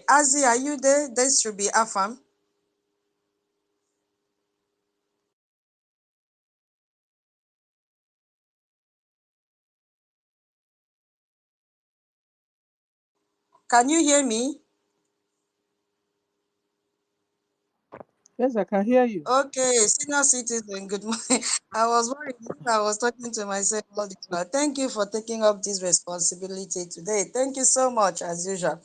Azzy, are you there? This should be Afam. Can you hear me? Yes, I can hear you. Okay, senior citizen, good morning. I was worried if I was talking to myself all this while. Thank you for taking up this responsibility today. Thank you so much, as usual.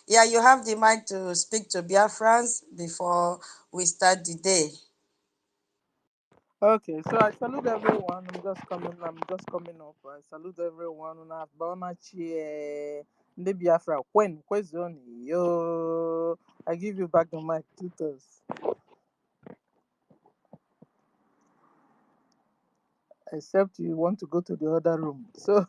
Yeah, you have the mic to speak to Biafrans before we start the day. Okay, so I salute everyone. I'm just coming up. I salute everyone. Una bona cheer. Ndị Biafra, kwezoni, yo. I give you back the mic, tutors. Except you want to go to the other room. So,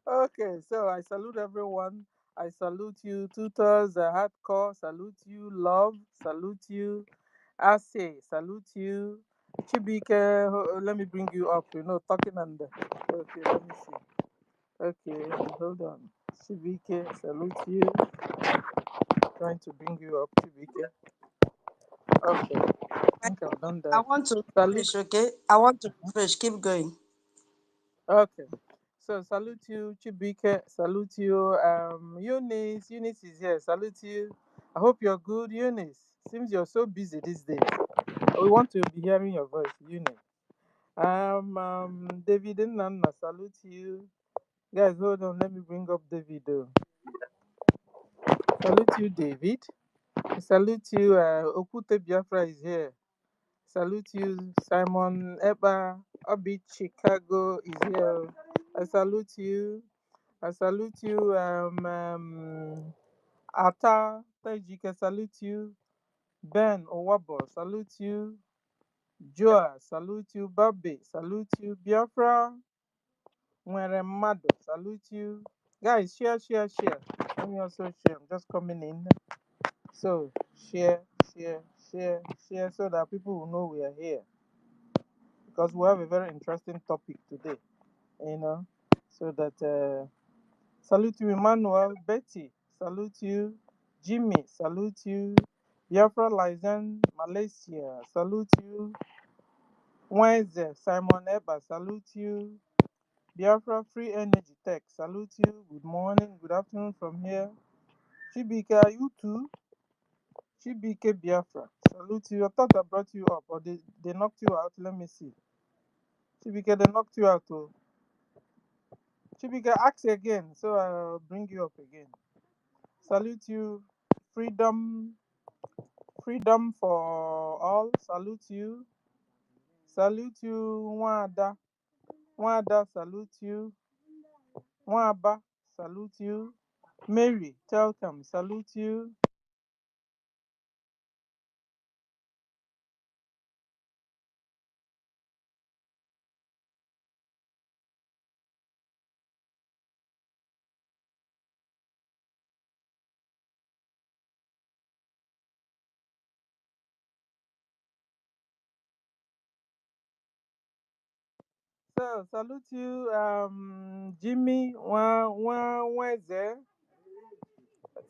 okay, so I salute everyone. I salute you, tutors, hardcore, salute you, love, salute you, Ase, salute you, Chibike, let me bring you up, talking and, okay, let me see. Okay, hold on. Chibike, salute you, trying to bring you up, Chibike. Okay, I think I've done I that. want to Salute. refresh, okay? I want to refresh. Keep going. Okay. So salute you, Chibike. Salute you, Eunice. Eunice is here. Salute you. I hope you're good, Eunice. Seems you're so busy these days. We want to be hearing your voice, Eunice. David and Nana, salute you. Guys, hold on. Let me bring up David. Salute you, David. Salute you. Okute Biafra is here. Salute you, Simon Eba. Obi Chicago is here. I salute you. I salute you, Ata Tajika, salute you. Ben Owabo, salute you. Joa, salute you. Babe, salute you. Biafra, Nwere Mado, salute you. Guys, share, share, share. Let me also share. I'm just coming in. So, share, share, share, share so that people will know we are here. Because we have a very interesting topic today, you know. So that salute you, Emmanuel. Betty, salute you. Jimmy, salute you. Biafra Lizen, Malaysia, salute you. Wednesday, Simon Eba, salute you. Biafra Free Energy Tech, salute you. Good morning, good afternoon from here. Chibika, you too. Chibike Biafra, salute you. I thought I brought you up, or they knocked you out. Let me see. Chibike, they knocked you out. Oh. Chibika, ask again, so I'll bring you up again. Salute you. Freedom, freedom for all. Salute you. Salute you, Wada. Wada, salute you. Waba, salute you. Mary, welcome, salute you. So, salute you, Jimmy, Weze.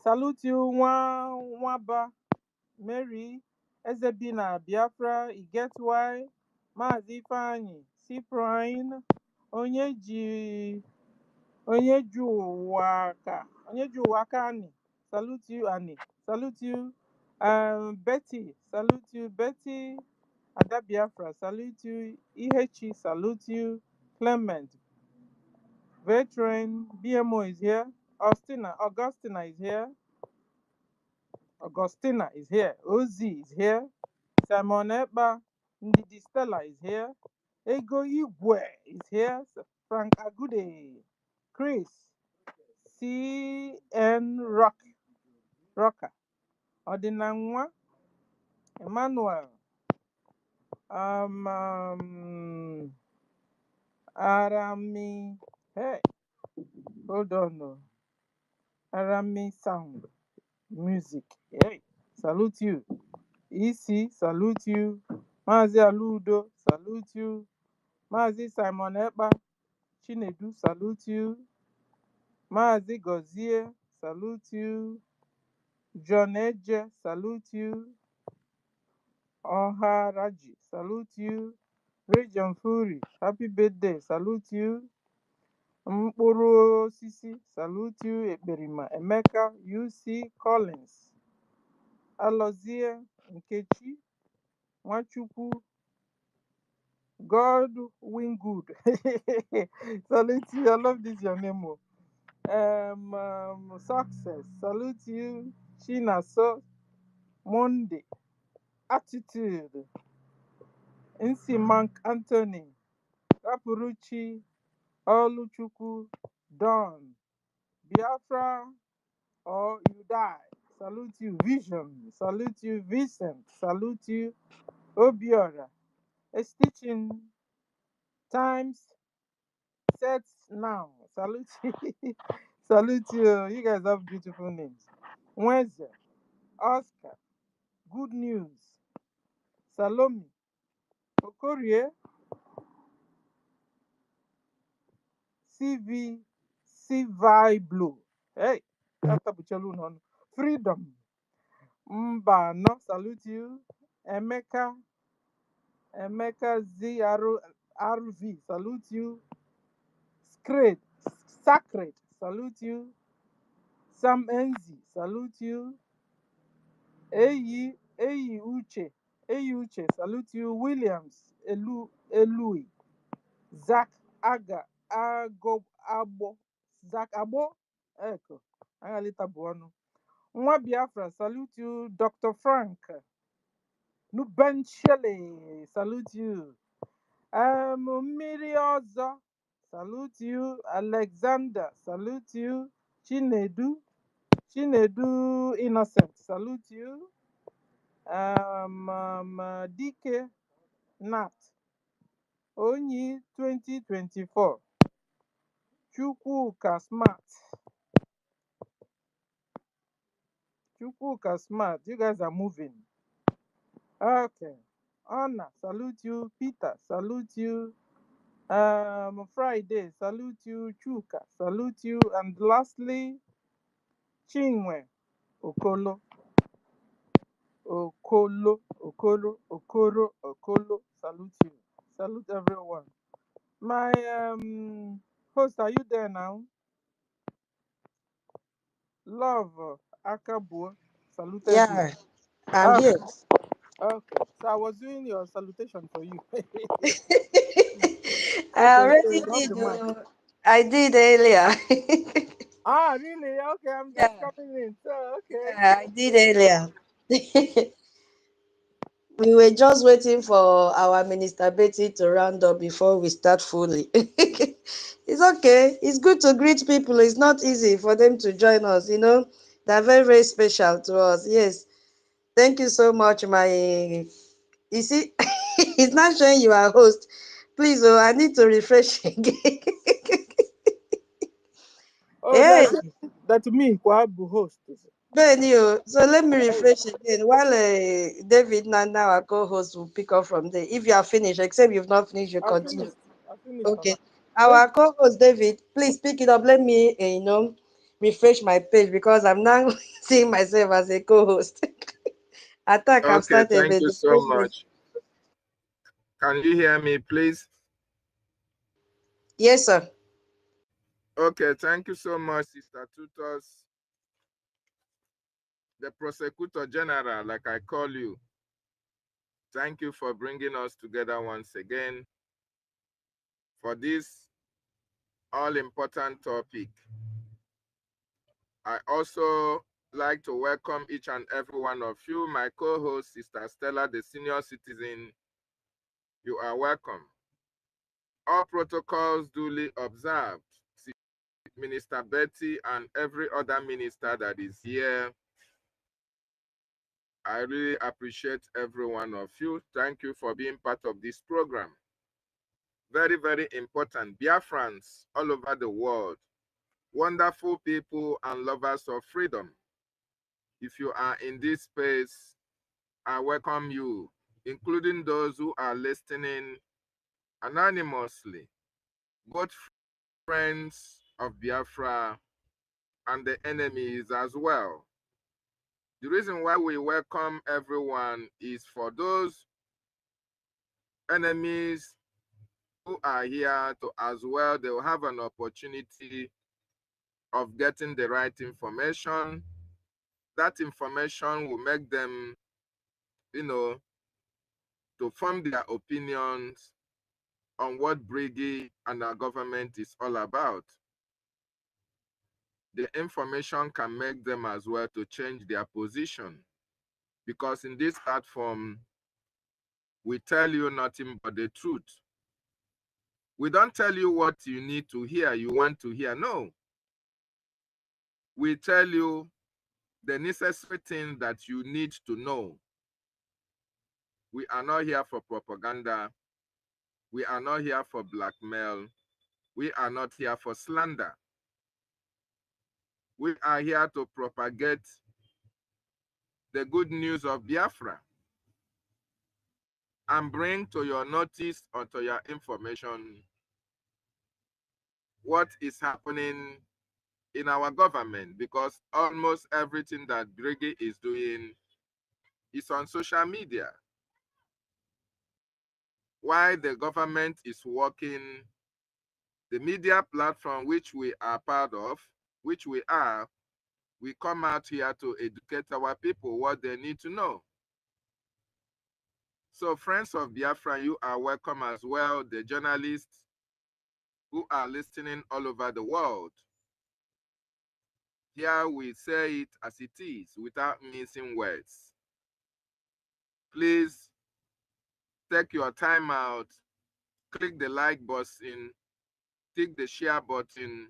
Salute you, Waba. Mary, Ezebina, Biafra, I get why. Mazi Fanyi, Cyprian, Onyeji. Onyejuwaka Annie. Salute you, Annie. Salute you. Betty. Salute you, Betty. Ada Biafra. Salute you. Ihechi. Salute you. Clement. Veteran. BMO is here. Augustina is here. Augustina is here. Ozzy is here. Simon Eba. Ndidi Stella is here. Ego Igwe is here. Frank Agude. Chris. CN Rocker, Odinanwa, Emmanuel, Arami, hey, hold on, no. Arami Sound, Music, hey, salute you. EC, salute you. Mazi Aludo, salute you. Mazi Simon Eba, Chinedu, salute you. Mazi Gozie, salute you. John Eje, salute you. Oharaji, salute you. Region Fury, happy birthday, salute you. Mkpụrụ osisi, salute you. Ekperima Emeka, UC Collins, Alozie Nkechi, Nwachukwu, God win good. Salute you. I love this your name. Success. Salute you. China so Monday. Attitude. Nsi Mark Anthony. Rapuruchi. Oluchukwu. Don. Biafra or you die. Salute you. Vision. Salute you. Vincent. Salute you. Obiora. A stitching times set now. Salute you. Salute you. You guys have beautiful names. Wednesday. Oscar. Good news. Salome. Okorie. CV. CV Blue. Hey. After Buchelu non. Freedom. Mbano. Salute you. Emeka. Emeka ZRV. Salute you. Sacred. Sacred. Salute you. Sam Enzi. Salute you. Eyi Uche, salute you. Williams, Elui, Zach Abo, Zach Abo, Echo, Agalita Buono. Nwa Biafra, salute you. Dr. Frank, Nuben Shelley, salute you. Mmiri Ozo, salute you. Alexander, salute you. Chinedu Innocent, salute you. DK Nat Onyi 2024 Chukwuka Smart, you guys are moving. Okay. Anna, salute you. Peter, salute you. Friday, salute you. Chuka, salute you. And lastly, Chinwe Okolo. Okolo, salute you. Salute everyone. My host, are you there now? Love Akabu saluted you. Yeah, I'm Okay, here. okay. So I was doing your salutation for you. I Okay, so already you have did. the mic. I did earlier. Ah, really? Okay, I'm just Yeah, coming in. So, okay, yeah, I did okay. earlier. We were just waiting for our Minister Betty to round up before we start fully. It's okay. It's good to greet people. It's not easy for them to join us, you know. They're very, very special to us. Yes. Thank you so much, my. You see, it's not showing you are host. Please, oh, I need to refresh again. Oh, Hey, that's me, Kwabu host. Benny, oh, so let me refresh again while David Nana, our co-host, will pick up from there. If you are finished, except you've not finished, you I continue. finished. I finished, Okay. Mama. David, Our co-host David, please pick it up. Let me, refresh my page because I'm now seeing myself as a co-host. Attack, I've Okay, started, thank but you the so page is. much. Can you hear me, please? Yes, sir. Okay, thank you so much, Sister Tutos, the Prosecutor General, like I call you. Thank you for bringing us together once again for this all-important topic. I also like to welcome each and every one of you, my co-host, Sister Stella, the senior citizen. You are welcome. All protocols duly observed. Minister Betty and every other minister that is here. I really appreciate every one of you. Thank you for being part of this program. Very, very important. Biafrans all over the world, wonderful people and lovers of freedom. If you are in this space, I welcome you, including those who are listening anonymously, both friends of Biafra and the enemies as well. The reason why we welcome everyone is for those enemies who are here to as well, they will have an opportunity of getting the right information. That information will make them, to form their opinions on what Brgie and our government is all about. The information can make them as well to change their position. Because in this platform, we tell you nothing but the truth. We don't tell you what you need to hear, you want to hear. No. We tell you the necessary thing that you need to know. We are not here for propaganda. We are not here for blackmail. We are not here for slander. We are here to propagate the good news of Biafra and bring to your notice or to your information what is happening in our government, because almost everything that Brgie is doing is on social media. While the government is working, the media platform which we are part of, which we come out here to educate our people what they need to know. So friends of Biafra, you are welcome as well, the journalists who are listening all over the world. Here we say it as it is, without missing words. Please take your time out, click the like button, click the share button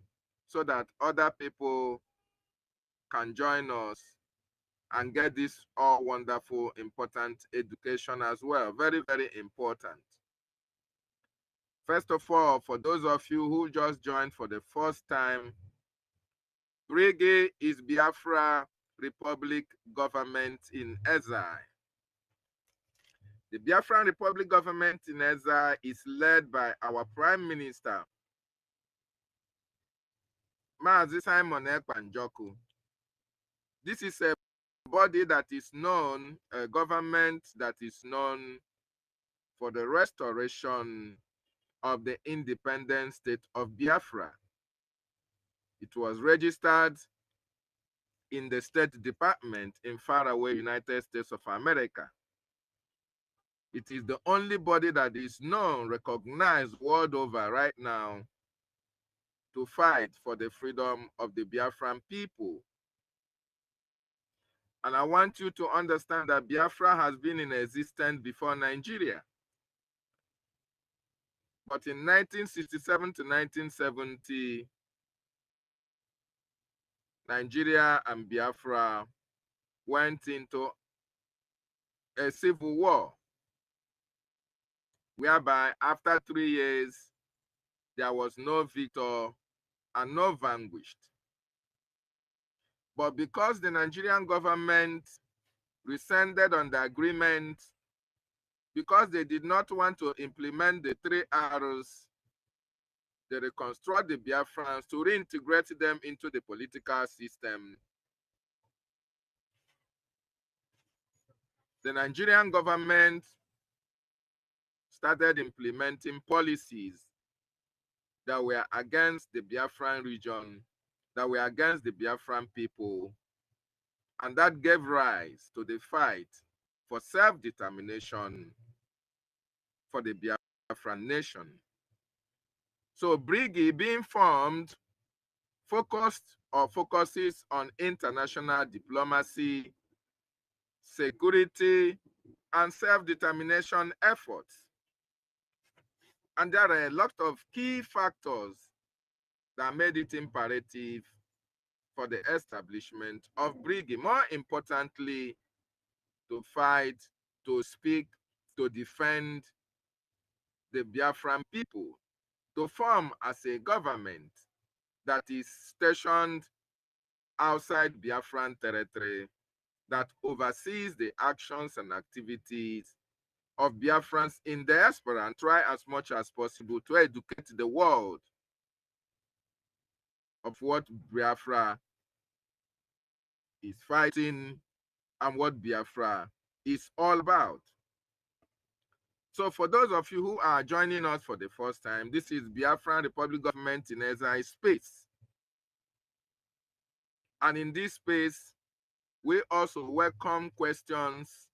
so that other people can join us and get this all wonderful, important education as well. Very, very important. First of all, for those of you who just joined for the first time, Brgie is Biafra Republic government in exile. The Biafran Republic government in exile is led by our Prime Minister, Mazi Simon Ekpanjoku. This is a body that is known, a government that is known for the restoration of the independent state of Biafra. It was registered in the State Department in faraway United States of America. It is the only body that is known, recognized world over right now to fight for the freedom of the Biafran people. And I want you to understand that Biafra has been in existence before Nigeria. But in 1967 to 1970, Nigeria and Biafra went into a civil war, whereby after 3 years, there was no victor and no vanquished. But because the Nigerian government rescinded on the agreement, because they did not want to implement the 3 R's, they reconstruct the Biafrans to reintegrate them into the political system. The Nigerian government started implementing policies that were against the Biafran region, that were against the Biafran people, and that gave rise to the fight for self-determination for the Biafran nation. So Brgie, being formed, focuses on international diplomacy, security, and self-determination efforts. And there are a lot of key factors that made it imperative for the establishment of Brgie. More importantly, to fight, to speak, to defend the Biafran people, to form as a government that is stationed outside Biafran territory, that oversees the actions and activities of Biafrans in diaspora, and try as much as possible to educate the world of what Biafra is fighting and what Biafra is all about. So for those of you who are joining us for the first time, this is Biafran Republic Government in Exile space. And in this space, we also welcome questions.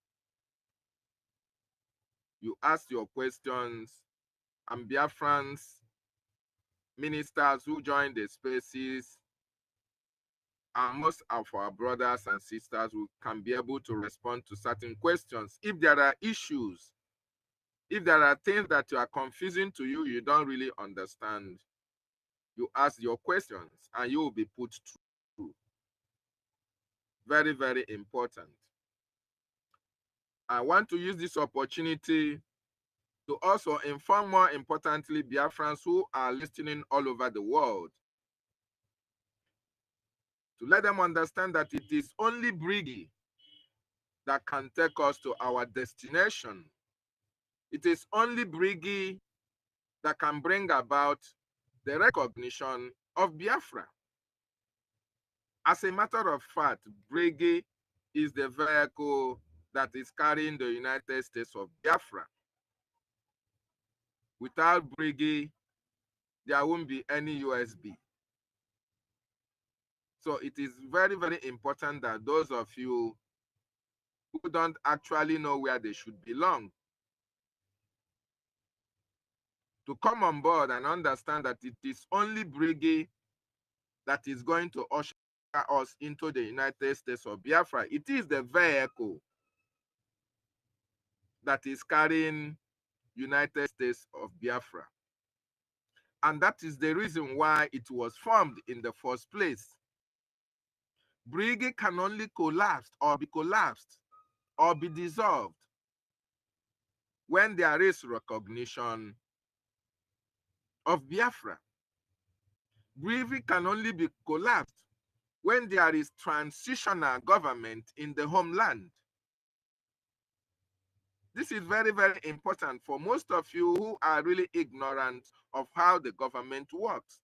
You ask your questions, and Biafrans, ministers who join the spaces, and most of our brothers and sisters who can be able to respond to certain questions. If there are issues, if there are things that are confusing to you, you don't really understand, you ask your questions and you will be put through. Very, very important. I want to use this opportunity to also inform, more importantly, Biafrans who are listening all over the world, to let them understand that it is only Brgie that can take us to our destination. It is only Brgie that can bring about the recognition of Biafra. As a matter of fact, Brgie is the vehicle that is carrying the United States of Biafra. Without Brgie, there won't be any USB. So it is very, very important that those of you who don't actually know where they should belong to come on board and understand that it is only Brgie that is going to usher us into the United States of Biafra. It is the vehicle that is carrying United States of Biafra. And that is the reason why it was formed in the first place. Brgie can only collapse or be dissolved when there is recognition of Biafra. Brgie can only be collapsed when there is transitional government in the homeland. This is very, very important for most of you who are really ignorant of how the government works.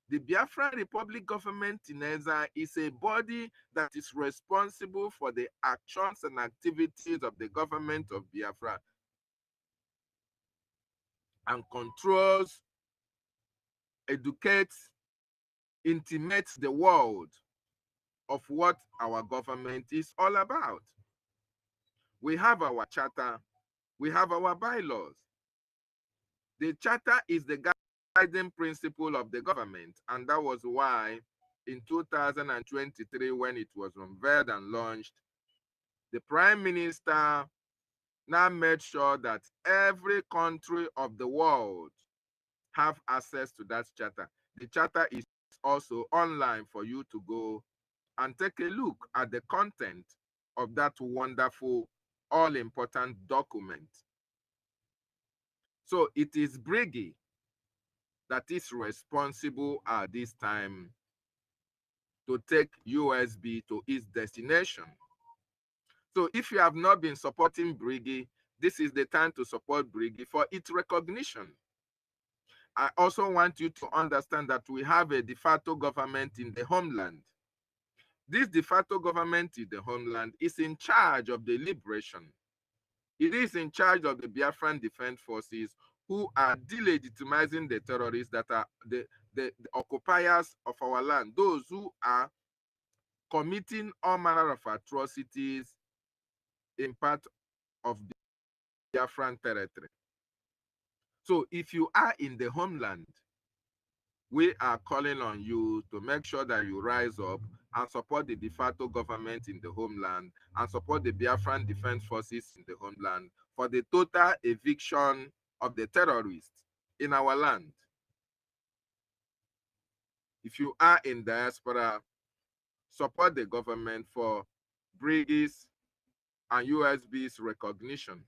The Biafran Republic Government in Exile is a body that is responsible for the actions and activities of the government of Biafra and controls, educates, intimates the world of what our government is all about. We have our charter, we have our bylaws. The charter is the guiding principle of the government, and that was why in 2023, when it was unveiled and launched, the Prime Minister now made sure that every country of the world have access to that charter. The charter is also online for you to go and take a look at the content of that wonderful, all-important document. So it is Brgie that is responsible at this time to take USB to its destination. So if you have not been supporting Brgie, this is the time to support Brgie for its recognition. I also want you to understand that we have a de facto government in the homeland. This de facto government in the homeland is in charge of the liberation. It is in charge of the Biafran Defense Forces, who are delegitimizing the terrorists that are the occupiers of our land, those who are committing all manner of atrocities in part of Biafran territory. So if you are in the homeland, we are calling on you to make sure that you rise up and support the de facto government in the homeland and support the Biafran Defense Forces in the homeland for the total eviction of the terrorists in our land. If you are in diaspora, support the government for Brigie's and USB's recognition.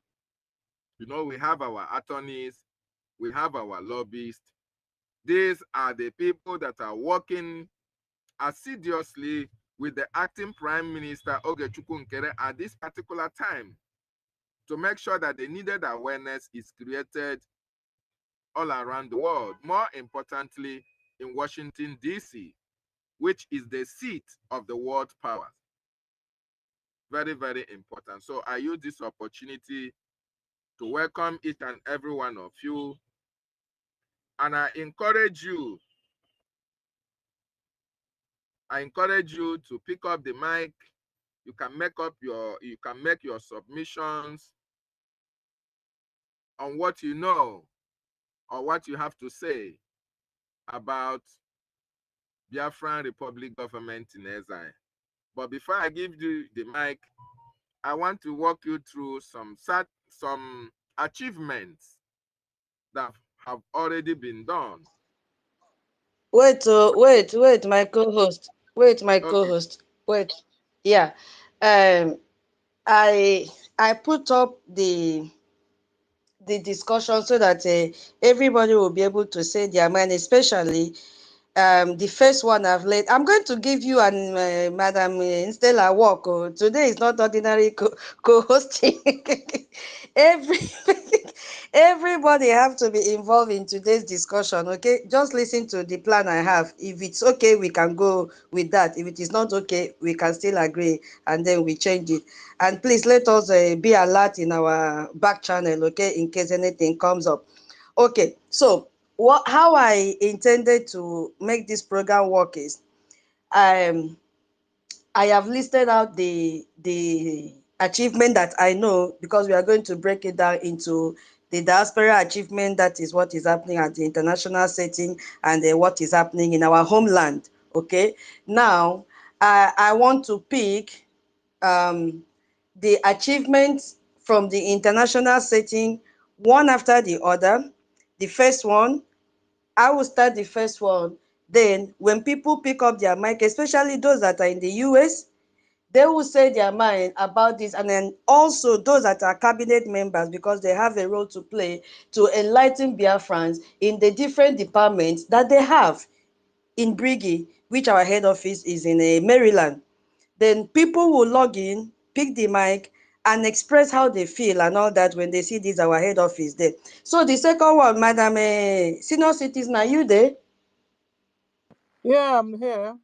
You know, we have our attorneys, we have our lobbyists. These are the people that are working assiduously with the acting Prime Minister Ogechukwu Nkere at this particular time to make sure that the needed awareness is created all around the world. More importantly, in Washington, D.C., which is the seat of the world powers. Very, very important. So I use this opportunity to welcome each and every one of you. And I encourage you to pick up the mic. You can make your submissions on what you know or what you have to say about Biafran Republic government in exile. But before I give you the mic, I want to walk you through some achievements that have already been done. Wait, my co-host. Wait, my Okay. co-host. Wait. Yeah. Um, I put up the discussion so that everybody will be able to say their mind, especially the first one I've laid. I'm going to give you and Madam Stella work. Oh. Today is not ordinary co-hosting. Every everybody have to be involved in today's discussion. Okay, just listen to the plan I have. If it's okay, we can go with that. If it is not okay, we can still agree and then we change it. And please let us be alert in our back channel. Okay, in case anything comes up. Okay, so how I intended to make this program work is um I have listed out the achievement that I know, because we are going to break it down into the diaspora achievement, that is what is happening at the international setting, and what is happening in our homeland. Okay, now I want to pick um the achievements from the international setting, one after the other. The first one, I will start the first one. Then, when people pick up their mic, especially those that are in the US, they will say their mind about this. And then also those that are cabinet members, because they have a role to play to enlighten Biafrans in the different departments that they have in Brgie, which our head office is in Maryland. Then people will log in, pick the mic, and express how they feel and all that when they see this our head office there. So the second one, Madam Senior Citizen, are you there? Yeah, I'm here.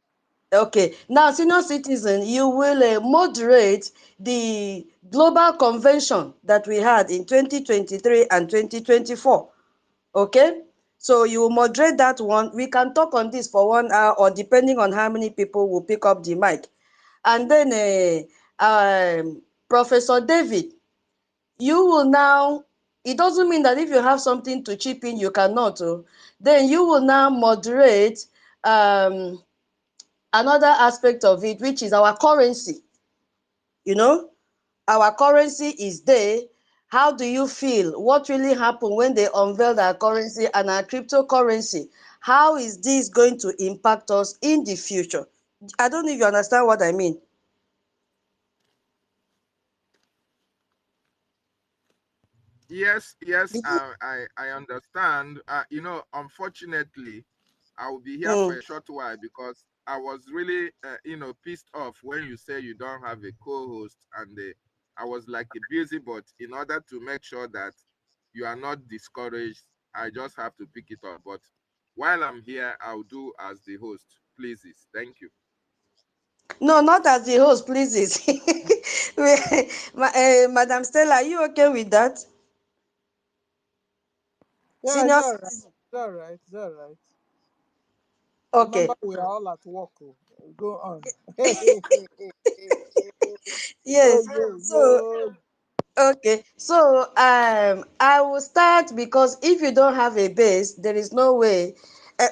Okay. Now, Senior Citizen, you will moderate the global convention that we had in 2023 and 2024. Okay? So you will moderate that one. We can talk on this for 1 hour, or depending on how many people will pick up the mic. And then Professor David, you will now, it doesn't mean that if you have something to chip in, you cannot. Oh. Then you will now moderate um, another aspect of it, which is our currency. You know, our currency is there. How do you feel? What really happened when they unveiled our currency and our cryptocurrency? How is this going to impact us in the future? I don't know if you understand what I mean. Yes, yes, Did you? I understand. Unfortunately, I will be here for Mm. a short while because I was really, pissed off when you say you don't have a co-host, and I was like a busy. But in order to make sure that you are not discouraged, I just have to pick it up. But while I'm here, I'll do as the host. Please, thank you. No, not as the host, please. Madam Stella, are you okay with that? Yeah, it's Senior all right. citizen. It's all right. It's all right. Remember, Okay. we are all at work. Oh. Go on. Go, Yes. go, So go. okay, so I will start, because if you don't have a base, there is no way.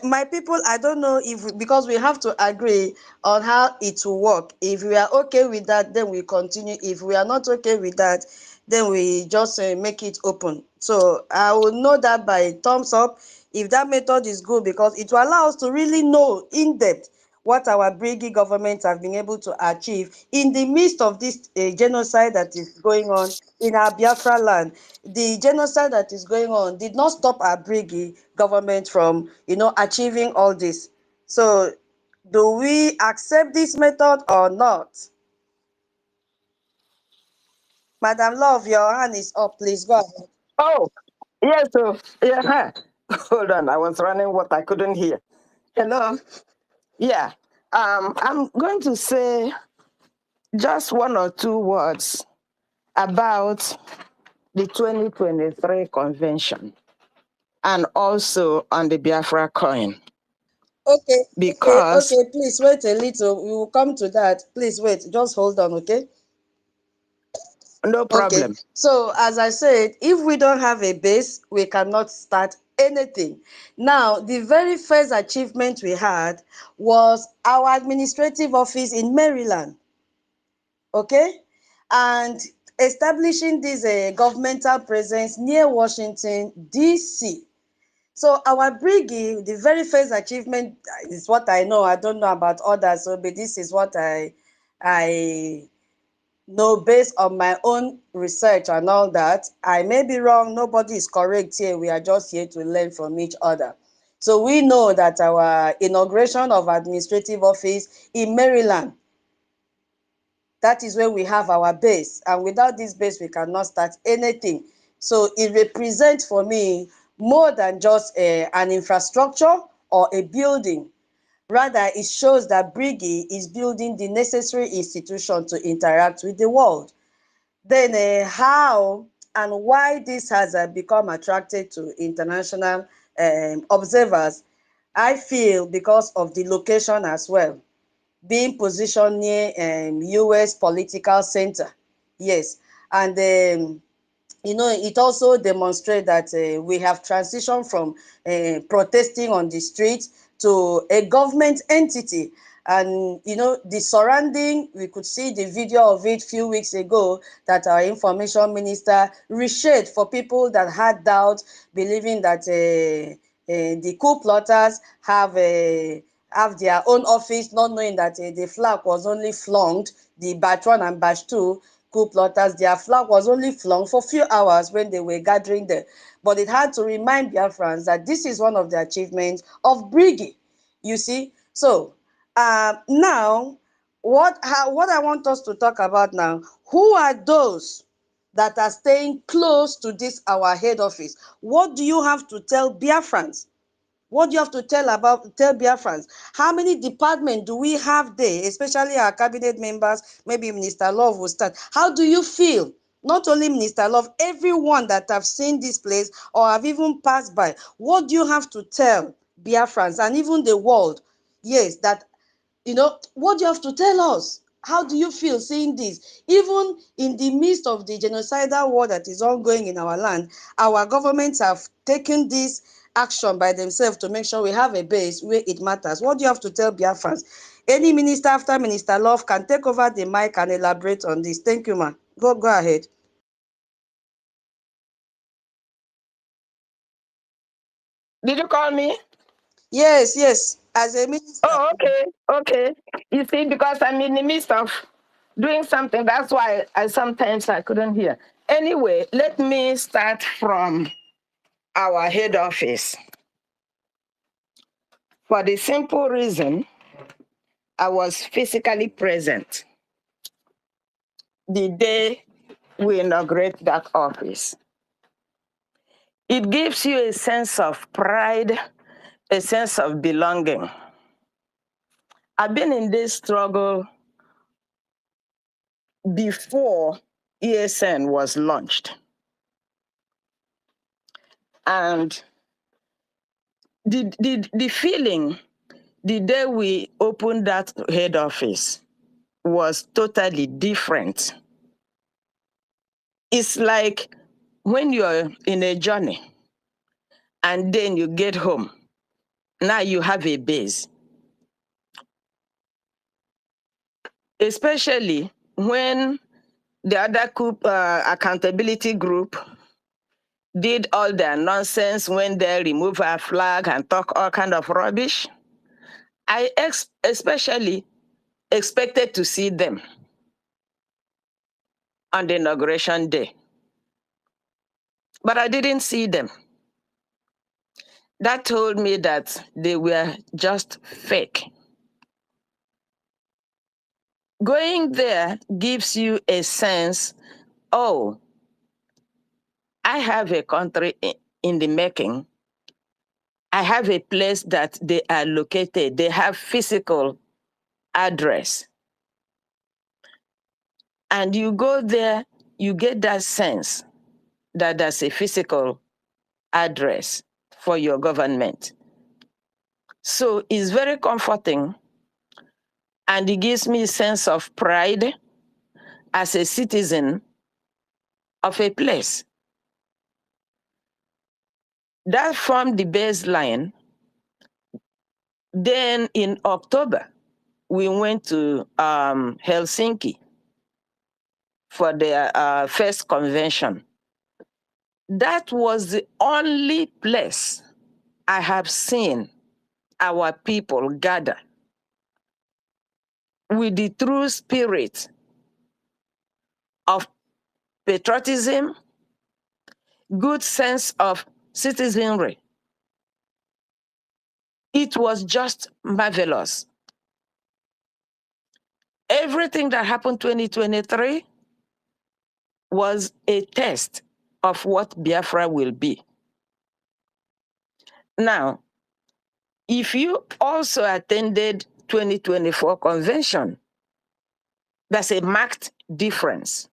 My people, I don't know if because we have to agree on how it will work. If we are okay with that, then we continue. If we are not okay with that, then we just make it open. So I will know that by thumbs up if that method is good, because it will allow us to really know in depth what our Brigi government have been able to achieve in the midst of this genocide that is going on in our Biafra land. The genocide that is going on did not stop our Brigi government from, achieving all this. So, do we accept this method or not? Madam Love, your hand is up. Please go ahead. Oh, yes. So, yeah. Hold on. I was running what I couldn't hear. Hello. Yeah. I'm going to say just one or two words about the 2023 convention and also on the Biafra coin. Okay, okay, Because, okay. Please wait a little. We will come to that. Please wait. Just hold on, okay? no Okay. problem. So, as I said, if we don't have a base, we cannot start anything. Now, the very first achievement we had was our administrative office in Maryland. Okay? And establishing this governmental presence near Washington, D.C. So our Brgie, the very first achievement is what I know. I don't know about others, so but this is what I know based on my own research and all that. I may be wrong. Nobody is correct here. We are just here to learn from each other. So we know that our inauguration of administrative office in Maryland, that is where we have our base. And without this base, we cannot start anything. So it represents for me more than just an infrastructure or a building. Rather, it shows that Brigi is building the necessary institution to interact with the world. Then how and why this has become attractive to international observers, I feel because of the location as well, being positioned near US political center. Yes, and it also demonstrates that we have transitioned from protesting on the street to a government entity. And, the surrounding, we could see the video of it a few weeks ago that our information minister reshade for people that had doubt, believing that the coup plotters have their own office, not knowing that the flag was only flung, the batch one and batch two coup plotters, their flag was only flung for a few hours when they were gathering there. But it had to remind Biafrans that this is one of the achievements of Brigi. You see? So now, what I want us to talk about now, who are those that are staying close to this our head office? What do you have to tell Biafrans? What do you have to tell Biafrans? How many departments do we have there, especially our cabinet members? Maybe Minister Love will start. How do you feel? Not only Minister Love, everyone that have seen this place or have even passed by. What do you have to tell Biafrans and even the world? Yes, that what do you have to tell us? How do you feel seeing this? Even in the midst of the genocidal war that is ongoing in our land, our governments have taken this action by themselves to make sure we have a base where it matters. What do you have to tell Biafrans? Any minister after Minister Love can take over the mic and elaborate on this. Thank you, ma. Go ahead. Did you call me? Yes. As a minister. Oh, okay. You see, because I'm in the midst of doing something, that's why sometimes I couldn't hear. Anyway, let me start from our head office. For the simple reason, I was physically present the day we inaugurate that office. It gives you a sense of pride, a sense of belonging. I've been in this struggle before ESN was launched. And the feeling the day we opened that head office was totally different. It's like when you're in a journey and then you get home, now you have a base. Especially when the other accountability group did all their nonsense when they remove our flag and talk all kind of rubbish. I especially expected to see them on the inauguration day, but I didn't see them. That told me that they were just fake. Going there gives you a sense, oh, I have a country in the making. I have a place that they are located. They have physical address. And you go there, you get that sense that there's a physical address for your government. So it's very comforting, and it gives me a sense of pride as a citizen of a place. That formed the baseline. Then in October, we went to Helsinki for the first convention. That was the only place I have seen our people gather with the true spirit of patriotism, good sense of citizenry. It was just marvelous. Everything that happened 2023 was a test of what Biafra will be. Now, if you also attended 2024 convention, that's a marked difference.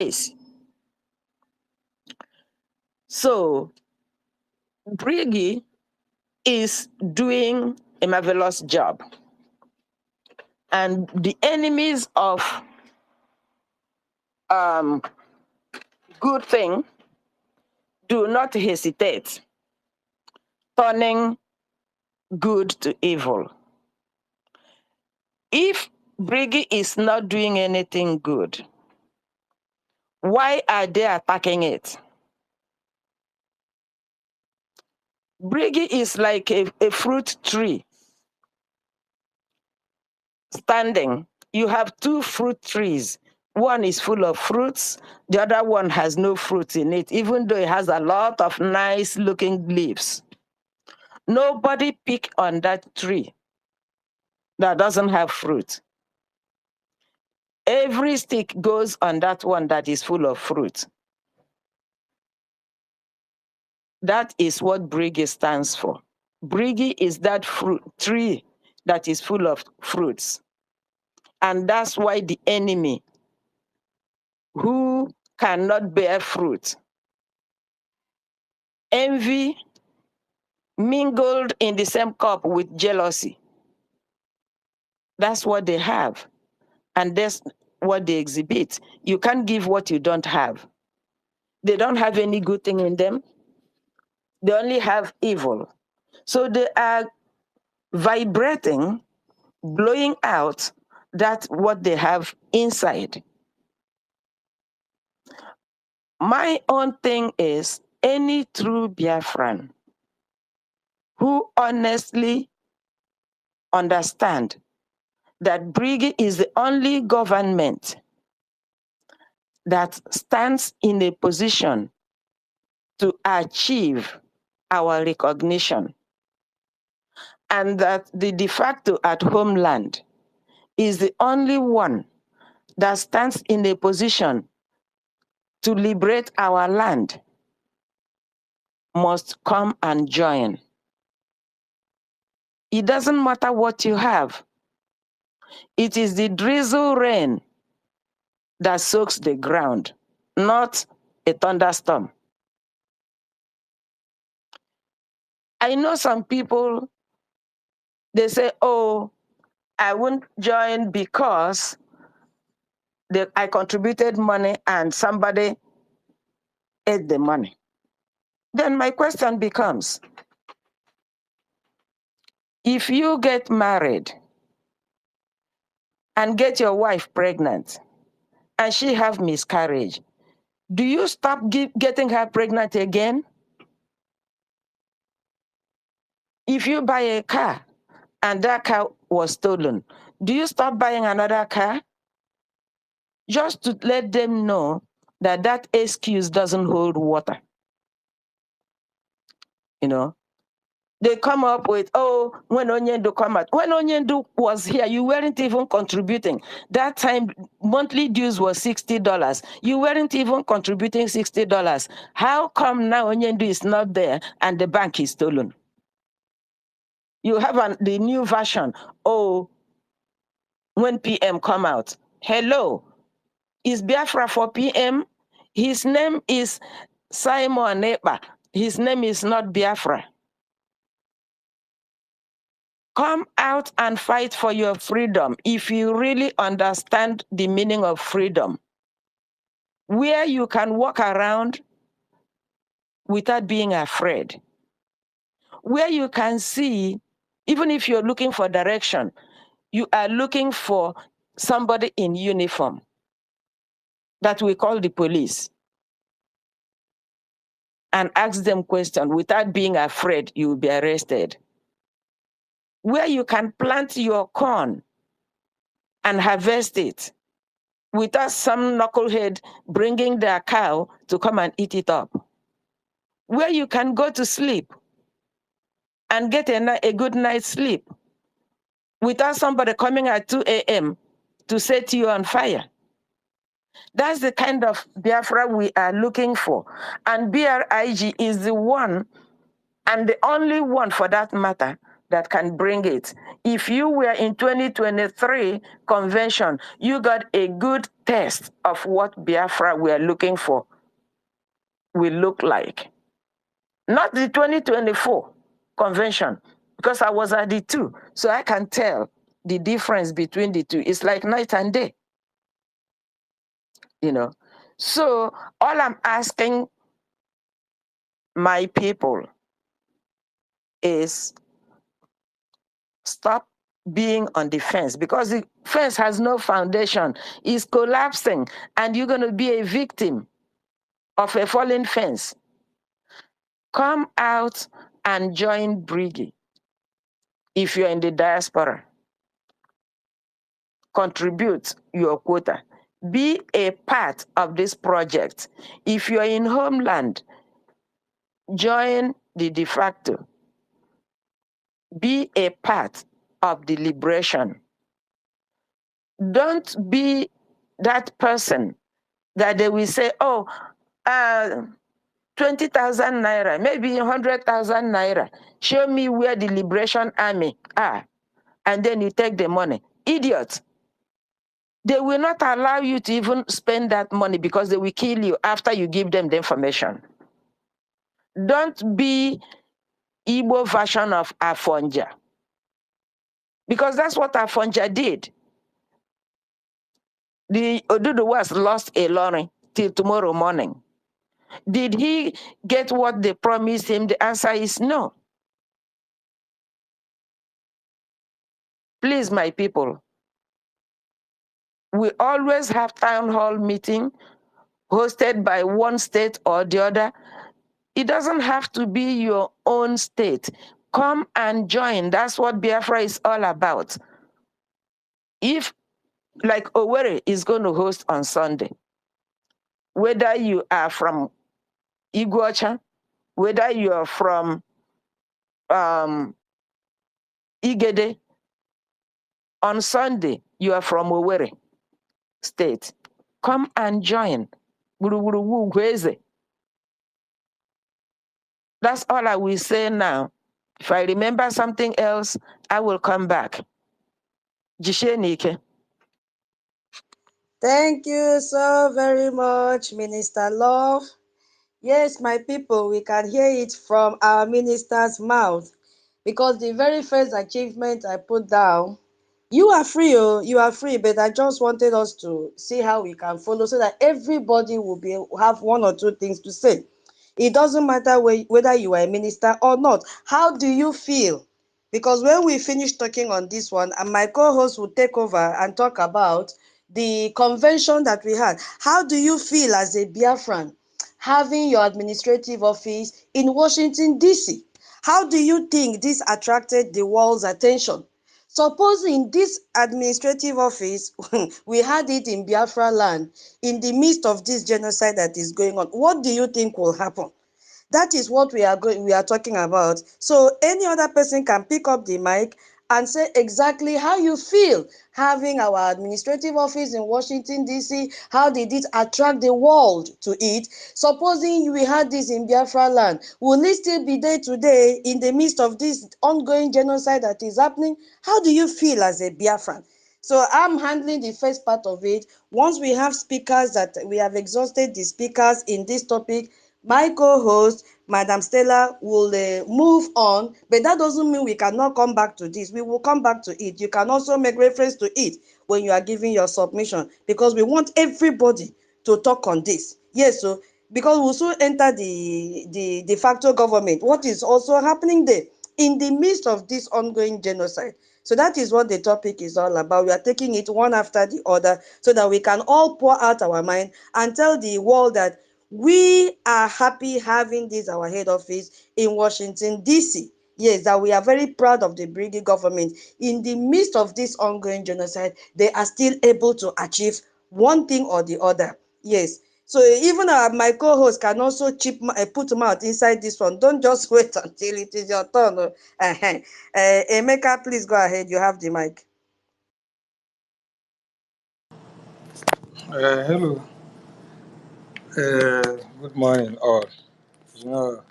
Yes. So Brgie is doing a marvelous job. And the enemies of good thing do not hesitate turning good to evil. If Brgie is not doing anything good, why are they attacking it? Brgie is like a fruit tree standing. You have two fruit trees. One is full of fruits, the other one has no fruits in it, even though it has a lot of nice looking leaves. Nobody pick on that tree that doesn't have fruit. Every stick goes on that one that is full of fruit. That is what Brgie stands for. Brgie is that fruit tree that is full of fruits. And that's why the enemy who cannot bear fruit, envy mingled in the same cup with jealousy. That's what they have. And that's what they exhibit. You can't give what you don't have. They don't have any good thing in them. They only have evil. So they are vibrating, blowing out that what they have inside. My own thing is any true Biafran who honestly understand that Brgie is the only government that stands in a position to achieve our recognition, and that the de facto at homeland is the only one that stands in a position to liberate our land, must come and join. It doesn't matter what you have. It is the drizzle rain that soaks the ground, not a thunderstorm. I know some people, they say, oh, I won't join because I contributed money and somebody ate the money. Then my question becomes, if you get married and get your wife pregnant and she have miscarriage, do you stop getting her pregnant again? If you buy a car and that car was stolen, do you stop buying another car? Just to let them know that that excuse doesn't hold water. You know, they come up with, oh, when Onyendu come out. When Onyendu was here, you weren't even contributing. That time, monthly dues was $60. You weren't even contributing $60. How come now Onyendu is not there and the bank is stolen? You have the new version. Oh, when PM come out. Hello, is Biafra for PM? His name is Simon Ekpa. His name is not Biafra. Come out and fight for your freedom if you really understand the meaning of freedom. Where you can walk around without being afraid. Where you can see, even if you're looking for direction, you are looking for somebody in uniform that we call the police, and ask them questions without being afraid you will be arrested. Where you can plant your corn and harvest it without some knucklehead bringing their cow to come and eat it up. Where you can go to sleep and get a good night's sleep without somebody coming at 2 a.m. to set you on fire. That's the kind of Biafra we are looking for. And BRIG is the one, and the only one for that matter, that can bring it. If you were in 2023 convention, you got a good taste of what Biafra we are looking for will look like. Not the 2024 convention, because I was at the two, so I can tell the difference between the two. It's like night and day, you know. So all I'm asking my people is stop being on the fence, because the fence has no foundation. It's collapsing, and you're going to be a victim of a falling fence. Come out and join Brgie if you're in the diaspora. Contribute your quota. Be a part of this project. If you're in homeland, join the de facto. Be a part of the liberation. Don't be that person that they will say, oh, 20,000 naira, maybe 100,000 naira. Show me where the Liberation Army are. And then you take the money. Idiot. They will not allow you to even spend that money because they will kill you after you give them the information. Don't be Igbo version of Afonja, because that's what Afonja did. The Oduduwas lost a lorry till tomorrow morning. Did he get what they promised him? The answer is no. Please, my people, we always have town hall meeting hosted by one state or the other. It doesn't have to be your own state. Come and join. That's what Biafra is all about. If, like Owerri is going to host on Sunday, whether you are from Iguacha, whether you are from Igede, on Sunday, you are from Owerri State. Come and join. That's all I will say now. If I remember something else, I will come back. Jishenike. Thank you so very much, Minister Love. Yes, my people, we can hear it from our minister's mouth, because the very first achievement I put down, you are free, you are free, but I just wanted us to see how we can follow so that everybody will have one or two things to say. It doesn't matter whether you are a minister or not. How do you feel? Because when we finish talking on this one, and my co-host will take over and talk about the convention that we had. How do you feel as a Biafran having your administrative office in Washington, D.C.? How do you think this attracted the world's attention? Suppose in this administrative office, we had it in Biafra land, in the midst of this genocide that is going on, what do you think will happen? That is what we are talking about. So any other person can pick up the mic and say exactly how you feel having our administrative office in Washington, D.C. How did it attract the world to it? Supposing we had this in Biafra land, will it still be there today in the midst of this ongoing genocide that is happening? How do you feel as a Biafran? So I'm handling the first part of it. Once we have speakers, that we have exhausted the speakers in this topic, my co-host, Madam Stella, will move on, but that doesn't mean we cannot come back to this. We will come back to it. You can also make reference to it when you are giving your submission, because we want everybody to talk on this. Yes, so because we'll soon enter the de facto government. What is also happening there in the midst of this ongoing genocide? So that is what the topic is all about. We are taking it one after the other so that we can all pour out our mind and tell the world that we are happy having this our head office in Washington, D.C. Yes, that we are very proud of the Brgie government. In the midst of this ongoing genocide, they are still able to achieve one thing or the other. Yes. So even my co-host can also put mouth inside this one. Don't just wait until it is your turn. Emeka, please go ahead. You have the mic. Hello. Good morning, all. You know,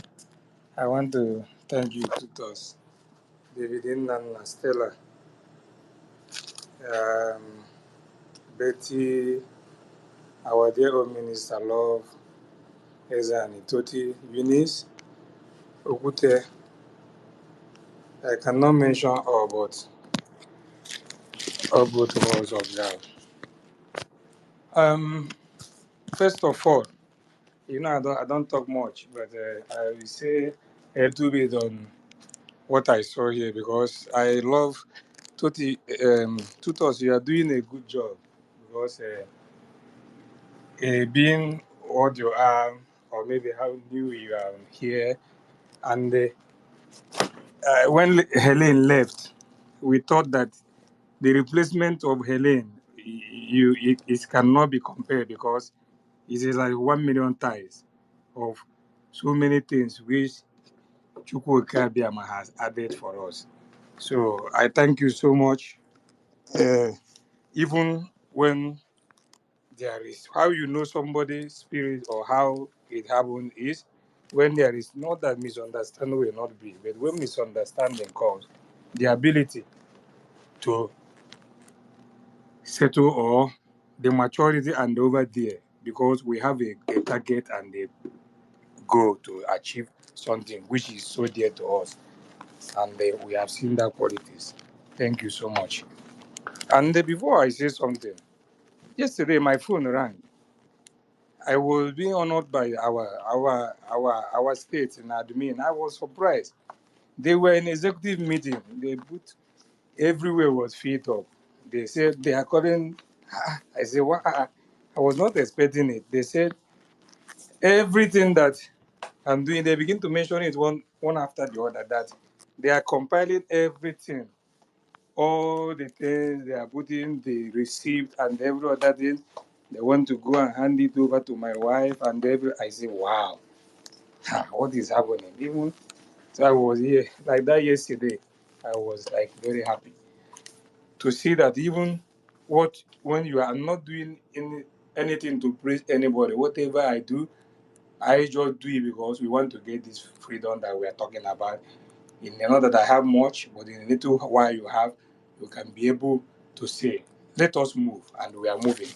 I want to thank you, tutors, David and Stella, um, Betty, our dear old Minister Love, Eza and Itoti, Eunice, Okute. I cannot mention all, but all both of us of God. First of all, I don't talk much, but I will say a little bit on what I saw here because I love Tutos, you are doing a good job because being what you are, or maybe how new you are here, and when Helen left, we thought that the replacement of Helen, it cannot be compared because it is like 1 million ties of so many things which Chukwuka Biama has added for us. So I thank you so much. Even when there is how you know somebody's spirit or how it happened is when there is not that misunderstanding will not be, but when misunderstanding comes, the ability to settle or the maturity and over there because we have a target and a goal to achieve something which is so dear to us, and we have seen that qualities. Thank you so much. And before I say something, yesterday my phone rang. I was being honored by our state in admin. I was surprised. They were in executive meeting. They put everywhere was filled up. They said they are calling. I said, what? I was not expecting it. They said everything that I'm doing. They begin to mention it one after the other. That they are compiling everything, all the things they are putting, the receipt and every other thing. They want to go and hand it over to my wife and every. I say, wow. What is happening? Even so, I was here like that yesterday. I was like very happy to see that even when you are not doing anything to praise anybody, whatever I do, I just do it because we want to get this freedom that we are talking about. In not that I have much, but in a little while you have, you can be able to say, "Let us move," and we are moving.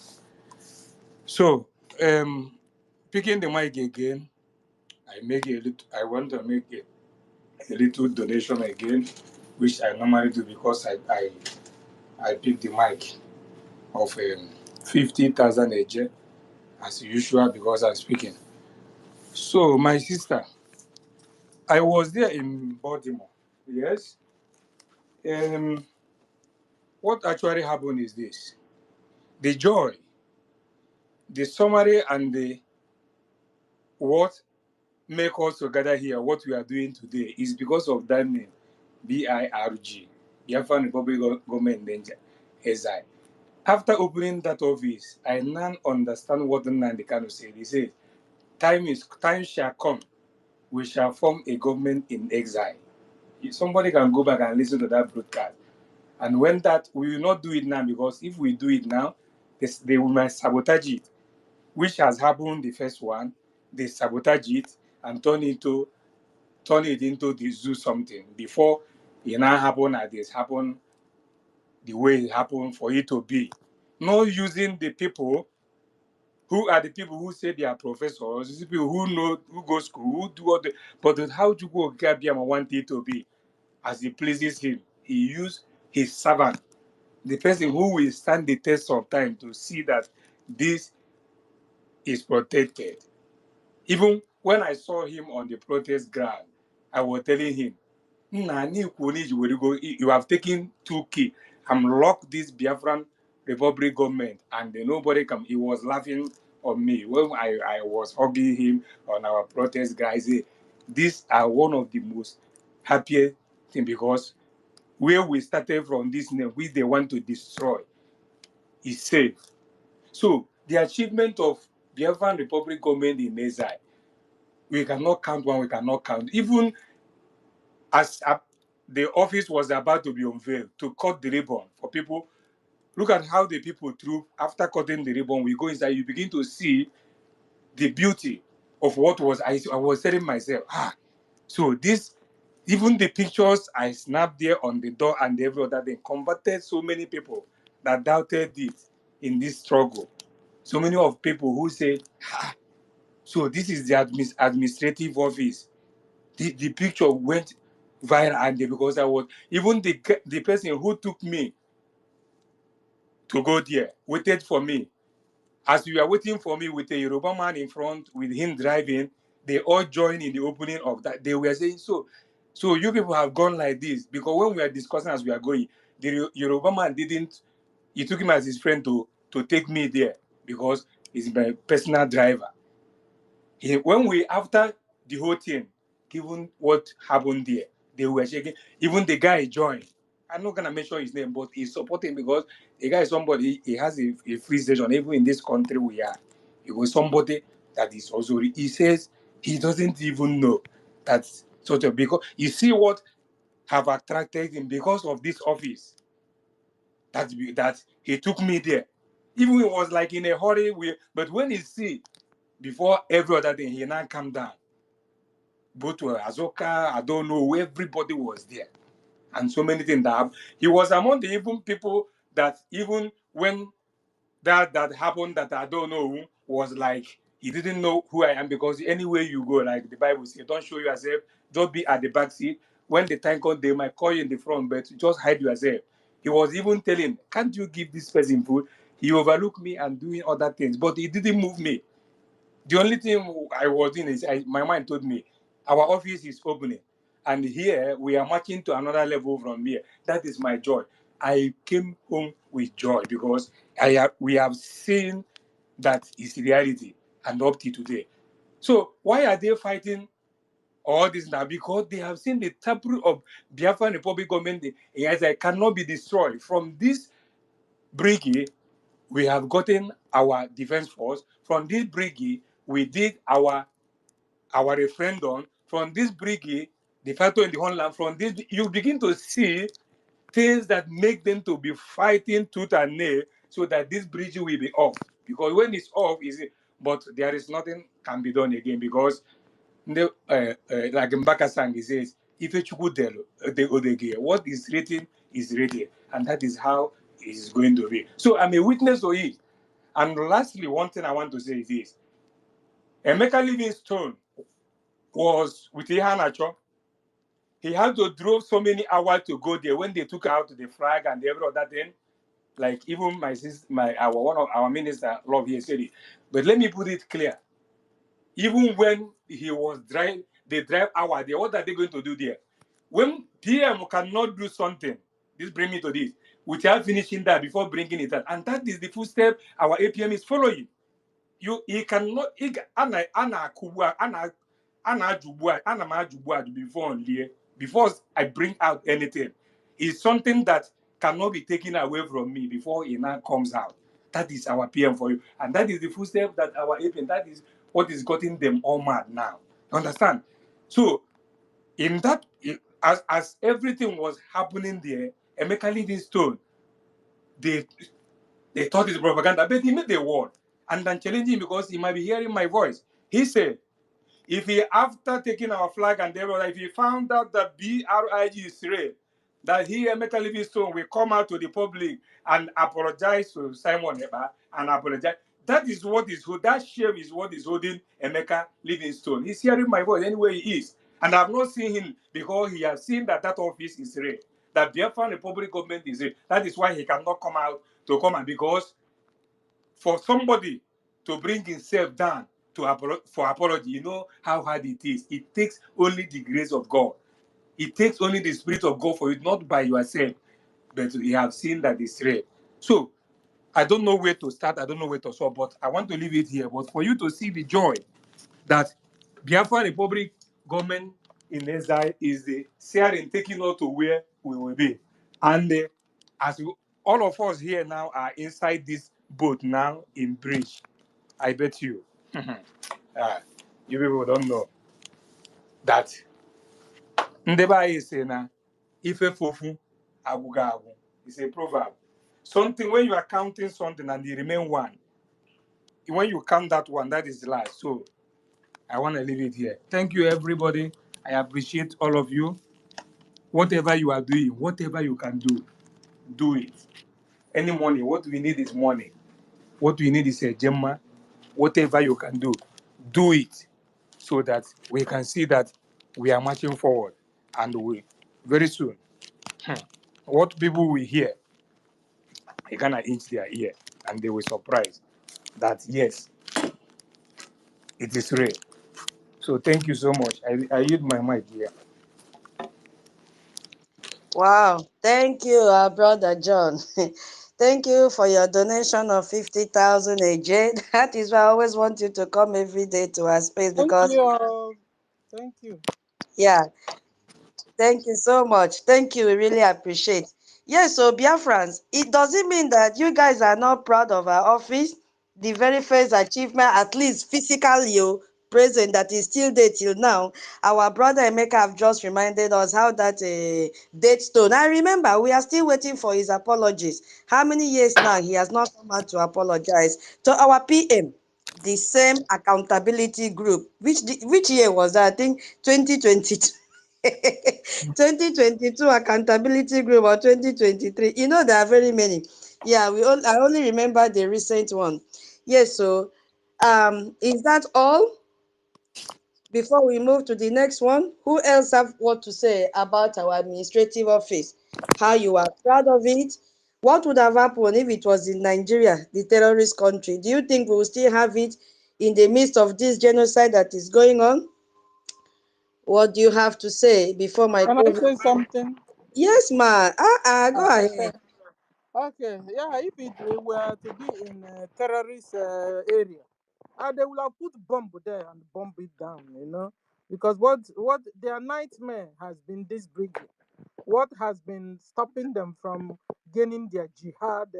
So, picking the mic again, I want to make a little donation again, which I normally do because I pick the mic of 50,000 AJ as usual because I'm speaking. So my sister, I was there in Baltimore. Yes. Um, what actually happened is this: the joy, the summary, and the what make us to gather here, what we are doing today, is because of that name, BIRG, Biafran Republic Government Danger, SI. After opening that office, I now understand what Nnamdi Kanu said. He said, time shall come, we shall form a government in exile. Somebody can go back and listen to that broadcast. And when that, we will not do it now, because if we do it now, they might sabotage it, which has happened the first one. They sabotage it and turn it into the zoo something before it now happen as this happen the way it happened for it to be. Not using the people who are the people who say they are professors, the people who know, who go school, who do all the, but how to go Gabiama want it to be as he pleases him. He used his servant, the person who will stand the test of time to see that this is protected. Even when I saw him on the protest ground, I was telling him, you have taken 2 key and locked this Biafran Republic government, and nobody come. He was laughing on me when I was hugging him on our protest guys. These are one of the most happiest thing, because where we started from, this name, which they want to destroy, is safe. So the achievement of Biafran Republic government in exile, we cannot count one, we cannot count. Even as the office was about to be unveiled to cut the ribbon for people, look at how the people through, after cutting the ribbon, we go inside, you begin to see the beauty of what was, I was telling myself, so this, even the pictures I snapped there on the door and every other thing, converted so many people that doubted it in this struggle. So many of people who say, so this is the administrative office. The picture went viral, and because I was, even the person who took me to go there waited for me. As we were waiting for me with a Yoruba man in front with him driving, they all joined in the opening of that. They were saying, so you people have gone like this, because when we were discussing as we are going, the Yoruba man didn't. He took him as his friend to take me there, because he's my personal driver. When we, after the whole thing, given what happened there, they were shaking. Even the guy joined. I'm not gonna mention his name, but he's supporting, because the guy is somebody, he has a free station. Even in this country we are, he was somebody that is also. He says he doesn't even know that sort of, because you see what have attracted him because of this office. That he took me there. Even it was like in a hurry, but when he see before every other thing, he now calmed down. Both were Azoka, I don't know, everybody was there. And so many things that happened. He was among the even people that even when that happened, that I don't know, was like, he didn't know who I am, because anywhere you go, like the Bible says, don't show yourself, just be at the back seat. When the time comes, they might call you in the front, but just hide yourself. He was even telling, can't you give this person food? He overlooked me and doing other things, but he didn't move me. The only thing I was in is, my mind told me, our office is opening, and here we are marching to another level from here. That is my joy. I came home with joy, because we have seen that is reality, and up to today. So why are they fighting all this now? Because they have seen the taproot of Biafran Republic government, as I cannot be destroyed. From this Brgie, we have gotten our defense force. From this Brgie, we did our referendum. From this Brgie, the fight in the homeland. From this, you begin to see things that make them to be fighting tooth and nail, so that this bridge will be off. Because when it's off, but there is nothing can be done again, because like Mbaka sang, he says, if what is written is written, and that is how it is going to be. So I'm a witness to it. And lastly, one thing I want to say is this: Emeka Livingstone was with Ihanacho. He had to drove so many hours to go there. When they took out the flag and every other thing, like even one of our minister, Love, here said it. But let me put it clear: even when he was they drive hour there, what are they going to do there? When PM cannot do something, this bring me to this, without finishing that before bringing it out, and that is the footstep our APM is following. He cannot. ana m ajụ before I bring out anything. It's something that cannot be taken away from me before it now comes out. That is our PM for you. And that is the footstep that our APM, that is what is getting them all mad now. You understand? So, in that, as everything was happening there, Emeka Livingstone, they, they thought it's propaganda, but he made the word. And then challenging because he might be hearing my voice. He said, if he, after taking our flag and everything, if he found out that BRIG is real, that he, Emeka Livingstone, will come out to the public and apologize to Simon Eba and apologize. That is what is, that shame is what is holding Emeka Livingstone. He's hearing my voice anywhere he is. And I've not seen him because he has seen that that office is real, that Biafran Republic government is real. That is why he cannot come out to come and because for somebody to bring himself down for apology, you know how hard it is. It takes only the grace of God. It takes only the Spirit of God for it, not by yourself. But we have seen that it's real. So I don't know where to start. I don't know where to stop, but I want to leave it here. But for you to see the joy that Biafra Republic government in exile is the sharing taking us to where we will be. And as we, all of us here now are inside this boat now in Bridge, I bet you, you people don't know that Ndeba is saying na ife fofu aguga agu. It's a proverb. Something when you are counting something and you remain one, when you count that one, that is the last. So I want to leave it here. Thank you, everybody. I appreciate all of you. Whatever you are doing, whatever you can do it. Any money, what we need is money. What we need is a gemma. Whatever you can do it so that we can see that we are marching forward. And we very soon, what people will hear, they gonna inch their ear and they will surprise that yes, it is real. So thank you so much. I use my mic here. Wow. Thank you, our brother John. Thank you for your donation of 50,000 AJ. That is why I always want you to come every day to our space Thank because, you. Thank you. yeah, thank you so much. Thank you. We really appreciate. Yes, so Biafrans, it doesn't mean that you guys are not proud of our office. The very first achievement, at least physically, present that is still there till now. Our brother Emeka have just reminded us how that date stone. I remember we are still waiting for his apologies. How many years now he has not come out to apologize to our PM? The same accountability group. Which year was that? I think 2022. 2022 accountability group or 2023. You know, there are very many. Yeah, I only remember the recent one. Yes, so is that all? Before we move to the next one, who else have what to say about our administrative office? How you are proud of it? What would have happened if it was in Nigeria, the terrorist country? Do you think we will still have it in the midst of this genocide that is going on? What do you have to say before my Can I COVID? say something? Yes, ma. Go ahead. Okay, yeah, if it were to be in a terrorist area, they will have put bomb there and bomb it down, because what their nightmare has been this Brgie. What has been stopping them from gaining their jihad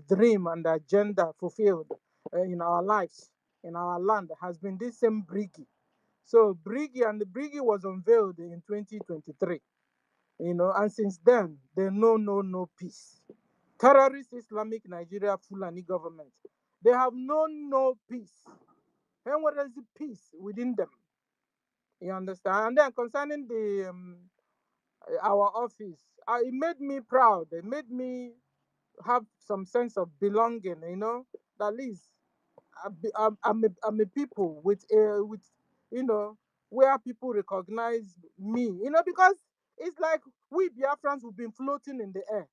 dream and agenda fulfilled in our lives, in our land, has been this same Brigi. So Brigi, and the Brigi was unveiled in 2023, and since then, they know no peace. Terrorist Islamic Nigeria Fulani government, they have known no peace. And what is the peace within them? You understand? And then concerning the our office, it made me proud. It made me have some sense of belonging. At least I'm a people with where people recognize me. Because it's like we Biafrans, we've been floating in the air.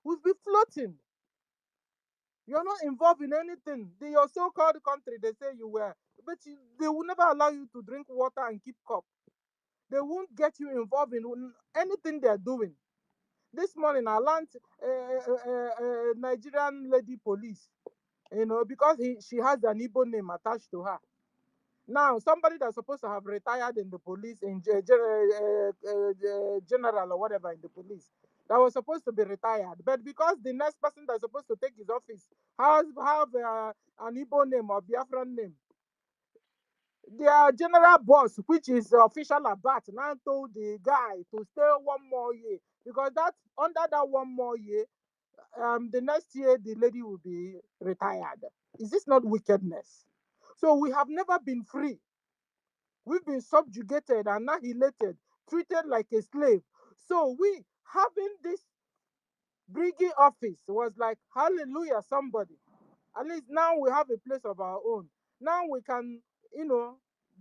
We've been floating. You're not involved in anything. Your so-called country, they say you were, but they will never allow you to drink water and keep cup. They won't get you involved in anything they're doing. This morning, I learned Nigerian lady police. because she has an Igbo name attached to her. Now, somebody that's supposed to have retired in the police, in general or whatever in the police, that was supposed to be retired, but because the next person that's supposed to take his office have an Igbo name or Biafran name, their general boss, which is official Abat, now told the guy to stay 1 more year, because that under that 1 more year, the next year the lady will be retired. Is this not wickedness? So we have never been free. We've been subjugated, annihilated, treated like a slave. So we having this Brgie office was like, hallelujah, somebody. At least now we have a place of our own. Now we can,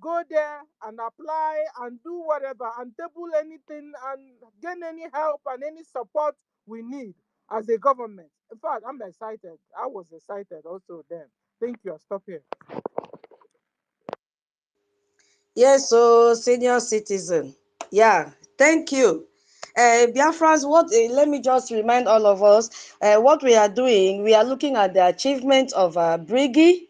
go there and apply and do whatever and table anything and gain any help and any support we need as a government. In fact, I'm excited. I was excited also then. Thank you. I'll stop here. Yes, so senior citizen. Yeah, thank you. Biafrans, let me just remind all of us what we are doing. We are looking at the achievement of Brigi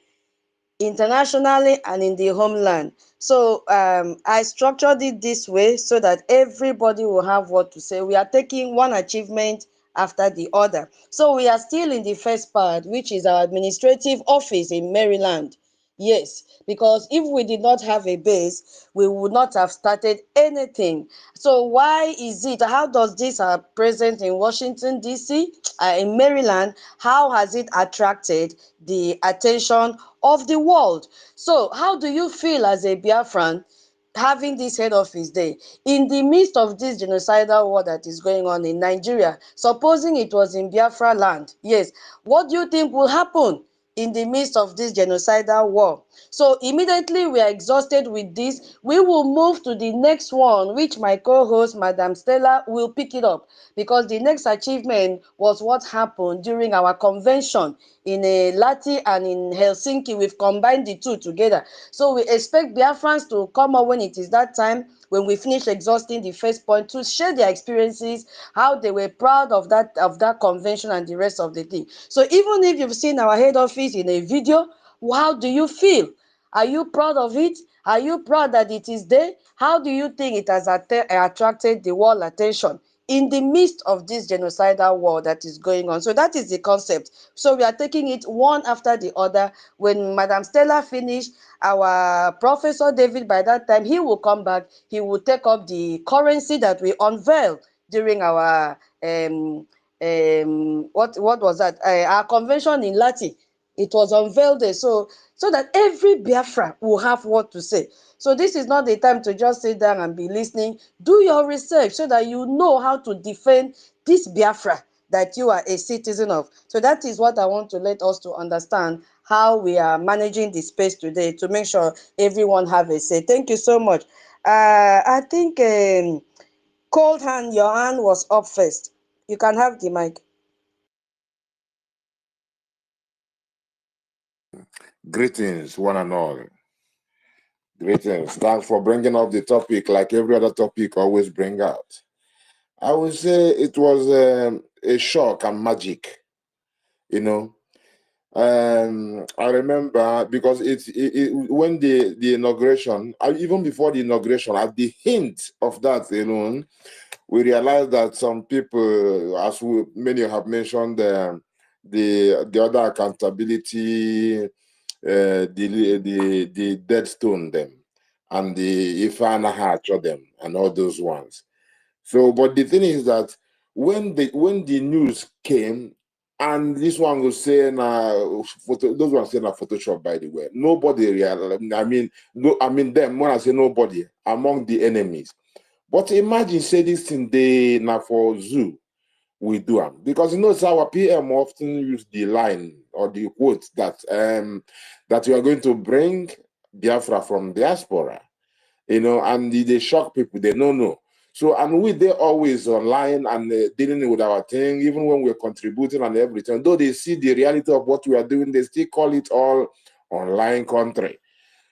internationally and in the homeland. So I structured it this way so that everybody will have what to say. We are taking one achievement after the other. So we are still in the first part, which is our administrative office in Maryland. Yes, because if we did not have a base, we would not have started anything. So why is it, how does this present in Washington, D.C., in Maryland, how has it attracted the attention of the world? So how do you feel as a Biafran having this head office there in the midst of this genocidal war that is going on in Nigeria? Supposing it was in Biafraland, yes, what do you think will happen in the midst of this genocidal war? So immediately we are exhausted with this, we will move to the next one, which my co-host, Madam Stella, will pick it up, because the next achievement was what happened during our convention in Lati and in Helsinki. We've combined the two together. So we expect Biafrans to come up when it is that time, when we finish exhausting the first point, to share their experiences, how they were proud of that convention and the rest of the thing. So even if you've seen our head office in a video, how do you feel? Are you proud of it? Are you proud that it is there? How do you think it has attracted the world attention in the midst of this genocidal war that is going on? So that is the concept. So we are taking it one after the other. When Madam Stella finished, our Professor David, by that time, he will come back. He will take up the currency that we unveiled during our what was that? Our convention in Lati. It was unveiled there, so that every Biafra will have what to say. So this is not the time to just sit down and be listening. Do your research so that you know how to defend this Biafra that you are a citizen of. So that is what I want to let us to understand, how we are managing the space today to make sure everyone have a say. Thank you so much. I think Cold Hand, your hand was up first. You can have the mic. Greetings, one and all. Greetings. Thanks for bringing up the topic like every other topic always bring out. I would say it was a shock and magic, you know. I remember because when the inauguration, even before the inauguration, at the hint of that alone, we realized that some people, as many have mentioned, the other accountability, the dead stone them, and the Ifana Hacho them, and all those ones. So, but the thing is that when the news came, and this one was saying, those ones saying a Photoshop, by the way, nobody real. I mean them. When I say nobody among the enemies, but imagine say this thing they now for zoo we do them, because our PM often use the line or the quote that that we are going to bring Biafra from diaspora, and they shock people. They don't know. So, and they're always online and dealing with our thing, even when we're contributing and everything. Though they see the reality of what we are doing, they still call it all online country.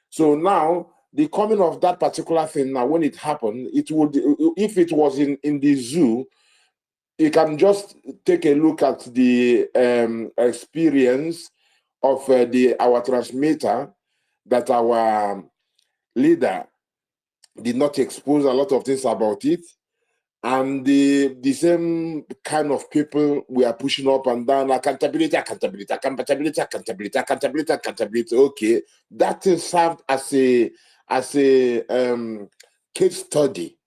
So now, the coming of that particular thing, now when it happened, it would, if it was in the zoo, you can just take a look at the experience of our transmitter, that our leader did not expose a lot of things about it. And the same kind of people we are pushing up and down, accountability, accountability, accountability, accountability, accountability, accountability. Okay, that is served as a case study,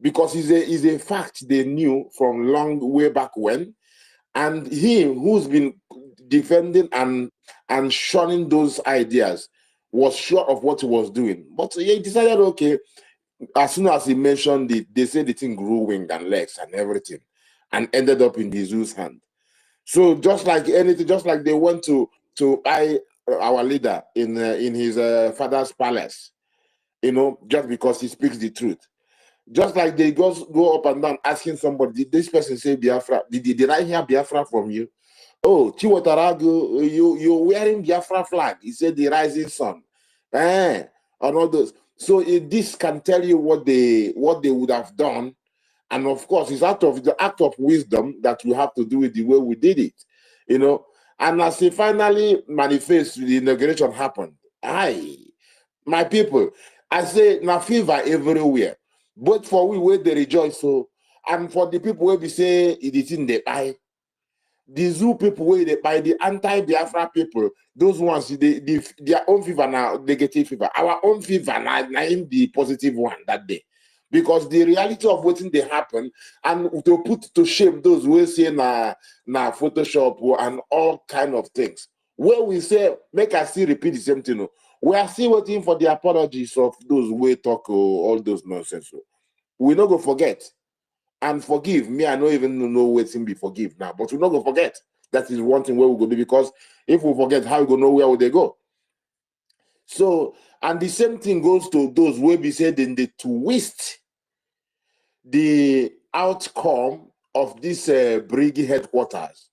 because it's a fact they knew from long way back when, and he who's been defending and shunning those ideas was sure of what he was doing. But he decided, okay, as soon as he mentioned it, they said the thing grew wing and legs and everything, and ended up in the zoo's hand. So just like anything, just like they went to buy our leader in his father's palace, just because he speaks the truth. Just like they go up and down asking somebody, did this person say Biafra? Did I hear Biafra from you? Oh, Chiwotaragu, you're wearing Biafra flag. He said the rising sun. And all those. So this can tell you what they would have done. And of course, it's out of the act of wisdom that we have to do it the way we did it. And as he finally manifests, the inauguration happened. My people, I say na fever everywhere. Both for we where they rejoice, so and for the people where we say it is in the eye. The zoo people where they buy, the anti-Biafra people, those ones, their own fever now, negative fever. Our own fever now the positive one that day. Because the reality of what they happen, and to put to shame those who say na Photoshop and all kind of things. Where we say, make us still repeat the same thing. We are still waiting for the apologies of those who talk all those nonsense. We not go forget. And forgive me, I don't even know where to be forgive now, but we're not going to forget. That is one thing where we're going to do, because if we forget, how we going to know where would they go? So, and the same thing goes to those where we said in the twist the outcome of this Brgie headquarters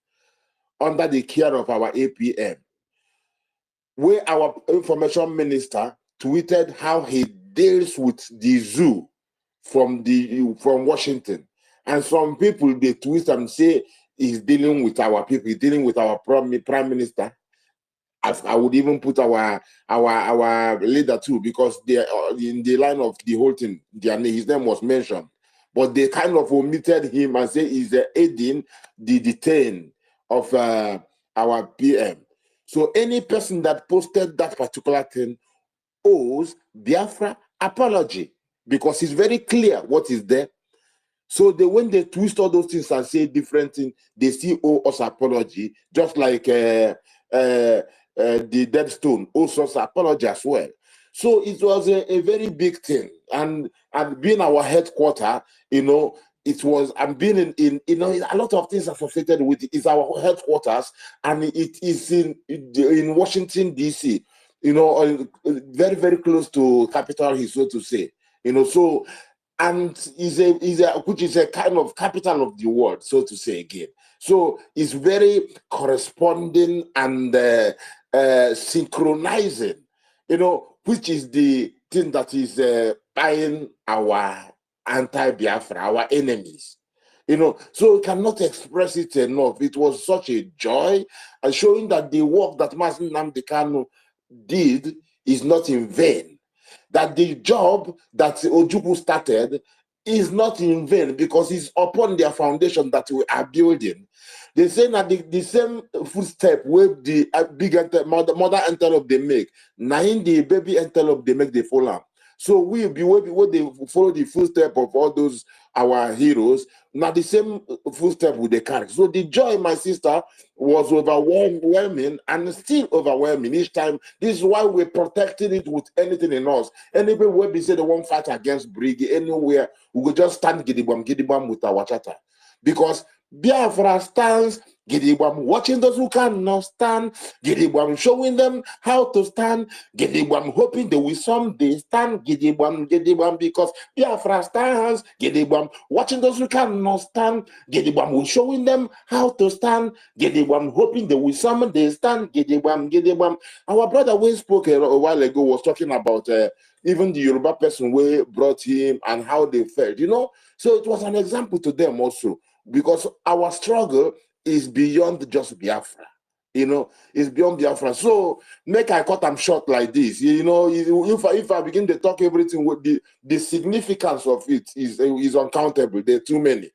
under the care of our APM, where our information minister tweeted how he deals with the zoo from Washington. And some people, they twist and say he's dealing with our people, he's dealing with our prime minister. I would even put our leader too, because they are in the line of the whole thing. His name was mentioned, but they kind of omitted him and say he's aiding the detain of our PM. So any person that posted that particular thing owes Biafra apology, because it's very clear what is there. So when they twist all those things and say different things, they still owe us apology, just like the Dead Stone owes us apology as well. So it was a very big thing, and being our headquarters, it was, and being in a lot of things associated with it. It's our headquarters, and it is in Washington DC, very very close to Capitol Hill, so to say, so. And which is a kind of capital of the world, so to say again. So it's very corresponding and synchronizing, which is the thing that is buying our anti-Biafra, our enemies. So we cannot express it enough. It was such a joy, and showing that the work that Mazi Nnamdi Kanu did is not in vain. That the job that Ojukwu started is not in vain, because it's upon their foundation that we are building. They say that the same footstep where the big mother antelope they make, now in the baby antelope they make the follow. So we they follow the footstep of all those our heroes. Now the same footstep with the carry. So the joy, my sister, was overwhelming and still overwhelming each time. This is why we're protecting it with anything in us. Anywhere where we say they won't fight against Brgie, anywhere we could just stand gidibam with our chatter, because Biafra stands Gidibam, watching those who cannot stand. Gidibam, showing them how to stand. Gidibam, hoping they will someday stand. Gidibam, because Biafra stands. Gidibam, watching those who cannot stand. Gidibam, showing them how to stand. Gidibam, hoping they will someday stand. Gidibam. Our brother we spoke a while ago was talking about even the Yoruba person who brought him and how they felt, So it was an example to them also, because our struggle is beyond just Biafra. It's beyond Biafra. So make I cut them short like this. If I begin to talk everything, with the significance of it is uncountable. There are too many.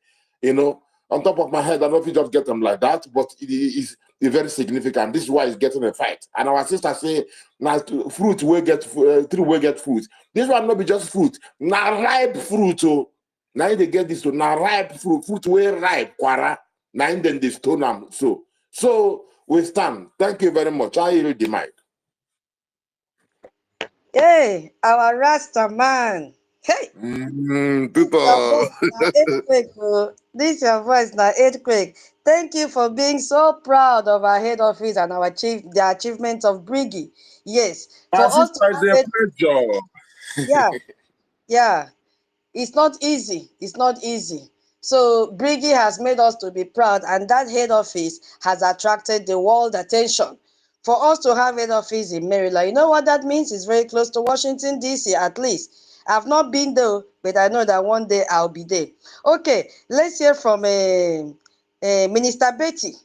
On top of my head, I don't know if you just get them like that, but it is very significant. This is why it's getting a fight. And our sister say, now fruit will get tree will get fruit. This one not be just fruit, now ripe fruit. Now they get this to now ripe fruit will ripe, quara. Now then they stone them. So we stand. Thank you very much. I read the mic. Hey, our Rasta man. Hey, your People. voice na earthquake. Oh. This your voice na earthquake. Thank you for being so proud of our head office and the achievement of Brgie. Yes, My for us sister to is have a it. pleasure. Yeah, yeah. It's not easy. It's not easy. So Brigi has made us to be proud, and that head office has attracted the world attention. For us to have head office in Maryland, you know what that means? It's very close to Washington, D.C. at least. I've not been there, but I know that one day I'll be there. Okay, let's hear from Minister Betty.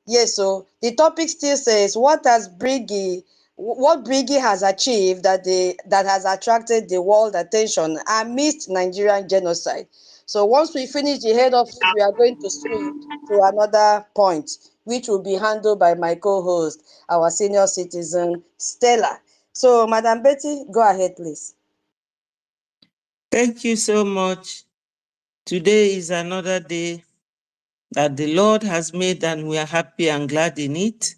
Yes, so the topic still says what Brigi has achieved that has attracted the world attention amidst Nigerian genocide. So once we finish the head office, we are going to switch to another point, which will be handled by my co-host, our senior citizen, Stella. So, Madam Betty, go ahead, please. Thank you so much. Today is another day that the Lord has made, and we are happy and glad in it.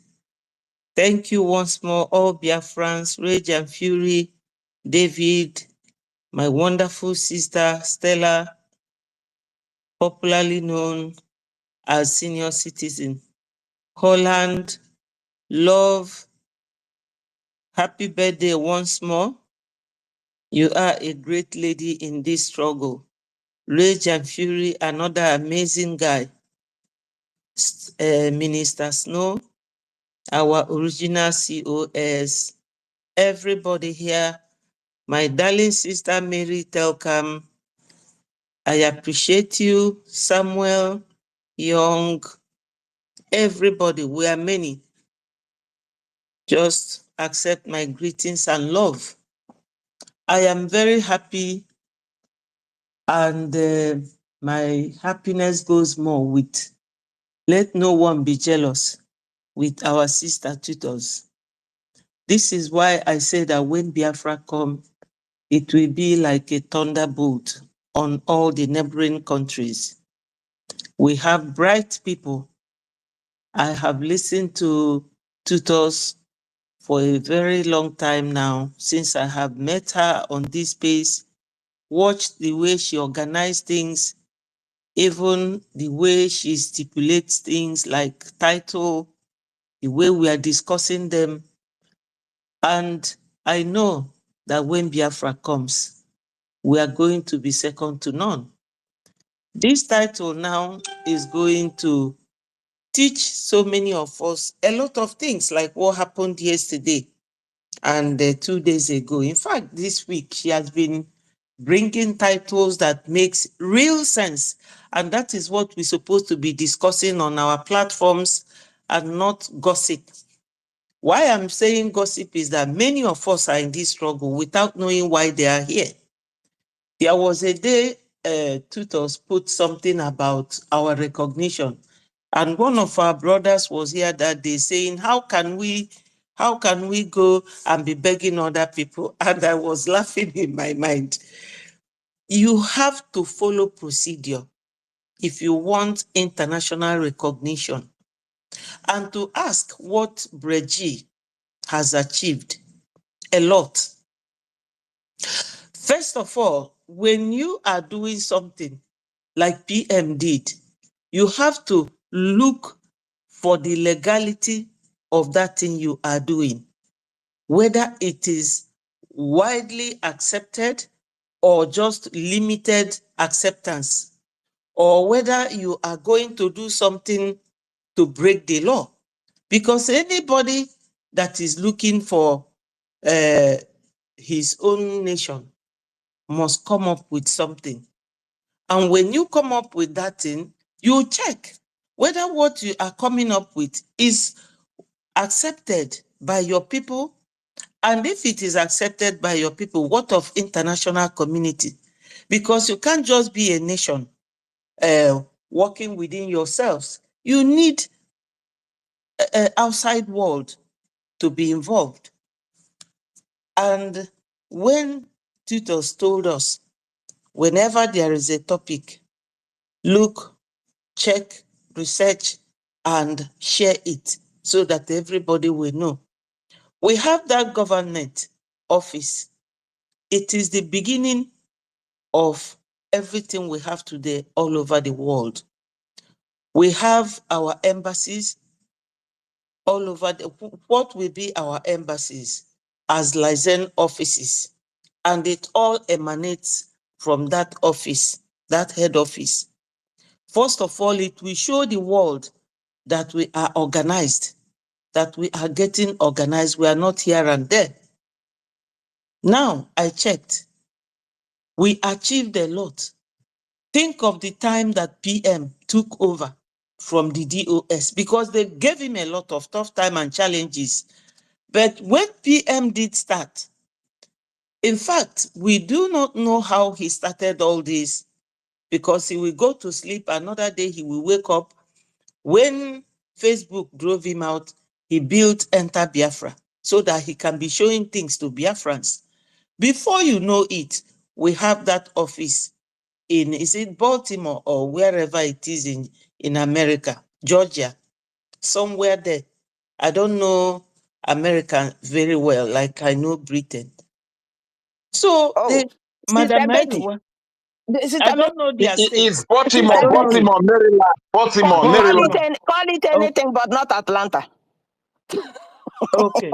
Thank you once more, all Biafrans, Rage and Fury, David, my wonderful sister Stella, popularly known as senior citizen, Holland, love, happy birthday once more. You are a great lady in this struggle. Rage and Fury, another amazing guy. Minister Snow, our original COS, everybody here, my darling sister Mary Telkam, I appreciate you, Samuel, Young, everybody, we are many. Just accept my greetings and love. I am very happy, and my happiness goes more with, let no one be jealous, with our sister tutors. This is why I say that when Biafra come, it will be like a thunderbolt on all the neighboring countries. We have bright people. I have listened to tutors for a very long time now, since I have met her on this space, watched the way she organized things, even the way she stipulates things like title, the way we are discussing them. And I know that when Biafra comes, we are going to be second to none. This title now is going to teach so many of us a lot of things, like what happened yesterday and 2 days ago. In fact, this week she has been bringing titles that makes real sense, and that is what we're supposed to be discussing on our platforms, and not gossip. Why I'm saying gossip is that many of us are in this struggle without knowing why they are here. There was a day tutors put something about our recognition, and one of our brothers was here that day saying, how can we go and be begging other people? And I was laughing in my mind. You have to follow procedure if you want international recognition. And to ask what Brgie has achieved, a lot. First of all, when you are doing something like PM did, you have to look for the legality of that thing you are doing, whether it is widely accepted or just limited acceptance, or whether you are going to do something to break the law. Because anybody that is looking for his own nation must come up with something. And when you come up with that thing, you check whether what you are coming up with is accepted by your people? And if it is accepted by your people, what of international community? Because you can't just be a nation working within yourselves. You need an outside world to be involved. And when tutors told us, whenever there is a topic, look, check, research, and share it so that everybody will know. We have that government office. It is the beginning of everything we have today all over the world. We have our embassies all over. What will be our embassies? As liaison offices. And it all emanates from that office, that head office. First of all, it will show the world that we are organized, that we are getting organized. We are not here and there. Now, I checked. We achieved a lot. Think of the time that PM took over from the DOS, because they gave him a lot of tough time and challenges. But when PM did start, in fact, we do not know how he started all this, because he will go to sleep, another day he will wake up. When Facebook drove him out, he built Enter Biafra so that he can be showing things to Biafrans. Before you know it, we have that office in, is it Baltimore or wherever it is in America, Georgia, somewhere there. I don't know America very well, like I know Britain. So, Oh, Sister Madam Betty. Maiwa, Sister I Betty. don't know their It's states. Sister I Baltimore, don't know Betty. it. Maryland. Baltimore, Maryland. Baltimore. Call it Oh, anything but not Atlanta. okay.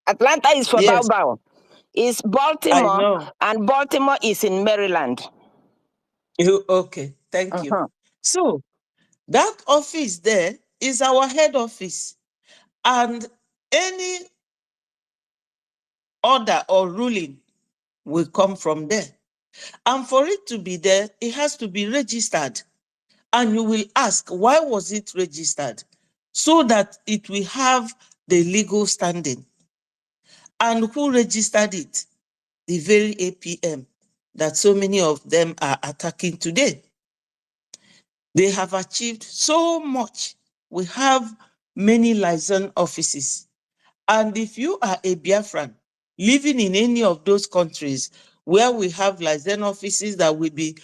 Atlanta is for Bao Yes, Bao. It's I Baltimore, know. and Baltimore is in Maryland. Okay, thank you. Uh-huh. So, that office there is our head office. And any order or ruling will come from there. And for it to be there, it has to be registered. And you will ask, why was it registered? So that it will have the legal standing. And who registered it? The very APM that so many of them are attacking today. They have achieved so much. We have many liaison offices. And if you are a Biafran living in any of those countries where we have liaison offices that will be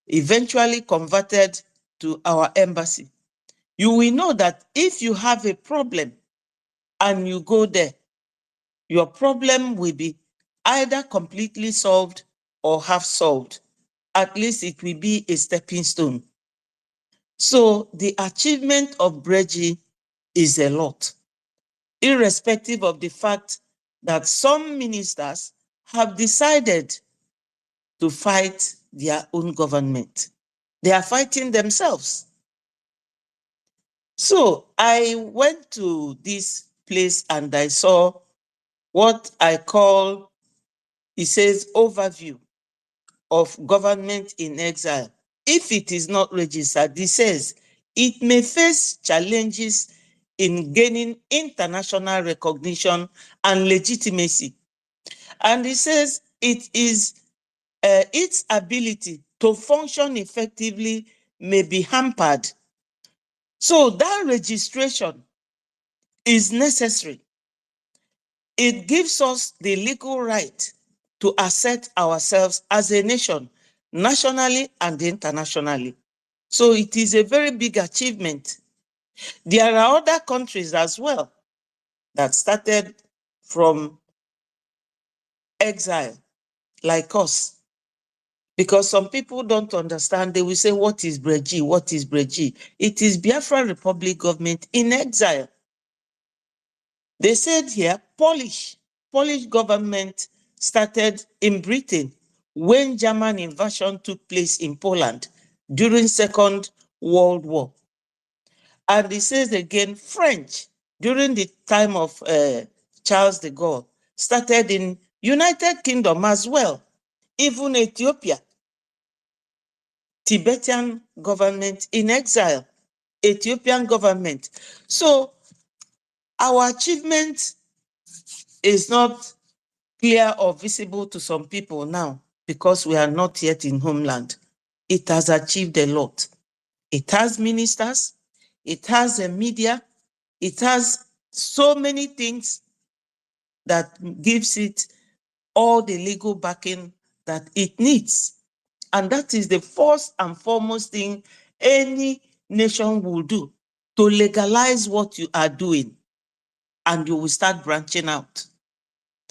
eventually converted to our embassy, you will know that if you have a problem and you go there, your problem will be either completely solved or half solved. At least it will be a stepping stone. So the achievement of Brgie is a lot, irrespective of the fact that some ministers have decided to fight their own government. They are fighting themselves. So I went to this place and I saw what I call, it says, overview of government in exile. If it is not registered, it says it may face challenges in gaining international recognition and legitimacy. And it says it is its ability to function effectively may be hampered. So that registration is necessary. It gives us the legal right to assert ourselves as a nation, nationally and internationally. So it is a very big achievement. There are other countries as well that started from exile, like us. Because some people don't understand, they will say, what is Brgie? What is Brgie? It is Biafra Republic government in exile. They said here, Polish government started in Britain when German invasion took place in Poland during Second World War. And it says again, French, during the time of Charles de Gaulle, started in United Kingdom as well. Even Ethiopia, Tibetan government in exile, Ethiopian government. So Our achievement is not clear or visible to some people now because we are not yet in homeland. It has achieved a lot. It has ministers, it has a media, it has so many things that gives it all the legal backing that it needs. And that is the first and foremost thing any nation will do, to legalize what you are doing, and you will start branching out.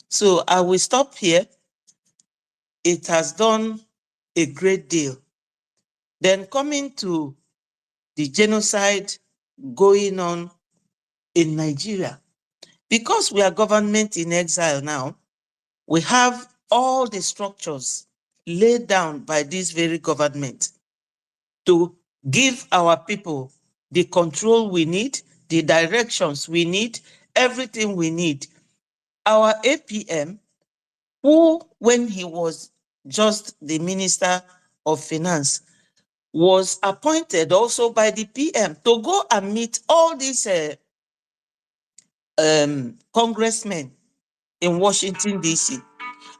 So I will stop here. It has done a great deal. Then coming to the genocide going on in Nigeria, because we are government in exile now, we have all the structures laid down by this very government to give our people the control we need, the directions we need, everything we need. Our APM, who, when he was just the Minister of Finance, was appointed also by the PM to go and meet all these congressmen in Washington, D.C.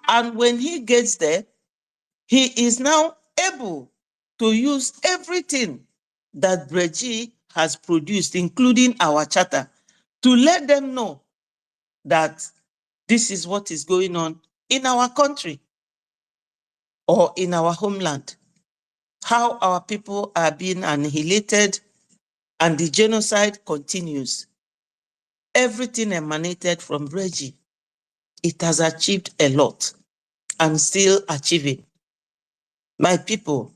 And when he gets there, he is now able to use everything that Brgie has produced, including our charter, to let them know that this is what is going on in our country or in our homeland, how our people are being annihilated, and the genocide continues. Everything emanated from Brgie. It has achieved a lot and still achieving. My people,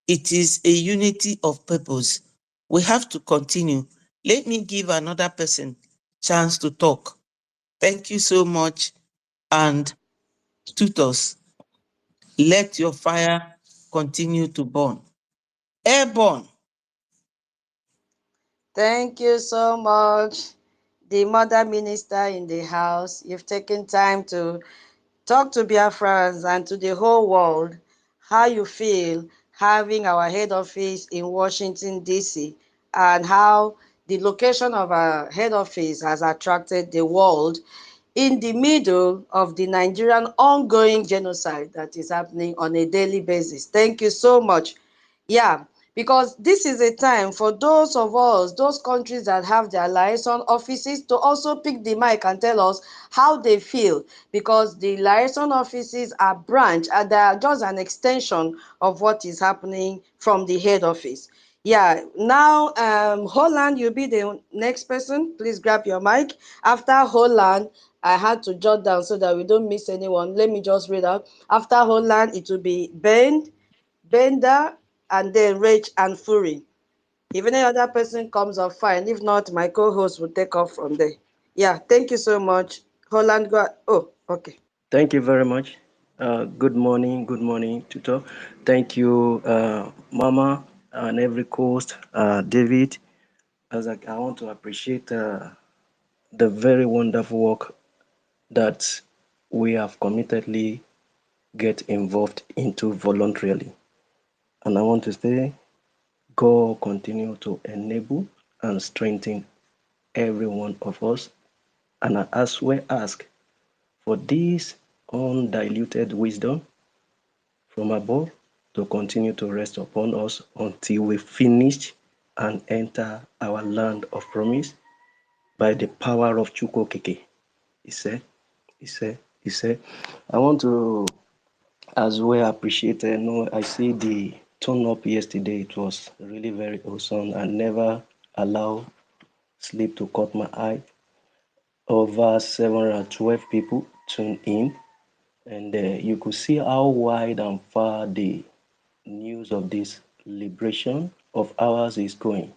it is a unity of purpose. We have to continue. Let me give another person chance to talk. Thank you so much. And tutors, let your fire continue to burn. Airborne. Thank you so much, the mother minister in the house. You've taken time to talk to Biafrans and to the whole world how you feel having our head office in Washington, D.C., and how the location of our head office has attracted the world in the middle of the Nigerian ongoing genocide that is happening on a daily basis. Thank you so much. Yeah, because this is a time for those of us, those countries that have their liaison offices, to also pick the mic and tell us how they feel, because the liaison offices are branch and they are just an extension of what is happening from the head office. Yeah, now Holland, you'll be the next person. Please grab your mic. After Holland, I had to jot down so that we don't miss anyone. Let me just read out. After Holland, it will be Ben, Bender, and then Rage and Fury. If any other person comes up, fine. If not, my co-host will take off from there. Yeah, thank you so much. Holland, go. Oh, okay. Thank you very much. Good morning, tutor. Thank you, Mama, and every host, David. I want to appreciate the very wonderful work that we have committedly get involved into voluntarily. And I want to say, God continue to enable and strengthen every one of us. And I as well ask for this undiluted wisdom from above to continue to rest upon us until we finish and enter our land of promise by the power of Chukwokeke. He said. I want to as well appreciate, I see the turn up yesterday. It was really very awesome. I never allow sleep to cut my eye. Over 712 people tuned in, and you could see how wide and far the news of this liberation of ours is going.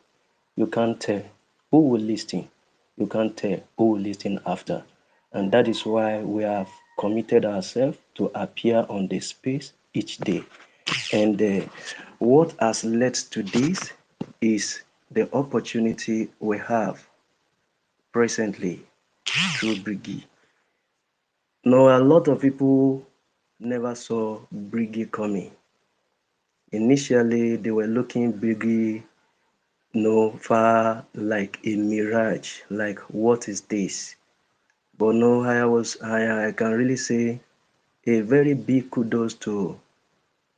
You can't tell who will listen. You can't tell who will listen after. And that is why we have committed ourselves to appear on the space each day. And what has led to this is the opportunity we have presently through Brgie. Now, a lot of people never saw Brgie coming. Initially, they were looking Brgie no, far like a mirage, like what is this? But no, I can really say a very big kudos to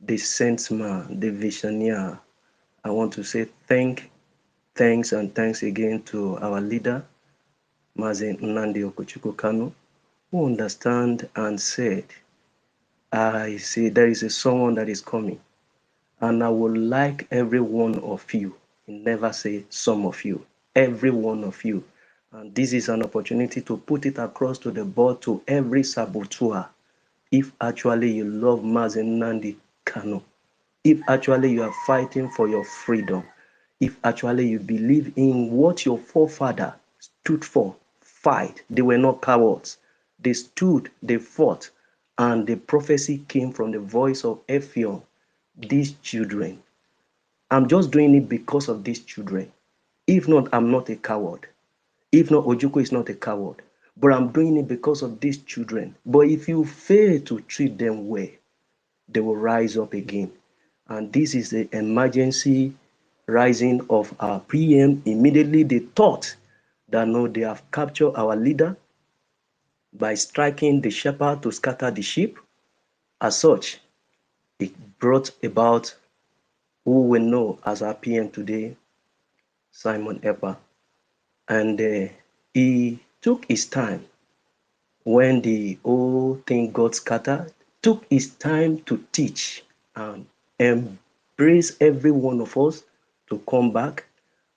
the saint man, the visionary. I want to say thanks again to our leader, Mazen Nnamdi Okuchukwu Kanu, who understand and said, I see there is a someone that is coming, and I would like every one of you, never say some of you, every one of you. And this is an opportunity to put it across to the board to every saboteur. If actually you love Mazen Nnamdi Kanu, if actually you are fighting for your freedom, if actually you believe in what your forefather stood for, fight. They were not cowards. They stood, they fought, and the prophecy came from the voice of Ephion. These children, I'm just doing it because of these children. If not, I'm not a coward. If not, Ojukwu is not a coward. But I'm doing it because of these children. But if you fail to treat them well, they will rise up again. And this is the emergency rising of our PM. Immediately they thought that no, they have captured our leader by striking the shepherd to scatter the sheep. As such, it brought about who we know as our PM today, Simon Epa. And he took his time when the whole thing got scattered, took his time to teach and embrace every one of us to come back.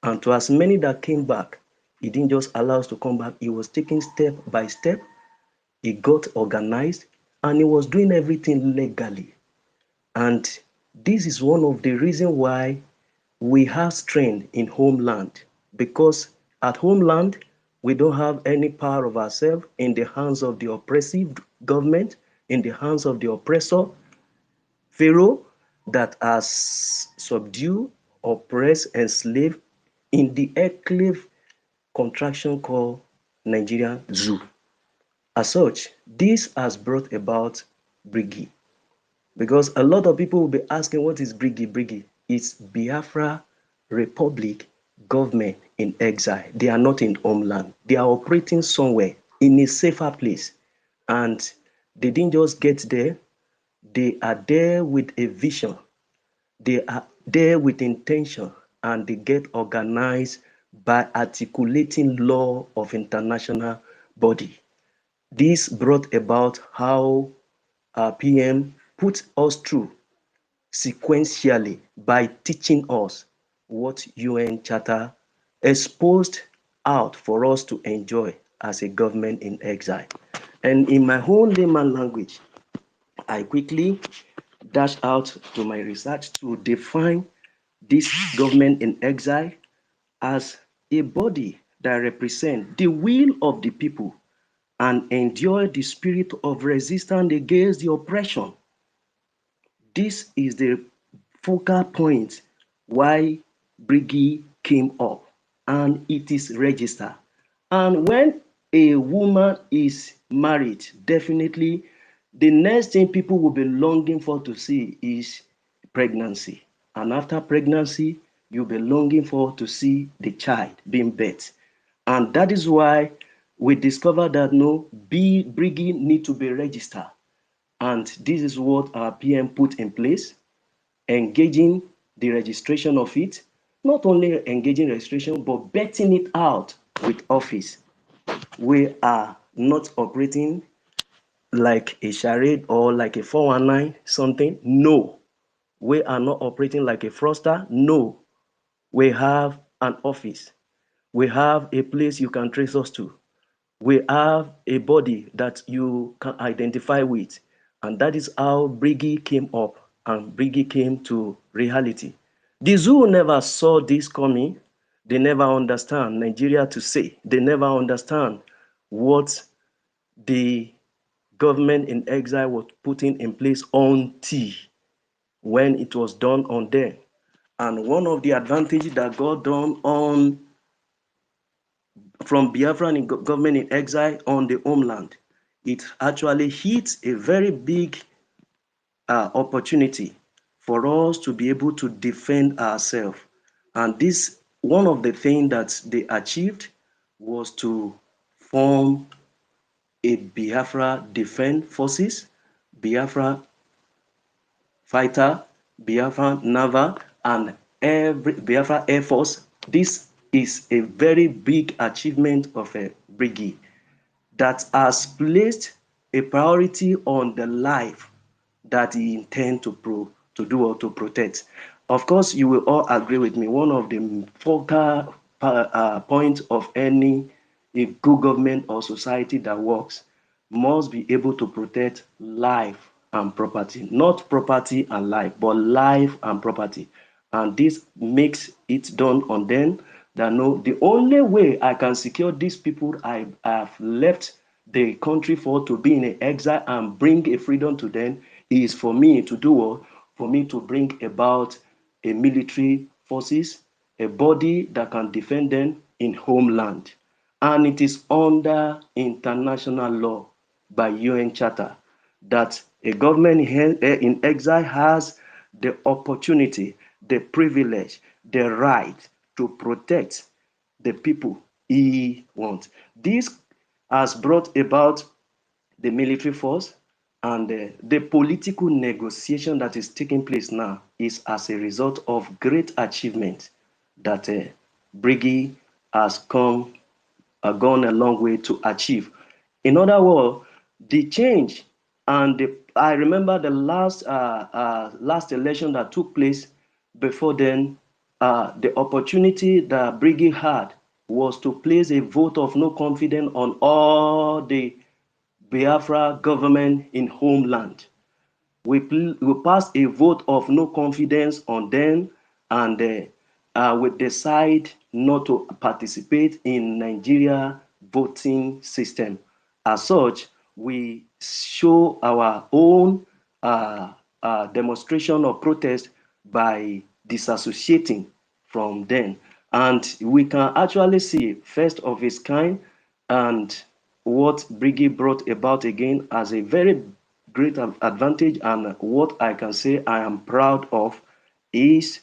And to as many that came back, he didn't just allow us to come back, he was taking step by step. He got organized and he was doing everything legally. And this is one of the reasons why we have strength in homeland, because at homeland we don't have any power of ourselves in the hands of the oppressive government, in the hands of the oppressor Pharaoh that has subdued, oppressed, enslaved in the enclave contraction called Nigerian Zoo. As such, this has brought about Brgie. Because a lot of people will be asking, what is Brgie? Brgie is Biafra Republic government in exile. They are not in homeland. They are operating somewhere in a safer place. And they didn't just get there. They are there with a vision. They are there with intention. And they get organized by articulating law of international body. This brought about how our PM put us through sequentially by teaching us what UN Charter exposed out for us to enjoy as a government in exile. And in my own layman language, I quickly dash out to my research to define this government in exile as a body that represents the will of the people and endure the spirit of resistance against the oppression. This is the focal point why Brigi came up, and it is registered. And when a woman is married, definitely the next thing people will be longing for to see is pregnancy. And after pregnancy, you'll be longing for to see the child being birthed. And that is why we discovered that no, Brigi need to be registered. And this is what our PM put in place, engaging the registration of it, not only engaging registration, but betting it out with office. We are not operating like a charade or like a 419 something. No, we are not operating like a fraudster. No, we have an office. We have a place you can trace us to. We have a body that you can identify with. And that is how Brigi came up and Brigi came to reality. The zoo never saw this coming. They never understand Nigeria to say. They never understand what the government in exile was putting in place until when it was done on them. And one of the advantages that got done on from Biafran government in exile on the homeland, it actually hits a very big opportunity for us to be able to defend ourselves. And this one of the things that they achieved was to form a Biafra Defense Forces, Biafra Fighter, Biafra Naval, and every Biafra Air Force. This is a very big achievement of a brigade that has placed a priority on the life that he intend to do or to protect. Of course, you will all agree with me. One of the focal points of any a good government or society that works must be able to protect life and property, not property and life, but life and property. And this makes it done on them that no, the only way I can secure these people I have left the country for to be in exile and bring a freedom to them is for me to do what? For me to bring about a military forces, a body that can defend them in homeland. And it is under international law by UN Charter that a government in exile has the opportunity, the privilege, the right to protect the people he wants. This has brought about the military force, and the political negotiation that is taking place now is as a result of great achievement that Brgie has gone a long way to achieve. In other words, the change and I remember the last election that took place before then, the opportunity that Brigi had was to place a vote of no confidence on all the Biafra government in homeland. We passed a vote of no confidence on them, and we decide not to participate in Nigeria voting system. As such, we show our own demonstration of protest by disassociating from them. And we can actually see first of its kind, and what Brigi brought about again as a very great advantage, and what I can say I am proud of is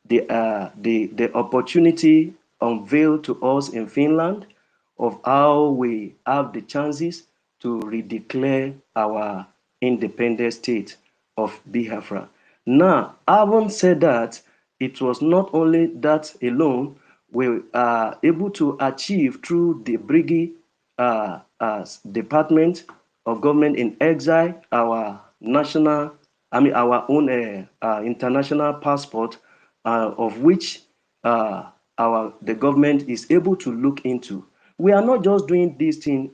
the opportunity unveiled to us in Finland of how we have the chances to redeclare our independent state of Biafra. Now, having said that, it was not only that alone we are able to achieve through the Brigi Department of Government in Exile, our national, our own international passport, of which the government is able to look into. We are not just doing this thing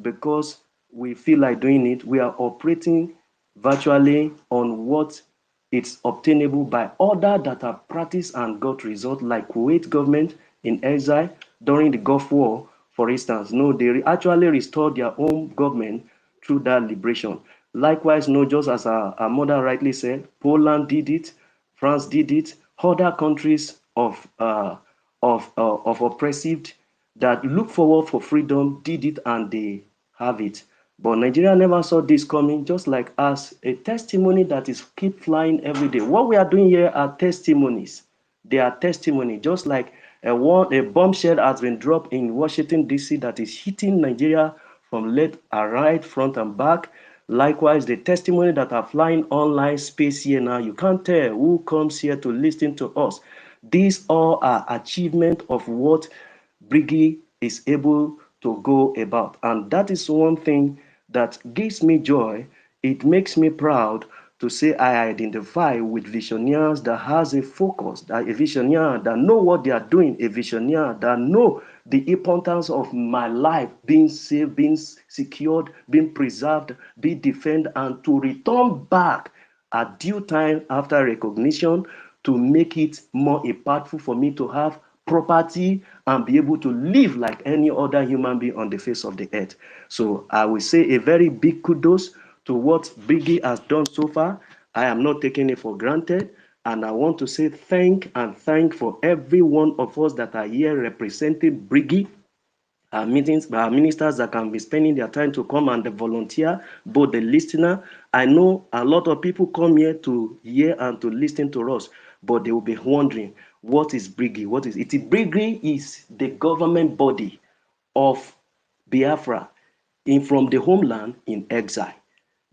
because we feel like doing it. We are operating virtually on what it's obtainable by order that have practiced and got result, like Kuwait government in exile during the Gulf War, for instance. No, they actually restored their own government through that liberation. Likewise, no, just as our mother rightly said, Poland did it, France did it, other countries of oppressive that look forward for freedom did it, and they have it. But Nigeria never saw this coming, just like us, a testimony that is keep flying every day. What we are doing here are testimonies. They are testimony, just like a bombshell has been dropped in Washington, D.C. that is hitting Nigeria from left and right, front and back. Likewise, the testimony that are flying online space here now, you can't tell who comes here to listen to us. These all are achievement of what Brigi is able to go about. And that is one thing that gives me joy. It makes me proud to say I identify with visionaries that has a focus, that a visionary that know what they are doing, a visionary that know the importance of my life being saved, being secured, being preserved, being defended, and to return back at due time after recognition to make it more impactful for me to have property and be able to live like any other human being on the face of the earth. So I will say a very big kudos to what Brigi has done so far. I am not taking it for granted. And I want to say thank for every one of us that are here representing Brigi meetings, ministers that can be spending their time to come and volunteer, both the listener. I know a lot of people come here to hear and to listen to us, but they will be wondering, what is Brgie? What is it? Brgie is the government body of Biafra from the homeland in exile.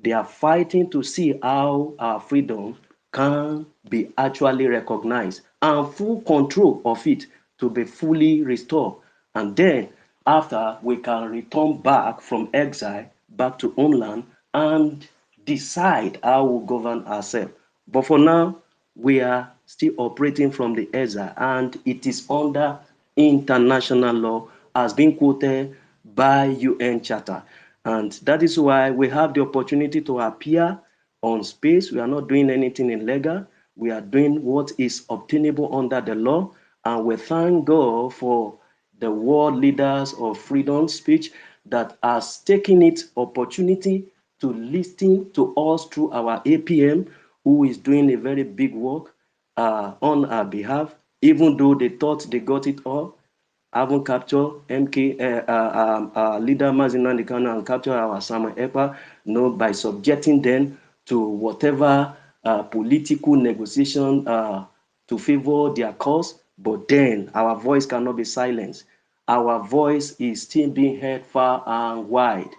They are fighting to see how our freedom can be actually recognized and full control of it to be fully restored. And then after we can return back from exile back to homeland and decide how we govern ourselves. But for now, we are still operating from the exile and it is under international law as being quoted by UN Charter. And that is why we have the opportunity to appear on space. We are not doing anything illegal. We are doing what is obtainable under the law. And we thank God for the world leaders of freedom speech that has taken it opportunity to listen to us through our APM, who is doing a very big work on our behalf, even though they thought they got it all. Haven't captured MK leader Mazinandi Kanu and capture our Samuel Epa, by subjecting them to whatever political negotiation to favor their cause. But then our voice cannot be silenced. Our voice is still being heard far and wide.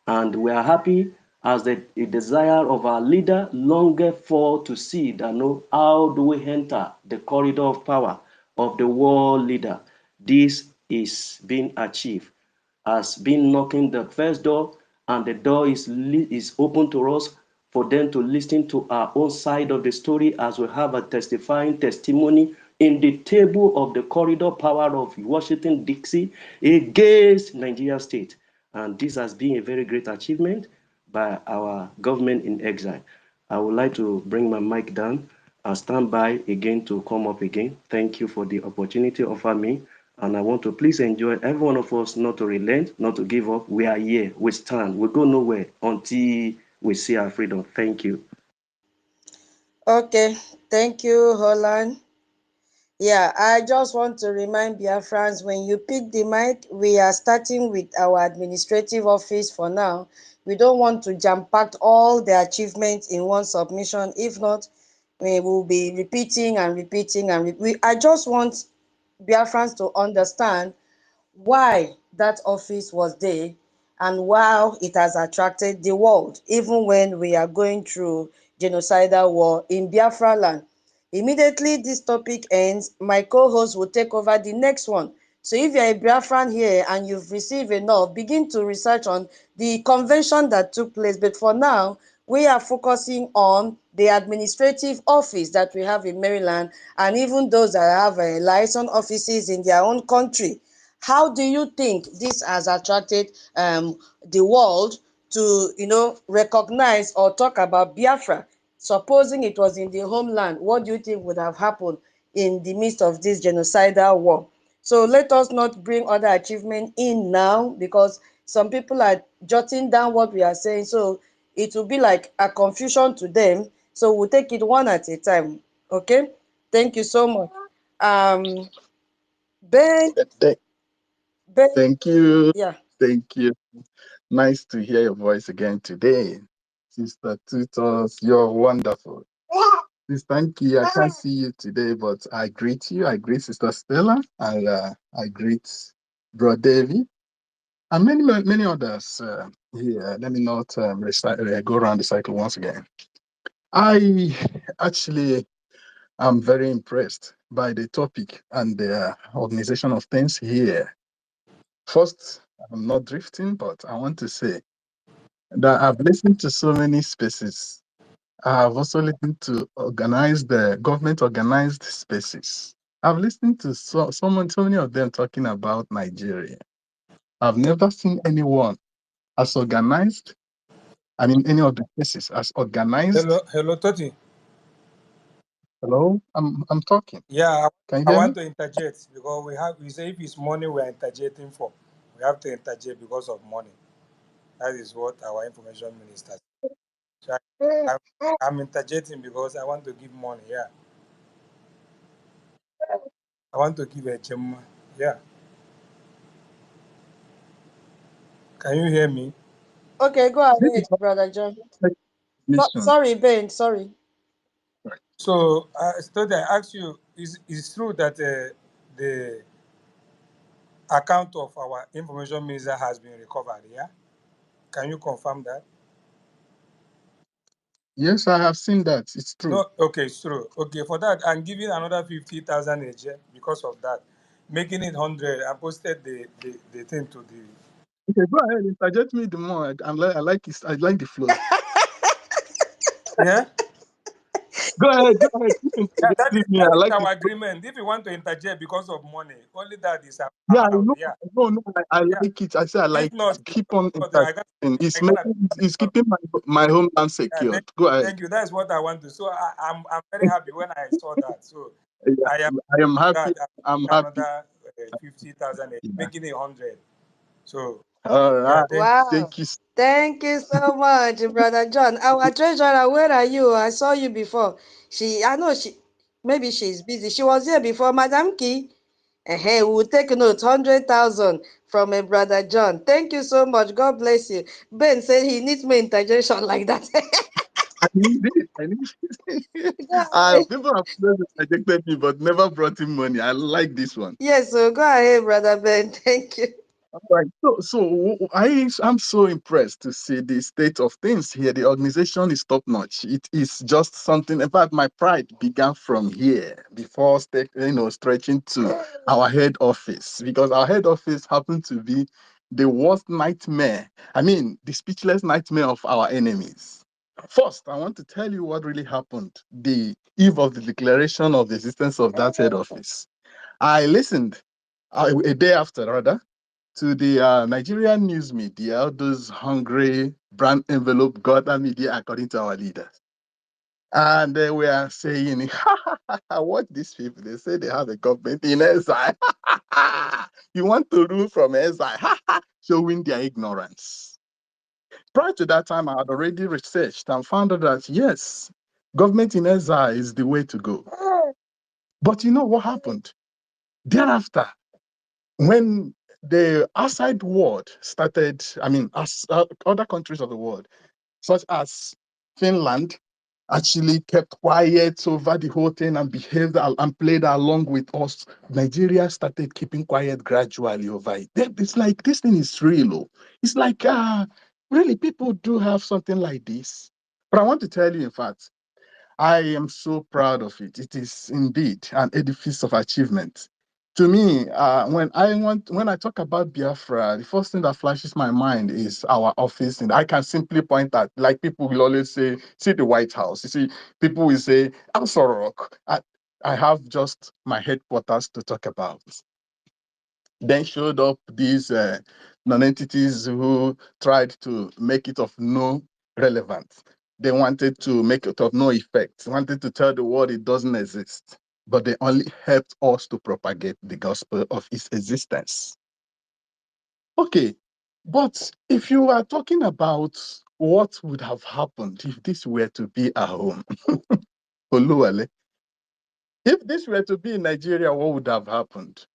And we are happy as the desire of our leader longeth for to see that know how do we enter the corridor of power of the world leader. This is being achieved, has been knocking the first door, and the door is open to us for them to listen to our own side of the story as we have a testifying testimony in the table of the corridor power of Washington, D.C. against Nigeria State. And this has been a very great achievement by our government in exile. I would like to bring my mic down and stand by again to come up again. Thank you for the opportunity offered me. And I want to please enjoy every one of us not to relent, not to give up. We are here. We stand. We go nowhere until we see our freedom. Thank you. Okay, thank you, Holland. Yeah, I just want to remind Biafrans, when you pick the mic, we are starting with our administrative office for now. We don't want to jam-pack all the achievements in one submission. If not, we will be repeating and repeating I just want Biafrans to understand why that office was there and how it has attracted the world, even when we are going through genocidal war in Biafraland. Immediately this topic ends, my co-host will take over the next one. So if you're a Biafran here and you've received enough, begin to research on the convention that took place. But for now, we are focusing on the administrative office that we have in Maryland, and even those that have liaison offices in their own country. How do you think this has attracted the world to, recognize or talk about Biafra? Supposing it was in the homeland, what do you think would have happened in the midst of this genocidal war? So let us not bring other achievement in now, because some people are jotting down what we are saying. So it will be like a confusion to them. So we'll take it one at a time. Okay? Thank you so much. Um, Ben, Th- Ben, Thank you. yeah. Thank you. Nice to hear your voice again today. Sister Tutos, you're wonderful. Sister Nki, I can't see you today, but I greet you. I greet Sister Stella, and I greet Bro Davy, and many others here. Let me not go around the cycle once again. I actually am very impressed by the topic and the organization of things here. First, I'm not drifting, but I want to say that I've listened to so many spaces. I've also listened to government organized spaces. I've listened to so many of them talking about Nigeria. I've never seen anyone as organized. I mean, any of the spaces as organized. Hello, Toti. Hello, I'm talking. Yeah, Can you I hear me? want to interject because we say if it's money we are interjecting for, we have to interject because of money. That is what our information minister said. So I'm interjecting because I want to give money. Yeah, I want to give a gem. Yeah, Can you hear me? Okay, go This ahead, is not Brother John. mission. Sorry, Ben. Sorry. So, Study, I ask you, is true that the account of our information minister has been recovered? Yeah, can you confirm that? Yes, I have seen that. It's true. No, okay, it's true. Okay, for that, I'm giving another 50,000 each because of that, making it 100. I posted the thing to the. Okay, go ahead. Interject me the more. I like it. I like the flow. Yeah, Go ahead. Go ahead. Keep interjecting me. that I is like it. our agreement. If you want to interject because of money, only that is Yeah, I allowed. know. Yeah, No, no, I yeah. like it. I say I If like not, it. Keep on if not, interjecting. It's I gotta. making. It's keeping my homeland Yeah, secured. Go ahead. thank you. That's what I want to. So I'm very happy when I saw that. So Yeah, I am I am happy. that I'm happy. another 50,000, Yeah. making it 100. So All yeah, right. thank you. Wow. Thank you. Thank you so much, Brother John. Our treasurer, where are you? I saw you before. I know maybe she's busy. She was here before, Madam Key. Hey, we'll take note, 100,000 from a Brother John. Thank you so much. God bless you. Ben said he needs more interjection like that. I need it. I need it. Go ahead. People have always rejected me, but never brought in money. I like this one. Yes, so go ahead, Brother Ben. Thank you. All right. I'm so impressed to see the state of things here. The organization is top notch. It is just something. In fact, my pride began from here before stretching to our head office, because our head office happened to be the worst nightmare. I mean, the speechless nightmare of our enemies. First, I want to tell you what really happened the eve of the declaration of the existence of that head office. I listened a day after, rather, to the Nigerian news media, all those hungry brand envelope got media, according to our leaders. And they were saying, what these people, they say they have a government in exile. You want to rule from exile, showing their ignorance. Prior to that time, I had already researched and found out that, yes, government in exile is the way to go. But you know what happened? Thereafter, when the outside world started, I mean, other countries of the world, such as Finland, actually kept quiet over the whole thing and behaved and played along with us, Nigeria started keeping quiet gradually over it. It's like this thing is real. Oh. It's like, really, people do have something like this. But I want to tell you, in fact, I am so proud of it. It is indeed an edifice of achievement. To me, when I talk about Biafra, the first thing that flashes my mind is our office, and I can simply point at, like people will always say, see the White House. You see, people will say, I'm sorry, I have just my headquarters to talk about. Then showed up these non-entities who tried to make it of no relevance. They wanted to make it of no effect, wanted to tell the world it doesn't exist, but they only helped us to propagate the gospel of its existence. Okay, but if you are talking about what would have happened if this were to be our home, Oluwale, if this were to be in Nigeria, what would have happened?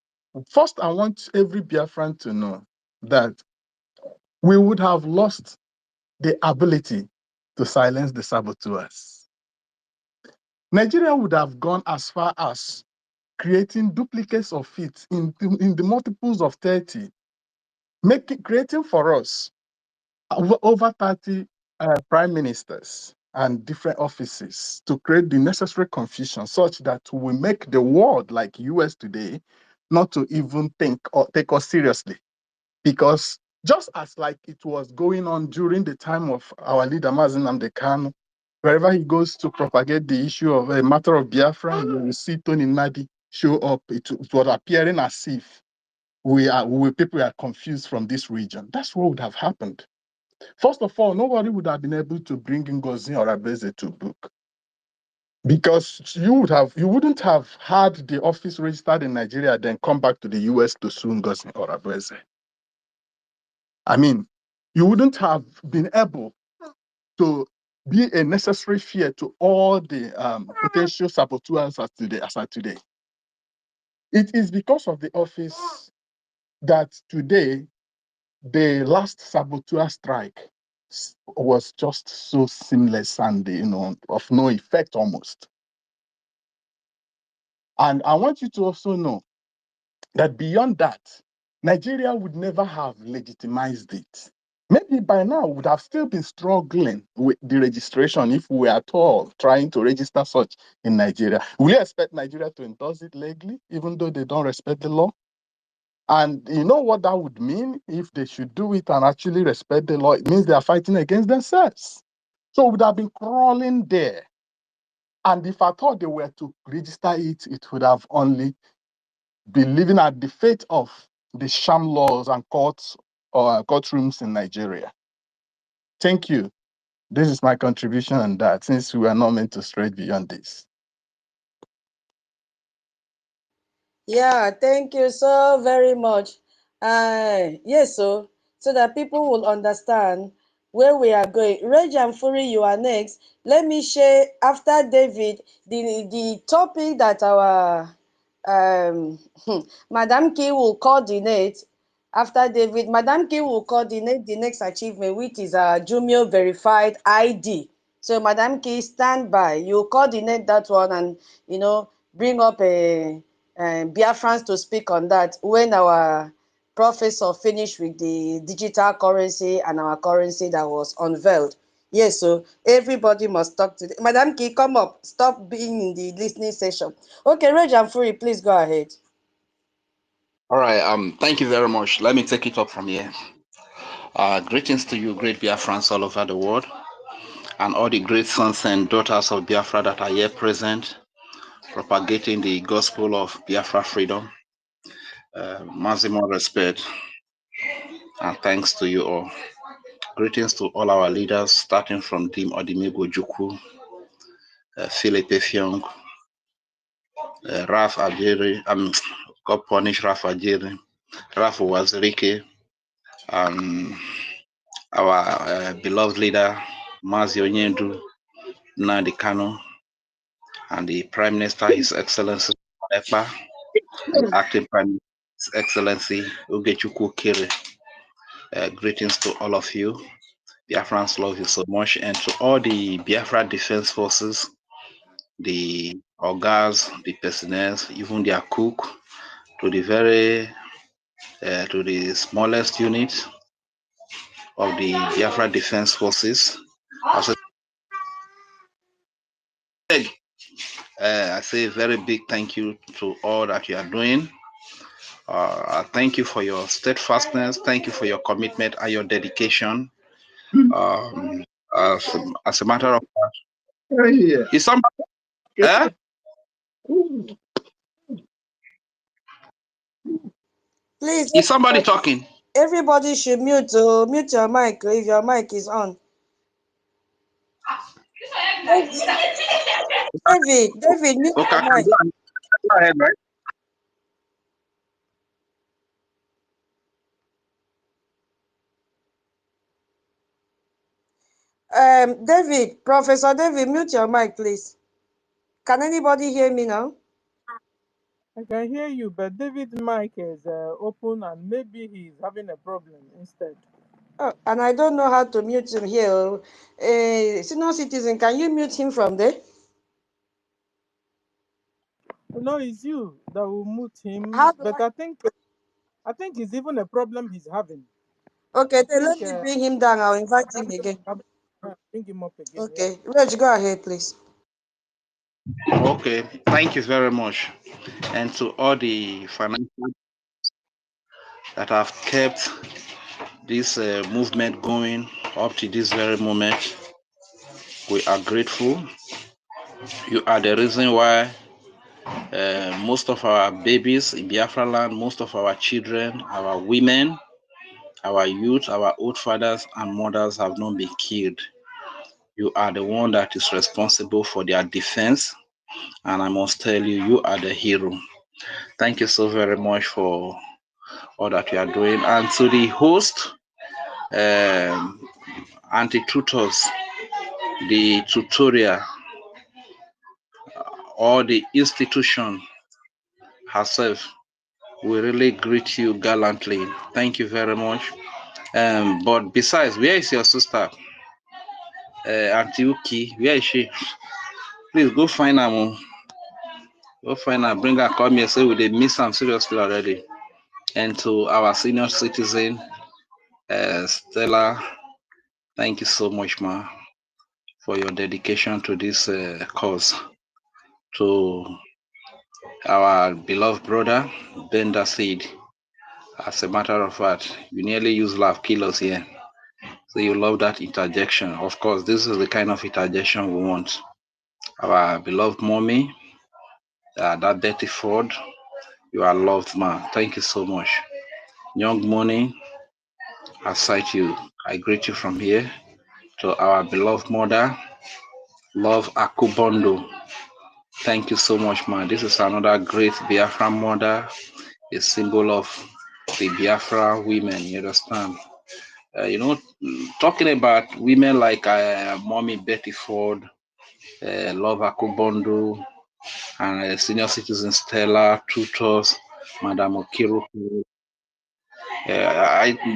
First, I want every Biafran to know that we would have lost the ability to silence the saboteurs. Nigeria would have gone as far as creating duplicates of it in the multiples of 30, creating for us over 30 prime ministers and different offices to create the necessary confusion such that we make the world like US today not to even think or take us seriously. Because just as like it was going on during the time of our leader Mazen Nnamdi Kanu, wherever he goes to propagate the issue of a matter of Biafra, you will see Tony Nadi show up. It was appearing as if people are confused from this region. That's what would have happened. First of all, nobody would have been able to bring Ngozi Orabeze to book because you wouldn't have had the office registered in Nigeria, then come back to the US to sue Ngozi Orabeze. I mean, you wouldn't have been able to be a necessary fear to all the potential saboteurs as at today. It is because of the office that today the last saboteur strike was just so seamless and of no effect almost. And I want you to also know that beyond that, Nigeria would never have legitimized it. Maybe by now we would have still been struggling with the registration if we were at all trying to register such in Nigeria. Will you expect Nigeria to endorse it legally, even though they don't respect the law? And you know what that would mean if they should do it and actually respect the law? It means they are fighting against themselves. So we would have been crawling there. And if I thought they were to register it, it would have only been living at the fate of the sham laws and courts or courtrooms in Nigeria. Thank you. This is my contribution on that, since we are not meant to stray beyond this. Yeah, thank you so very much. Yes, so that people will understand where we are going. Rage and Fury, you are next. Let me share after David the topic that our Madam K will coordinate. After David, Madam K will coordinate the next achievement, which is a Jumio verified ID. So Madam K, stand by. You coordinate that one and bring up a Biafrans to speak on that when our professor finished with the digital currency and our currency that was unveiled. Yes, so everybody must talk to Madam Key, come up. Stop being in the listening session. Okay, Reg and Fury, please go ahead. All right. Thank you very much. Let me take it up from here. Greetings to you, great Biafrans all over the world, and all the great sons and daughters of Biafra that are here present, propagating the gospel of Biafra freedom. Maximum respect and thanks to you all. Greetings to all our leaders, starting from Dim Odimigo Juku, Philip Effiong, Raf Ajiri, God punish Raf Ajiri, Raf Wazirike, and our beloved leader, Mazi Onyendu Nnamdi Kanu, and the Prime Minister, His Excellency Epa, and Acting Prime Minister, His Excellency Ogechukwu Kere. Greetings to all of you. Biafrans love you so much, and to all the Biafra Defense Forces, the Ogas, the personnel, even their cook, to the to the smallest unit of the Biafra Defense Forces. I say a very big thank you to all that you are doing. Thank you for your steadfastness. Thank you for your commitment and your dedication. As a matter of fact, is somebody? Please, Is somebody talking? everybody should mute your mic if your mic is on. David, mute Okay, your mic. go ahead, right? Professor David, mute your mic, please. Can anybody hear me now? I can hear you, but David's mic is open and maybe he's having a problem instead. Oh, and I don't know how to mute him here. Senior citizen, can you mute him from there? No, it's you that will mute him, How do but I think it's even a problem he's having. Okay, I then let think me bring him down. I'll invite him again. bring him up again. Yeah. Okay, Reg, go ahead, please. Okay, thank you very much. And to all the financial that have kept this movement going up to this very moment, we are grateful. You are the reason why most of our babies in Biafraland, most of our children, our women, our youth, our old fathers and mothers have not been killed. You are the one that is responsible for their defense, and I must tell you, you are the hero. Thank you so very much for all that you are doing. And to the host, anti-tutors, the tutorial, or the institution herself, we really greet you gallantly. Thank you very much. But besides, where is your sister? Auntie Uki, where is she? Please go find her. Go find her, bring her, come here, say we did miss am seriously already. And to our senior citizen, Stella, thank you so much, ma, for your dedication to this cause. To our beloved brother, Bender Seed, as a matter of fact, you nearly use laugh kill us here. So you love that interjection. Of course, this is the kind of interjection we want. Our beloved mommy, that Betty Ford, you are loved, man. Thank you so much. Young Money, I cite you. I greet you from here. To our beloved mother, Love Akubondo. Thank you so much, man. This is another great Biafra mother, a symbol of the Biafra women. You understand? Talking about women like Mommy Betty Ford, Love Akubondo, and senior citizen Stella, tutors, Madam Okiru.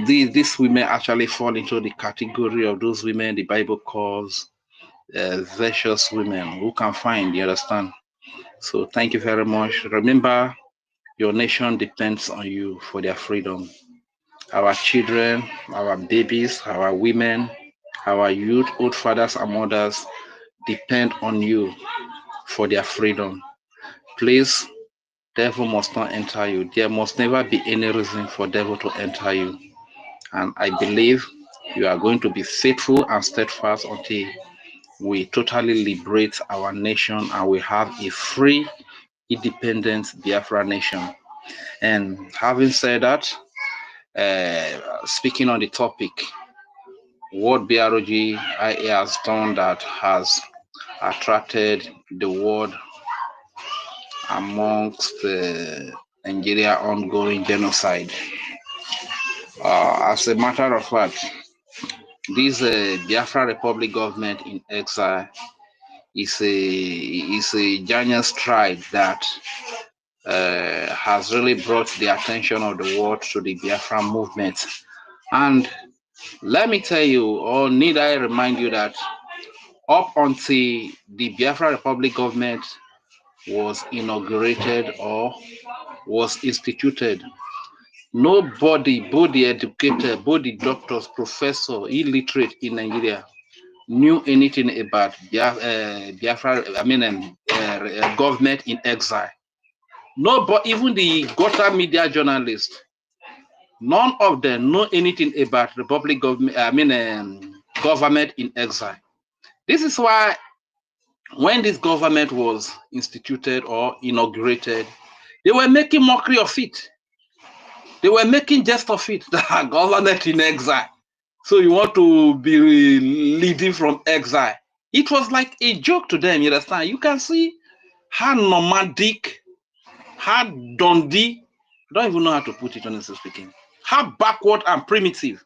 These women actually fall into the category of those women the Bible calls virtuous women who can find, you understand? So thank you very much. Remember, your nation depends on you for their freedom. Our children, our babies, our women, our youth, old fathers and mothers depend on you for their freedom. Please, devil must not enter you. There must never be any reason for devil to enter you. And I believe you are going to be faithful and steadfast until we totally liberate our nation and we have a free, independent Biafra nation. And having said that, speaking on the topic, what BROG has done that has attracted the world amongst Nigeria ongoing genocide. As a matter of fact, this Biafra Republic government in exile is a giant stride that has really brought the attention of the world to the Biafra movement. And let me tell you, or need I remind you that up until the Biafra Republic government was inaugurated or was instituted, nobody, both the educated, both the doctors, professors, illiterate in Nigeria, knew anything about Biafra, government in exile. No, but even the gutter media journalists, none of them know anything about Republic government, government in exile. This is why when this government was instituted or inaugurated, they were making mockery of it. They were making jest of it, the government in exile. So you want to be leading from exile. It was like a joke to them, you understand? You can see how nomadic, how Dundee, I don't even know how to put it honestly speaking, how backward and primitive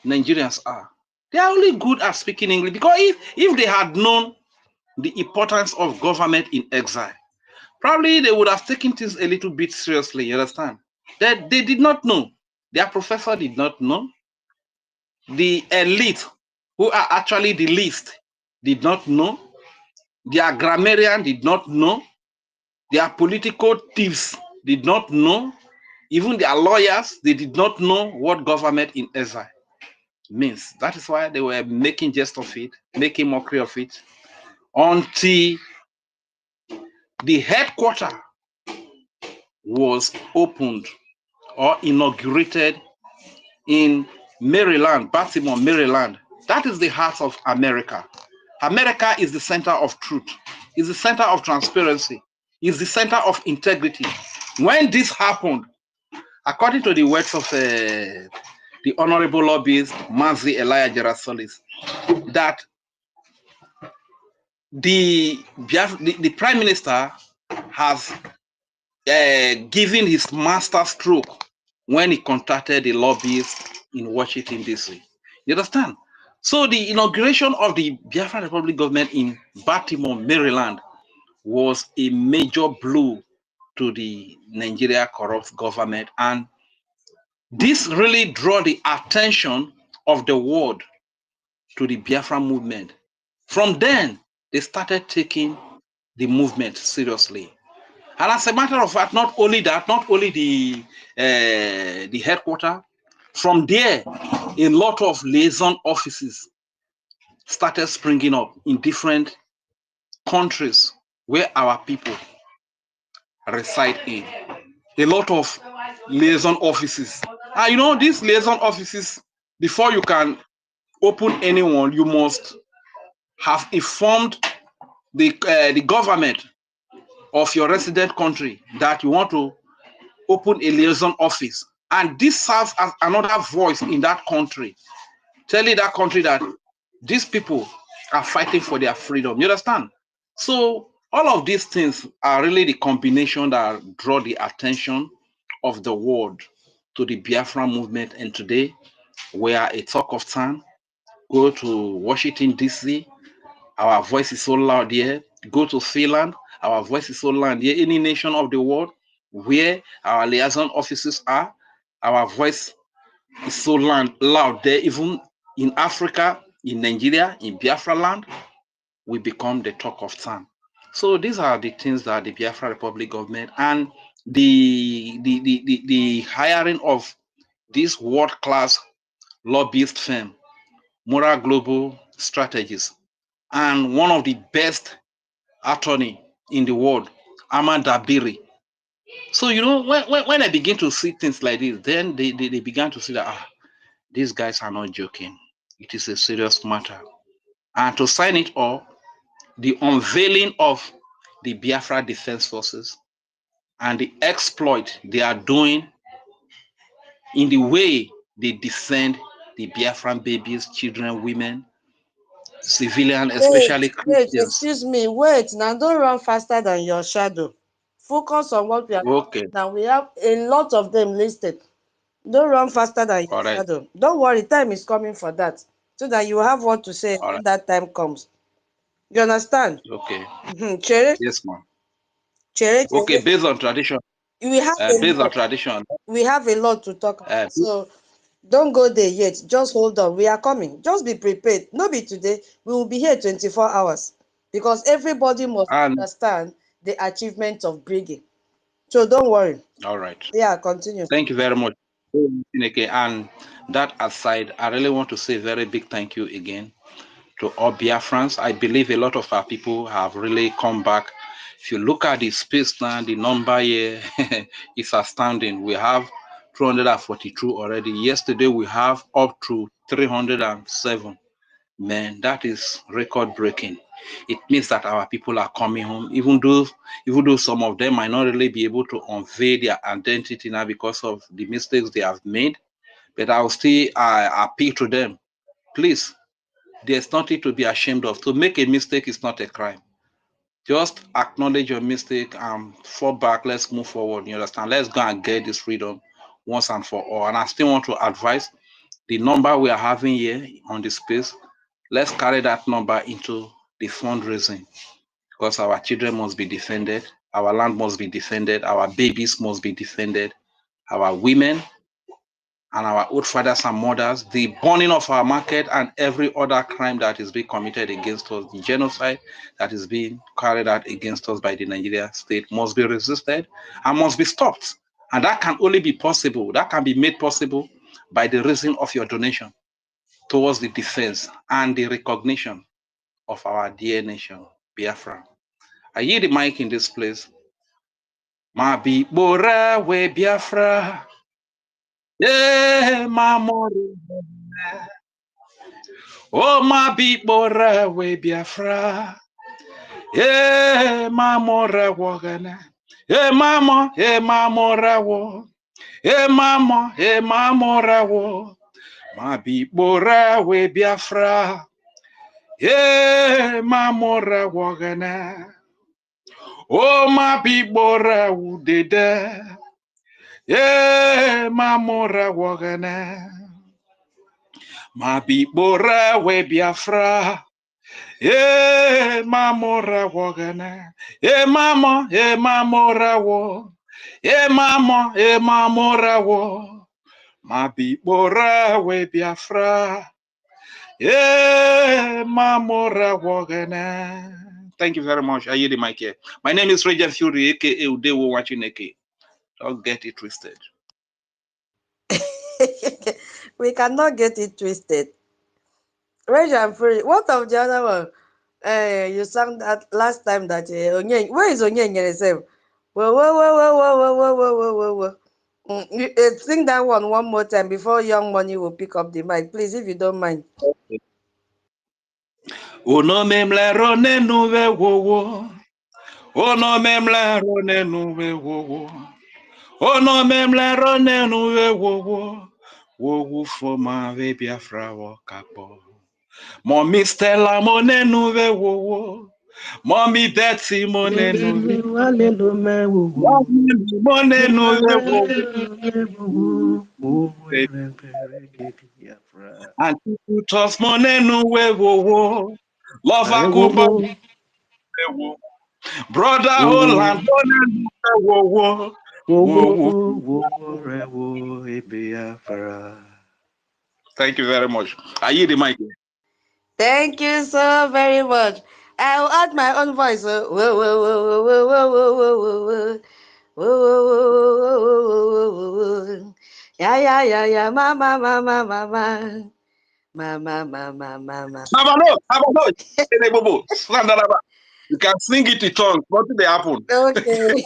Nigerians are. They are only good at speaking English because if they had known the importance of government in exile, probably they would have taken things a little bit seriously, you understand? That they did not know. Their professor did not know. The elite, who are actually the least, did not know. Their grammarian did not know. Their political thieves did not know. Even their lawyers, they did not know what government in exile means. That is why they were making jest of it, making mockery of it, until the headquarters was opened or inaugurated in Maryland, Baltimore, Maryland. That is the heart of America. America is the center of truth, is the center of transparency, is the center of integrity. When this happened, according to the words of the honorable lobbyist, Mazi Elijah Gerasolis, that the prime minister has given his master stroke when he contacted the lobbyists in Washington, D.C. You understand? So the inauguration of the Biafran Republic government in Baltimore, Maryland was a major blow to the Nigeria corrupt government. And This really drew the attention of the world to the Biafra movement. From then, they started taking the movement seriously. And as a matter of fact, not only that, not only the headquarters, from there, a lot of liaison offices started springing up in different countries where our people reside in. A lot of liaison offices. And you know, these liaison offices, before you can open anyone, you must have informed the government of your resident country that you want to open a liaison office. And this serves as another voice in that country, telling that country that these people are fighting for their freedom. You understand? So all of these things are really the combination that draw the attention of the world to the Biafra movement. And today we are a talk of town. Go to Washington, D.C., our voice is so loud here. Go to Finland, our voice is so loud here. Any nation of the world where our liaison offices are, our voice is so loud there. Even in Africa, in Nigeria, in Biafraland, we become the talk of town. So these are the things that the Biafra Republic government and the hiring of this world-class lobbyist firm, Moral Global Strategies, and one of the best attorney in the world, Ahmad Dabiri. So, you know, when I begin to see things like this, then they began to see that, these guys are not joking. It is a serious matter. And to sign it all, the unveiling of the Biafra Defense Forces and the exploit they are doing in the way they defend the Biafran babies, children, women, civilians, especially Wait, Christians. excuse me, wait. Now don't run faster than your shadow. Focus on what we are Okay, talking now. We have a lot of them listed. Don't run faster than your all right, shadow. Don't worry, time is coming for that. So that you have what to say all right, when that time comes. You understand? okay. Chere, Yes, ma'am. chere, Okay, chere. based on tradition, We have a based on lot. tradition, We have a lot to talk about. uh, So don't go there yet. Just hold on. We are coming. Just be prepared. No be today. We will be here 24 hours. Because everybody must and understand the achievement of Brgie. So don't worry. all right. Yeah, continue. Thank you very much. And that aside, I really want to say a very big thank you again to all Biafrans. I believe a lot of our people have really come back. If you look at the space now, the number here is astounding. We have 242 already. Yesterday we have up to 307. Man, that is record breaking. It means that our people are coming home, even though some of them might not really be able to unveil their identity now because of the mistakes they have made. But I will still appeal to them. Please, there's nothing to be ashamed of. To make a mistake is not a crime. Just acknowledge your mistake and fall back. Let's move forward. You understand? Let's go and get this freedom once and for all. And I still want to advise the number we are having here on the space. Let's carry that number into the fundraising because our children must be defended. Our land must be defended. Our babies must be defended. Our women and our old fathers and mothers, the burning of our market and every other crime that is being committed against us, the genocide that is being carried out against us by the Nigeria state must be resisted and must be stopped. And that can only be possible, that can be made possible by the raising of your donation towards the defense and the recognition of our dear nation, Biafra. I hear the mic in this place. Ma bi bora we Biafra. Yeah, ma more. Oh, ma bi bora we Biafra. Yeah, ma more wogana. Yeah, mama, yeah, ma more wo. Yeah, mama, yeah, ma more wo. Ma bi bora we Biafra. Yeah, ma more wogana. Oh, ma bi bora udede. Yeah, ma more wogana. Ma bi bora we Biafra. Yeah, ma more wogana. Yeah, mama, yeah, ma more wo. Yeah, mama, yeah, ma more wo. Mabibora we Biafra. Yeah, Mamora Wagana. Thank you very much. I hear the mic here. My name is Regent Fury, aka Udewo watching AK. Don't get it twisted. We cannot get it twisted. Rage and Fury. What of the other one? You sang that last time that where is Onyenye itself? Whoa, whoa, whoa, whoa, whoa, whoa, whoa, whoa, whoa, whoa. Sing that one more time before Young Money will pick up the mic, please, if you don't mind. Ono memle rone nuwe wowo. Ono memle rone nuwe wowo. Ono memle rone nuwe wowo. Wowo for my baby Biafra wakapo. Mommy Stella mone nuwe wowo. Mommy Betsy mone nuwe. Mone nuwe wowo. And people toss money nuwe wowo. Love akuba wowo. Brother Holland mone nuwe wowo. Thank you very much. I hear the mic. Thank you so very much. I will add my own voice. Whoa, whoa, whoa, whoa, whoa, whoa, whoa, whoa, whoa. Whoa, whoa, whoa, whoa, whoa, whoa, whoa, whoa. Yeah, yeah, yeah, yeah, mama, mama, mama. Mama, mama, mama. Sabano. You can sing it in tongues. What did they happen? Okay.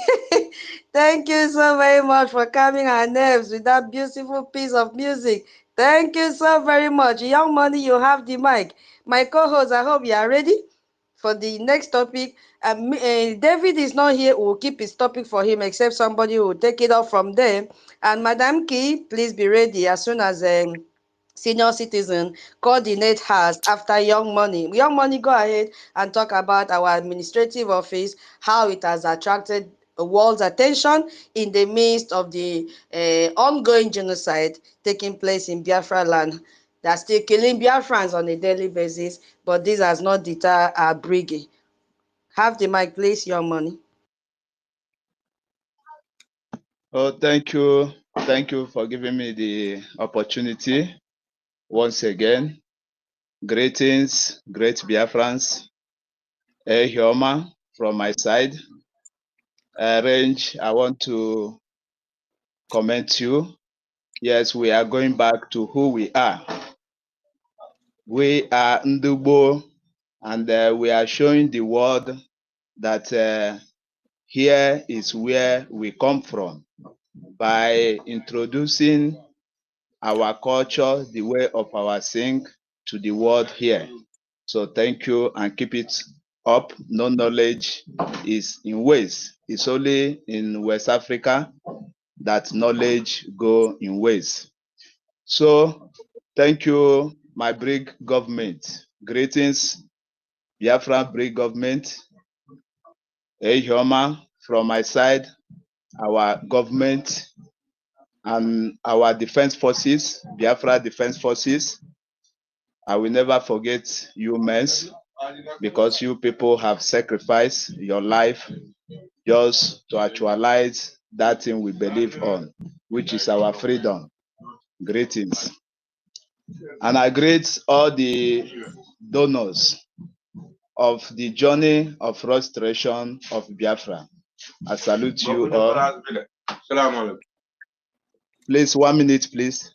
Thank you so very much for calming our nerves with that beautiful piece of music. Thank you so very much. Young Money, you have the mic. My co-host, I hope you are ready for the next topic. David is not here. We'll keep his topic for him, except somebody will take it off from there. And Madam Key, please be ready as soon as senior citizen coordinate has after Young Money. Young Money, go ahead and talk about our administrative office, how it has attracted the world's attention in the midst of the ongoing genocide taking place in Biafraland. They're still killing Biafrans on a daily basis, but this has not deterred our Brgie. Have the mic, please, Young Money. Oh, thank you. Thank you for giving me the opportunity once again. Greetings, great Biafrans. Hioma from my side. Range, I want to comment you. Yes, we are going back to who we are. We are Ndubo, and we are showing the world that here is where we come from by introducing our culture, the way of our sing to the world here. So thank you and keep it up. No knowledge is in waste. It's only in West Africa that knowledge go in waste. So thank you, my Brig government. Greetings, Biafra Brig government. Hey, Homa, from my side, our government and our defense forces, Biafra defense forces. I will never forget you men because you people have sacrificed your life just to actualize that thing we believe on, which is our freedom. Greetings. And I greet all the donors of the journey of restoration of Biafra. I salute you all. Please, 1 minute, please.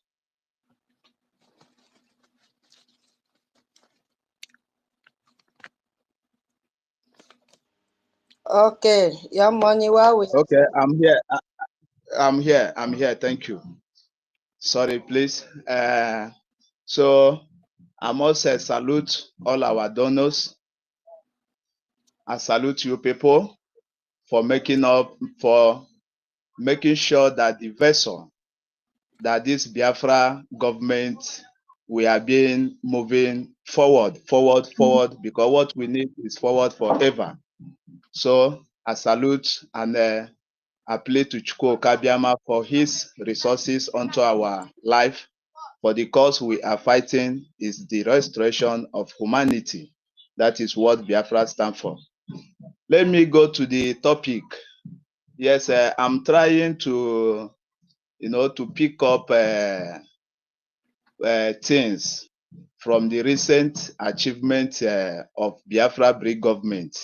Okay, Young Money, while we Okay, I'm here. I'm here. Thank you. Sorry, please. So I must salute all our donors. I salute you people for making sure that the vessel that this Biafra government we are being moving forward, because what we need is forward forever. So I salute and I plead to Chukwu Kabiama for his resources onto our life. For the cause we are fighting is the restoration of humanity. That is what Biafra stands for. Let me go to the topic. Yes, I'm trying to to pick up things from the recent achievement of Biafra Brigade government,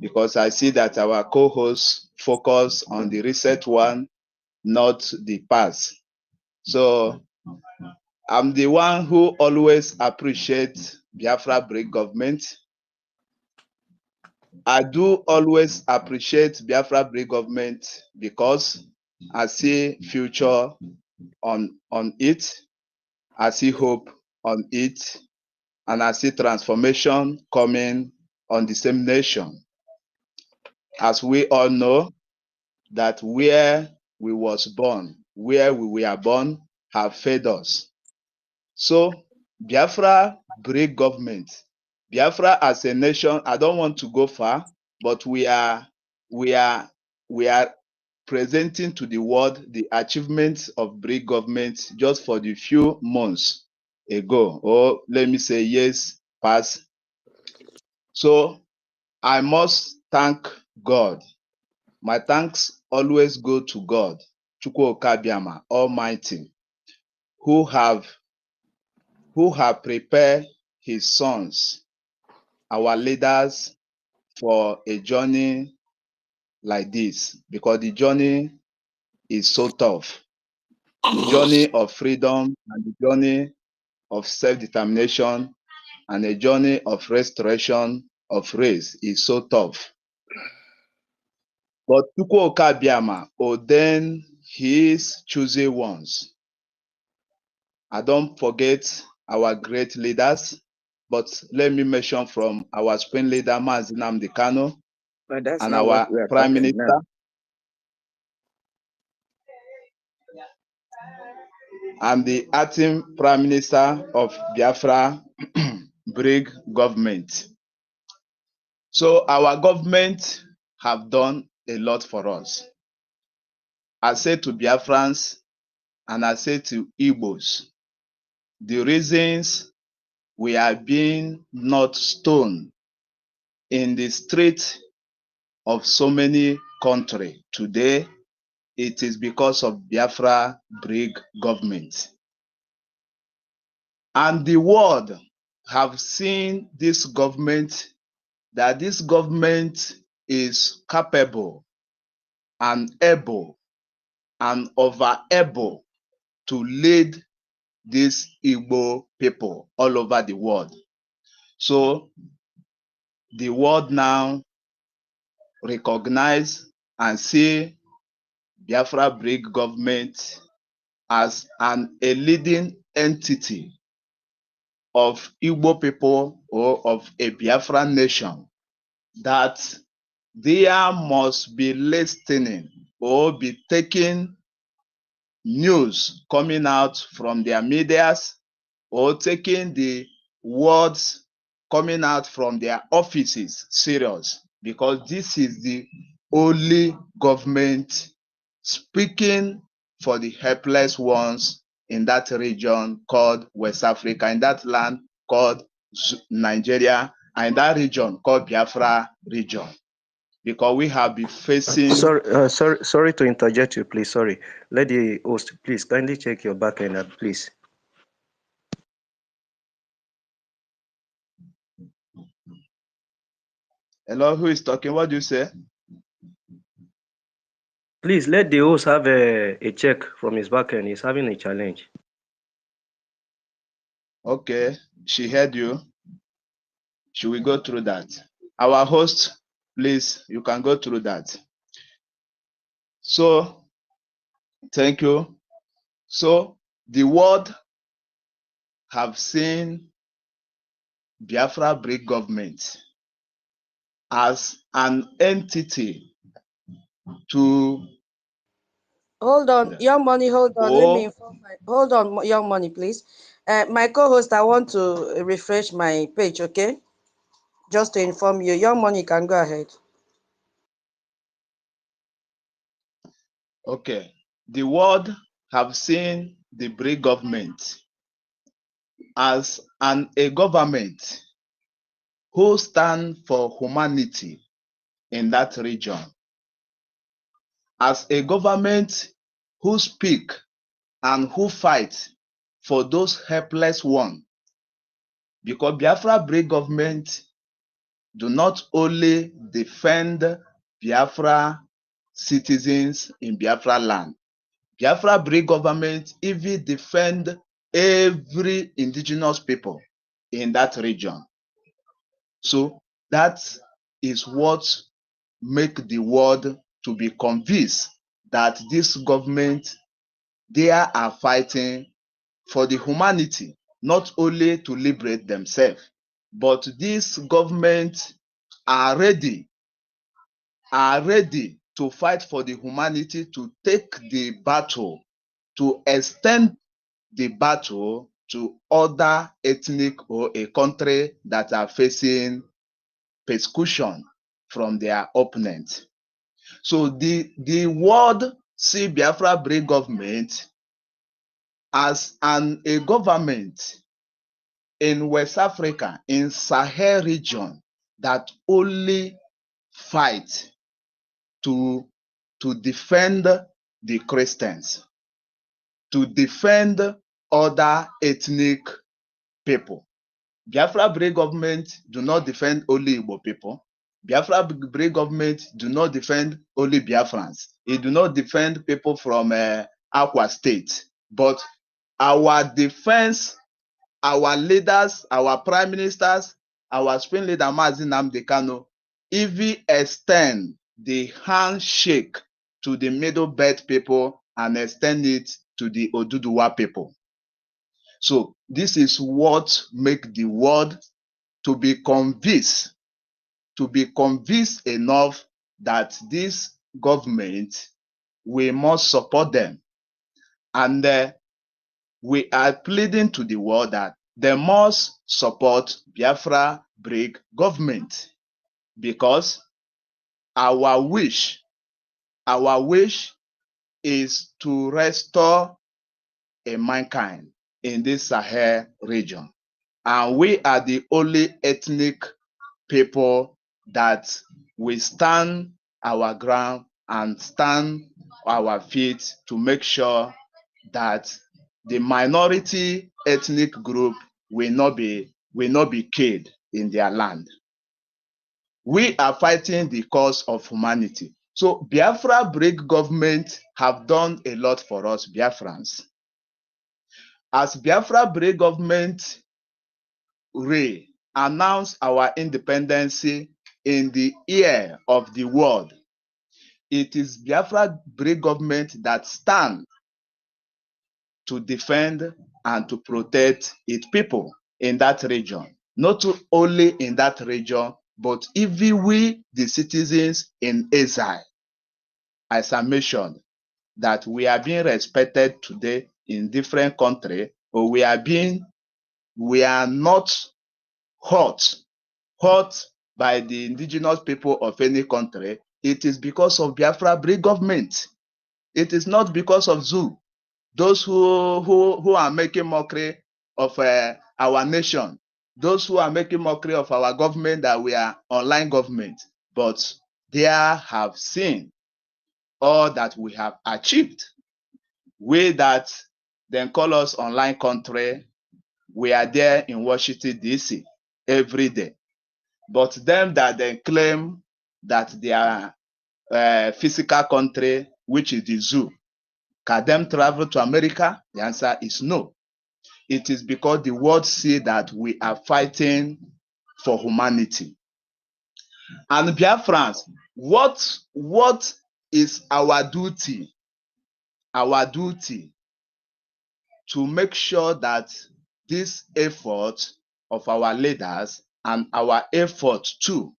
because I see that our co-hosts focus on the recent one, not the past. So I'm the one who always appreciates Biafra Brigade government. I do always appreciate Biafra Brigade government because I see future on it. I see hope on it, and I see transformation coming on the same nation. As we all know, that where we was born, where we were born, have failed us. So Biafra Brigade government, Biafra as a nation, I don't want to go far, but we are presenting to the world the achievements of Brigade government just for the few months ago, or let me say years past. So I must thank God. My thanks always go to God, Chukwu Okabiama, Almighty, who have prepared his sons, our leaders, for a journey like this, because the journey is so tough. The journey of freedom and the journey of self-determination and a journey of restoration of race is so tough. But Chukwu Okabiama ordained his chosen ones. I don't forget our great leaders, but let me mention from our spring leader, Mazi Nnamdi Kanu, But that's and not what our we are Prime talking Minister, now. and the acting Prime Minister of Biafra Brigade government. So our government have done a lot for us. I say to Biafrans and I say to Igbos, the reasons we are being not stoned in the street of so many countries today, it is because of Biafra Brigade government. And the world have seen this government, that this government is capable and able and over able to lead these Igbo people all over the world. So the world now recognize and see Biafra Brigade government as a leading entity of Igbo people or of a Biafran nation, that there must be listening or be taking news coming out from their medias or taking the words coming out from their offices serious, because this is the only government speaking for the helpless ones in that region called West Africa, in that land called Nigeria, and in that region called Biafra region. Because we have been facing. Sorry to interject you, please. Sorry. Let the host, please kindly check your back end, please. Hello, who is talking? What do you say? Please let the host have a check from his back end. He's having a challenge. Okay, she heard you. Should we go through that? Our host, please, you can go through that. So, thank you. So, the world have seen Biafra Brigade government as an entity to Hold on, Young Money, hold on. Let me oh, inform my hold on, Young Money, please. My co-host, I want to refresh my page, okay? Just to inform you. Young Money can go ahead. okay. The world have seen the Brigade government as a government who stand for humanity in that region, as a government who speak and who fight for those helpless ones. Because Biafra Brave government do not only defend Biafra citizens in Biafra land. Biafra Brave government even defend every indigenous people in that region. So that is what make the world to be convinced that this government, they are fighting for the humanity, not only to liberate themselves, but this government are ready to fight for the humanity, to take the battle, to extend the battle to other ethnic or a country that are facing persecution from their opponents. So the world see Biafra Brave government as a government in West Africa, in Sahel region, that only fight to defend the Christians, to defend other ethnic people. Biafra Brave government do not defend only Igbo people. Biafra Brave government do not defend only Biafrans. It do not defend people from Akwa State. But our defense, our leaders, our prime ministers, our spin leader Mazi Nnamdi Kanu, even extend the handshake to the Middle Belt people and extend it to the Oduduwa people. So this is what make the world to be convinced enough that this government, we must support them. And we are pleading to the world that they must support Biafra Brave government, because our wish is to restore a mankind in this Sahel region. And we are the only ethnic people that we stand our ground and stand our feet to make sure that the minority ethnic group will not be killed in their land. We are fighting the cause of humanity. So Biafra Brave government have done a lot for us Biafrans. As Biafra Brave government announced our independence in the ear of the world, it is Biafra Brave government that stand to defend and to protect its people in that region. Not only in that region, but even we, the citizens in exile. As I mentioned, that we are being respected today in different countries, or we are not hurt by the indigenous people of any country. It is because of Biafra Brave government. It is not because of zoo. Those who are making mockery of our nation, those who are making mockery of our government, that we are online government, but they have seen all that we have achieved. We that then call us online country, we are there in Washington, D.C. every day. But them that then claim that they are physical country, which is the zoo, can them travel to America? The answer is no. It is because the world see that we are fighting for humanity. And Biafrans, what is our duty? Our duty to make sure that this effort of our leaders and our effort too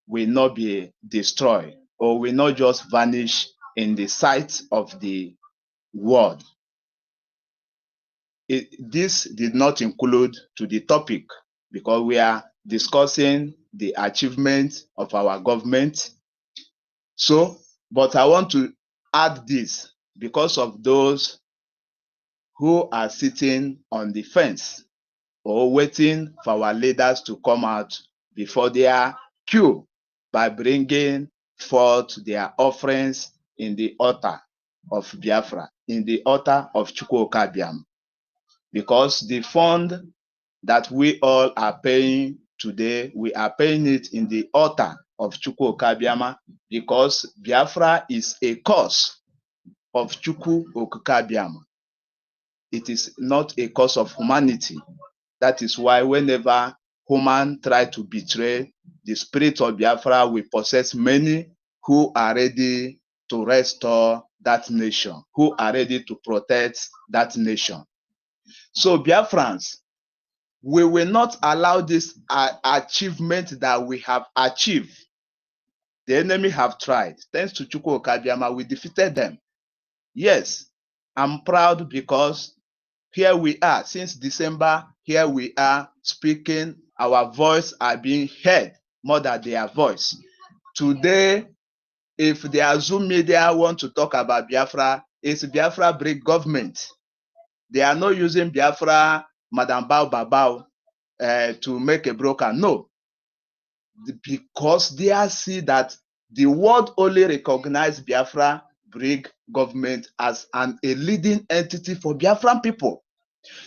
will not be destroyed, or will not just vanish in the sight of the world. This did not include to the topic, because we are discussing the achievement of our government. So, but I want to add this because of those who are sitting on the fence or waiting for our leaders to come out before their queue by bringing forth their offerings in the altar. of Biafra in the altar of Chukwukabiam, because the fund that we all are paying today, we are paying it in the altar of Chukwukabiama, because Biafra is a cause of Chukwukabiama. It is not a cause of humanity. That is why whenever human try to betray, the spirit of Biafra will possess many who are ready to restore that nation, who are ready to protect that nation. So Biafrans, we will not allow this achievement that we have achieved. The enemy have tried. Thanks to Chukwukabiama, we defeated them. Yes, I'm proud because here we are. Since December, here we are speaking. Our voice are being heard more than their voice. Today, if the Zoom media want to talk about Biafra, it's Biafra break government. They are not using Biafra, Madam Bao Babao, to make a broker. No, because they see that the world only recognize Biafra break government as a leading entity for Biafran people.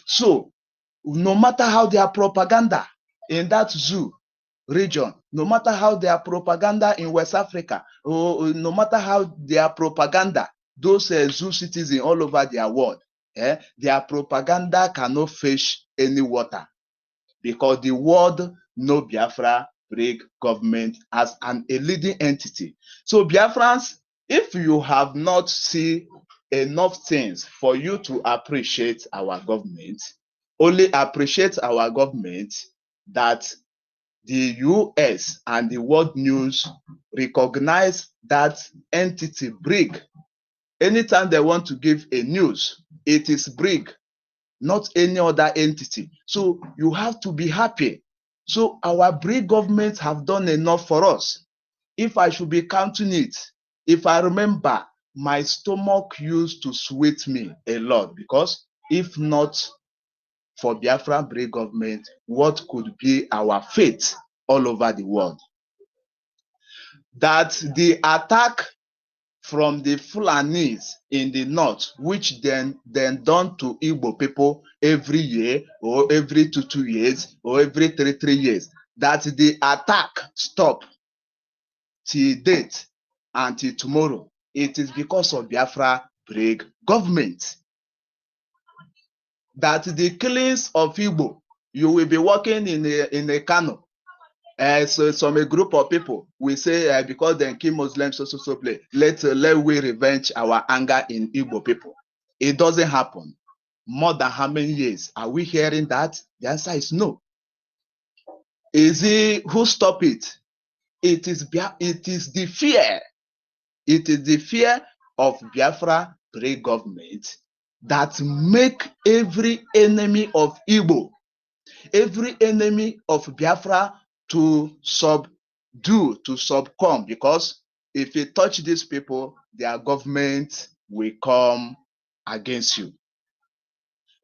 So no matter how their propaganda in that zoo region, no matter how their propaganda in West Africa, or no matter how their propaganda, those zoo citizens all over their world, their propaganda cannot fish any water, because the world know Biafra break government as a leading entity. So Biafrans, if you have not seen enough things for you to appreciate our government, only appreciate our government that the US and the world news recognize that entity BRIC. Anytime they want to give a news, it is BRIC, not any other entity. So you have to be happy. So our BRIC government have done enough for us. If I should be counting it, if I remember, my stomach used to sweet me a lot, because if not for Biafra BRIC government, what could be our fate all over the world? That the attack from the Fulanis in the north, which then done to Igbo people every year, or every 2 years, or every 3 years, that the attack stop till date until tomorrow. It is because of Biafra BRIC government. That the killings of Igbo, you will be working in a Kano, so some a group of people will say because they kill Muslims, so play. Let we revenge our anger in Igbo people. It doesn't happen. More than how many years are we hearing that? The answer is no. Is it who stop it? It is the fear. It is the fear of Biafra BRIC government that make every enemy of Igbo, every enemy of Biafra to subdue, to succumb, because if you touch these people, their government will come against you.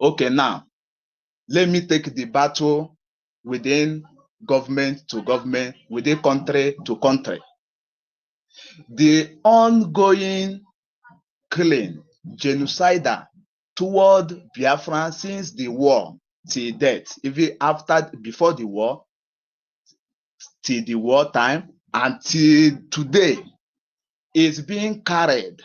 Okay, now let me take the battle within government to government, within country to country. The ongoing killing, genocide toward Biafra since the war till death, even after, before the war, till the war time, until today, is being carried.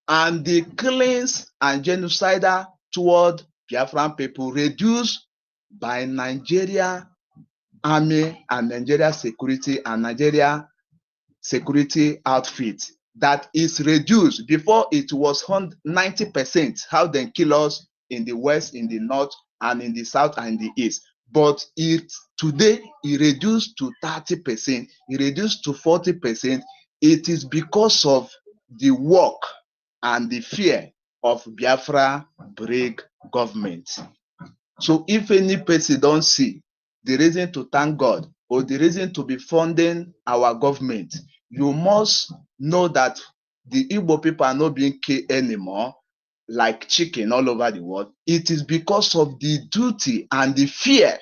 And the killings and genocide toward Biafran people reduced by Nigeria army and Nigeria security and Nigeria security outfit. That is reduced. Before it was 90% how they kill us in the west, in the north, and in the south and the east. But today it reduced to 30%, it reduced to 40%. It is because of the work and the fear of Biafra BRIC government. So if any person don't see the reason to thank God or the reason to be funding our government, you must know that the Igbo people are not being killed anymore like chicken all over the world. It is because of the duty and the fear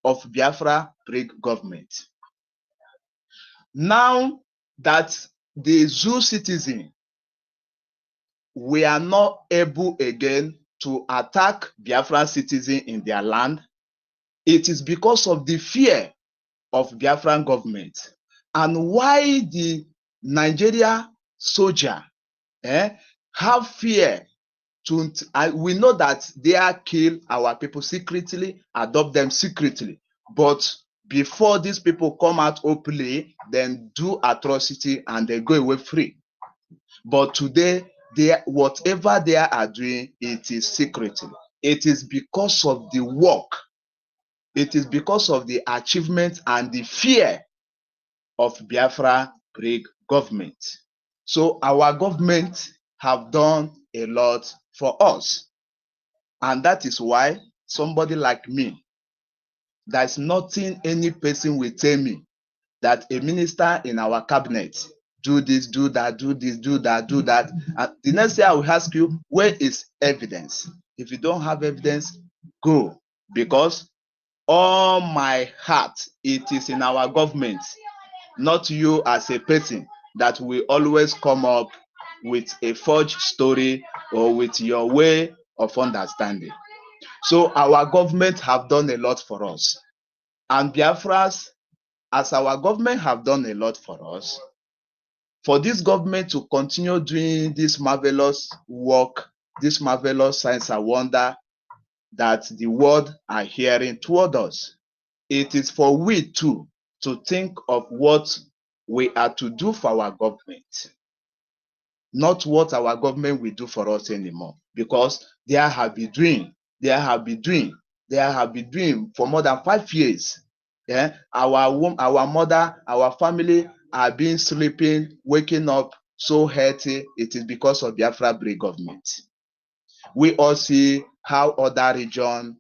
of Biafra BRIC government. Now that the zoo citizen we are not able again to attack Biafran citizens in their land, it is because of the fear of Biafran government. And why the Nigeria soldier have fear to, we know that they are kill our people secretly, adopt them secretly, but before these people come out openly, then do atrocity and they go away free. But today, whatever they are doing, it is secretly. It is because of the work. It is because of the achievement and the fear of Biafra Greek government. So our government have done a lot for us. And that is why somebody like me, there's nothing any person will tell me that a minister in our cabinet do this, do that, do this, do that, do that. And the next day I will ask you, where is evidence? If you don't have evidence, go. Because all my heart, it is in our government, not you as a person that will always come up with a forged story or with your way of understanding. So our government have done a lot for us. And Biafras, as our government have done a lot for us, for this government to continue doing this marvelous work, this marvelous science and wonder that the world are hearing toward us, it is for we too to think of what we are to do for our government, not what our government will do for us anymore, because they have been doing for more than 5 years. Yeah, our mother, our family are being sleeping, waking up so healthy. It is because of Biafra Brave government. We all see how other regions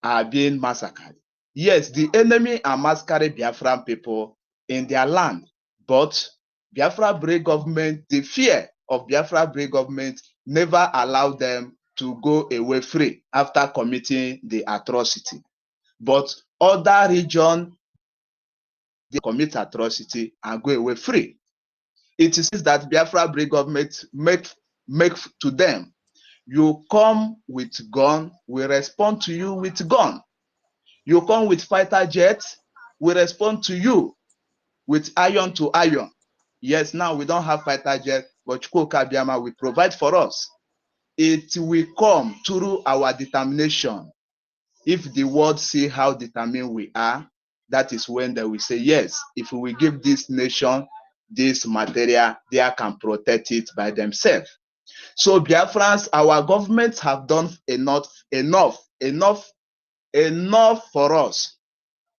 are being massacred. Yes, the enemy are massacring Biafran people in their land, but Biafra Brave government, the fear of Biafra Brave government never allowed them to go away free after committing the atrocity. But other regions, they commit atrocity and go away free. It is that Biafra Brave government make to them. You come with gun, we respond to you with gun. You come with fighter jets, we respond to you with iron to iron. Yes, now we don't have fighter jets, but Chukwuka Biama will provide for us. It will come through our determination. If the world see how determined we are, that is when they will say, yes, if we give this nation this material, they can protect it by themselves. So Biafrans, our governments have done enough for us.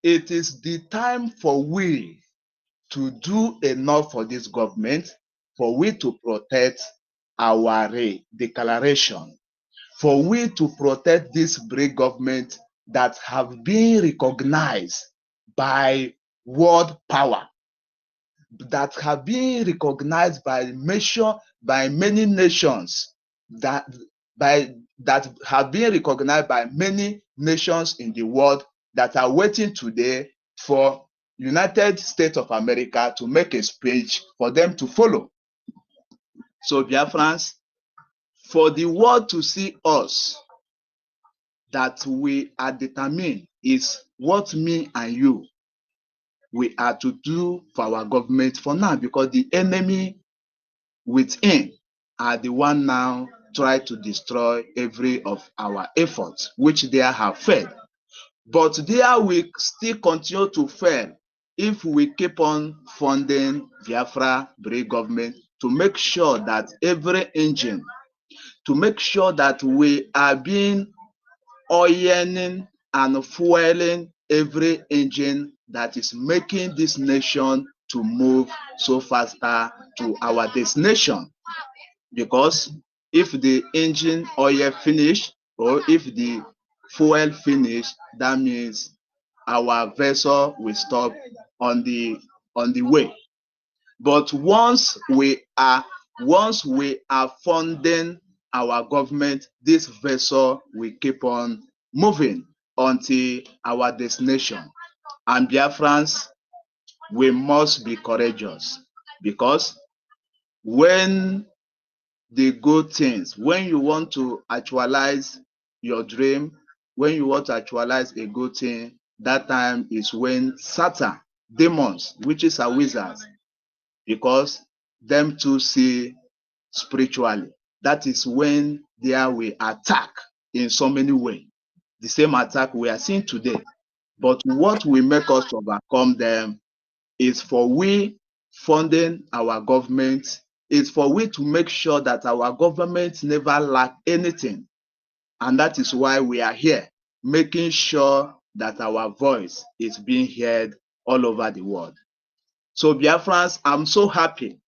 It is the time for we to do enough for this government, for we to protect our declaration, for we to protect this brave government that have been recognized by world power, that have been recognized by many nations, that have been recognized by many nations in the world, that are waiting today for United States of America to make a speech for them to follow. So Biafrans, for the world to see us, that we are determined, is what me and you, we are to do for our government for now, because the enemy within are the one now try to destroy every of our efforts, which they have failed. But there we still continue to fail if we keep on funding Biafra Brave government to make sure that every engine, to make sure that we are being oiling and fueling every engine that is making this nation to move so faster to our destination. Because if the engine oil finish, or if the fuel finish, that means our vessel will stop on the way. But once we are funding our government, this vessel will keep on moving until our destination. And Biafrans, we must be courageous, because when the good things. When you want to actualize your dream, when you want to actualize a good thing, that time is when Satan, demons, witches and wizards, because them too see spiritually. That is when there will attack in so many ways. The same attack we are seeing today. But what will make us overcome them is for we funding our government, is for we to make sure that our government never lack anything. And that is why we are here, making sure that our voice is being heard all over the world. So Biafrans, I'm so happy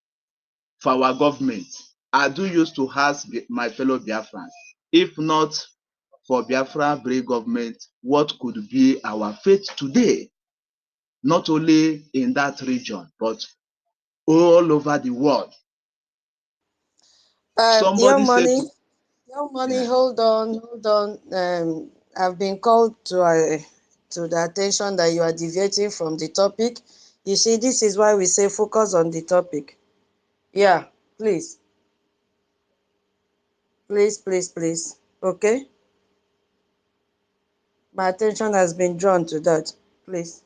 for our government. I do used to ask my fellow Biafrans, if not for Biafra Brave government, what could be our fate today? Not only in that region, but all over the world. Your Somebody said, money, your money. yeah, Hold on, hold on. I've been called to the attention that you are deviating from the topic. You see, this is why we say focus on the topic. Yeah, please, please, please, please. Okay, my attention has been drawn to that. Please.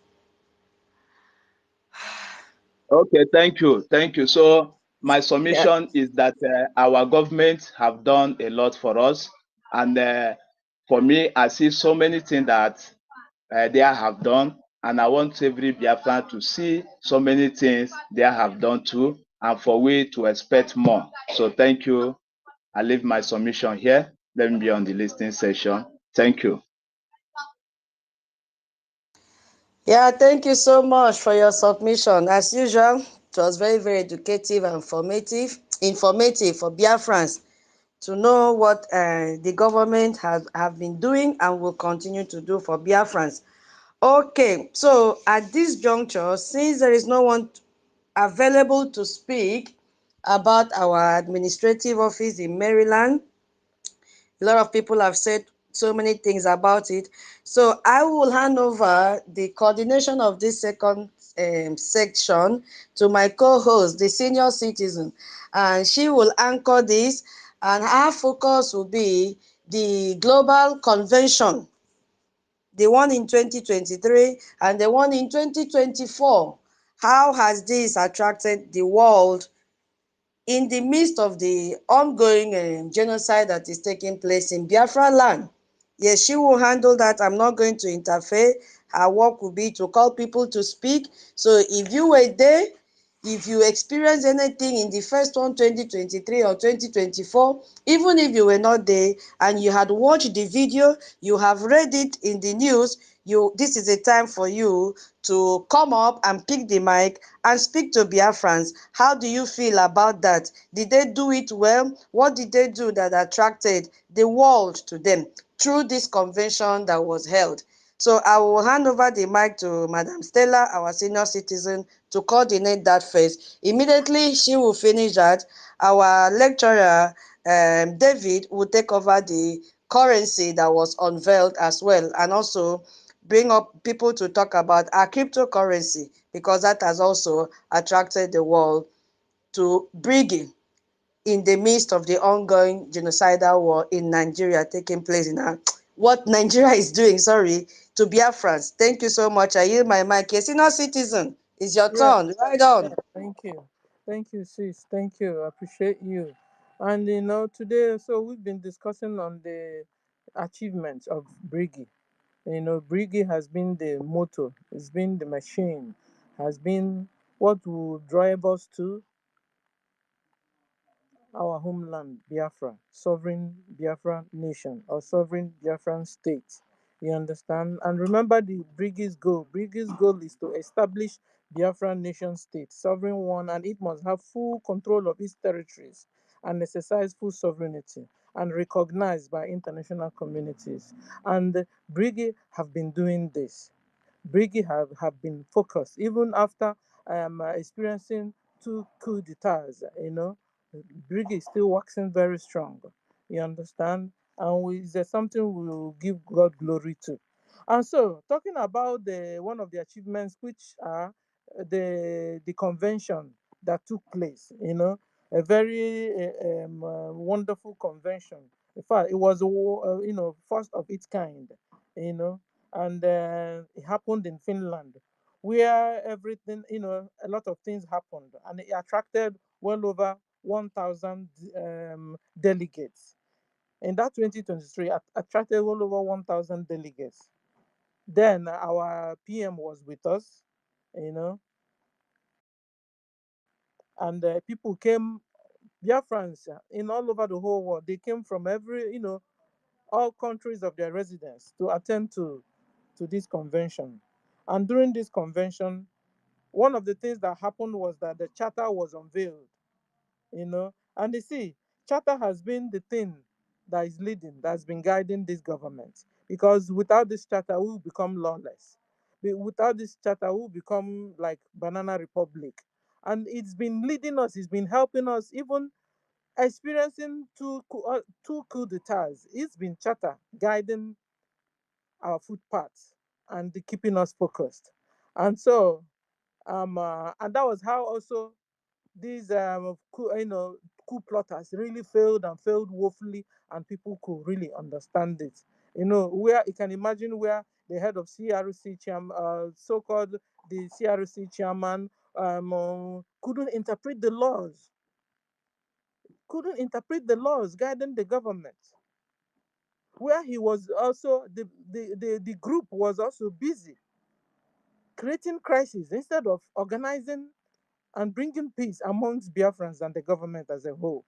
okay, thank you, thank you. So my Yeah. submission is that our government have done a lot for us, and for me, I see so many things that they have done, and I want every Biafran to see so many things they have done too, and for we to expect more. So thank you. I leave my submission here. Let me be on the listening session. Thank you. Yeah, thank you so much for your submission. As usual, it was very, very educative and informative for Biafrans to know what the government have been doing and will continue to do for Biafrans. Okay, so at this juncture, since there is no one available to speak about our administrative office in Maryland, a lot of people have said so many things about it. So I will hand over the coordination of this second section to my co-host, the senior citizen, and she will anchor this, and her focus will be the global convention, the one in 2023 and the one in 2024. How has this attracted the world in the midst of the ongoing genocide that is taking place in Biafraland? Yes, she will handle that. I'm not going to interfere. Her work will be to call people to speak. So if you were there, if you experienced anything in the first one, 2023 or 2024, even if you were not there and you had watched the video, you have read it in the news, this is a time for you to come up and pick the mic and speak to Biafrans. How do you feel about that? Did they do it well? What did they do that attracted the world to them through this convention that was held? So I will hand over the mic to Madam Stella, our senior citizen, to coordinate that first. Immediately she will finish that, our lecturer, David, will take over the currency that was unveiled as well, and also bring up people to talk about our cryptocurrency, because that has also attracted the world to Brgie in the midst of the ongoing genocidal war in Nigeria taking place in what Nigeria is doing, sorry, to Biafrans. Thank you so much. I yield my mic. Yes, senior citizen, it's your Yeah, turn. Right on. thank you. Thank you, sis. Thank you. I appreciate you. And today, so we've been discussing on the achievements of Brigi. Brigi has been the motor, it's been the machine, has been what will drive us to our homeland, Biafra, sovereign Biafra nation or sovereign Biafran state. You understand? And remember the Briggs goal. Briggs goal is to establish Biafra nation state, sovereign one, and it must have full control of its territories and exercise full sovereignty and recognized by international communities. And Briggs have been doing this. Briggy have been focused even after experiencing two coup d'etats. Briggy is still waxing very strong. You understand? And there's something we will give God glory to. And so, talking about the one of the achievements, which are the convention that took place. a very wonderful convention. In fact, it was first of its kind, you know, and it happened in Finland, where everything, a lot of things happened, and it attracted well over 1,000 delegates. In that 2023, attracted well over 1,000 delegates. Then our PM was with us, you know, and people came, Biafrans in all over the whole world. They came from every, all countries of their residence to attend to this convention. And during this convention, one of the things that happened was that the charter was unveiled, and you see, charter has been the thing that is leading, that's been guiding this government. Because without this charter, we will become lawless. Without this charter, we will become like banana republic. And it's been leading us, it's been helping us, even experiencing two coup d'etats. It's been charter guiding our footpaths and keeping us focused. And so, and that was how also these coup plotters really failed and failed woefully, and people could really understand it. Where you can imagine where the head of CRC chairman, so-called the CRC chairman, couldn't interpret the laws, guiding the government. Where he was also the group was also busy creating crisis instead of organizing and bringing peace amongst Biafrans and the government as a whole.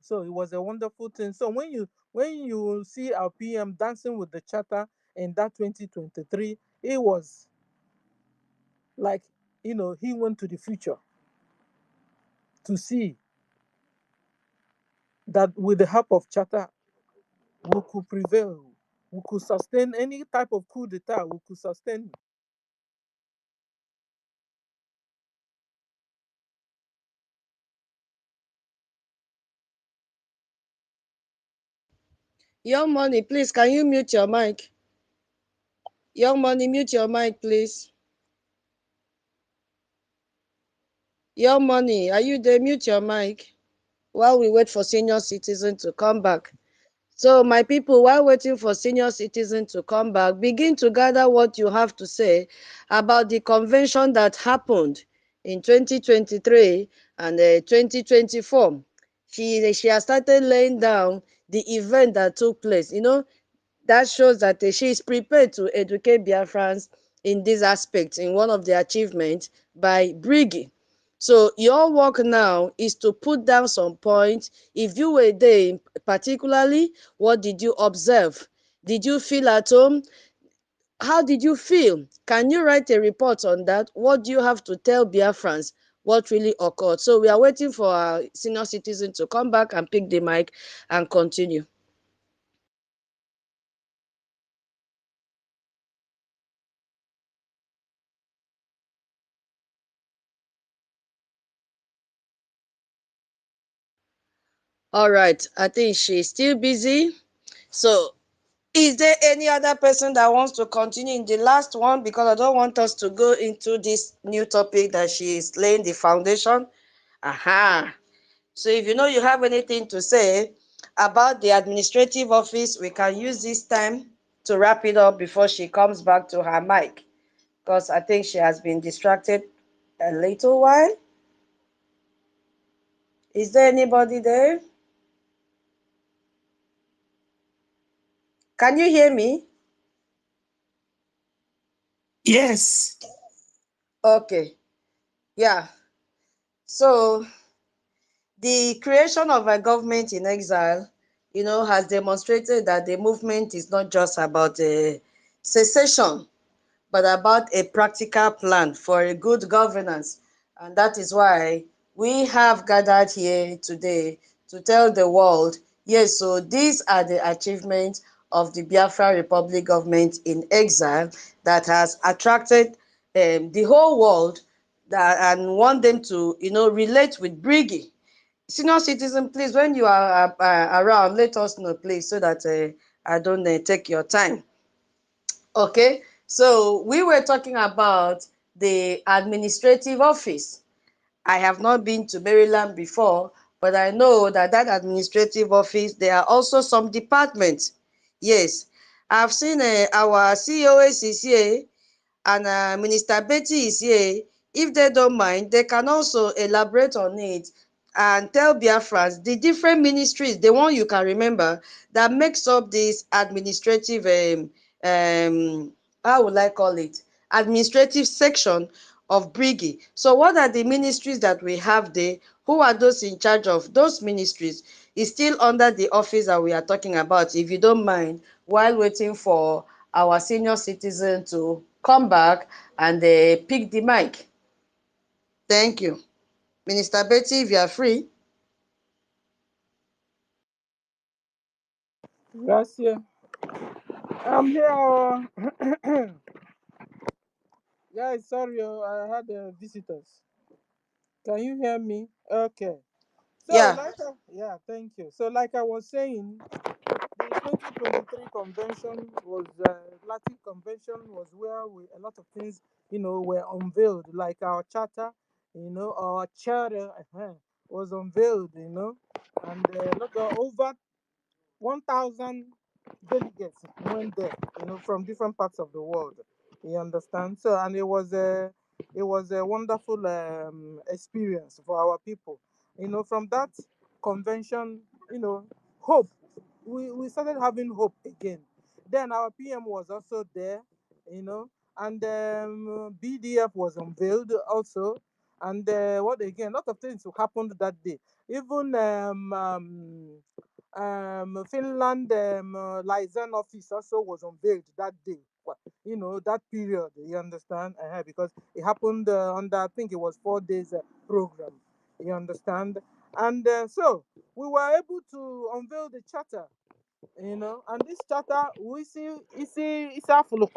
So it was a wonderful thing. So when you see our PM dancing with the charter in that 2023, it was like, he went to the future to see that with the help of charter we could prevail, we could sustain any type of coup d'etat, we could sustain. Young Money, please, can you mute your mic? Young Money, mute your mic, please. Young Money, are you there? Mute your mic while we wait for senior citizen to come back. So, my people, while waiting for senior citizen to come back, begin to gather what you have to say about the convention that happened in 2023 and 2024. She has started laying down the event that took place. That shows that she is prepared to educate Biafrans in this aspect, in one of the achievements by Brgie. So your work now is to put down some points. If you were there, particularly, what did you observe? Did you feel at home? How did you feel? Can you write a report on that? What do you have to tell Biafrans? What really occurred? So we are waiting for our senior citizen to come back and pick the mic and continue. All right, I think she's still busy. So, is there any other person that wants to continue in the last one? Because I don't want us to go into this new topic that she is laying the foundation. Aha. So, if you have anything to say about the administrative office, we can use this time to wrap it up before she comes back to her mic. Because I think she has been distracted a little while. Is there anybody there? Can you hear me? Yes. Okay. Yeah. So the creation of a government in exile, has demonstrated that the movement is not just about a secession, but about a practical plan for a good governance. And that is why we have gathered here today to tell the world, yes, so these are the achievements of the Biafra Republic government in exile that has attracted the whole world and want them to, relate with Brigi. Senior citizen, please, when you are around, let us know, please, so that I don't take your time. Okay, so we were talking about the administrative office, I have not been to Maryland before, but I know that that administrative office, there are also some departments. Yes, I've seen our COS is here, and Minister Betty is here. If they don't mind, they can also elaborate on it and tell Biafrans the different ministries, the one you can remember, that makes up this administrative, how would I call it, administrative section of Brgie. So what are the ministries that we have there? Who are those in charge of those ministries? Is still under the office that we are talking about, if you don't mind, while waiting for our senior citizen to come back and pick the mic. Thank you. Minister Betty, if you are free. Gracias. I'm here. Guys, sorry, I had visitors. Can you hear me? Okay. So, Yeah. yeah, thank you. So, like I was saying, the 2023 convention was Latin convention was where a lot of things, were unveiled, like our charter, our charter was unveiled, and over 1,000 delegates went there, from different parts of the world. You understand? So, and it was a wonderful experience for our people. From that convention, hope. We started having hope again. Then our PM was also there, and BDF was unveiled also. And what again? A lot of things happened that day. Even Finland liaison office also was unveiled that day. That period. You understand? Because it happened under, I think it was 4 days program. You understand? And so we were able to unveil the charter. And this charter, we see it's a full of.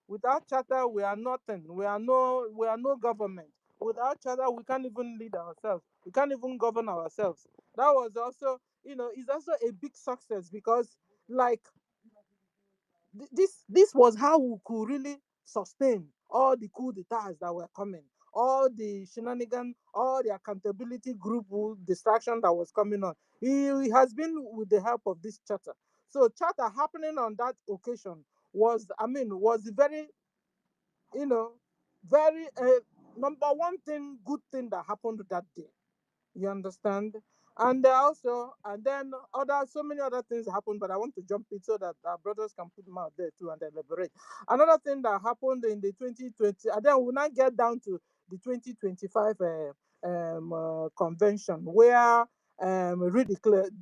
Without charter, we are nothing. We are no government. Without charter, we can't even lead ourselves. We can't even govern ourselves. That was also, it's also a big success, because, like, this was how we could really sustain all the coup d'etats that were coming, all the shenanigans, all the accountability group distraction that was coming on. It has been with the help of this charter. So charter happening on that occasion was very, you know very number one thing, good thing that happened that day. You understand? And also, and then so many other things happened, but I want to jump it so that our brothers can put them out there too and elaborate. Another thing that happened in the 2020, and then we'll now get down to the 2025 convention, where the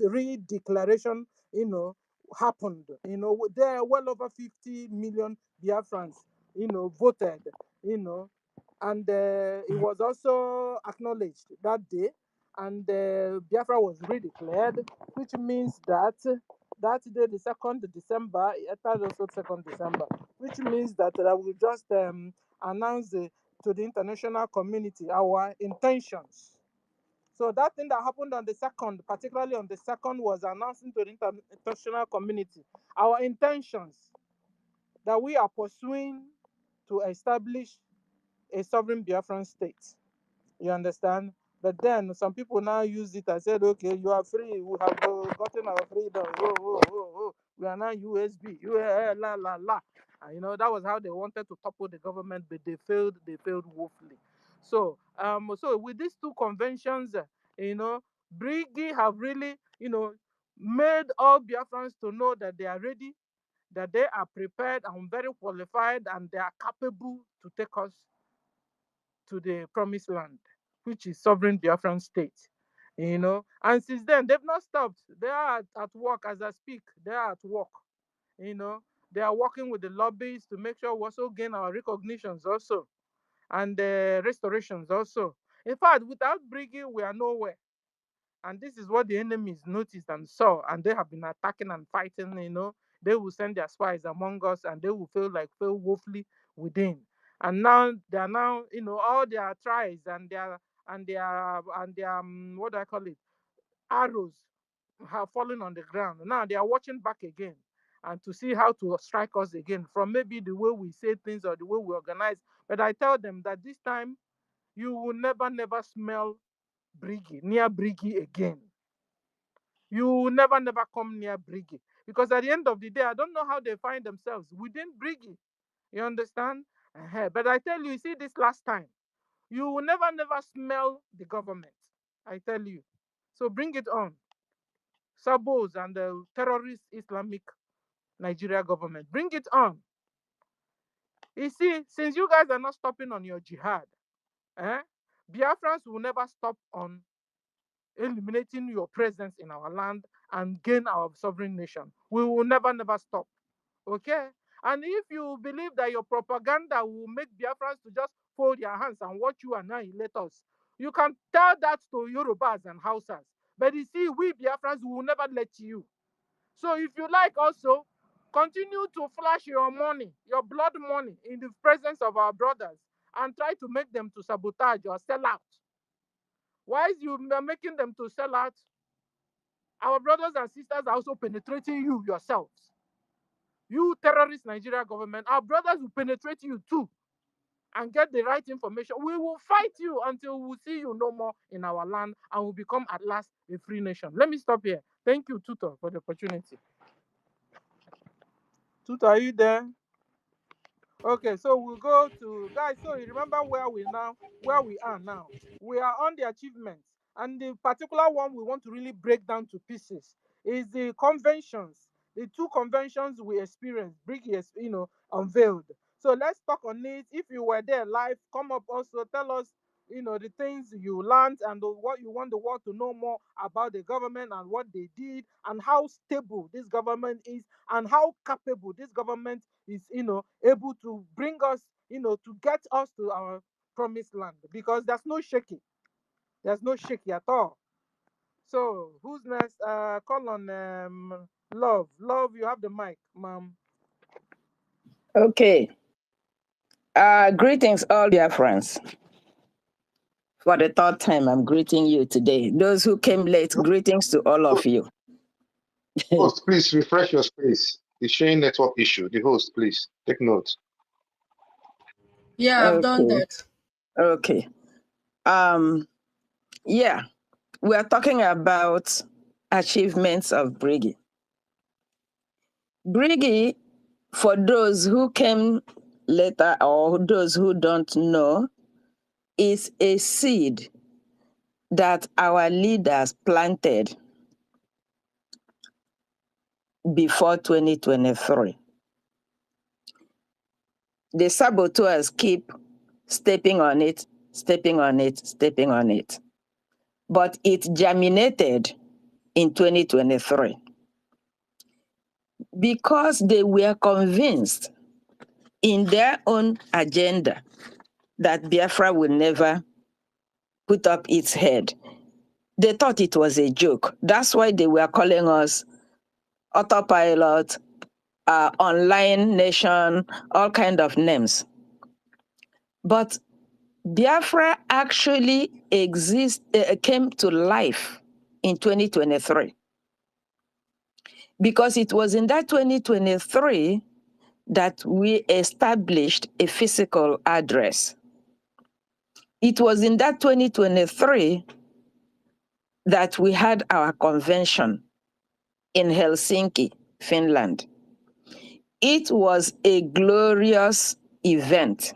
redeclaration, happened. There are well over 50 million Biafrans, voted, you know, and it was also acknowledged that day, and Biafra was redeclared, which means that that day, the 2nd December, it was also 2nd December, which means that I will just announce to the international community our intentions. So that thing that happened on the 2nd, particularly on the 2nd, was announcing to the international community our intentions that we are pursuing to establish a sovereign Biafran state. You understand? But then some people now use it and said, okay, you are free. We have gotten our freedom. Whoa, whoa, whoa, whoa. We are now USB. La, la, la. And that was how they wanted to topple the government, but they failed. They failed woefully. So with these two conventions, Brigi have really, made all Biafrans to know that they are ready, that they are prepared and very qualified, and they are capable to take us to the promised land, which is sovereign Biafran state. And since then they've not stopped. They are at work as I speak. They are at work. You know, they are working with the lobbies to make sure we also gain our recognitions also, and restorations also. In fact, without Brigi, we are nowhere. And this is what the enemies noticed and saw, and they have been attacking and fighting. They will send their spies among us, and they will fail woefully within. And now they are now, all their tries and their what do I call it, arrows have fallen on the ground. Now they are watching back again, and to see how to strike us again, from maybe the way we say things or the way we organize. But I tell them that this time you will never smell Brgie, near Brgie again. You will never come near Brgie. Because at the end of the day, I don't know how they find themselves within Brgie. You understand? But I tell you, see this last time, you will never smell the government. I tell you. So bring it on. Sabos and the terrorist Islamic Nigeria government. Bring it on. You see, since you guys are not stopping on your jihad, Biafrans will never stop on eliminating your presence in our land and gain our sovereign nation. We will never stop. Okay? And if you believe that your propaganda will make Biafrans to just fold their hands and watch you annihilate us, you can tell that to Yorubas and Hausas. But you see, we Biafrans will never let you. So if you like also, continue to flash your money, your blood money, in the presence of our brothers and try to make them to sabotage or sell out. While you are making them to sell out, our brothers and sisters are also penetrating you yourselves. You terrorist Nigeria government, our brothers will penetrate you too and get the right information. We will fight you until we see you no more in our land and will become at last a free nation. Let me stop here. Thank you, Tutor, for the opportunity. Tutor, are you there? Okay, so we'll go to guys. So you remember where we are now. We are on the achievements, and the particular one we want to really break down to pieces is the conventions. The two conventions we experienced, Brigi, unveiled. So let's talk on it. If you were there live, come up also tell us, the things you learned and what you want the world to know more about the government and what they did and how stable this government is and how capable this government is, able to bring us, to get us to our promised land, because there's no shaking. There's no shaky at all. So who's next? Call on Love. Love, you have the mic, ma'am. Okay. Greetings, all dear friends. For the third time, I'm greeting you today. Those who came late, greetings to all of you. Host, please refresh your space. It's showing network issue. The host, please take note. Yeah, I've done Okay. that. Okay. Yeah, we are talking about achievements of Brigi. Brigi, for those who came later or those who don't know, is a seed that our leaders planted before 2023. The saboteurs keep stepping on it, stepping on it, stepping on it. But it germinated in 2023 because they were convinced in their own agenda that Biafra will never put up its head. They thought it was a joke. That's why they were calling us autopilot, online nation, all kind of names. But Biafra actually came to life in 2023 because it was in that 2023 that we established a physical address. It was in that 2023 that we had our convention in Helsinki, Finland. It was a glorious event.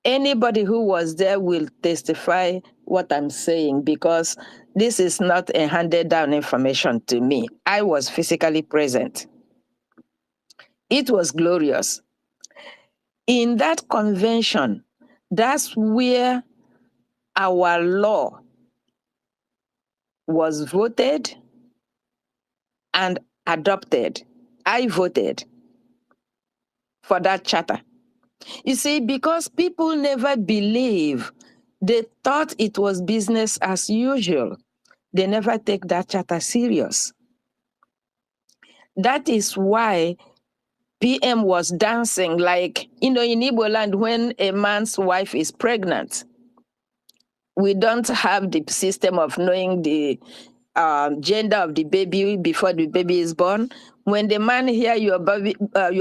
Anybody who was there will testify what I'm saying because this is not a handed down information to me. I was physically present. It was glorious. In that convention, that's where our law was voted and adopted. I voted for that charter. You see, because people never believe, they thought it was business as usual. They never take that charter serious. That is why PM was dancing like, in Igbo land, when a man's wife is pregnant, we don't have the system of knowing the gender of the baby before the baby is born. When the man hear your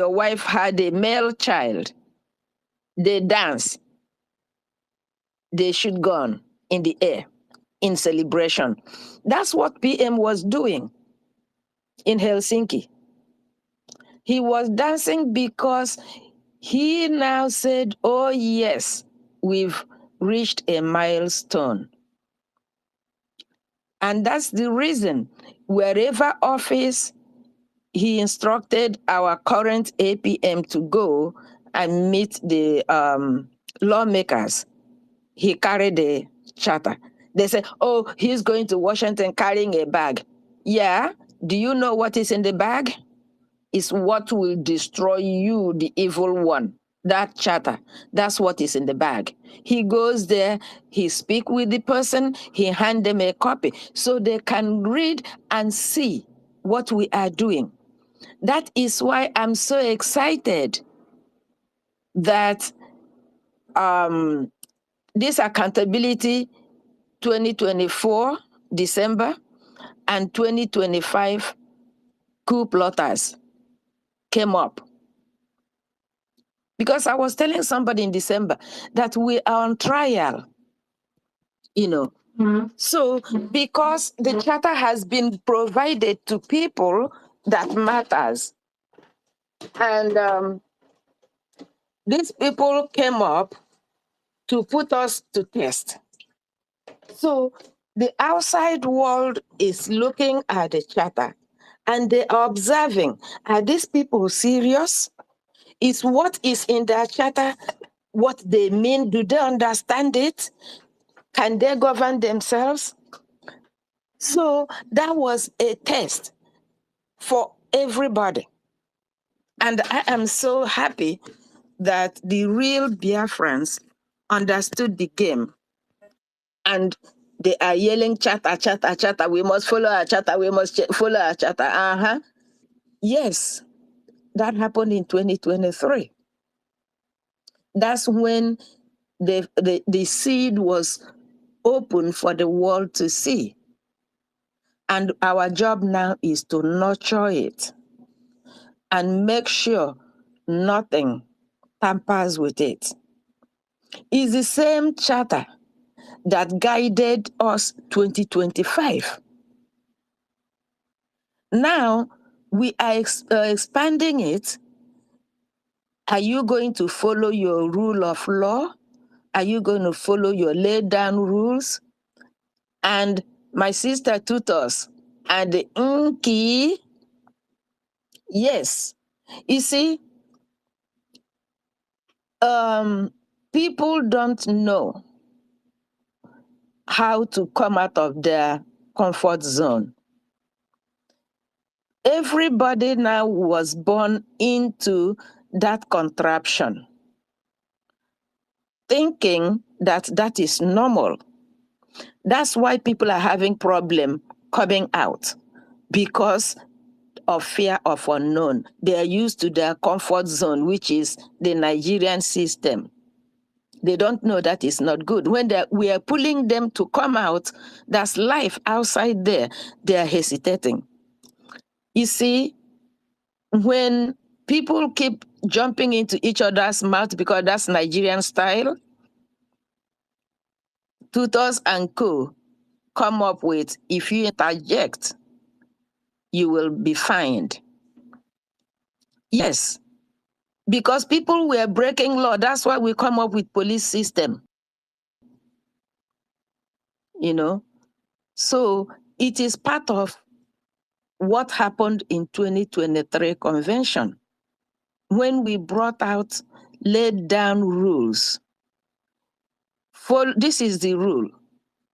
wife had a male child, they dance. they shoot gun in the air in celebration. That's what PM was doing in Helsinki. He was dancing because he now said, oh yes, we've reached a milestone. And that's the reason wherever office he instructed our current APM to go and meet the lawmakers, he carried a charter. They said, oh, he's going to Washington carrying a bag. Yeah, do you know what is in the bag? It's what will destroy you, the evil one. That charter, that's what is in the bag. He goes there, he speak with the person, he hand them a copy so they can read and see what we are doing. That is why I'm so excited that this accountability 2024 December and 2025 coup plotters came up. Because I was telling somebody in December that we are on trial, you know. So because the charter has been provided to people that matters, and these people came up to put us to test. So the outside world is looking at the charter and they are observing, are these people serious? Is what is in their charter what they mean? Do they understand it? Can they govern themselves? So that was a test for everybody. And I am so happy that the real Biafrans understood the game and they are yelling, chatter, chatter, chatter, we must follow our charter, we must follow our charter. Yes, that happened in 2023. That's when the seed was open for the world to see. And our job now is to nurture it and make sure nothing tampers with it. It's the same charter that guided us 2025. Now we are expanding it. Are you going to follow your rule of law? Are you going to follow your laid down rules? And my sister taught us, and the Nki, yes. You see, people don't know how to come out of their comfort zone. Everybody now was born into that contraption, thinking that that is normal. That's why people are having problem coming out, because of fear of unknown. They are used to their comfort zone, which is the Nigerian system. They don't know that is not good. When we are pulling them to come out, that's life outside there. They are hesitating. You see, when people keep jumping into each other's mouth because that's Nigerian style, tutors and co come up with, if you interject, you will be fined. Yes, because people were breaking law. That's why we come up with police system, you know. So it is part of what happened in 2023 convention when we brought out laid down rules. This is the rule.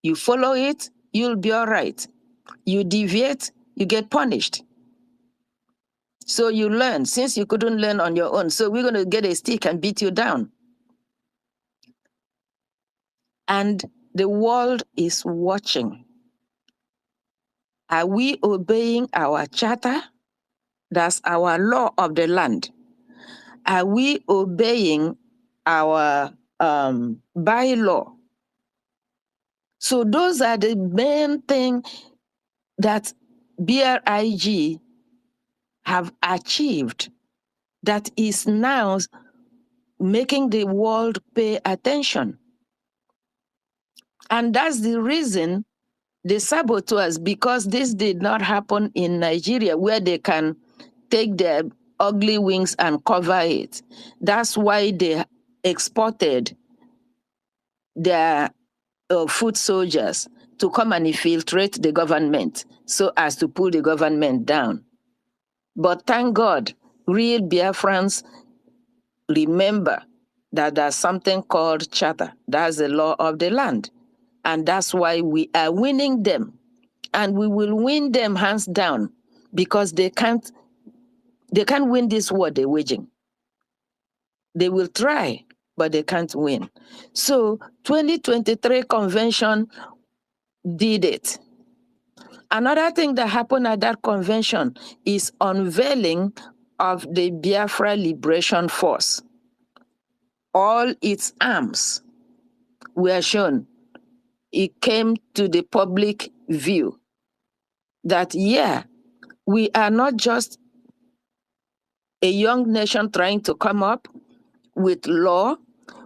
You follow it, you'll be all right. You deviate, you get punished. So you learn, since you couldn't learn on your own. So we're going to get a stick and beat you down. And the world is watching. Are we obeying our charter? That's our law of the land. Are we obeying our bylaw? So those are the main things that BRIG have achieved that is now making the world pay attention. And that's the reason the saboteurs, because this did not happen in Nigeria where they can take their ugly wings and cover it. That's why they exported their foot soldiers to come and infiltrate the government so as to pull the government down. But thank God, real Biafrans remember that there's something called charter. That's the law of the land. And that's why we are winning them. And we will win them hands down because they can't win this war they're waging. They will try, but they can't win. So 2023 convention did it. Another thing that happened at that convention is unveiling of the Biafra Liberation Force. All its arms were shown. It came to the public view that, yeah, we are not just a young nation trying to come up with law,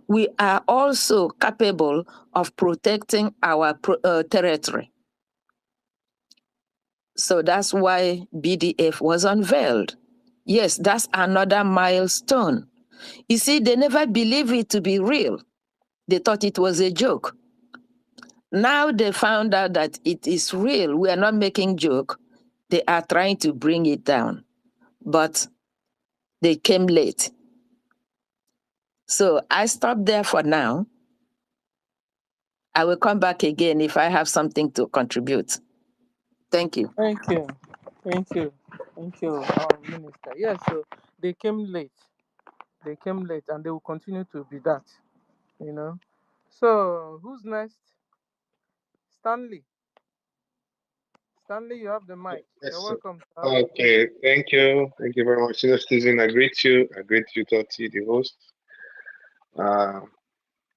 we are also capable of protecting our territory. So that's why BDF was unveiled. Yes, that's another milestone. You see, they never believed it to be real. They thought it was a joke. Now they found out that it is real. We are not making joke. They are trying to bring it down. But they came late. So I stop there for now. I will come back again if I have something to contribute. Thank you. Thank you. Thank you. Thank you, Minister. Yes, so they came late. They came late and they will continue to be that, you know. So who's next? Stanley. Stanley, you have the mic. You're Yes. welcome to have the floor. Okay. Thank you. Thank you very much. Senior citizen, I greet you. I greet you, Toti, the host.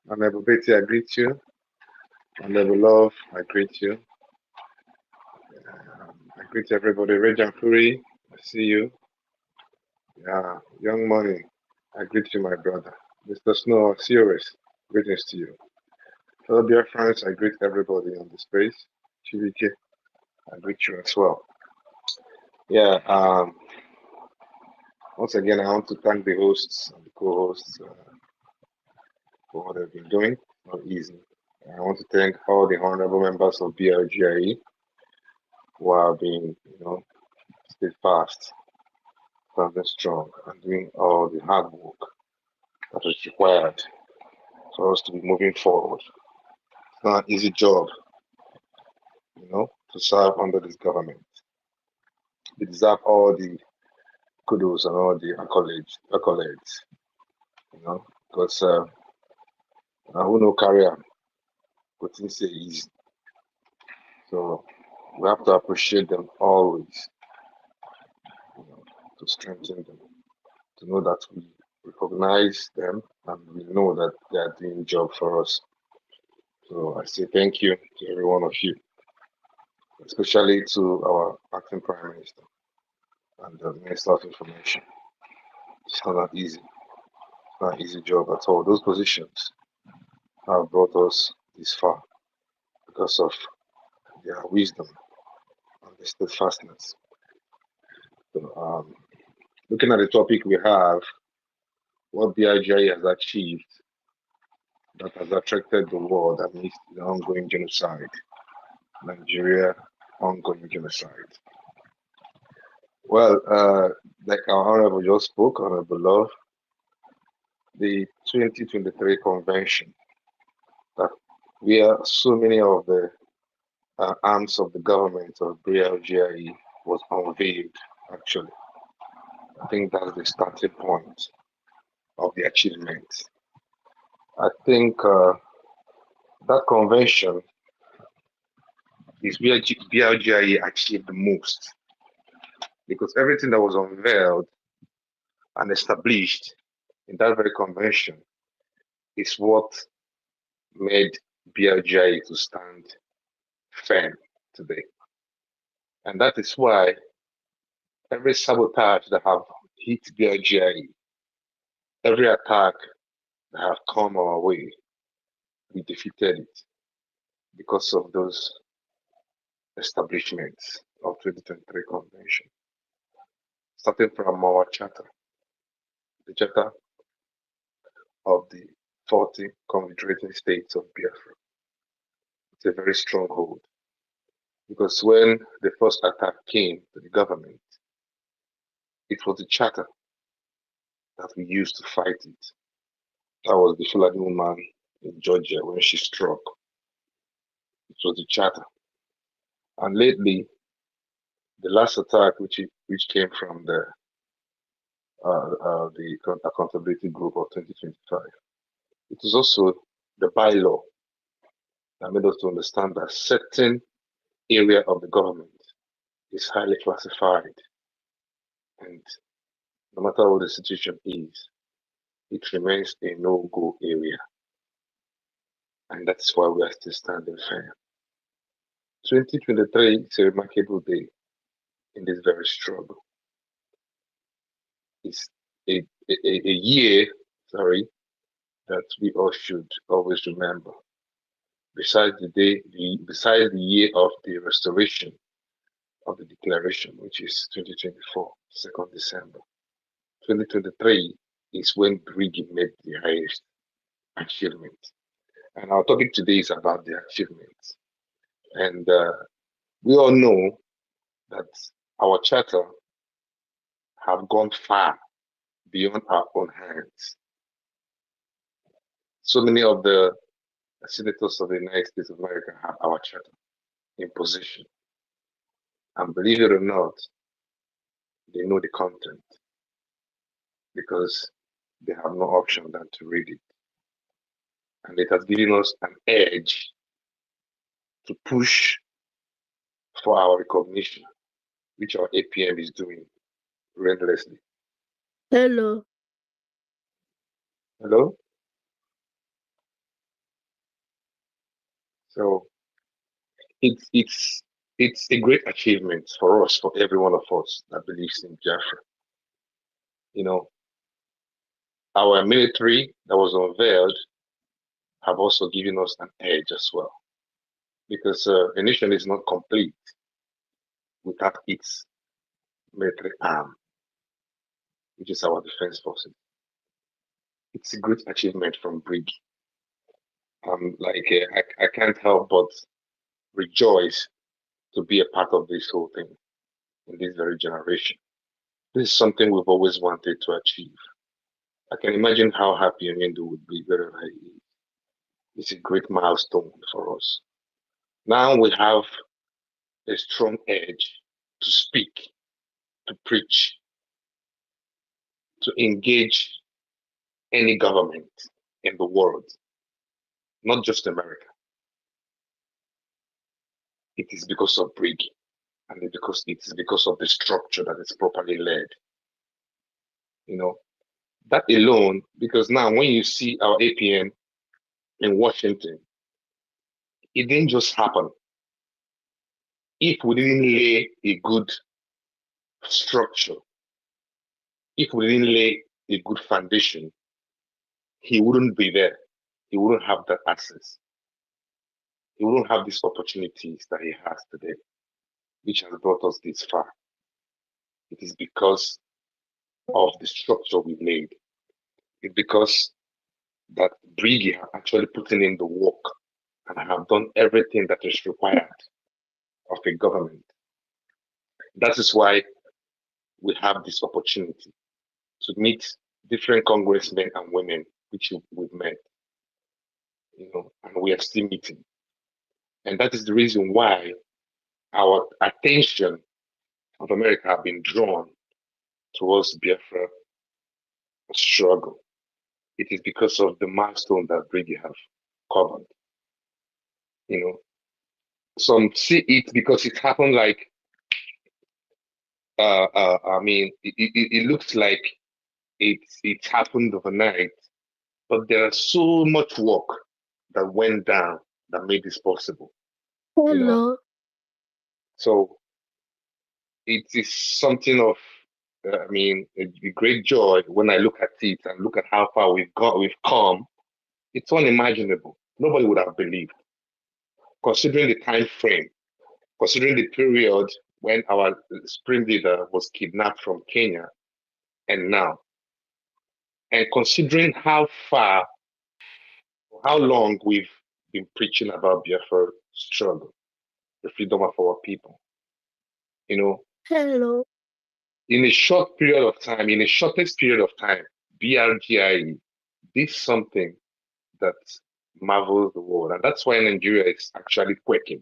Honorable Betty, I greet you. Honorable Love, I greet you. I greet everybody. Rejan Furi, I see you. Young Money, I greet you, my brother. Mr. Snow, serious. Greetings to you. Fellow dear friends, I greet everybody on the space. Chivike, I greet you as well. Yeah, once again, I want to thank the hosts and the co-hosts for what they've been doing. Not easy. I want to thank all the honorable members of BLGIE who have been, steadfast, standing strong, and doing all the hard work that is required for us to be moving forward. It's not an easy job, to serve under this government. They deserve all the kudos and all the accolades, because who no career, but things say easy. So we have to appreciate them always, to strengthen them, to know that we recognize them and we know that they are doing a job for us. So I say thank you to every one of you, especially to our acting Prime Minister and the Minister of Information. It's not easy. It's not an easy job at all. Those positions have brought us this far because of their wisdom and the steadfastness. So, looking at the topic we have, what BIGI has achieved that has attracted the world amidst the ongoing genocide, Nigeria ongoing genocide. Well, like our Honorable just spoke, Honorable Love, the 2023 convention, that where so many of the arms of the government of BLGIE was unveiled, actually. I think that's the starting point of the achievement. I think that convention is where BLGIE achieved the most, because everything that was unveiled and established in that very convention is what made BLGIE to stand firm today. And that is why every sabotage that have hit BLGIE, every attack that have come our way, we defeated it. because of those establishments of 2023 convention, starting from our charter, the charter of the 40 confederating states of Biafra. It's a very stronghold because when the first attack came to the government, it was the charter that we used to fight it. That was the Fulani woman in Georgia when she struck. It was the charter. And lately, the last attack, which came from the accountability group of 2025, it was also the bylaw that made us to understand that certain area of the government is highly classified, and no matter what the situation is, it remains a no-go area, and that's why we are still standing firm. 2023 is a remarkable day in this very struggle. It's a year, that we all should always remember. Besides besides the year of the restoration of the declaration, which is 2024, 2nd December. 2023 is when Brgie made the highest achievement. And our topic today is about the achievements. And we all know that our charter have gone far beyond our own hands. So many of the senators of the United States of America have our charter in possession. And believe it or not, they know the content because they have no option than to read it. And it has given us an edge to push for our recognition, which our APM is doing relentlessly. Hello. Hello? So it's a great achievement for us, for every one of us that believes in Biafra. You know, our military that was unveiled have also given us an edge as well, because a nation is not complete without its military arm, which is our defense forces. It's a great achievement from Brgie. I can't help but rejoice to be a part of this whole thing in this very generation. This is something we've always wanted to achieve. I can imagine how happy Onyendo would be wherever he is. It's a great milestone for us. Now we have a strong edge to speak, to preach, to engage any government in the world, not just America. It is because of Brgie, and it is because of the structure that is properly led. You know, that alone, because now when you see our APM in Washington, it didn't just happen. If we didn't lay a good structure, if we didn't lay a good foundation, he wouldn't be there. He wouldn't have that access. He wouldn't have these opportunities that he has today, which has brought us this far. It is because of the structure we've laid. It's because that Brgie have actually put in the work and have done everything that is required of a government. That is why we have this opportunity to meet different congressmen and women, which we've met, and we are still meeting. And that is the reason why our attention of America have been drawn towards Biafra struggle. It is because of the milestone that Brgie have covered. Some see it because it happened like, it looks like it happened overnight, but there is so much work that went down that made this possible. Hello. So it is something of, a great joy when I look at it and look at how far we've come. It's unimaginable. Nobody would have believed. considering the time frame, considering the period when our spring leader was kidnapped from Kenya and now, and considering how far, how long we've been preaching about Biafra struggle, the freedom of our people. You know, Hello. in a short period of time, in the shortest period of time, BRGIE did something that marvels the world. And that's why Nigeria is actually quaking.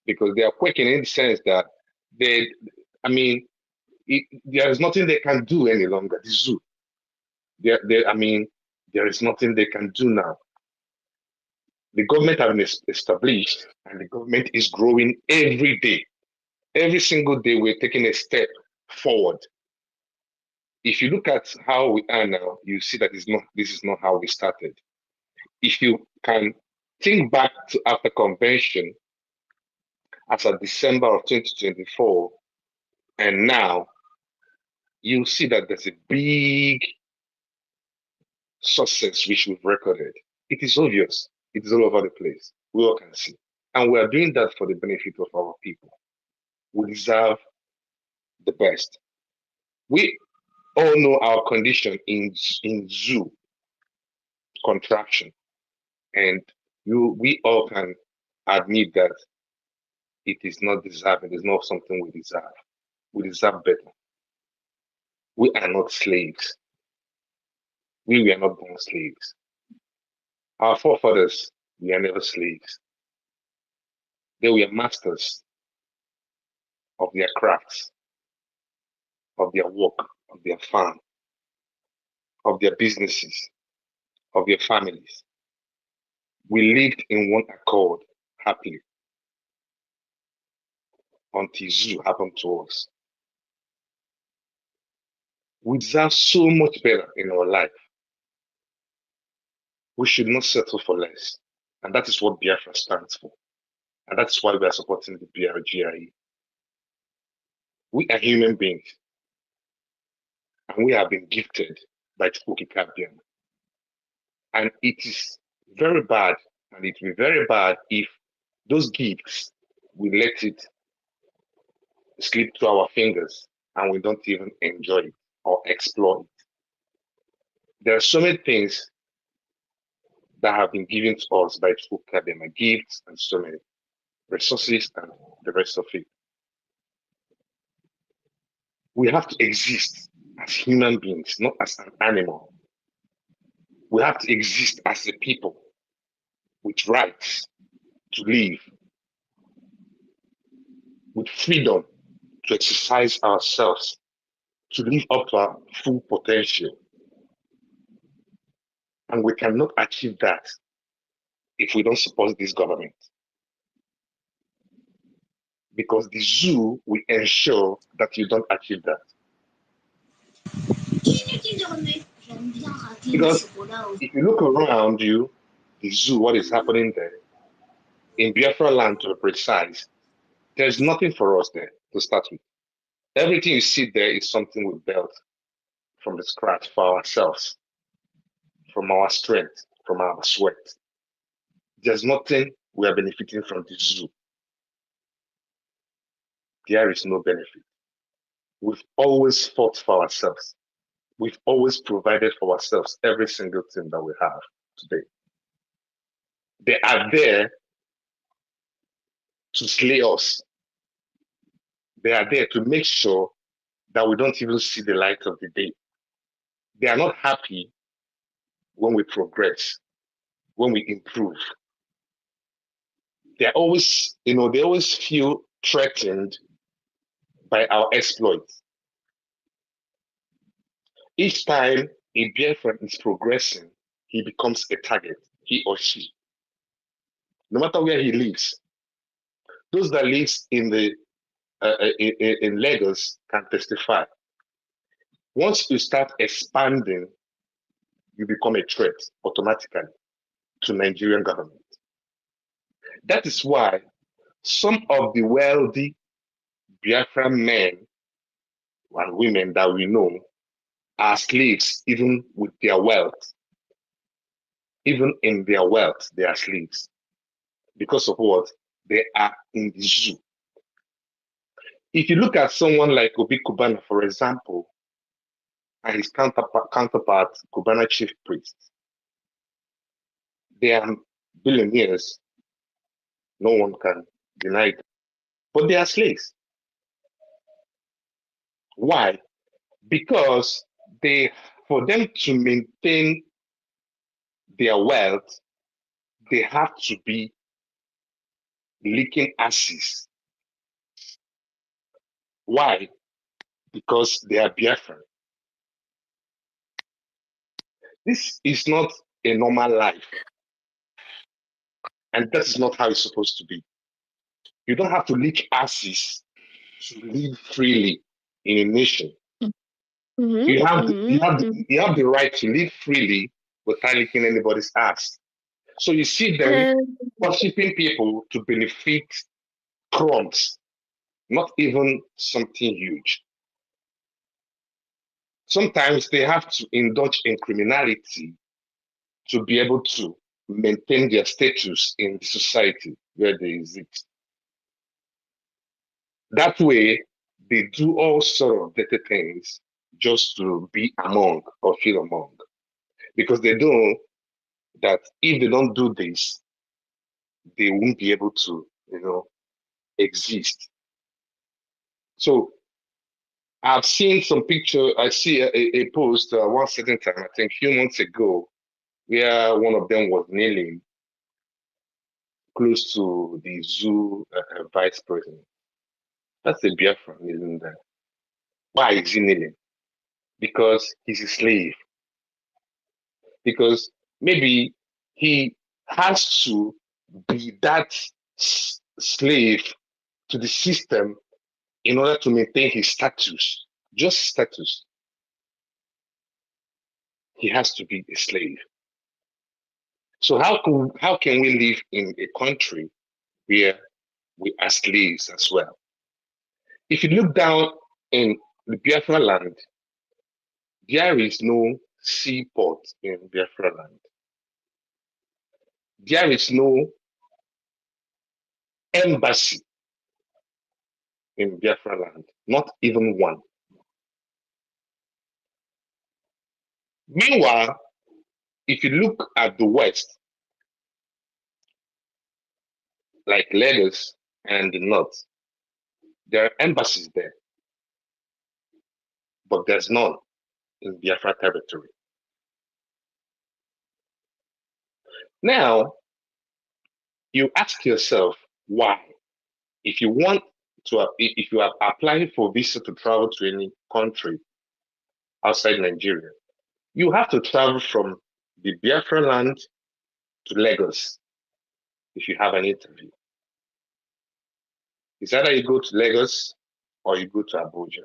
Because they are quaking in the sense that there is nothing they can do any longer. The zoo. There is nothing they can do now. The government has been established and the government is growing every day. Every single day, we're taking a step forward. If you look at how we are now, you see that this is not how we started. If you can think back to after convention, as of December of 2024, and now, you see that there's a big success which we've recorded. It is obvious. It is all over the place. We all can see. And we are doing that for the benefit of our people. We deserve the best. We all know our condition in zoo contraction. And we all can admit that it is not deserving. It's not something we deserve. We deserve better. We are not slaves. We were not born slaves. Our forefathers were never slaves. They were masters of their crafts, of their work, of their farm, of their businesses, of their families. We lived in one accord happily until zoo happened to us. We deserve so much better in our life. We should not settle for less. And that is what Biafra stands for. And that's why we are supporting the BRGIE. We are human beings. And we have been gifted by Chukwuka Kabian. And it is very bad, and it will be very bad if those gifts, we let it slip through our fingers and we don't even enjoy it or explore it. There are so many things that have been given to us by Chukwuka Kabian, gifts and so many resources and the rest of it. We have to exist as human beings, not as an animal. We have to exist as a people with rights to live, with freedom to exercise ourselves, to live up to our full potential. And we cannot achieve that if we don't support this government. Because the zoo will ensure that you don't achieve that. Because if you look around you, the zoo, what is happening there, in Biafraland to be precise, there's nothing for us there to start with. Everything you see there is something we built from the scratch for ourselves, from our strength, from our sweat. There's nothing we are benefiting from the zoo. There is no benefit. We've always fought for ourselves. We've always provided for ourselves every single thing that we have today. They are there to slay us. They are there to make sure that we don't even see the light of the day. They are not happy when we progress, when we improve. They're always, they always feel threatened by our exploits. Each time a Biafran is progressing, he becomes a target, he or she. No matter where he lives. Those that live in Lagos can testify. Once you start expanding, you become a threat automatically to Nigerian government. That is why some of the wealthy Biafran men and women that we know are slaves even with their wealth. Even in their wealth, they are slaves. because of what? They are in the zoo. If you look at someone like Obi Kubana, for example, and his counterpart, Kubana chief priest, they are billionaires. No one can deny it. But they are slaves. Why? Because for them to maintain their wealth, they have to be leaking ashes. Why? Because they are Biafran. This is not a normal life. And that's not how it's supposed to be. You don't have to leak ashes to live freely in a nation. Mm-hmm. You have Mm-hmm. you have the right to live freely without licking anybody's ass. So you see them And worshiping people to benefit crumbs, not even something huge. Sometimes they have to indulge in criminality to be able to maintain their status in the society where they exist. That way, they do all sort of dirty things just to be among or feel among, because they know that if they don't do this, they won't be able to, exist. So I've seen some picture. I see a post one certain time, I think a few months ago, where one of them was kneeling close to the zoo vice president. That's a Biafran kneeling there. Why is he kneeling? Because he's a slave. Because maybe he has to be that slave to the system in order to maintain his status, just status. He has to be a slave. So how can we live in a country where we are slaves as well? If you look down in the Biafraland, there is no seaport in Biafraland. There is no embassy in Biafraland, not even one. Meanwhile, if you look at the West, like Lagos and the North, there are embassies there, but there's none in Biafra territory. Now, you ask yourself why. If you want to, if you are applying for visa to travel to any country outside Nigeria, you have to travel from the Biafra land to Lagos if you have an interview. It's either you go to Lagos or you go to Abuja.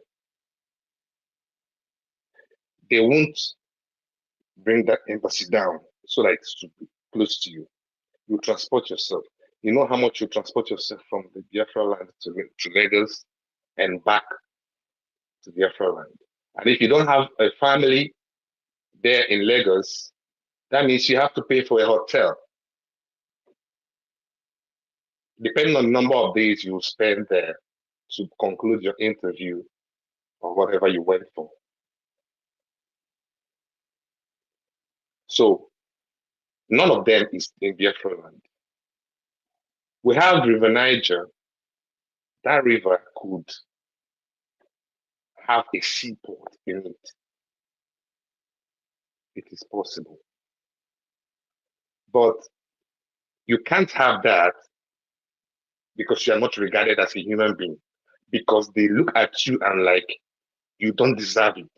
They won't bring that embassy down so that it's close to you. You transport yourself. You know how much you transport yourself from the Biafra land to Lagos and back to Biafra land. And if you don't have a family there in Lagos, that means you have to pay for a hotel. Depending on the number of days you spend there to conclude your interview or whatever you went for. So none of them is in Biafra land. We have River Niger. That river could have a seaport in it. It is possible. But you can't have that because you are not regarded as a human being, because they look at you and like you don't deserve it.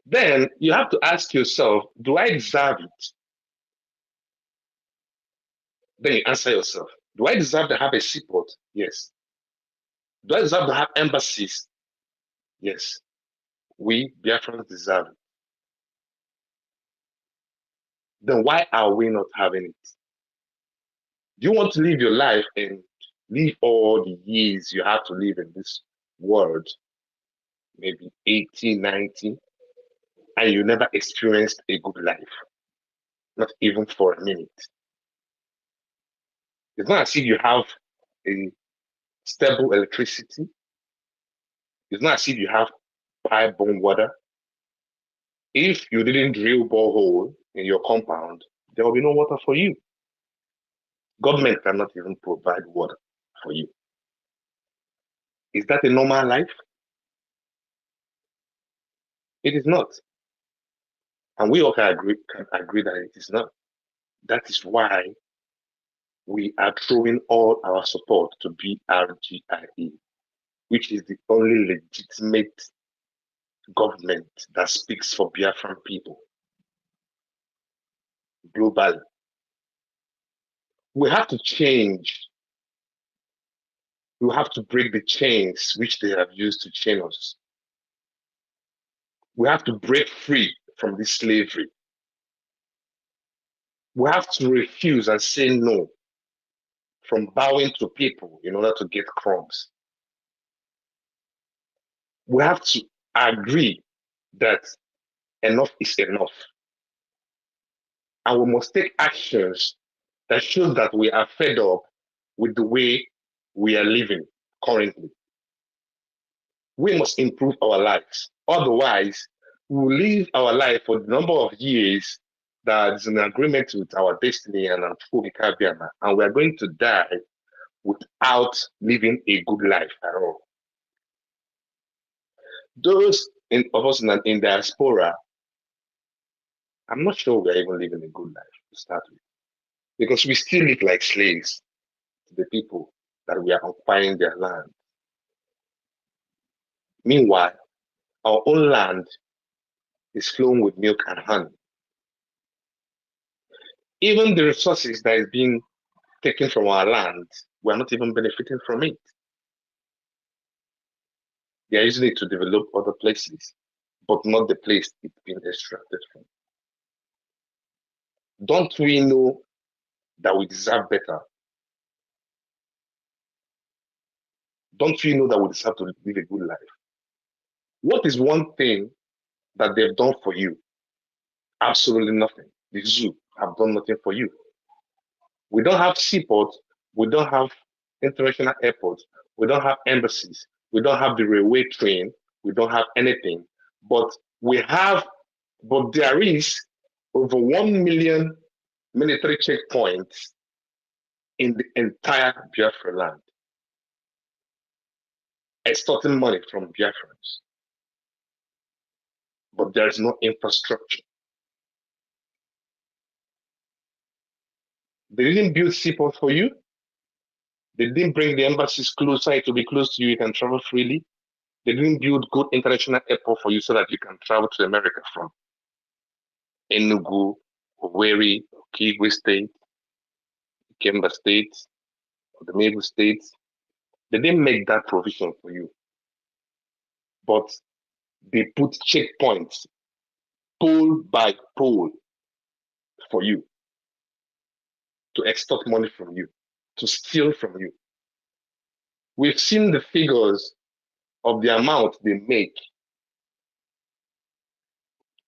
Then you have to ask yourself, do I deserve it? Then you answer yourself, do I deserve to have a seaport? Yes. Do I deserve to have embassies? Yes. We Biafrans deserve it. Then why are we not having it? Do you want to live your life and live all the years you have to live in this world, maybe 80, 90, and you never experienced a good life? Not even for a minute. It's not as if you have a stable electricity. It's not as if you have pipe-borne water. If you didn't drill borehole in your compound, there will be no water for you. Government cannot even provide water for you. Is that a normal life? It is not. And we all can agree that it is not. That is why we are throwing all our support to BRGIE, which is the only legitimate government that speaks for Biafran people globally. We have to change. We have to break the chains which they have used to chain us. We have to break free from this slavery. We have to refuse and say no from bowing to people in order to get crumbs. We have to agree that enough is enough. And we must take actions that show that we are fed up with the way we are living currently. We must improve our lives. Otherwise, we will live our life for the number of years that is in agreement with our destiny and we are going to die without living a good life at all. Those of us in diaspora, I'm not sure we're even living a good life to start with, because we still live like slaves to the people that we are occupying their land. Meanwhile, our own land is flowing with milk and honey. Even the resources that is being taken from our land, we're not even benefiting from it. They are using it to develop other places, but not the place it's been extracted from. Don't we know that we deserve better? Don't we know that we deserve to live a good life? What is one thing that they've done for you? Absolutely nothing. The zoo have done nothing for you. We don't have seaports. We don't have international airports. We don't have embassies. We don't have the railway train. We don't have anything. But there is over 1 million military checkpoints in the entire Biafraland, extorting money from Biafrans. But there's no infrastructure. They didn't build seaports for you. They didn't bring the embassies closer to be close to you. You can travel freely. They didn't build good international airport for you so that you can travel to America from Enugu, Owerri, Okigwe State, Kemba State, or the Middle States. They didn't make that provision for you. But they put checkpoints, pole by pole, for you to extort money from you, to steal from you. We've seen the figures of the amount they make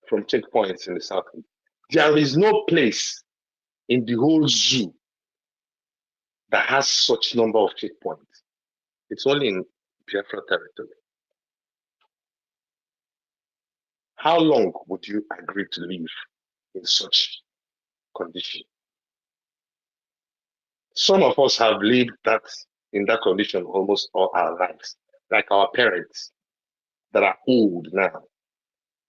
from checkpoints in the Southeast. There is no place in the whole zoo that has such number of checkpoints. It's only in Biafra territory. How long would you agree to live in such condition? Some of us have lived in that condition almost all our lives, like our parents that are old now.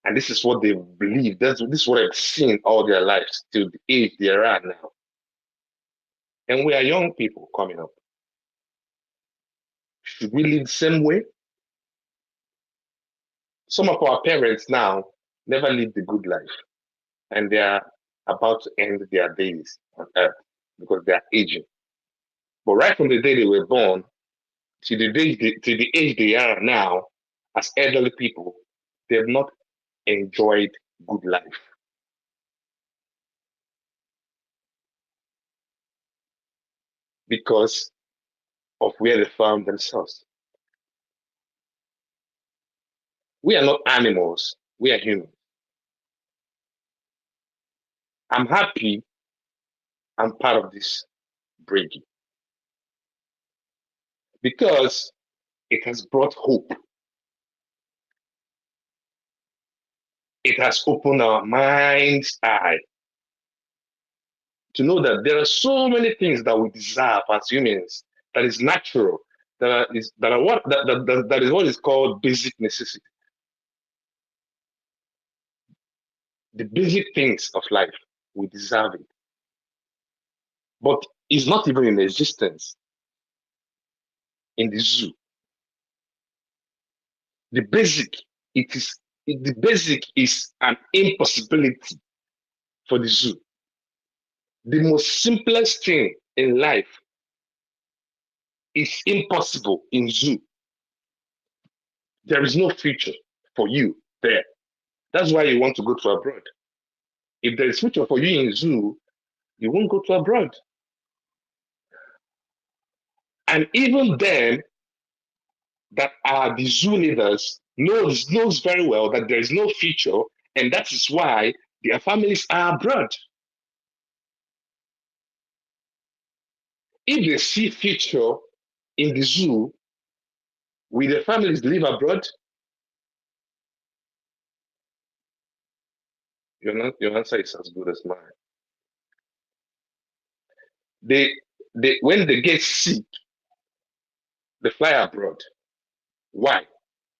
And this is what they believe. This is what I've seen all their lives till the age they are at now. And we are young people coming up. Should we live the same way? Some of our parents now never lived a good life, and they are about to end their days on earth because they are aging. But right from the day they were born to the age they are now, as elderly people, they have not enjoyed good life. Because of where they found themselves. We are not animals, we are humans. I'm happy I'm part of this Brgie. because it has brought hope. It has opened our mind's eye to know that there are so many things that we deserve as humans that is natural, that is what is called basic necessity. The basic things of life, we deserve it. But it's not even in existence in the zoo. The basic, the basic is an impossibility for the zoo. The most simplest thing in life is impossible in zoo. There is no future for you there. That's why you want to go to abroad. If there is future for you in zoo, you won't go to abroad. And even then, that are the zoo leaders knows very well that there is no future, and that is why their families are abroad. If they see future in the zoo, will their families live abroad? Your answer is as good as mine. They when they get sick, they fly abroad. Why?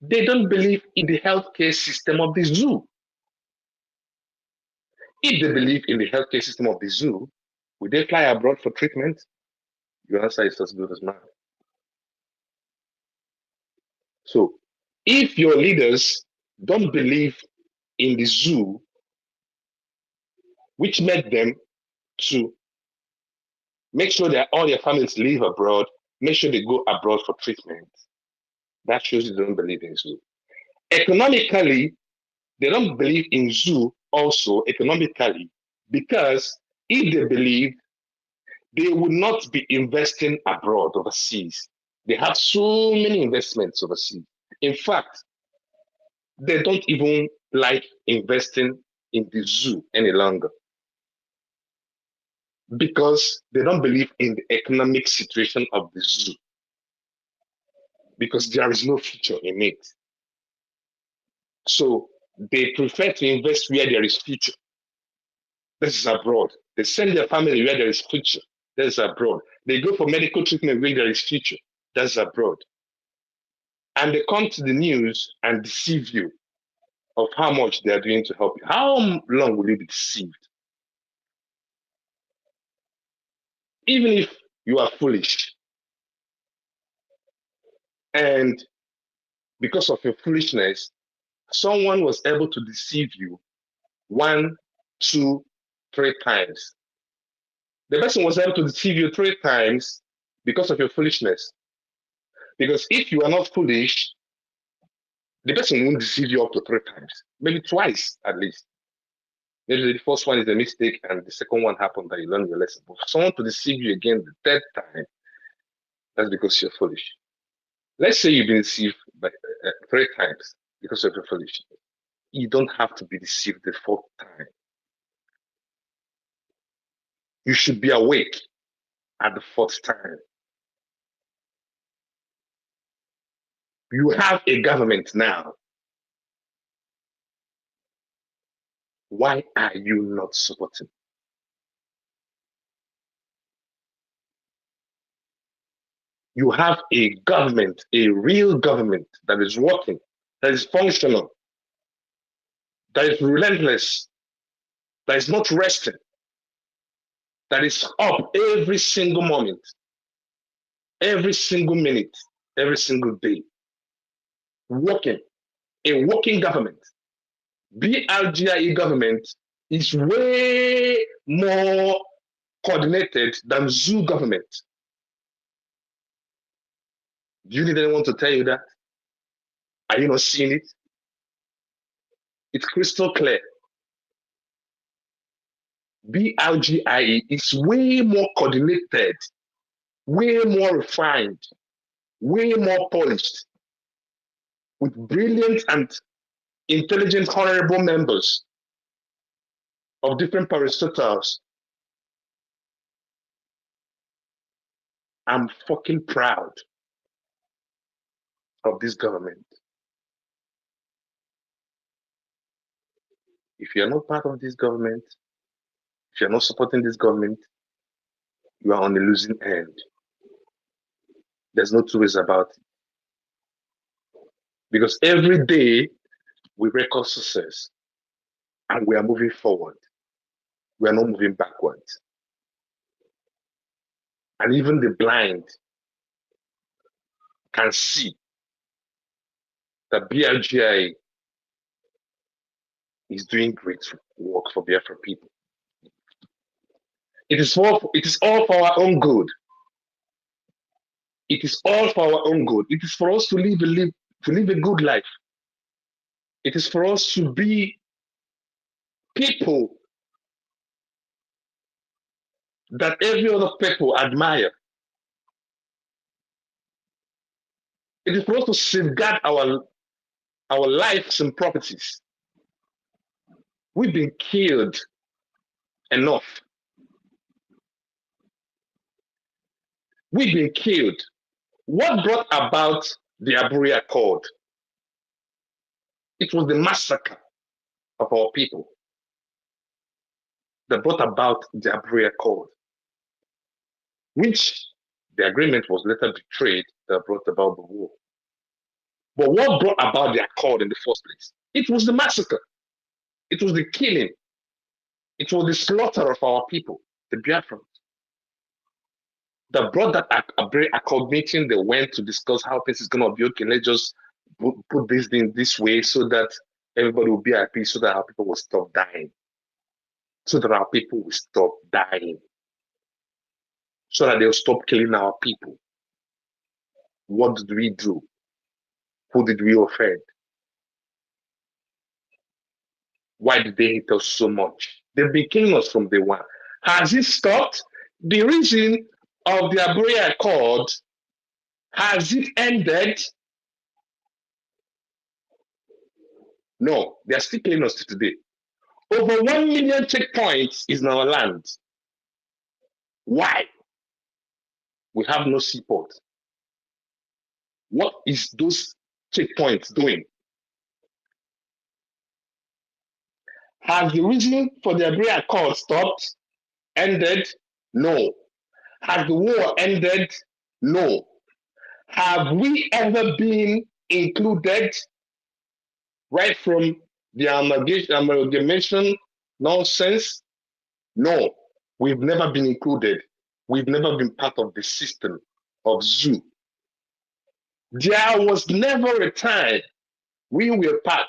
They don't believe in the healthcare system of the zoo. If they believe in the healthcare system of the zoo, would they fly abroad for treatment? Your answer is as good as mine. So, if your leaders don't believe in the zoo, which made them to make sure that all their families live abroad, make sure they go abroad for treatment, that shows you don't believe in zoo. Economically, they don't believe in zoo also economically, because if they believe, they would not be investing abroad overseas. They have so many investments overseas. In fact, they don't even like investing in the zoo any longer because they don't believe in the economic situation of the zoo, because there is no future in it. So they prefer to invest where there is future. This is abroad. They send their family where there is future. That is abroad. They go for medical treatment where there is future. That's abroad. And they come to the news and deceive you of how much they are doing to help you. How long will you be deceived? Even if you are foolish, and because of your foolishness, someone was able to deceive you 1, 2, 3 times. The person was able to deceive you 3 times because of your foolishness. Because if you are not foolish, the person won't deceive you up to 3 times, maybe twice at least. Maybe the first one is a mistake and the second one happened that you learn your lesson. But for someone to deceive you again the 3rd time, that's because you're foolish. Let's say you've been deceived by 3 times because of your foolishness. You don't have to be deceived the 4th time. You should be awake at the 4th time. You have a government now. Why are you not supporting? You have a government, a real government that is working, that is functional, that is relentless, that is not resting, that is up every single moment, every single minute, every single day, working, a working government. BRGIE government is way more coordinated than zoo government. Do you need anyone to tell you that? Are you not seeing it? It's crystal clear. BRGIE is way more coordinated, way more refined, way more polished, with brilliant and intelligent, honorable members of different parastatals. I'm fucking proud of this government. If you're not part of this government, if you're not supporting this government, you are on the losing end. There's no two ways about it. Because every day we record success and we are moving forward. We are not moving backwards. And even the blind can see that Brgie is doing great work for Biafra people. It is all for our own good. It is all for our own good. It is for us to live a good life. It is for us to be people that every other people admire. It is for us to safeguard our lives and properties. We've been killed enough. We've been killed. What brought about the Aburi Accord? It was the massacre of our people that brought about the Aburi Accord, which the agreement was later betrayed that brought about the war. But what brought about the accord in the first place? It was the massacre. It was the killing. It was the slaughter of our people, the Biafrans, that brought that accord meeting. They went to discuss how things is going to be okay. Let's just put this thing this way so that everybody will be at peace, so that our people will stop dying. So that our people will stop dying. So that they'll stop killing our people. What did we do? Who did we offend? Why did they hate us so much? They've been killing us from day one. Has it stopped? The reason of the Aburi Accord, has it ended? No, they are still killing us today. Over 1 million checkpoints is in our land. Why? We have no seaport. What is those checkpoints doing? Has the reason for the Aburi Accord stopped? Ended? No. Has the war ended? No. Have we ever been included right from the amalgamation nonsense? No, we've never been included. We've never been part of the system of zoo. There was never a time we were part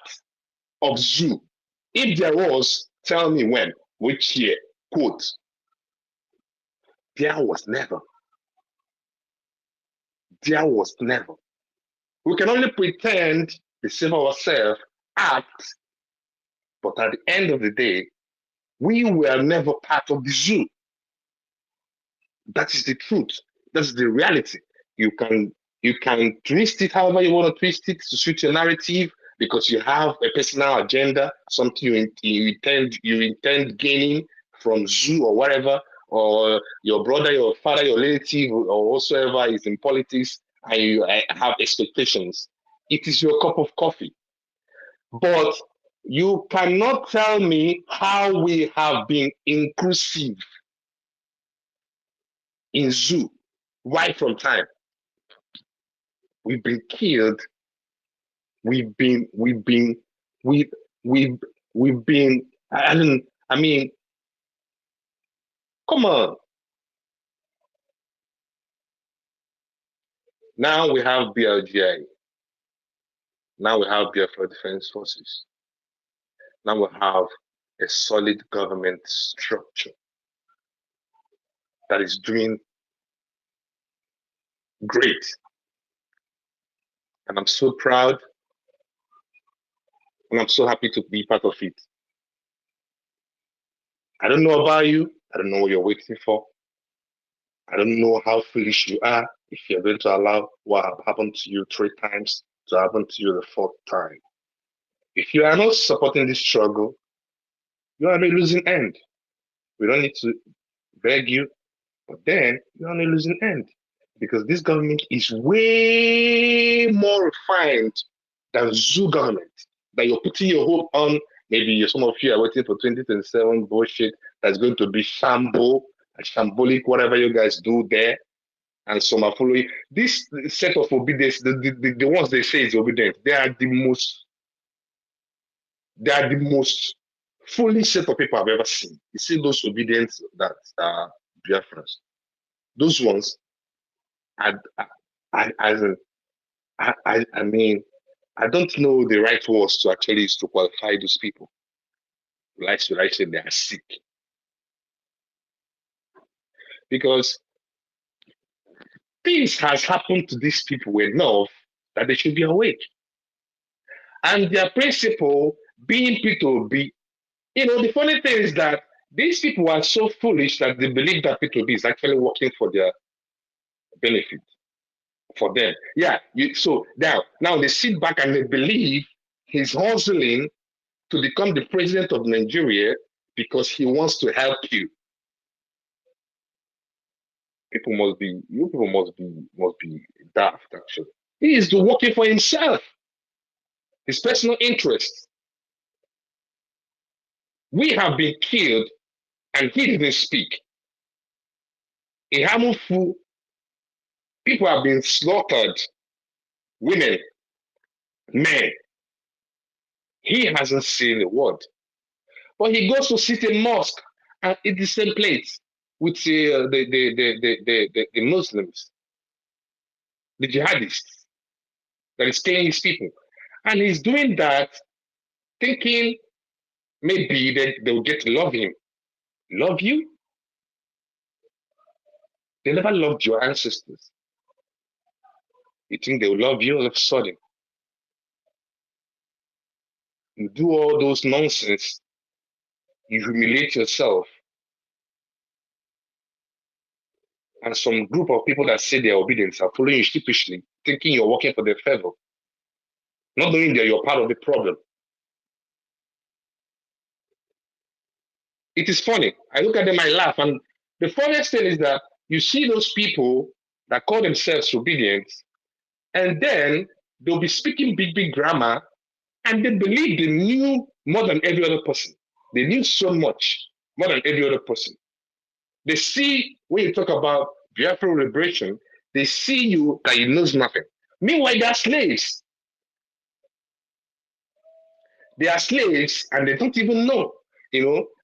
of zoo. If there was, tell me when, which year, quote. There was never. There was never. We can only pretend, deceive ourselves, act, but at the end of the day, we were never part of the zoo. That is the truth. That's the reality. You can twist it however you want to twist it to suit your narrative because you have a personal agenda, something you intend gaining from zoo or whatever, or your brother, your father, your relative, or whatsoever is in politics, and you have expectations. It is your cup of coffee. But you cannot tell me how we have been inclusive in zoo right from time. We've been killed. We've been. I mean, come on. Now we have BLGI. Now we have Biafra Defense Forces. Now we have a solid government structure that is doing great. And I'm so proud and I'm so happy to be part of it. I don't know about you. I don't know what you're waiting for. I don't know how foolish you are if you're going to allow what happened to you 3 times to happen to you the 4th time. If you are not supporting this struggle, you are on a losing end. We don't need to beg you, but then you're on a losing end. because this government is way more refined than zoo government that you're putting your hope on. Maybe some of you are waiting for 2027 bullshit that's going to be shambo and shambolic, whatever you guys do there. And some are following this set of obedience. The ones they say is obedient, they are the most foolish set of people I've ever seen. You see those obedience that are Biafrans. Those ones, I mean, I don't know the right words to actually use to qualify those people. Like should I say they are sick? Because things has happened to these people enough that they should be awake. And their principle being P2B, the funny thing is that these people are so foolish that they believe that P2B is actually working for their benefit, for them. Yeah, so now they sit back and they believe he's hustling to become the president of Nigeria because he wants to help you. You people must be daft, actually. He is working for himself, his personal interests. We have been killed and he didn't speak. In Hamufu, people have been slaughtered, women, men. He hasn't seen a word. But he goes to sit in mosque and eat the same plates with the Muslims, the jihadists that is killing his people. And he's doing that thinking maybe that they'll get to love him. Love you? They never loved your ancestors. You think they'll love you all of a sudden? You do all those nonsense, you humiliate yourself, and some group of people that say they're obedient are following you sheepishly, thinking you're working for their favor, not knowing that you're part of the problem. It is funny. I look at them, I laugh, and the funniest thing is that you see those people that call themselves obedient, and then they'll be speaking big grammar, and they believe they knew more than every other person. They knew so much more than every other person. They see, when you talk about Biafra liberation, they see you that you knows nothing. Meanwhile, they are slaves. They are slaves and they don't even know.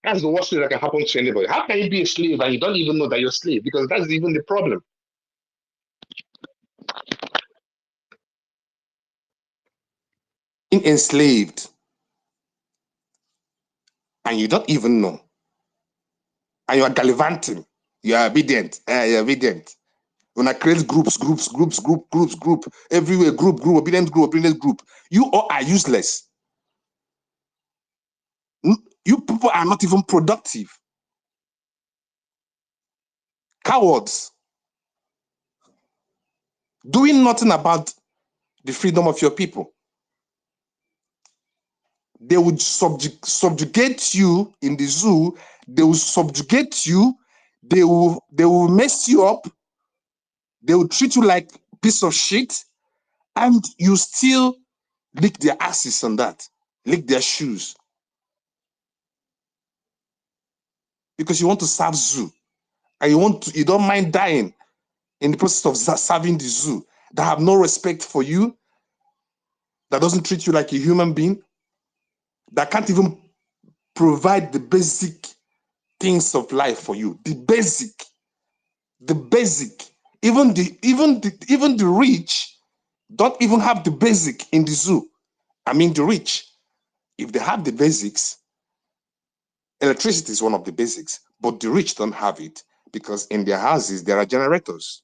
That's the worst thing that can happen to anybody. How can you be a slave and you don't even know that you're a slave? Because that's even the problem. Being enslaved and you don't even know. And you are gallivanting. You are obedient. You're obedient. When I create groups, everywhere, group, obedient group. You all are useless. You people are not even productive. Cowards. Doing nothing about the freedom of your people. They would subjugate you in the zoo. They will subjugate you. They will mess you up. They will treat you like a piece of shit. And you still lick their asses on that. Lick their shoes. Because you want to serve zoo. And you don't mind dying in the process of serving the zoo. That have no respect for you. That doesn't treat you like a human being. That can't even provide the basic things of life for you. The basic. Even the rich don't even have the basic in the zoo. I mean the rich. If they have the basics, electricity is one of the basics, but the rich don't have it because in their houses there are generators.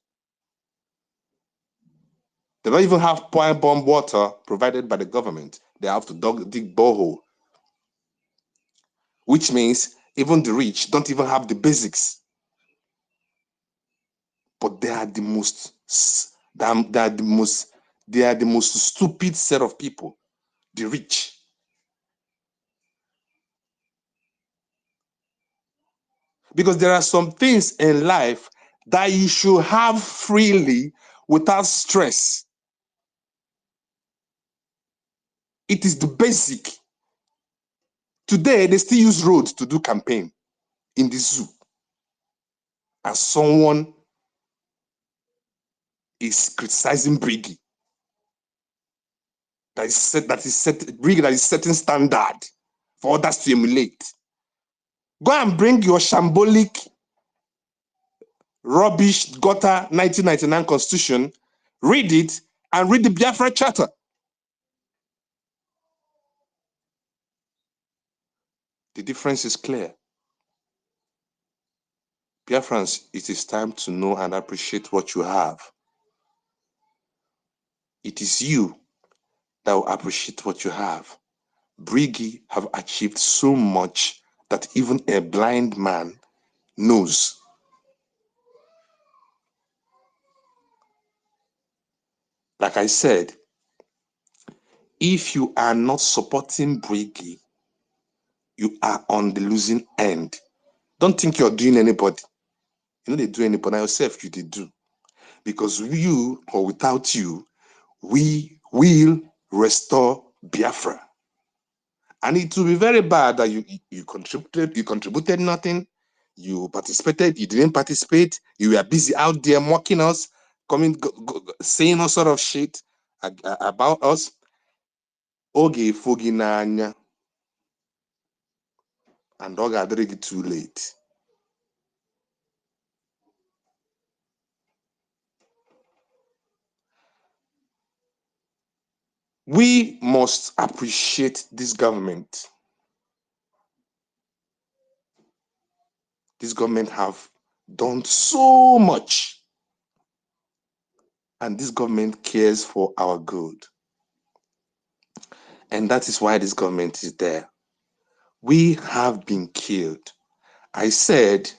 They don't even have point bomb water provided by the government. They have to dig borehole, which means even the rich don't even have the basics. But they are the most stupid set of people, the rich. Because there are some things in life that you should have freely without stress. It is the basic. Today, they still use roads to do campaign in the zoo. And someone is criticizing Brgie that is setting standard for others to emulate. Go and bring your shambolic, rubbish, gutter 1999 constitution, read it, and read the Biafra Charter. The difference is clear. Biafrans, it is time to know and appreciate what you have. It is you that will appreciate what you have. Brgie have achieved so much that even a blind man knows. Like I said, if you are not supporting Brgie, you are on the losing end. Don't think you're doing anybody. You know they do anybody, yourself you did do. Because you or without you, we will restore Biafra. And it will be very bad that you contributed nothing, you participated, you didn't participate, you were busy out there mocking us, saying all sort of shit about us. Oge fogi n'anya, and oge adịrịghị too late. We must appreciate this government. This government have done so much. And this government cares for our good. And that is why this government is there. We have been killed. I said,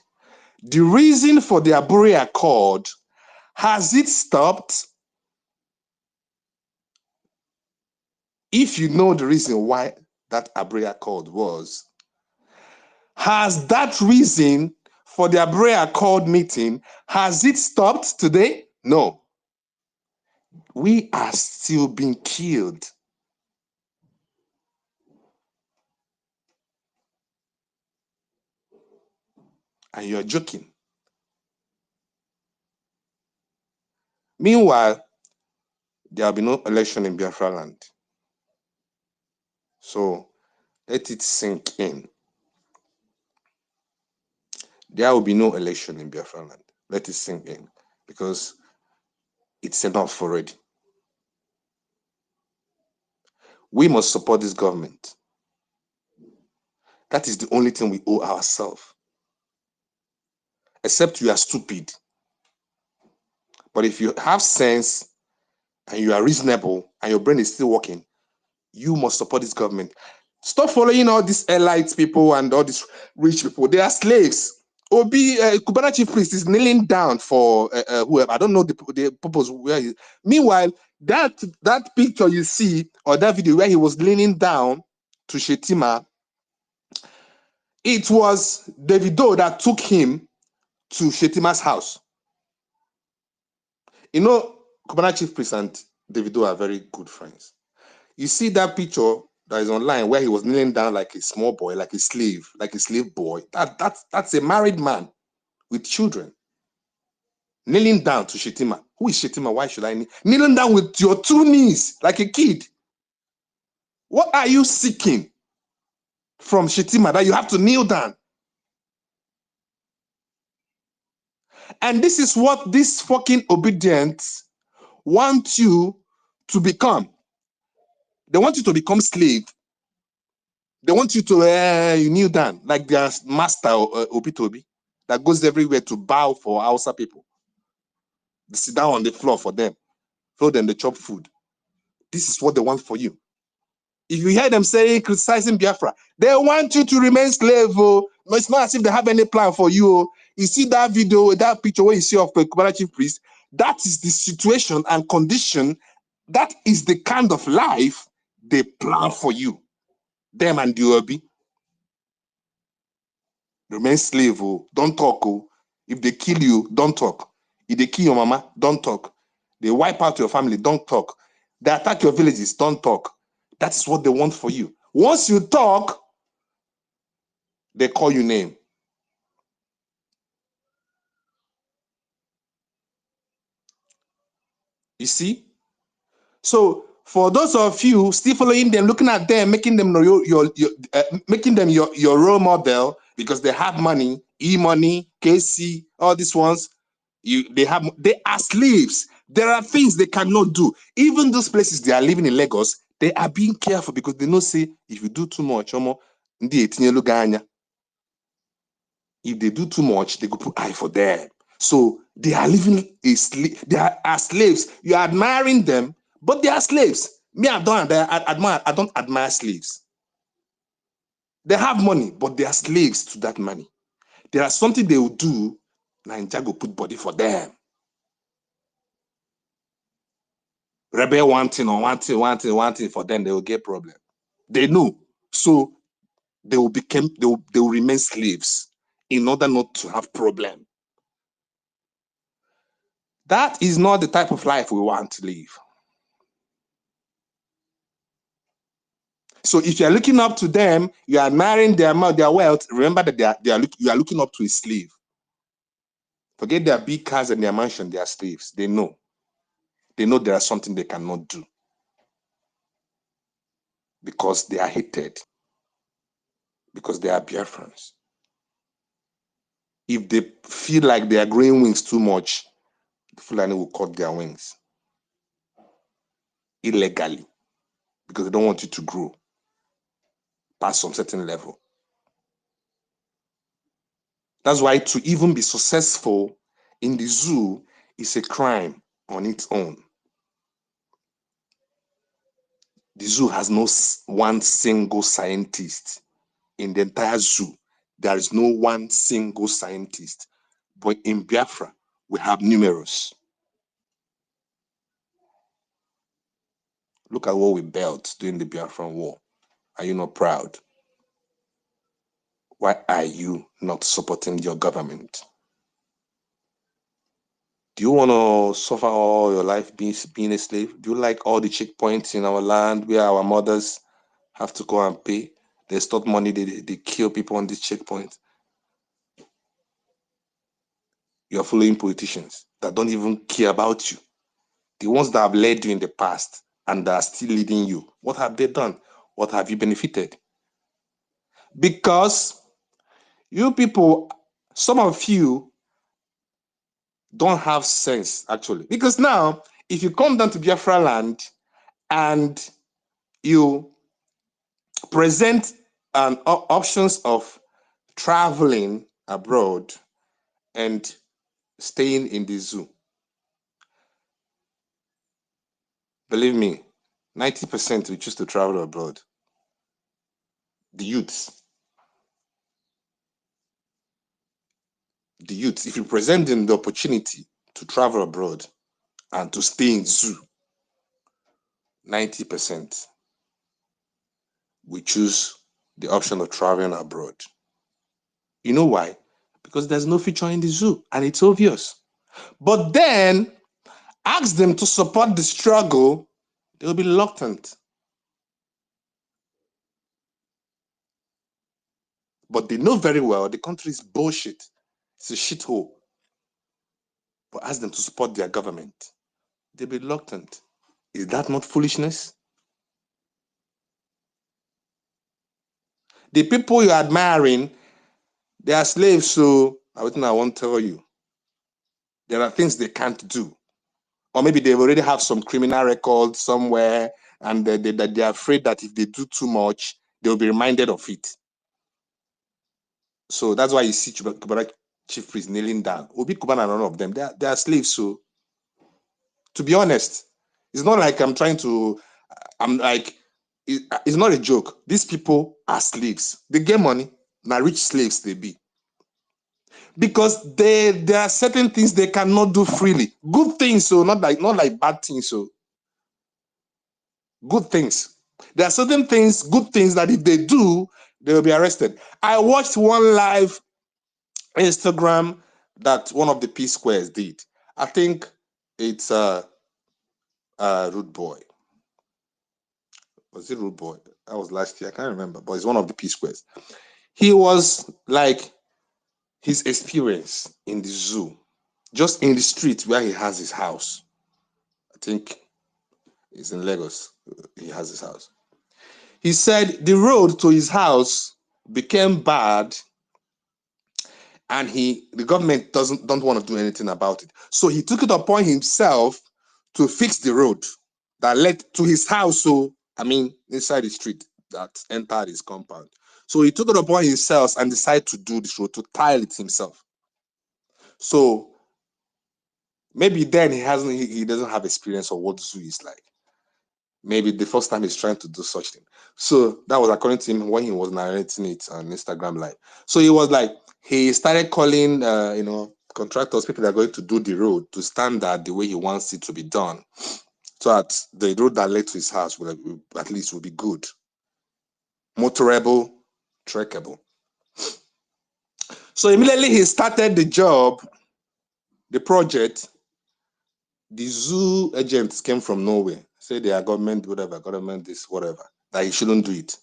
the reason for the Abure Accord, has it stopped? If you know the reason why that Abure Accord was, has that reason for the Abure Accord meeting, has it stopped today? No. We are still being killed. And you're joking. Meanwhile, there will be no election in Biafraland. So let it sink in. There will be no election in Biafraland. Let it sink in, because it's enough already. We must support this government. That is the only thing we owe ourselves. Except you are stupid. But if you have sense and you are reasonable and your brain is still working, you must support this government. Stop following all these elite people and all these rich people. They are slaves. Obi, Kubana chief priest is kneeling down for whoever. I don't know the purpose where he. Meanwhile, that picture you see, or that video where he was leaning down to Shetima, it was Davido that took him to Shetima's house. You know, Kubana chief priest and Davido are very good friends. You see that picture that is online where he was kneeling down like a small boy, like a slave boy. That's a married man with children. Kneeling down to Shetima. Who is Shetima? Why should I kneel? Kneeling down with your two knees like a kid. What are you seeking from Shetima that you have to kneel down? And this is what these fucking obedience want you to become. They want you to become slave. They want you to you kneel down like their master Obi that goes everywhere to bow for Hausa people. They sit down on the floor for them. So then they chop food. This is what they want for you. If you hear them saying, criticizing Biafra, they want you to remain slave. Oh. No, it's not as if they have any plan for you. Oh. You see that video, that picture where you see of the Kubana chief priest, that is the situation and condition. That is the kind of life they plan for you. Them and the Obi. Remain slave. Oh. Don't talk. Oh. If they kill you, don't talk. If they kill your mama, don't talk. They wipe out your family, don't talk. They attack your villages, don't talk. That's what they want for you. Once you talk, they call you name. You see? So for those of you still following them, looking at them, making them your role model because they have money, E-money, KC, all these ones, they are slaves. There are things they cannot do. Even those places they are living in Lagos, they are being careful because they know say if you do too much, if they do too much, they go put eye for them. So they are living they are as slaves. You are admiring them, but they are slaves. Me, I don't admire slaves. They have money, but they are slaves to that money. There are something they will do, Nigeria go put body for them. Rebel one thing for them, they will get problem. They know. So they will remain slaves in order not to have problem. That is not the type of life we want to live. So if you are looking up to them, you are admiring their wealth, remember that you are looking up to a slave. Forget their big cars and their mansion, they are slaves. They know. They know there is something they cannot do because they are hated, because they are Biafrans. If they feel like they are growing wings too much, the Fulani will cut their wings illegally because they don't want you to grow past some certain level. That's why to even be successful in the zoo is a crime on its own. The zoo has no one single scientist in the entire zoo. There is no one single scientist. But in Biafra, we have numerous. Look at what we built during the Biafran War. Are you not proud? Why are you not supporting your government? Do you want to suffer all your life being a slave? Do you like all the checkpoints in our land where our mothers have to go and pay? They stop money, they kill people on this checkpoint. You're following politicians that don't even care about you. The ones that have led you in the past and that are still leading you, what have they done? What have you benefited? Because you people, some of you don't have sense, actually. Because now, if you come down to Biafraland and you present options of traveling abroad and staying in the zoo, believe me, 90% will choose to travel abroad. The youths. If you present them the opportunity to travel abroad and to stay in zoo, 90% will choose the option of traveling abroad. You know why? Because there's no future in the zoo, and it's obvious. But then, ask them to support the struggle, they'll be reluctant. But they know very well the country is bullshit. It's a shithole. But ask them to support their government, they'll be reluctant. Is that not foolishness? The people you're admiring, they are slaves, so everything I won't tell you. There are things they can't do. Or maybe they already have some criminal record somewhere and they're afraid that if they do too much, they'll be reminded of it. So that's why you see Kubara chief priest kneeling down. Obi Kuban and none of them, they are slaves. So to be honest, it's not like I'm like, it's not a joke. These people are slaves. They get money. Now rich slaves they be. Because there are certain things they cannot do freely. Good things, so not like bad things. So good things. There are certain things, good things that if they do, they will be arrested. I watched one live Instagram that one of the P Squares did. I think it's Rude Boy. Was it Rude Boy? That was last year. I can't remember, but it's one of the P Squares. He was like his experience in the zoo, just in the street where he has his house. I think it's in Lagos. He has his house. He said the road to his house became bad, and the government don't want to do anything about it. So he took it upon himself to fix the road that led to his house. So I mean, inside the street that entered his compound. So he took it upon himself and decided to do this road, to tile it himself. So maybe then he doesn't have experience of what zoo is like. Maybe the first time he's trying to do such thing. So that was according to him when he was narrating it on Instagram Live. So he was like, he started calling, contractors, people that are going to do the road to standard the way he wants it to be done. So that the road that led to his house will at least be good. Motorable, trackable. So immediately he started the job, the project. The zoo agents came from nowhere, say they are government, whatever, government this, whatever, that he shouldn't do it.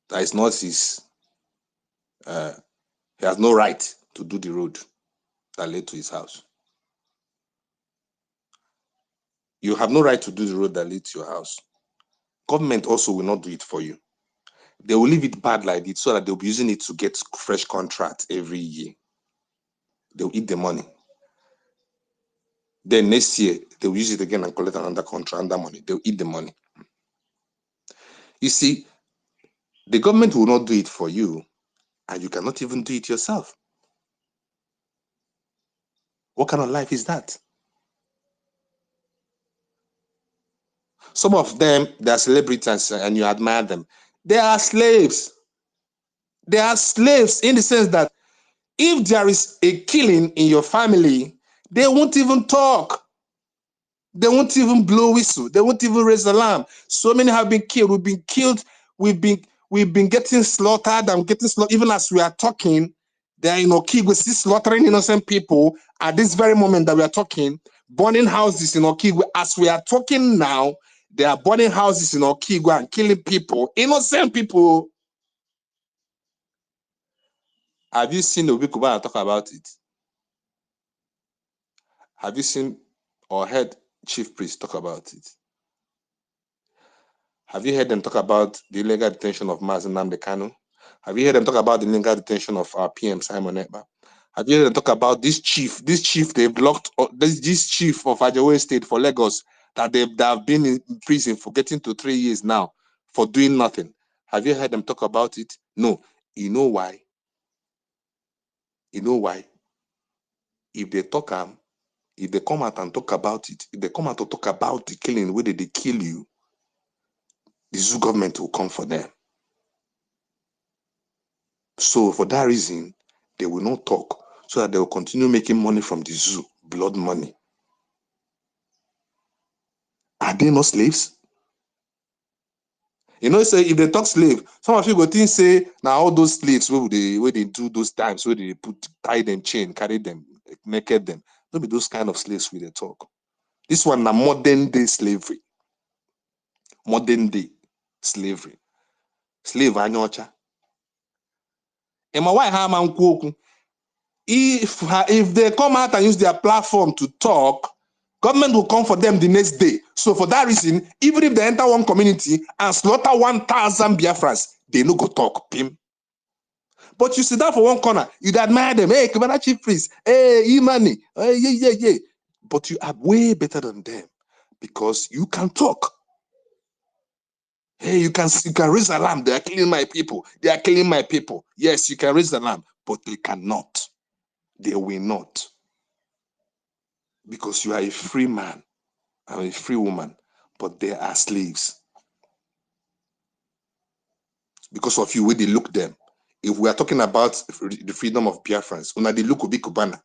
That is not his, he has no right to do the road that led to his house. You have no right to do the road that leads to your house. Government also will not do it for you. They will leave it bad like it so that they'll be using it to get fresh contracts every year. They'll eat the money. Then next year, they'll use it again and collect another contract, another money. They'll eat the money. You see, the government will not do it for you, and you cannot even do it yourself. What kind of life is that? Some of them, they are celebrities and you admire them. They are slaves. They are slaves in the sense that if there is a killing in your family, they won't even talk. They won't even blow whistle. They won't even raise alarm. So many have been killed. We've been killed. We've been getting slaughtered and getting slaughtered. Even as we are talking, they are in Okigwe still slaughtering innocent people at this very moment that we are talking, burning houses in Okigwe. As we are talking now, they are burning houses in Okigwe and killing people, innocent people. Have you seen Obi Kubana talk about it? Have you seen or heard Chief Priest talk about it? Have you heard them talk about the illegal detention of Mazi Nnamdi Kanu? Have you heard them talk about the illegal detention of our PM Simon Ekpa? Have you heard them talk about this chief they've locked, this chief of Ajawa State for Lagos that they have been in prison for getting to 3 years now for doing nothing? Have you heard them talk about it? No. You know why? You know why? If they come out and talk about it, if they come out to talk about the killing, whether they kill you, the zoo government will come for them. So for that reason, they will not talk so that they will continue making money from the zoo, blood money. Are they not slaves? You know, say if they talk slave, some of you go think say now all those slaves where they do those times where they tie them chain, carry them, naked them. Don't be those kind of slaves where they talk. This one na modern day slavery. Modern day slavery. Slave anyocha. Ema why ha man kwu? If they come out and use their platform to talk, government will come for them the next day. So for that reason, even if they enter one community and slaughter 1,000 Biafrans, they no go talk. Pim. But you sit down for one corner, you admire them. Hey, Commander Chief Priest. Hey, Imani. Hey, yeah. But you are way better than them because you can talk. Hey, you can raise alarm. They are killing my people. They are killing my people. Yes, you can raise alarm, but they cannot. They will not. Because you are a free man and a free woman, but they are slaves. Because of you, where they look them. If we are talking about the freedom of Biafrans, when they look Obi Kubana,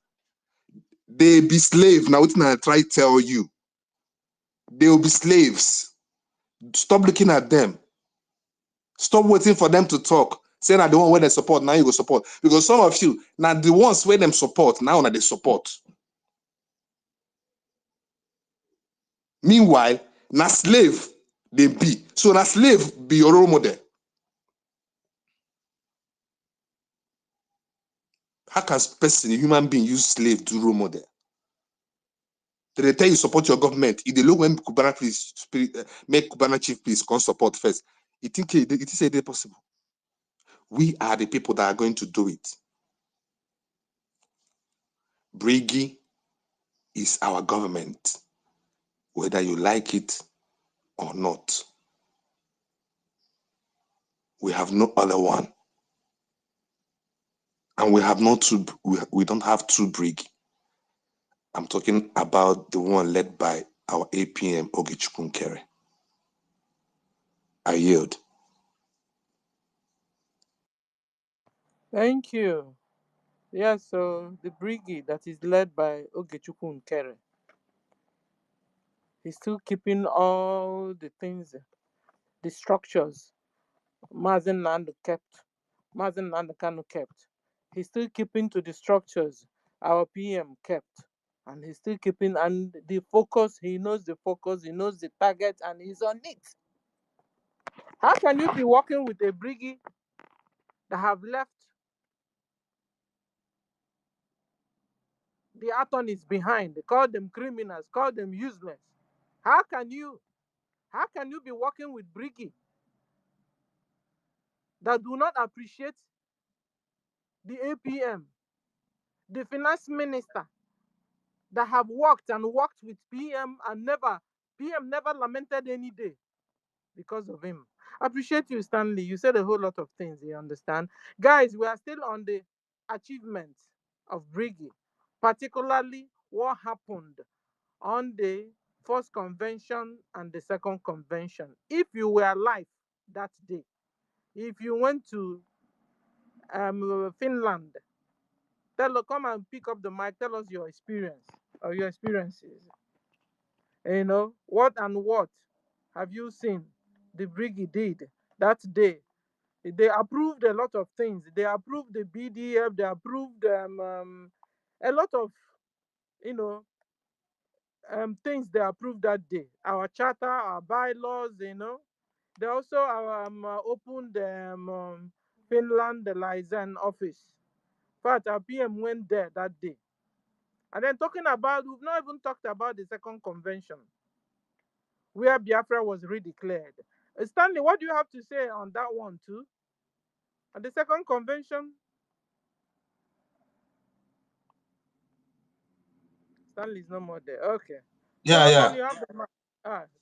they be slave. Now, what I try to tell you, they will be slaves. Stop looking at them. Stop waiting for them to talk. Say that the one where they support, now you go support. Because some of you, now the ones where them support, now they support. Meanwhile, na slave they be. So na slave be your role model. How can person, a human being, use slave to role model? They tell you support your government. If they look when Kubana please make Kubana chief please come support first. You think it is a day possible? We are the people that are going to do it. Brgie is our government, whether you like it or not. We have no other one. And we have no two, we don't have two Brgie. I'm talking about the one led by our APM Ogechukwu Nkere. I yield. Thank you. Yeah, so the brigade that is led by Ogechukwu Nkere is still keeping all the things, the structures Mazen Nando kept, Mazen Nando Kanu kept. He's still keeping to the structures our PM kept. And he's still keeping, and the focus, he knows the focus, he knows the target, and he's on it. How can you be working with a brigade that have left the attorneys behind? They call them criminals, call them useless. How can you be working with brigade that do not appreciate the APM, the finance minister that have worked and worked with PM and PM never lamented any day because of him? I appreciate you, Stanley. You said a whole lot of things, you understand? Guys, we are still on the achievements of Brigi, particularly what happened on the first convention and the second convention. If you were alive that day, if you went to Finland, come and pick up the mic, tell us your experience or your experiences. You know, what and what have you seen the Brigade did that day? They approved a lot of things. They approved the BDF. They approved a lot of, you know, things they approved that day. Our charter, our bylaws, you know. They also opened Finland, the liaison office. In fact, our PM went there that day. And then talking about, we've not even talked about the second convention, where Biafra was redeclared. Stanley, what do you have to say on that one too? And the second convention? Stanley's no more there. Okay. Yeah, Solomon, yeah. you have the mic.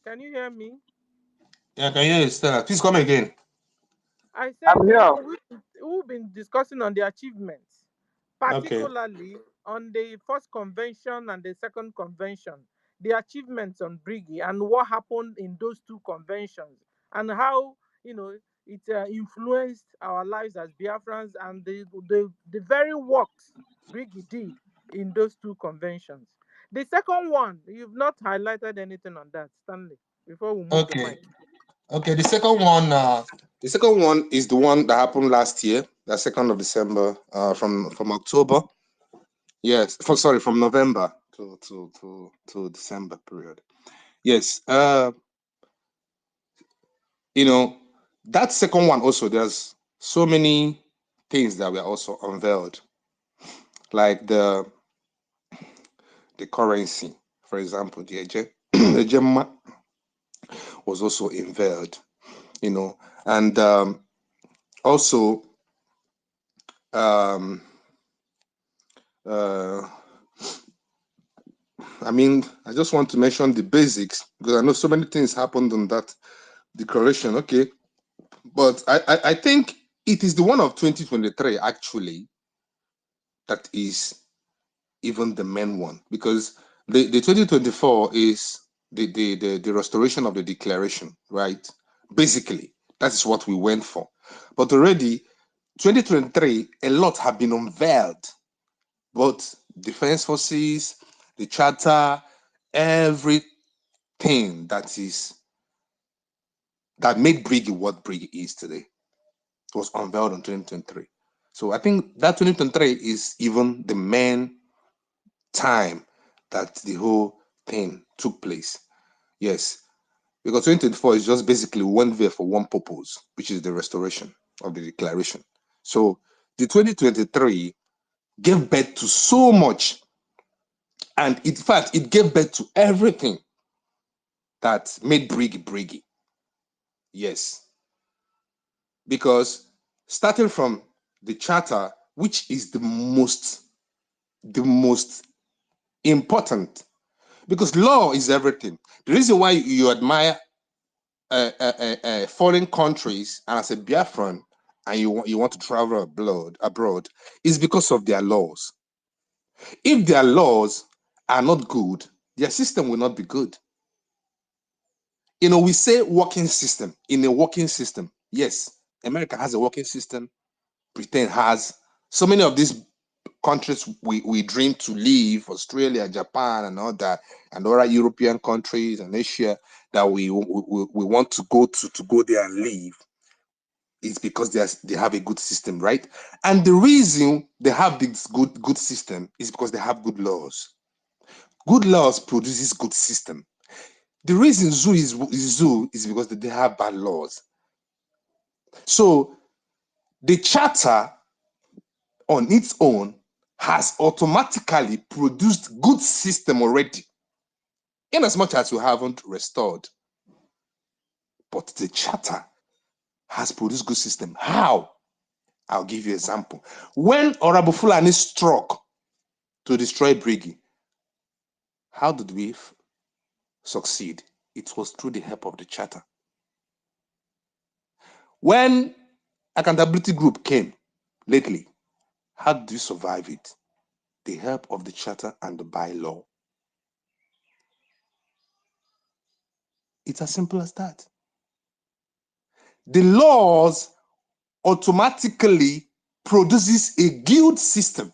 Can you hear me? Yeah, can you hear Stella? Please come again. I said, I'm you here. know, we've been discussing on the achievements, Okay. particularly on the first convention and the second convention, the achievements on Brigi and what happened in those two conventions, and how, you know, it influenced our lives as Biafrans, and the very works Brigi did in those two conventions. The second one, you've not highlighted anything on that, Stanley, before we move the Okay. mic. Okay. The second one is the one that happened last year, the 2nd of December, from October. Yes, from November to December period. Yes. You know, that second one also, there's so many things that were also unveiled, like the currency, for example, the the Gemma was also unveiled, you know, and also I mean, I just want to mention the basics because I know so many things happened on that declaration. Okay, but I think it is the one of 2023 actually that is even the main one, because the 2024 is the restoration of the declaration, right? Basically, that is what we went for. But already 2023, a lot have been unveiled, both defense forces, the charter, everything that made Brigi what Brigi is today. was unveiled in 2023. So I think that 2023 is even the main time that the whole thing took place. Yes, because 2024 is just basically one there for one purpose, which is the restoration of the declaration. So the 2023 gave birth to so much, and in fact, it gave birth to everything that made Brgie. Yes, because starting from the charter, which is the most important, because law is everything. The reason why you admire foreign countries, and as a Biafran, and you want to travel abroad is because of their laws. If their laws are not good, their system will not be good. You know, we say working system. In a working system, yes, America has a working system, Britain has. So many of these countries we dream to live, Australia, Japan, and all that, and other European countries and Asia that we want to go there and live, is because they have a good system, right? And the reason they have this good system is because they have good laws. Good laws produces good system. The reason zoo is because they have bad laws. So the charter on its own has automatically produced good system already, in as much as we haven't restored. But the charter has produced good system. How? I'll give you an example. When Honorable Fulani struck to destroy Brgie, how did we succeed? It was through the help of the charter. When accountability group came lately, how did we survive it? The help of the charter and the bylaw. It's as simple as that. The laws automatically produces a guild system.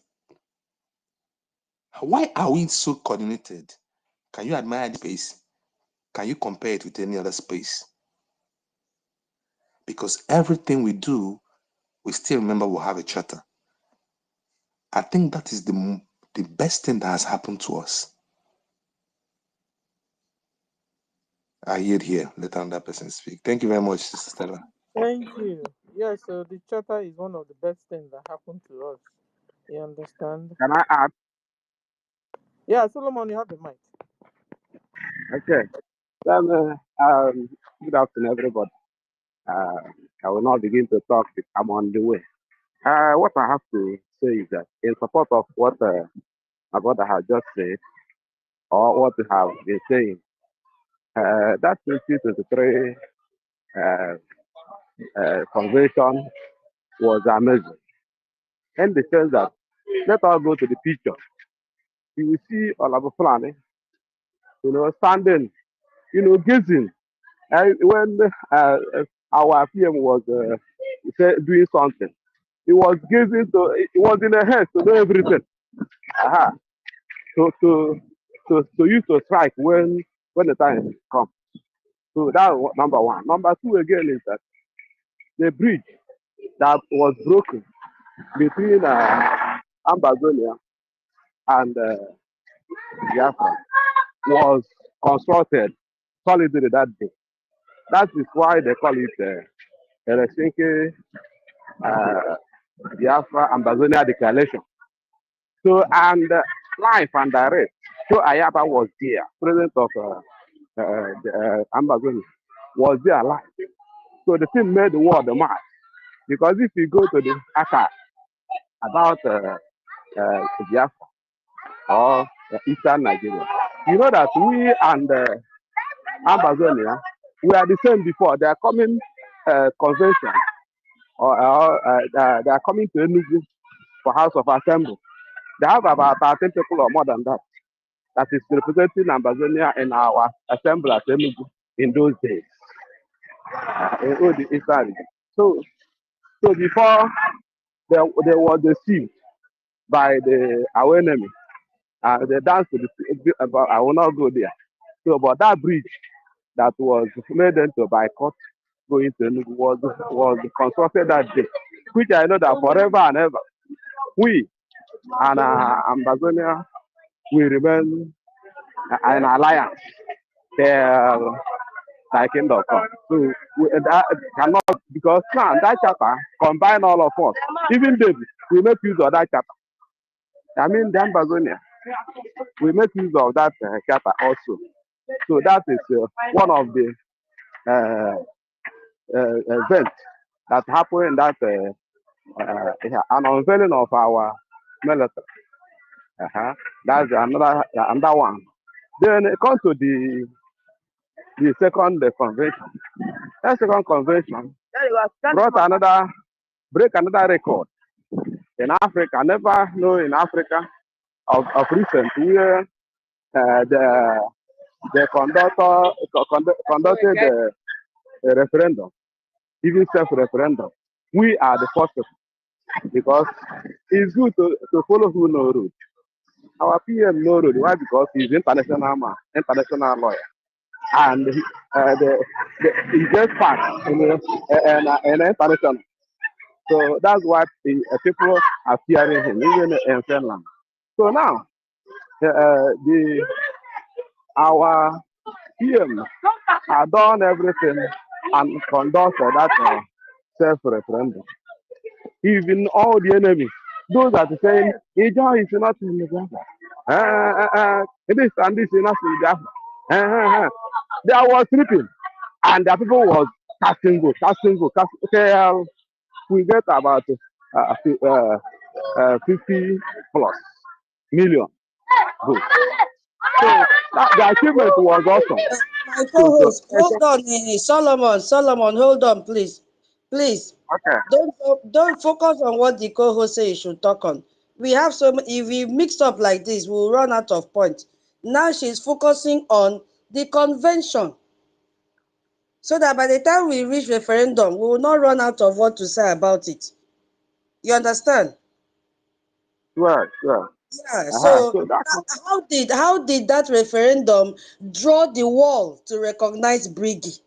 Why are we so coordinated? Can you admire the space? Can you compare it with any other space? Because everything we do, we still remember we'll have a charter. I think that is the best thing that has happened to us. I yield here. Let another person speak. Thank you very much, Sister Stella. Thank you. Yeah, so the charter is one of the best things that happened to us. You understand? Can I add? Yeah, Solomon, you have the mic. Okay. Then, good afternoon, everybody. I will not begin to talk. I'm on the way. What I have to say is that in support of what my brother has just said, or what we have been saying, that 2023 convention was amazing. In the sense that, let us go to the picture. You will see Olavo Fulani, standing, gazing. When our PM was doing something, he was gazing to, he was in a haste to know everything. Uh-huh. To use to strike when the time comes. So that was number one. Number two again is that the bridge that was broken between Ambazonia and Biafra was constructed solidly that day. That is why they call it Helsinki Biafra Ambazonia Declaration. So, and live and direct, so Ayaba was there, president of Ambazonia, was there live. So the thing made the world mad. Because if you go to the archive about Biafra or Eastern Nigeria, you know that we and Ambazonia, we are the same before. They are coming convention, or they are coming to Enugu for House of Assembly. They have about 13 people or more than that is representing Ambazonia in our assembly at Enugu in those days, in all the Eastern region. So before they were deceived by our enemy, they danced to the, but I will not go there. So, but that bridge that was made into boycott going to Enugu was constructed that day, which I know that forever and ever, we and Amazonia will remain an alliance till thy kingdom come. So that cannot, because now that chapter combine all of us. Even David, we make use of that chapter. I mean, the Amazonia, we make use of that chapter also. So that is one of the events that happened in that an unveiling of our military. That's another one. Then it comes to the second convention. That second convention break another record in Africa. Never know in Africa of recent where the conducted a referendum, even self-referendum. We are the first people, because it's good to follow who know road. Our PM know road. Why? Because he's international man, international lawyer, and he just passed in international. So that's why people are fearing him, even in Finland. So now, our PM have done everything and conducted that self-referendum. Even all the enemies, those that are saying, Ijo is not in the Biafra. This and this is not in the Biafra. They was sleeping, and the people was casting vote. Okay, we get about 50 plus million votes. So the achievement was awesome. My co-host, hold on, Solomon, hold on, please. Okay. Don't focus on what the co-host says you should talk on. We have if we mix up like this, we'll run out of points. Now she's focusing on the convention, so that by the time we reach referendum, we will not run out of what to say about it. You understand? Sure. Yeah. So how did that referendum draw the world to recognize Brgie?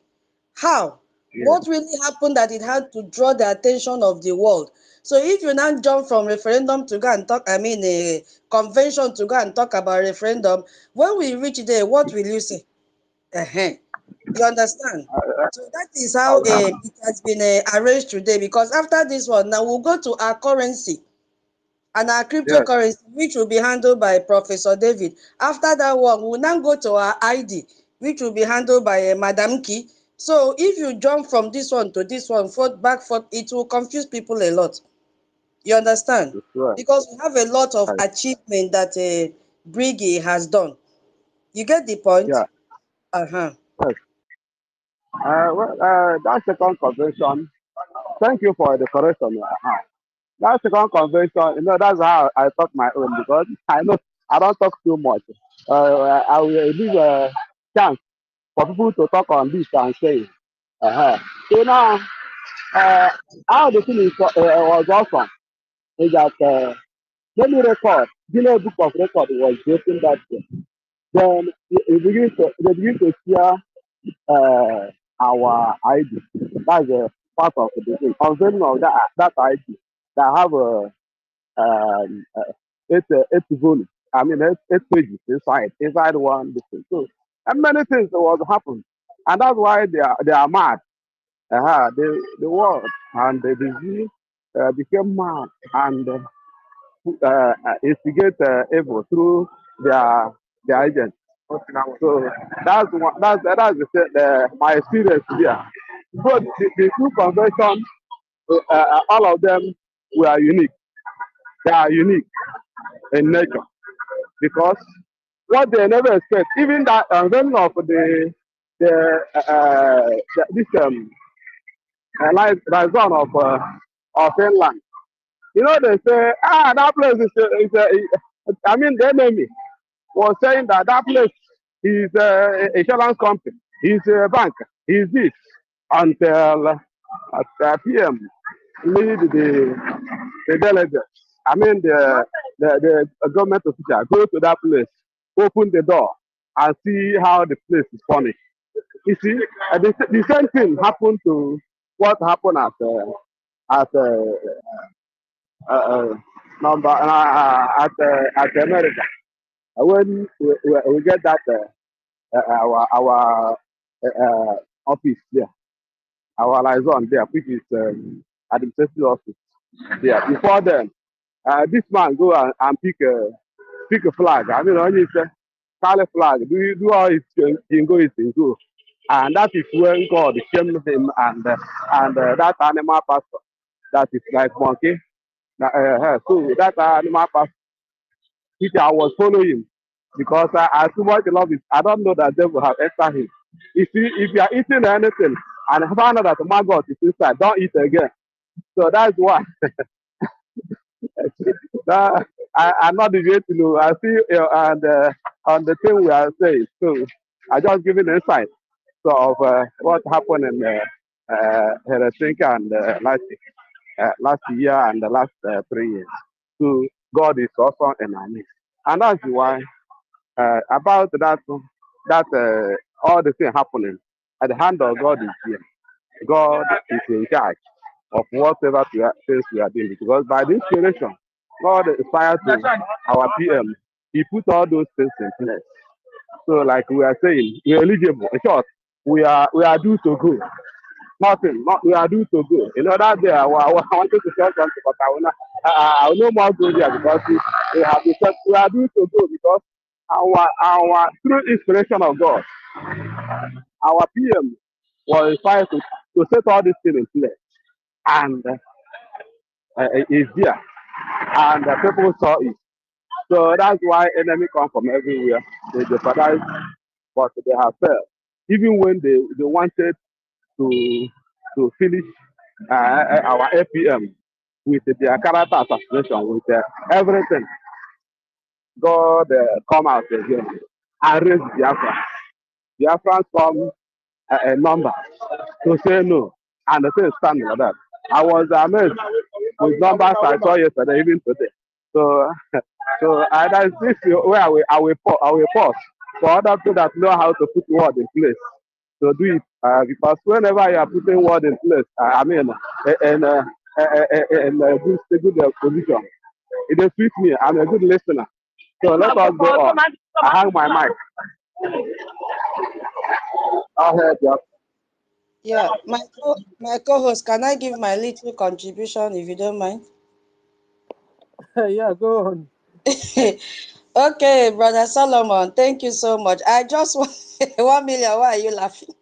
How? Yeah. What really happened that it had to draw the attention of the world? So if you now jump from referendum to go and talk, a convention to go and talk about referendum, when we reach there, what will you say? You understand? So that is how it has been arranged today, because after this one, now we'll go to our currency and our Yes. cryptocurrency, which will be handled by Professor David. After that one, we'll now go to our ID, which will be handled by Madam Key. So if you jump from this one to this one, forth, it will confuse people a lot. You understand? Sure. Because we have a lot of achievement that Brgie has done. You get the point? Yeah. Uh-huh. Yes. That second convention, thank you for the correction. That second convention, that's how I talk my own, because I know I don't talk too much. I will leave a chance for people to talk on this and say. So now, how the thing was awesome is that many record, Guinness Book of Record was breaking that day. Then they begin to share our ID. That's a part of the thing. Unveiling of that ID that have eight volumes. I mean, eight pages inside one. So, and many things was happen, and that's why they are mad. The world and the disease became mad and instigate evil through their agents. So my experience here. But the two conventions, all of them were unique. They are unique in nature, because what they never expect, even that unveiling of this zone of Finland. You know, they say, that place I mean, the enemy was saying that place is a insurance company, is a bank, is this, until at PM lead the delegates. I mean, the government official go to that place, open the door, and see how the place is furnished. You see, the same thing happened to what happened at number at America when we get that our office there, our liaison there, which is administrative office there. Before then, this man go and pick a flag. I mean, when you say carry flag, do all his jingo is jingo, and that is when God came him and that animal pastor that is like monkey. So that animal pastor, which I was following because I too much love it. I don't know that devil have entered him. If you are eating anything and find out that maggot is inside, don't eat again. So that's why that, I'm not deviating. I see and on the thing we are saying. So I just giving insight so of what happened in Helsinki and last year and the last 3 years. So God is also in our midst, and that's why about that all the thing happening at the hand of God is here. God is in charge of whatever things we are doing because by this inspiration, God inspired to our PM. He put all those things in place. So, like we are saying, we are eligible. In short, we are due to go. Nothing. Not we are due to go. You know that day I wanted to tell something, but I will no more go there because we have to set, we are due to go because our through inspiration of God, our PM was inspired to set all these things in place, and is there, and people saw it. So that's why enemy come from everywhere. They jeopardize, but they have failed. Even when they wanted to finish our APM with their character assassination, with everything. God come out again and raise Biafra. Biafra come a number to say no, and the thing stand like that. I was amazed with numbers I saw yesterday, even today. So, so that is this where I will pause for other people that know how to put word in place to do it because whenever you are putting word in place, I mean, in a good position, it is with me. I'm a good listener. So let us go on. I hang my mic. Go ahead, yeah. Yeah, my co-host, can I give my little contribution if you don't mind? Yeah, go on. Okay, brother Solomon, thank you so much. I just want 1 million. Why are you laughing?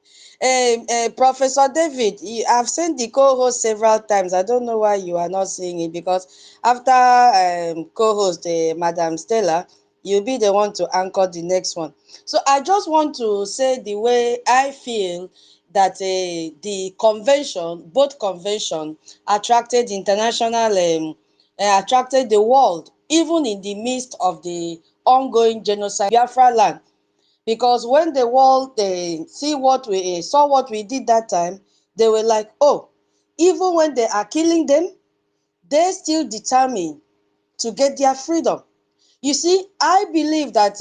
Professor David, I've seen the co-host several times. I don't know why you are not seeing it because after co-host Madam Stella, you'll be the one to anchor the next one. So I just want to say the way I feel that the convention, both convention, attracted international, attracted the world, even in the midst of the ongoing genocide in Biafraland. Because when the world they see what we saw what we did that time, they were like, oh, even when they are killing them, they still determined to get their freedom. You see, I believe that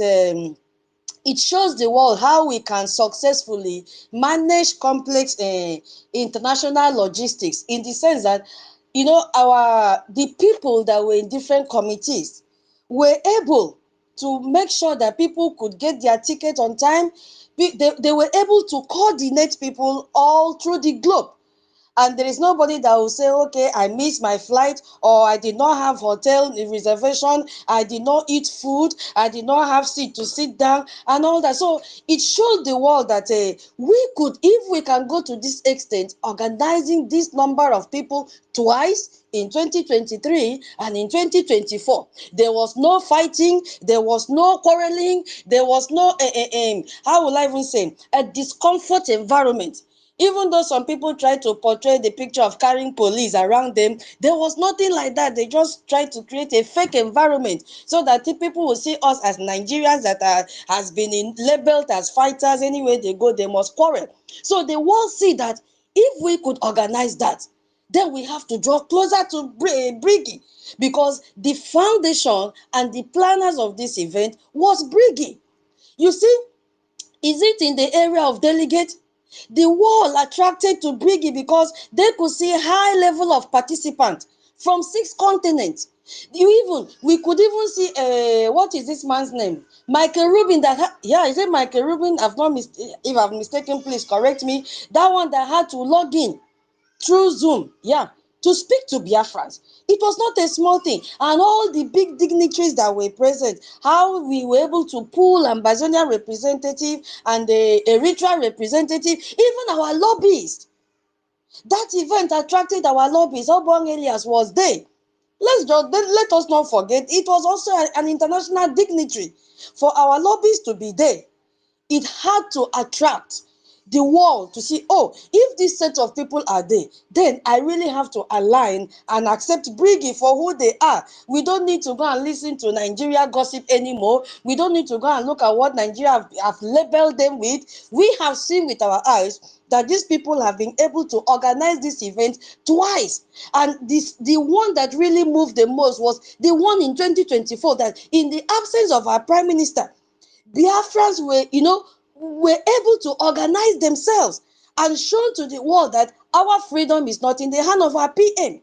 it shows the world how we can successfully manage complex international logistics, in the sense that the people that were in different committees were able to make sure that people could get their ticket on time. They were able to coordinate people all through the globe, and there is nobody that will say, okay, I missed my flight, or I did not have hotel reservation, I did not eat food, I did not have seat to sit down, and all that. So it showed the world that we could, if we can go to this extent, organizing this number of people twice in 2023 and in 2024. There was no fighting, there was no quarreling, there was no how will I even say, a discomfort environment. Even though some people try to portray the picture of carrying police around them, there was nothing like that. They just tried to create a fake environment so that the people will see us as Nigerians that has been labeled as fighters. Anywhere they go, they must quarrel. So they will see that if we could organize that, then we have to draw closer to Brgie, because the foundation and the planners of this event was Brgie. You see, is it in the area of delegate? The wall attracted to Brgie because they could see high level of participants from 6 continents. We could even see what is this man's name? Michael Rubin is it Michael Rubin? If I've mistaken, please correct me. That one that had to log in through Zoom, to speak to Biafrans. It was not a small thing. And all the big dignitaries that were present, how we were able to pull Ambazonian representative and the Eritrea representative, even our lobbyists. That event attracted our lobbyists. Obong Elias was there. Let us not forget, it was also an international dignitary for our lobbyists to be there. It had to attract the world to see, oh, if this set of people are there, then I really have to align and accept Brgie for who they are. We don't need to go and listen to Nigeria gossip anymore. We don't need to go and look at what Nigeria have labeled them with. We have seen with our eyes that these people have been able to organize this event twice. And the one that really moved the most was the one in 2024, that in the absence of our prime minister, Biafrans were able to organize themselves and show to the world that our freedom is not in the hand of our PM.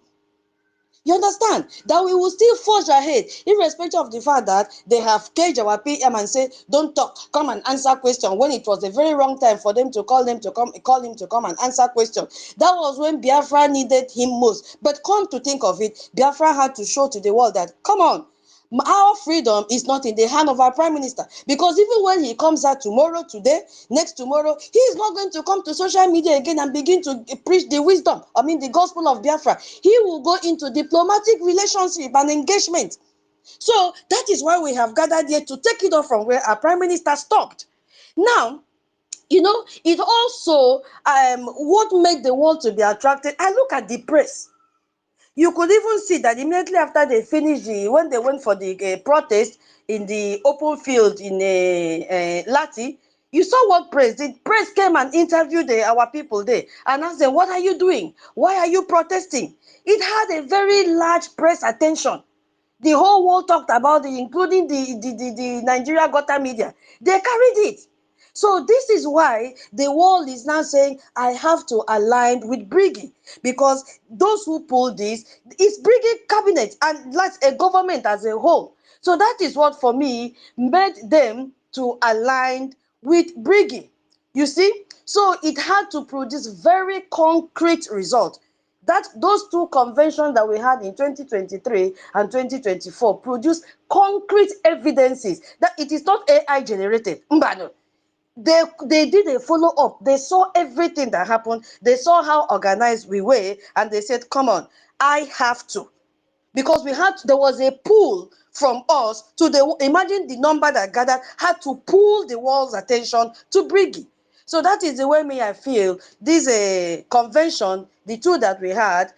You understand? That we will still forge ahead, irrespective of the fact that they have caged our PM and say, don't talk, come and answer question, when it was a very wrong time for them to call him to come and answer question. That was when Biafra needed him most. But come to think of it, Biafra had to show to the world that, come on, our freedom is not in the hand of our prime minister, because even when he comes out tomorrow, today, next tomorrow, he is not going to come to social media again and begin to preach the gospel of Biafra. He will go into diplomatic relationship and engagement. So that is why we have gathered here to take it off from where our prime minister stopped. Now, it also what made the world to be attracted. I look at the press. You could even see that immediately after they finished when they went for the protest in the open field in Lati, you saw what press. The press came and interviewed our people there and asked them, what are you doing? Why are you protesting? It had a very large press attention. The whole world talked about it, including the Nigeria Gota media. They carried it. So this is why the world is now saying, I have to align with Brgie, because those who pull this, it's Brgie cabinet and that's a government as a whole. So that is what, for me, made them to align with Brgie. You see? So it had to produce very concrete results. That those two conventions that we had in 2023 and 2024 produce concrete evidences that it is not AI generated. Mbano. They did a follow-up. They saw everything that happened. They saw how organized we were, and they said, come on, I have to. Because there was a pull from us imagine the number that gathered had to pull the world's attention to Brigi. So that is the way I feel this convention, the two that we had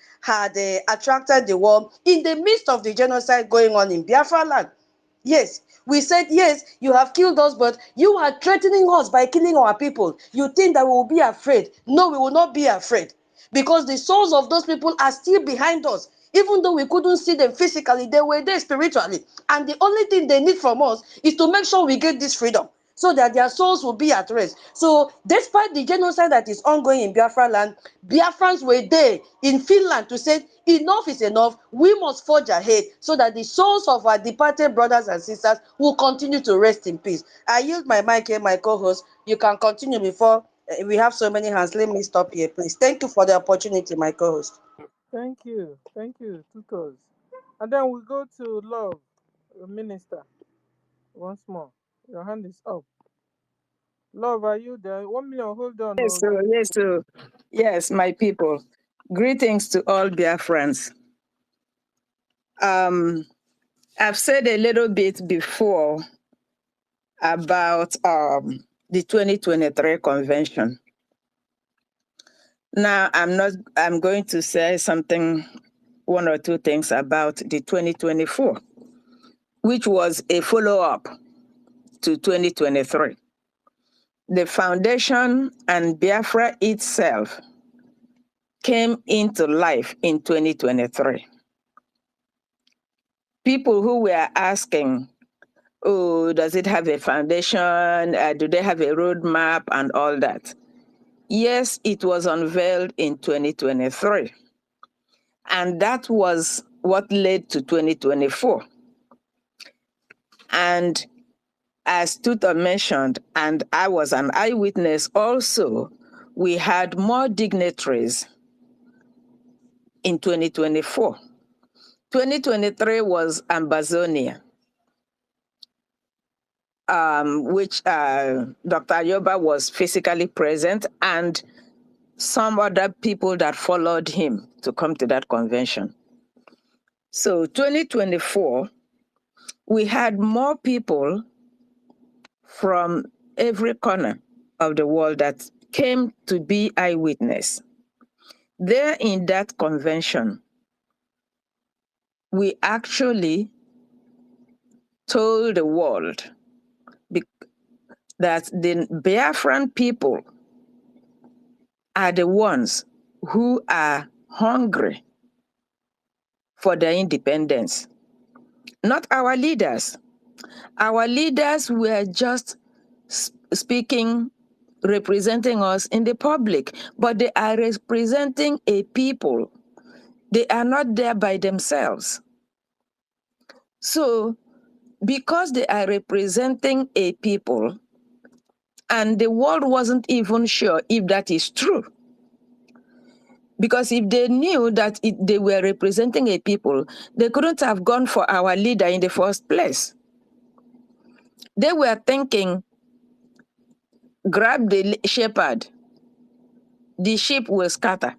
attracted the world in the midst of the genocide going on in Biafraland. Yes, we said, yes, you have killed us, but you are threatening us by killing our people. You think that we will be afraid? No, we will not be afraid, because the souls of those people are still behind us. Even though we couldn't see them physically, they were there spiritually. And the only thing they need from us is to make sure we get this freedom, so that their souls will be at rest. So despite the genocide that is ongoing in Biafra land, Biafrans were there in Finland to say, enough is enough. We must forge ahead so that the souls of our departed brothers and sisters will continue to rest in peace. I yield my mic here, my co-host. You can continue before we have so many hands. Let me stop here, please. Thank you for the opportunity, my co-host. Thank you. Thank you, tutors. And then we go to Love, Minister. Once more. Your hand is up. Love, are you there? 1 million, hold on. Yes, sir. Yes, sir. Yes, my people. Greetings to all Biafrans. I've said a little bit before about the 2023 convention. Now I'm going to say something, one or two things about the 2024, which was a follow-up to 2023. The foundation and Biafra itself came into life in 2023. People who were asking, oh, does it have a foundation? Do they have a roadmap and all that? Yes, it was unveiled in 2023. And that was what led to 2024. And as Tutor mentioned, and I was an eyewitness also, we had more dignitaries in 2024. 2023 was Ambazonia, which Dr. Ayoba was physically present, and some other people that followed him to come to that convention. So 2024, we had more people from every corner of the world that came to be eyewitness. There in that convention, we actually told the world that the Biafran people are the ones who are hungry for their independence, not our leaders. Our leaders were just speaking, representing us in the public, but they are representing a people. They are not there by themselves. So, because they are representing a people, and the world wasn't even sure if that is true. Because if they knew that they were representing a people, they couldn't have gone for our leader in the first place. They were thinking, grab the shepherd, the sheep will scatter,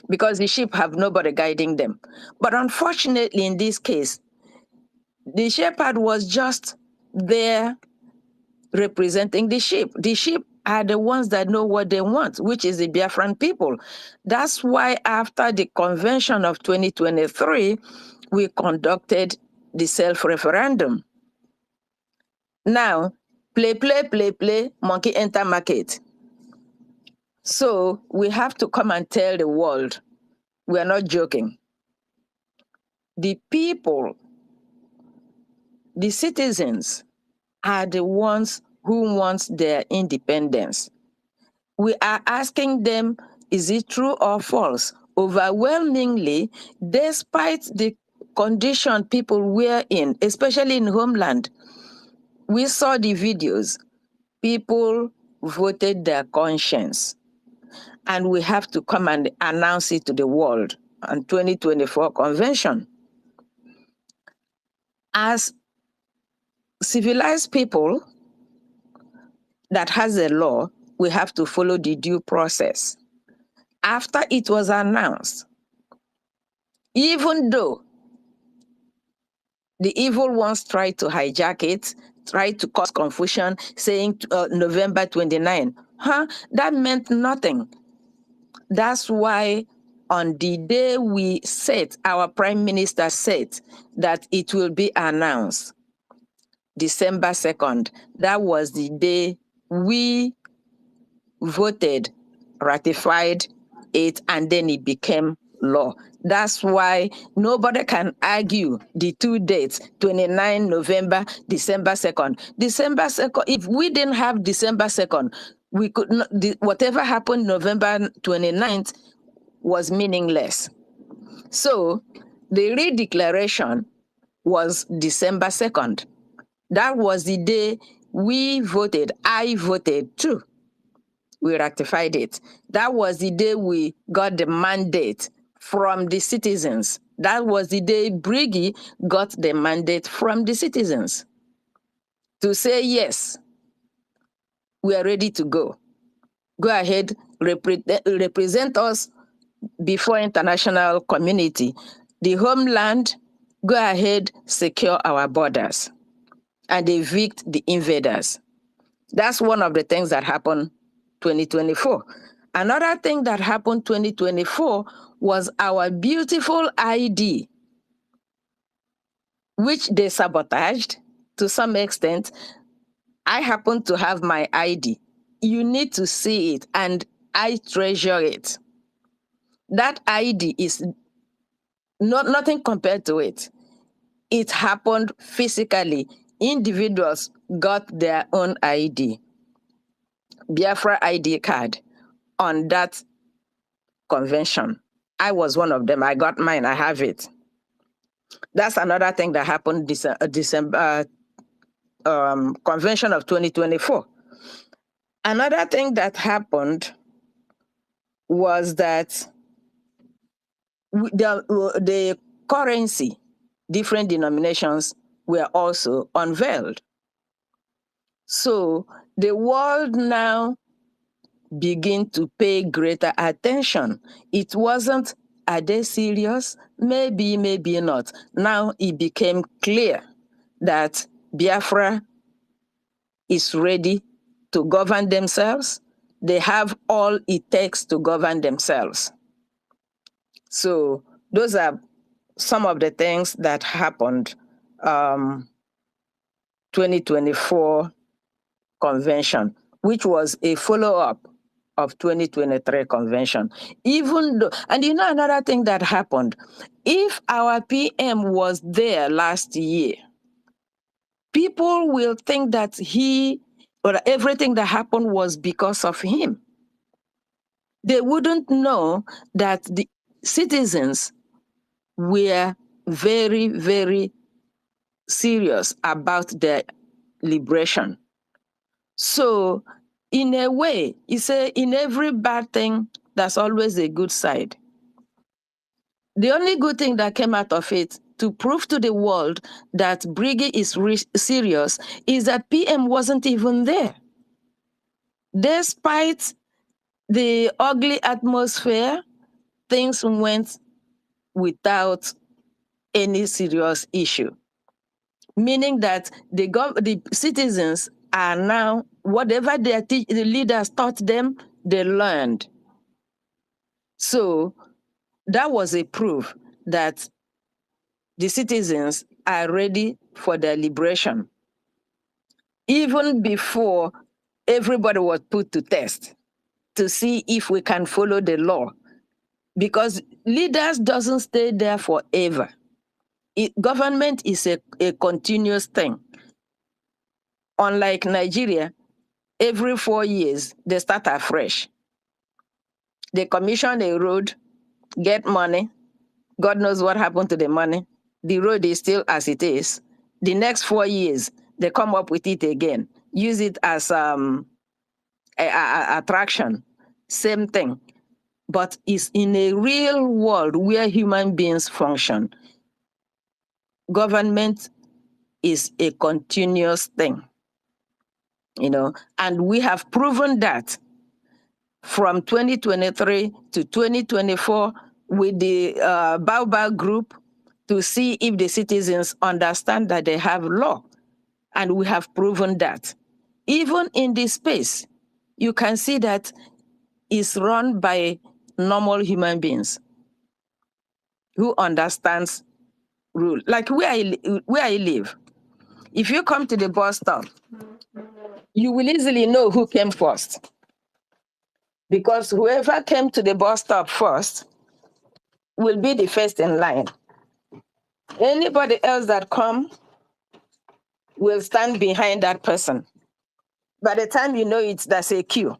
because the sheep have nobody guiding them. But unfortunately, in this case, the shepherd was just there representing the sheep. The sheep are the ones that know what they want, which is the Biafran people. That's why after the convention of 2023, we conducted the self-referendum. Now, play, monkey enter market. So we have to come and tell the world, we are not joking. The people, the citizens, are the ones who want their independence. We are asking them, is it true or false? Overwhelmingly, despite the condition people were in, especially in homeland, we saw the videos. People voted their conscience. And we have to come and announce it to the world on 2024 convention. As civilized people that has a law, we have to follow the due process. After it was announced, even though the evil ones tried to hijack it, tried to cause confusion, saying November 29, that meant nothing. That's why on the day we said, our prime minister said that it will be announced, December 2nd, that was the day we voted, ratified it, and then it became law. That's why nobody can argue the two dates, 29 November, December 2nd. December 2nd, if we didn't have December 2nd, we could not, whatever happened November 29th was meaningless. So the redeclaration was December 2nd. That was the day we voted. I voted too. We ratified it. That was the day we got the mandate from the citizens. That was the day Brgie got the mandate from the citizens to say, yes, we are ready to go. Go ahead, represent us before international community. The homeland, go ahead, secure our borders and evict the invaders. That's one of the things that happened 2024. Another thing that happened 2024 was our beautiful ID, which they sabotaged to some extent. I happen to have my ID. You need to see it, and I treasure it. That ID is nothing compared to it. It happened physically. Individuals got their own ID. Biafra ID card on that convention. I was one of them. I got mine. I have it. That's another thing that happened December convention of 2024. Another thing that happened was that the currency, different denominations were also unveiled. So the world now begin to pay greater attention. It wasn't, are they serious? Maybe, maybe not. Now it became clear that Biafra is ready to govern themselves. They have all it takes to govern themselves. So those are some of the things that happened 2024 convention, which was a follow-up of 2023 convention. Even though, and you know another thing that happened, if our PM was there last year, people will think that he or everything that happened was because of him. They wouldn't know that the citizens were very, very serious about their liberation. So, in a way, you say in every bad thing, there's always a good side. The only good thing that came out of it to prove to the world that Brgie is serious is that PM wasn't even there. Despite the ugly atmosphere, things went without any serious issue. Meaning that the citizens are now, whatever the leaders taught them, they learned. So that was a proof that the citizens are ready for their liberation. Even before everybody was put to test to see if we can follow the law. Because leaders doesn't stay there forever. Government is a continuous thing. Unlike Nigeria, every 4 years, they start afresh. They commission a road, get money. God knows what happened to the money. The road is still as it is. The next 4 years, they come up with it again. Use it as attraction. Same thing. But it's in a real world where human beings function. Government is a continuous thing, and we have proven that from 2023 to 2024 with the Baobab group to see if the citizens understand that they have law. And we have proven that. Even in this space, you can see that it's run by normal human beings who understands rule. Like where I live, if you come to the bus stop, you will easily know who came first. Because whoever came to the bus stop first will be the first in line. Anybody else that come will stand behind that person. By the time you know it, there's a queue.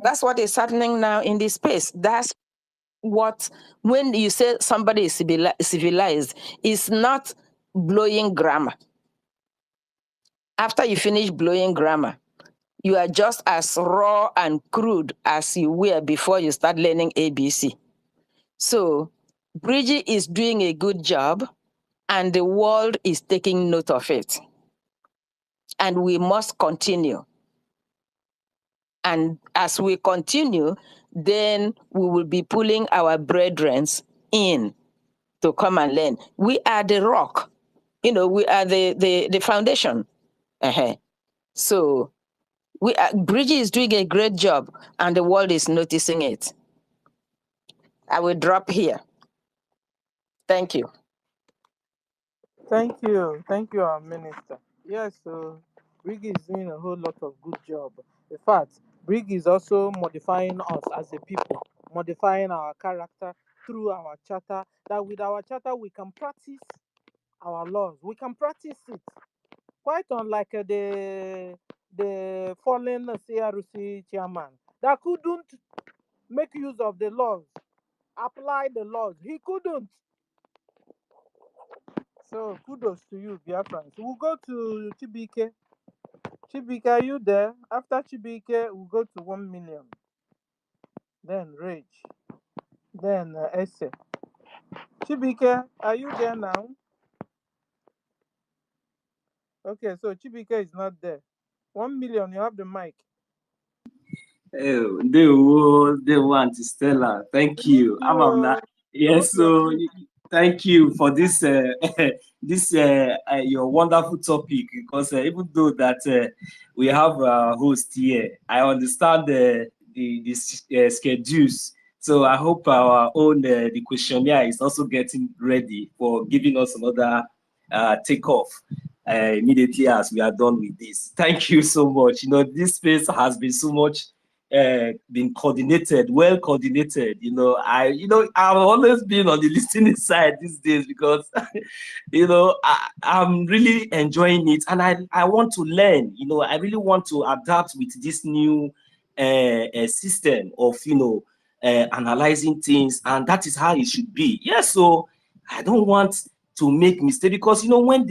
That's what is happening now in this space. That's what, when you say somebody is civilized, it's not blowing grammar. After you finish blowing grammar, you are just as raw and crude as you were before you start learning ABC. So, Brgie is doing a good job, and the world is taking note of it. And we must continue. And as we continue, then we will be pulling our brethren in to come and learn. We are the rock. We are the foundation. So Brgie is doing a great job, and the world is noticing it. I will drop here. Thank you. Thank you, our minister. Yes, so Brigi is doing a whole lot of good job. In fact, Brigi is also modifying us as a people, modifying our character through our charter. That with our charter we can practice our laws. We can practice it. Quite unlike the fallen CRC chairman that couldn't make use of the laws, apply the laws. He couldn't. So kudos to you, Biafrans. We'll go to Chibike. Chibike, are you there? After Chibike, we'll go to 1 million. Then Rage. Then Ese. Chibike, are you there now? Okay, so Chibike is not there. 1 million, you have the mic. They want Stella. Thank you. I'm not. Yes, so thank you for this this your wonderful topic, because even though that we have a host here, I understand the schedules. So I hope our own the questionnaire is also getting ready for giving us another takeoff immediately as we are done with this. Thank you so much. You know, this space has been so much been coordinated, well coordinated. I've always been on the listening side these days because I'm really enjoying it, and I want to learn. I really want to adapt with this new system of analyzing things, and that is how it should be. Yes, so I don't want to make mistake, because when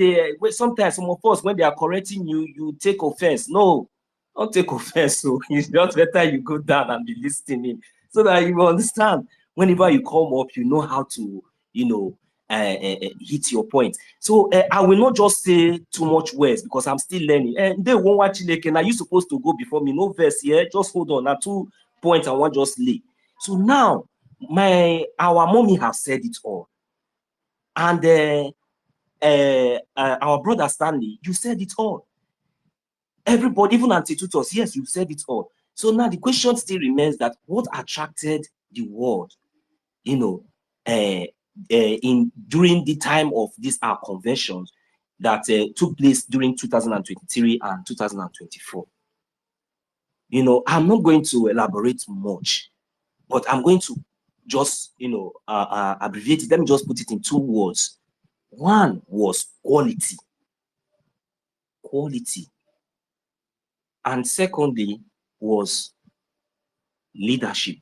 sometimes some of us, when they are correcting you, you take offense. No, don't take offense. So it's just better you go down and be listening, so that you will understand. Whenever you come up, you know how to hit your point. So I will not just say too much words, because I'm still learning. And they won't watch it. Are you supposed to go before me? No verse here. Just hold on. Now 2 points I want just lay. So now our mommy have said it all. And our brother Stanley, you said it all. Everybody, even Antitutus, yes, you said it all. So now the question still remains that what attracted the world, during the time of these our conventions that took place during 2023 and 2024. I'm not going to elaborate much, but I'm going to just abbreviate it. Let me just put it in 2 words. One was quality. And secondly was leadership.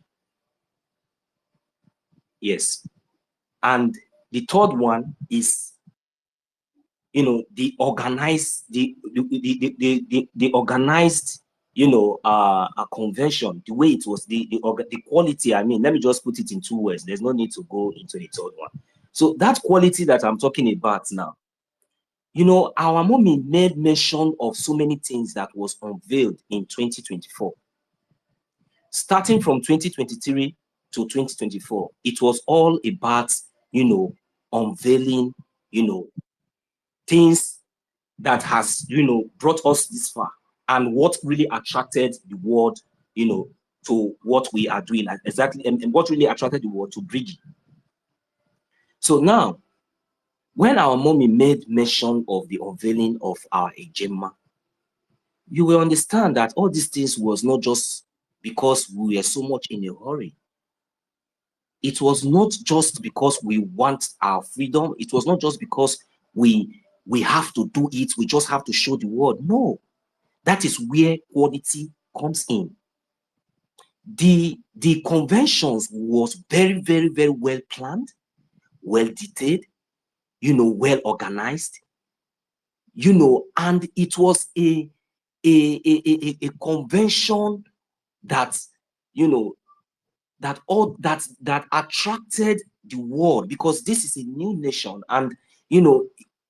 Yes. And the third one is the organized a convention, the way it was, the quality. I mean, let me just put it in 2 words. There's no need to go into the third one. So that quality that I'm talking about now, our mommy made mention of so many things that was unveiled in 2024. Starting from 2023 to 2024, it was all about, unveiling, things that has, brought us this far, and what really attracted the world, to what we are doing exactly, and what really attracted the world to Brgie. So now, when our mommy made mention of the unveiling of our Ejema, you will understand that all these things was not just because we were so much in a hurry. It was not just because we want our freedom. It was not just because we have to do it. We just have to show the world. No, that is where quality comes in. The conventions was very, very, very well planned, well detailed, well organized, and it was a convention that, that attracted the world, because this is a new nation. And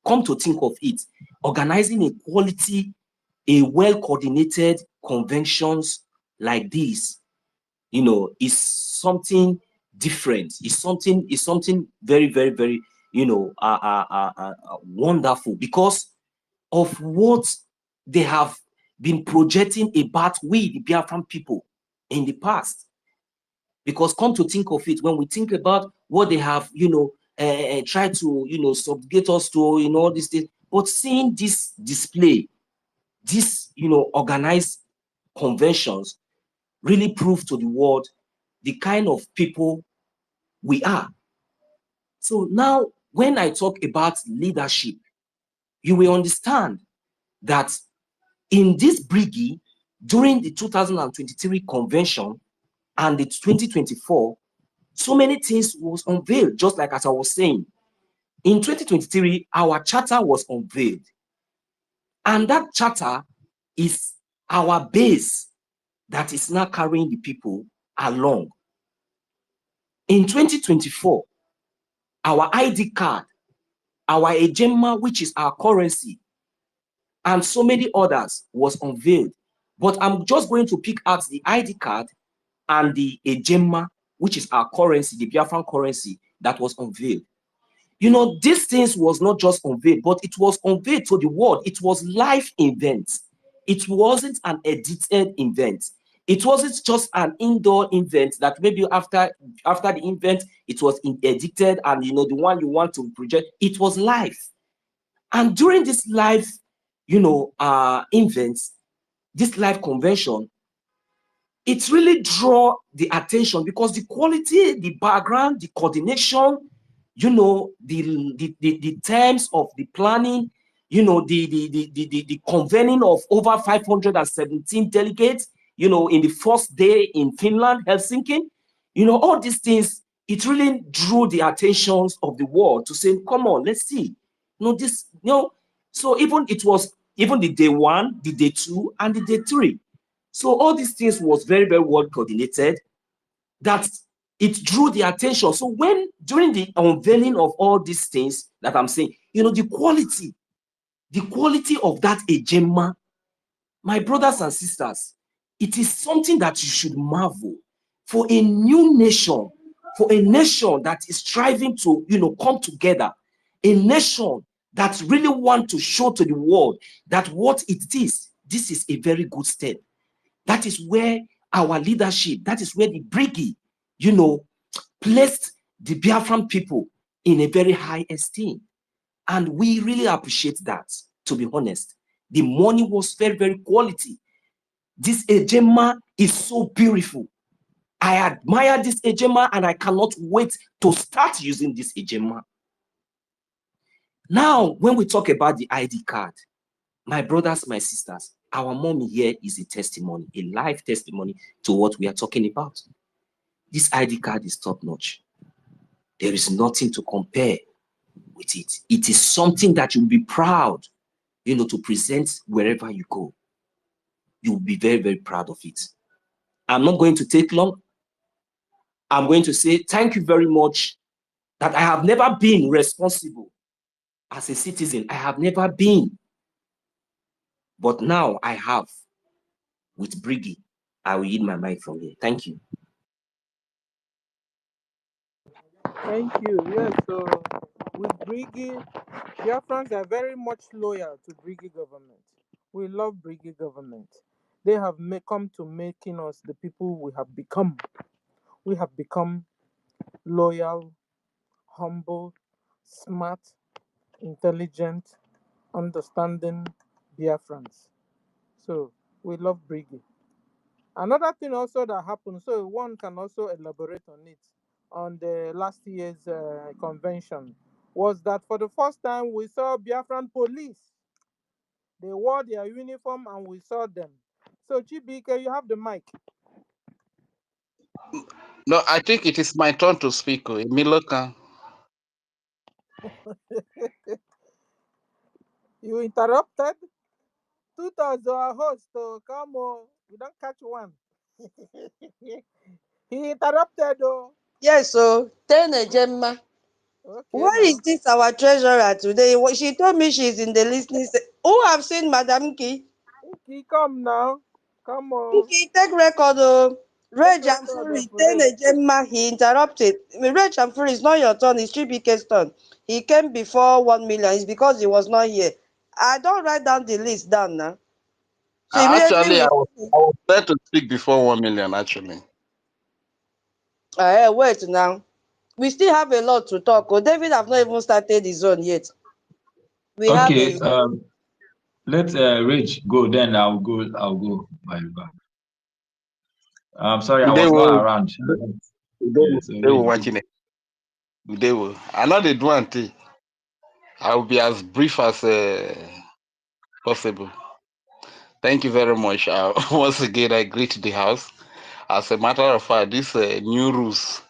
come to think of it, organizing a quality, a well coordinated conventions like this, is something different. It's something very, very, very wonderful, because of what they have been projecting about we, the Biafran people, in the past. Because come to think of it, when we think about what they have, tried to, subjugate us to, all these things, but seeing this display, this, organized conventions, really prove to the world the kind of people we are. So now, when I talk about leadership, you will understand that in this Brgie, during the 2023 convention and the 2024, so many things was unveiled, just like as I was saying. In 2023, our charter was unveiled. And that charter is our base that is now carrying the people along. In 2024, our ID card, our Ejema, which is our currency, and so many others was unveiled. But I'm just going to pick out the ID card and the Ejema, which is our currency, the Biafran currency that was unveiled. You know, these things was not just unveiled, but it was unveiled to the world. It was live event. It wasn't an edited event. It wasn't just an indoor event that maybe after the event, it was edited and, you know, the one you want to project, it was live. And during this live, you know, events, this live convention, it really draw the attention because the quality, the background, the coordination, you know, the terms of the planning, you know, the convening of over 517 delegates, you know, in the first day in Finland, Helsinki, you know, all these things, it really drew the attentions of the world to say, come on, let's see. You know, this, you know, so even it was even the day 1, the day 2, and the day 3. So all these things was very, very well coordinated, that it drew the attention. So when, during the unveiling of all these things that I'm saying, you know, the quality of that Ejema, my brothers and sisters, it is something that you should marvel. For a new nation, for a nation that is striving to, you know, come together, a nation that really want to show to the world that what it is, this is a very good step. That is where our leadership, that is where the Brgie, you know, placed the Biafran people in a very high esteem. And we really appreciate that, to be honest. The money was very, very quality. This Ejema is so beautiful. I admire this Ejema and I cannot wait to start using this Ejema. Now, when we talk about the ID card, my brothers, my sisters, our mommy here is a testimony, a live testimony to what we are talking about. This ID card is top notch. There is nothing to compare with it. It is something that you'll be proud, you know, to present wherever you go. You'll be very, very proud of it. I'm not going to take long. I'm going to say thank you very much that I have never been responsible as a citizen. I have never been. But now I have with Brgie. I will yield my mic from here. Thank you. Thank you. Yes, so with Brigi, Biafrans are very much loyal to Brigi government. We love Brigi government. They have come to making us the people we have become. We have become loyal, humble, smart, intelligent, understanding Biafrans. So we love Brigi. Another thing also that happened, so one can also elaborate on it, on the last year's convention, was that for the first time we saw Biafran police. They wore their uniform and we saw them. So Chibike, you have the mic. No, I think it is my turn to speak. Miloka. You interrupted? Tutas our host, oh, come on. We don't catch one. He interrupted, oh. Yes, so ten Ejema. Okay, Where is now. this our treasurer today? She told me she's in the listening. Who have seen Madam Key? Okay, come now. Come on. Okay, take record. Oh. Take Rage and record Fury, of ten race. Ejema, he interrupted. I mean, Rage and Fury, it's not your turn, it's Chibike's turn. He came before 1 million. It's because he was not here. I don't write down the list down now. So immediately Actually, we I was there to speak before 1 million, actually. wait now. We still have a lot to talk. Oh, David have not even started his own yet. We have a Okay, lot. let Rich go, then I'll go by back. I'm sorry, I They was will, not around. Yeah, so they will Rich, go. watching it. They will. I know they do one thing. I will be as brief as possible. Thank you very much. Once again, I greet the house. As a matter of fact, these new rules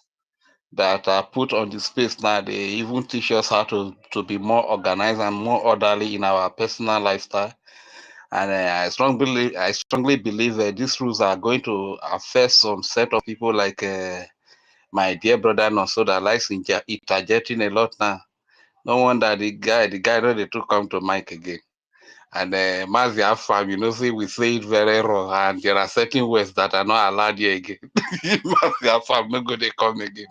that are put on the space now, they even teach us how to be more organized and more orderly in our personal lifestyle. And I strongly believe these rules are going to affect some set of people like my dear brother Nonso that likes interjecting a lot now. No wonder the guy know they to come to Mike again. And Mazi Afam, you know, see, we say it very wrong, and there are certain words that are not allowed here again. Mazi Afam, no go they come again.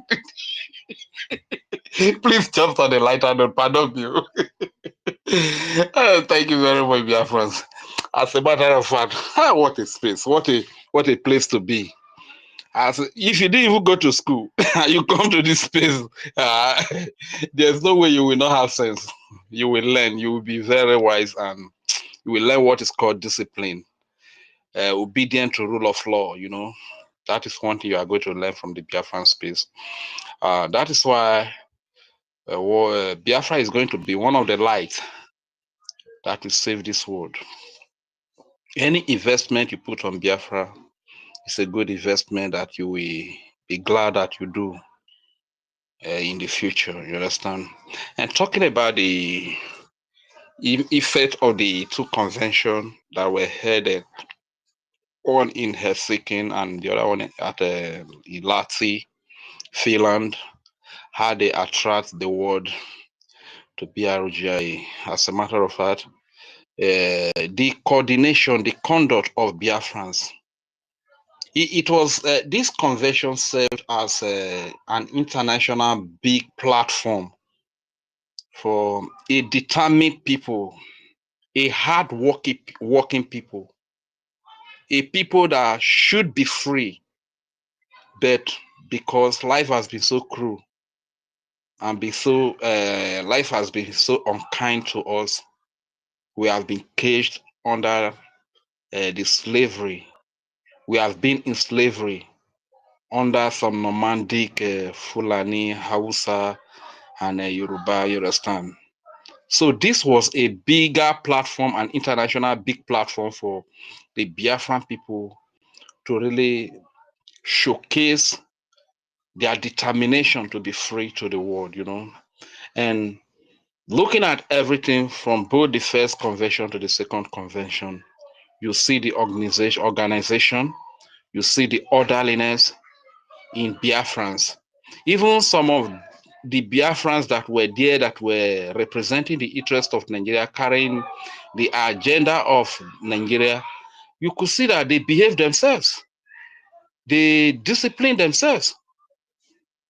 Please jump on the lighter note, pardon me. Thank you very much, dear friends. As a matter of fact, what a space, what a place to be. As if you didn't even go to school, you come to this space, uh, there's no way you will not have sense. You will learn, you will be very wise, and you will learn what is called discipline, obedient to rule of law. You know, that is one thing you are going to learn from the Biafran space. That is why Biafra is going to be one of the lights that will save this world. Any investment you put on Biafra is a good investment that you will be glad that you do in the future. You understand? And talking about the effect of the two conventions that were held, one in Helsinki and the other one at Ilati, Finland, how they attract the world to BRGI. As a matter of fact, the coordination, the conduct of Biafrans. It was this convention served as an international big platform for a determined people, a hard working people, a people that should be free, but because life has been so cruel and life has been so unkind to us, we have been caged under the slavery. We have been in slavery under some nomadic Fulani, Hausa, and Yoruba, you understand. So this was a bigger platform, an international big platform for the Biafran people to really showcase their determination to be free to the world, you know. And looking at everything from both the first convention to the second convention, you see the organization, you see the orderliness in Biafrans. Even some of the Biafrans that were there that were representing the interest of Nigeria, carrying the agenda of Nigeria, you could see that they behaved themselves. They disciplined themselves.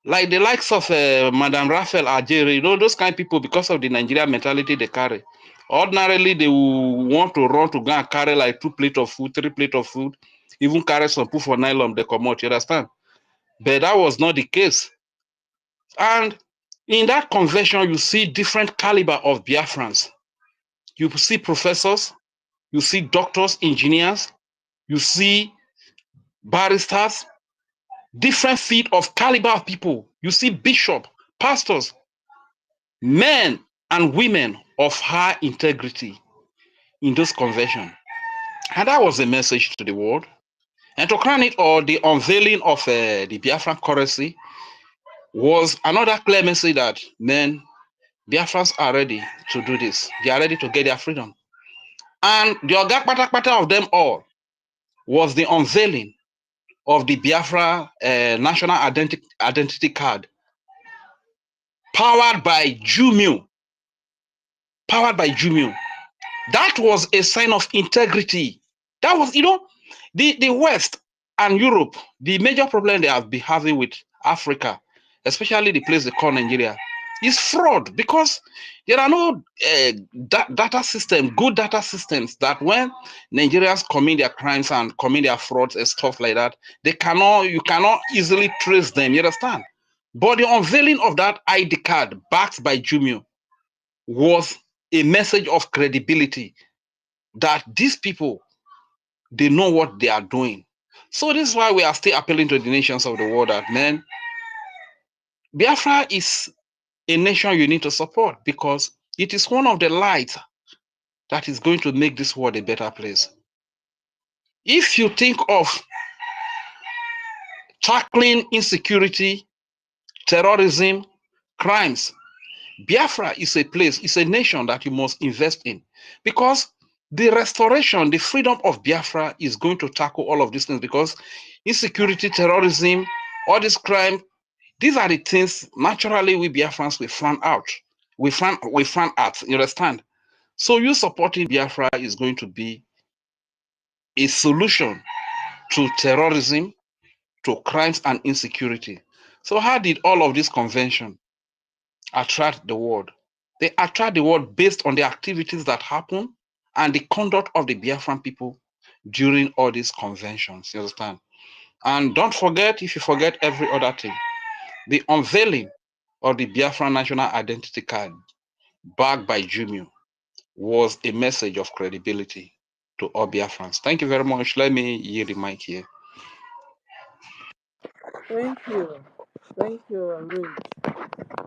Like the likes of Madame Raphael Algeri, you know, those kind of people, because of the Nigerian mentality they carry. Ordinarily, they will want to run to go and carry like 2 plates of food, 3 plates of food, even carry some put for nylon, they come out, you understand? But that was not the case. And in that convention, you see different caliber of Biafrans. You see professors, you see doctors, engineers, you see barristers, different feet of caliber of people. You see bishop, pastors, men and women of high integrity in those conventions. And that was the message to the world. And to crown it all, the unveiling of the Biafran currency was another clear message that men, Biafrans are ready to do this. They are ready to get their freedom. And the Oga Patapata of them all was the unveiling of the Biafra national identity card, powered by Jumio. Powered by Jumio. That was a sign of integrity. That was, you know, the West and Europe, the major problem they have been having with Africa, especially the place they call Nigeria, is fraud, because there are no data system, good data systems that when Nigerians commit their crimes and commit their frauds and stuff like that, you cannot easily trace them, you understand? But the unveiling of that ID card backed by Jumio was a message of credibility that these people, they know what they are doing. So this is why we are still appealing to the nations of the world that, man, Biafra is a nation you need to support, because it is one of the lights that is going to make this world a better place. If you think of tackling insecurity, terrorism, crimes, Biafra is a place, it's a nation that you must invest in, because the restoration, the freedom of Biafra is going to tackle all of these things, because insecurity, terrorism, all this crime, these are the things naturally we Biafrans we frown out. We frown at, you understand? So you supporting Biafra is going to be a solution to terrorism, to crimes and insecurity. So how did all of this convention attract the world? They attract the world based on the activities that happen and the conduct of the Biafran people during all these conventions. You understand? And don't forget, if you forget every other thing, the unveiling of the Biafran National Identity Card backed by Jumio was a message of credibility to all Biafrans. Thank you very much. Let me yield the mic here. Thank you. Thank you, Rich.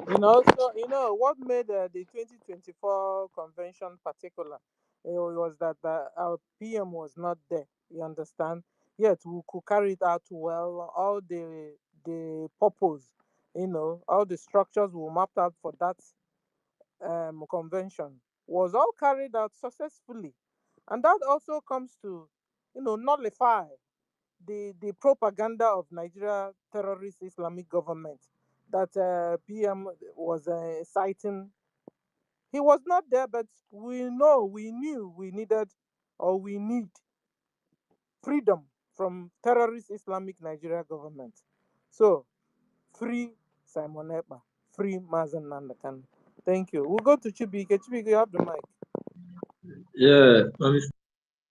What made the 2024 convention particular? It was that our PM was not there. You understand? Yet we could carry it out well. All the purpose, all the structures we mapped out for that convention was all carried out successfully, and that also comes to, nullify the propaganda of Nigeria terrorist Islamic government that PM was citing. He was not there, but we knew we needed, or we need, freedom from terrorist Islamic Nigeria government. So, free Simon Ekpa, free Mazen Nandakan. Thank you. We'll go to Chibike. Chibike, you have the mic. Yeah,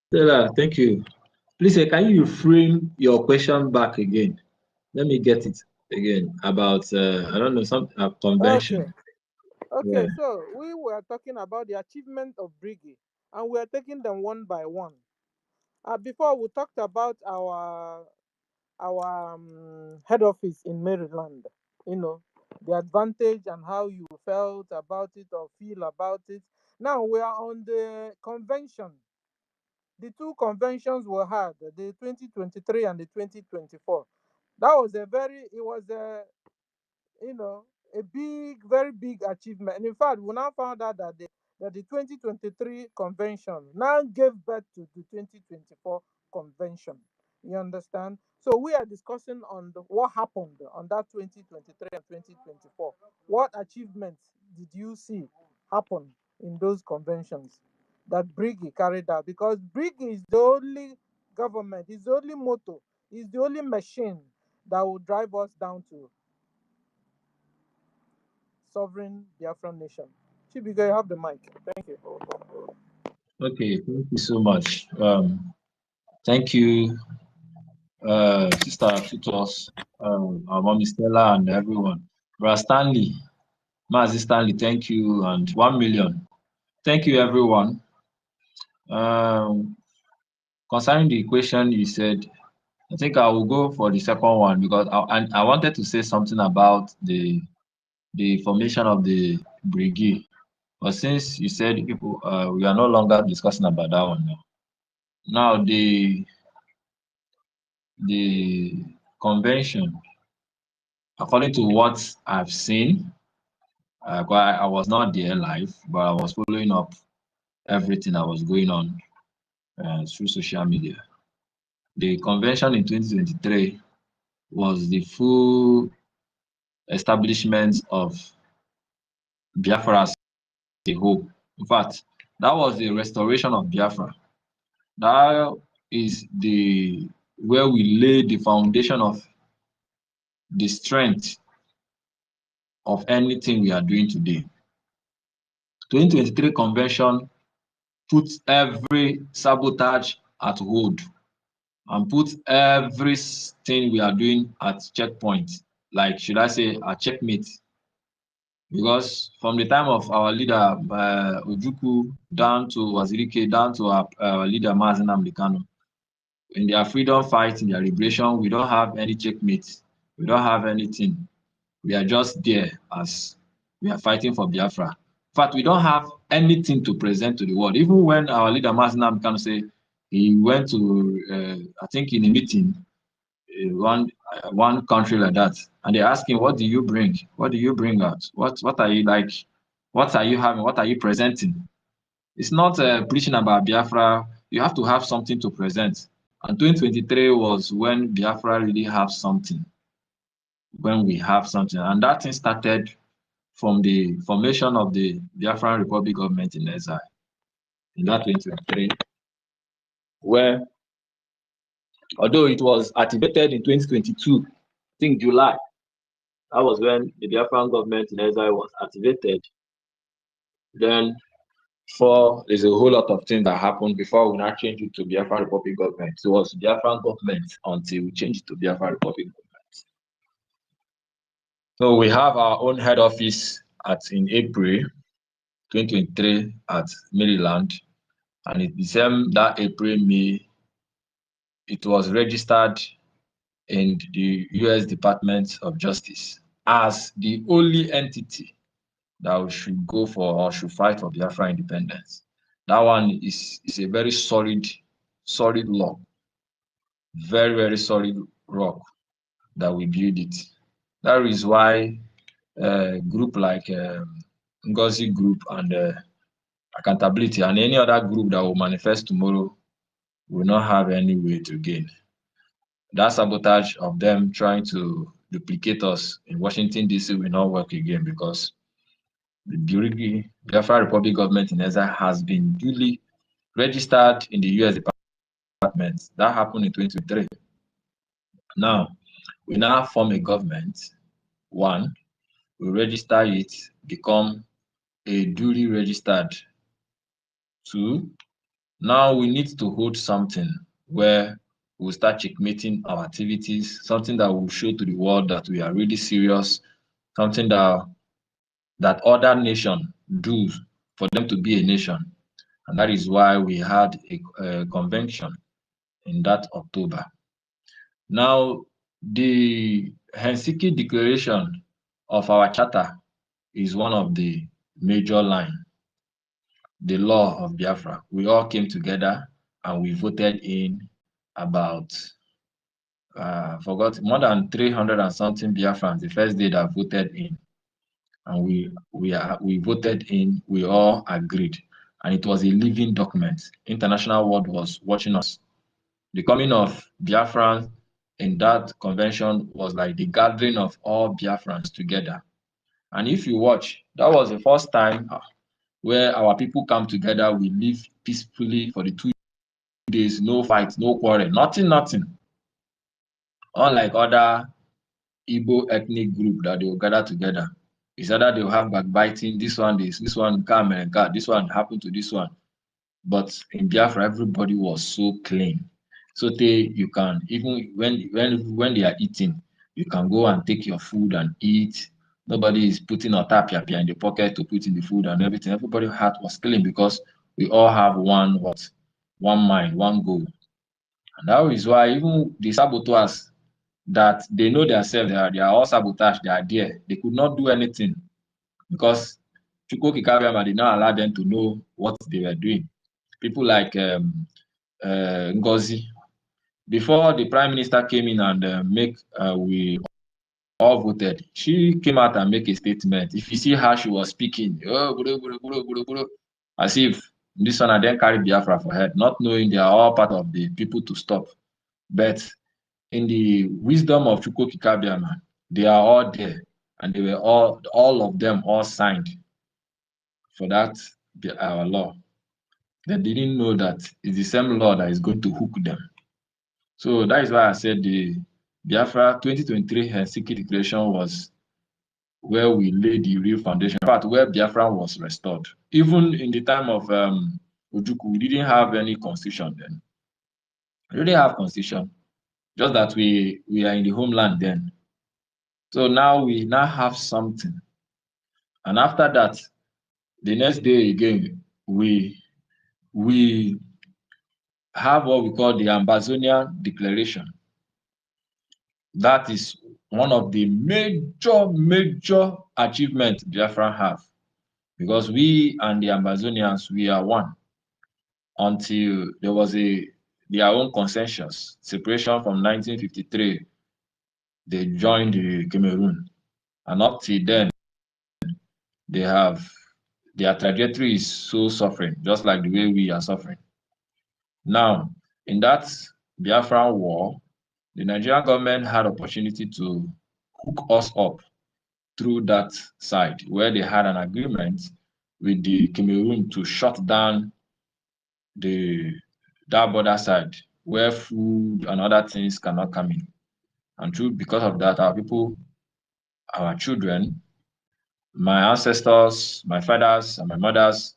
Stella, thank you. Please, can you frame your question back again? Let me get it again about I don't know, some Okay. convention. Okay, Yeah. so we were talking about the achievement of Brigi, and we are taking them one by one. Before we talked about our head office in Maryland, the advantage and how you felt about it or feel about it. Now we are on the convention. The two conventions were had, the 2023 and the 2024. That was it was you know, a very big achievement. And in fact, we now found out that the 2023 convention now gave birth to the 2024 convention. You understand? So we are discussing on what happened on that 2023 and 2024. What achievements did you see happen in those conventions that Brigi carried out? Because Brigi is the only government, is the only motto, is the only machine that will drive us down to sovereign Biafran nation. Chibiga, you have the mic. Thank you. Okay, thank you so much. Thank you, Sister Tutos, our mommy Stella, and everyone. Brother Stanley, Mazi Stanley, thank you, and 1 million. Thank you, everyone. Concerning the question you said, I think I will go for the second one because I wanted to say something about the formation of the brigade. But since you said people, we are no longer discussing about that one now. Now the convention, according to what I've seen, I was not there live, but I was following up everything that was going on through social media. The convention in 2023 was the full establishment of Biafra as a whole. In fact, that was the restoration of Biafra. That is the where we laid the foundation of the strength of anything we are doing today. 2023 convention puts every sabotage at hold and puts everything we are doing at checkpoint, like should I say a checkmate. Because from the time of our leader Ojukwu down to Wazirike, down to our leader Mazen Amdekano, in their freedom fight, in their liberation, we don't have any checkmates. We don't have anything. We are just there as we are fighting for Biafra. In fact, we don't have anything to present to the world. Even when our leader Mazen Amdekano say he went to, I think in a meeting, one country like that, and they asked him, "What do you bring? What do you bring out? What are you like? What are you having? What are you presenting?" It's not preaching about Biafra. You have to have something to present. And 2023 was when Biafra really have something. When we have something, and that thing started from the formation of the Biafran Republic government in exile in that 2023, where although it was activated in 2022, I think July, that was when the Biafran government in exile was activated. Then there's a whole lot of things that happened before we now changed it to Biafran Republic government. So it was Biafran government until we changed it to Biafran Republic government. So we have our own head office in April 2023 at Maryland, and it became that April, May, it was registered in the US Department of Justice as the only entity that should go for or should fight for Biafra independence. That one is a very solid law, very, very solid rock that we build it. That is why a group like Ngozi Group and Accountability and any other group that will manifest tomorrow will not have any way to gain. That sabotage of them trying to duplicate us in Washington, D.C. will not work again, because the Biafra Republic government in exile has been duly registered in the US Department. That happened in 2023. Now, we now form a government. One, we register it, become a duly registered. Two, now we need to hold something where we'll start checkmating our activities, something that will show to the world that we are really serious, something that other nations do for them to be a nation. And that is why we had a convention in that October. Now, the Helsinki Declaration of our charter is one of the major lines. The law of Biafra. We all came together and we voted in about more than 300 and something Biafrans the first day that voted in, and we voted in. We all agreed, and it was a living document. International world was watching us. The coming of Biafrans in that convention was like the gathering of all Biafrans together. And if you watch, that was the first time where our people come together. We live peacefully for the 2 days, no fight, no quarrel, nothing. Unlike other Igbo ethnic group that they will gather together, it's either they will have backbiting. This one come and God, this one happened to this one. But in Biafra, everybody was so clean. So you can, even when they are eating, you can go and take your food and eat. Nobody is putting a tapia in the pocket to put in the food and everything. Everybody's heart was clean because we all have one mind, one goal. And that is why even the saboteurs, that they know themselves, they are all sabotage, they are there. They could not do anything because Chukwu Kikabiama did not allow them to know what they were doing. People like Ngozi, before the prime minister came in and we all voted, she came out and make a statement. If you see how she was speaking, as if this one and then carry Biafra for head, not knowing they are all part of the people to stop. But in the wisdom of Chukwu Kikabiama, they are all there, and they were all of them all signed for that our law. They didn't know that it's the same law that is going to hook them. So that is why I said the Biafra 2023 Helsinki Declaration was where we laid the real foundation. In fact, where Biafra was restored. Even in the time of Ojukwu, we didn't have any constitution then. We didn't have constitution, just that we are in the homeland then. So now we have something. And after that, the next day again, we have what we call the Ambazonia Declaration. That is one of the major achievements Biafra have, because we and the Ambazonians, we are one. Until there was a their own consensus, separation from 1953, they joined the Cameroon. And up till then, their trajectory is so suffering, just like the way we are suffering. Now, in that Biafran war, the Nigerian government had opportunity to hook us up through that side, where they had an agreement with the Cameroon to shut down that border side, where food and other things cannot come in. And because of that, our people, our children, my ancestors, my fathers and my mothers,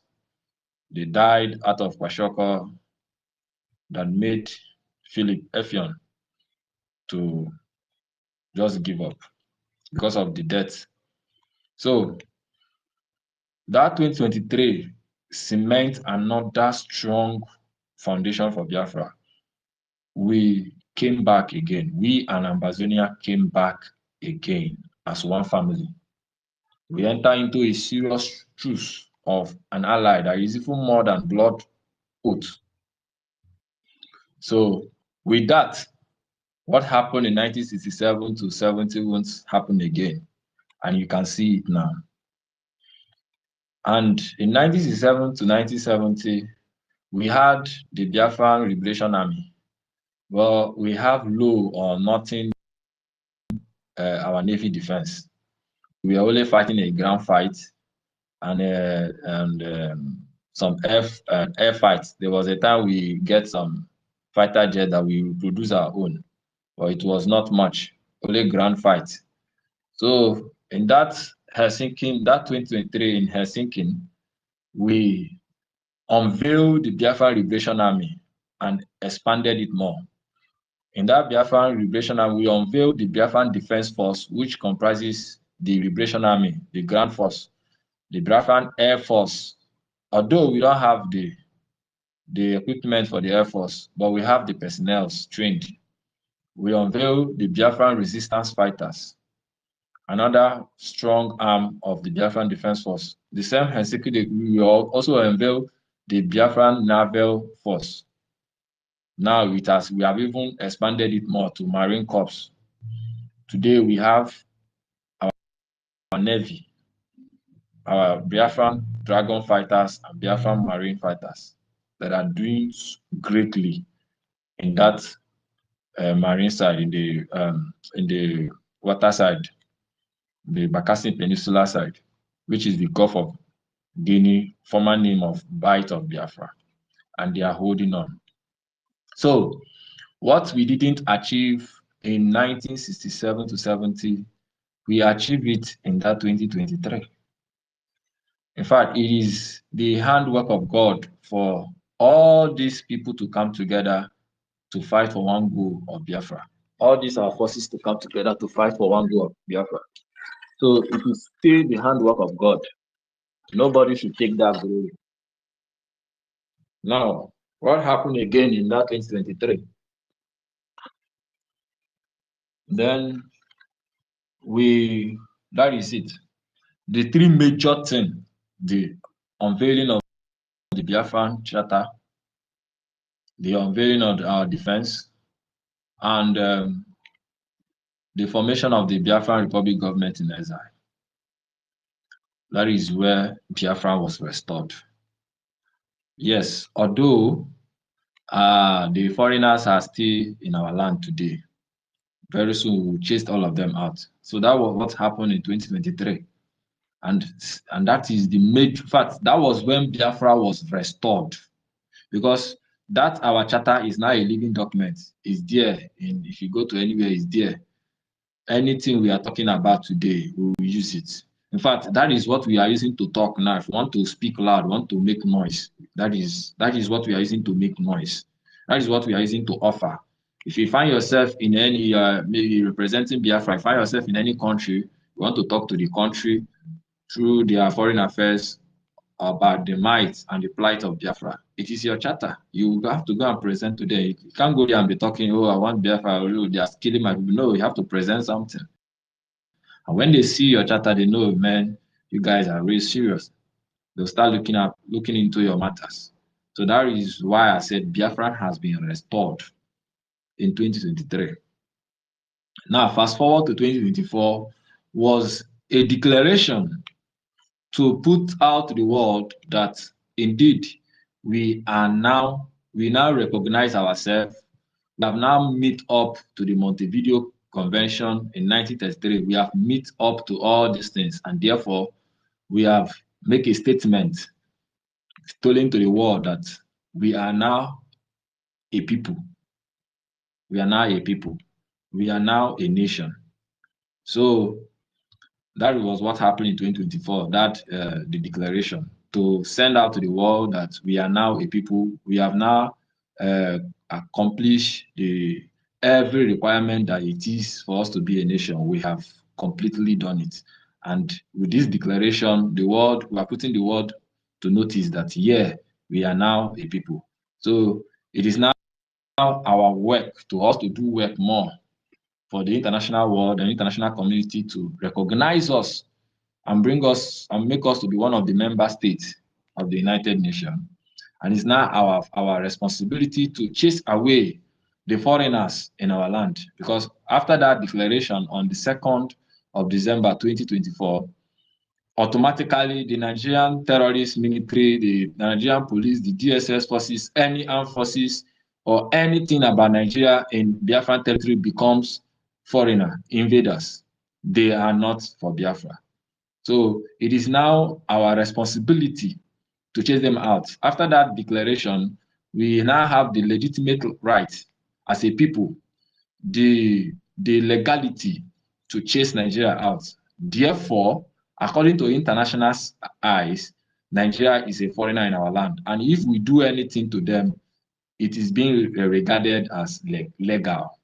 they died out of kwashiorkor that made Philip Effiong to just give up because of the death. So that 2023 cement another strong foundation for Biafra. We came back again. We and Ambazonia came back again as one family. We enter into a serious truce of an ally that is even more than blood oath. So with that, what happened in 1967 to 70 won't happen again. And you can see it now. And in 1967 to 1970, we had the Biafran Liberation Army. Well, we have low or nothing our Navy defense. We are only fighting a ground fight and some air fights. There was a time we get some fighter jet that we produce our own, but it was not much, only ground fight. So in that Helsinki, that 2023 in Helsinki, we unveiled the Biafran Liberation Army and expanded it more. In that Biafran Liberation Army, we unveiled the Biafran Defense Force, which comprises the Liberation Army, the Ground Force, the Biafran Air Force. Although we don't have the equipment for the Air Force, but we have the personnel trained. We unveiled the Biafran Resistance Fighters, another strong arm of the Biafran Defense Force. The same Helsinki, we also unveiled the Biafran Naval Force. Now we have even expanded it more to Marine Corps. Today we have our Navy, our Biafran Dragon Fighters and Biafran Marine Fighters that are doing greatly in that marine side, in the water side, the Bakassi Peninsula side, which is the Gulf of Guinea, former name of Bight of Biafra, and they are holding on. So what we didn't achieve in 1967 to 70, we achieved it in that 2023. In fact, it is the handwork of God for all these people to come together to fight for one goal of Biafra. All these are forces to come together to fight for one goal of Biafra. So it is still the handwork of God. Nobody should take that glory. Now, what happened again in that 2023? Then that is it. The three major things, the unveiling of the Biafran Charter, the unveiling of our defense, and the formation of the Biafran Republic government in exile. That is where Biafra was restored. Yes, although the foreigners are still in our land today, very soon we chased all of them out. So that was what happened in 2023. And that is the major fact. That was when Biafra was restored. Because that our charter is now a living document. It's there. And if you go to anywhere, it's there. Anything we are talking about today, we will use it. In fact, that is what we are using to talk now. If you want to speak loud, want to make noise, that is what we are using to make noise. That is what we are using to offer. If you find yourself in any, maybe representing Biafra, find yourself in any country, you want to talk to the country through their foreign affairs about the might and the plight of Biafra. It is your charter. You have to go and present to them. You can't go there and be talking, oh, I want Biafra, oh, they are killing my people. No, you have to present something. And when they see your charter, they know, man, you guys are really serious. They'll start looking into your matters. So that is why I said Biafra has been restored in 2023. Now, fast forward to 2024 was a declaration to put out to the world that indeed we now recognize ourselves. We have now meet up to the Montevideo Convention in 1933. We have meet up to all these things, and therefore we have make a statement telling to the world that we are now a people. We are now a people. We are now a nation. So that was what happened in 2024, that the declaration to send out to the world that we are now a people. We have now accomplished every requirement that it is for us to be a nation. We have completely done it. And with this declaration, we are putting the world to notice that, yeah, we are now a people. So it is now our work to us to do work more for the international world and international community to recognize us and bring us and make us to be one of the member states of the United Nations. And it's now our responsibility to chase away the foreigners in our land. Because after that declaration on the 2nd of December 2024, automatically the Nigerian terrorist military, the Nigerian police, the DSS forces, any armed forces, or anything about Nigeria in Biafran territory becomes foreigner, invaders. They are not for Biafra. So it is now our responsibility to chase them out. After that declaration, we now have the legitimate right as a people, the legality to chase Nigeria out. Therefore, according to international eyes, Nigeria is a foreigner in our land. And if we do anything to them, it is being regarded as legal.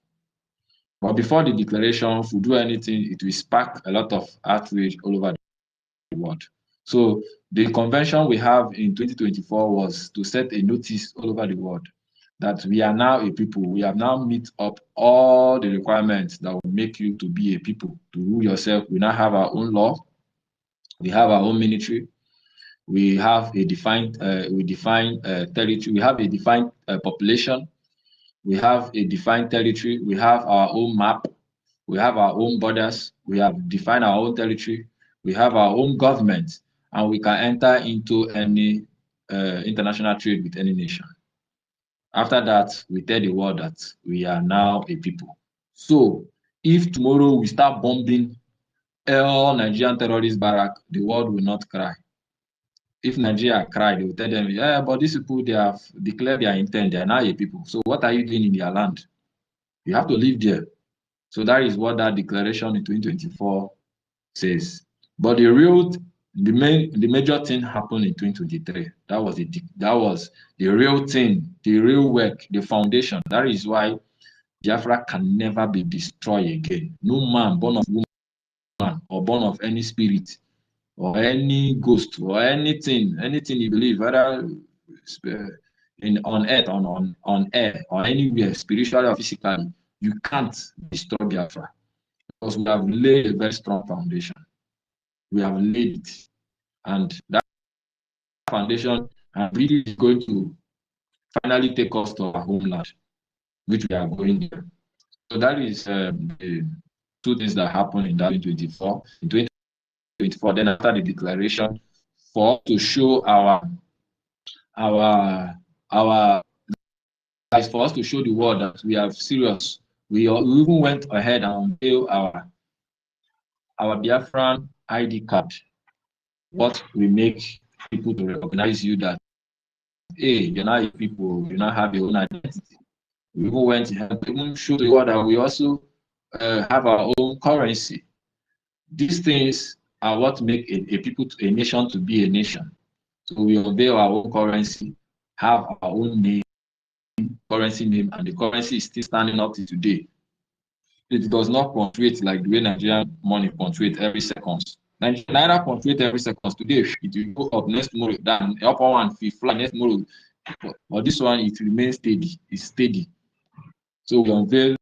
But before the declaration, if we do anything, it will spark a lot of outrage all over the world. So the convention we have in 2024 was to set a notice all over the world that we are now a people. We have now meet up all the requirements that will make you to be a people, to rule yourself. We now have our own law. We have our own military. We have a defined, territory. We have a defined population. We have a defined territory. We have our own map. We have our own borders. We have defined our own territory. We have our own government, and we can enter into any international trade with any nation. After that, we tell the world that we are now a people. So if tomorrow we start bombing all Nigerian terrorist barrack, the world will not cry. If Nigeria cry, they will tell them, yeah, but these people, they have declared their intent. They are now a people. So what are you doing in their land? You have to live there. So that is what that declaration in 2024 says. But the major thing happened in 2023. That was the real thing, the real work, the foundation. That is why Biafra can never be destroyed again. No man born of woman or born of any spirit or any ghost or anything you believe, whether on earth, on air, or anywhere, spiritually or physically, you can't destroy Biafra because we have laid a very strong foundation. We have laid it, and that foundation really is going to finally take us to our homeland, which we are going there. So that is the two things that happened in that 2024. In 2024, then after the declaration, for us to show our for us to show the world that we are serious. We even went ahead and unveiled our Biafran ID card. What we make people to recognize you that, hey, you're not people, you not have your own identity. We even went ahead to even show the world that we also have our own currency. These things are what make a nation to be a nation. So we unveil our own currency, have our own name, currency name, and the currency is still standing up to today. It does not fluctuate like the way Nigerian money fluctuates every second. Naira fluctuates every second. Today it will go up, next tomorrow down, the upper one will fly, next tomorrow. But this one, it remains steady. It's steady. So we unveil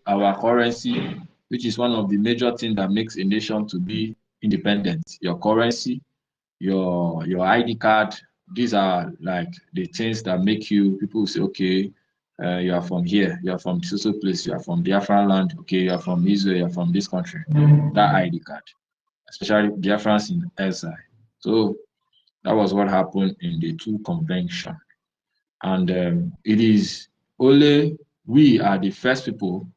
our currency, which is one of the major things that makes a nation to be independent. Your currency, your ID card, these are like the things that make you, people say, okay, you are from here, you are from so place, you are from Biafraland, okay, you are from Israel, you are from this country. That ID card, especially Biafrans in exile. So that was what happened in the two convention. And it is only we are the first people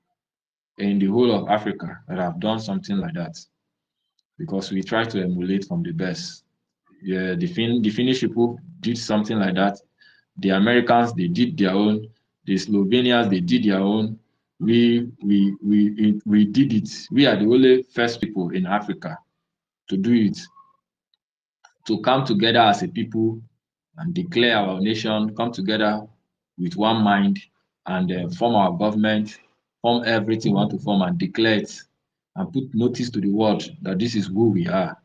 in the whole of Africa that have done something like that, because we try to emulate from the best. Yeah, the Finnish people did something like that. The Americans, they did their own. The Slovenians, they did their own. We did it. We are the only first people in Africa to do it, to come together as a people and declare our nation, come together with one mind and form our government, form everything we want to form and declare it and put notice to the world that this is who we are.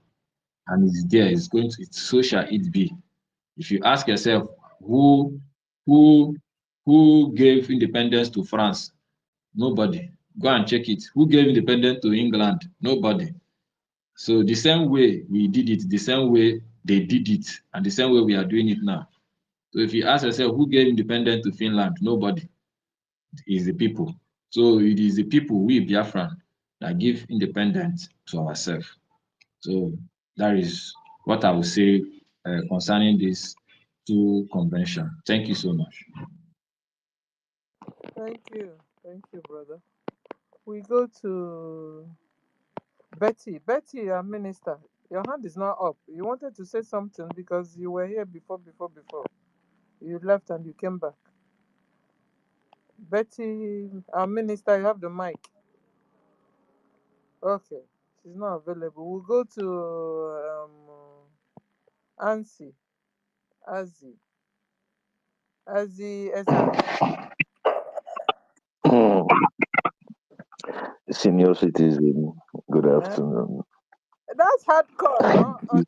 And it's there, so shall it be. If you ask yourself, who who who gave independence to France? Nobody. Go and check it. Who gave independence to England? Nobody. So the same way we did it, the same way they did it, and the same way we are doing it now. So if you ask yourself, who gave independence to Finland? Nobody. It is the people. So it is the people, we Biafran, that give independence to ourselves. So that is what I would say concerning this two convention. Thank you so much. Thank you, brother. We go to Betty. Betty, our minister. Your hand is not up. You wanted to say something because you were here before. You left and you came back. Betty, our minister, you have the mic. Okay, she's not available. We'll go to Ansi, Azzy, Ezra. Hmm. Senior citizen, good Eh? afternoon. That's hardcore, no? Is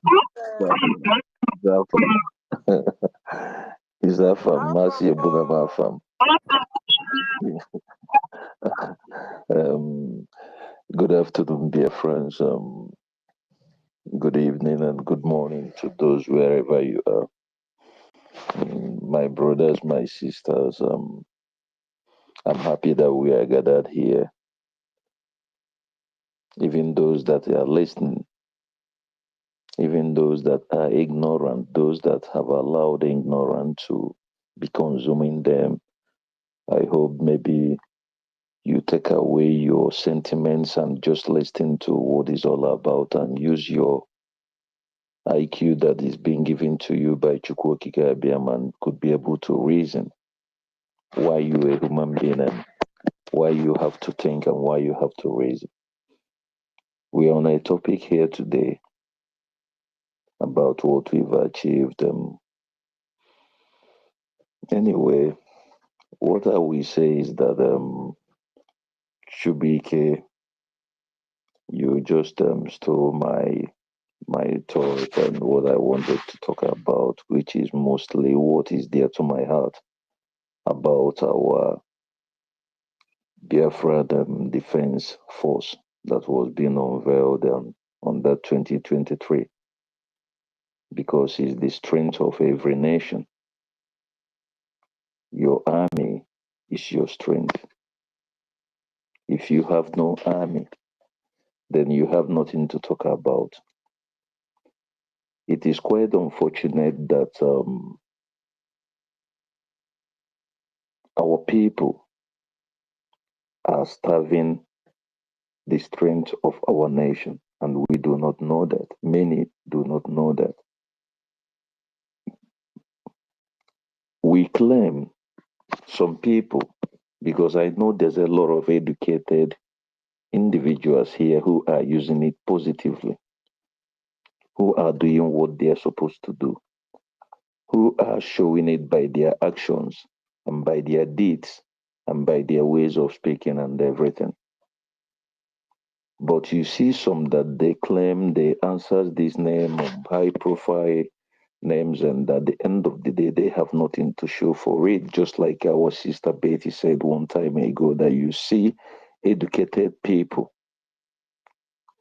that from, is that from Mercy Ebunama farm? Good afternoon, dear friends. Good evening and good morning to those wherever you are. My brothers, my sisters, I'm happy that we are gathered here. Even those that are listening, even those that are ignorant, those that have allowed ignorance to be consuming them, I hope maybe you take away your sentiments and just listen to what it's all about and use your IQ that is being given to you by Chukwokika Abiyam and could be able to reason why you a human being and why you have to think and why you have to reason. We are on a topic here today about what we've achieved. Anyway, what I will say is that Chubike, you just stole my thought and what I wanted to talk about, which is mostly what is dear to my heart about our Biafra Defense Force that was being unveiled on that 2023, because it's the strength of every nation. Your army is your strength. If you have no army, then you have nothing to talk about. It is quite unfortunate that our people are starving the strength of our nation, and we do not know that. Many do not know that. We claim, some people, because I know there's a lot of educated individuals here who are using it positively, who are doing what they're supposed to do, who are showing it by their actions and by their deeds and by their ways of speaking and everything. But you see some that they claim they answer this name of high profile names, and at the end of the day they have nothing to show for it. Just like our sister Betty said one time ago, that you see educated people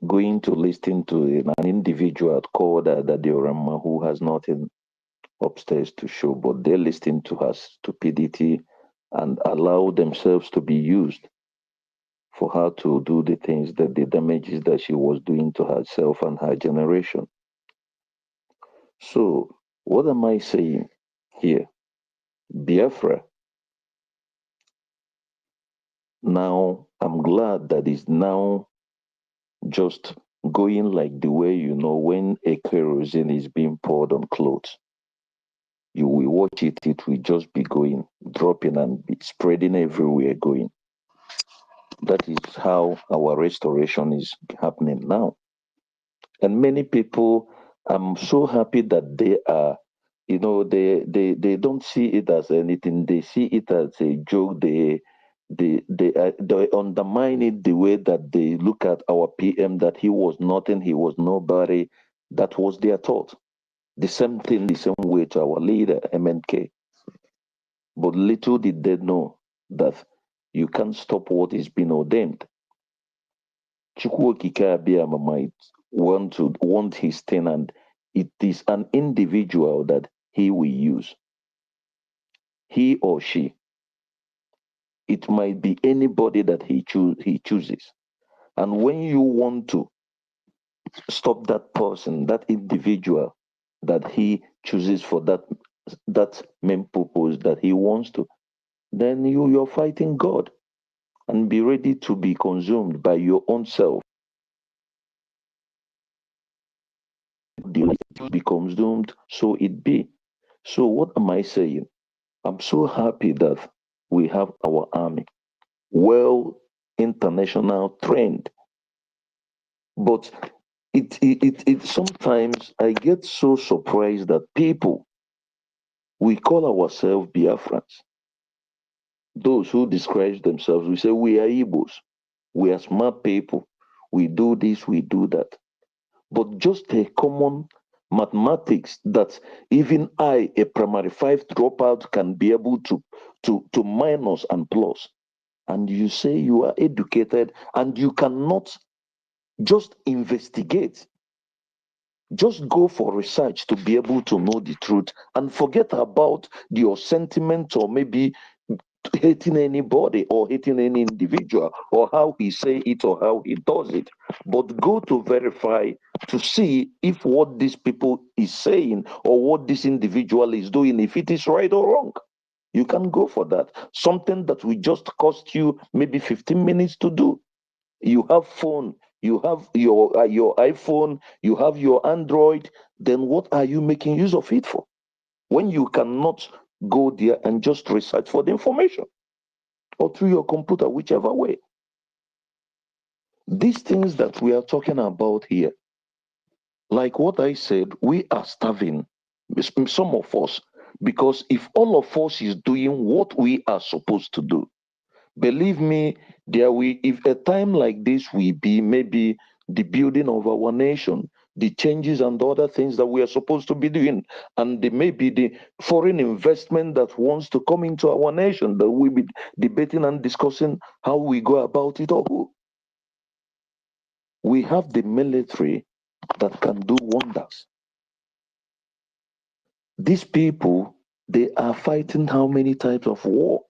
going to listen to an individual called Adadiorama who has nothing upstairs to show, but they listened to her stupidity and allow themselves to be used for her to do the things that the damages that she was doing to herself and her generation. So, what am I saying here? Biafra, now I'm glad that it's now just going like the way when a kerosene is being poured on clothes. You will watch it, it will just be going, dropping and be spreading everywhere going. That is how our restoration is happening now. And many people, I'm so happy that they are, they don't see it as anything. They see it as a joke. They undermine it the way that they look at our PM, that he was nothing, he was nobody. That was their thought. The same thing, the same way to our leader, MNK. But little did they know that you can't stop what is being ordained. Chukwuokike Abiyama might want his thing, and it is an individual that he will use. He or she. It might be anybody that he chooses. And when you want to stop that person, that individual that he chooses for that main purpose that he wants to, then you're fighting God, and be ready to be consumed by your own self. Be consumed, so it be. So what am I saying? I'm so happy that we have our army, well international trained. But it sometimes I get so surprised that people, we call ourselves Biafrans. Those who describe themselves, we say we are Igbos, we are smart people, we do this, we do that. But just a common mathematics that even I, a primary 5 dropout, can be able to minus and plus. And you say you are educated and you cannot just investigate, just go for research to be able to know the truth, and forget about your sentiment or maybe hating anybody or hating any individual or how he say it or how he does it, but go to verify to see if what these people is saying or what this individual is doing, if it is right or wrong. You can go for that. Something that will just cost you maybe 15 minutes to do. You have phone, you have your iPhone, you have your Android, then what are you making use of it for? When you cannot go there and just research for the information, or through your computer, whichever way. These things that we are talking about here, like what I said, we are starving, some of us, because if all of us is doing what we are supposed to do, believe me, if a time like this will be maybe the building of our nation, the changes and other things that we are supposed to be doing, and maybe the foreign investment that wants to come into our nation, that we'll be debating and discussing how we go about it or who. We have the military that can do wonders. These people, they are fighting how many types of war?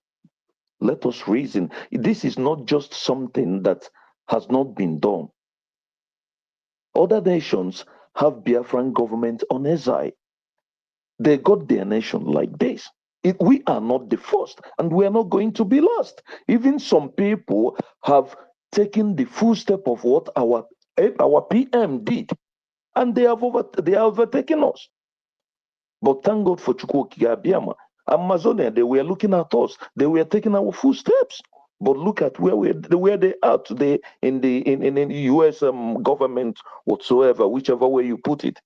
Let us reason. This is not just something that has not been done. Other nations have Biafran government on exile. They got their nation like this. We are not the first, and we are not going to be last. Even some people have taken the full step of what our PM did, and they have overtaken us. But thank God for Chukwuokike Abiyama. Amazonia, they were looking at us. They were taking our footsteps. But look at where they are today in the US government whatsoever, whichever way you put it.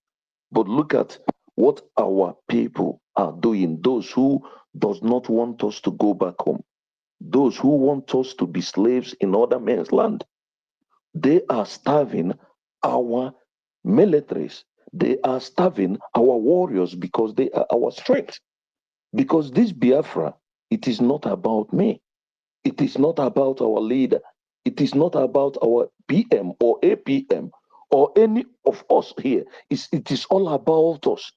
But look at what our people are doing. Those who does not want us to go back home. Those who want us to be slaves in other men's land. They are starving our militaries. They are starving our warriors because they are our strength. Because this Biafra, it is not about me. It is not about our leader. It is not about our PM or APM or any of us here. It is all about us.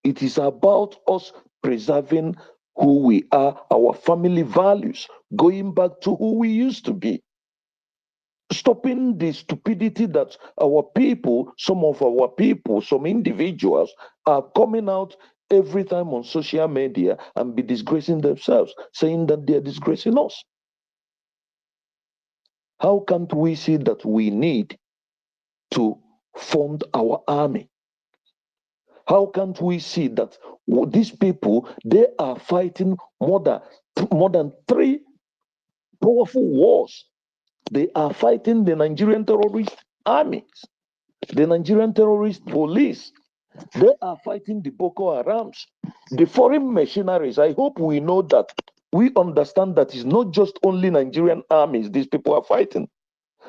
It is about us preserving who we are, our family values, going back to who we used to be. Stopping the stupidity that our people, some of our people, some individuals are coming out every time on social media and be disgracing themselves, saying that they're disgracing us. How can't we see that we need to fund our army? How can't we see that these people, they are fighting more than 3 powerful wars? They are fighting the Nigerian terrorist armies, the Nigerian terrorist police. They are fighting the Boko Harams, the foreign mercenaries. I hope we know that. We understand that it's not just only Nigerian armies these people are fighting.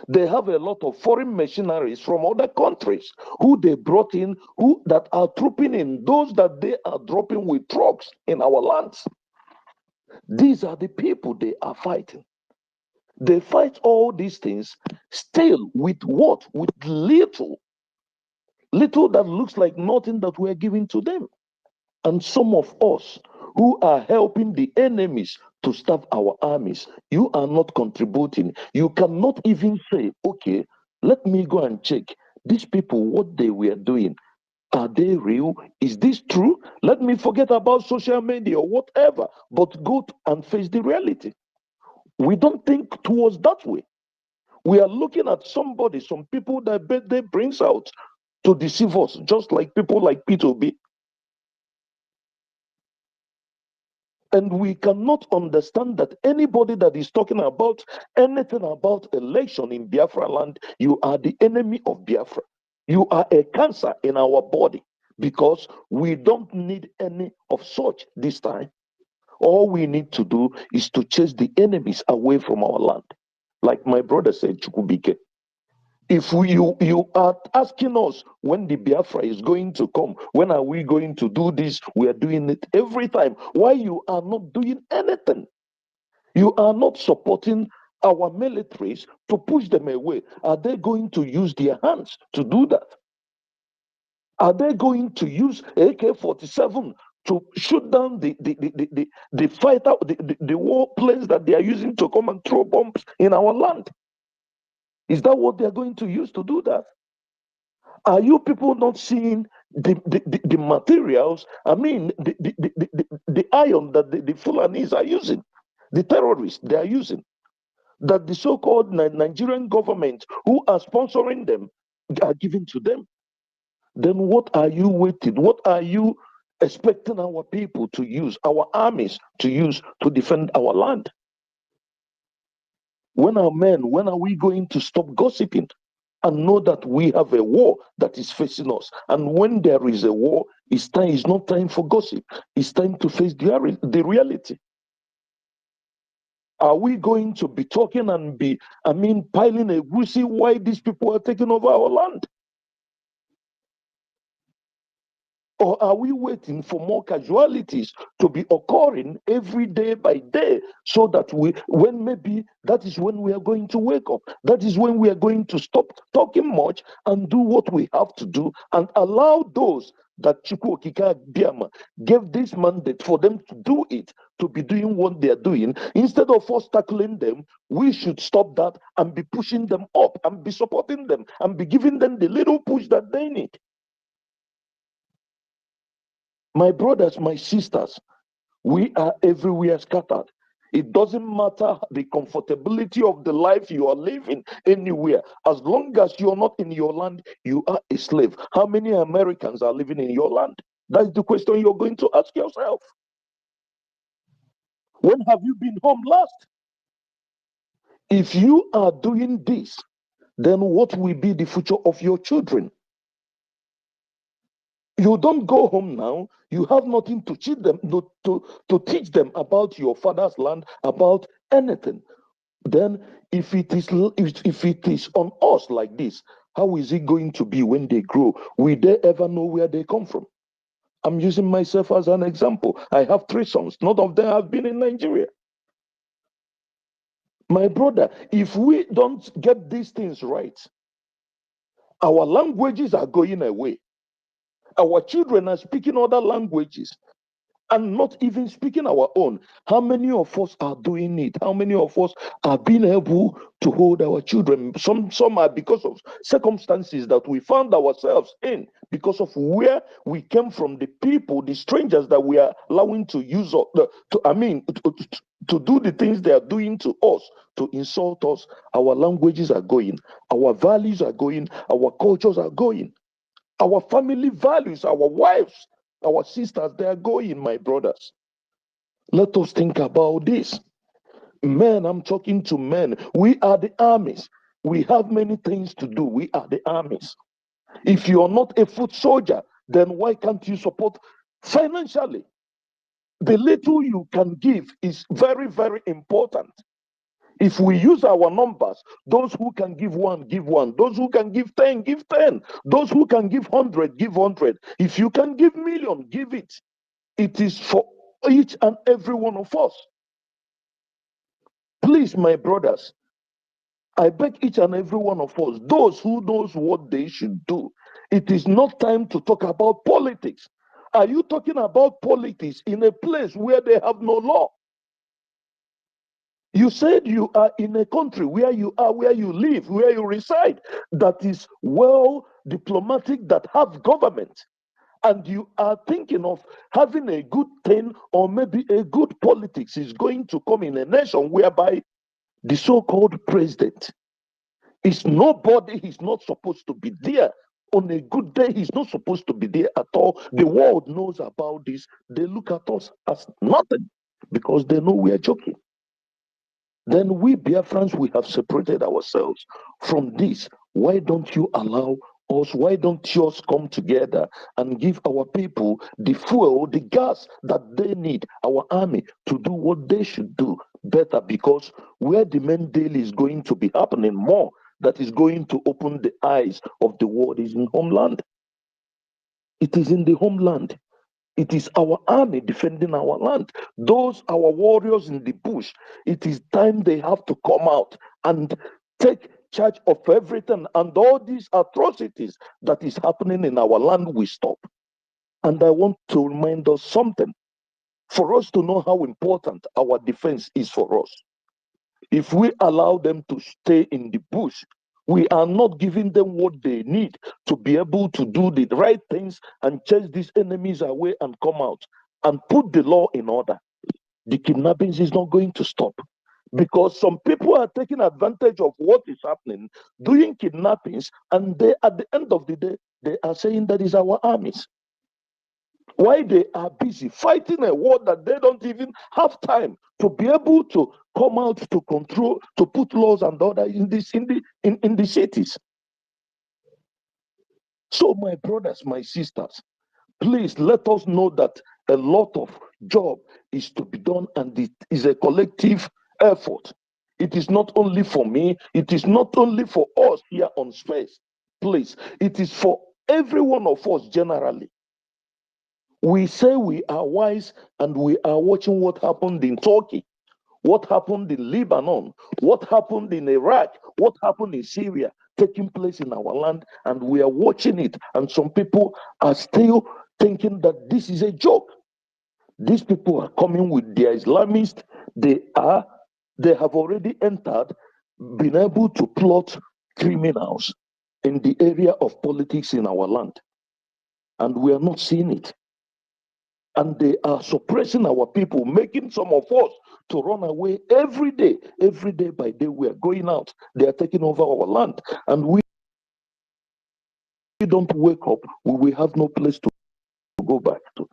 They have a lot of foreign mercenaries from other countries who they brought in, who that are trooping in, those that they are dropping with trucks in our lands. These are the people they are fighting. They fight all these things still with what? With little that looks like nothing that we're giving to them. And some of us who are helping the enemies to starve our armies, you are not contributing. You cannot even say, okay, let me go and check these people, what they were doing. Are they real? Is this true? Let me forget about social media or whatever, but go and face the reality. We don't think towards that way. We are looking at somebody, some people that birthday brings out to deceive us, just like people like P2B. And we cannot understand that anybody that is talking about anything about election in Biafraland, you are the enemy of Biafra. You are a cancer in our body because we don't need any of such this time. All we need to do is to chase the enemies away from our land. Like my brother said, Chukubike. If you are asking us when the Biafra is going to come, when are we going to do this? We are doing it every time. Why you are not doing anything? You are not supporting our militaries to push them away. Are they going to use their hands to do that? Are they going to use AK-47 to shoot down the fighter, the war planes that they are using to come and throw bombs in our land? Is that what they are going to use to do that? Are you people not seeing the materials? I mean, the iron that the Fulanis are using, the terrorists they are using, that the so-called Nigerian government who are sponsoring them are giving to them. Then what are you waiting? What are you expecting our people to use, our armies to use to defend our land? When are we going to stop gossiping and know that we have a war that is facing us? And when there is a war, it's not time for gossip. It's time to face the reality. Are we going to be talking and piling a goosey why these people are taking over our land? Or are we waiting for more casualties to be occurring every day by day so that when maybe that is when we are going to wake up? That is when we are going to stop talking much and do what we have to do and allow those that Chukwu Okike Biama gave this mandate for them to do it, to be doing what they are doing. Instead of us tackling them, we should stop that and be pushing them up and be supporting them and be giving them the little push that they need. My brothers, my sisters, we are everywhere scattered. It doesn't matter the comfortability of the life you are living anywhere. As long as you're not in your land, you are a slave. How many Americans are living in your land? That's the question you're going to ask yourself. When have you been home last? If you are doing this, then what will be the future of your children? You don't go home now. You have nothing to teach them, to teach them about your father's land, about anything. Then, if it is on us like this, how is it going to be when they grow? Will they ever know where they come from? I'm using myself as an example. I have 3 sons. None of them have been in Nigeria. My brother, if we don't get these things right, our languages are going away. Our children are speaking other languages and not even speaking our own. How many of us are doing it? How many of us are being able to hold our children? Some are because of circumstances that we found ourselves in, because of where we came from, the people, the strangers that we are allowing to use, to do the things they are doing to us, to insult us. Our languages are going, our values are going, our cultures are going, our family values, our wives, our sisters, they are going, my brothers. Let us think about this. Men, I'm talking to men. We are the armies. We have many things to do. We are the armies. If you are not a foot soldier, then why can't you support financially? The little you can give is very, very important. If we use our numbers, those who can give one, give one. Those who can give 10, give 10. Those who can give 100, give 100. If you can give million, give it. It is for each and every one of us. Please, my brothers, I beg each and every one of us, those who knows what they should do, it is not time to talk about politics. Are you talking about politics in a place where they have no law? You said you are in a country where you are, where you live, where you reside, that is well diplomatic, that have government. And you are thinking of having a good thing, or maybe a good politics is going to come in a nation whereby the so-called president is nobody, he's not supposed to be there. On a good day, he's not supposed to be there at all. The world knows about this. They look at us as nothing because they know we are joking. Then we Biafrans, we have separated ourselves from this. Why don't you allow us? Why don't you come together and give our people the fuel, the gas that they need, our army, to do what they should do better? Because where the main deal is going to be happening more, that is going to open the eyes of the world, is in homeland. It is in the homeland. It is our army defending our land. Those our warriors in the bush, it is time they have to come out and take charge of everything, and all these atrocities that is happening in our land will stop. And I want to remind us something, for us to know how important our defense is for us. If we allow them to stay in the bush, we are not giving them what they need to be able to do the right things and chase these enemies away and come out and put the law in order. The kidnappings is not going to stop, because some people are taking advantage of what is happening, doing kidnappings, and they, at the end of the day, they are saying that is our armies. Why they are busy fighting a war that they don't even have time to be able to come out to control, to put laws and order in the cities. So, my brothers, my sisters, please let us know that a lot of job is to be done, and it is a collective effort. It is not only for me, it is not only for us here on Space. Please, it is for every one of us generally. We say we are wise, and we are watching what happened in Turkey, what happened in Lebanon, what happened in Iraq, what happened in Syria, taking place in our land, and we are watching it. And some people are still thinking that this is a joke. These people are coming with their Islamists. They have already entered, been able to plot criminals in the area of politics in our land, and we are not seeing it. And they are suppressing our people, making some of us to run away every day by day. We are going out. They are taking over our land, and we don't wake up, we will have no place to go back to.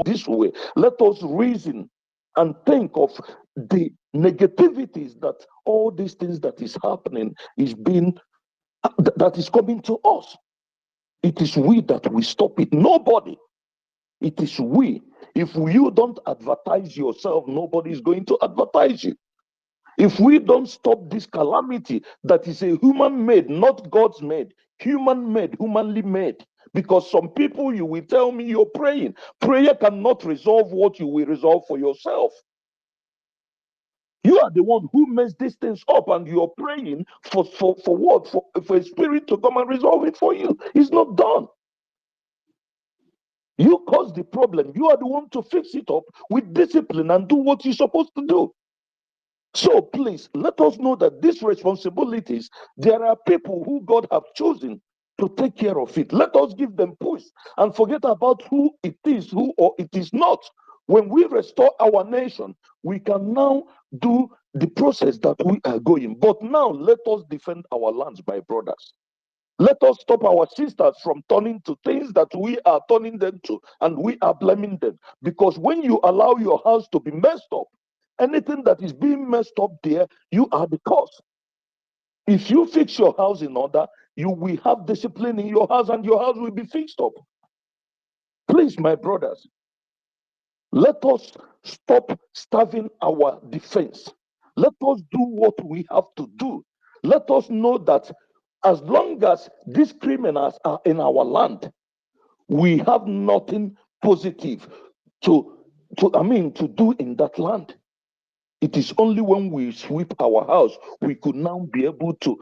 This way, let us reason and think of the negativities that all these things that is happening is that is coming to us. It is we that will stop it. Nobody. It is we. If you don't advertise yourself, nobody is going to advertise you. If we don't stop this calamity that is a human made, not God's made, human made, humanly made. Because some people, you will tell me you're praying. Prayer cannot resolve what you will resolve for yourself. You are the one who messed these things up, and you're praying for what? For a spirit to come and resolve it for you. It's not done. You caused the problem. You are the one to fix it up with discipline and do what you're supposed to do. So please, let us know that these responsibilities, there are people who God have chosen to take care of it. Let us give them push and forget about who it is, who or it is not. When we restore our nation, we can now do the process that we are going. But now let us defend our lands, my brothers. Let us stop our sisters from turning to things that we are turning them to, and we are blaming them. Because when you allow your house to be messed up, anything that is being messed up there, you are the cause. If you fix your house in order, you will have discipline in your house and your house will be fixed up. Please, my brothers, let us stop starving our defense. Let us do what we have to do. Let us know that as long as these criminals are in our land, we have nothing positive to do in that land. It is only when we sweep our house we could now be able to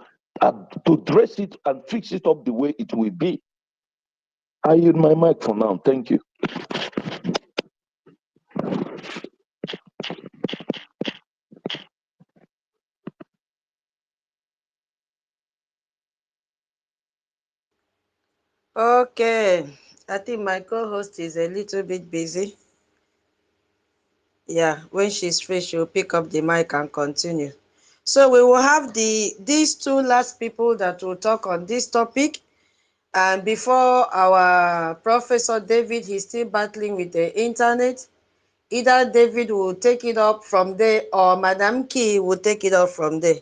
dress it and fix it up the way it will be. I yield my mic for now. Thank you. Okay. I think my co-host is a little bit busy. Yeah, when she's free, she'll pick up the mic and continue. So we will have these two last people that will talk on this topic. And before our Professor David, he's still battling with the internet. Either David will take it up from there or Madam Key will take it up from there.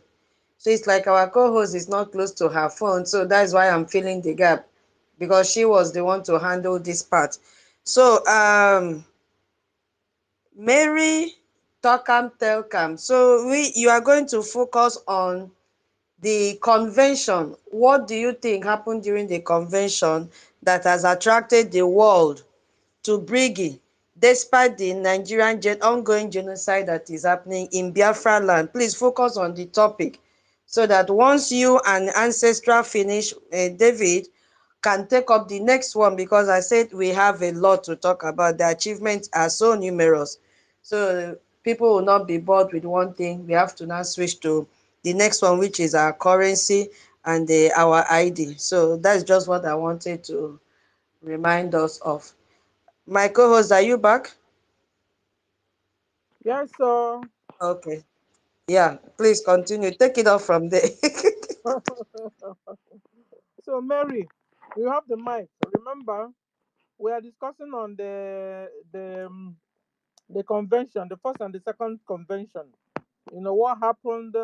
So it's like our co-host is not close to her phone. So that's why I'm filling the gap, because she was the one to handle this part. So Mary, Tokam, Telkam. So you are going to focus on the convention. What do you think happened during the convention that has attracted the world to Brgie, despite the Nigerian ongoing genocide that is happening in Biafraland? Please focus on the topic so that once you and Ancestral finish, David can take up the next one, because I said we have a lot to talk about. The achievements are so numerous. So people will not be bored with one thing. We have to now switch to the next one, which is our currency and our ID. So that's just what I wanted to remind us of. My co-host, are you back? Yes, sir. Okay. Yeah, please continue. Take it off from there. So, Mary, you have the mic. Remember, we are discussing on the convention, the first and the second convention. You know what happened,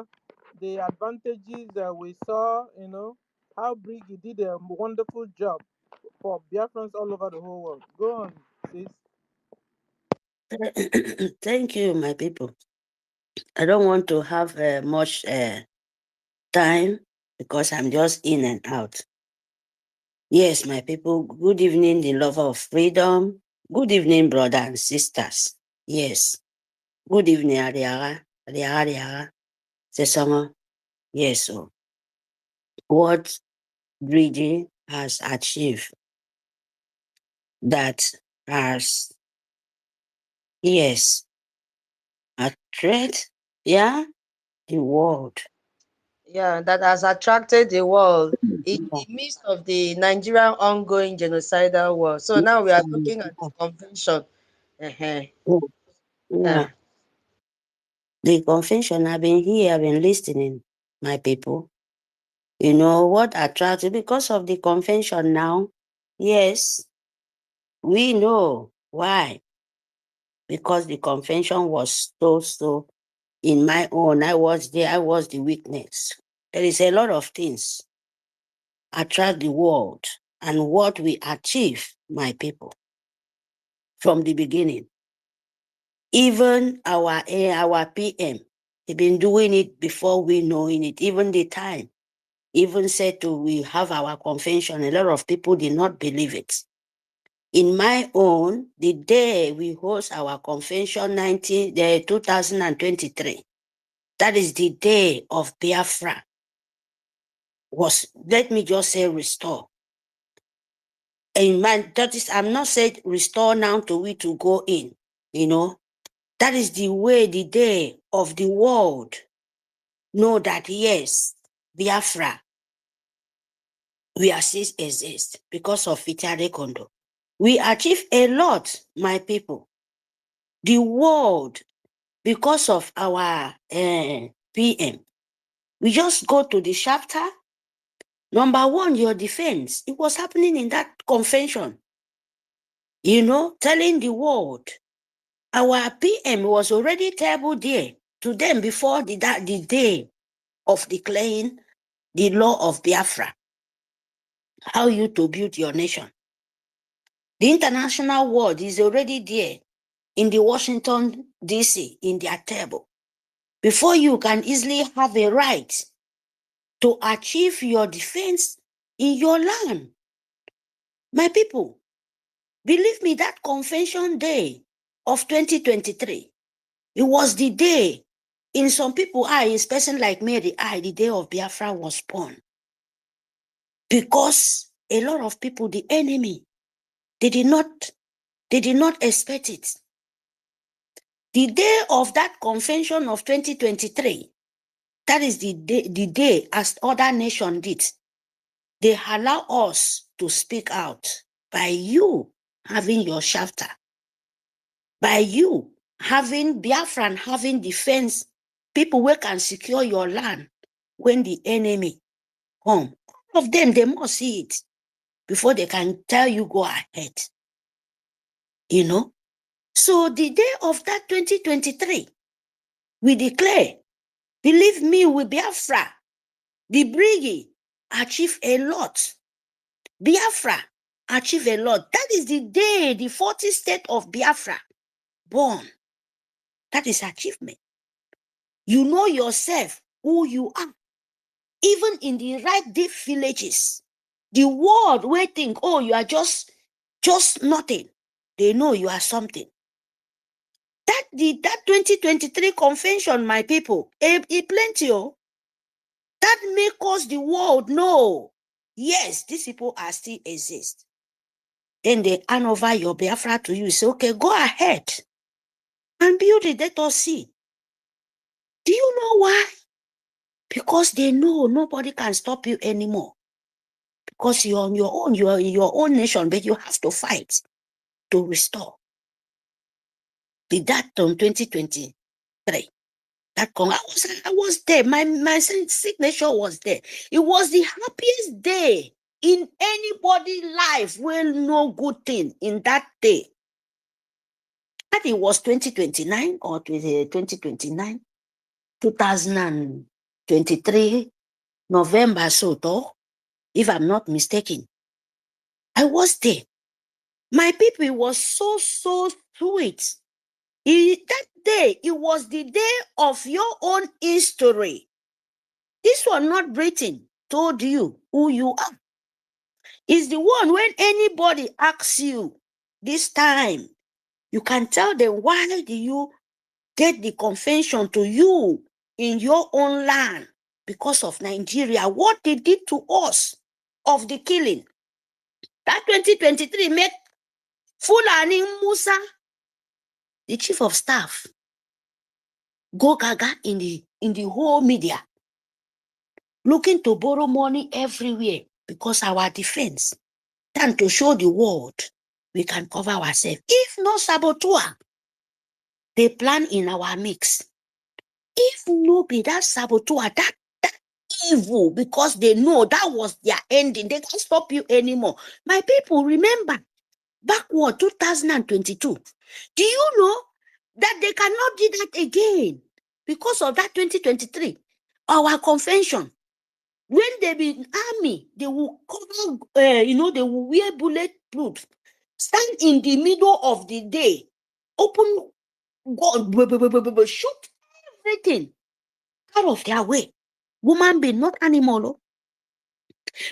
the advantages that we saw. You know how Brigi did a wonderful job for Biafrans all over the whole world. Go on, sis. Thank you, my people. I don't want to have much time because I'm just in and out. Yes, my people, good evening, the lover of freedom. Good evening, brothers and sisters. Yes. Good evening, Ariara. Ariara. Sesama. Yes, so what Brigi has achieved that has, yes, attract, yeah, the world. Yeah, that has attracted the world in the midst of the Nigerian ongoing genocidal war. So now we are looking at the convention. Uh-huh. Yeah. Yeah. The convention, I've been here, I've been listening, my people. You know what attracts because of the convention now? Yes, we know why. Because the convention was so in my own. I was there, I was the witness. There is a lot of things attract the world and what we achieve, my people, from the beginning. Even our PM, they've been doing it before we knowing it, even the time. Even said to we have our convention, a lot of people did not believe it. In my own, the day we host our convention 2023, that is the day of Biafra, was, let me just say, restore. in man, that is, I'm not saying restore now to we to go in, you know. That is the way, the day of the world know that, yes, Biafra, we are still exist because of Fitiare Kondo. We achieve a lot, my people. The world, because of our PM, we just go to the chapter. Number one, your defense. It was happening in that convention. You know, telling the world, our PM was already table there to them before the day of declaring the law of Biafra, how you to build your nation. The international world is already there in the Washington, D.C., in their table. Before you can easily have a right to achieve your defense in your land. My people, believe me, that convention day of 2023, it was the day, in some people's eyes, person like me, the day of Biafra was born. Because a lot of people, the enemy, they did not expect it. The day of that convention of 2023, that is the day as other nations did. They allow us to speak out by you having your chapter, by you having Biafran, having defense, people who can secure your land when the enemy come. All of them, they must see it before they can tell you go ahead. You know? So the day of that 2023, we declare, believe me, with Biafra, the Brgie achieve a lot. Biafra achieve a lot. That is the day the 40th state of Biafra born. That is achievement. You know yourself, who you are. Even in the right deep villages, the world will think, oh, you are just nothing. They know you are something. That 2023 convention, my people, it plenty. That make us the world know, yes, these people are still exist. Then they hand over your Biafra to you. Say, okay, go ahead and build it. Let us see. Do you know why? Because they know nobody can stop you anymore. Because you're on your own, you're in your own nation, but you have to fight to restore. Did that on 2023. That I was there. My signature was there. It was the happiest day in anybody's life. Well, no good thing in that day. That it was 2029 or 2029, 2023, November, so if I'm not mistaken. I was there. My people, it was so sweet. That day, it was the day of your own history. This one, not Britain, told you who you are. It's the one when anybody asks you this time, you can tell them, why do you get the convention to you in your own land? Because of Nigeria, what they did to us of the killing. That 2023 made Fulani Musa, the chief of staff, go gaga in the whole media, looking to borrow money everywhere because our defense, than to show the world we can cover ourselves. If no saboteur, they plan in our mix. If no be that saboteur, that evil, because they know that was their ending, they can't stop you anymore. My people, remember, backward 2022. Do you know that they cannot do that again because of that 2023? Our convention, when they be in army, they will cover, they will wear bulletproof, stand in the middle of the day, open, go, shoot everything out of their way. Woman be not animal.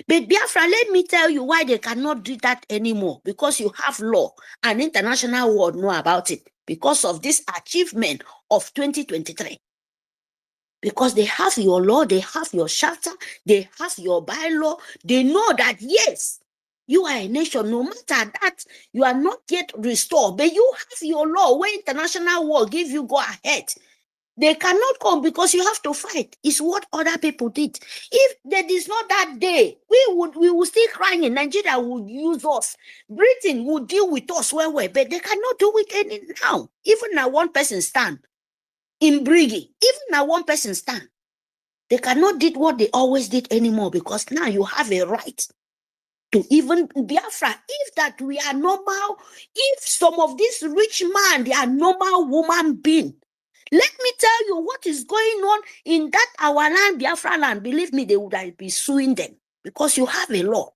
But Biafra, let me tell you why they cannot do that anymore. Because you have law and international world know about it. Because of this achievement of 2023. Because they have your law, they have your charter, they have your bylaw. They know that, yes, You are a nation. No matter that you are not yet restored, but you have your law where international law give you go ahead. They cannot come because you have to fight. It's what other people did. If there is not that day, we will still crying. Nigeria would use us. Britain would deal with us well, but they cannot do it any now. Even now one person stand in Brgie. Even now one person stand. They cannot do what they always did anymore because now you have a right to even Biafra. If that we are normal, if some of this rich man, they are normal woman being. Let me tell you what is going on in that our land, Biafraland. Believe me, they would be suing them because you have a law.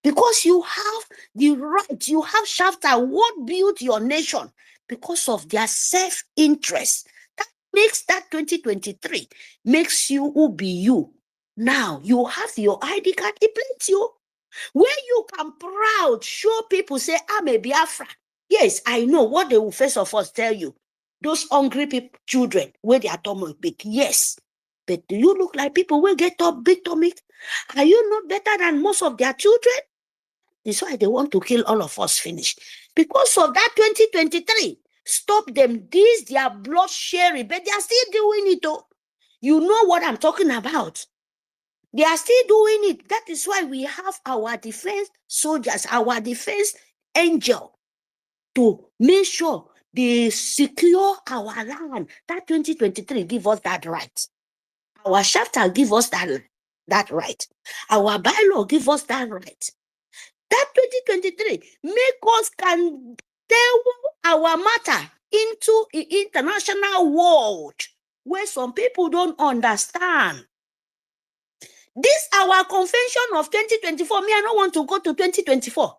Because you have the right, you have chapter what built your nation because of their self-interest. That makes that 2023, makes you who be you. Now, you have your ID card, it plates you. Where you can proud, show people, say, I'm a Biafra. Yes, I know what they will first of all tell you. Those hungry people, children, where they are tummy big. Yes. But do you look like people will get up big tummy? Are you not better than most of their children? That's why they want to kill all of us finish. Because of that 2023, stop them. This, their blood sharing, but they are still doing it. Oh. You know what I'm talking about. They are still doing it. That is why we have our defense soldiers, our defense angel to make sure they secure our land. That 2023 give us that right. Our chapter give us that right. Our bylaw give us that right. That 2023 make us can tell our matter into the international world where some people don't understand. This our convention of 2024. Me, I don't want to go to 2024.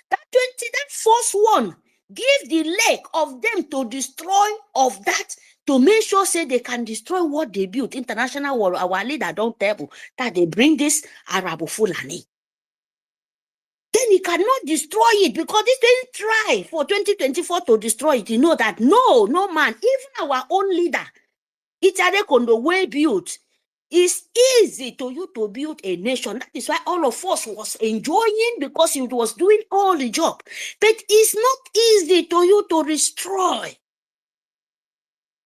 That first one, give the leg of them to destroy of that, to make sure say they can destroy what they built. International world, our leader don't tell that they bring this Arab Fulani. Then he cannot destroy it because this didn't try for 2024 to destroy it. You know that no man, even our own leader, Itade Kondo way built. It's easy to you to build a nation. That is why all of us was enjoying because it was doing all the job. But it's not easy to you to destroy.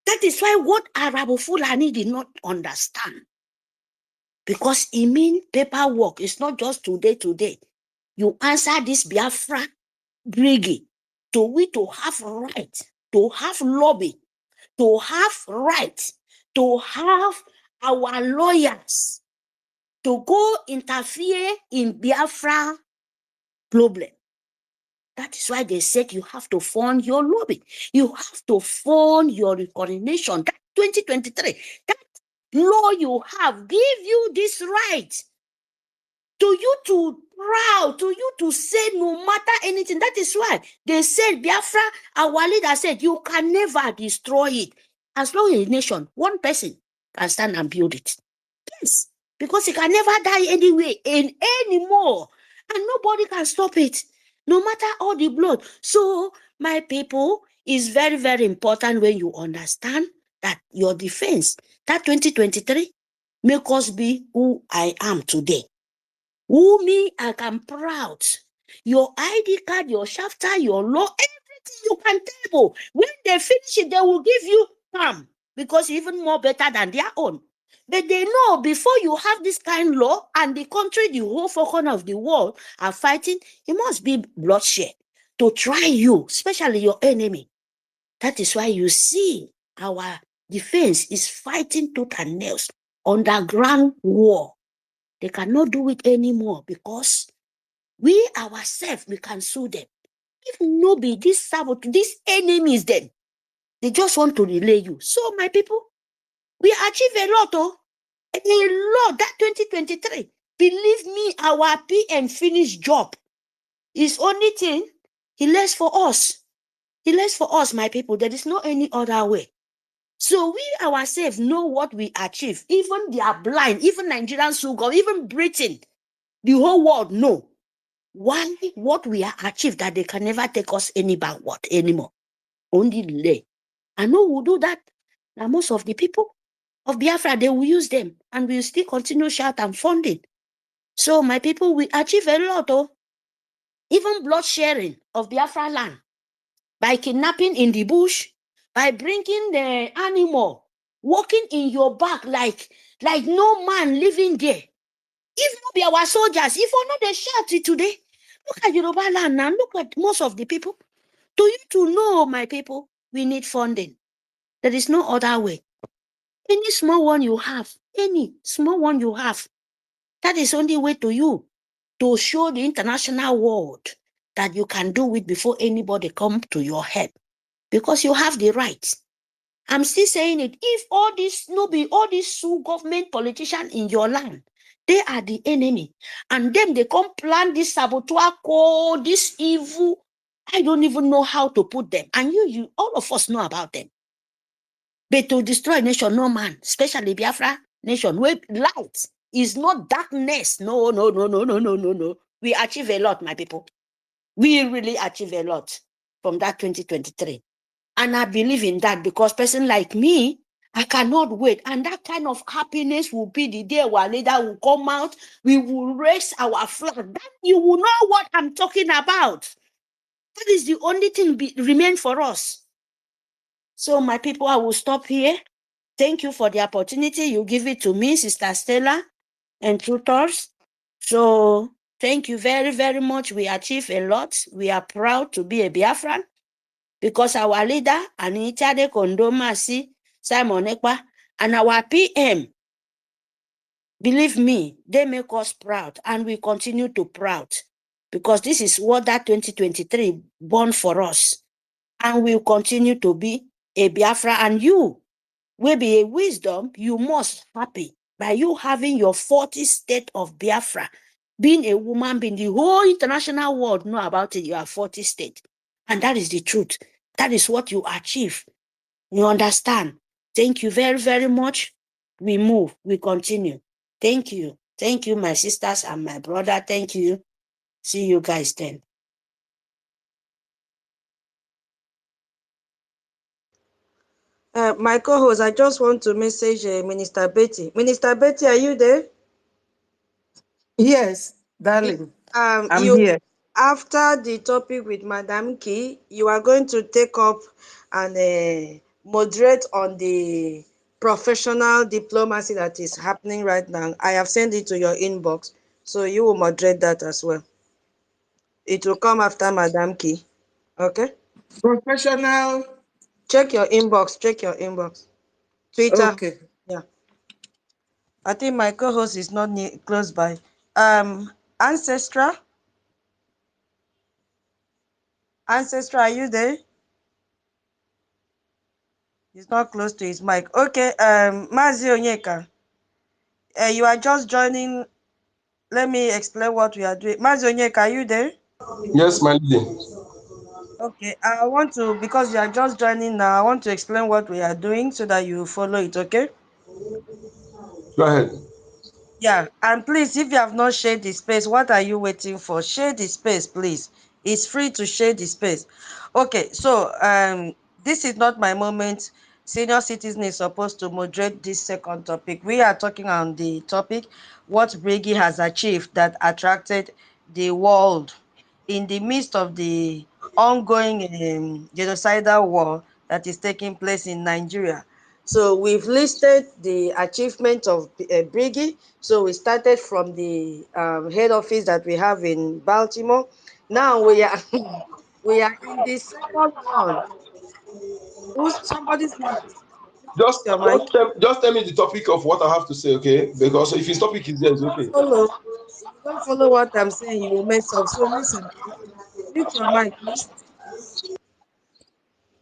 That is why what Arab Fulani did not understand. Because it means paperwork. It's not just today. You answer this Biafra Brgie to we to have right, to have lobby, to have right, to have our lawyers to go interfere in Biafra problem. That is why they said you have to fund your lobby. You have to fund your recoordination. That 2023, that law you have give you this right to you to proud, to you to say no matter anything. That is why they said Biafra, our leader said you can never destroy it. As long as a nation, one person can stand and build it. Yes, because it can never die anyway anymore. And nobody can stop it, no matter all the blood. So, my people, is very, very important when you understand that your defense, that 2023, make us be who I am today. Who me, I am proud. Your ID card, your chapter, your law, everything you can table. When they finish it, they will give you palm because even more better than their own. But they know before you have this kind of law and the country, the whole 4 corners of the world are fighting, it must be bloodshed to try you, especially your enemy. That is why you see our defense is fighting tooth and nails, underground war. They cannot do it anymore because we ourselves, we can sue them. If nobody, this enemies then, they just want to relay you. So my people, we achieve a lot, a lot, that 2023. Believe me, our PM finished job. His only thing, he left for us. He left for us, my people. There is no any other way. So we ourselves know what we achieve. Even they are blind, even Nigerians who go, even Britain, the whole world know. Why what we are achieved that they can never take us any backward anymore. Only delay. I know we'll do that. Now most of the people of Biafra, they will use them and we'll still continue shout and funding. So my people, we achieve a lot. even blood sharing of Biafra land, by kidnapping in the bush, by bringing the animal, walking in your back like no man living there. If not be our soldiers, if we not they shout it today. Look at Yoruba land now, look at most of the people. To you to know, my people, we need funding. There is no other way. Any small one you have, any small one you have, that is only way to you to show the international world that you can do it before anybody come to your help, because you have the right. I'm still saying it. If all these government politicians in your land, they are the enemy, and then they come plan this saboteur code, this evil. I don't even know how to put them. And you, all of us know about them. But to destroy a nation, no man, especially Biafra nation, where light is not darkness. No. We achieve a lot, my people. We really achieve a lot from that 2023. And I believe in that, because person like me, I cannot wait. And that kind of happiness will be the day our leader will come out. We will raise our flag. Then you will know what I'm talking about. That is the only thing remain for us. So my people, I will stop here. Thank you for the opportunity you give it to me, Sister Stella and tutors. So thank you very, very much. We achieved a lot. We are proud to be a Biafran, because our leader, Anitade Kondomasi, Simon Ekpa, and our PM, believe me, they make us proud, and we continue to proud, because this is what that 2023 born for us. And we'll continue to be a Biafra. And you will be a wisdom, you must happy by you having your 40 state of Biafra. Being a woman, being the whole international world know about it, you are 40 state. And that is the truth. That is what you achieve. You understand? Thank you very, very much. We move, we continue. Thank you. Thank you, my sisters and my brother. Thank you. See you guys then. My co-host, I just want to message Minister Betty. Minister Betty, are you there? Yes, darling. I'm You here. after the topic with Madam Key, you are going to take up and moderate on the professional diplomacy that is happening right now. I have sent it to your inbox, so you will moderate that as well. It will come after Madam Key. Okay? Professional. Check your inbox. Check your inbox. Twitter. Okay. Yeah. I think my co-host is not close by. Ancestral. Ancestral, are you there? He's not close to his mic. Okay, Mazi Onyeka, you are just joining. Let me explain what we are doing. Mazi Onyeka, are you there? Yes, my lady. Okay, I want to, because you are just joining now, I want to explain what we are doing so that you follow it, okay? Go ahead. Yeah, and please, if you have not shared the space, what are you waiting for? Share the space, please. It's free to share the space. Okay, so this is not my moment. Senior citizen is supposed to moderate this second topic. We are talking on the topic, what Brgie has achieved that attracted the world in the midst of the ongoing genocidal war that is taking place in Nigeria. So we've listed the achievement of Brigi. So we started from the head office that we have in Baltimore. Now we are we are in the second one. Who's somebody's mic? Just, Your mic. just tell me the topic of what I have to say, okay? Because if his topic is there, it's okay. Follow. If you don't follow what I'm saying, you will mess up. So listen, mute your mic, please.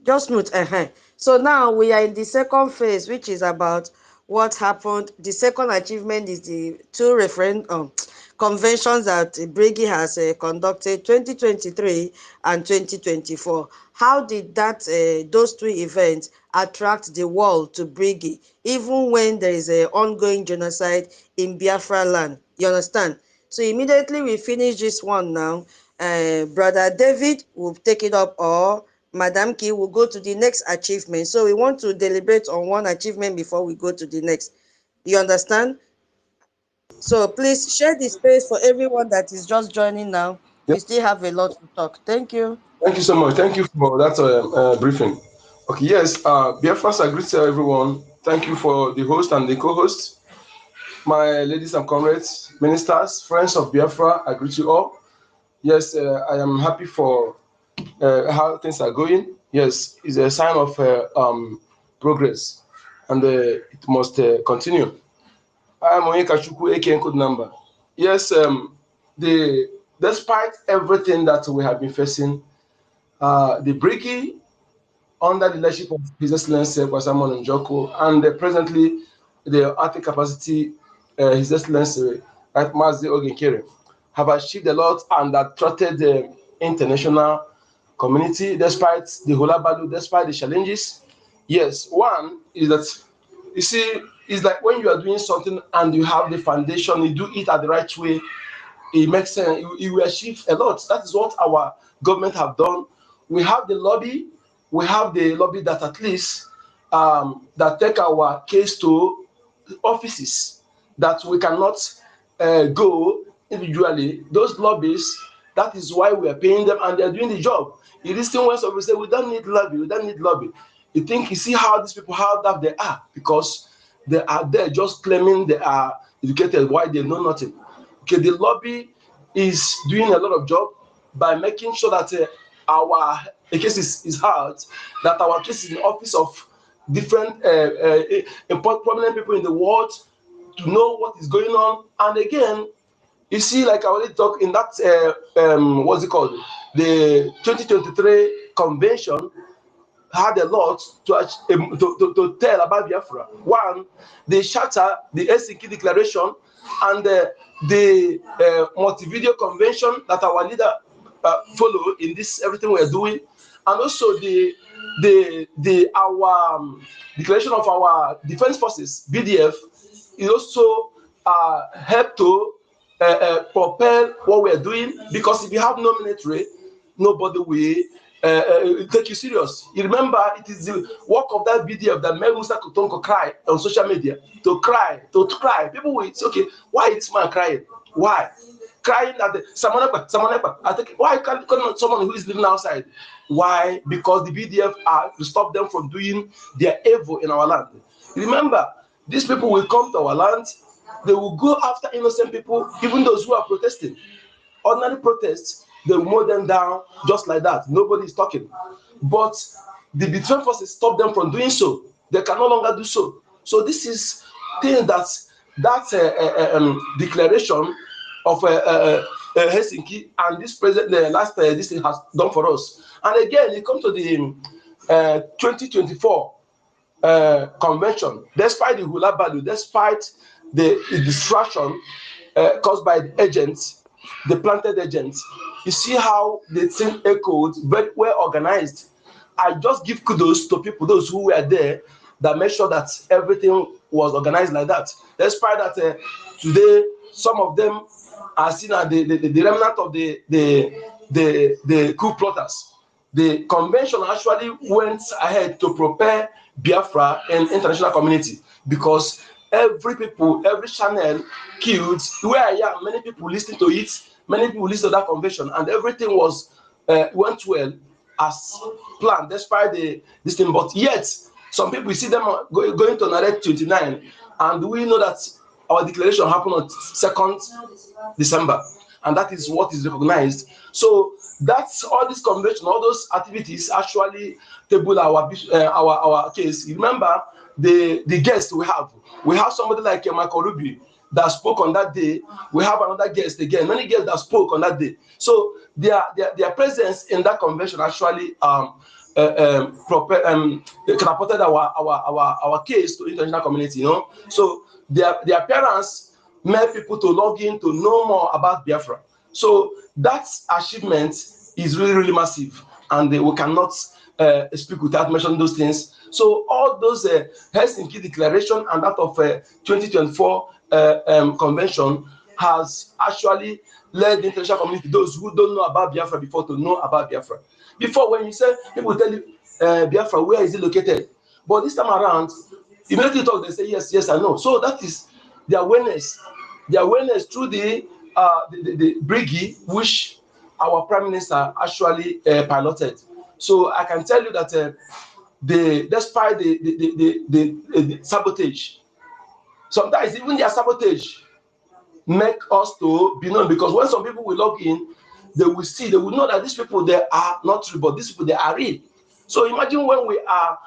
Just mute. So now we are in the second phase, which is about what happened. The second achievement is the two conventions that Brigi has conducted, 2023 and 2024. How did that those two events attract the world to Brigi, even when there is an ongoing genocide in Biafraland? You understand? So immediately we finish this one now, Brother David will take it up, or Madam Key will go to the next achievement. So we want to deliberate on one achievement before we go to the next. You understand? So please share the space for everyone that is just joining now. We still have a lot to talk. Thank you. Thank you so much. Thank you for that briefing. Okay, yes, Biafra, I greet everyone. Thank you for the host and the co-host. My ladies and comrades, ministers, friends of Biafra, I greet you all. Yes, I am happy for how things are going. Yes, it's a sign of progress, and it must continue. I am Onyeka Chukwu, aka Code Number. Yes, despite everything that we have been facing, the Brgie, under the leadership of His Excellency Kwasamon Njoko, and presently the Arctic Capacity, His Excellency Mazi Ogenkere, have achieved a lot and attracted the international community despite the hulabaloo, despite the challenges. Yes, one is that, you see, it's like when you are doing something and you have the foundation, you do it at the right way, it makes sense. You will achieve a lot. That is what our government have done. We have the lobby. We have the lobby that at least that take our case to offices that we cannot go individually. Those lobbies, that is why we are paying them, and they are doing the job. It is still when somebody say we don't need lobby, we don't need lobby. You see how these people, how that they are, because they are there just claiming they are educated, why they know nothing. Okay, the lobby is doing a lot of job by making sure that our case is hard, that our case is in the office of different important prominent people in the world to know what is going on. And again, you see, like I already talked in that what's it called, the 2023 convention had a lot to tell about Biafra. One, the charter, the Helsinki Declaration, and the multi-video convention that our leader follow in this everything we are doing, and also the our declaration of our defense forces (BDF) is also help to propel what we are doing, because if you have no military, nobody will take you serious. You remember, it is the work of that BDF that made Musa Kutonko cry on social media, to cry. People will say, okay, why is this man crying? Why? Crying at the Samonekpa. I think, why can't someone who is living outside? Why? Because the BDF are to stop them from doing their evil in our land. Remember, these people will come to our land, they will go after innocent people, even those who are protesting. Ordinary protests, they will mow them down just like that. Nobody is talking. But the defense forces stop them from doing so. They can no longer do so. So this is thing that declaration of Helsinki and this president, the last this thing has done for us. And again, it comes to the 2024 convention. Despite the hula value, despite the distraction caused by the agents, the planted agents, you see how the thing echoed, very well organized. I just give kudos to people, those who were there, that made sure that everything was organized like that. Despite that, today some of them are seen as the remnant of the coup plotters. The convention actually went ahead to prepare Biafra and international community, because every channel killed where I am, many people listening to it, many people listened to that convention, and everything was went well as planned, despite this thing. But yet, some people see them going to narrate 29, and we know that our declaration happened on 2nd December, and that is what is recognized. So that's all this convention, all those activities actually table our case. Remember the guests we have. We have somebody like Michael Ruby that spoke on that day. We have another guest again, many guests that spoke on that day. So their presence in that convention actually catapulted our case to international community. You know, so their appearance made people to log in to know more about Biafra. So that achievement is really massive, and we cannot speak without mentioning those things. So all those Helsinki Declaration and that of 2024 convention has actually led the international community, those who don't know about Biafra before, to know about Biafra. Before, when you say, people tell you Biafra, where is it located? But this time around, immediately talk, they say yes, I know. So that is the awareness through the Brgie, which our Prime Minister actually piloted. So I can tell you that despite the sabotage, sometimes even their sabotage make us to be known, because when some people will log in, they will know that these people, they are not real, but these people, they are real. So imagine when we have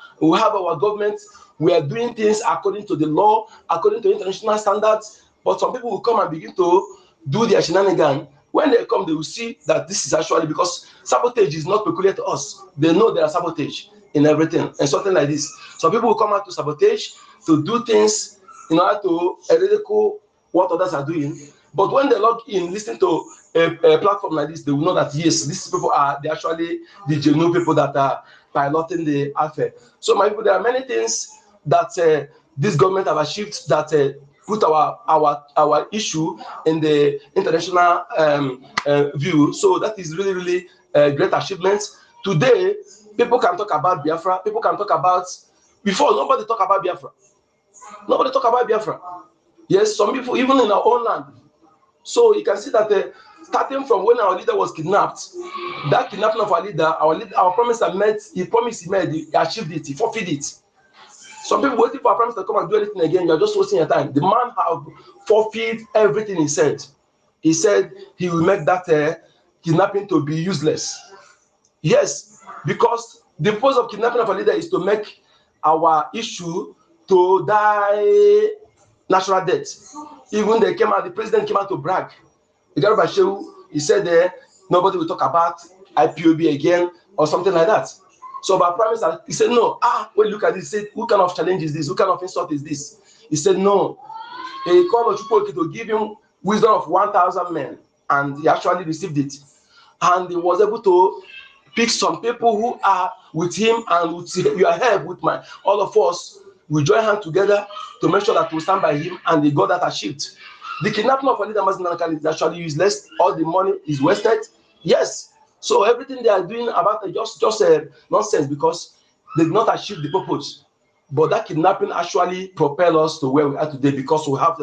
our government, we are doing things according to the law, according to international standards, but some people will come and begin to do their shenanigans. When they come, they will see that this is actually, because sabotage is not peculiar to us. They know there are sabotage in everything and something like this. Some people will come out to sabotage, to do things in order to ridicule what others are doing. But when they log in, listen to a platform like this, they will know that yes, these people are actually the genuine people that are piloting the affair. So my people, there are many things that this government have achieved that put our issue in the international view. So that is really, really a great achievement. Today, people can talk about Biafra. People can talk about, before nobody talk about Biafra. Nobody talk about Biafra. Yes, some people, even in our own land. So you can see that starting from when our leader was kidnapped, that kidnapping of our leader, our promise he promised he made, he achieved it, he fulfilled it. Some people waiting for a promise to come and do anything again, you're just wasting your time. The man have fulfilled everything he said. He said he will make that kidnapping to be useless. Yes, because the purpose of kidnapping of a leader is to make our issue to die natural death. Even the president came out to brag. He said nobody will talk about IPOB again or something like that. So by promise, he said no. When you look at this, he said, what kind of challenge is this? What kind of insult is this? He said no. He called Ochukwueke to give him wisdom of 1,000 men, and he actually received it. And he was able to pick some people who are with him and with your help, with all of us. We join hands together to make sure that we stand by him, and they got that achieved. The kidnapping of Alida Mazinanakal is actually useless. All the money is wasted. Yes. So everything they are doing about it just nonsense, because they did not achieve the purpose. But that kidnapping actually propelled us to where we are today, because we have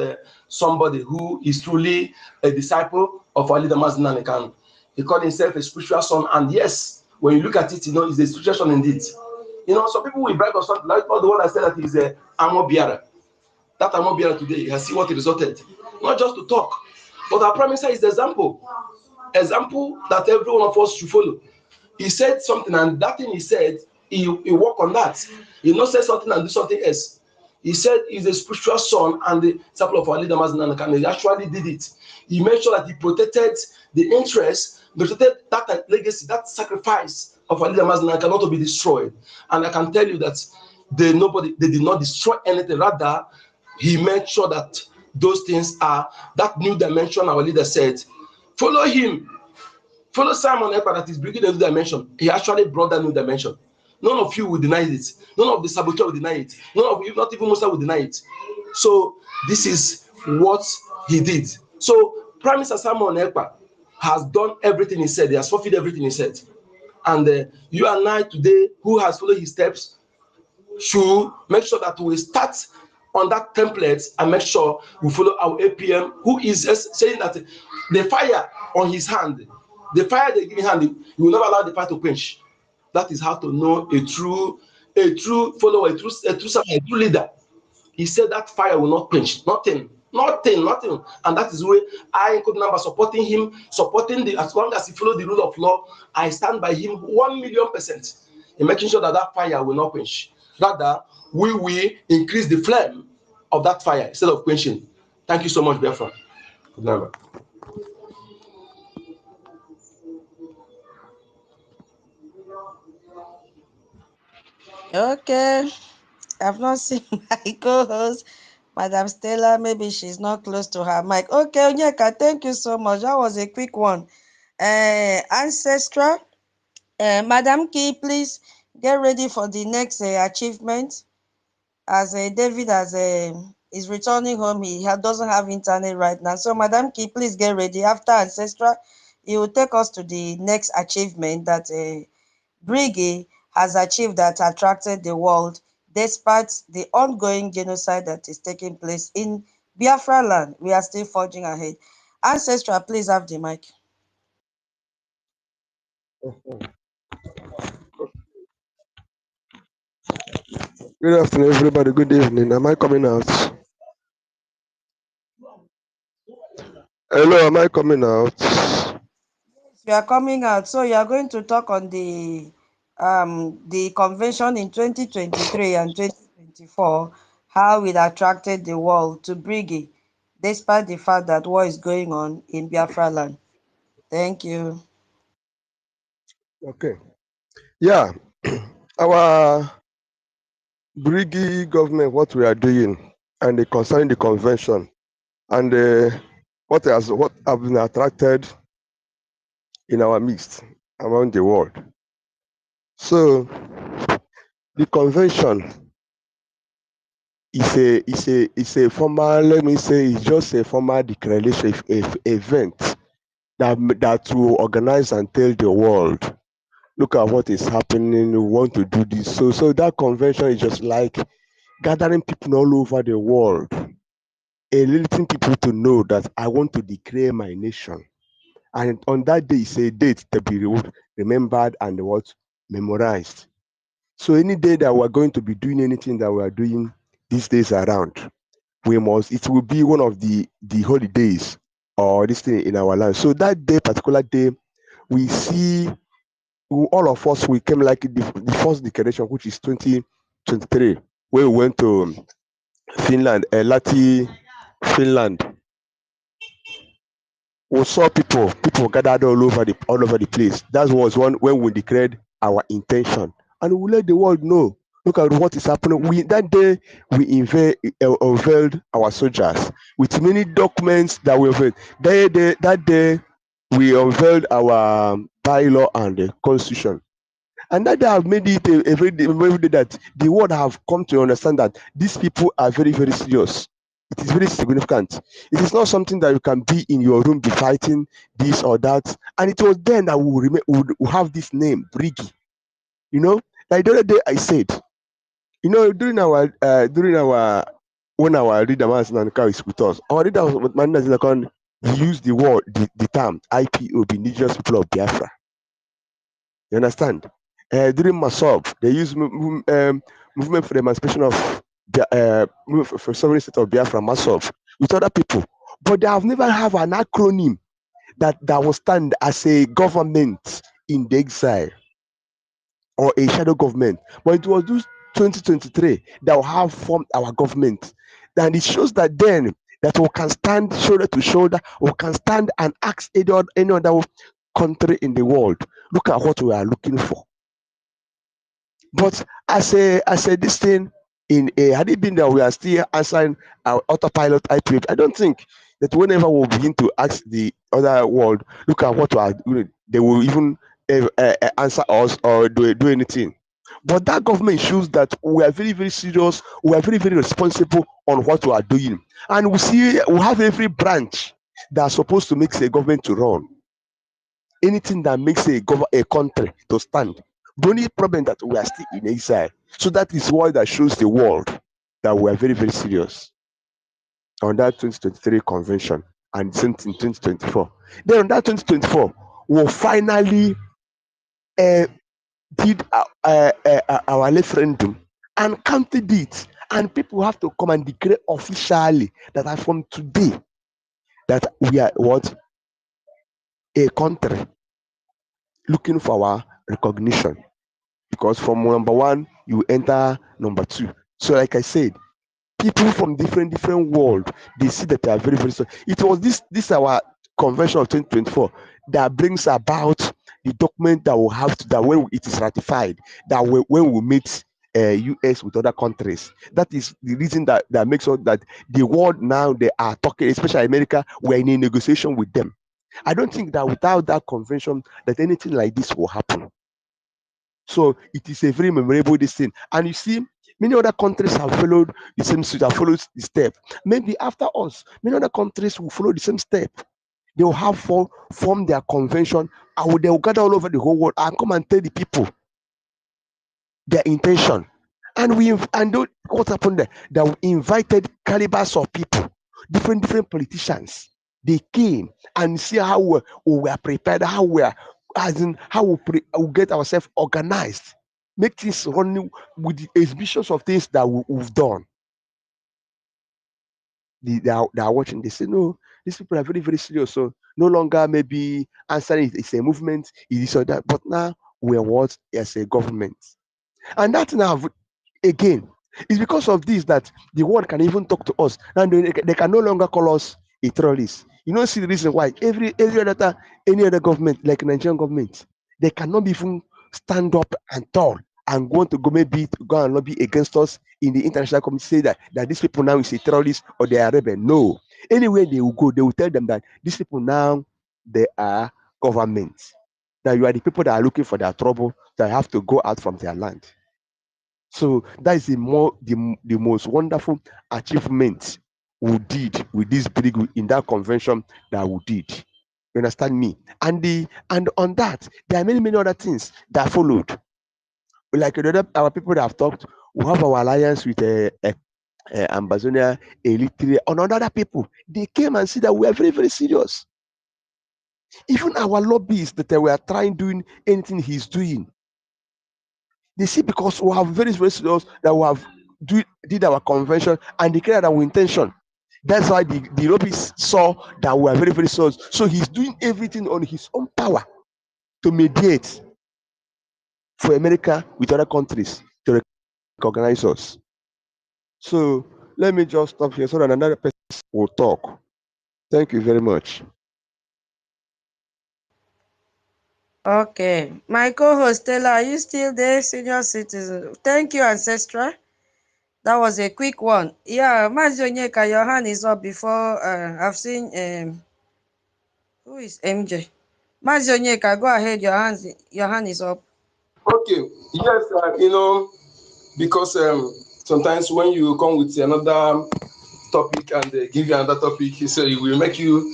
somebody who is truly a disciple of Alida Mazinanakal. He called himself a spiritual son, and yes, when you look at it, he's a spiritual son indeed. Some people will brag or something, like the one I said that he's a Amo Biara. That Amo Biara today, you see what it resulted. Not just to talk, but our Prime Minister is the example that every one of us should follow. He said something, and that thing he said, he worked on that. He not say something and do something else. He said he's a spiritual son and the disciple of our leader Mazinana, and he actually did it. He made sure that he protected the interest, protected that legacy, that sacrifice of our leader Mazinana not to be destroyed. And I can tell you that they did not destroy anything. Rather, he made sure that those things are that new dimension. Our leader said, follow him. Follow Simon Ekpa that is bringing a new dimension. He actually brought that new dimension. None of you will deny it. None of the saboteur will deny it. None of you, not even Musa, will deny it. So this is what he did. So Prime Minister Simon Ekpa has done everything he said. He has fulfilled everything he said. And you and I today, who has followed his steps, should make sure that we start on that template and make sure we follow our APM, who is saying that the fire on his hand, the fire they give him hand, he will never allow the fire to quench. That is how to know a true follower, a true servant, a true leader. He said that fire will not quench. Nothing. And that is where I could number supporting him, as long as he follow the rule of law, I stand by him 1,000,000% in making sure that that fire will not quench. Rather, we will increase the flame of that fire instead of quenching. Thank you so much, Biafra. Good night. Okay. I've not seen my co-host, Madam Stella. Maybe she's not close to her mic. Okay, Onyeka, thank you so much. That was a quick one. Ancestral. Madam Key, please get ready for the next achievement. As David is returning home, he doesn't have internet right now. So, Madam Key, please get ready. After Ancestral, he will take us to the next achievement that Brgie has achieved that attracted the world despite the ongoing genocide that is taking place in Biafraland. We are still forging ahead. Ancestral, please have the mic. Good afternoon, everybody. Good evening. Am I coming out? Hello, am I coming out? You are coming out, so you are going to talk on the convention in 2023 and 2024, how it attracted the world to Brgie, despite the fact that war is going on in Biafraland. Thank you. Okay. Yeah, our Brigi government, what we are doing, and concerning the convention, and what have been attracted in our midst around the world. So the convention is a formal, let me say, it's just a formal declaration event that will organize and tell the world, look at what is happening, we want to do this. So that convention is just like gathering people all over the world, enlisting people to know that I want to declare my nation. And on that day, it's a date to be remembered and what memorized. So any day that we're going to be doing anything that we are doing these days around, it will be one of the holidays or this thing in our land. So that day, particular day, we see all of us, we came like the first declaration, which is 2023, where we went to Finland, Finland. We saw people gathered all over the place. That was one when we declared our intention, and we let the world know. Look at what is happening. That day we unveiled our soldiers with many documents that we unveiled. That day we unveiled our bylaw and the constitution. And that they have made it every day that the world have come to understand that these people are very, very serious. It is very significant. It is not something that you can be in your room, be fighting this or that. And it was then that we will have this name, Brigi. You know, like the other day I said, you know, during our when our leader Manasinanika is with us, our leader Manasinakan, he used the term IPOB, Indigenous People of Biafra. You understand? During Masob, they use movement for the emancipation of for sovereign state of Biafra, Masob, with other people. But they have never have an acronym that will stand as a government in the exile or a shadow government. But it was this 2023 that will have formed our government. And it shows that then that we can stand shoulder to shoulder, we can stand and ask any other country in the world, look at what we are looking for. But as a this thing had it been that we are still answering our autopilot IPH, I don't think that whenever we begin to ask the other world, look at what we are doing, they will even answer us or do anything. But that government shows that we are very, very serious, we are very, very responsible on what we are doing. And we have every branch that are supposed to make a government to run. Anything that makes a country to stand. The only problem that we are still in exile. So that is why that shows the world that we are very, very serious on that 2023 convention and same in 2024. Then on that 2024, we'll finally did our referendum and counted it. And people have to come and declare officially that from today that we are what? A country looking for our recognition. Because from number one, you enter number two. So like I said, people from different world, they see that they are very, very strong. It was this our convention of 2024 that brings about the document that will have to, that when it is ratified, that when we meet US with other countries. That is the reason that makes us that the world now, they are talking, especially America, we're in a negotiation with them. I don't think that without that convention that anything like this will happen. So it is a very memorable thing. And you see, many other countries have followed the same suit, have followed the step. Maybe after us, many other countries will follow the same step. They will have form their convention, and they will gather all over the whole world and come and tell the people their intention. And what happened there? That we invited calibers of people, different politicians. They came and see how we were prepared, how we are as in how we get ourselves organized, make things running with the exhibitions of things that we've done. They are watching. They say, no, these people are very, very serious. So no longer maybe answering it. It's a movement, it is or that. But now we're what as a government. And that now, again, it's because of this that the world can even talk to us. And they can no longer call us a terrorist. You know, see the reason why any other government, like Nigerian government, they cannot even stand up and talk and want to go maybe to go and lobby against us in the international community, say that these people now is a terrorist or they are rebel. No. Anywhere they will go, they will tell them that these people now, they are governments. That you are the people that are looking for their trouble, that have to go out from their land. So that is the most wonderful achievement we did with this big in that convention that we did. You understand me? And on that, there are many other things that followed. Like our people that have talked, we have our alliance with Ambazonia, Eritrea, and other people. They came and said that we are very, very serious. Even our lobbyists that were trying doing anything he's doing, they see because we have very, very serious that we have did our convention and declared our intention. That's why the lobbyists saw that we are very, very serious. So he's doing everything on his own power to mediate for America with other countries to recognize us. So let me just stop here so that another person will talk. Thank you very much. Okay. My co-host Stella, are you still there, senior citizen? Thank you, Ancestra. That was a quick one. Yeah, Mazonyeka, your hand is up before I've seen who is MJ? Mazonyeka, go ahead, your hand is up. Okay, yes, because sometimes when you come with another topic and they give you another topic, so it will make you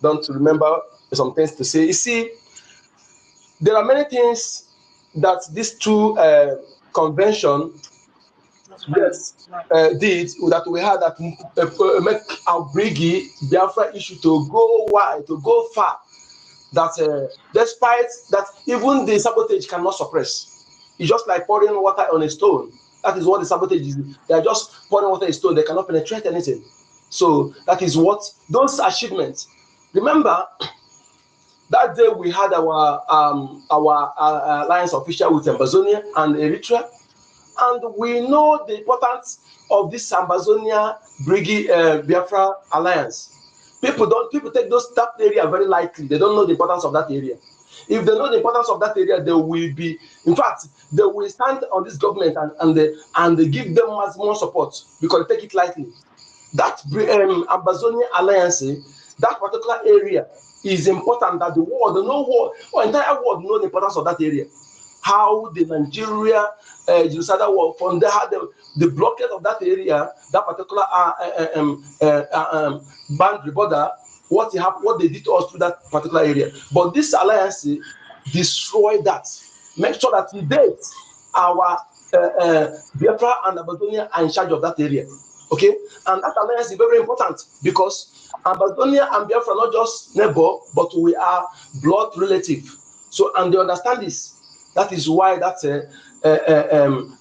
don't remember some things to say. You see, there are many things that these two convention yes did that we had that make our Brgie Biafra issue to go wide, to go far. That despite that, even the sabotage cannot suppress. It's just like pouring water on a stone. That is what the sabotage is. They are just pouring water on a stone. They cannot penetrate anything. So that is what those achievements. Remember that day we had our alliance official with Amazonia and Eritrea, and we know the importance of this Ambazonia Brigi Biafra alliance. People take that area very lightly. They don't know the importance of that area. If they know the importance of that area, they will be, in fact, they will stand on this government and they give them much more support because they take it lightly. That Ambazonia alliance, that particular area is important that the world, the whole world, or entire world know the importance of that area. How the Nigeria genocide war from there, how the blockade of that area, that particular boundary border, what they did to us through that particular area. But this alliance destroy that. Make sure that to date our Biafra and Amazonia are in charge of that area. Okay, and that alliance is very important because Amazonia and Biafra are not just neighbor, but we are blood relative. So, and they understand this. That is why that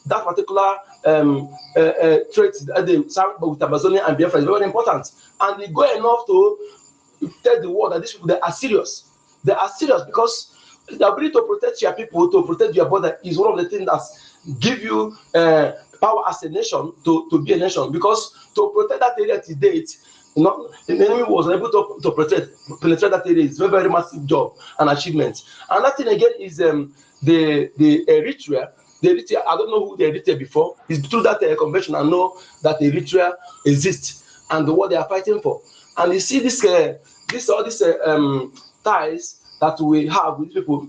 particular trait with Amazonia and Biafra is very important. And it go enough to tell the world that these people, they are serious. They are serious because the ability to protect your people, to protect your border is one of the things that give you power as a nation to be a nation. Because to protect that area to date, the enemy was able to penetrate that area. It's a very, very massive job and achievement. Another thing again is the Eritrea. The Eritrea, I don't know who the Eritrea before. It's through that convention I know that Eritrea exists and what they are fighting for. And you see all these ties that we have with people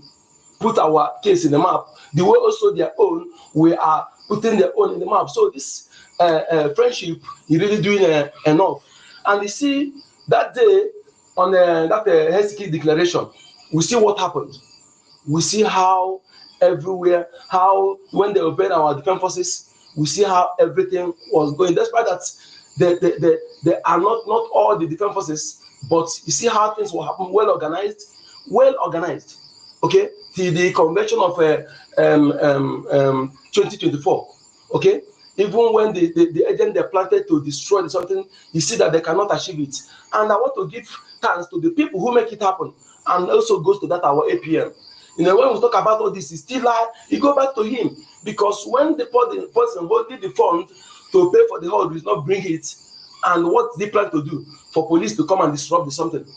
put our case in the map. The way also their own, we are putting their own in the map. So this friendship is really doing enough. And you see that day on that Helsinki declaration, we see what happened. We see how everywhere, how when they obeyed our defense forces, we see how everything was going. Despite that, they are not all the defense forces, but you see how things will happen, well organized. well organized, okay, till the convention of 2024, okay. Even when the agent they planted to destroy something, you see that they cannot achieve it. And I want to give thanks to the people who make it happen, and also goes to that our APM. You know, when we talk about all this, it's still it go back to him, because when the person holding the fund to pay for the hall does not bring it, and what they plan to do for police to come and disrupt something,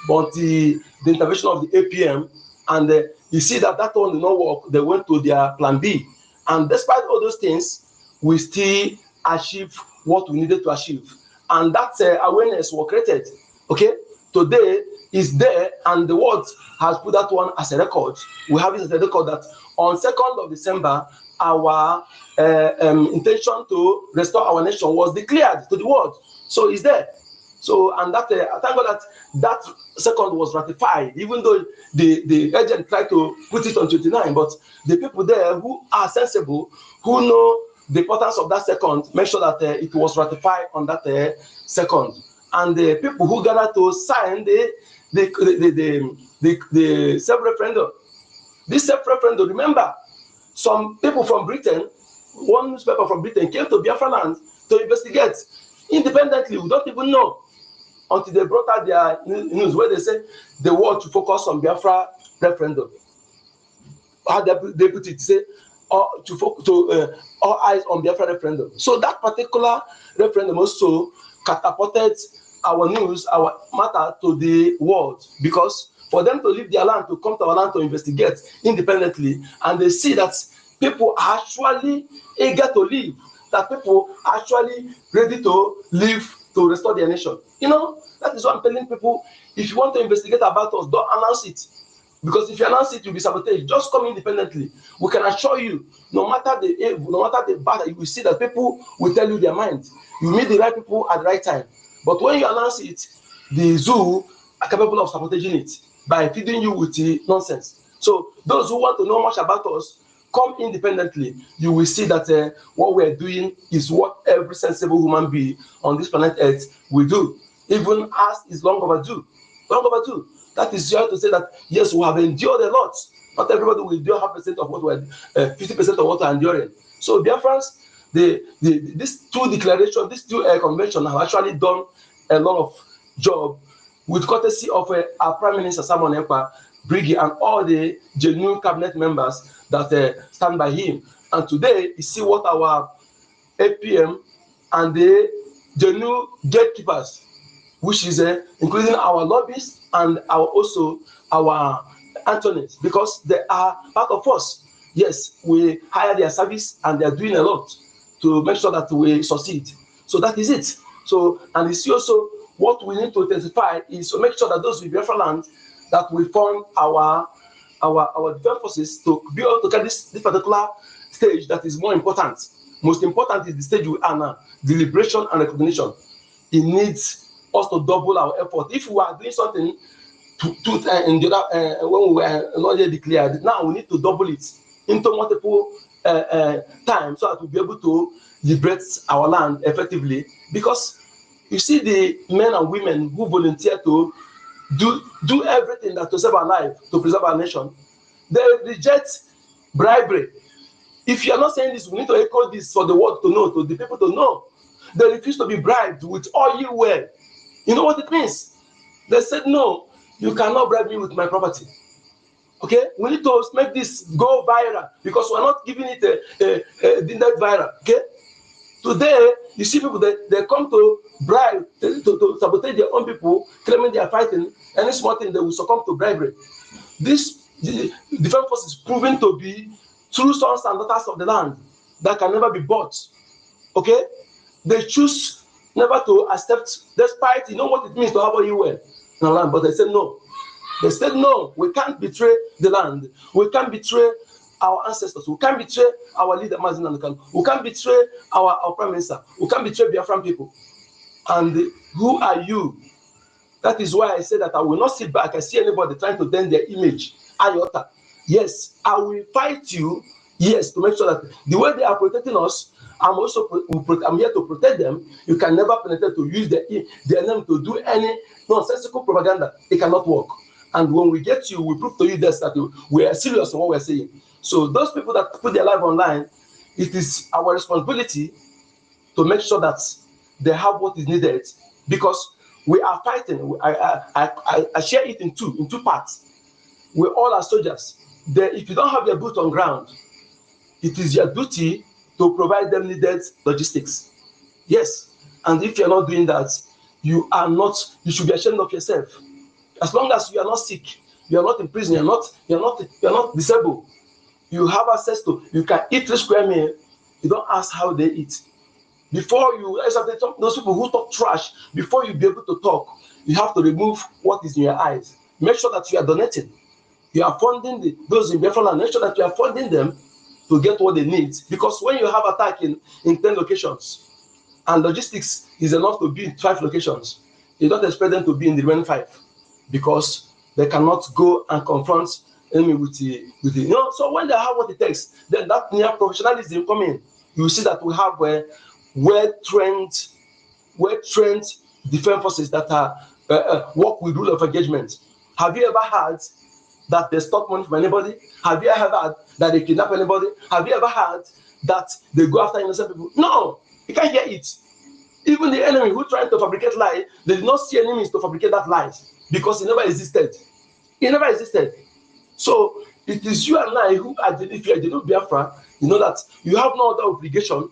but the intervention of the APM, and you see that one did not work. They went to their plan B, and despite all those things, we still achieve what we needed to achieve, and that awareness was created. Okay, today is there, and the world has put that one as a record. We have it as a record that on 2nd of December, our intention to restore our nation was declared to the world. So it's there. So, and that I thank God that second was ratified, even though the agent tried to put it on 29, but the people there who are sensible, who know the importance of that second, make sure that it was ratified on that second. And the people who gathered to sign the self-referendum. This self-referendum, remember, some people from Britain, one newspaper from Britain came to Biafraland to investigate independently. We don't even know until they brought out their news where they said they want to focus on Biafra referendum. How they put it, say, all eyes on Biafra referendum. So that particular referendum also catapulted our news, our matter to the world, because for them to leave their land, to come to our land to investigate independently, and they see that people are actually eager to live, that people are actually ready to live to restore their nation. You know, that is what I'm telling people. If you want to investigate about us, don't announce it. Because if you announce it, you'll be sabotaged. Just come independently. We can assure you, no matter the evil, no matter the bad, you will see that people will tell you their mind. You meet the right people at the right time. But when you announce it, the zoo are capable of sabotaging it by feeding you with nonsense. So those who want to know much about us, come independently. You will see that what we are doing is what every sensible human being on this planet Earth will do. Even as is long overdue. Long overdue. That is just to say that yes, we have endured a lot. Not everybody will endure 50% of what we're 50% of what we're enduring. So Biafrans, these two declarations, these two conventions have actually done a lot of job with courtesy of our Prime Minister Simon Ekpa, Brgie, and all the genuine cabinet members that stand by him. And today, you see what our APM and the genuine gatekeepers, which is including our lobbyists and also our attorneys, because they are part of us. Yes, we hire their service and they are doing a lot to make sure that we succeed. So that is it. So, and you see also what we need to intensify is to make sure that those with Biafraland, that we fund our defense forces to be able to get this particular stage that is more important. Most important is the stage we are now, deliberation and recognition. It needs us to double our effort. If we are doing something in the other, when we were not yet declared, now we need to double it into multiple times so that we'll be able to liberate our land effectively. Because you see the men and women who volunteer to do everything that to save our life, to preserve our nation, they reject bribery. If you are not saying this, we need to echo this for the world to know, to the people to know. They refuse to be bribed with all you wear. You know what it means? They said, no, you cannot bribe me with my property. Okay, we need to make this go viral because we're not giving it a viral. Okay, today you see people that they come to bribe, to sabotage their own people, claiming they are fighting. Any small thing they will succumb to bribery. This defense force is proven to be true sons and daughters of the land that can never be bought. Okay, they choose never to accept, despite you know what it means to have a UN in the land, but they said no. They said no, we can't betray the land. We can't betray our ancestors. We can't betray our leader, Mazin Nanukan. We can't betray our prime minister. We can't betray Biafran people. And who are you? That is why I say that I will not sit back and see anybody trying to bend their image. Iota. Yes, I will fight you. Yes, to make sure that the way they are protecting us, I'm here to protect them. You can never penetrate to use their name to do any nonsensical propaganda. It cannot work. And when we get you, we prove to you this, that we are serious in what we're saying. So those people that put their life online, it is our responsibility to make sure that they have what is needed, because we are fighting. I share it in two parts. We all are soldiers. If you don't have your boot on ground, it is your duty to provide them needed logistics. Yes, and if you're not doing that, you should be ashamed of yourself. As long as you are not sick, you are not in prison, you're not disabled, you have access to, you can eat 3 square meal, you don't ask how they eat. Before you, those people who talk trash, before you be able to talk, you have to remove what is in your eyes. Make sure that you are donating. You are funding those in Biafraland. Make sure that you are funding them to get what they need. Because when you have attack in 10 locations, and logistics is enough to be in 5 locations, you don't expect them to be in the remaining 5, because they cannot go and confront enemy with the So when they have what it takes, then that near professionalism come in. You see that we have well-trained defense forces that are work with rule of engagement. Have you ever heard that they stop money from anybody? Have you ever heard that they kidnap anybody? Have you ever heard that they go after innocent people? No, you can't hear it. Even the enemy who trying to fabricate lies, they did not see enemies to fabricate that lies, because it never existed. It never existed. So it is you and I who are, if you are the Biafra, you know that you have no other obligation.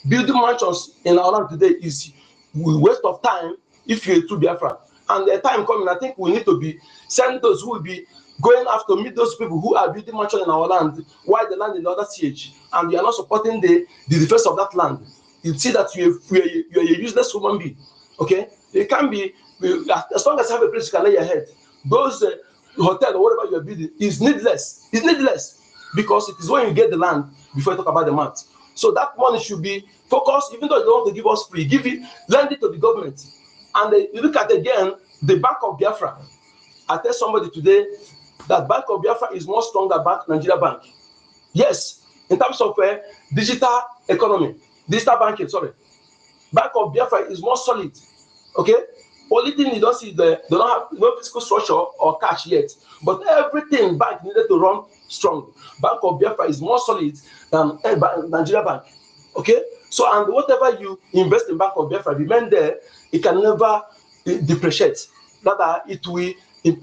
Building mansions in our land today is a waste of time if you're a true Biafra. And the time coming, I think we need to be send those who will be going after meet those people who are building mansions in our land, while the land in the other CH, and you are not supporting the defense of that land. You see that you're a useless human being. Okay, it can be, as long as you have a place you can lay your head. Those hotel or whatever you are building is needless. It's needless, because it is when you get the land before you talk about the math. So that money should be focused. Even though you don't want to give us free, lend it to the government. And you look at again the Bank of Biafra. I tell somebody today that Bank of Biafra is more stronger than Nigeria Bank. Yes, in terms of digital economy, digital banking. Sorry, Bank of Biafra is more solid. Okay, only thing you don't see, they don't have no physical structure or cash yet, but everything bank needed to run strong. Bank of Biafra is more solid than Nigeria Bank. Okay, so and whatever you invest in Bank of Biafra remain there, it can never depreciate. Rather, it will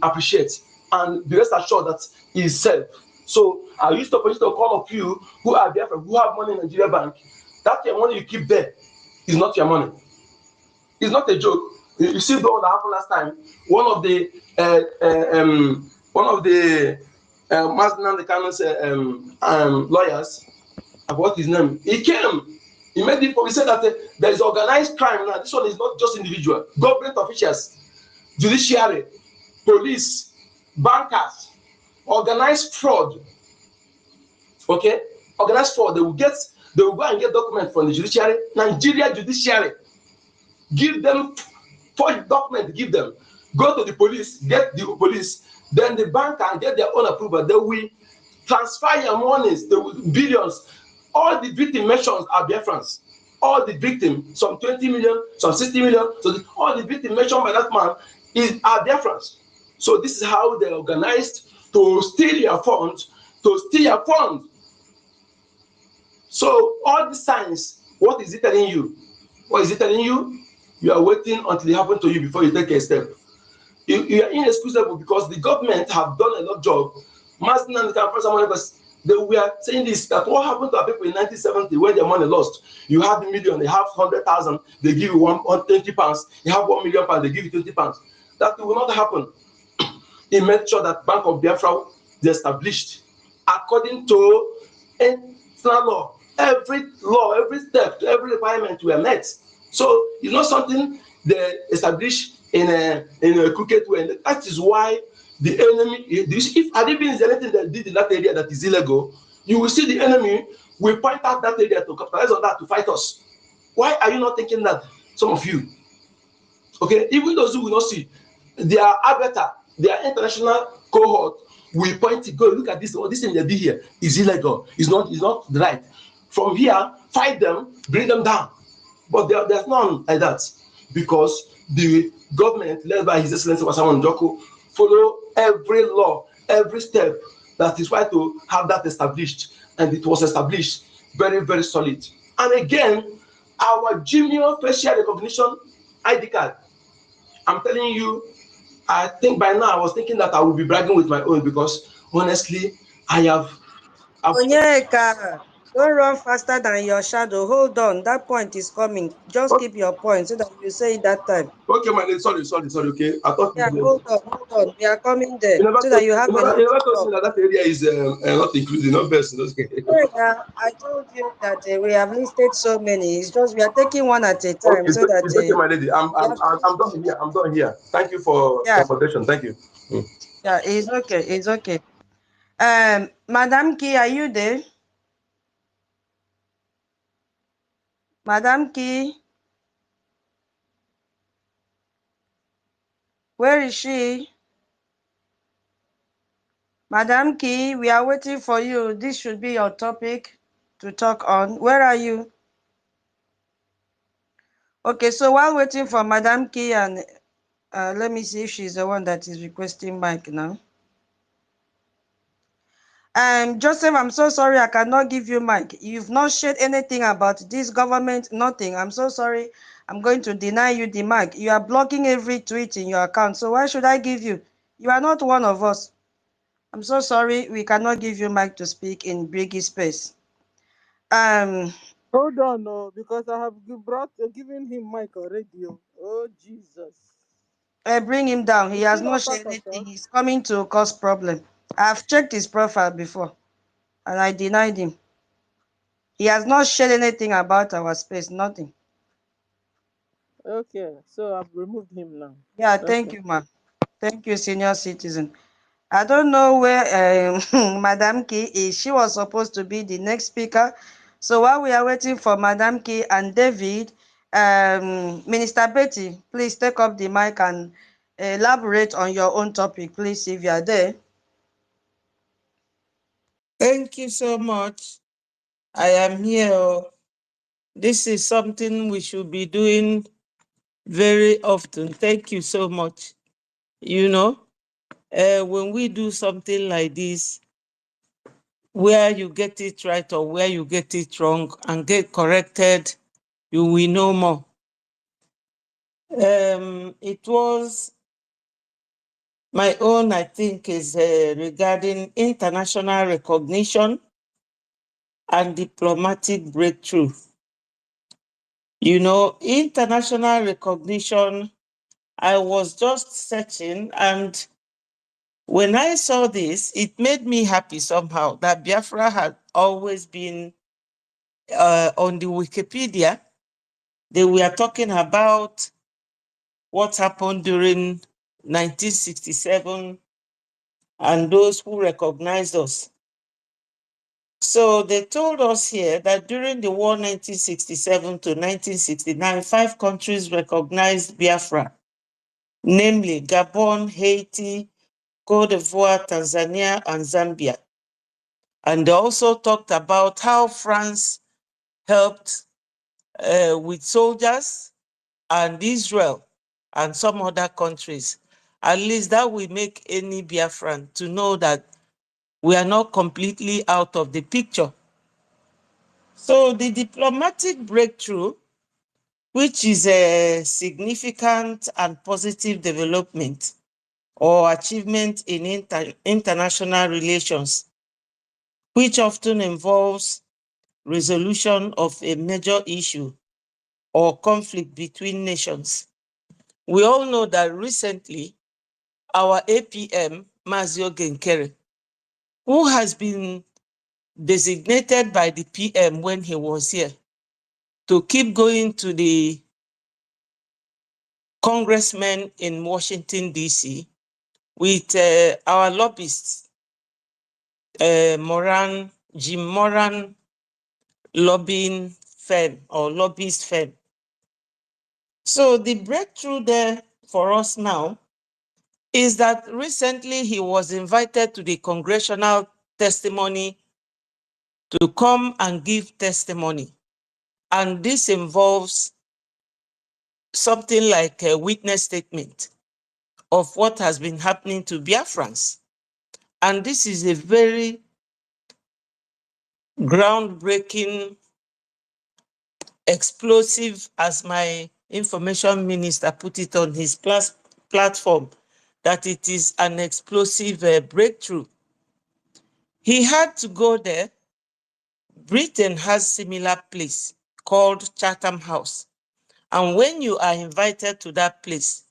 appreciate, and be rest assured that it is safe. So I used to call of you who are Biafra, who have money in Nigeria Bank. That your money you keep there is not your money. It's not a joke. You see the one that happened last time. One of the lawyers, about his name, he came. He made it. He said that there is organized crime now. This one is not just individual. Government officials, judiciary, police, bankers, organized fraud. Okay, organized fraud. They will go and get documents from the judiciary, Nigeria judiciary. Give them forged document, give them. Go to the police, get the police, then the bank can get their own approval. They will transfer your monies, the billions. All the victim mentions are Biafrans. All the victims, some 20 million, some 60 million. So all the victims mentioned by that man are Biafrans. So this is how they organized to steal your funds, So all the signs, what is it telling you? What is it telling you? You are waiting until it happens to you before you take a step. You are inexcusable, because the government have done a lot of job. They were saying this, that what happened to our people in 1970 when their money lost? You have a million, they have 100,000, they give you 20 pounds. You have 1 million pounds, they give you 20 pounds. That will not happen. He made sure that Bank of Biafra is established according to international law. Every law, every step, every requirement were met. So it's not something they established in a crooked way. That is why the enemy, if had it been anything that did in that area that is illegal, you will see the enemy will point out that area to capitalize on that to fight us. Why are you not thinking that? Some of you. Okay, even those who will not see, their arbiter, their international cohort will point to go look at this. Oh, this thing they did here is illegal. It's not right. From here, fight them, bring them down. But there's none like that, because the government led by His Excellency Obasanjo Njoko follow every law, every step that is required to have that established, and it was established very, very solid. And again, our junior facial recognition ID card, I'm telling you, I think by now I was thinking that I would be bragging with my own, because honestly, I've Onyeka, don't run faster than your shadow. Hold on, that point is coming. Just keep your point so that you say it that time. okay, my name. Sorry. Okay, I thought Yeah, hold on. We are coming there so that you have you enough never to told me talk. that area is not included, not best. Yeah, I told you that we have listed so many. It's just we are taking one at a time Okay, so that it's okay, my lady. we have I'm done here. I'm done here. Thank you for yeah, your protection. Thank you. yeah, it's okay. It's okay. Madam Key, are you there? Madam Key, where is she? Madam Key, we are waiting for you. This should be your topic to talk on. Where are you? Okay, so while waiting for Madam Key, and let me see if she's the one that is requesting mic now. Joseph, I'm so sorry I cannot give you mic. You've not shared anything about this government, nothing. I'm so sorry. I'm going to deny you the mic. You are blocking every tweet in your account, so why should I give you? You are not one of us. I'm so sorry, we cannot give you mic to speak in Brgie space. Hold on, no, because I have given him mic already. Oh Jesus! Bring him down. He Is he has not not part shared of anything. us? He's coming to cause problem. I've checked his profile before, and I denied him. He has not shared anything about our space, nothing. Okay, so I've removed him now. Yeah, thank Okay. you, ma. Thank you, senior citizen. I don't know where Madam Key is. She was supposed to be the next speaker. So while we are waiting for Madam Key and David, Minister Betty, please take up the mic and elaborate on your own topic, please, if you are there. Thank you so much. I am here. This is something we should be doing very often. Thank you so much. You know, when we do something like this, where you get it right or where you get it wrong and get corrected, you will know more. It was my own, I think, is regarding international recognition and diplomatic breakthrough. You know, international recognition, I was just searching, and when I saw this, it made me happy somehow that Biafra had always been on the Wikipedia. They were talking about what happened during 1967 and those who recognized us. So they told us here that during the war 1967 to 1969, 5 countries recognized Biafra, namely Gabon, Haiti, Cote d'Ivoire, Tanzania, and Zambia. And they also talked about how France helped with soldiers, and Israel and some other countries. At least that will make any Biafran to know that we are not completely out of the picture. So the diplomatic breakthrough, which is a significant and positive development or achievement in international relations, which often involves resolution of a major issue or conflict between nations. We all know that recently our APM, Mazio Genkere, who has been designated by the PM when he was here to keep going to the congressmen in Washington, D.C., with our lobbyists, Jim Moran lobbying firm or lobbyist firm. So the breakthrough there for us now is that recently he was invited to the congressional testimony to come and give testimony. And this involves something like a witness statement of what has been happening to Biafrans. And this is a very groundbreaking, explosive, as my information minister put it on his platform, that it is an explosive breakthrough. He had to go there. Britain has similar place called Chatham House. And when you are invited to that place,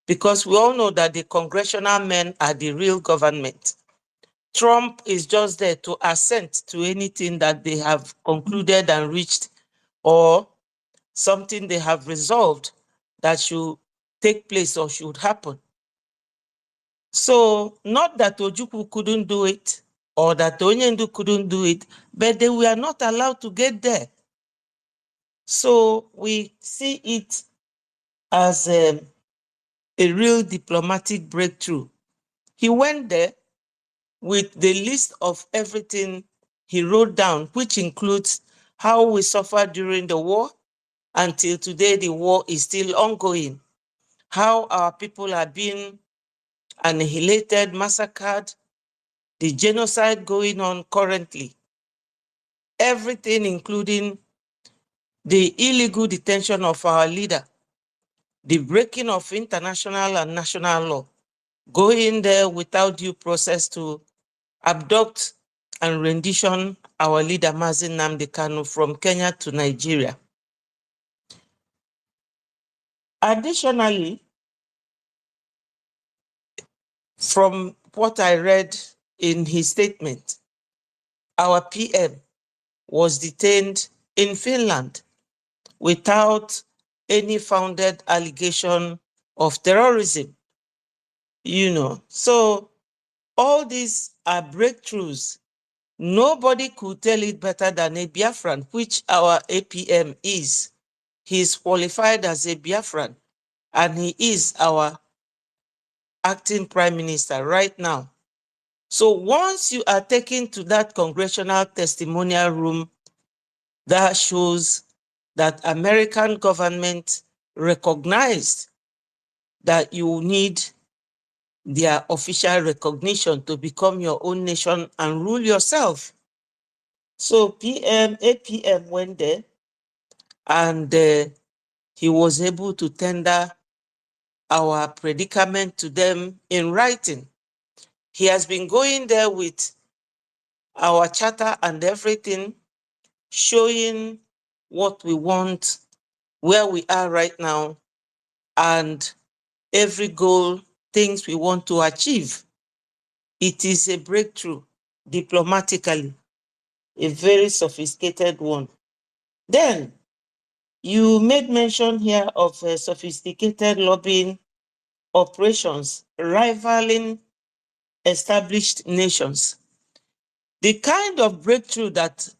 because we all know that the congressional men are the real government, Trump is just there to assent to anything that they have concluded and reached, or something they have resolved that should take place or should happen. So, not that Ojukwu couldn't do it or that Onyendu couldn't do it, but they were not allowed to get there. So, we see it as a real diplomatic breakthrough. He went there with the list of everything he wrote down, which includes how we suffered during the war. Until today, the war is still ongoing. How our people are being annihilated, massacred, the genocide going on currently. Everything, including the illegal detention of our leader, the breaking of international and national law, going there without due process to abduct and rendition our leader Mazi Nnamdi Kanu from Kenya to Nigeria. Additionally, from what I read in his statement, our PM was detained in Finland without any founded allegation of terrorism. So all these are breakthroughs. Nobody could tell it better than a Biafran, which our APM is. He is qualified as a Biafran, and he is our acting prime minister right now. So once you are taken to that congressional testimonial room, that shows that American government recognized that you need their official recognition to become your own nation and rule yourself. So APM went there, and he was able to tender our predicament to them in writing. He has been going there with our charter and everything, showing what we want, where we are right now, and every goal, things we want to achieve. It is a breakthrough diplomatically, a very sophisticated one. Then, you made mention here of sophisticated lobbying operations rivaling established nations. The kind of breakthrough that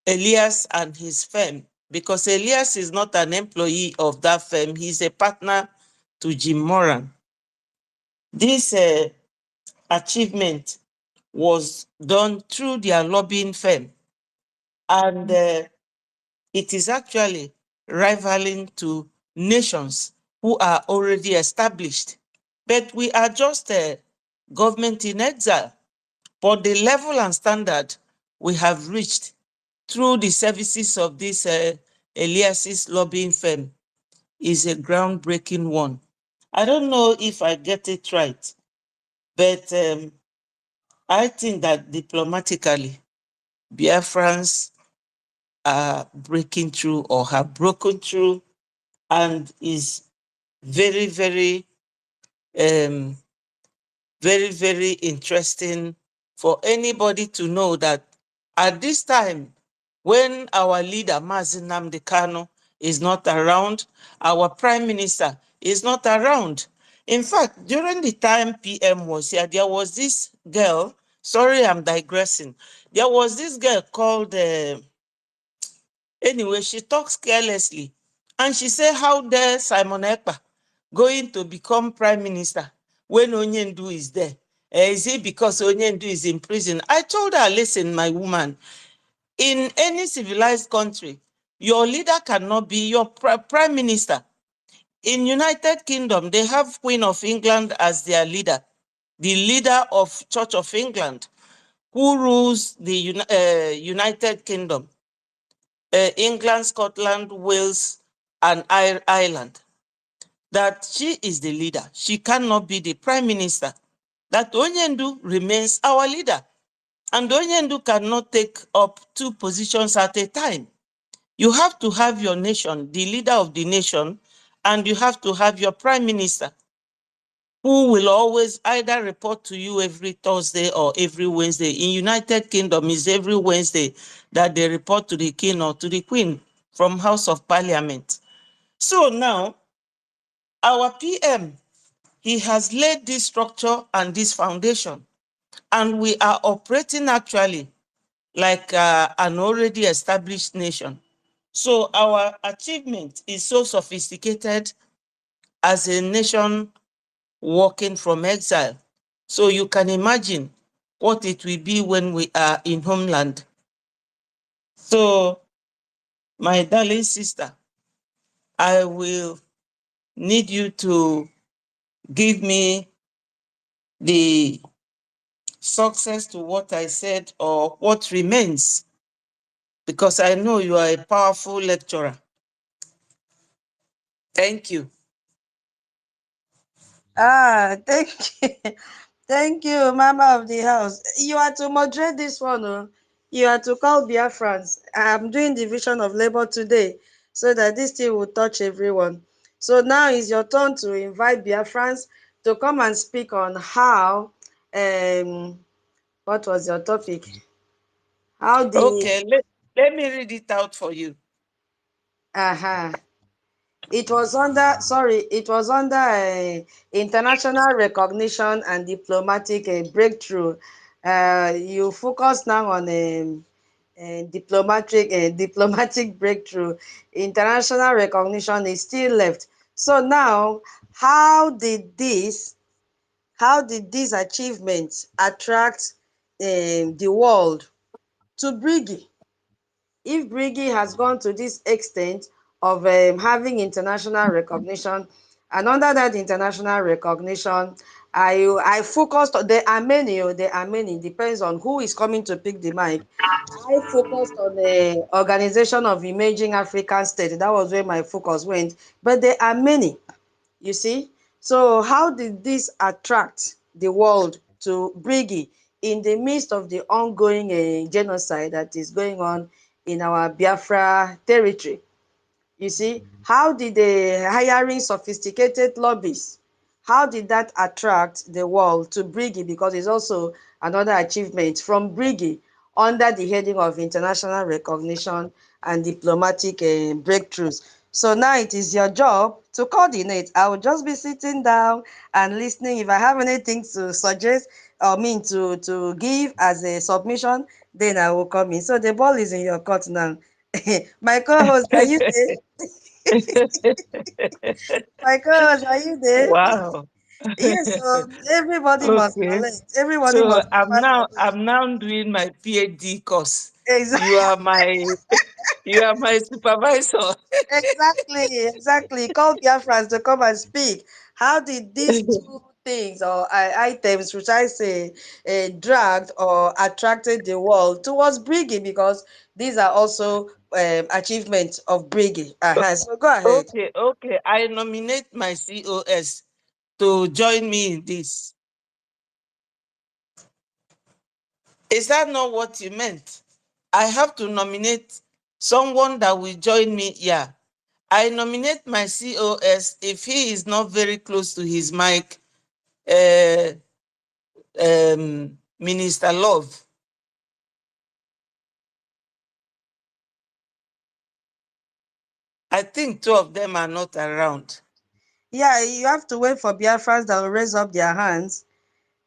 Elias and his firm, because Elias is not an employee of that firm, he's a partner to Jim Moran. This achievement was done through their lobbying firm, and it is actually rivaling to nations who are already established. But we are just a government in exile. But the level and standard we have reached through the services of this Elias's lobbying firm is a groundbreaking one. I don't know if I get it right, but I think that diplomatically, Biafrans are breaking through or have broken through, and is very, very, very, very interesting for anybody to know that at this time, when our leader, Mazi Nnamdi Kanu, is not around, our prime minister is not around. In fact, during the time PM was here, there was this girl, sorry, I'm digressing. There was this girl called, anyway, she talks carelessly. And she said, how dare Simon Ekpa going to become prime minister when Onyendu is there? Is it because Onyendu is in prison? I told her, listen, my woman, in any civilized country, your leader cannot be your prime minister. In United Kingdom, they have Queen of England as their leader, the leader of Church of England, who rules the United Kingdom, England, Scotland, Wales, and Ireland. That she is the leader. She cannot be the prime minister. That Onyendu remains our leader. And Onyendu cannot take up two positions at a time. You have to have your nation, the leader of the nation, and you have to have your prime minister, who will always either report to you every Thursday or every Wednesday. In United Kingdom, it's every Wednesday that they report to the king or to the queen from House of Parliament. So now, our PM, he has laid this structure and this foundation, and we are operating actually like an already established nation. So our achievement is so sophisticated as a nation working from exile. So you can imagine what it will be when we are in homeland. So, my darling sister, I will need you to give me the success to what I said or what remains, because I know you are a powerful lecturer. Thank you. Thank you. Thank you, Mama of the house. You are to moderate this one. Oh. You are to call Biafrans. I'm doing division of labor today so that this thing will touch everyone. So now is your turn to invite Biafrans to come and speak on how, what was your topic? How the, Okay, let me read it out for you. It was under international recognition and diplomatic breakthrough. You focus now on diplomatic breakthrough. International recognition is still left. So now, how did these achievements attract the world to Brigi? If Brigi has gone to this extent of having international recognition, and under that international recognition, I focused on, there are many, depends on who is coming to pick the mic. I focused on the Organization of Emerging African States. That was where my focus went. But there are many, you see. So how did this attract the world to Brigi in the midst of the ongoing genocide that is going on in our Biafra territory? You see, how did the hiring sophisticated lobbies, how did that attract the world to Brigi? Because it's also another achievement from Brigi under the heading of international recognition and diplomatic breakthroughs. So now it is your job to coordinate. I will just be sitting down and listening. If I have anything to suggest or mean to give as a submission, then I will come in. So the ball is in your court now. My co-host, are you there? My co-host, are you there? Wow. Yes, so everybody must Okay. collect. Everybody So must cover their back. I'm now doing my PhD course. Exactly. You are my supervisor. Exactly. Call Biafrans to come and speak. How did these two things or items, which I say, dragged or attracted the world towards Brigi? Because these are also achievements of Brigi. So go ahead. Okay. I nominate my COS to join me in this. Is that not what you meant? I have to nominate someone that will join me here. I nominate my COS if he is not very close to his mic, Minister Love. I think two of them are not around. Yeah, you have to wait for Biafrans that will raise up their hands.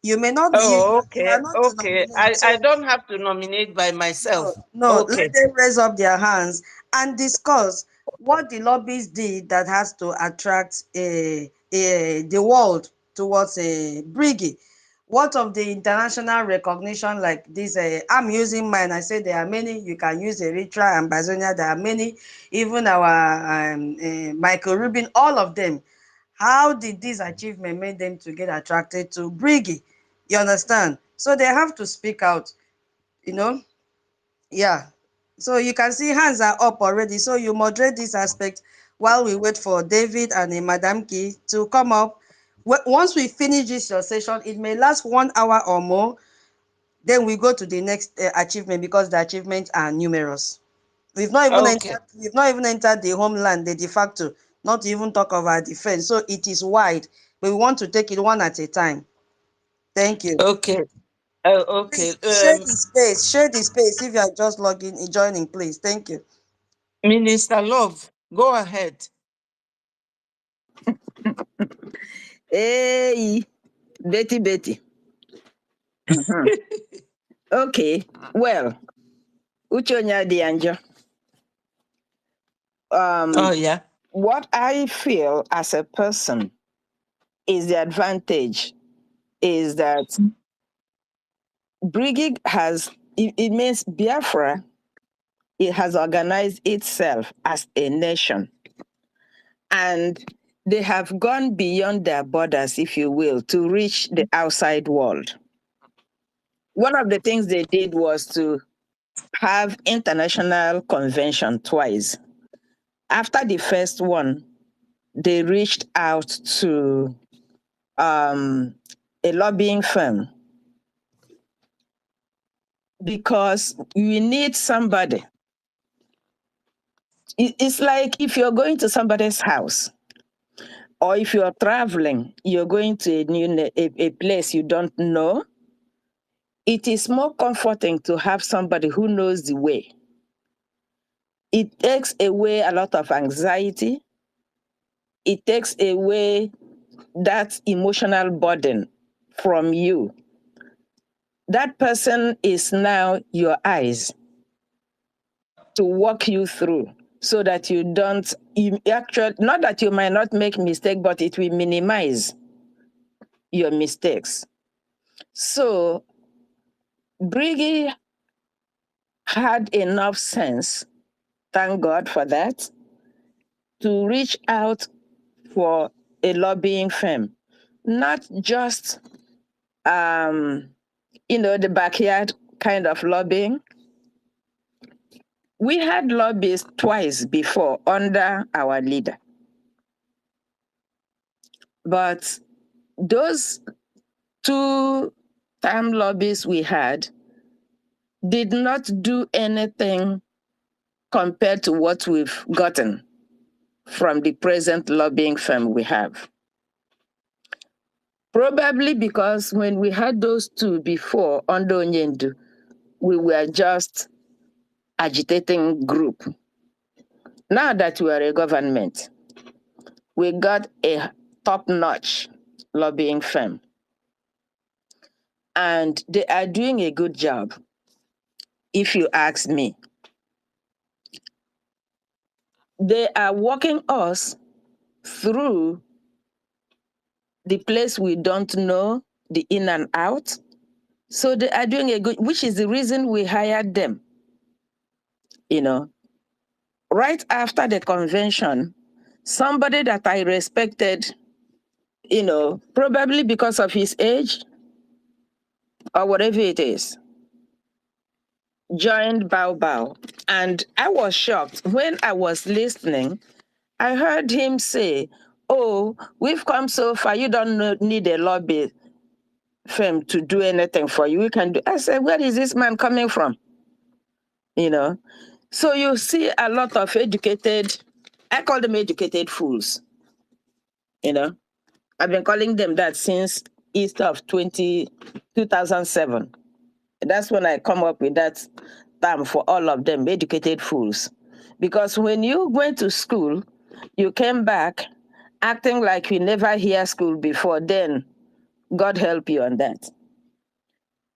You may not be, Oh, you are okay. not to nominate. I So don't have to nominate by no, myself. let Okay. them raise up their hands and discuss what the lobbies did that has to attract the world towards Brigi. What of the international recognition like this? I'm using mine. I say there are many. You can use Eritrea and Bazonia. There are many. Even our Michael Rubin, all of them. How did this achievement make them to get attracted to Brgie? You understand? So they have to speak out, you know? Yeah. So you can see hands are up already. So you moderate this aspect while we wait for David and Madam Key to come up. Once we finish this your session, it may last 1 hour or more. Then we go to the next achievement because the achievements are numerous. We've not even Okay. entered. We've not even entered the homeland, the de facto. Not to even talk of our defense. So it is wide, but we want to take it one at a time. Thank you. Okay. Okay. Please share the space. Share the space if you are just logging, joining, please. Thank you. Minister Love, go ahead. Hey, Betty. Mhm. Okay. Well, Uchonya Dianjo. Oh, yeah. What I feel as a person is the advantage is that Brigig has, it means Biafra, it has organized itself as a nation. And they have gone beyond their borders, if you will, to reach the outside world. One of the things they did was to have international convention twice. After the first one, they reached out to a lobbying firm because you need somebody. It's like if you're going to somebody's house or if you're traveling, you're going to a place you don't know. It is more comforting to have somebody who knows the way. It takes away a lot of anxiety. It takes away that emotional burden from you. That person is now your eyes to walk you through so that you don't actually, not that you might not make mistake, but it will minimize your mistakes. So Brigi had enough sense, thank God for that, to reach out for a lobbying firm, not just the backyard kind of lobbying. We had lobbies twice before under our leader. But those 2-term lobbies we had did not do anything compared to what we've gotten from the present lobbying firm we have. Probably because when we had those two before under Onyendu, we were just agitating group. Now that we are a government, we got a top-notch lobbying firm. And they are doing a good job, if you ask me. They are walking us through the place we don't know, the in and out. So they are doing a good, which is the reason we hired them. Right after the convention, somebody that I respected, probably because of his age or whatever it is, joined Bao Bao. And I was shocked. When I was listening, I heard him say, "Oh, we've come so far, you don't need a lobby firm to do anything for you. We can do." I said, where is this man coming from? So you see a lot of educated, I call them educated fools. I've been calling them that since Easter of 2007. That's when I come up with that term for all of them, educated fools. Because when you went to school, you came back acting like you never hear school before, then God help you on that.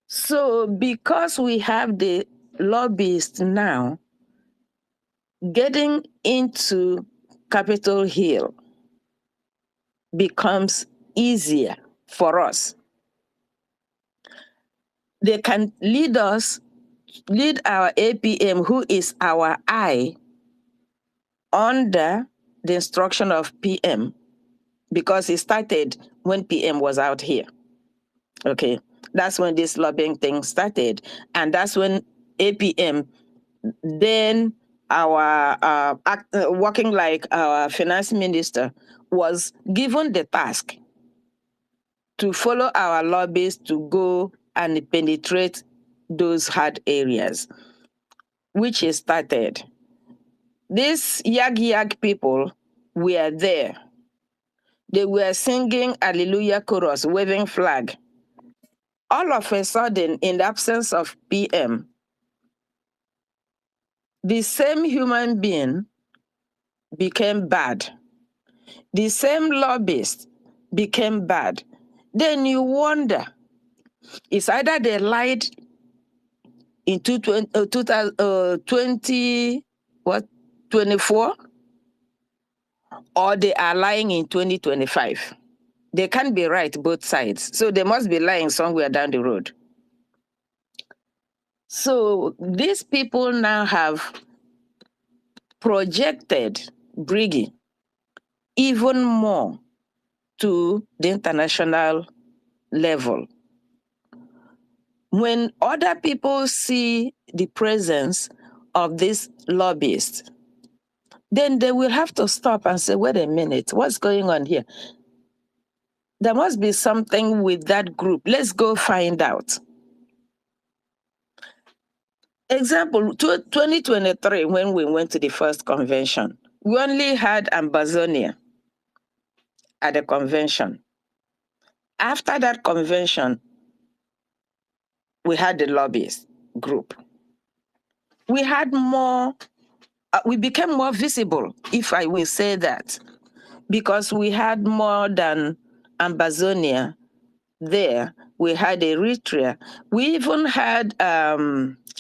So because we have the lobbyists now, getting into Capitol Hill becomes easier for us they can lead our APM, who is our eye, under the instruction of PM, because it started when PM was out here. Okay, that's when this lobbying thing started, and that's when APM, then our working like our finance minister, was given the task to follow our lobbies to go and penetrate those hard areas, which is started. These Yag people were there. They were singing Hallelujah chorus, waving flag. All of a sudden, in the absence of PM, the same human being became bad. The same lobbyist became bad. Then you wonder, it's either they lied in 2024, or they are lying in 2025. They can't be right both sides. So they must be lying somewhere down the road. So these people now have projected Brgie even more to the international level. When other people see the presence of these lobbyists, then they will have to stop and say, wait a minute, what's going on here? There must be something with that group. Let's go find out. Example, 2023, when we went to the first convention, we only had Ambazonia at the convention. After that convention, we had the lobbyist group. We had more, we became more visible, if I will say that, because we had more than Ambazonia there. We had Eritrea. We even had,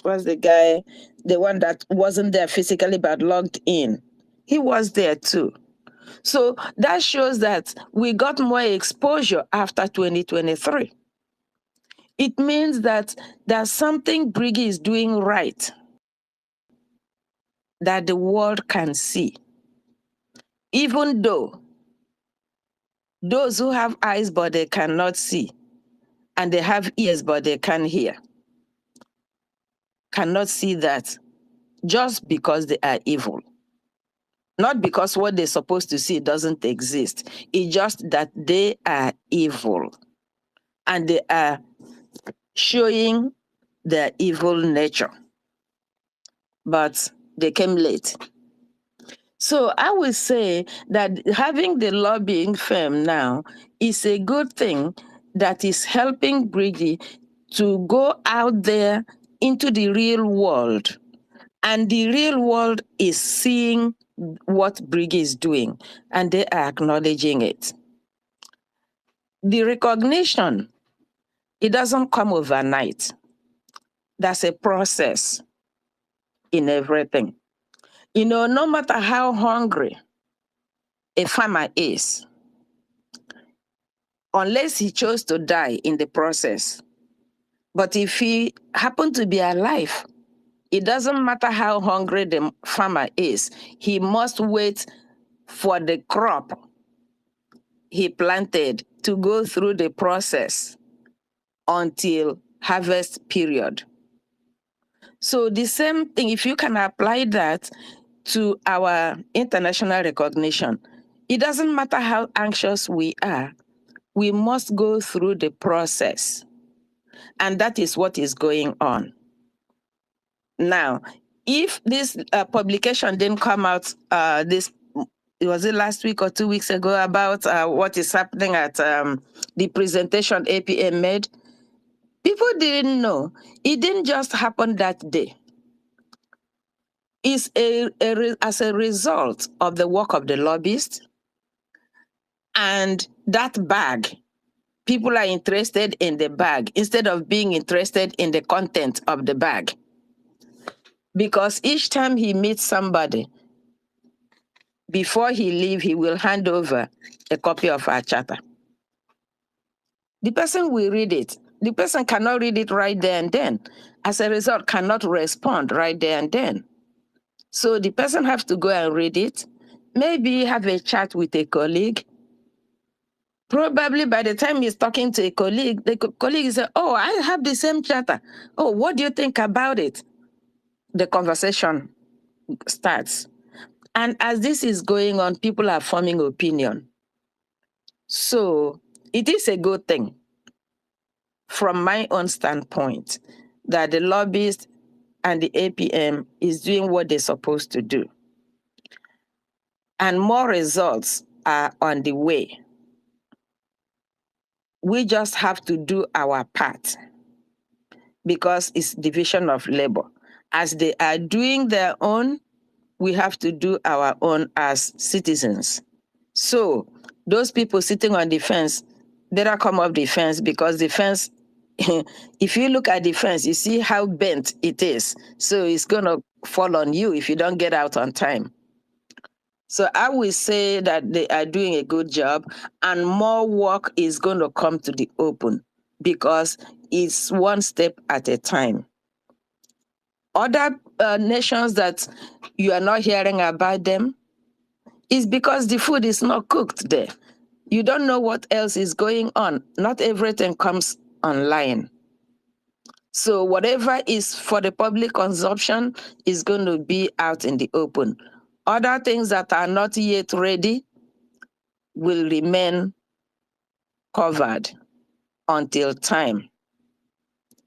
what's the guy, the one that wasn't there physically but logged in. He was there too. So that shows that we got more exposure after 2023. It means that there's something Brgie is doing right that the world can see. Even though those who have eyes but they cannot see, and they have ears but they can't hear, cannot see that just because they are evil. Not because what they're supposed to see doesn't exist. It's just that they are evil. And they are showing their evil nature. But they came late. So I would say that having the lobbying firm now is a good thing that is helping Brgie to go out there into the real world. And the real world is seeing what Brgie is doing, and they are acknowledging it. The recognition, it doesn't come overnight. That's a process in everything. You know, no matter how hungry a farmer is, unless he chose to die in the process, but if he happened to be alive, it doesn't matter how hungry the farmer is, he must wait for the crop he planted to go through the process until harvest period. So the same thing, if you can apply that to our international recognition, it doesn't matter how anxious we are, we must go through the process. And that is what is going on. Now, if this publication didn't come out was it last week or 2 weeks ago, about what is happening at the presentation APM made, people didn't know. It didn't just happen that day. It's as a result of the work of the lobbyists and that bag. People are interested in the bag instead of being interested in the content of the bag. Because each time he meets somebody, before he leaves, he will hand over a copy of our charter. The person will read it the person cannot read it right there and then. As a result, cannot respond right there and then. So the person has to go and read it, maybe have a chat with a colleague. Probably by the time he's talking to a colleague, the colleague says, oh, I have the same charter. Oh, what do you think about it? The conversation starts. And as this is going on, people are forming opinion. So it is a good thing from my own standpoint that the lobbyists and the APM is doing what they're supposed to do. And more results are on the way. We just have to do our part because it's division of labor. As they are doing their own, we have to do our own as citizens. So those people sitting on the fence, better come off the fence because the fence, if you look at the fence, you see how bent it is. So it's going to fall on you if you don't get out on time. So I will say that they are doing a good job and more work is going to come to the open because it's one step at a time. Other nations that you are not hearing about them is because the food is not cooked there. You don't know what else is going on. Not everything comes online. So whatever is for the public consumption is going to be out in the open. Other things that are not yet ready will remain covered until time.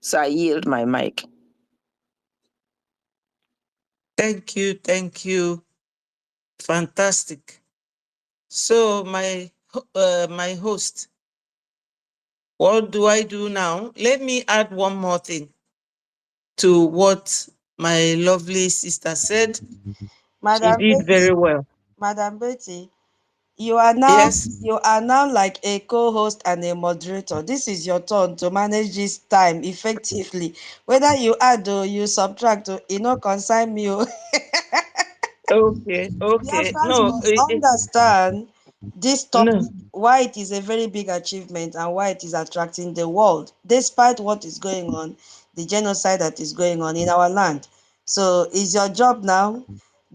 So I yield my mic. Thank you, thank you. Fantastic. So my host, what do I do now? Let me add one more thing to what my lovely sister said. She Madam did Betty, very well. Madam Betty, Yes. you are now like a co-host and a moderator. This is your turn to manage this time effectively. Whether you add or you subtract, it no concern me. Okay, okay. Biafrans must understand this No. topic, why it is a very big achievement and why it is attracting the world, despite what is going on, the genocide that is going on in our land. So it's your job now.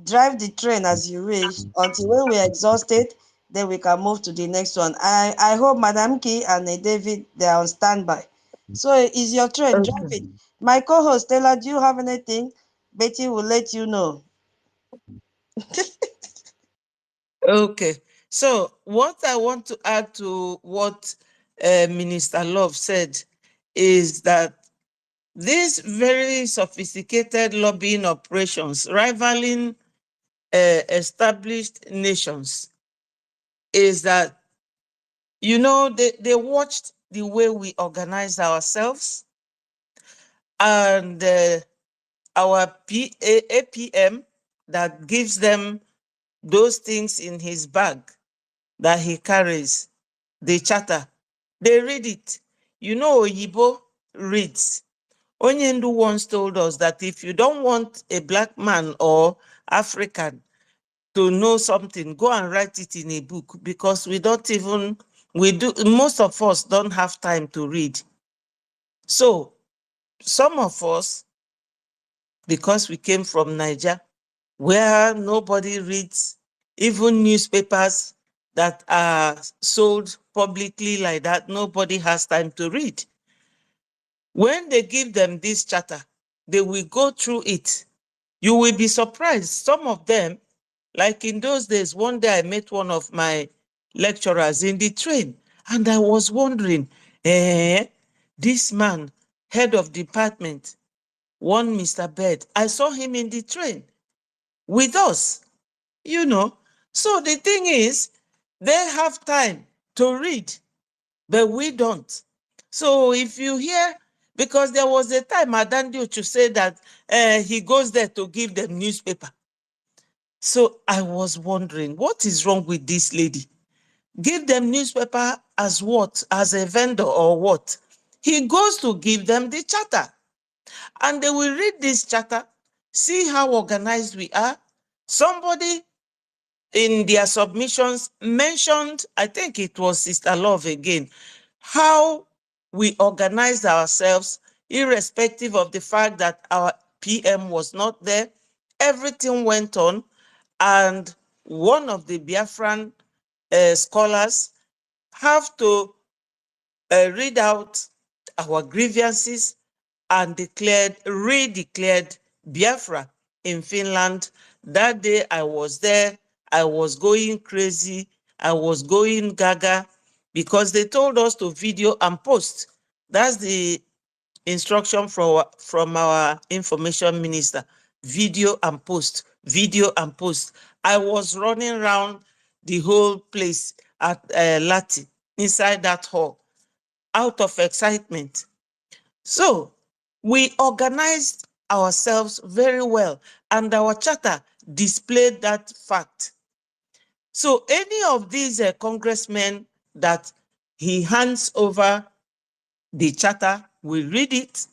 Drive the train as you wish until when we are exhausted, then we can move to the next one. I hope Madam Key and David, they are on standby. So it's your train, drive Okay. it. My co-host, Stella, do you have anything? Betty will let you know. Okay. So what I want to add to what Minister Love said is that these very sophisticated lobbying operations rivaling established nations is that, you know, they watched the way we organize ourselves and our APM that gives them those things in his bag that he carries, the charter. They read it. You know, Oyibo reads. Onyendu once told us that if you don't want a black man or African to know something, go and write it in a book because most of us don't have time to read. So some of us, because we came from Niger, where nobody reads, even newspapers that are sold publicly like that, nobody has time to read. When they give them this charter, they will go through it. You will be surprised. Some of them, like in those days, one day I met one of my lecturers in the train, and I was wondering, this man, head of department, one Mr. Bird, I saw him in the train with us, you know. So the thing is, they have time to read, but we don't. So if you hear, because there was a time Adandi to say that he goes there to give them newspaper. So I was wondering, what is wrong with this lady? Give them newspaper as what? As a vendor or what? He goes to give them the charter. And they will read this charter, see how organized we are. Somebody in their submissions mentioned, I think it was Sister Love again, how we organized ourselves, irrespective of the fact that our PM was not there. Everything went on, and one of the Biafran scholars have to read out our grievances and redeclared Biafra in Finland. That day I was there. I was going crazy. I was going gaga because they told us to video and post. That's the instruction from our information minister. Video and post, video and post. I was running around the whole place at Lati, inside that hall, out of excitement. So we organized ourselves very well, and our charter displayed that fact. So any of these congressmen that he hands over the charter will read it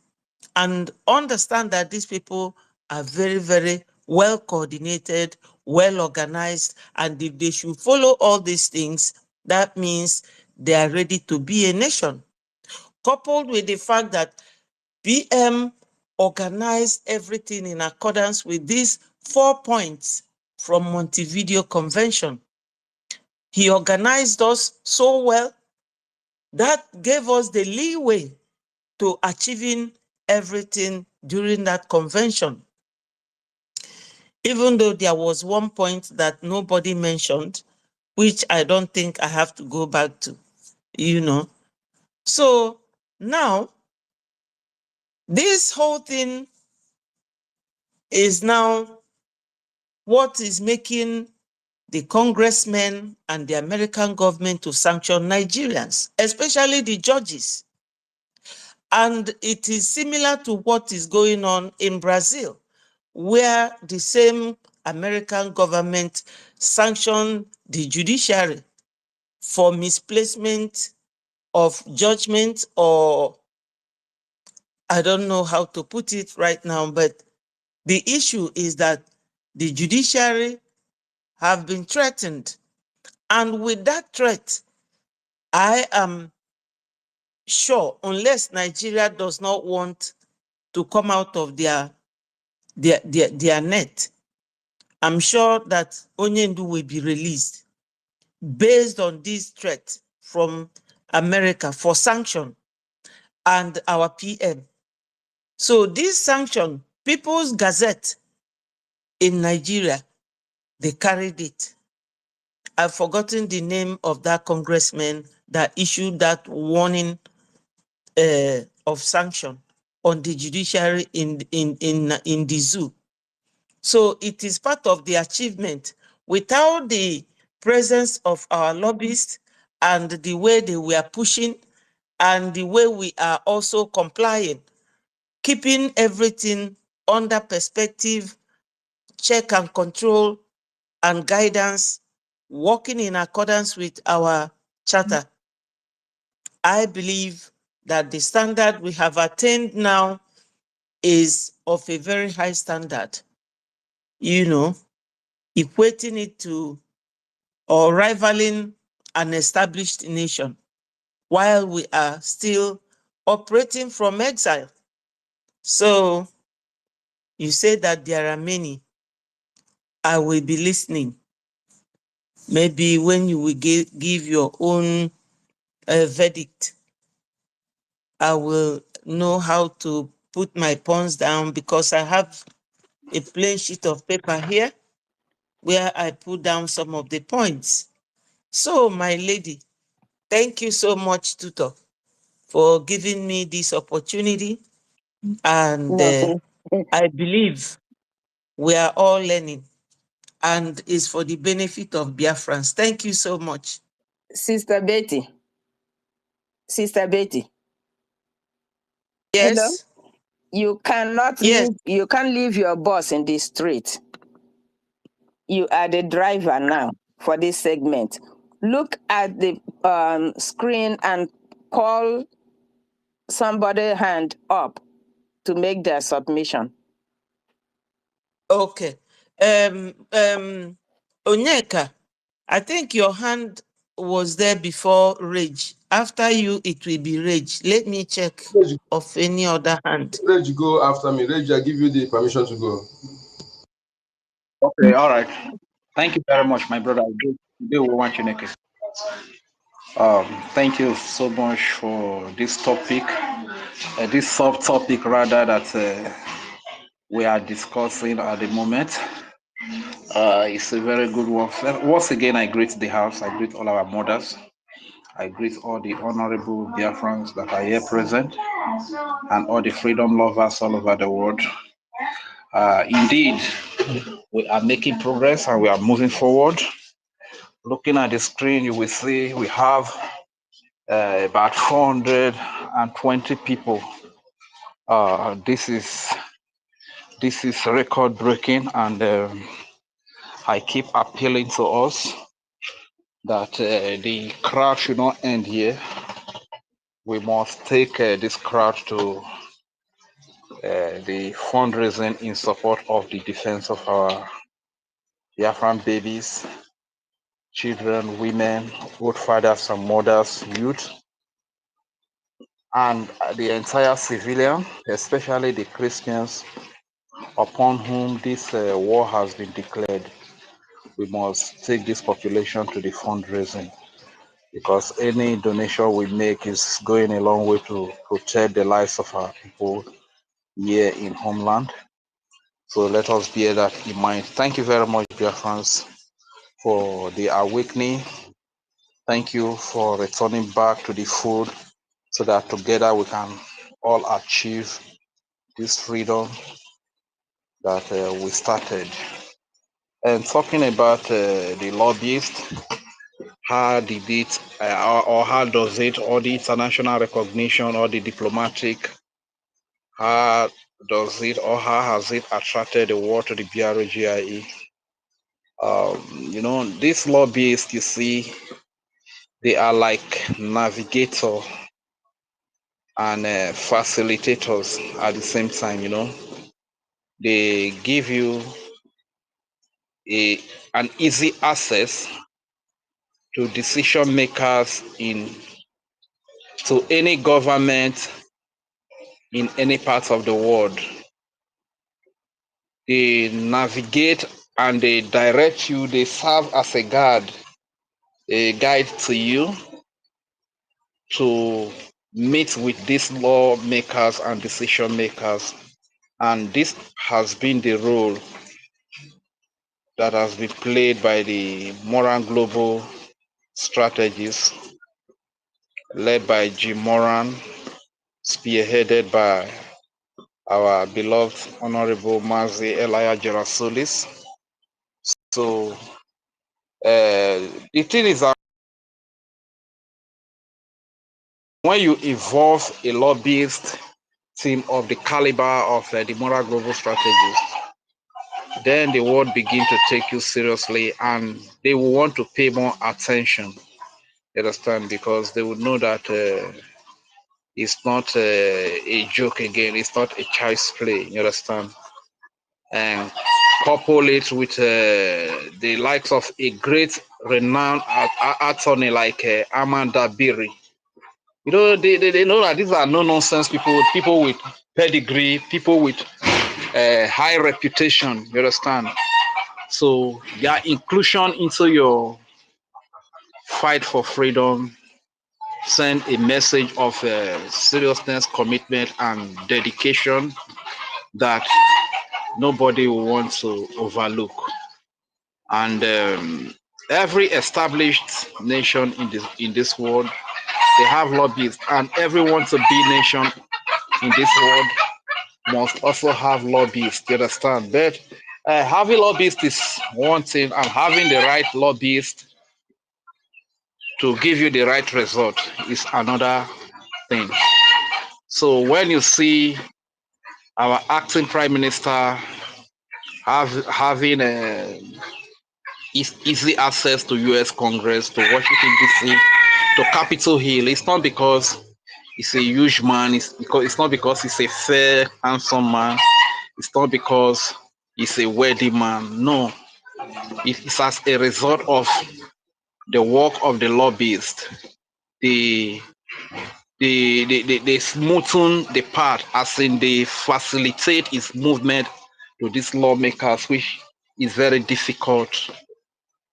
and understand that these people are very, very well coordinated, well organized, and if they should follow all these things, that means they are ready to be a nation. Coupled with the fact that PM organized everything in accordance with these 4 points from Montevideo Convention. He organized us so well that gave us the leeway to achieving everything during that convention. Even though there was one point that nobody mentioned, which I don't think I have to go back to, So now, this whole thing is now what is making the congressmen and the American government to sanction Nigerians, especially the judges. And it is similar to what is going on in Brazil, where the same American government sanctioned the judiciary for misplacement of judgment, or I don't know how to put it right now, but the issue is that the judiciary have been threatened. And with that threat, I am sure, unless Nigeria does not want to come out of their net, I'm sure that Onyendu will be released based on this threat from America for sanction and our PM. So this sanction, People's Gazette in Nigeria, they carried it. I've forgotten the name of that congressman that issued that warning of sanction on the judiciary in the zoo. So it is part of the achievement. Without the presence of our lobbyists and the way they were pushing and the way we are also complying, keeping everything under perspective, check and control, and guidance, working in accordance with our charter, I believe that the standard we have attained now is of a very high standard, equating it to or rivaling an established nation while we are still operating from exile. So you say that there are many. I will be listening. Maybe when you will give your own verdict, I will know how to put my pawns down, because I have a plain sheet of paper here where I put down some of the points. So, my lady, thank you so much, Tutor, for giving me this opportunity. And I believe we are all learning, and it's for the benefit of Biafrans. Thank you so much. Sister Betty. Yes. Hello? You cannot Yes. you can't leave your boss in the street. You are the driver now for this segment. Look at the screen and call somebody hand up to make their submission. Okay. Onyeka, I think your hand was there before Rage. After you, it will be Rage. Let me check of any other hand. Rage, go after me. Rage, I give you the permission to go. Okay, all right. Thank you very much, my brother. Do want you next. Thank you so much for this topic, this subtopic rather that we are discussing at the moment. It's a very good one. Once again, I greet the house. I greet all our mothers. I greet all the honorable Biafrans that are here present and all the freedom lovers all over the world. Indeed, we are making progress and we are moving forward. Looking at the screen, you will see we have about 420 people. This is record breaking, and I keep appealing to us that the crowd should not end here. We must take this crowd to the fundraising in support of the defense of our Biafran babies, children, women, both fathers and mothers, youth, and the entire civilian, especially the Christians upon whom this war has been declared. We must take this population to the fundraising, because any donation we make is going a long way to protect the lives of our people here in homeland. So let us bear that in mind. Thank you very much, dear friends, for the awakening. Thank you for returning back to the fold so that together we can all achieve this freedom that we started. And talking about the lobbyists, how did it, or how does it, or the international recognition, or the diplomatic, how does it, or how has it attracted the world to the BRGIE? You know, these lobbyists, you see, they are like navigator and facilitators at the same time. You know, they give you an easy access to decision makers to any government in any part of the world. They navigate and they direct you. They serve as a guide to you to meet with these lawmakers and decision makers. And this has been the role that has been played by the Moran Global Strategies, led by Jim Moran, spearheaded by our beloved Honorable Mazi Elia Gerasulis. So the thing is that when you involve a lobbyist team of the caliber of the Moral Global Strategies, then the world begin to take you seriously and they will want to pay more attention. You understand? Because they would know that it's not a joke again. It's not a child's play. You understand? And couple it with the likes of a great renowned attorney like Amanda Biri. You know, they know that these are no nonsense people with pedigree, people with high reputation. You understand? So their inclusion into your fight for freedom send a message of seriousness, commitment, and dedication that nobody will want to overlook. And every established nation in this world, they have lobbyists, and everyone to be nation in this world must also have lobbyists. You understand? But having lobbyists is one thing, and having the right lobbyist to give you the right result is another thing. So when you see our acting prime minister having easy access to U.S. Congress, to Washington D.C., to Capitol Hill, it's not because he's a huge man. It's not because he's a fair, handsome man. It's not because he's a wealthy man. No, it's as a result of the work of the lobbyist, they smoothen the path, as in they facilitate its movement to these lawmakers, which is very difficult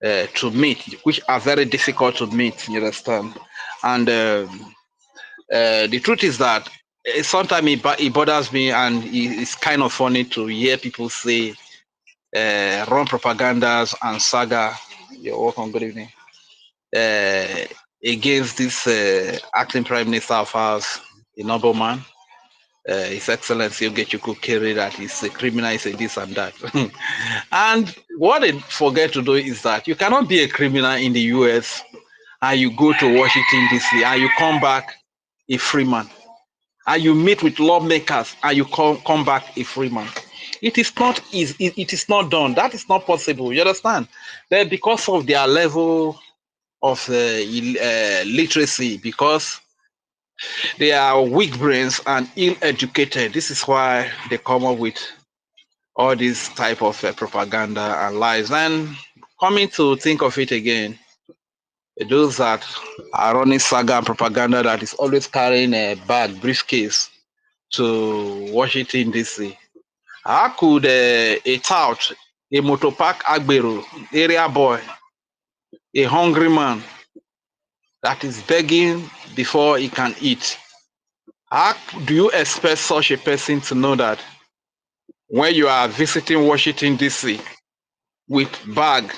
to meet, which are very difficult to meet. You understand? And the truth is that sometimes it bothers me, and it's kind of funny to hear people say wrong propagandas and saga. You're welcome. Good evening. Against this acting prime minister of ours, a nobleman, His Excellency Ogechukwu Kere, that he's a criminal, he's a this and that. And what they forget to do is that you cannot be a criminal in the US and you go to Washington DC and you come back a free man, and you meet with lawmakers and you come back a free man. It is not easy. It is not done. That is not possible. You understand? That because of their level of literacy, because they are weak brains and ill-educated. This is why they come up with all this type of propaganda and lies. And coming to think of it again, those that are running saga and propaganda that is always carrying a bag, briefcase to Washington DC. How could a tout, a motopark agbero, area boy, a hungry man that is begging before he can eat, how do you expect such a person to know that when you are visiting Washington DC with bag,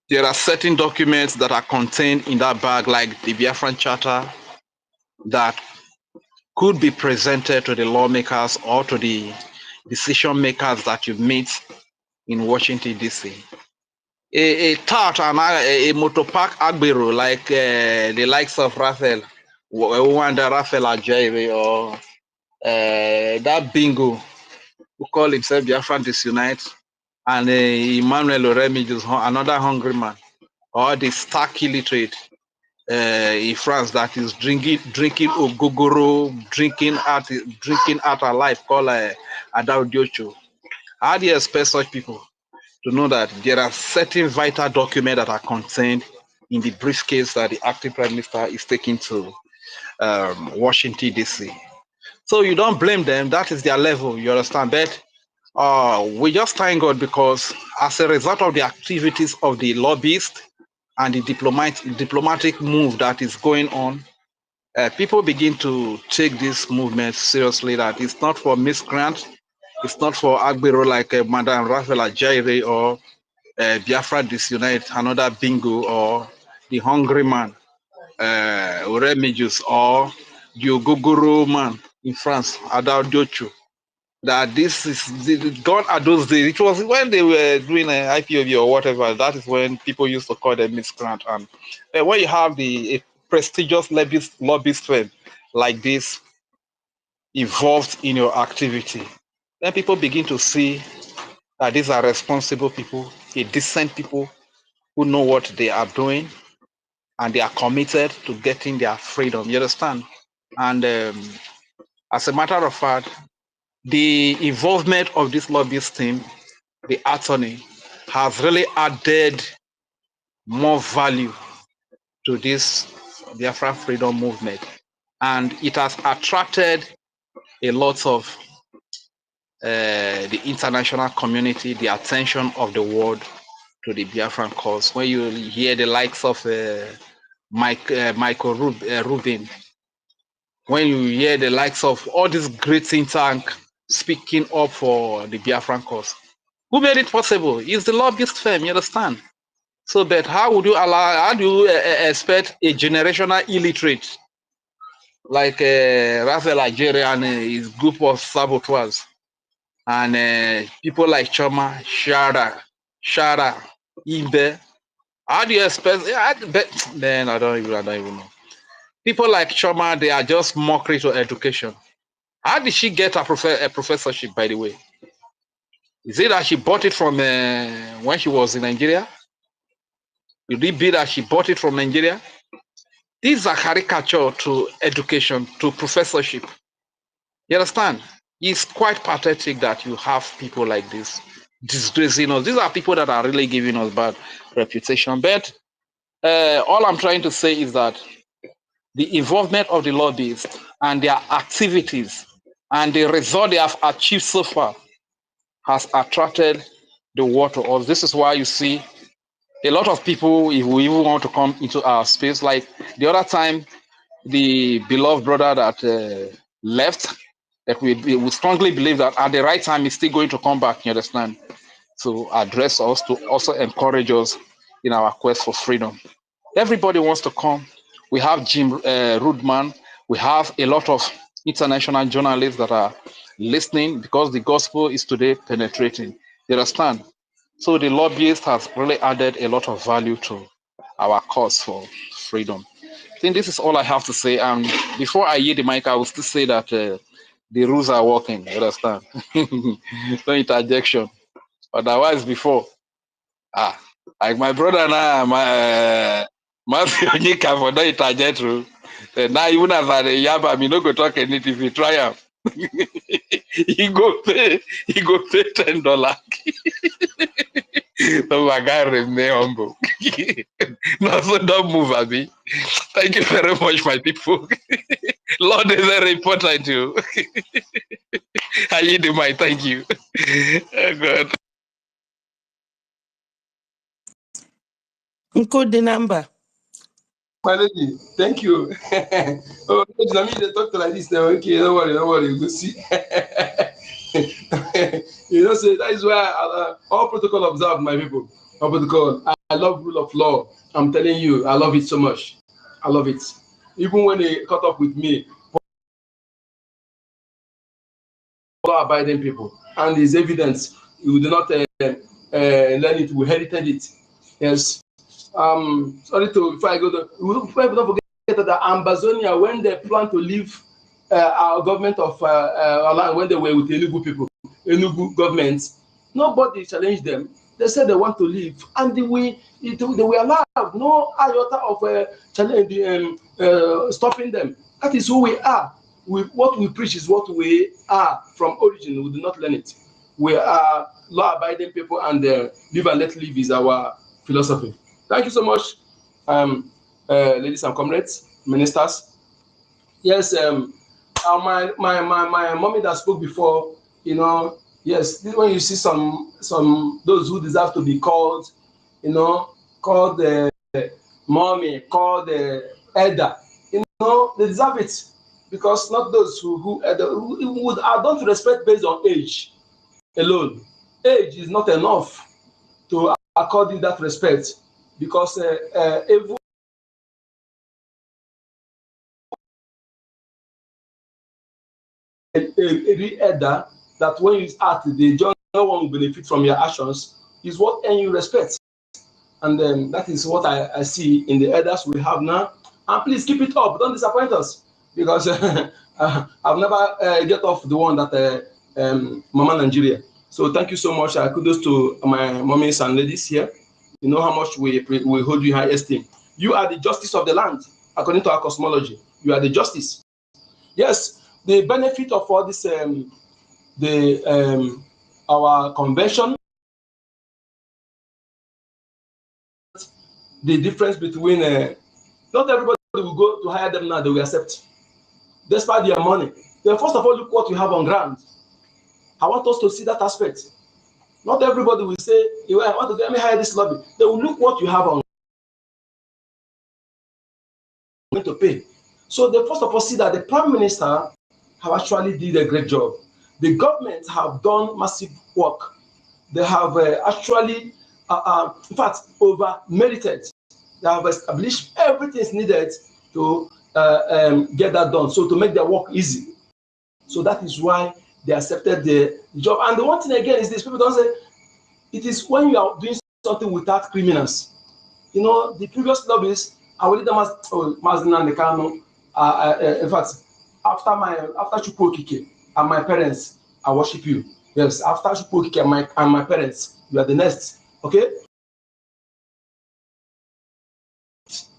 there are certain documents that are contained in that bag, like the Biafran Charter, that could be presented to the lawmakers or to the decision makers that you meet in Washington DC? A tout and a motopark agbero, like the likes of Raphael, Wanda Raphael Ajayi, or that bingo who call himself Biafran Disunite, and Emmanuel Oremijus, another hungry man, or the stark illiterate in France that is drinking ogogoro, drinking out a life called Adao Diocho. How do you expect such people to know that there are certain vital documents that are contained in the briefcase that the acting prime minister is taking to Washington DC? So you don't blame them. That is their level. You understand? But we just thank God, because as a result of the activities of the lobbyists and the diplomatic move that is going on, people begin to take this movement seriously, that it's not for miscreants, it's not for Agbero like Madam Raphael Ajayi, or Biafra Disunite, another bingo, or the hungry man, Oremijus, or the Ogogoro man in France, Adao Diocho. That this is gone are those days. It was when they were doing an IPOB or whatever. That is when people used to call them miscreant. And when you have a prestigious lobbyist firm like this involved in your activity, then people begin to see that these are responsible people, a decent people who know what they are doing, and they are committed to getting their freedom. You understand? And as a matter of fact, the involvement of this lobbyist team, the attorney, has really added more value to this Biafra freedom movement. And it has attracted a lot of the international community, the attention of the world to the Biafran cause. When you hear the likes of Michael Rubin, when you hear the likes of all these great think tank speaking up for the Biafran cause, who made it possible? It's the lobbyist firm, you understand? So, but how would you allow, how do you expect a generational illiterate like Raphael Algeria and his group of saboteurs, and people like Choma, Shara, Ibe? How do you expect? Then I don't even know. People like Choma, they are just mockery to education. How did she get a professorship, by the way? Is it that she bought it from when she was in Nigeria? Will it be that she bought it from Nigeria? These are caricature to education, to professorship. You understand? It's quite pathetic that you have people like this disgracing us. These are people that are really giving us bad reputation. But All I'm trying to say is that the involvement of the lobbyists and their activities and the result they have achieved so far has attracted the world to us. This is why you see a lot of people, if we even want to come into our space, like the other time, the beloved brother that left, that we strongly believe that at the right time he's still going to come back, you understand, to address us, to also encourage us in our quest for freedom. Everybody wants to come. We have Jim Rudman. We have a lot of international journalists that are listening because the gospel is today penetrating. You understand? So the lobbyist has really added a lot of value to our cause for freedom. I think this is all I have to say. And before I yield the mic, I will still say that the rules are working. You understand? No interjection. Otherwise, before, like my brother now, my Matthew Onyeka for no interject rule. Now even as I yab, me no go talk anything. If you try him, he go pay $10. So my guy remain humble. No, so don't move, Abi. Thank you very much, my people. Lord is very important too. I need the mic. Thank you. Oh, God. Encode the number. My lady, thank you. Oh, I mean, they talk like this now. Okay, don't worry, you go see. You know, so that is why all protocol observed, my people. All protocol. I love rule of law. I'm telling you, I love it so much. I love it. Even when they caught up with me, law-abiding people, and there's evidence. You do not learn it. We inherited it. Yes. Sorry to before I go to. Don't forget that the Ambazonia, when they plan to leave our government of land, when they were with Enugu people, Enugu government, nobody challenged them. They said they want to leave, and they were allowed. No iota of challenge, stopping them. That is who we are. What we preach is what we are from origin. We do not learn it. We are law-abiding people, and live and let live is our philosophy. Thank you so much, ladies and comrades, ministers. Yes, my mommy that spoke before, you know, yes, when you see some those who deserve to be called, you know, called the mommy, called the elder, you know, they deserve it, because not those who would don't respect based on age alone. Age is not enough to accord you that respect, because every elder that when you act, the just no one will benefit from your actions is what earn you respect. And then that is what I see in the elders we have now. And please keep it up, don't disappoint us, because I've never get off the one that Mama Nigeria. So thank you so much. Kudos to my mommies and ladies here. You know how much we hold you in high esteem. You are the justice of the land, according to our cosmology. You are the justice. Yes, the benefit of all this, our convention, the difference between, not everybody will go to hire them now, they will accept, despite their money. Then first of all, look what you have on ground. I want us to see that aspect. Not everybody will say, I want to let me hire this lobby. They will look what you have on to pay. So they first of all see that the Prime Minister have actually did a great job. The government have done massive work. They have actually, in fact, over merited. They have established everything is needed to get that done. So to make their work easy. So that is why they accepted the job. And the one thing again is this: people don't say it is when you are doing something without criminals. You know, the previous lobbies, I will lead them as Mazina Nekano. In fact, after Chukwu Okike and my parents, I worship you. Yes, after Chukwu Okike and my parents, you are the next. Okay?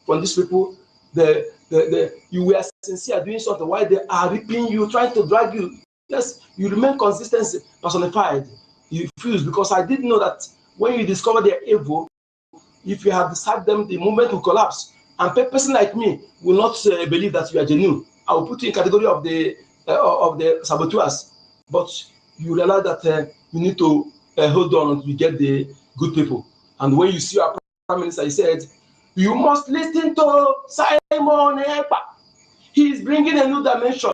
From these people, you were sincere doing something while they are ripping you, trying to drag you. Yes, you remain consistency personified. You refuse, because I didn't know that when you discover their evil, If you have sacked them, the movement will collapse. And a person like me will not believe that you are genuine. I will put you in category of the saboteurs. But you realize that you need to hold on until you get the good people. And when you see our Prime Minister, he said, you must listen to Simon Ekpa. He is bringing a new dimension.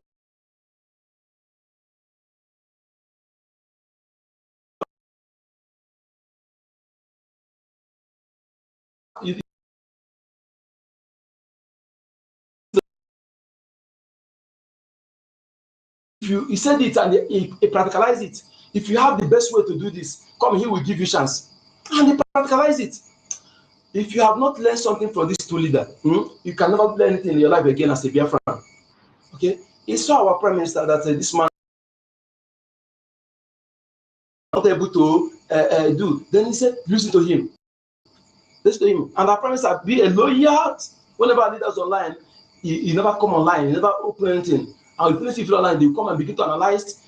He said it and he practicalized it. If you have the best way to do this, come, he will give you chance. And he practicalized it. If you have not learned something from these two leaders, you can never learn anything in your life again as a Biafran. Okay? He saw our Prime Minister that this man not able to do. Then he said, listen to him. Listen to him. And our Prime Minister be a lawyer. Whenever leaders online, he never come online, he never open anything. And if you online, they will come and begin to analyze,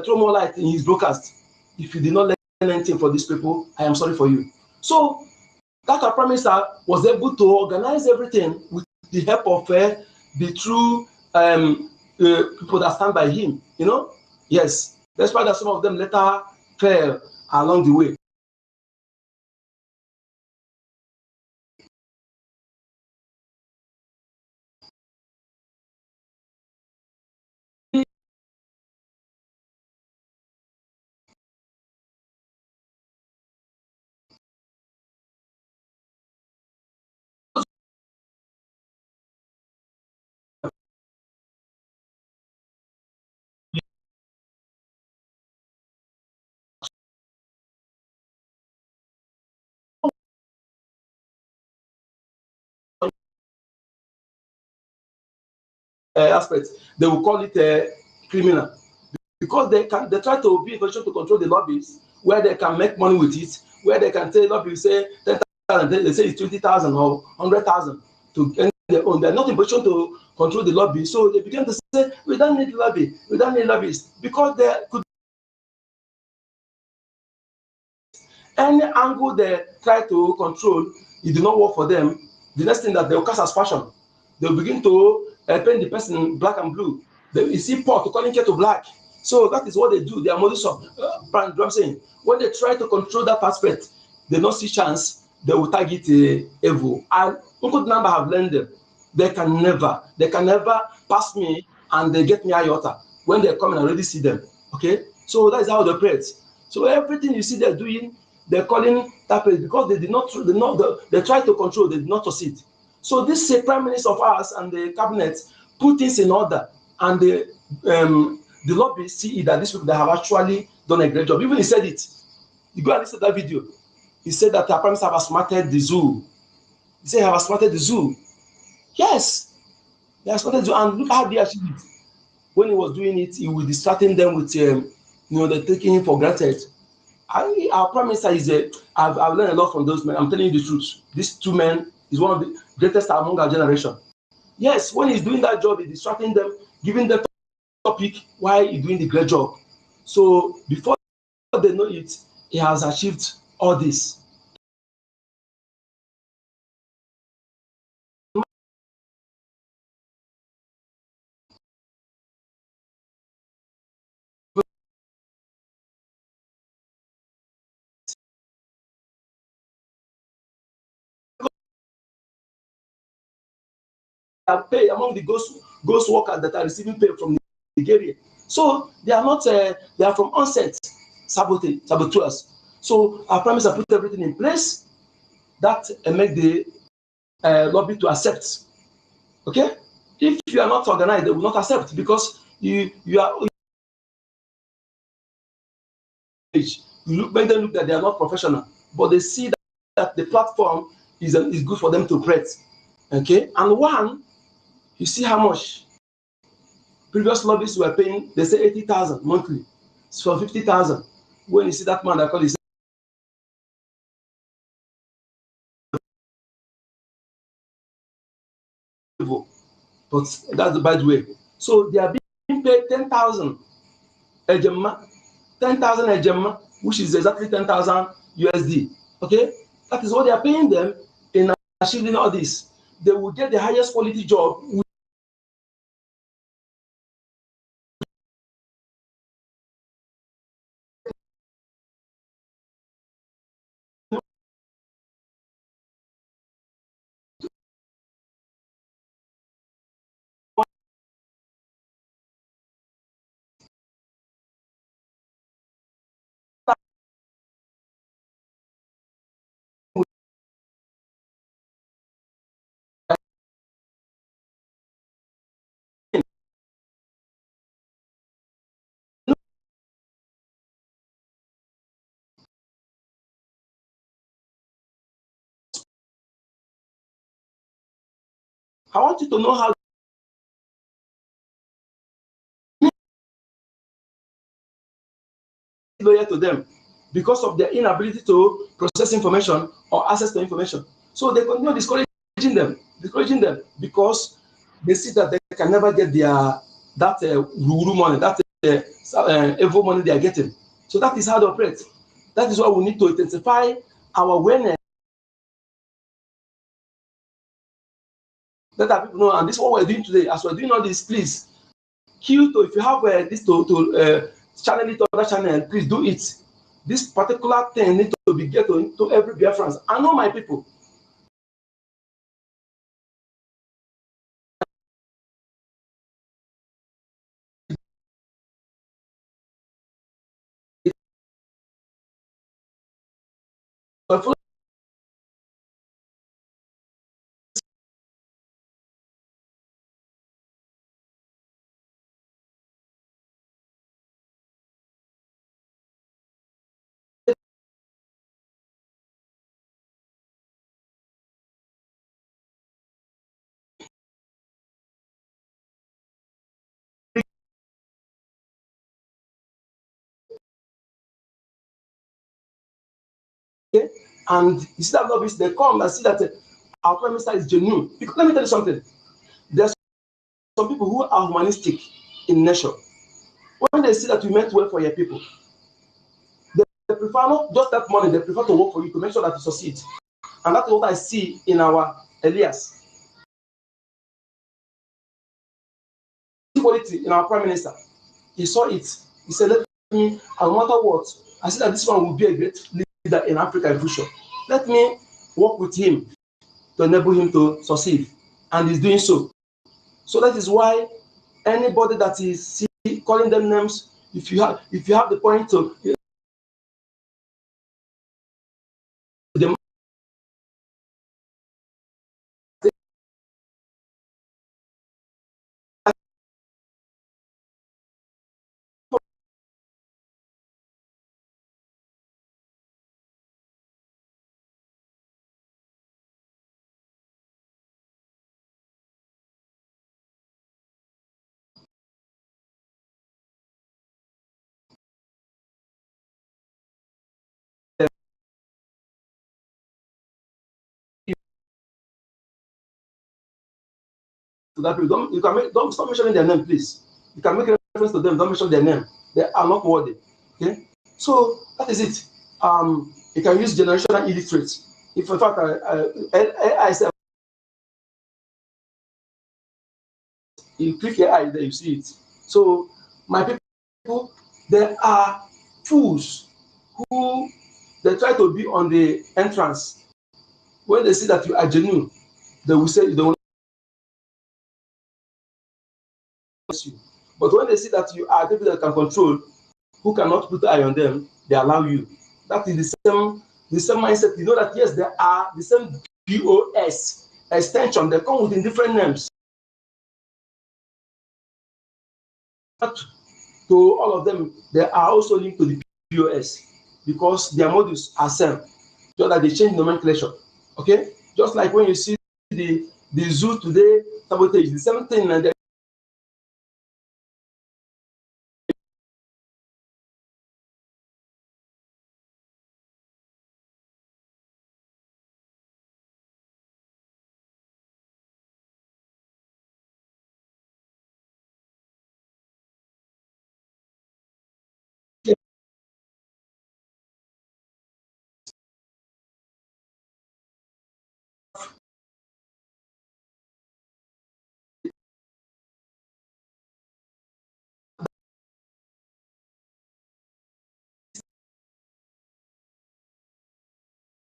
throw more light in his broadcast. If you did not learn anything for these people, I am sorry for you. So that our Prime Minister was able to organize everything with the help of the true people that stand by him. You know, yes. That's why that some of them later fell along the way. Aspect, they will call it criminal because they try to be in position to control the lobbies where they can make money with it, where they can say lobby say 10,000, they say it's 20,000 or 100,000 to end their own. They're not in position to control the lobby, so they begin to say we don't need lobby, we don't need lobbyists because they could any angle they try to control, it did not work for them. The next thing that they will cast as fashion, they'll begin to paint the person black and blue. You see Paul to calling to black. So that is what they do. They are modus of I'm saying when they try to control that aspect, they don't see chance, they will target evil. And Uncle Number have learned them. They can never pass me and they get me iota. When they come and already see them. Okay? So that is how they operate. So everything you see they're doing, they're calling that place because they try to control, they did not succeed. So this Prime Minister of ours and the cabinet put things in order, and the lobbyists see that these people that have actually done a great job. Even he said it. You go and listen to that video. He said that our Prime Minister have smarted the zoo. He said have smarted the zoo. Yes, they have smarted the zoo, and look how they achieved it. When he was doing it, he was distracting them with they're taking him for granted. Our Prime Minister is I've learned a lot from those men. I'm telling you the truth. These two men is one of the greatest among our generation. Yes, when he's doing that job, he's distracting them, giving them topic while he's doing the great job. So before they know it, he has achieved all this. Are paid among the ghost workers that are receiving pay from Nigeria. So they are not, they are from onset saboteurs. So our Prime Minister put everything in place that make the lobby to accept. Okay? If you are not organized, they will not accept because you make them look that they are not professional, but they see that the platform is good for them to operate. Okay? And one, you see how much previous lobbyists were paying, they say 80,000 monthly. It's for 50,000. When you see that man that call his but that's the bad way. So they are being paid 10,000 a gemma, 10,000 a gemma, which is exactly 10,000 USD. Okay, That is what they are paying them in achieving all this. They will get the highest quality job. I want you to know how loyal to them because of their inability to process information or access to information. So they continue discouraging them because they see that they can never get their that ruru money, that evil money they are getting. So that is how they operate. That is why we need to intensify our awareness. Let our people know, and this is what we're doing today. As we're doing all this, please, queue to if you have this to channel it to other channel, please do it. This particular thing needs to be get to every Biafran. I know my people. Okay? And you see that lobbies, they come and see that our prime minister is genuine. Because let me tell you something. There's some people who are humanistic in nature. When they see that you meant well for your people, they prefer not just that money, they prefer to work for you to make sure that you succeed. And that's what I see in our Elias. Quality in our prime minister. He saw it. He said, let me, no matter what, I said that this one will be a great leader in Africa in future. Let me work with him to enable him to succeed. And he's doing so. So that is why anybody that is calling them names, if you have the point to them, to that people, don't stop mentioning their name, please. You can make reference to them, don't mention their name. They are not worthy. Okay, so that is it. You can use generational illiterate. If in fact I say you click AI, there you see it. So my people, there are fools who they try to be on the entrance. When they see that you are genuine, they will say they will not you. But when they see that you are people that can control, who cannot put eye on them, they allow you. That is the same mindset. You know that yes, there are the same POS extension. They come with different names. To all of them, they are also linked to the POS because their modules are same. Just that they change nomenclature. Okay, just like when you see the zoo today sabotage, the same thing, and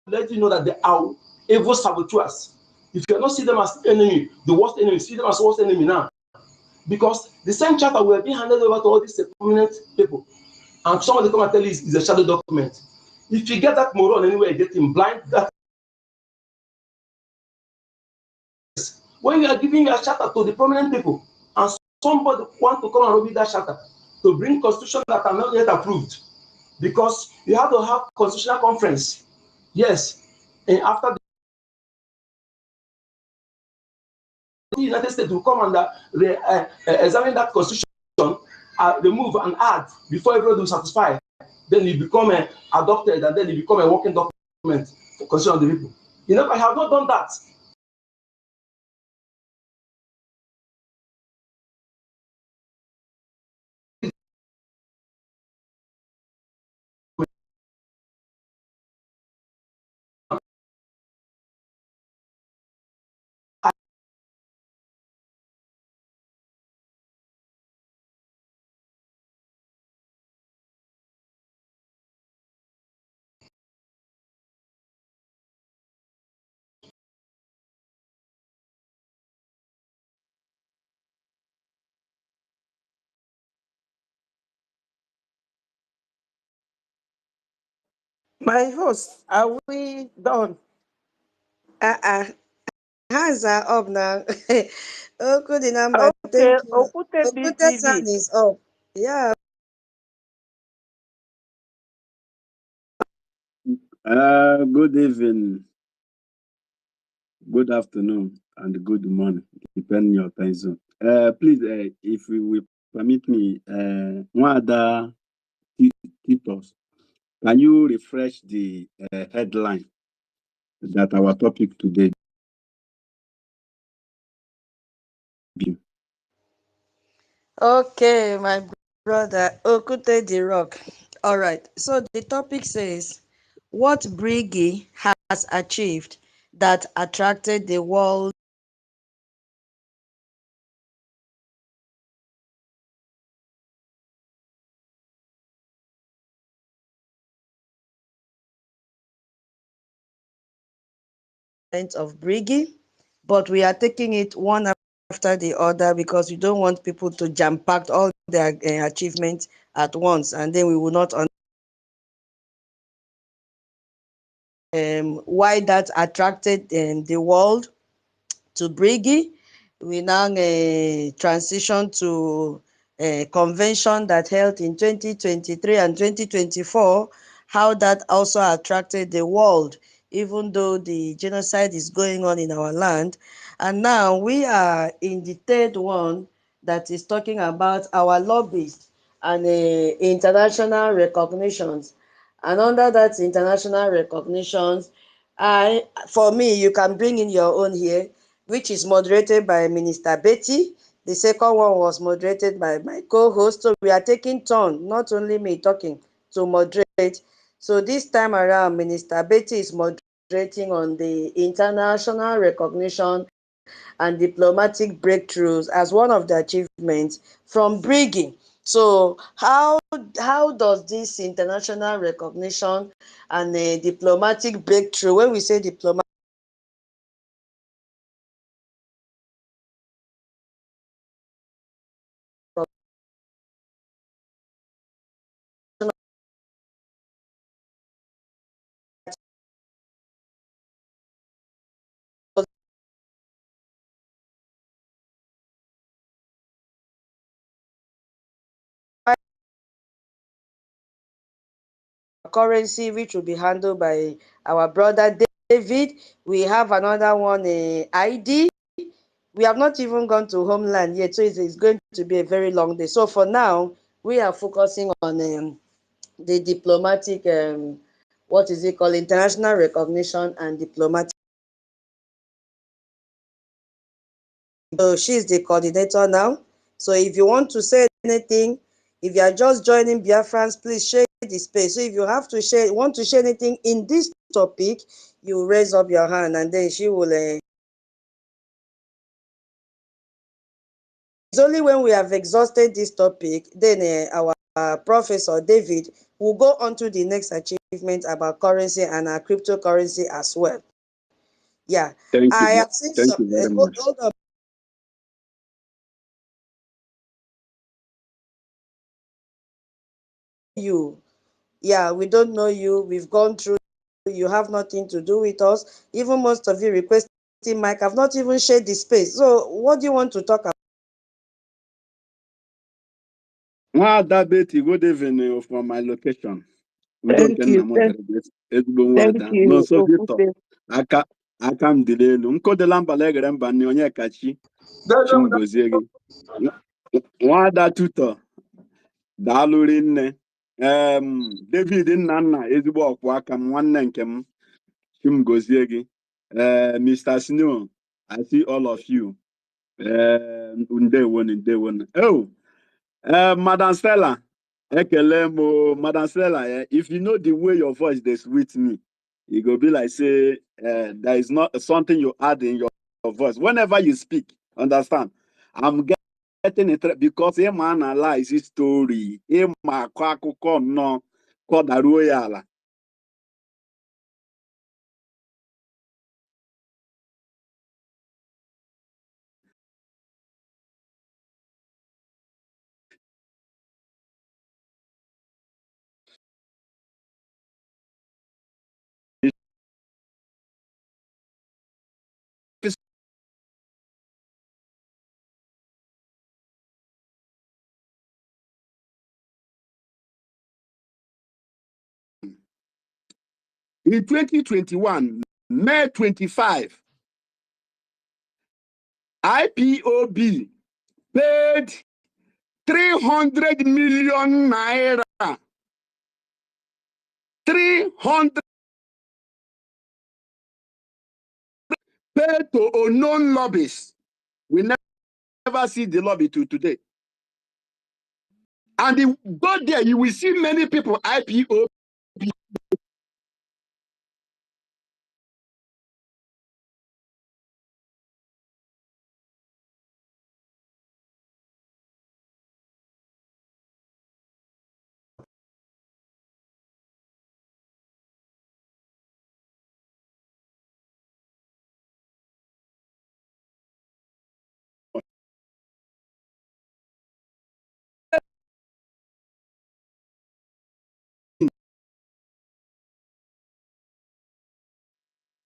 let you know that they are evil saboteurs. If you cannot see them as enemy, the worst enemy, see them as worst enemy now. Because the same charter will be handed over to all these prominent people. And somebody come and tell you it's a shadow document. If you get that moron anywhere, you get him blind. That when you are giving your charter to the prominent people, and somebody want to come and read that charter to bring constitution that are not yet approved, because you have to have constitutional conference. Yes, and after the United States will come and examine that constitution, remove and add before everybody will satisfy. Then it become adopted, and then it become a working document for constitution of the people. You know, I have not done that. My host, are we done? Uh-uh. Hands are up now. Oh, good number. Okay, Thank you. Okute Okute's hand BTV. is up. Yeah. Good evening, good afternoon, and good morning, depending on your time zone. Please, if you will permit me, one other Titus, can you refresh the headline that our topic today? Okay, my brother. Okute the Rock. All right. So the topic says, what Brgie has achieved that attracted the world of Brigi, but we are taking it one after the other because we don't want people to jam-pack all their achievements at once, and then we will not why that attracted the world to Brigi. We now transition to a convention that held in 2023 and 2024, how that also attracted the world, even though the genocide is going on in our land. And now we are in the third one that is talking about our lobbies and international recognitions. And under that international recognitions, for me, you can bring in your own here, which is moderated by Minister Betty. The second one was moderated by my co-host. So we are taking turn, not only me talking, to moderate. So this time around, Minister Betty is moderating on the international recognition and diplomatic breakthroughs as one of the achievements from Brigi. So how does this international recognition and diplomatic breakthrough, when we say diplomatic, currency, which will be handled by our brother David. We have another one, ID. We have not even gone to homeland yet, so it's going to be a very long day. So for now, we are focusing on the diplomatic, what is it called, international recognition and diplomatic. So she's the coordinator now. So if you want to say anything, if you are just joining Biafrans, please share the space. So if you have to share, want to share anything in this topic, you raise up your hand, and then she will. It's only when we have exhausted this topic, then our Professor David We'll go on to the next achievement about currency and our cryptocurrency as well. Yeah, Thank I you. have seen Thank some. you very much. Hold on. You, yeah, we don't know you. We've gone through. You have nothing to do with us. Even most of you requesting mic have not even shared the space. So, what do you want to talk about? Nwada Betty, good evening from my location. Udo nke Thank nna you. m dere ezigbo Thank nwada. you. Nọnso Victor, Okupe. aka m dịrị elu. Nkodela mbala egere mba nni onye kachi. Chimgozie gị. Nwada Tutor, daalụ rinne. David Nnanna, ezigbo ọkwụ aka m, nwanne nke m. Chimgozie gị. Mr. Snow, I see all of you. Ndewonu. Oh, Madam Stella, ekele mo, Madam Stella, if you know the way your voice they sweet me, it go be like say there is not something you add in your voice. Whenever you speak, understand? I'm getting it because a man analyze his story. A man akụkọ no kodaruo ya ala. In 2021, May 25, IPOB paid 300 million naira. 300 paid to unknown lobbies. We never see the lobby to today. And you go there, you will see many people IPO.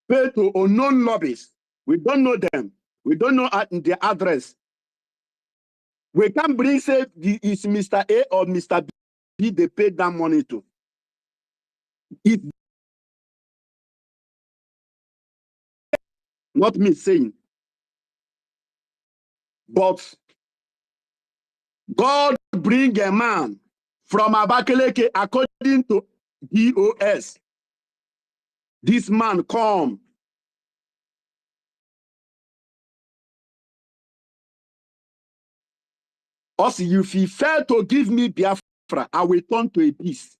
Paid to unknown lobbies. We don't know them. We don't know their address. We can't bring say it's Mr. A or Mr. B they paid that money to. It's not me saying. But God bring a man from Abakaleke according to DOS. This man come. Also, if he fail to give me Biafra, I will turn to a beast.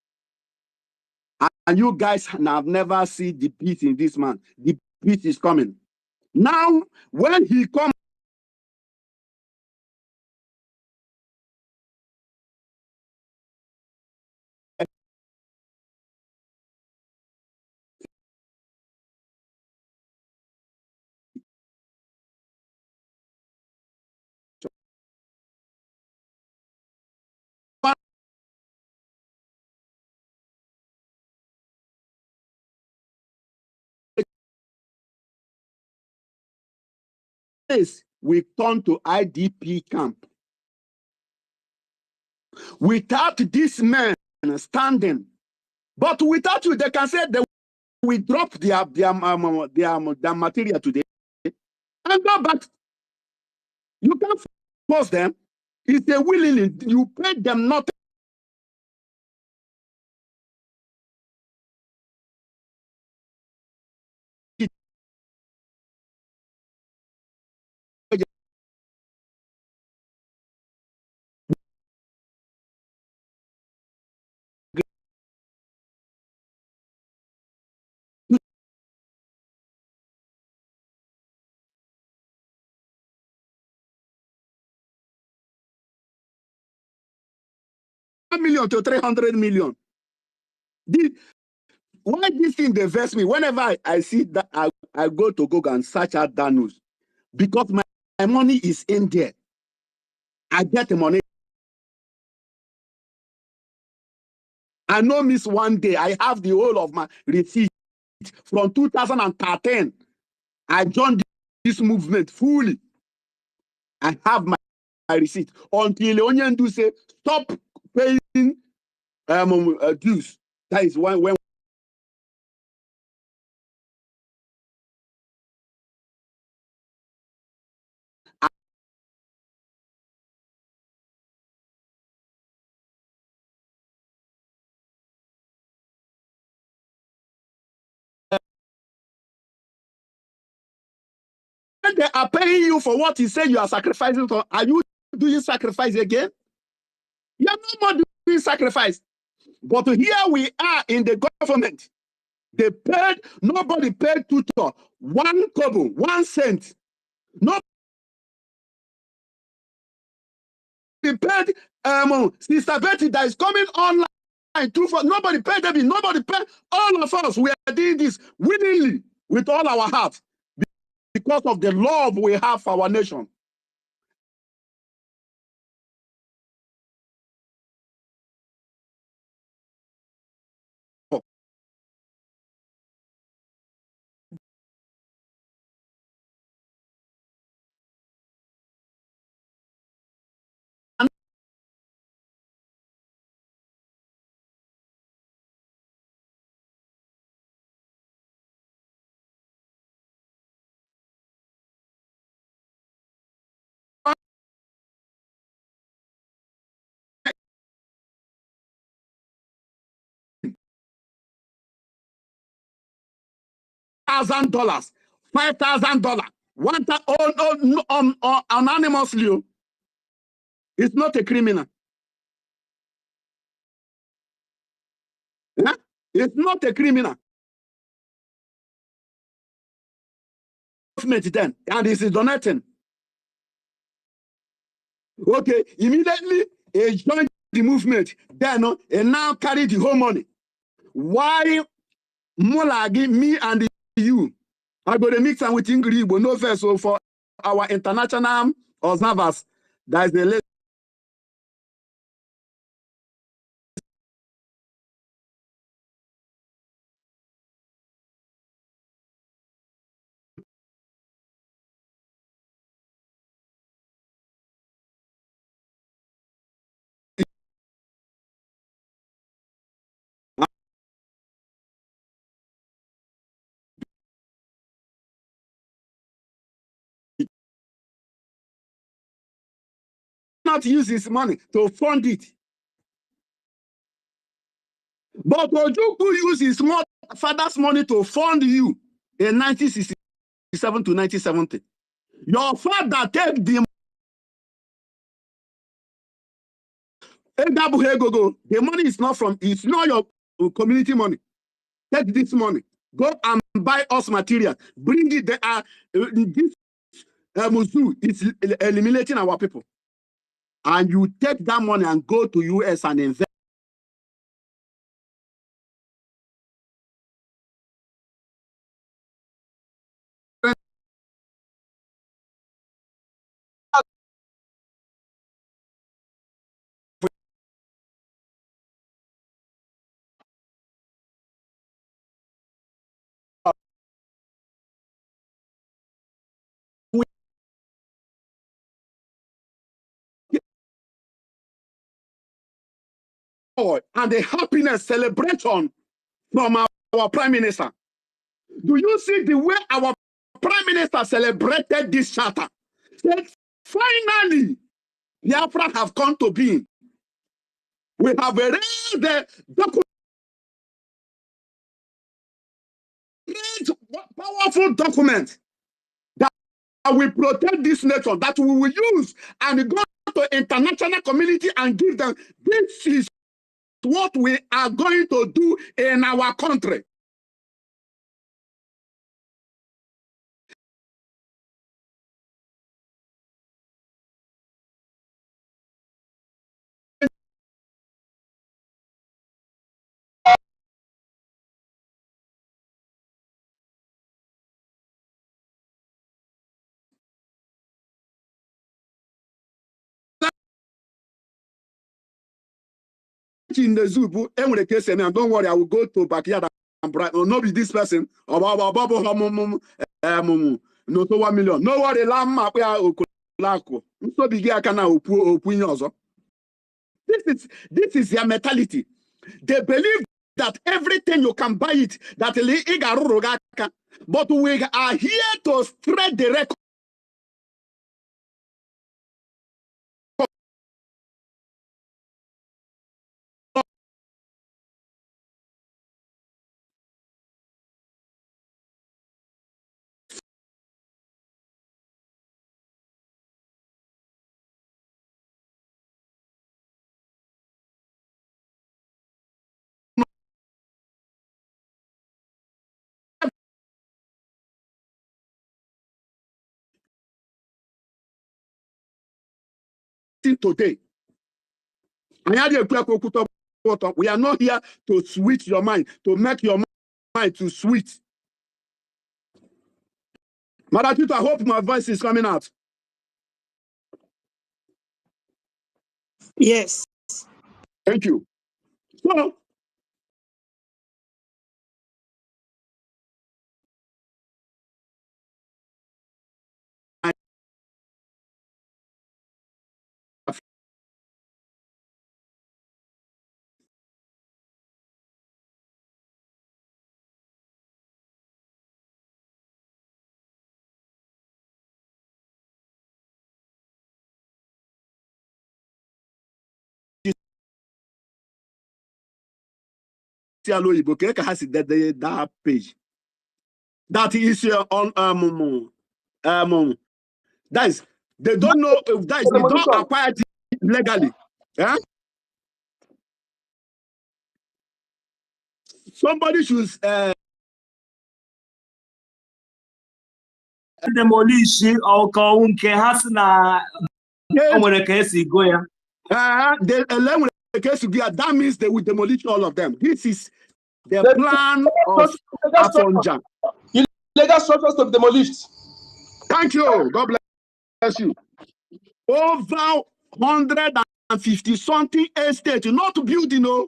And you guys have never seen the beast in this man. The beast is coming. Now, when he comes, we turn to IDP camp. Without this man standing, but without you, they can say they will drop their material today and go back. You can't force them. If they willingly, you pay them nothing. $1 million to 300 million. Why this thing they vex me? Whenever I see that, I go to Google and search out that news because my money is in there. I get the money. I no miss one day. I have the whole of my receipt from 2013. I joined this movement fully. I have my receipt until the onion do say stop paying dues. That is when they are paying you for what you say you are sacrificing for. Are you doing sacrifice again? You are no more doing sacrifice. But here we are in the government. They paid, nobody paid tutor 1 kobo, 1 cent. Nobody paid Sister Betty that is coming online. Nobody paid David, nobody paid. All of us, we are doing this willingly with all our heart because of the love we have for our nation. 1,000, $5,000, anonymously. It's not a criminal. Yeah? It's not a criminal. Then, and this is donating. Okay, immediately he joined the movement. Then he now carry the whole money. Why Mulagi, me and you? I go to mix am with English, but no first. So for our international observers, that is the list. Not use his money to fund it. But Ojukwu used his father's money to fund you in 1967 to 1970. Your father take the money is not from, it's not your community money. Take this money. Go and buy us material. Bring it there. This Musu is eliminating our people. And you take that money and go to US and invest. And the happiness celebration from our prime minister. Do you see the way our prime minister celebrated this charter? Said, finally, Biafra have come to being. We have erased the document, powerful document that will protect this nation, that we will use and go to international community and give them. This is what we are going to do in our country. in the zoo, every case, and don't worry, I will go to backyard and bright. No, be this person. No, so 1 million. No worry, lamma, we are okulako. So big, I can now This is their mentality. They believe that everything you can buy it, that but we are here to spread the record. Today, we are not here to switch your mind, to make your mind to sweet. Madam, I hope my voice is coming out. Yes. Thank you. So, that page. That is on that is they don't know if that is we don't acquire it legally. Yeah? Somebody should demolish ọkọ nke ha si na o nwere ka esi go ya. That means they will demolish all of them. This is the plan of Afonja. Illegal structures to be demolished. Thank you. God bless you. Over 150 something estate, not building, no.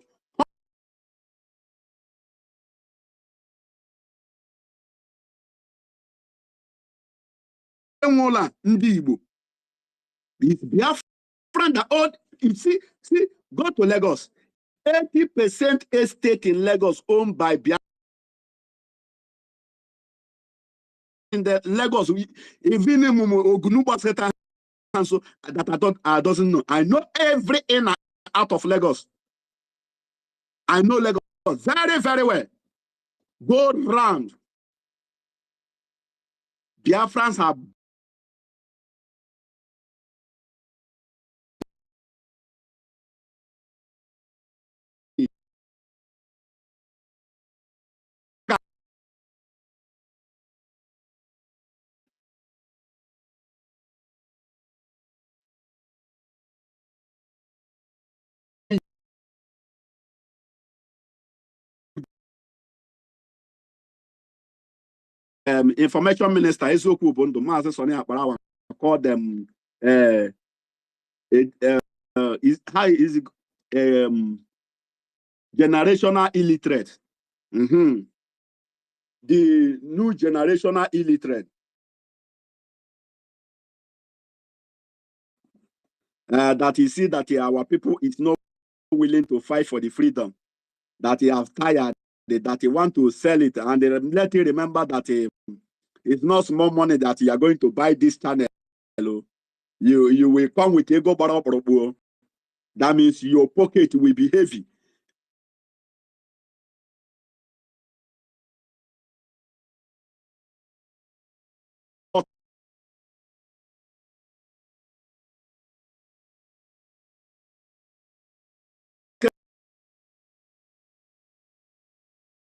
It's Biafraland that old. You see, go to Lagos. 80% estate in Lagos owned by Biafra. In the Lagos, even Ogunuba so that I doesn't know. I know every in and out of Lagos. I know Lagos very, very well. Go round. Biafrans have information minister Ezoku Bondo Mazi Soni Akparawa called them how is it generational illiterate. The new generational illiterate. That you see that our people is not willing to fight for the freedom, that they have tired, that they want to sell it, and they let you remember that it's not small money that you are going to buy this channel. You will come with ego baro. That means your pocket will be heavy.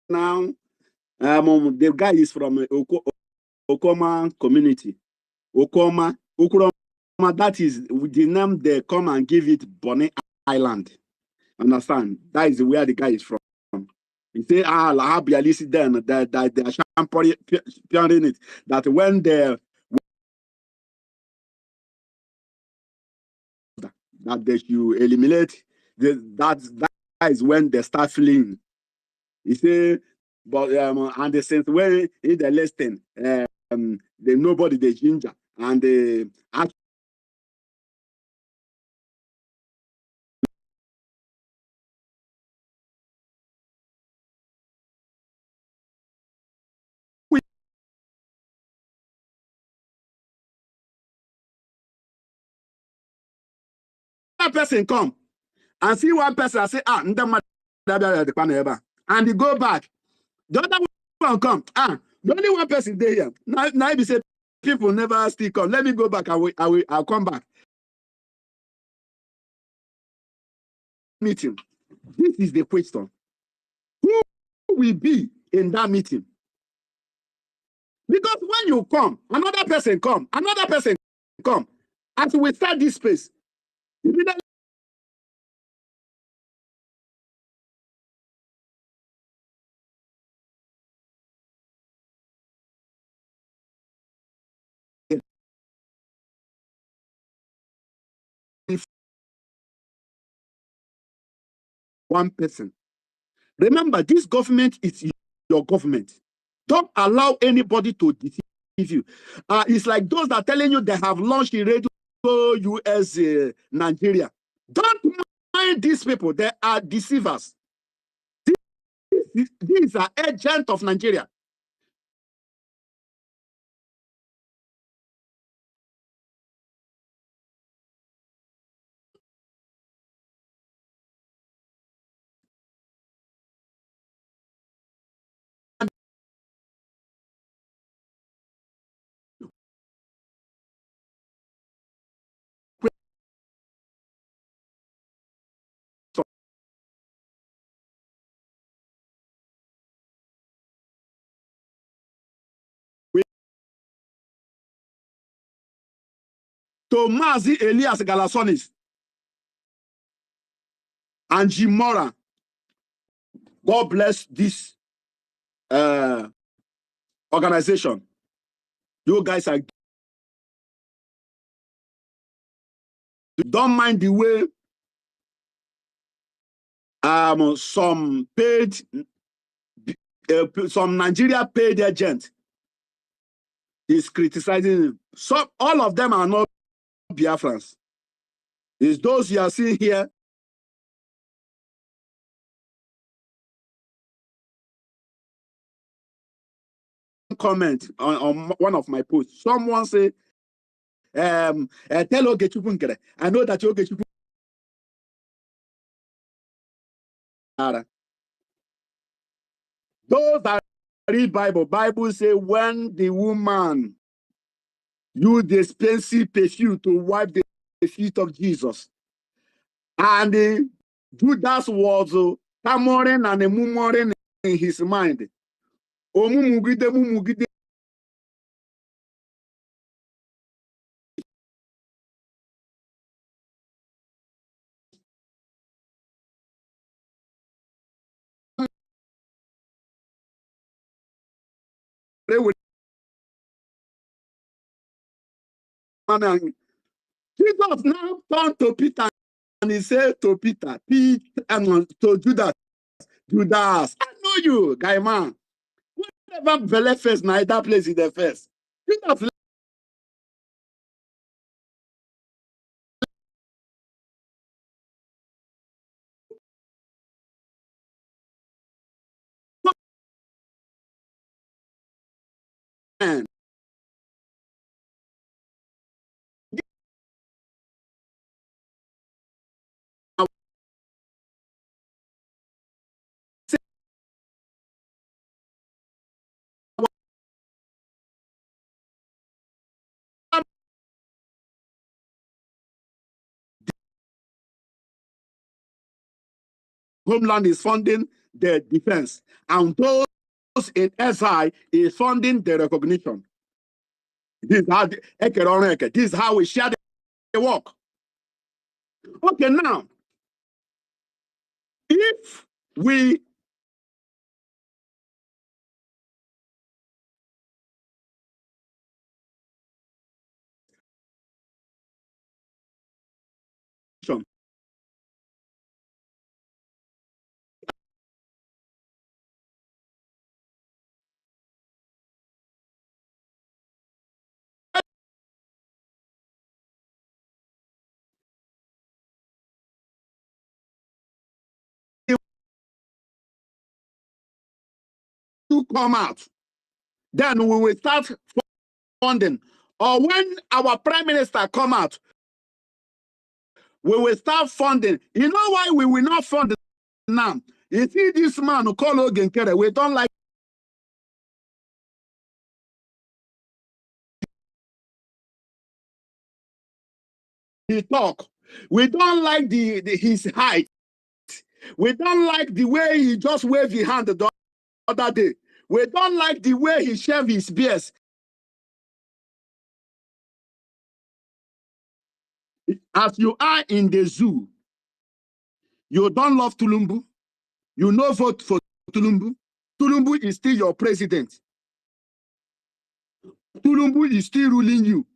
Now, the guy is from Okoma community. Okroma, that is the name they come and give it Bonny Island. Understand? That is where the guy is from. He say, Lahabialisi then that they are championing it. That when they should eliminate that guys when they start fleeing. He say, but and the sense when in the listing, the nobody the ginger and the person come and see one person and say, and he go back. The other one come, the only one person there here. Now he say people never still come. Let me go back. I'll come back. Meeting. This is the question. Who will be in that meeting? Because when you come, another person come, another person come. As we start this space, immediately one person. Remember, this government is your government. Don't allow anybody to deceive you. It's like those that are telling you they have launched in radio US Nigeria. Don't mind these people. They are deceivers. These are agents of Nigeria. To Mazi Elias Galasonis and Jim Mora. God bless this organization. You guys are don't mind the way some paid some Nigeria paid agent is criticizing him. So all of them are not Biafrans. It's those you are seeing here. Comment on one of my posts. Someone say, tell Ogechukwu Nkere. I know that Ogechukwu. Those that read Bible say when the woman used the expensive perfume to wipe the feet of Jesus, and Judas was clamoring and murmuring in his mind. Omumugide. Jesus now turned to Peter and he said to Peter, to Judas, I know you, guy man. Whatever belle first, now that place is the first. Judas man. Homeland is funding the defense, and those in SI is funding the recognition. This is how we share the work. Okay, now, if we come out, then we will start funding. Or when our prime minister come out, we will start funding. You know why we will not fund now? You see this man who call Ogenkere, we don't like he talk. We don't like his height. We don't like the way he just waved his hand the other day. We don't like the way he shaved his beard. As you are in the zoo, you don't love Tulumbu. You no vote for Tulumbu. Tulumbu is still your president. Tulumbu is still ruling you.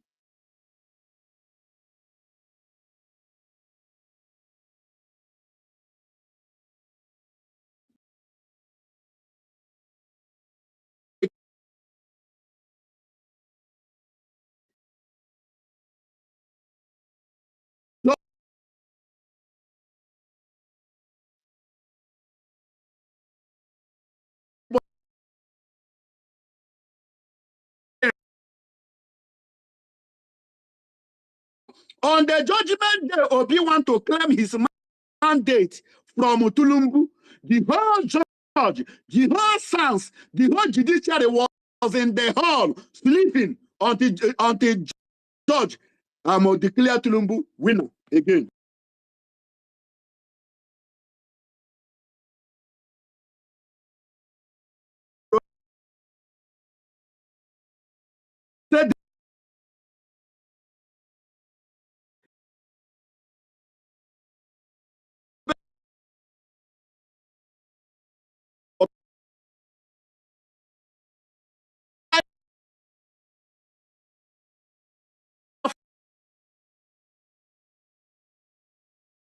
On the judgment day, Obi want to claim his mandate from Tulumbu. The whole judge, the whole sons, the whole judiciary was in the hall sleeping until judge declare Tulumbu winner again. Said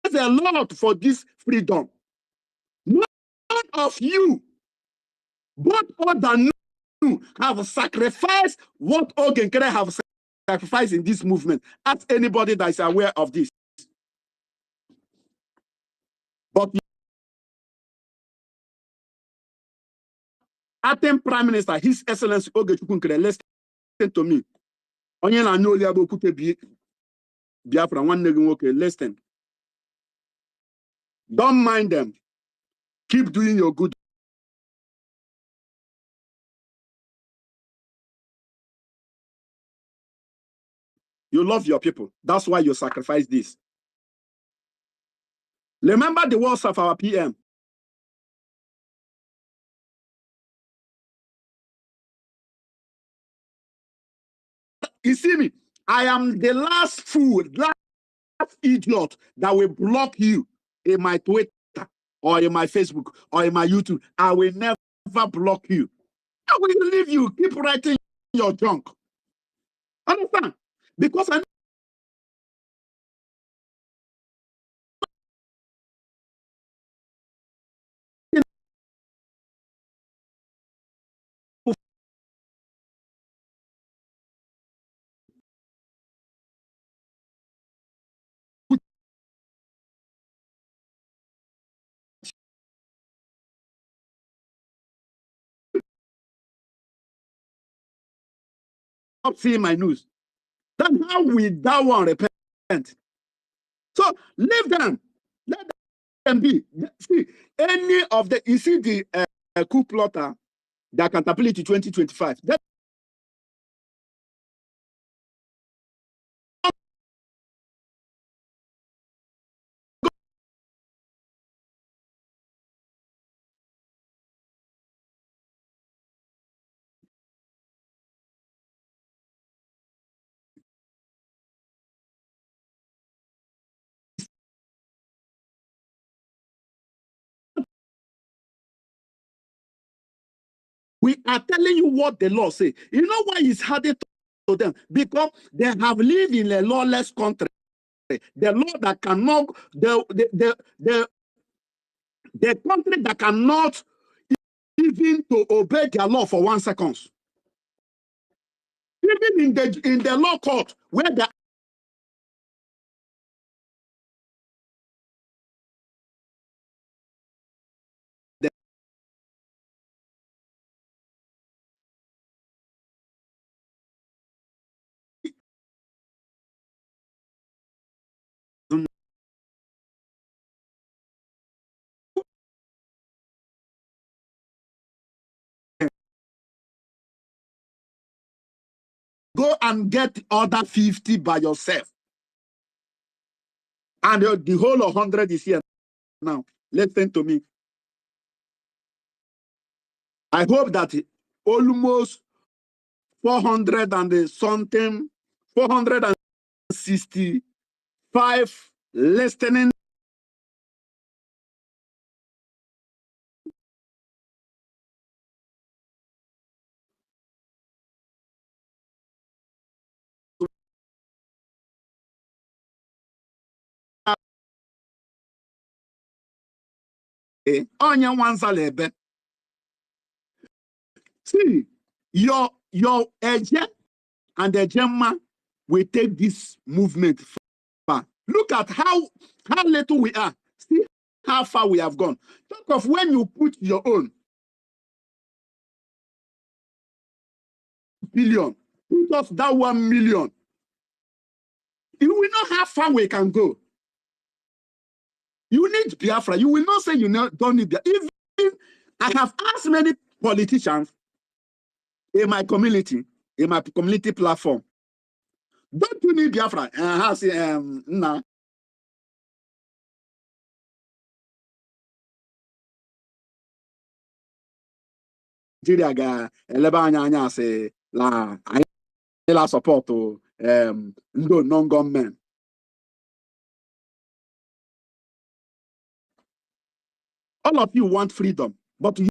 there's a lot for this freedom. None of you, both old and new, have sacrificed what Ogenkere have sacrificed in this movement. Ask anybody that is aware of this. But acting Prime Minister, His Excellency Ogechukwu Nkere, listen to me. Onye na anya oli abokute Biafra nwanne gị nwoke, listen. Don't mind them. Keep doing your good. You love your people. That's why you sacrifice this. Remember the words of our PM. You see me? I am the last fool, last idiot that will block you in my Twitter or in my Facebook or in my YouTube. I will never block you. I will leave you. Keep writing your junk. Understand? Because I stop seeing my news. Then how will that one repent? So leave them. Let them be. See, any of the, you see the coup plotter, the accountability 2025. That we are telling you what the law say. You know why it's harder to them? Because they have lived in a lawless country. The law that cannot, the country that cannot even to obey their law for 1 second. Even in the law court, where go and get the other 50 by yourself. And the whole of 100 is here now. Listen to me. I hope that almost 400 and something, 465 listening onion ones alebe. See, your edge and the Gemma will take this movement far. Look at how little we are. See how far we have gone. Talk of when you put your own billion, put us that 1 million. You will know how far we can go. You need Biafra. You will not say you don't need Biafra. Even I have asked many politicians in my community platform, don't you need Biafra? I say, nah. Nigeria ga eleba anya say la support to non-government. All of you want freedom, but you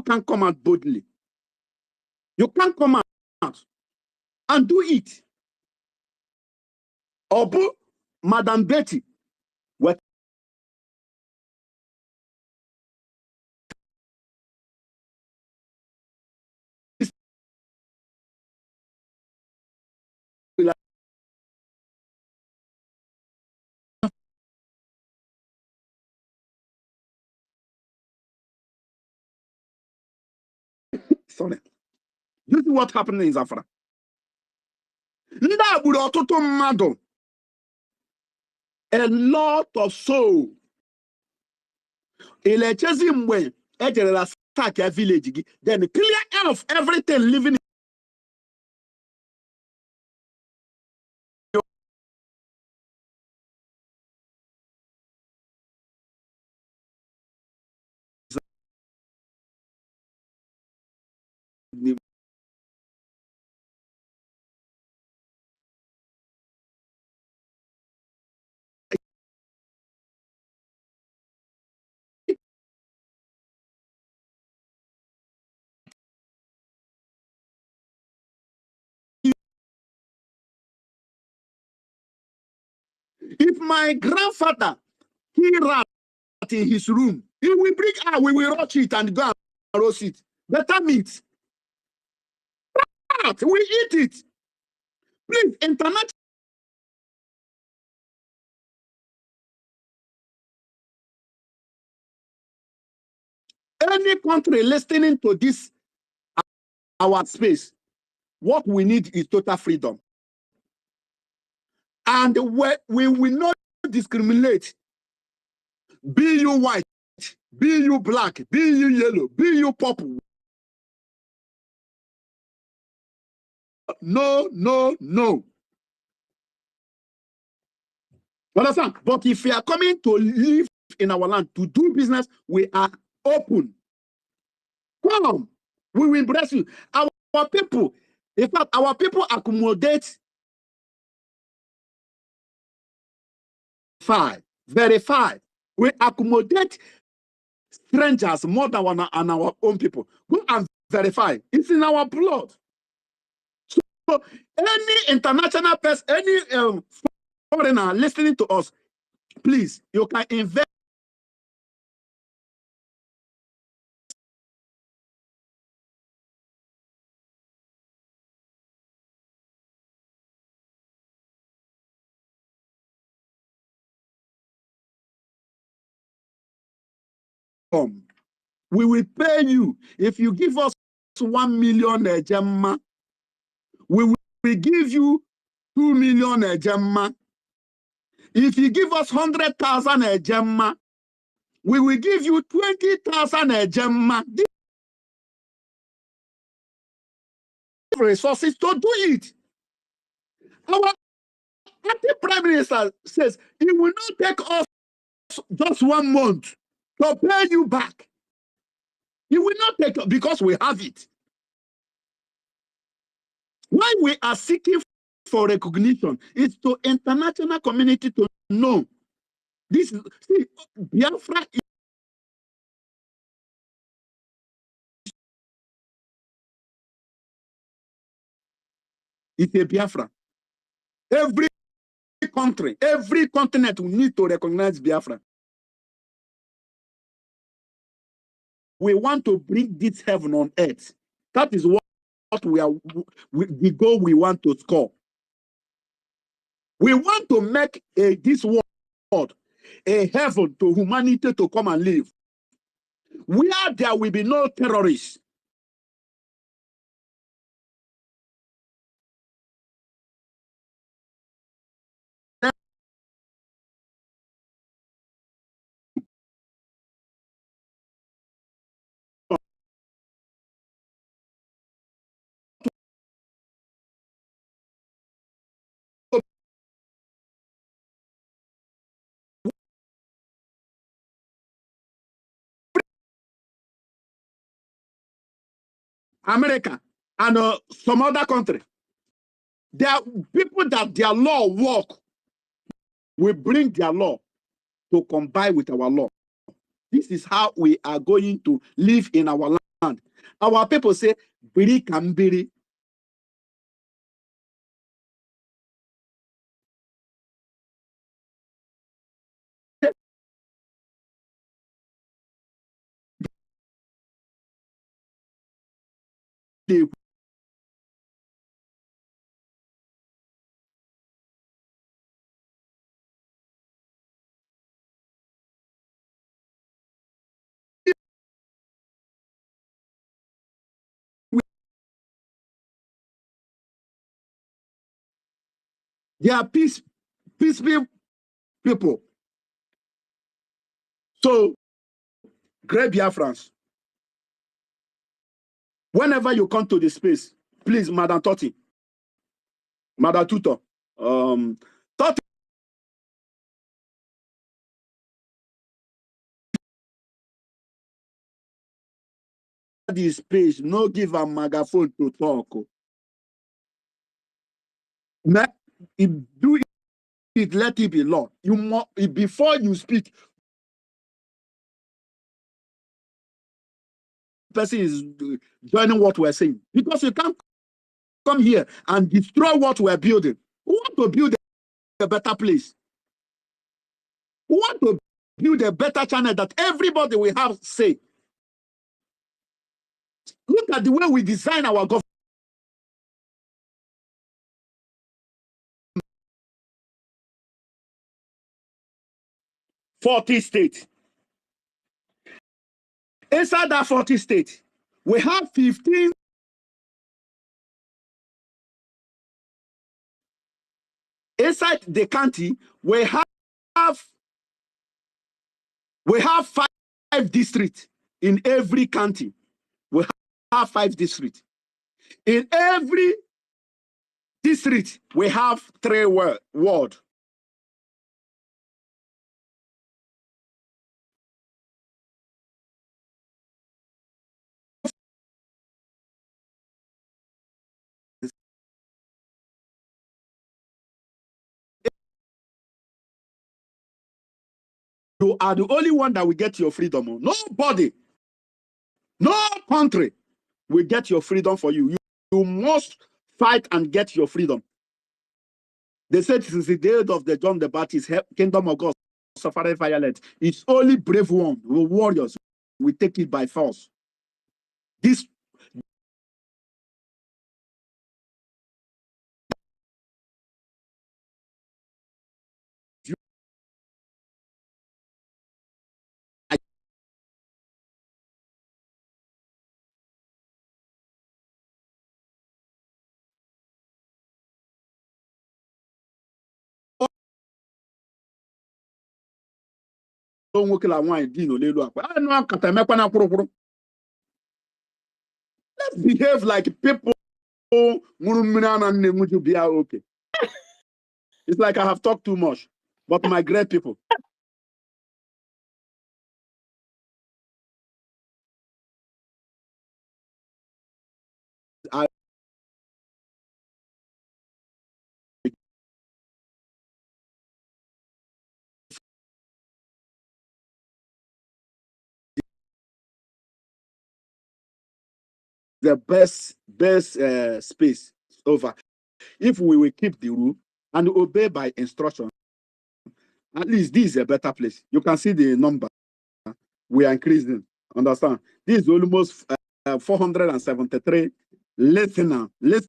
can't come out boldly. You can't come out and do it. Obu, Madam Betty, what is sorry. You see what happened in Zafra? A lot of soul. When attack a village, then clear off everything living in if my grandfather he rat in his room, he will bring out, we will rush it and go and roast it. Better meat. Rat, we eat it. Please, international. Any country listening to this, our space, what we need is total freedom. And we will not discriminate. Be you white, be you black, be you yellow, be you purple. No, no, no. Understand? But if you are coming to live in our land, to do business, we are open. Come, we will embrace you. Our people, in fact, our people accommodate verify. We accommodate strangers more than our own people. Go and verify. It's in our blood. So any international person, any foreigner listening to us, please, you can invest. We will pay you. If you give us 1 million Gemma, we will give you 2 million Gemma. If you give us 100,000 Gemma, we will give you 20,000 Gemma. Resources to do it. Our acting Prime Minister says he will not take us just 1 month to pay you back. He will not take it because we have it. Why we are seeking for recognition is to international community to know this. See, Biafra is a Biafra. Every country, every continent will need to recognize Biafra. We want to bring this heaven on earth. That is what the goal we want to score. We want to make this world a heaven to humanity to come and live. Where there will be no terrorists. America and some other country. There are people that their law work will bring their law to combine with our law. This is how we are going to live in our land. Our people say, Biri Kambiri. They are peaceful people. So, great Biafrans, whenever you come to the space, please, Madam Toti, Madam Tutor, Toti, this space, no give a megaphone to talk. Do it, let it be law. You must, before you speak, person is joining what we're saying, because you can't come here and destroy what we're building. We want to build a better place. We want to build a better channel that everybody will have say. Look at the way we design our government. 40 states. Inside that 40 states, we have 15. Inside the county, we have 5 districts in every county. We have 5 districts. In every district, we have 3 wards. You are the only one that will get your freedom. Nobody, no country will get your freedom for you. You must fight and get your freedom. They said since the day of the John the Baptist, kingdom of God suffered violence. It's only brave one, the warriors, will take it by force. This let's behave like people. Okay. It's like I have talked too much. But my great people, I the best space over. If we will keep the rule and obey by instruction, at least this is a better place. You can see the number we are increasing. Understand? This is almost 473 listener. Listen.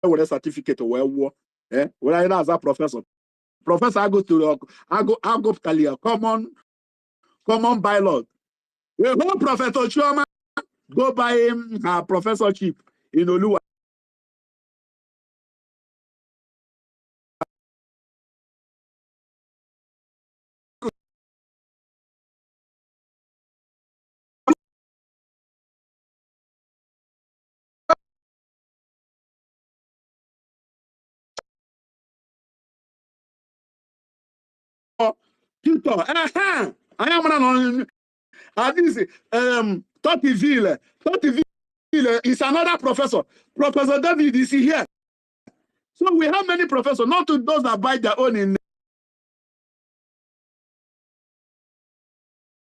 With a certificate where when I as a professor. Professor, I go to I go tell you common bylaw. The whole Professor Chioma go buy him her professorship in Oluwa. Tutor, I am on this 30 is another professor. Professor David is here. So we have many professors, not to those that buy their own in.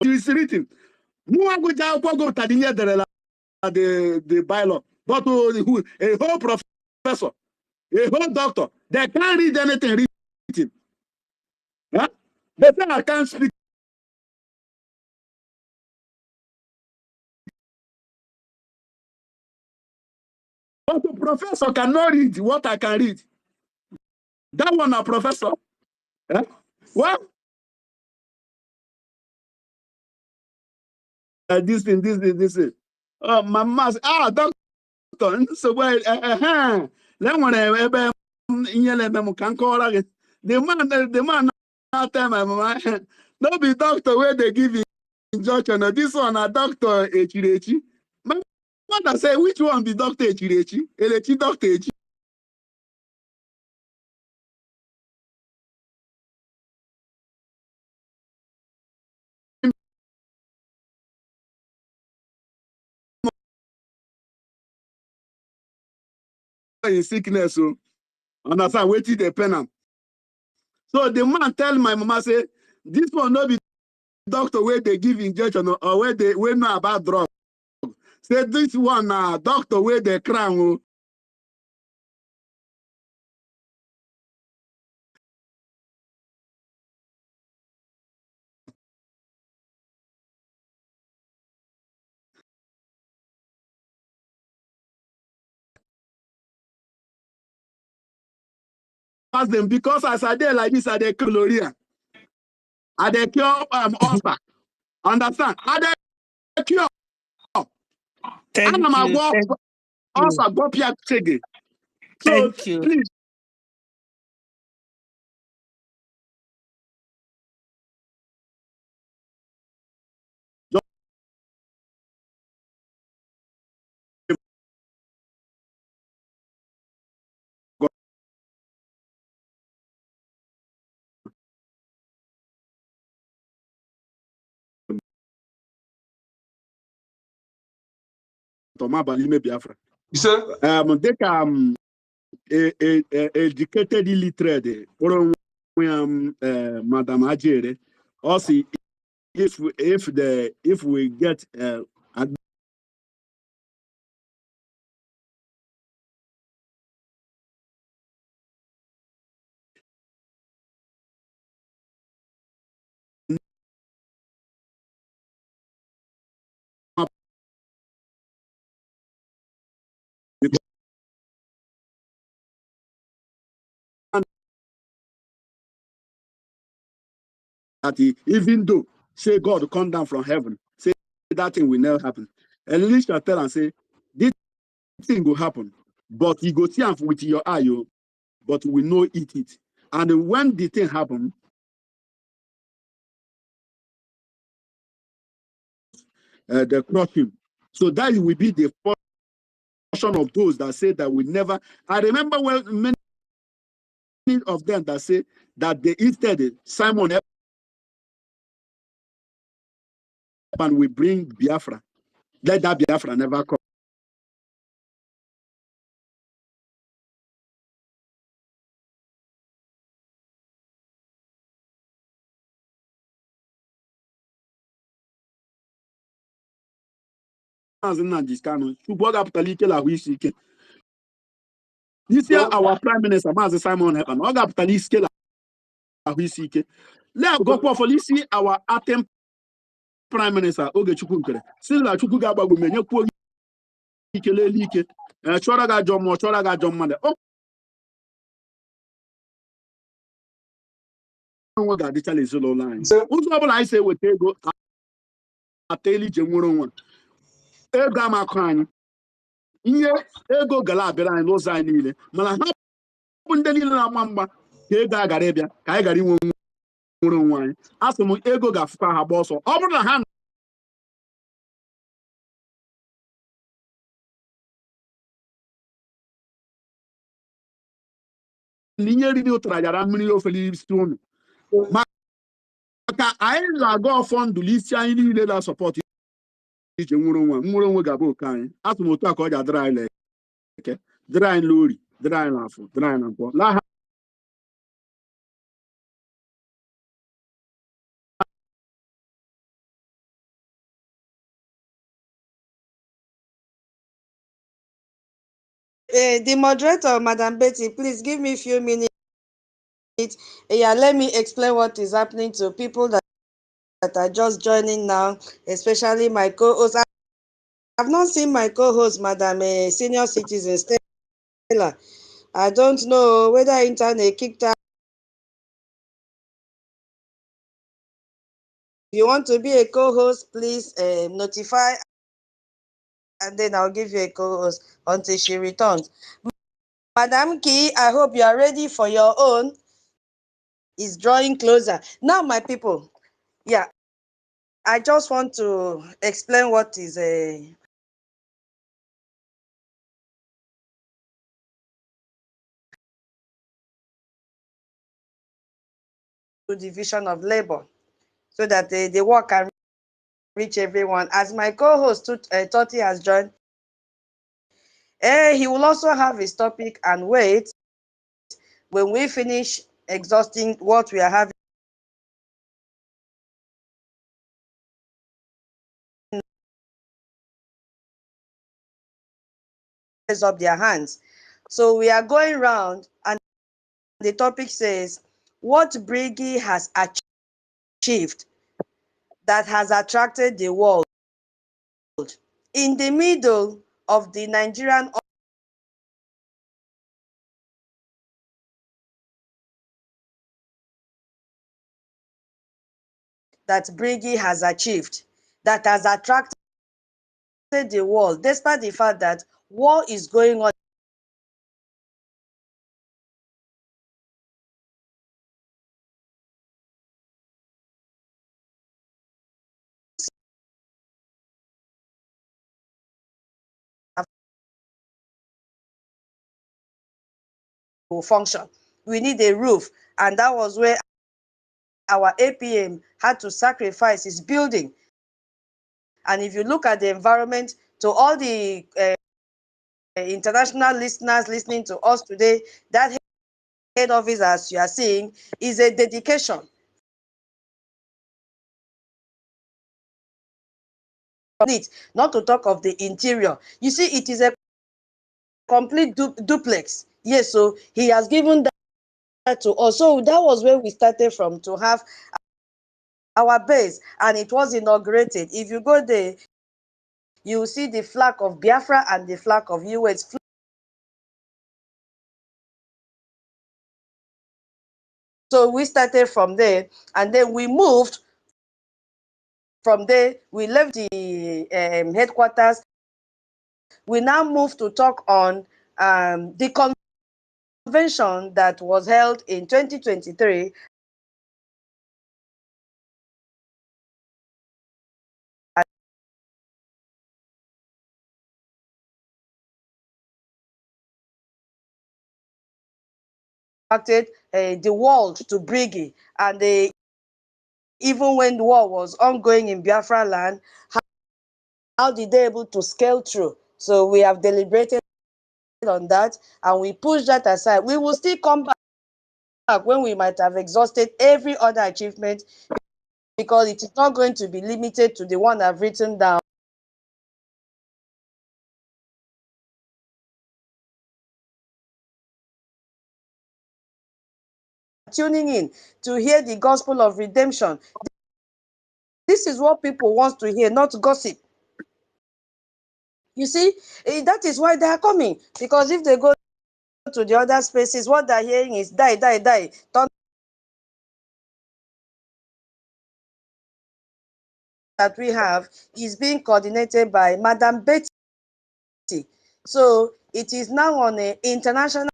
It's written. The bylaw, but a whole professor, a whole doctor, they can't read anything written. Huh? They say I can't speak. But the professor cannot read what I can read. That one a professor. Huh? What? This thing. My mask. Doctor. So well, let one the man not tell my mama. No be doctor where they give you injunction. This one a doctor Echirechi. My mother say which one be doctor Echirechi? Elechi doctor Echi. In sickness, so understand waiting the pen. So the man tell my mama say this one no be doctor where they give injection or where they know about drug. Say this one doctor where they crown. Ask them because as I dey like this, I dey chlorine. I dey cure ulcer. Understand? I dey cure. And Thank I'm you. a Thank you. ulcer go Pia Chege. So Thank you. please, Toma Balime Biafra. You say? They can educated illiterate. Madam Ajere. Also, if we get that even though say God will come down from heaven, say that thing will never happen. Elisha tell and say, this thing will happen, but you go see am with your eye, but we know eat it. And when the thing happen, they crush him. So that will be the portion of those that say that we never. I remember when many of them that say that they instead Simon and we bring Biafra. Let that Biafra never come. This year, our Prime Minister, Mazi Simon Hepan, Oga Ptali scale Ahuisike. Let go for this our Atem Prime Minister, Oge Chukunkere. Still, la Chukuga Bagumenye Puri Kele Like, Choraga Jomo, Choraga Jomanda. Oh, Oga, the Charlie Zolo line. So, who's what I say with Ego Ateli Jemuro one? Egama Kwan. Ego Galabera and Rosanile. Malaha Pundelina Mamba. Ega Garabia, Kaigari wine. Ask them Ego Gafka Haboso. Over the hand. Linyeri ni utrajara mini ofeli stone. Maka I go fund Lucia in the support ije nwere onwe ga bụ ka anyị atụmatụ a ka ọ ji adịrị anyị leke dịrị anyị lori dịrị anyị n'afọ dịrị anyị na nkwọ laa ha The moderator, Madam Betty, please give me a few minutes. Yeah, let me explain what is happening to people that are just joining now, especially my co-host. I've not seen my co-host, Madam Senior Citizen Stella. I don't know whether internet kicked her. If you want to be a co-host, please notify, and then I'll give you a co-host until she returns. Madam Key, I hope you are ready for your own. It's drawing closer. Now, my people, yeah, I just want to explain what is a division of labor so that the work can reach everyone. As my co-host, Toti, has joined, he will also have his topic and wait when we finish exhausting what we are having up their hands. So we are going round, and the topic says, what Brgie has achieved that has attracted the world. In the middle of the Nigerian that Brgie has achieved, that has attracted the world, despite the fact that war is going on will function. We need a roof, and that was where our APM had to sacrifice its building. And if you look at the environment, to all the international listeners listening to us today, that head office, as you are seeing, is a dedication. Not to talk of the interior. You see, it is a complete duplex. Yes, so he has given that to us. So that was where we started from, to have our base, and it was inaugurated. If you go there, you will see the flag of Biafra and the flag of US. So we started from there, and then we moved From there, we left the headquarters. We now move to talk on the convention that was held in 2023 the world to Brgie, and even when the war was ongoing in Biafraland, how did they able to scale through? So we have deliberated on that, and we push that aside. We will still come back when we might have exhausted every other achievement, because it is not going to be limited to the one I've written down. Tuning in to hear the gospel of redemption. This is what people want to hear, not gossip. You see, that is why they are coming, because if they go to the other spaces, what they're hearing is die, die, die. That we have is being coordinated by Madam Betty. So it is now on an international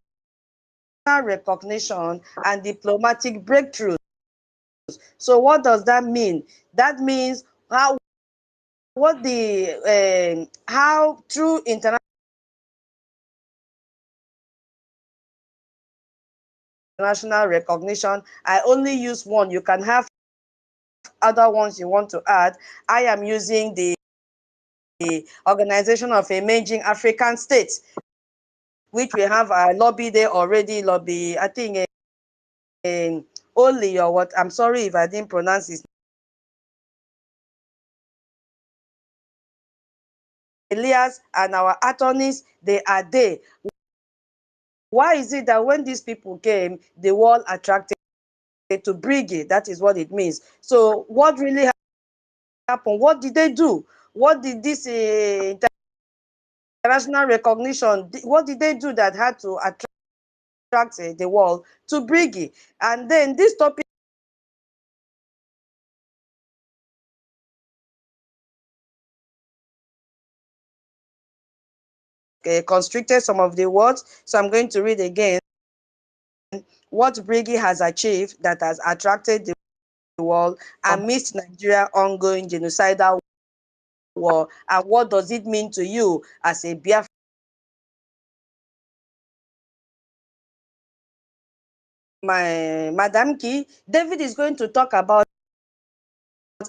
recognition and diplomatic breakthroughs. So what does that mean? That means how through international recognition, I only use one. You can have other ones you want to add. I am using the Organization of Emerging African States, which we have a lobby there already. Lobby, I think, only or what? I'm sorry if I didn't pronounce his Elias and our attorneys, they are there. Why is it that when these people came, the world attracted to Brgie? That is what it means. So what really happened? What did they do? What did this international recognition, what did they do that had to attract the world to Brgie? And then this topic constricted some of the words, so I'm going to read again. What Brgie has achieved that has attracted the world amidst Nigeria's ongoing genocidal war, and what does it mean to you as a Biafran? My Madam Key, David is going to talk about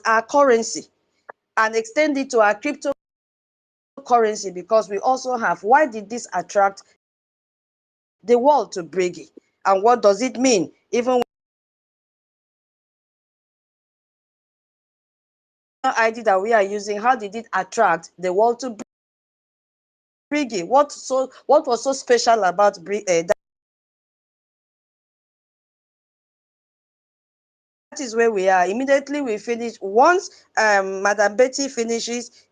our currency and extend it to our cryptocurrency, because we also have, why did this attract the world to Brgie, and what does it mean? Even ID that we are using, how did it attract the world to Brgie? What was so special about that is where we are. Immediately we finish. Once Madam Betty finishes,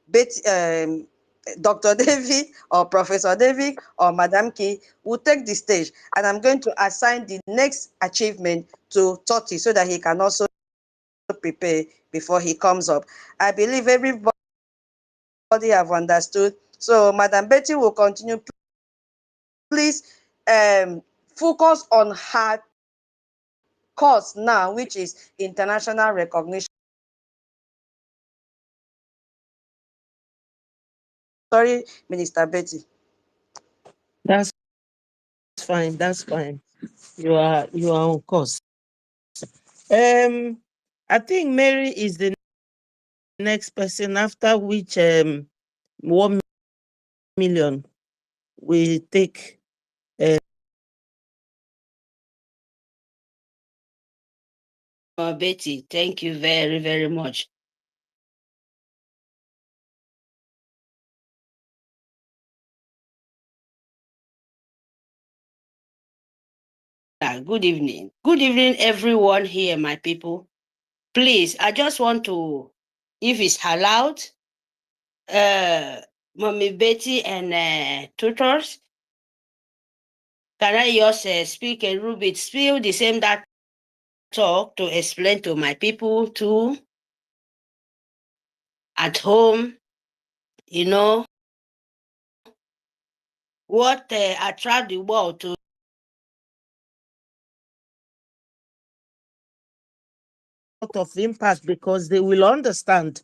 Dr. David or Professor David or Madam Key will take the stage, and I'm going to assign the next achievement to Totti so that he can also prepare before he comes up. I believe everybody have understood. So Madam Betty will continue. Please focus on her course now, which is international recognition. Sorry, Minister Betty. That's fine. That's fine. You are on course. I think Mary is the next person, after which 1 million will take. Betty, thank you very, very much. Good evening. Good evening, everyone here, my people. Please, I just want to, if it's allowed, Mommy Betty and tutors, can I just speak a little bit, still the same that talk to explain to my people too? at home, you know, what attract the world to of impact because they will understand.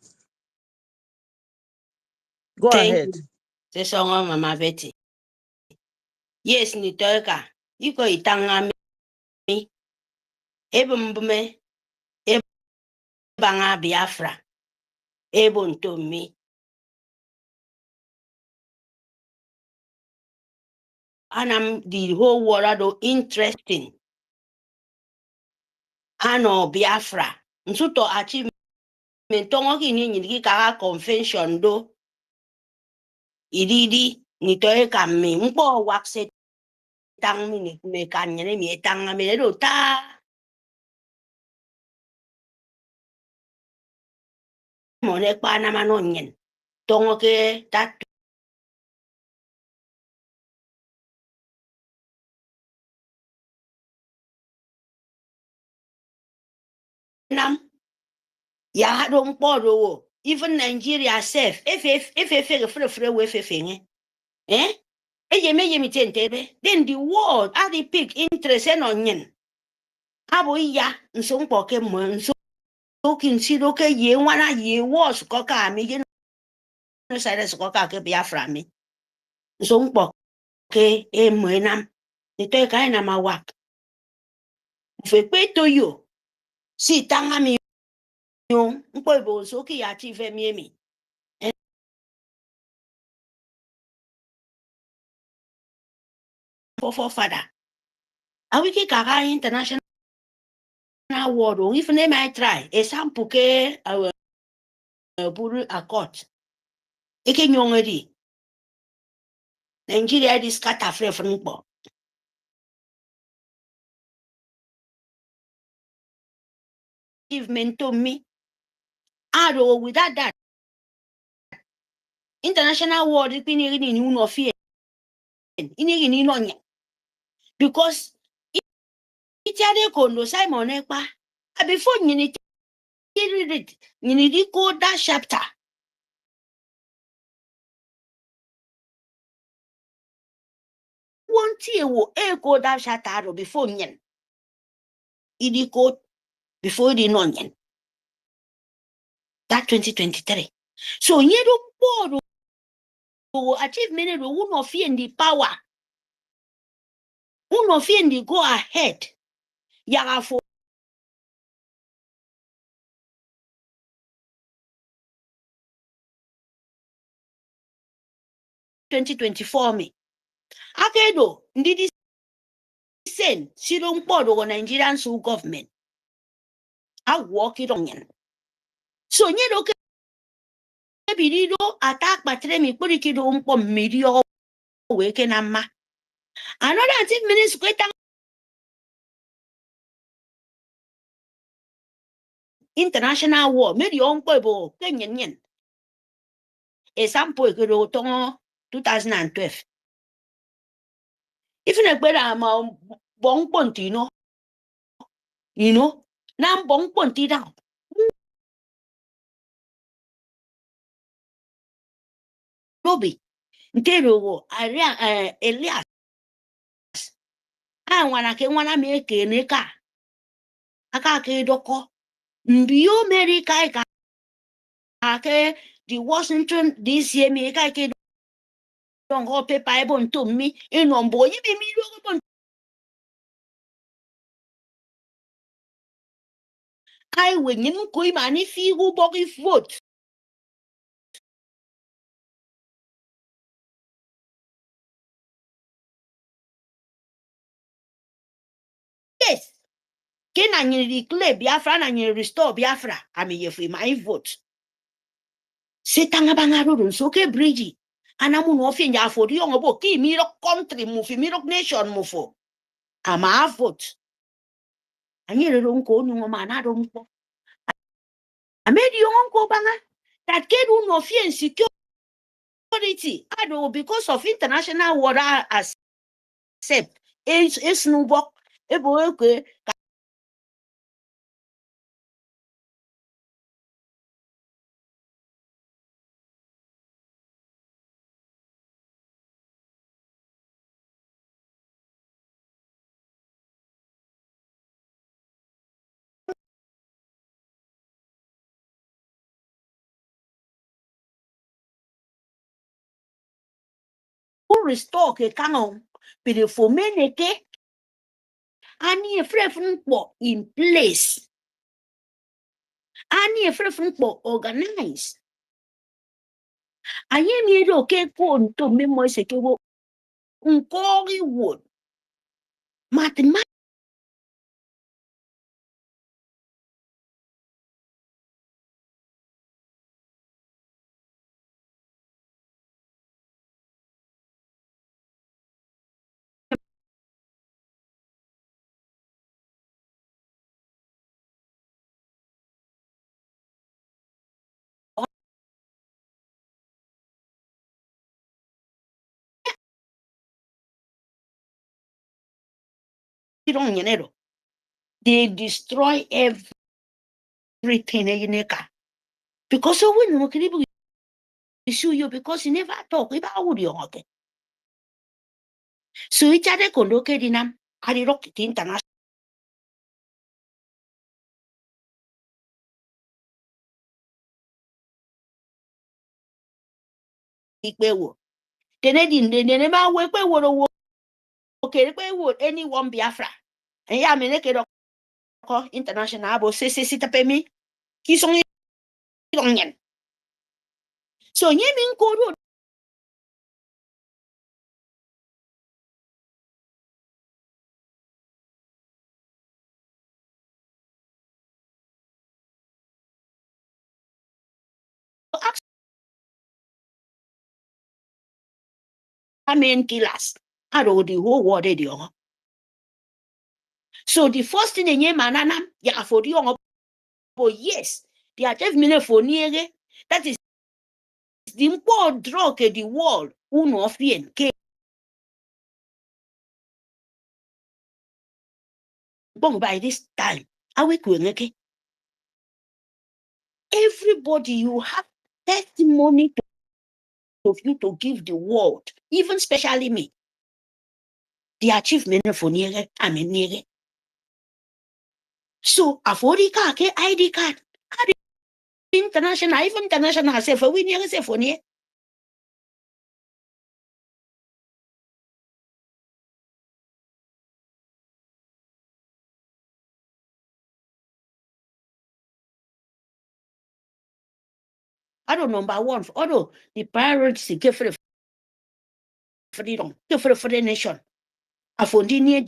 Go thank ahead. you. Say song Mama Betty. Yes, ni toka. Iko itanga mi. Ebe mbume. Ebe banga Biafra. Ebe ntomi. Anam the whole world interesting. Ano Biafra. Nsuto achievement. Mentongo kini nyingi kaka convention do. Ididi ni toka mi. Mpo wakse tang mi me kanyene mi tanga mi do ta. Mone pa na manonyen. Tongo ke that nam ya don't borrow even Nigeria self if we fefenge eh me tentebe then the world are the big interest en onyen abo ya nso mpo ke mo nso kin si do ke ye wana ye was ko ka mi je no sare ko ka ke Biafra mi nso mpo ke e mo nam ni to ka na ma wak fe pe to yo si tanga mi yo mpo bo so ki ya ti fe mi for father awiki kaka international award o if name I try example ke buru accord eke nyongeri Nigeria di scatter free from po achievement to me aro without that international award piniri ni uno fear iniri ni no nya because itiade kondo Simon ekpa before nyini read it nyini di code that chapter one tie wo e code that chapter before nyen idi code before di no nyen that 2023 so nyedo board achievement we uno fear in the power uno fear in the go ahead yaga for me akedo ndidi sen siro mkpodo go Nigerian Soul government I work it on yen so nyedo ke birido attack patre mi kporikido mkpo mmiri o weke na mma another thing minutes kweta international war meri on mkpo bo kenyen yen example ekero tongo 2012 if na gbera ma bon ponti no you know na bon ponti down Robi ntero wo aria Elias wana ke wana me ekene ka aka ke doko mbio meri kai ka ake the Washington DC me kai ke don go paper e bon to mi enombo yi mi lo bon kai we nyin ko imani fi gu bogi vote yes ke na nyin declare Biafra na nyin restore Biafra ami ye fi my vote setanga bangaro so ke Brgie anamu no fi nja for yo bo ki mi ro country mu fi mi ro nation mu fo ama vote anyere ro nko onyu ma na ro nko amedi yo nko banga that ke do no fi insecurity ado because of international water accept is no work ebo ekwe restore ke kano pide fomeneke ani efrefun in place ani efrefun organize aye mi ro ke ko nto memo se ke wo nkori wo mathematics they destroy everything in because so when no kiribu issue you because you never talk about what you okay so it ade kondo ke dinam ari rock international ikpewo tenedi ndene ma we pe wo wo okay pe wo anyone Biafra and ya me ke international abo se tape mi ki son yen so nye min ko do amen killers aro the whole world dey on so the first thing nye manana ya for the on but yes they are 12 million for niere that is the more drug in the world uno fien ke bon by this time awe kwengeke everybody you have testimony of you to give the world even especially me the achievement for niere amen niere so afodika ke ID card international even international say for we niere say for niere I don't number one although the priority give for the freedom give for the nation afondi near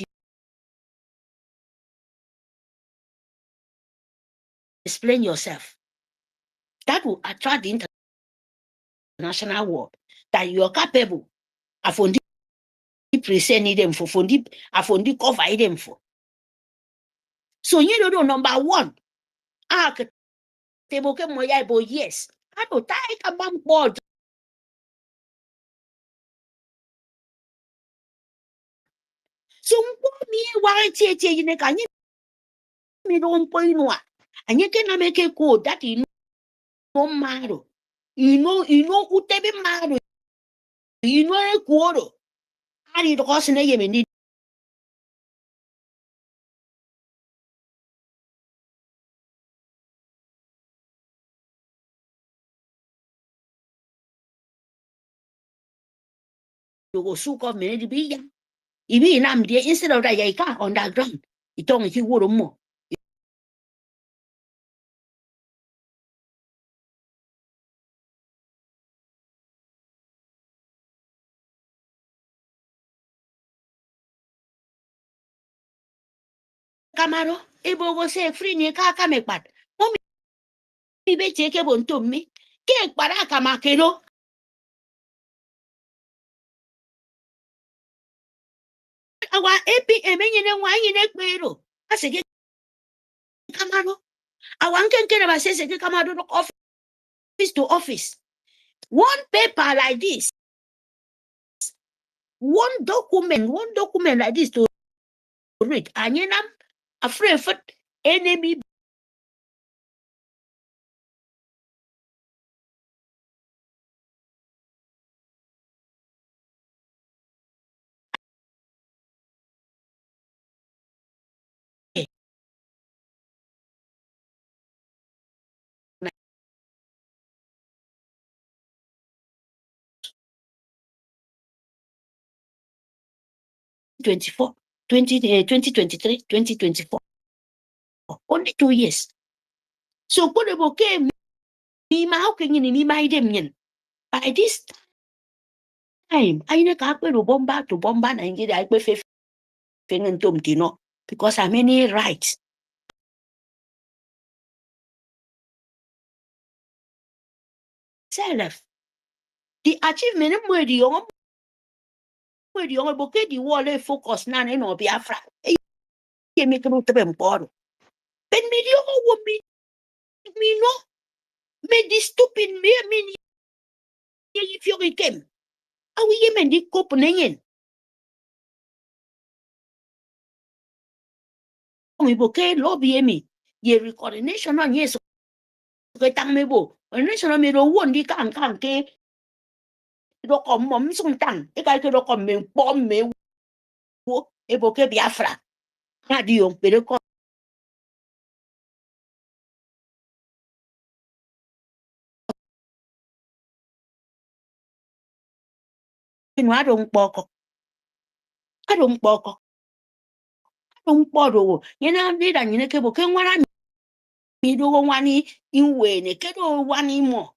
explain yourself that will attract the international world that you are capable afondi present them for afondi cover them for so you don't know number one table ke moya bo yes I don't take a bump board so mi warranty tie ne ka mi don point no anye ke na make ko that you know maro you know utebe maro you know e kuoro ari do ko ne ye me ni go su ko me di bi ya ibi na me instead of that ya ka underground itong ki woro mo kamaro ebo go say free ni ka me pat mo mi be che ke bon to mi ke para ka ma ke no awa APM nyine nwa nyine kpero ase ke kamaro awa nke na ba se ke kamaro office to office one paper like this one document like this to read anyenam afraid for enemy 2024, 2023, 2024. Only 2 years. So Kodebo came, how can you by this time, I know to bomba Nigeria, I prefer because I'm any rights. Self. The achievement of the young the wall focus na no Biafra. You make no to important. But me no me this stupid me if you came. Are we yemen di kop nengen? Mi boke lobby me. Ye recoordination on yes. Ketang me bo. National me do won di kan ke do kom mom sung tang. E ka ke do kom me pom me wo e boke Biafra. Na di yung pero ko I don't poko. I don't poko. Don't poro. You know, did and you know, can one me do one in way, ne kedo one more.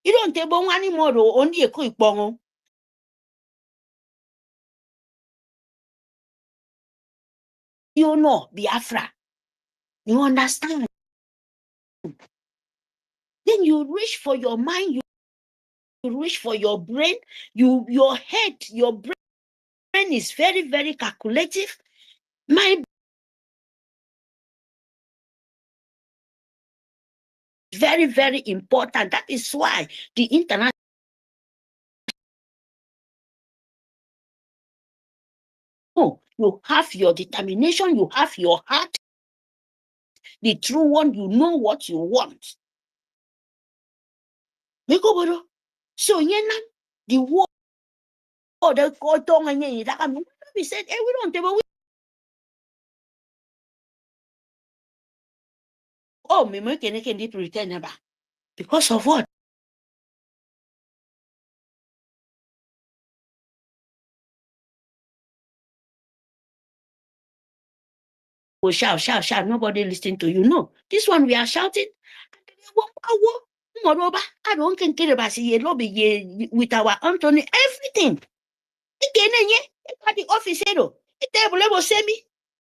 You don't take one more, only a quick bongo. You know, Biafra. You understand? Then you reach for your mind, you reach for your brain, your head, your brain is very, very calculative. My very, very important. That is why the international you have your determination, you have your heart, the true one, you know what you want. So the war the cotton and we said, hey, we don't ever me can pretend about because of what? Oh, shout, nobody listening to you. No, this one we are shouting. Moreover, I don't care about see lobby with our Anthony, everything. Again, at the office,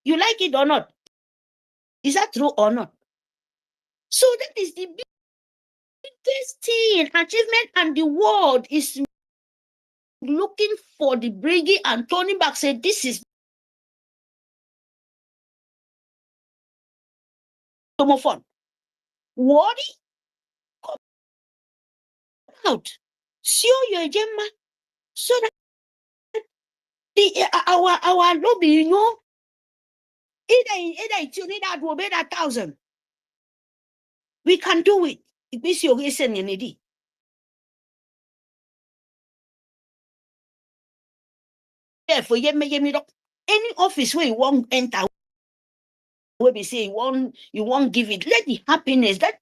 you like it or not? Is that true or not? So that is the biggest thing, achievement, and the world is looking for the Brgie and turning back, say, this is fun. Worry out. Show your gemma so that our lobby, you know, either you need that will be 1,000. We can do it. It is your reason in it. Therefore, any office where you won't enter, where we say you won't give it. Let the happiness that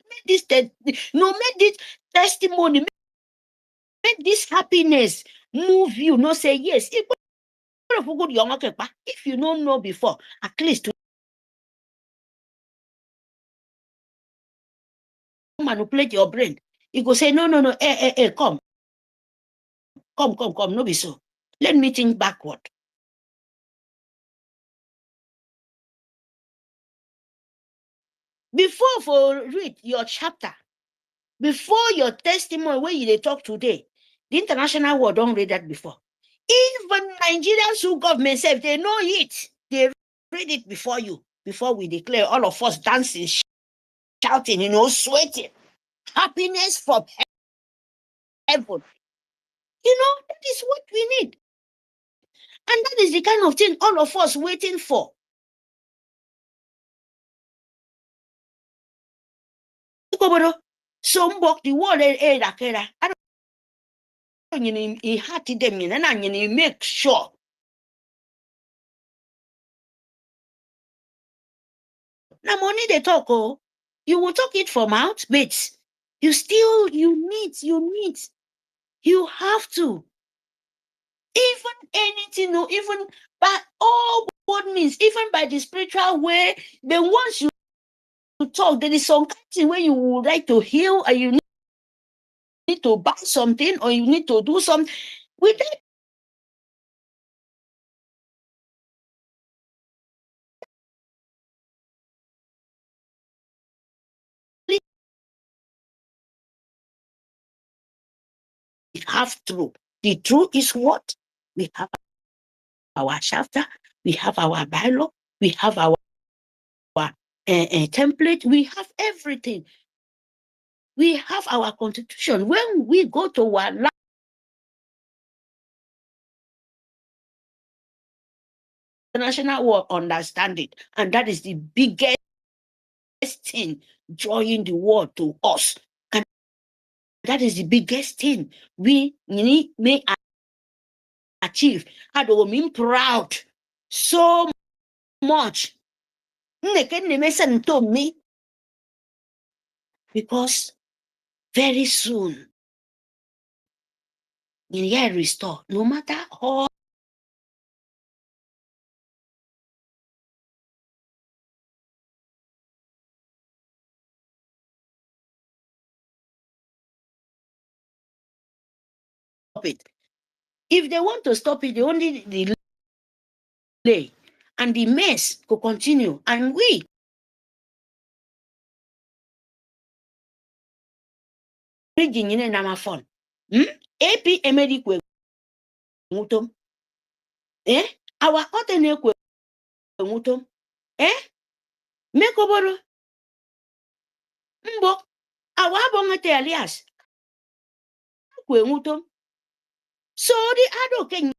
make this make this testimony, make this happiness move you. No say yes. If you don't know before, at least to manipulate your brain, you go say no, come, no be so. Let me think backward. Before for read your chapter, before your testimony where you talk today, the international world don't read that before. Even Nigerians who government say they know it, they read it before you, before we declare all of us dancing, shouting, sweating, happiness from heaven. That is what we need. And that is the kind of thing all of us waiting for. So the world I don't them and make sure. Now money they talk, you will talk it from out, but you still you have to. Even anything, or even by all what means, even by the spiritual way. Then once you talk, there is some kind where you would like to heal, or you need to buy something, or you need to do something. With that, we have truth. The truth is what? We have our chapter, we have our bylaw, we have our template, we have everything. We have our constitution. When we go to our national world, understand it. And that is the biggest thing drawing the world to us. And that is the biggest thing we may achieve. I don't mean proud so much. To me, because very soon in year restore, no matter all it. If they want to stop it, they only delay, and the mess will continue. And we na phone. AP emedi kwe mutom. Our other kwe mutom. Mekoboro mbo. Our bongate alias kwe mutom. So the ado can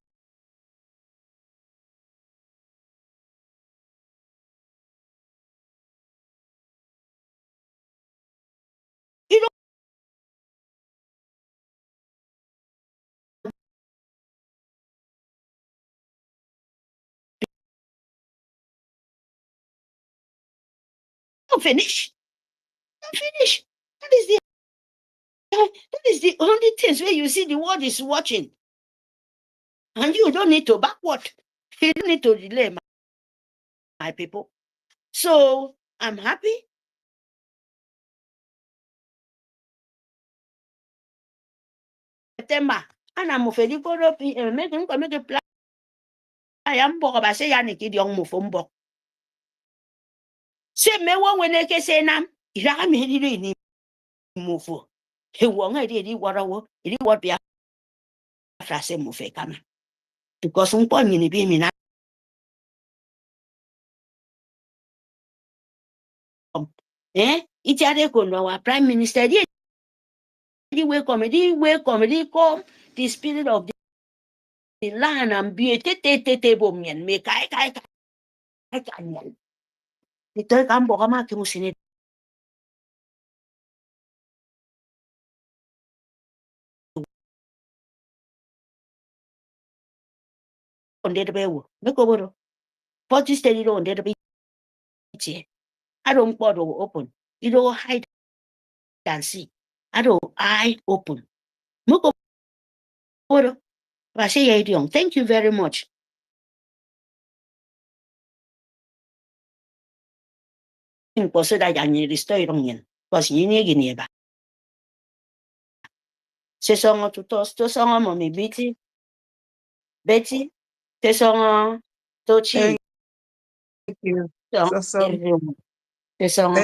you don't finish. Don't finish. That is the only things where you see the world is watching. And you don't need to backward. You don't need to delay, my people. So I'm happy. September. And I'm make a plan. I am boba say yaniki young mufumbo. Say me one when they say nam, Iram he mufu. He won't idea what I want, it what be a frase mufe kama. Because un pon ni be me na. It's our prime minister. Welcome, come the spirit of the land and be a bomian, make I can. The third Ambogama Kimusini. On the bear, look over. What is steady on the beach? I don't bother open. You don't hide and see. I don't eye open. Look over. I say, thank you very much. Because I need to stay on you. Because you need neighbor. C'est son to toss to song, mommy Betty, c'est son to chi. Thank you. C'est son.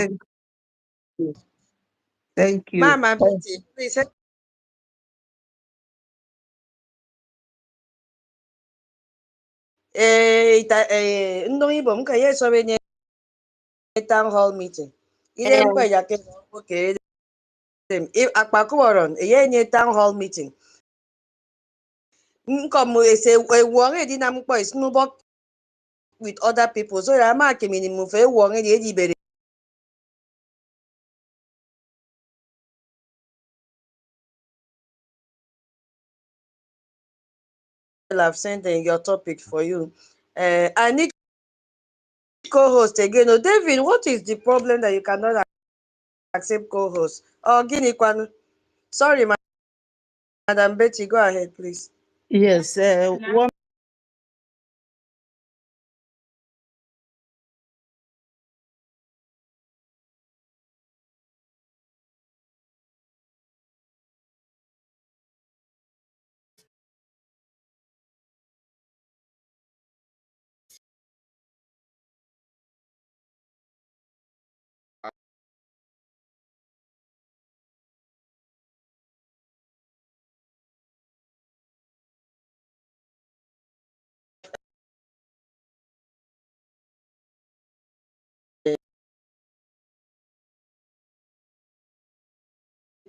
Thank you. Mama Betty, please. Ndong Igbo m ka ya esobe nye town hall meeting. Ile mkpa ya ke okay. Akpakuworon ye nye town hall meeting. Nkom ese ewuong di na mkpa is nubo with other people. So ya ma ke minimum fe ewuong di edibere. I've sent your topic for you. I need co-host again. Oh, David, what is the problem that you cannot accept co-host? Oh, Guinea Kwan. Sorry, Madam Betty, go ahead, please. Yes, one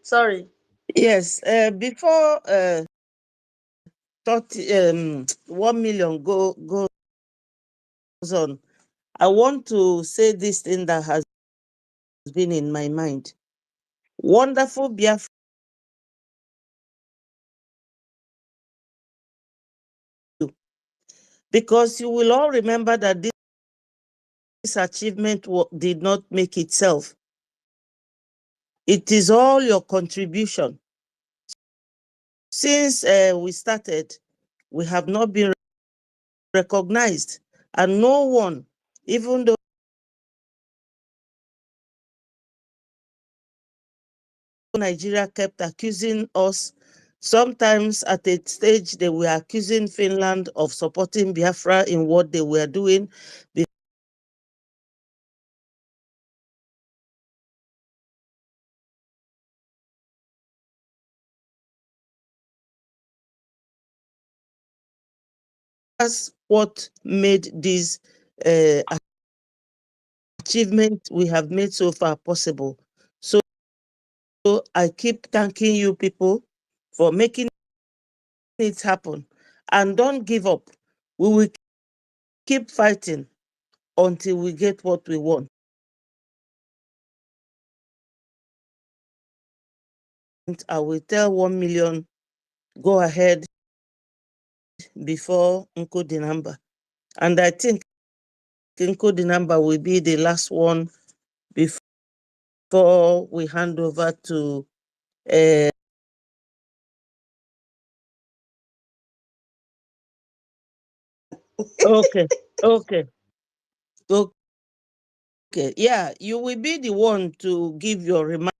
Sorry. Yes, before 1 million goes on, I want to say this thing that has been in my mind. Wonderful Biafra, because you will all remember that this achievement did not make itself. It is all your contribution. Since we started, we have not been recognized, and no one, even though Nigeria kept accusing us, sometimes at a stage they were accusing Finland of supporting Biafra in what they were doing. That's what made this achievement we have made so far possible. So I keep thanking you people for making it happen. And don't give up. We will keep fighting until we get what we want. I will tell 1 million, go ahead before Nko number. And I think Nko number will be the last one before we hand over to okay. Yeah, you will be the one to give your remark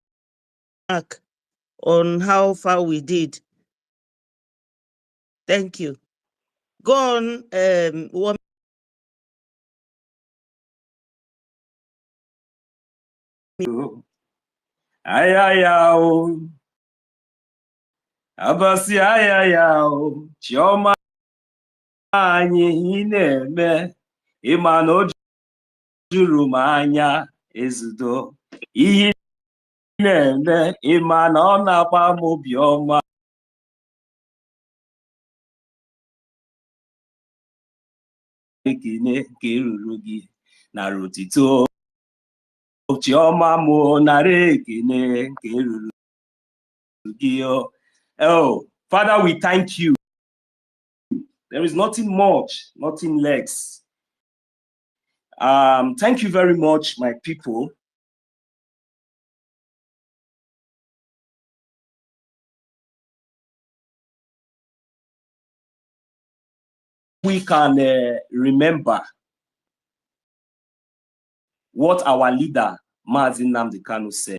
on how far we did. Thank you. Go on, one. Ayayao, abasi ayayao, chioma anyị ị na-eme, ịma na o juru m anya ezudo. Ihe ị na-eme, ịma na ọ na-agba m obiọma. Ekene ka eruru gị nara otito. Chioma mụ nara ekene ka eruru gị. Oh, Father, we thank you. There is nothing much, nothing less. Thank you very much, my people. We can remember what our leader, Mazi Nnamdi Kanu, said.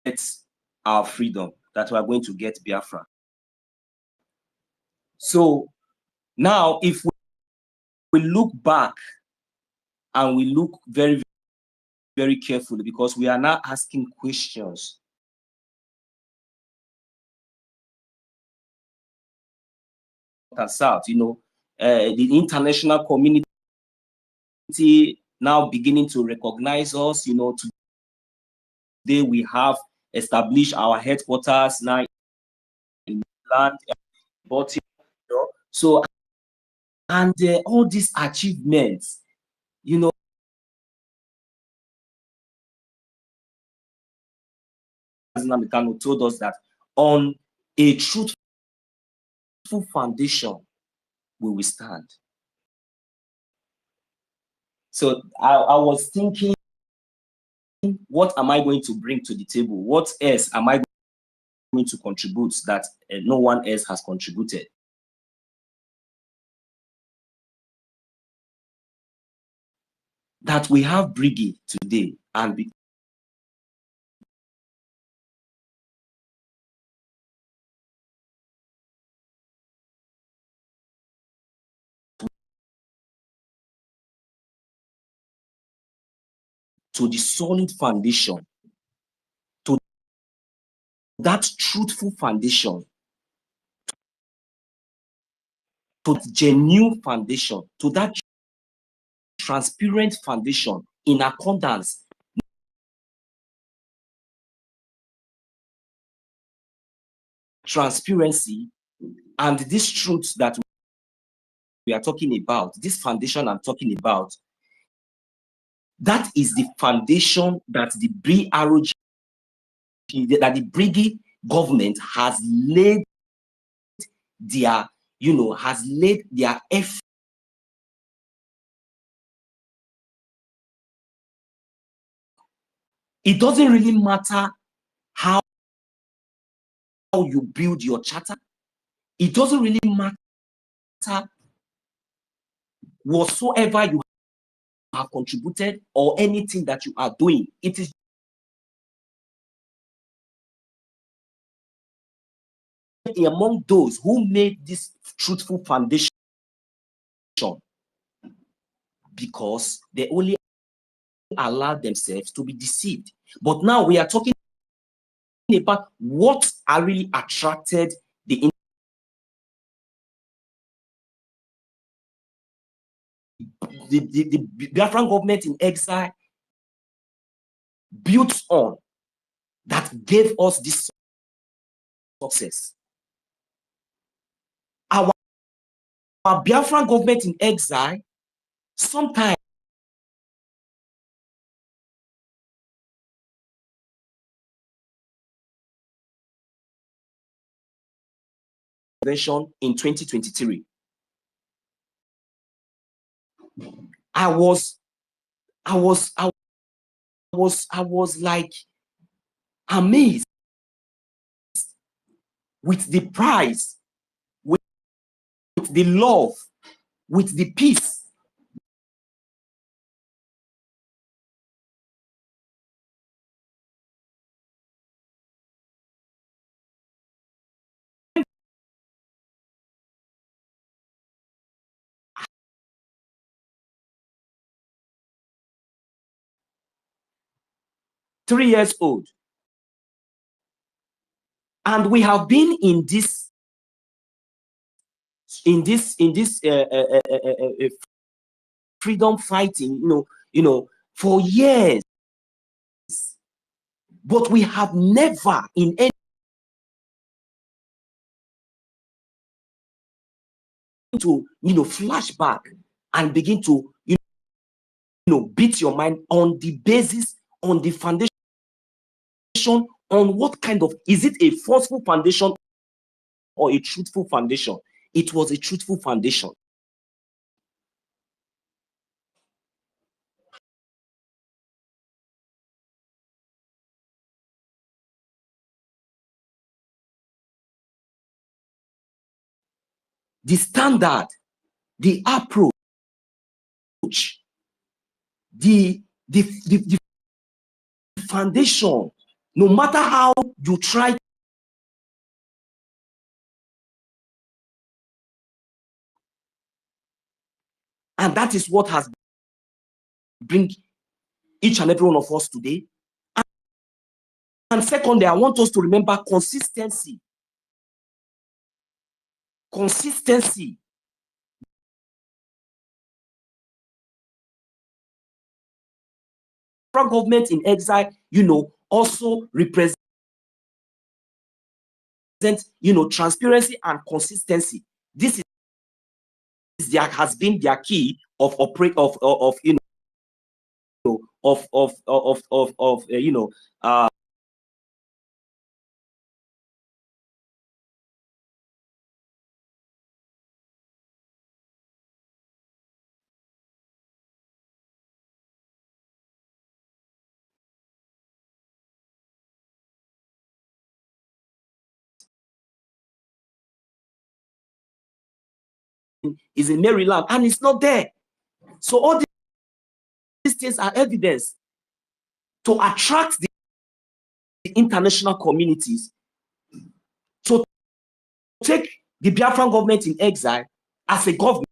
It's our freedom that we are going to get Biafra. So now, if we look back and we look very, very carefully, because we are now asking questions. And South, the international community now beginning to recognize us. Today we have established our headquarters now in land, but so and all these achievements, Namikano told us that on a truthful foundation we will stand. So I was thinking, what am I going to bring to the table? What else am I going to contribute that no one else has contributed? That we have Brgie today, and to the solid foundation, to that truthful foundation, to the genuine foundation, to that transparent foundation in accordance transparency and this truth that we are talking about, this foundation I'm talking about, that is the foundation that the Brgie, that the Brgie government has laid their, has laid their effort. It doesn't really matter how you build your charter. It doesn't really matter whatsoever you have contributed or anything that you are doing. It is among those who made this truthful foundation because they only allowed themselves to be deceived. But now we are talking about what are really attracted the Biafran government in exile built on, that gave us this success. Our Biafran government in exile sometimes in 2023. I was like amazed with the prize, with the love, with the peace (3 years old). And we have been in this freedom fighting, for years. But we have never in any to flashback and begin to beat your mind on the basis, on the foundation, on what kind of, is it a forceful foundation or a truthful foundation? It was a truthful foundation. The standard, the approach, the foundation, no matter how you try, and that is what has bring each and every one of us today. And secondly, I want us to remember consistency. Consistency. Government in exile, also represent, transparency and consistency. This is has been their key of operate of is in Maryland and it's not there. So all these things are evidence to attract the international communities to take the Biafran government in exile as a government.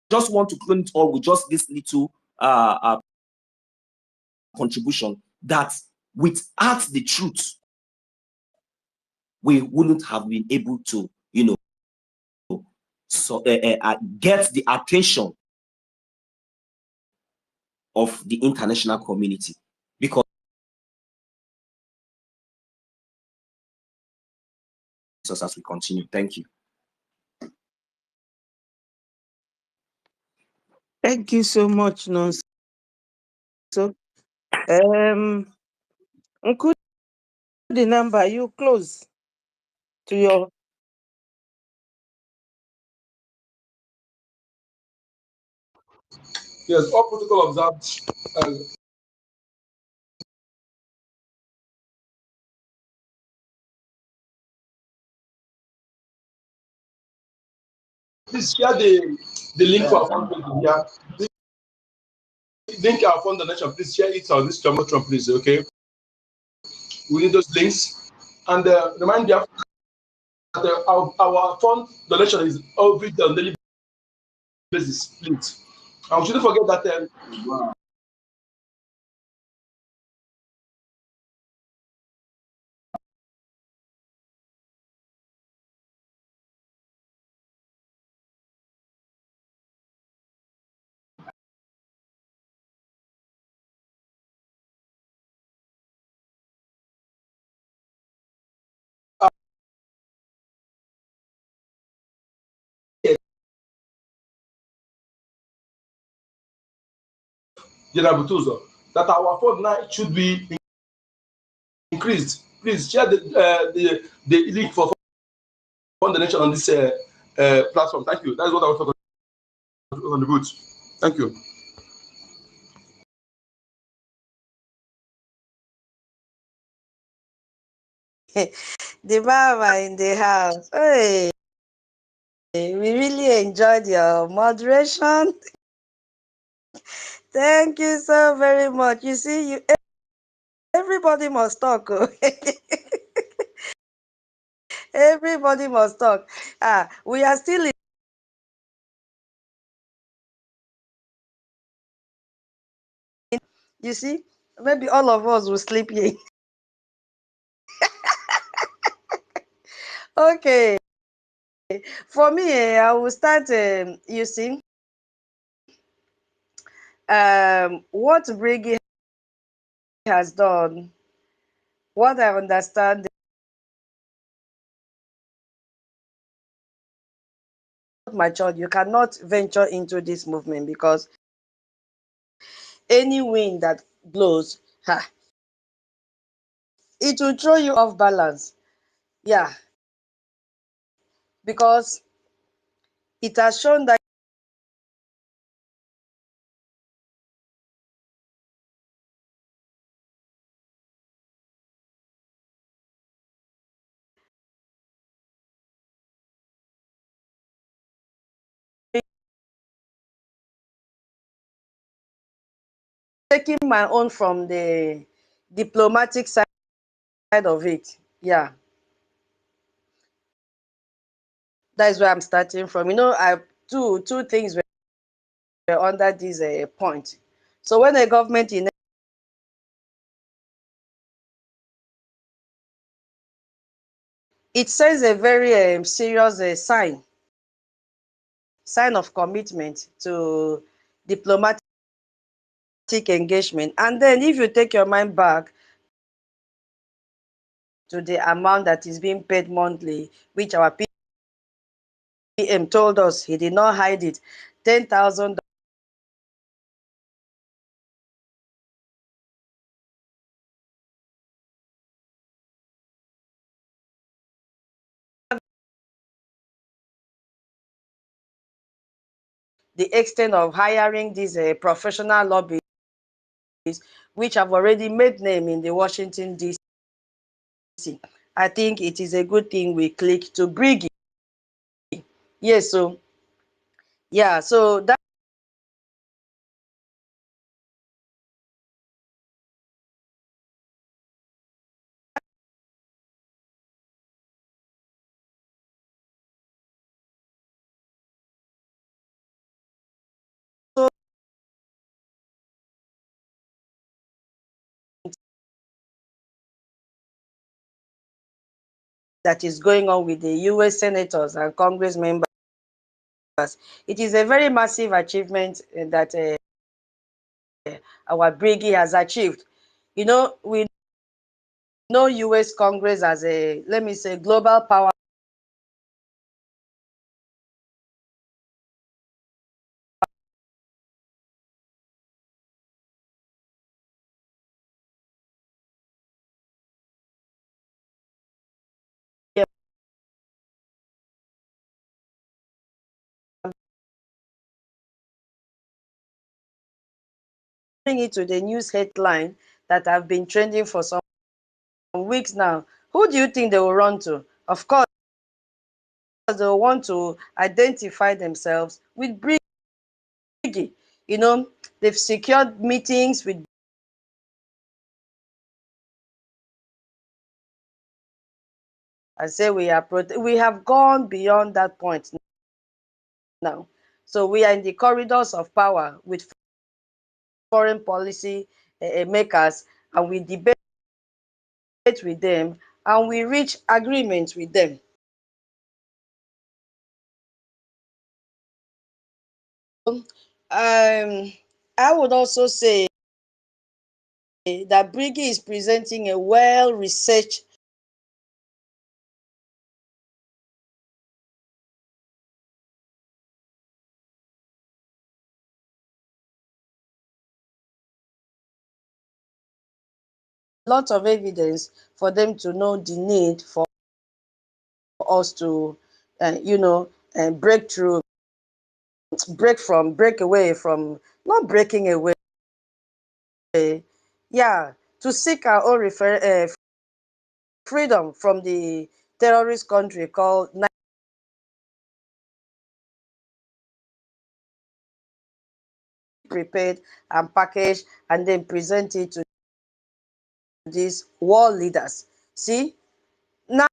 Just want to clone it all with just this little contribution, that without the truth, we wouldn't have been able to, get the attention of the international community, because as we continue. Thank you. Thank you so much, Nonso. Uncle, the number you close to your. Yes, all protocol observed. Please share the link for our fundraising. Yeah, link our fund donation. Please share it on this Jumbotron, please. Okay, we need those links, and remind you that our fund donation is every day on daily basis, please. And we shouldn't forget that. General Butuzo, that our fund now should be increased. Please share the link for fund donation on this platform. Thank you. That's what I want to on the booth. Thank you. The Baba in the house. Hey, we really enjoyed your moderation. Thank you so very much. You see, everybody must talk. Everybody must talk. We are still in. You see, maybe all of us will sleep here. Okay. For me, I will start. You see, what Brgie has done, what I understand, my child, you cannot venture into this movement because any wind that blows, it will throw you off balance. Yeah, because it has shown that taking my own from the diplomatic side of it. Yeah, that is where I'm starting from. You know, I two things were under this point. So when the government in it sends a very serious sign of commitment to diplomatic engagement. And then if you take your mind back to the amount that is being paid monthly, which our PM told us, he did not hide it, $10,000. The extent of hiring these professional lobbyists, which have already made name in the Washington, D.C. I think it is a good thing we click to Brgie. Yes, so, yeah, so that that is going on with the U.S. senators and Congress members It is a very massive achievement that our Brgie has achieved. You know, we know US Congress as a, let me say, global power it to the news headline that have been trending for some weeks now. Who do you think they will run to? Of course, they will want to identify themselves with Brgie. You know, they've secured meetings with, I say we have gone beyond that point now. So we are in the corridors of power with foreign policy makers, and we debate with them, and we reach agreements with them. I would also say that Brigi is presenting a well-researched lot of evidence for them to know the need for us to, break through, break away from, not breaking away, yeah, to seek our own freedom from the terrorist country called prepared and packaged and then present it to these world leaders. See, now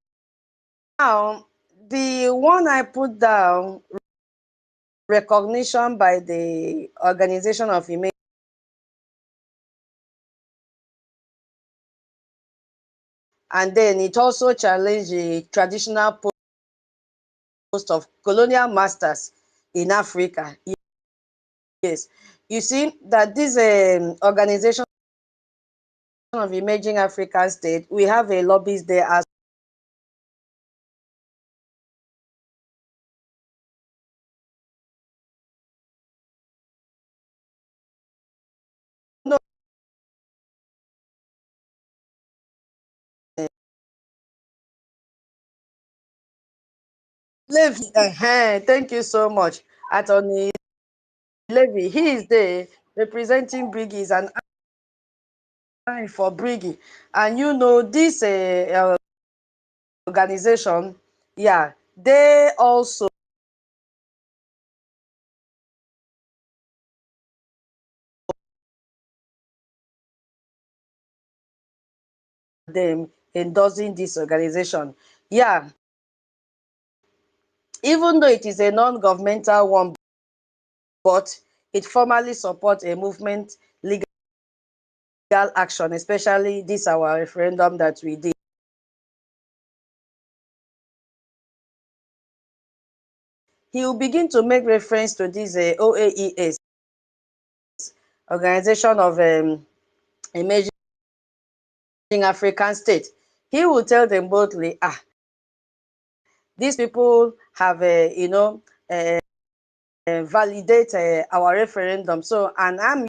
the one I put down, recognition by the Organization of Image, and then it also challenged the traditional post of colonial masters in Africa. Yes, you see that this Organization of Emerging African States, we have a lobbyist there as no. Levy, thank you so much, Attorney Levy. He is there representing Brigi, is an eye for Brigi, and you know this organization, yeah, they also them endorsing this organization. Yeah, even though it is a non-governmental one, but it formally supports a movement, legal action, especially this our referendum that we did. He will begin to make reference to this OAES, Organization of Emerging African States. He will tell them boldly, these people have, validate our referendum. So, and I'm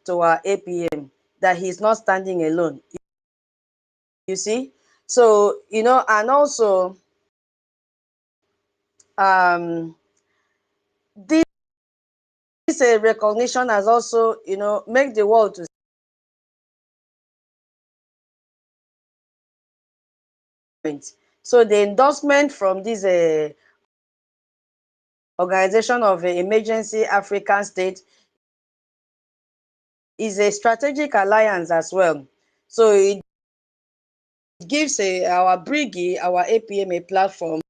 to our APM that he's not standing alone. You see? So, and also, this recognition has also, make the world to see. So the endorsement from this Organization of Emergency African States is a strategic alliance as well. So it gives our Brigi, our APM, a platform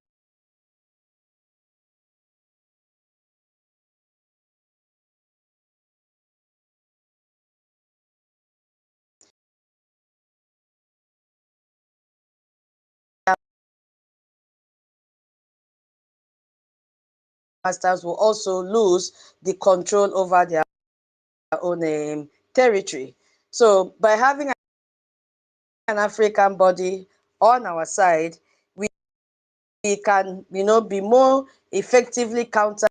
masters will also lose the control over their own territory. So by having an African body on our side, we can, be more effectively counter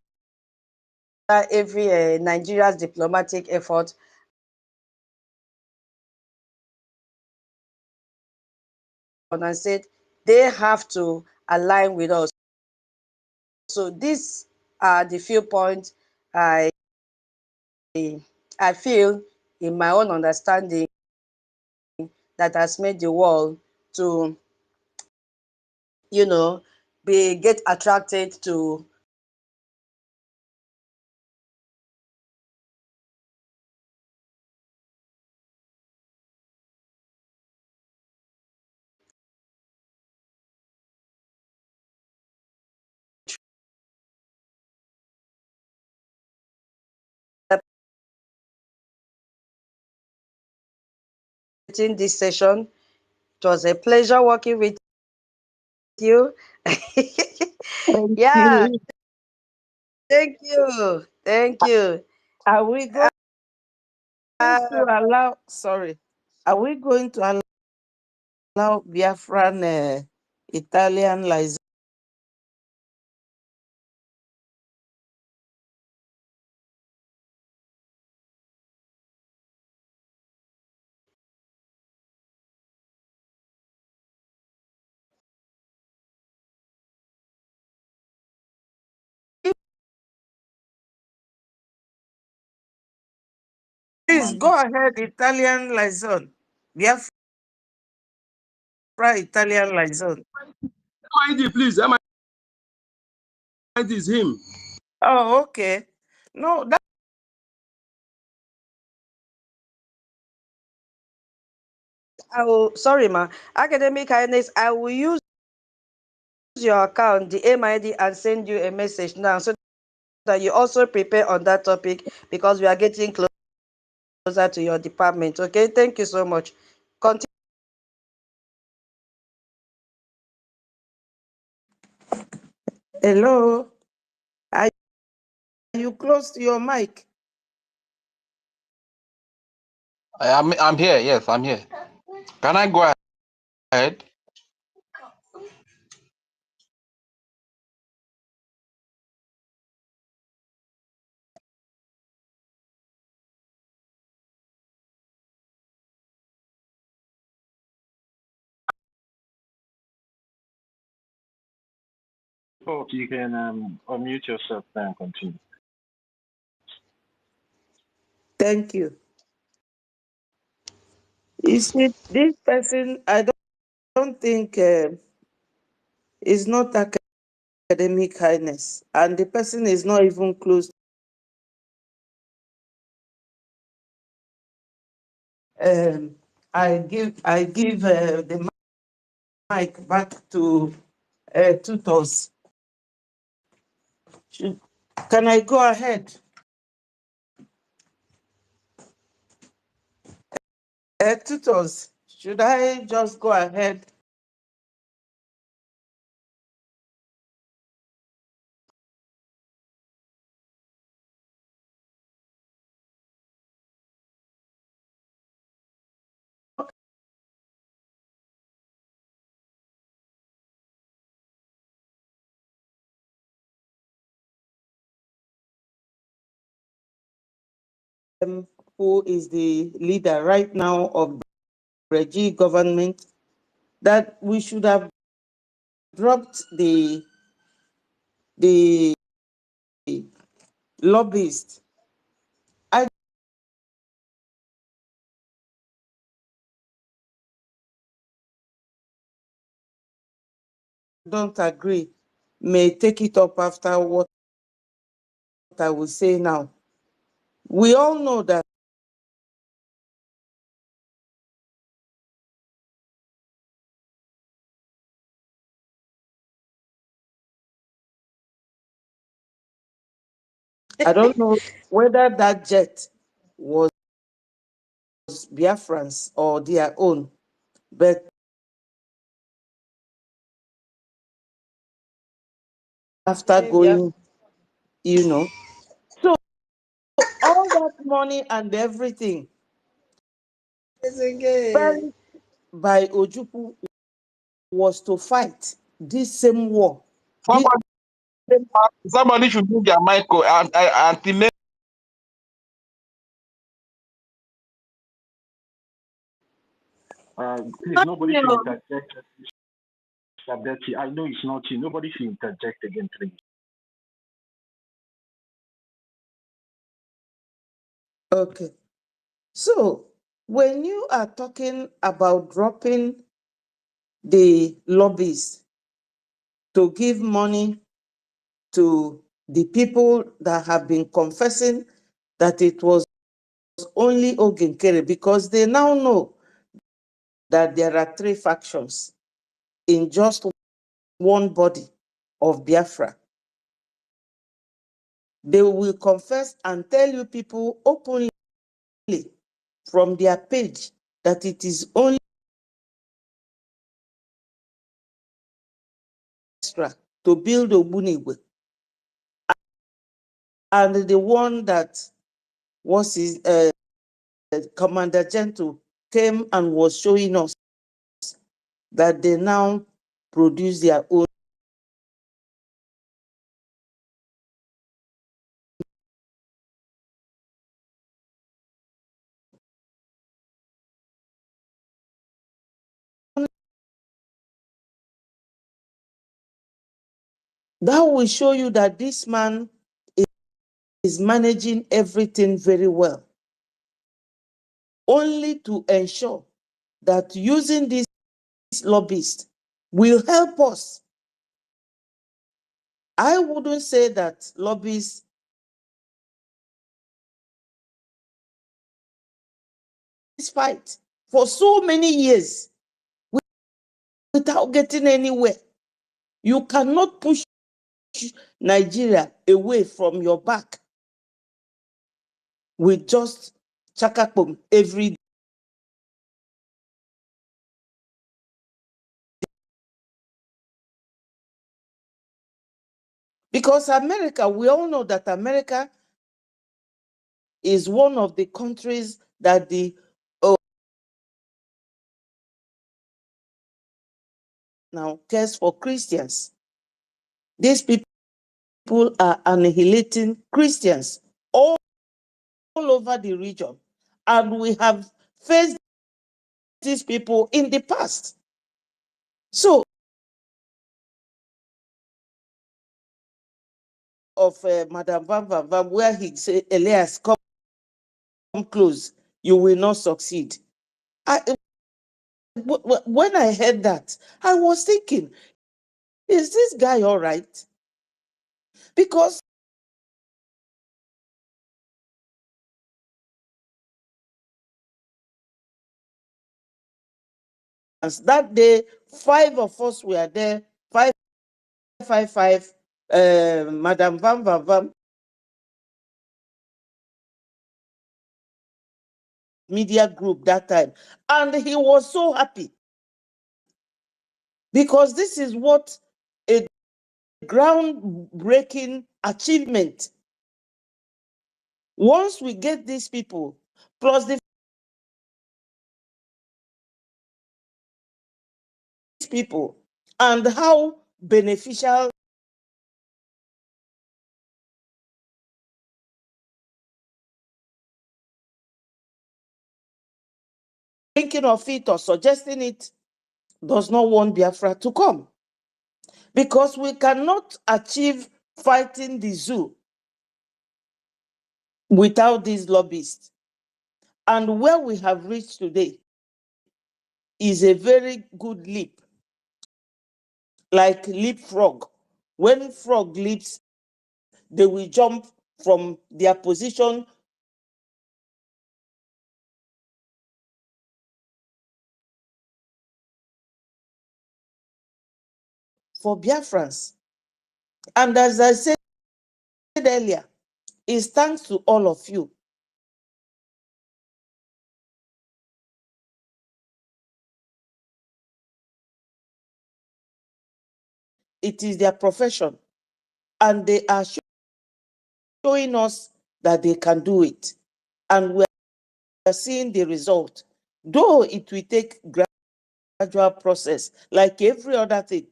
every Nigeria's diplomatic effort and said they have to align with us. So these are the few points I feel, in my own understanding, that has made the world to, get attracted to this session. It was a pleasure working with you. Thank Yeah, you. thank you. Thank you. Are we going Uh, to allow, sorry, are we going to allow Biafran Italian license? Please go ahead, Italian liaison. Biafra Italian liaison. MID, please. MID is him. Oh, okay. No, that sorry, ma. Academic Highness, I will use your account, the MID, and send you a message now so that you also prepare on that topic, because we are getting closer to your department. Okay, thank you so much. Continue. hello. Are you close to your mic? I'm here. Yes, I'm here. Can I go ahead? Oh, you can unmute yourself and continue. Thank you. You see, this person, I don't think is not academic highness, and the person is not even close. I give the mic back to tutors. Can I go ahead? Tutors, should I just go ahead? Who is the leader right now of Brgie government, that we should have dropped the lobbyist. I don't agree. May take it up after what I will say now. We all know that I don't know whether that jet was Biafrans or their own, but after going you know. So all that money and everything spent by Ojukwu was to fight this same war. Somebody should move their mic and please, nobody should interject. Mr. Betty, I know it's not you. Nobody should interject again, please. Okay. So when you are talking about dropping the lobbies to give money to the people that have been confessing that it was only Ogenkere, because they now know that there are 3 factions in just one body of Biafra. They will confess and tell you people openly from their page that it is only extra to build Ogbunigwe. And the one that was his Commander Gentle came and was showing us that they now produce their own. That will show you that this man is managing everything very well, only to ensure that using these lobbyists will help us. I wouldn't say that lobbyists fight for so many years without getting anywhere. You cannot push Nigeria away from your back with just chakapum every day. Because America, we all know that America is one of the countries that the now cares for Christians. These people are annihilating Christians all over the region. And we have faced these people in the past. So, of Madam Van Van Van, where he said, Elias, come close, you will not succeed. When I heard that, I was thinking, is this guy all right? Because that day, 5 of us were there, 555, Madam Van Van Van, media group that time. And he was so happy. Because this is what a groundbreaking achievement. Once we get these people, plus the people, and how beneficial thinking of it or suggesting it does not want Biafra to come. Because we cannot achieve fighting the zoo without these lobbyists. And where we have reached today is a very good leap, like leapfrog. When frog leaps, they will jump from their position for Biafrans. And as I said earlier, it's thanks to all of you. It is their profession, and they are showing us that they can do it. And we are seeing the result. Though it will take gradual process, like every other thing.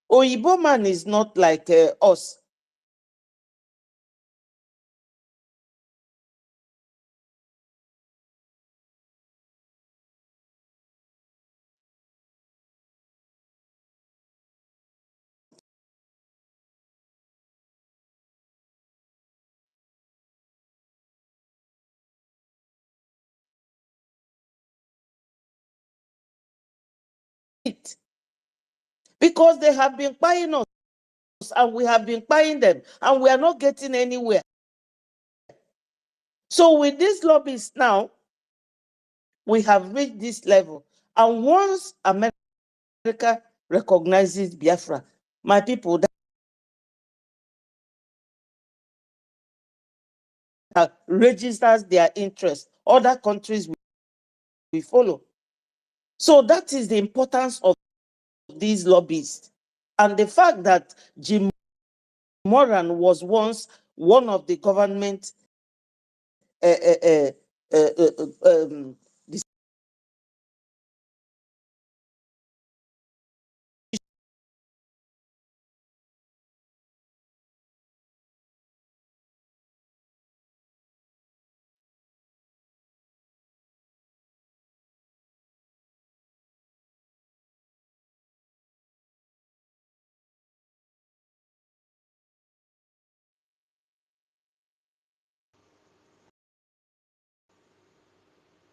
Oyibo man is not like us. Because they have been buying us and we have been buying them and we are not getting anywhere. So with these lobbies now, we have reached this level. And once America recognizes Biafra, my people, that registers their interest, other countries will follow. So that is the importance of these lobbies. And the fact that Jim Moran was once one of the government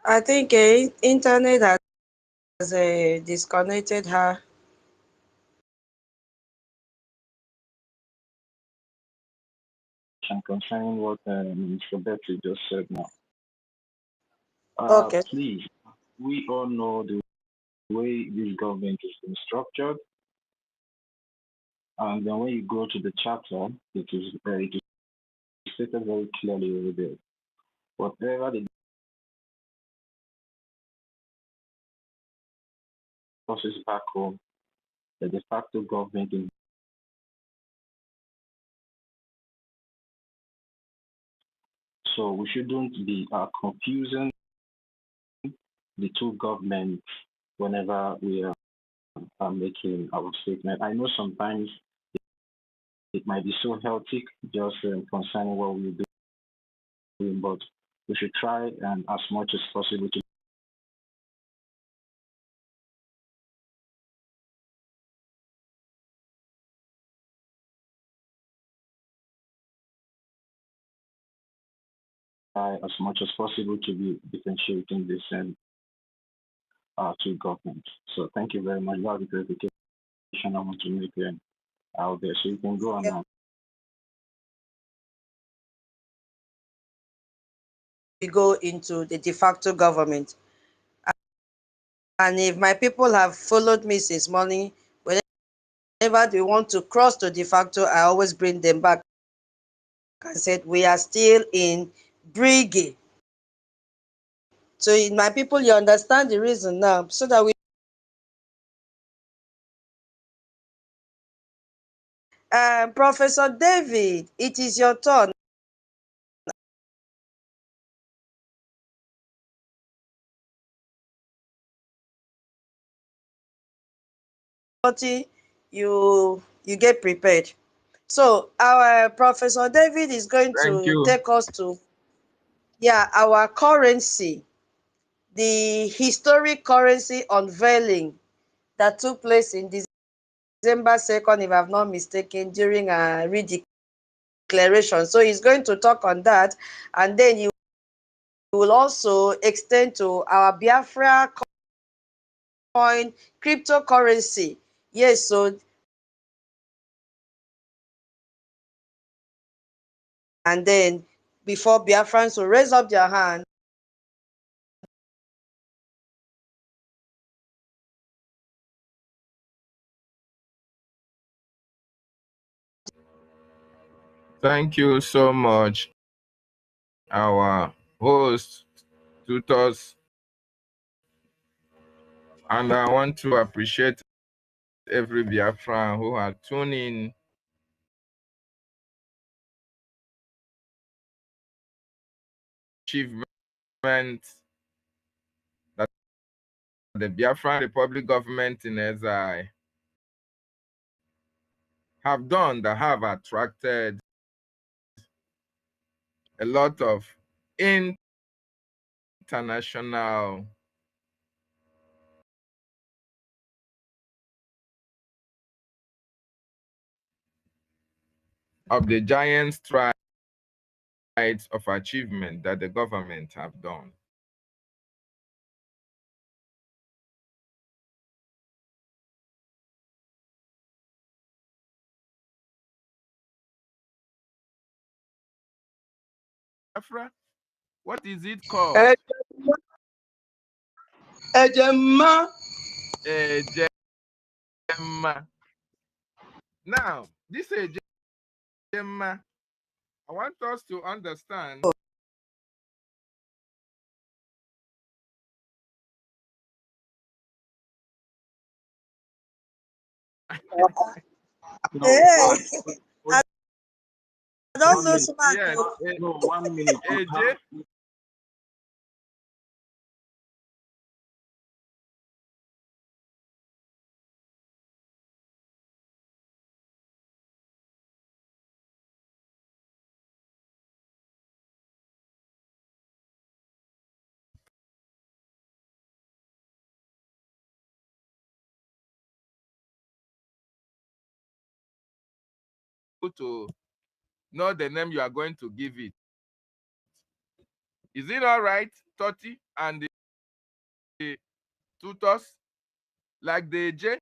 I think internet has disconnected her. Concerning what Mr. Betty just said now. Okay. Please, we all know the way this government is being structured. And then when you go to the charter, it is stated very clearly over there. Whatever the forces back home, the de facto government in. So we shouldn't be confusing the two governments whenever we are making our statement. I know sometimes it might be so healthy just concerning what we're doing, but we should try and as much as possible to try as much as possible to be differentiating this two governments. So thank you very much. That was the clarification I want to make out there. So you can go on now. We go into the de facto government. And if my people have followed me since morning, whenever they want to cross to de facto, I always bring them back. I said, we are still in Brgie. So my people, you understand the reason now, so that we Professor David, it is your turn. You get prepared. So our Professor David is going Thank to you. take us to our currency, the historic currency unveiling that took place in December 2nd, if I'm not mistaken, during a redeclaration. So he's going to talk on that, and then he will also extend to our Biafra coin cryptocurrency. Yes, so and then before Biafrans will raise up their hand, Thank you so much, our host, tutors, and I want to appreciate every Biafran who had tuned in achievement that the Biafran Republic government in exile have done that have attracted a lot of international of the giant strides of achievement that the government have done. Biafra, what is it called? Ejema. Ejema. Now, this Ejema, I want us to understand No, Hey, I don't one know minute. smart. yes, No, 1 minute. AJ, to know the name you are going to give it. Is it all right, Toti and the tutors? Like the J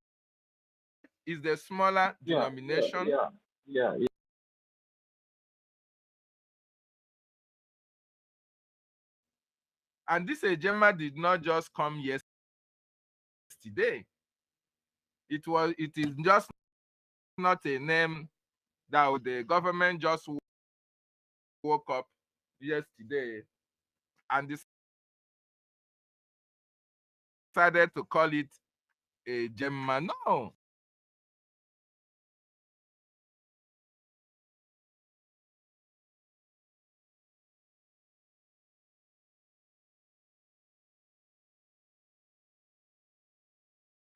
is the smaller denomination. Yeah. And this Ejema did not just come yesterday. It is just not a name that the government just woke up yesterday and decided to call it a Gemma. No.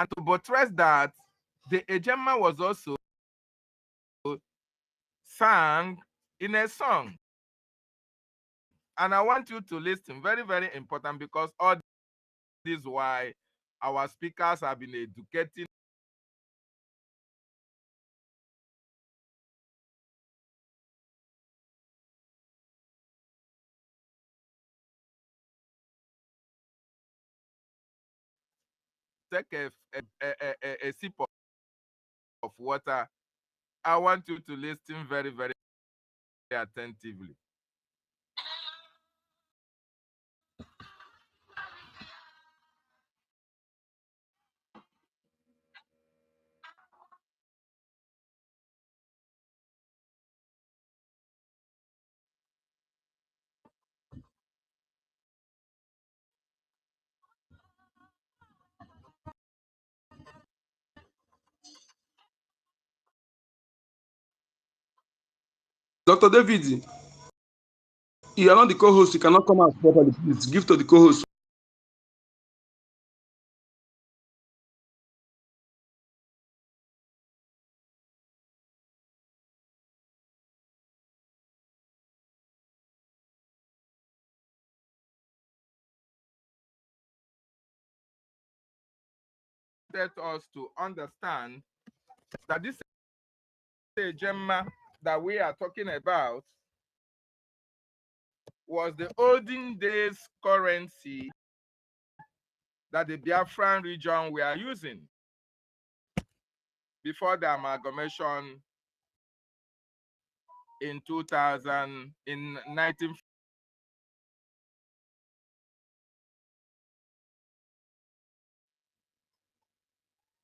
And to buttress that, the Ejema was also sang in a song. And I want you to listen, very, very important, because all this is why our speakers have been educating take a sip of water. I want you to listen very, very attentively. Dr. David, you are not the co-host. You cannot come out properly. Please give to the co-host. Let us to understand that this Gemma that we are talking about was the olden days currency that the Biafran region were using before the amalgamation in 19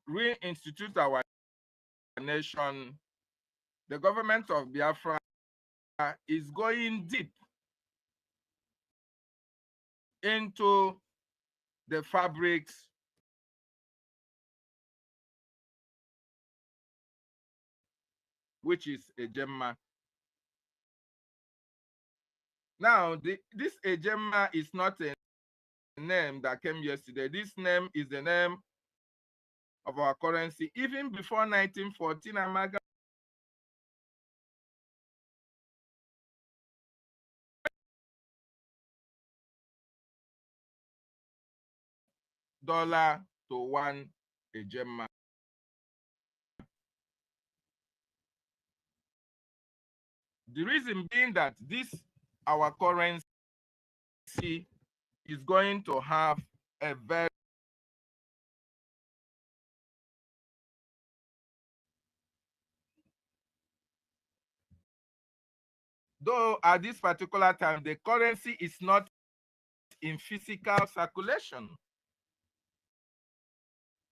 reinstitute our nation. The government of Biafra is going deep into the fabrics which is a Gemma. Now, this Ejema is not a name that came yesterday. This name is the name of our currency. Even before 1914, Amaga dollar to one Ejema. The reason being that this, our currency, is going to have a very though at this particular time, the currency is not in physical circulation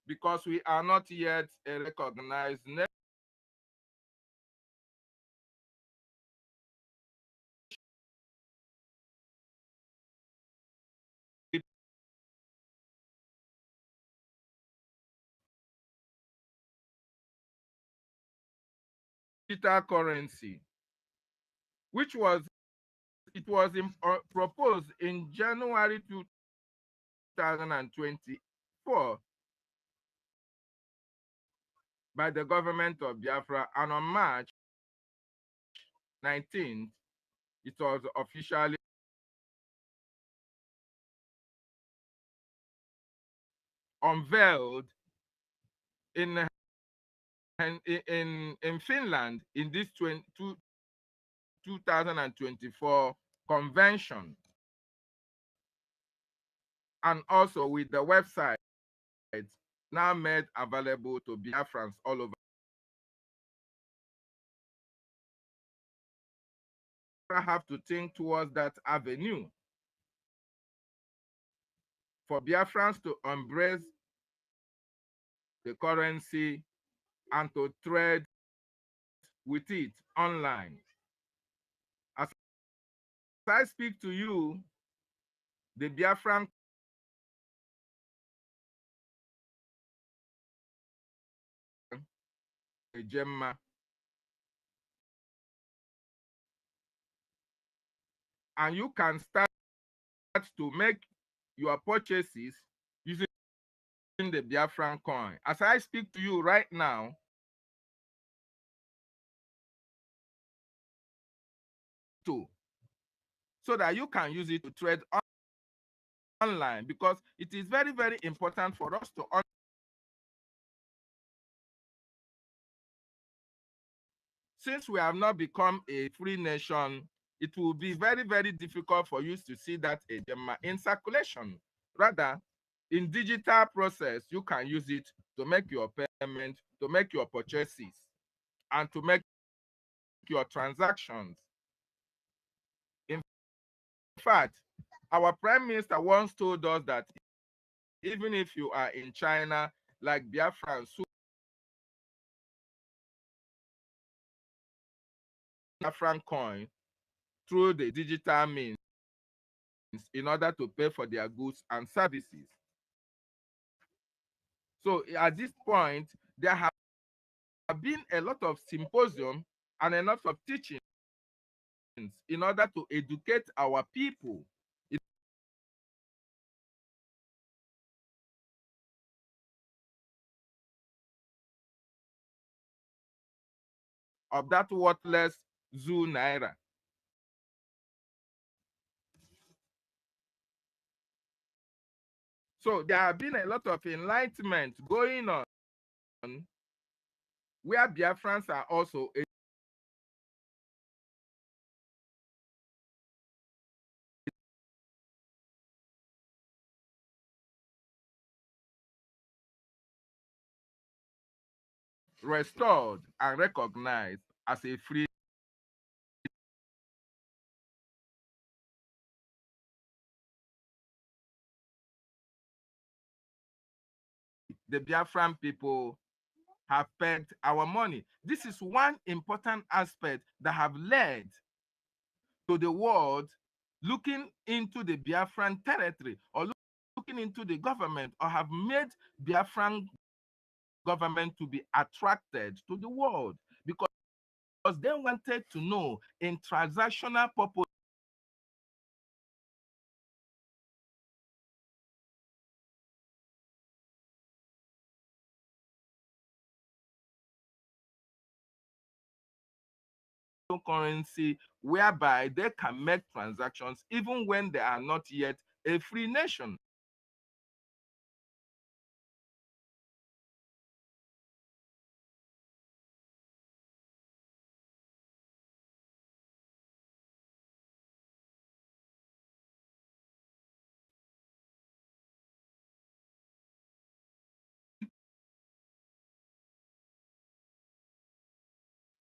because we are not yet a recognized nation. Digital currency, which was proposed in January 2024 by the government of Biafra, and on March 19th, it was officially unveiled in Finland in this 2024 convention, and also with the website now made available to Biafrans all over. I have to think towards that avenue for Biafrans to embrace the currency and to trade with it online. As I speak to you, the Biafran Gemma, and you can start to make your purchases using the Biafran coin. As I speak to you right now, so that you can use it to trade online, because it is very, very important for us to since we have not become a free nation, it will be very, very difficult for you to see that Ejema in circulation. Rather, in digital process, you can use it to make your payment, to make your purchases, and to make your transactions. In fact, our Prime Minister once told us that even if you are in China, like Biafrans, Biafran coin through the digital means in order to pay for their goods and services. So at this point, there have been a lot of symposium and a lot of teachings in order to educate our people of that worthless zoo naira. So there have been a lot of enlightenment going on where Biafrans are also restored and recognized as a free the Biafran people have pegged our money. This is one important aspect that have led to the world looking into the Biafran territory or looking into the government, or have made Biafran government to be attracted to the world, because they wanted to know in transactional purpose cryptocurrency whereby they can make transactions even when they are not yet a free nation.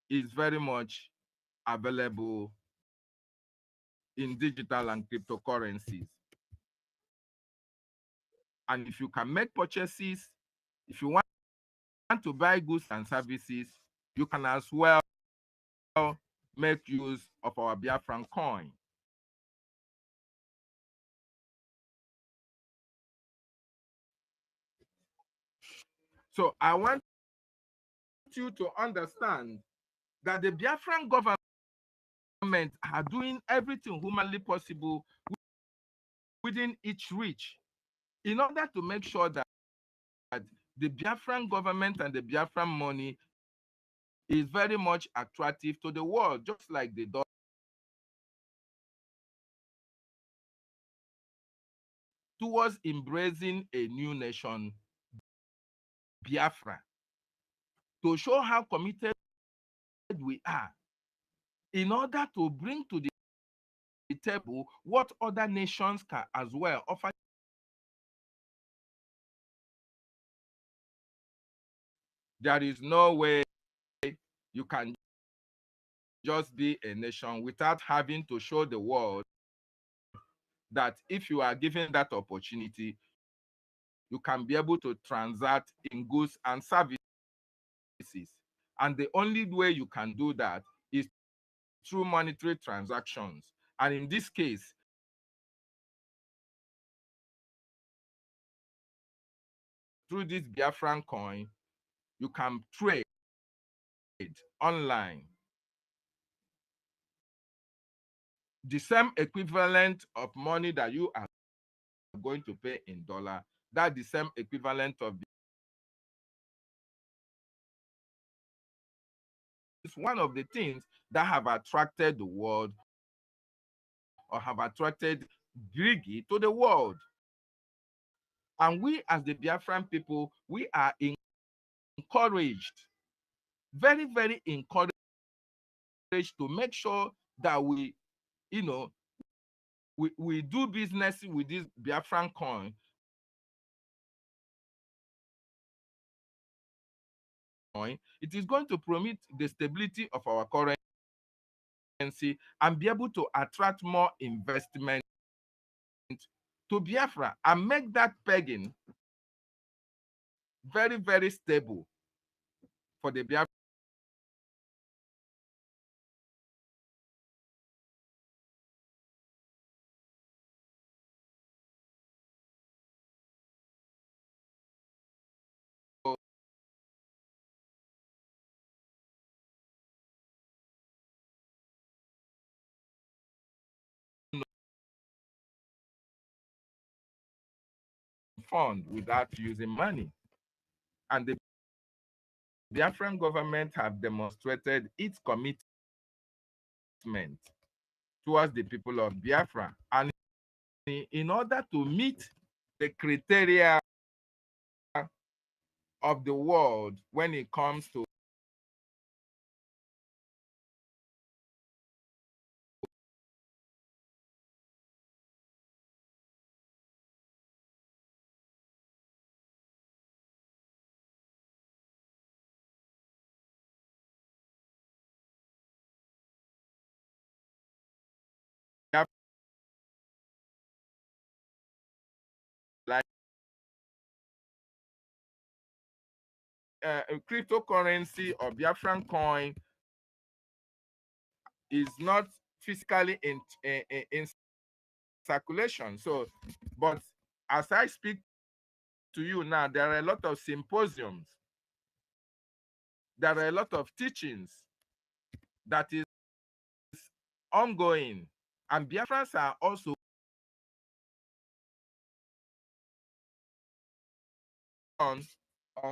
Is very much available in digital and cryptocurrencies. And if you can make purchases, if you want to buy goods and services, you can as well make use of our Biafran coin. So I want you to understand that the Biafran government are doing everything humanly possible within its reach in order to make sure that the Biafran government and the Biafran money is very much attractive to the world, just like they do towards embracing a new nation, Biafra, to show how committed we are in order to bring to the table what other nations can as well offer. There is no way you can just be a nation without having to show the world that if you are given that opportunity, you can be able to transact in goods and services. And the only way you can do that is through monetary transactions. And in this case, through this Biafran coin, you can trade online. The same equivalent of money that you are going to pay in dollar, that's the same equivalent of it's one of the things that have attracted the world or have attracted Brgie to the world. And we as the Biafran people, we are encouraged, very, very encouraged to make sure that we, we do business with this Biafran coin. It is going to promote the stability of our currency and be able to attract more investment to Biafra and make that pegging very, very stable for the Biafran fund without using money. And the Biafran government have demonstrated its commitment towards the people of Biafra. And in order to meet the criteria of the world when it comes to like cryptocurrency or Biafran coin is not physically in circulation. So, but as I speak to you now, there are a lot of symposiums, there are a lot of teachings that is ongoing, and Biafrans are also on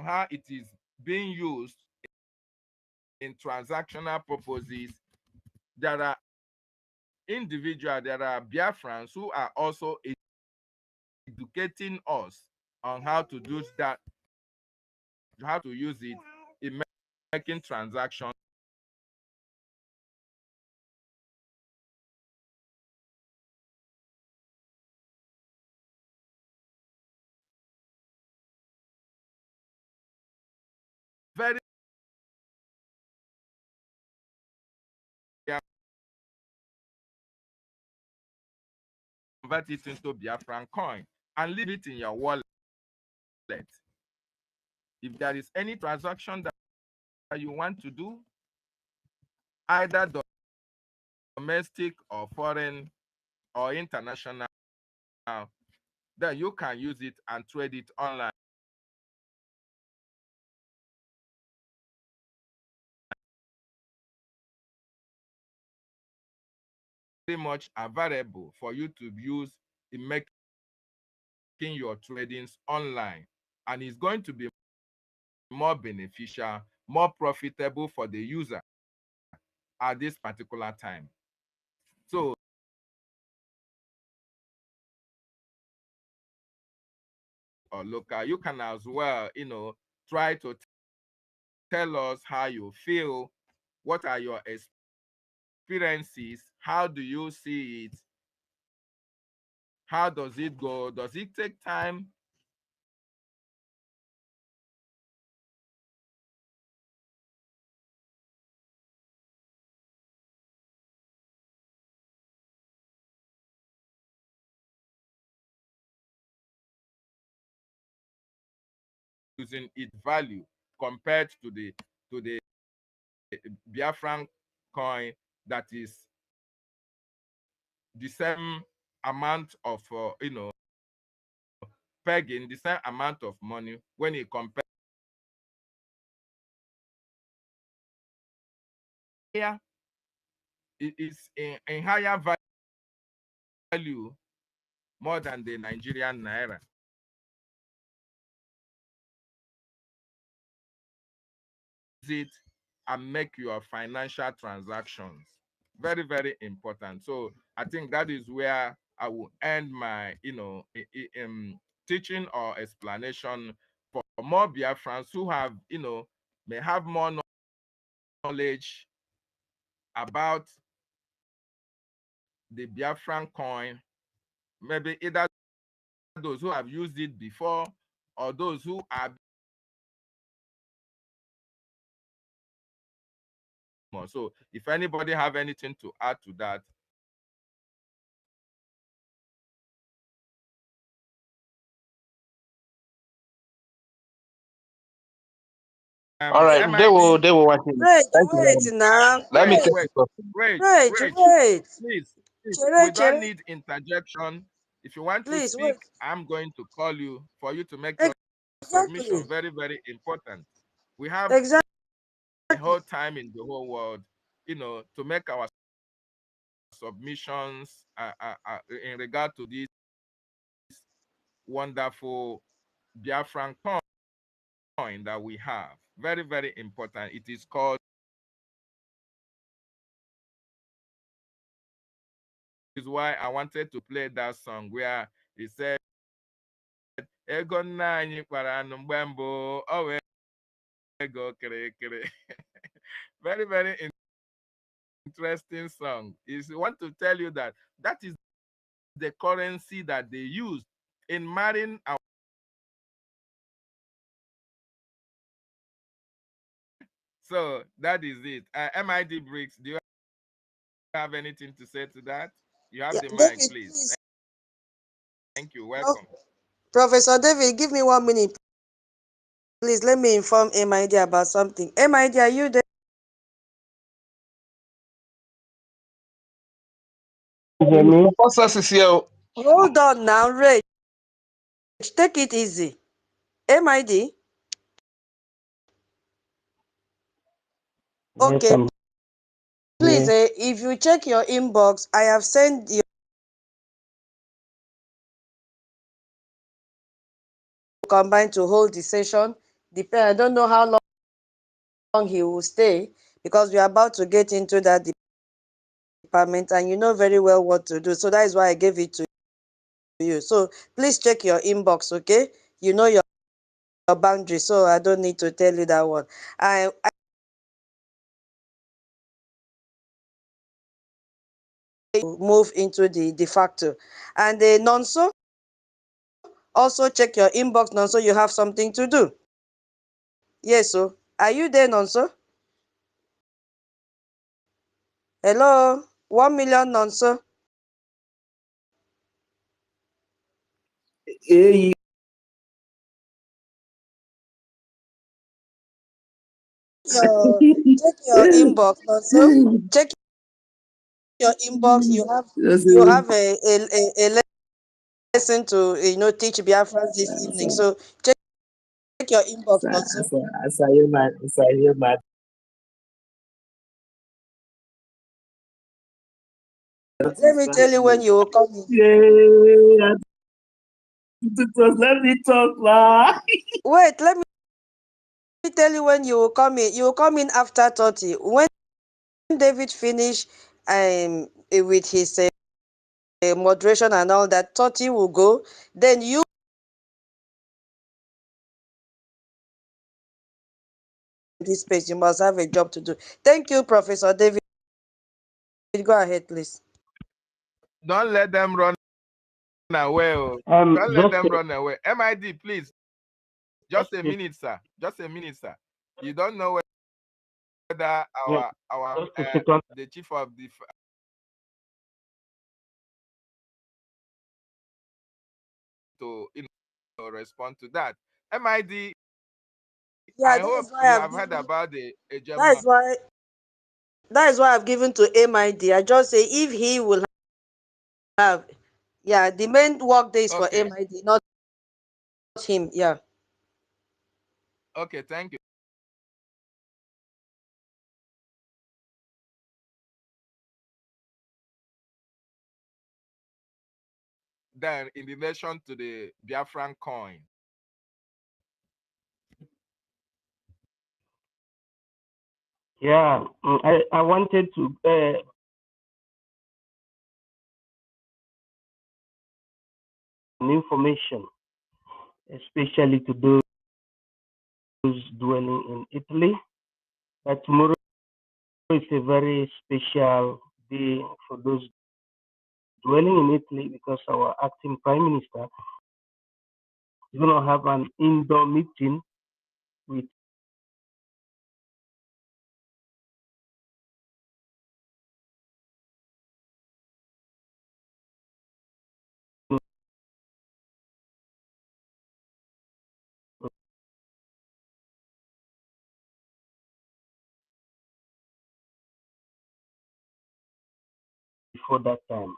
how it is being used in transactional purposes there are individuals, there are Biafrans who are also educating us on how to do that, how to use it in making transactions. Very convert it into Biafran coin and leave it in your wallet. If there is any transaction that you want to do, either domestic or foreign or international, then you can use it and trade it online. Very much available for you to use in making your tradings online, and it's going to be more beneficial, more profitable for the user at this particular time. So or local, you can as well, try to tell us how you feel, what are your experiences, how do you see it, how does it go, does it take time? Using its value compared to the Biafran coin that is the same amount of pegging, the same amount of money when you compare. Here it is in higher value more than the Nigerian naira. It and make your financial transactions very, very important. So I think that is where I will end my teaching or explanation for more Biafrans who have may have more knowledge about the Biafran coin, maybe either those who have used it before or those who are more. So if anybody have anything to add to that. All right, MID. they will watch it. Thank you very Wait much. now. Let me Wait, take wait, it off. wait, Wait, wait. wait. Please, Chere, we don't chere. need interjection. If you want to Please, speak, wait. I'm going to call you for you to make your Exactly. submission. Very, very important. We have Exactly. the whole time in the whole world, to make our submissions in regard to this wonderful Biafran coin that we have. Very, very important. It is called, is why I wanted to play that song where he said, Ego nna anyị kpara anụ mgbe mbụ, o wee ego kere. Very, very interesting song. Is want to tell you that that is the currency that they use in marrying our. So that is it. MID Bricks, do you have anything to say to that? You have Yeah, the mic, David, please. please. Thank you. Oh, Welcome. Professor David, give me 1 minute. Please let me inform MID about something. MID, are you there? Process is here. Hold on now, Rach. Take it easy. MID. Okay. Please, if you check your inbox, I have sent you combined to hold the session. I don't know how long he will stay because we are about to get into that department and you know very well what to do. So that is why I gave it to you. So please check your inbox, okay? You know your boundary, so I don't need to tell you that one. I move into the de facto. And the Nonso, also check your inbox, Nonso, you have something to do. Yes, so are you there, Nonso? Hello, 1 million Nonso. Hey, Check your inbox, Nonso. Check your inbox. You have a lesson to teach Biafrans this evening. So check your inbox, Nonso. as I hear my Let me tell you when you will come in. yeah, let me talk, ma. Wait, let me tell you when you will come in. You will come in after 30. When David finish with his moderation and all that, 30 will go. Then you this space, you must have a job to do. Thank you, Professor David. Go ahead, please. Don't let them run away. Don't let them run away. MID, please. Just a minute, sir. Just a minute, sir. You don't know whether our the chief of the to respond to that. MID, Yeah, I that hope is why you I've have heard given. about the That Ejema. is why I've given to MID. I just say if he will have, yeah, the main work day is for Okay. MID, not him. Yeah. Okay, thank you. Then in relation to the Biafran coin. Yeah, I wanted to information, especially to those dwelling in Italy, that tomorrow is a very special day for those dwelling in Italy because our acting prime minister is going to have an indoor meeting with before that time,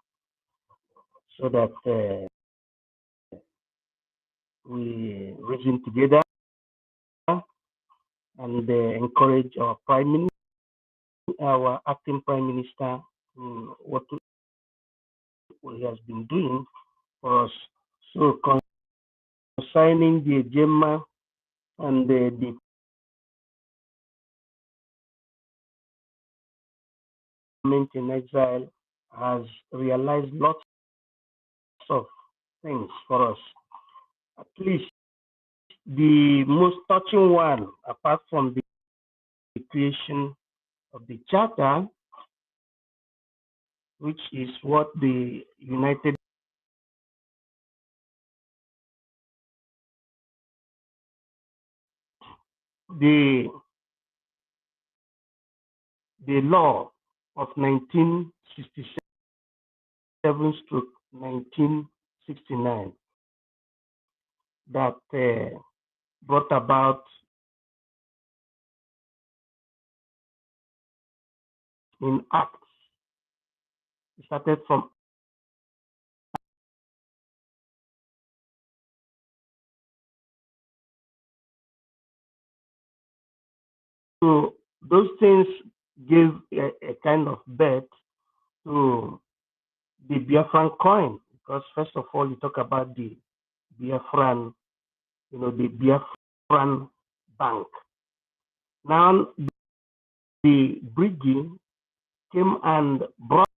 so that we reason together and encourage our our acting prime minister, what he has been doing for us. So concerning the Gemma and the government in exile has realized lots of things for us. At least the most touching one, apart from the creation of the charter, which is what the United the law of 1967/1969 that brought about in acts. It started from so those things gave a kind of birth to the Biafran coin, because first of all you talk about the Biafran, the Biafran bank. Now the Brgie came and brought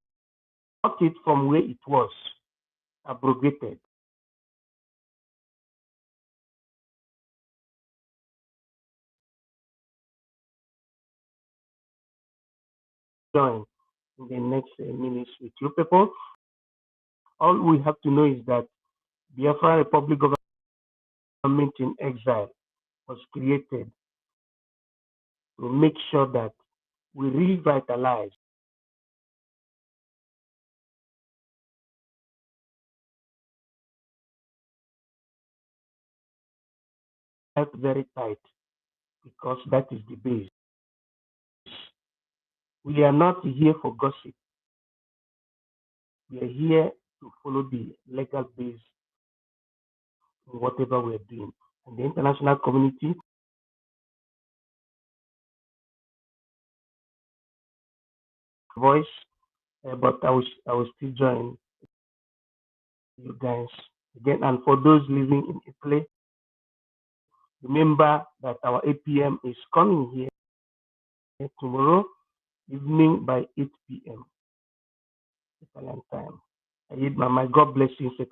it from where it was abrogated. Join in the next minutes with you people. All we have to know is that Biafra Republic government in exile was created to make sure that we revitalize that very tight, because that is the base. We are not here for gossip. We are here to follow the legal base in whatever we're doing. And the international community voice, but I will still join you guys again. And for those living in Italy, remember that our APM is coming here tomorrow evening by 8 p.m. Italian time. I need my God bless you. If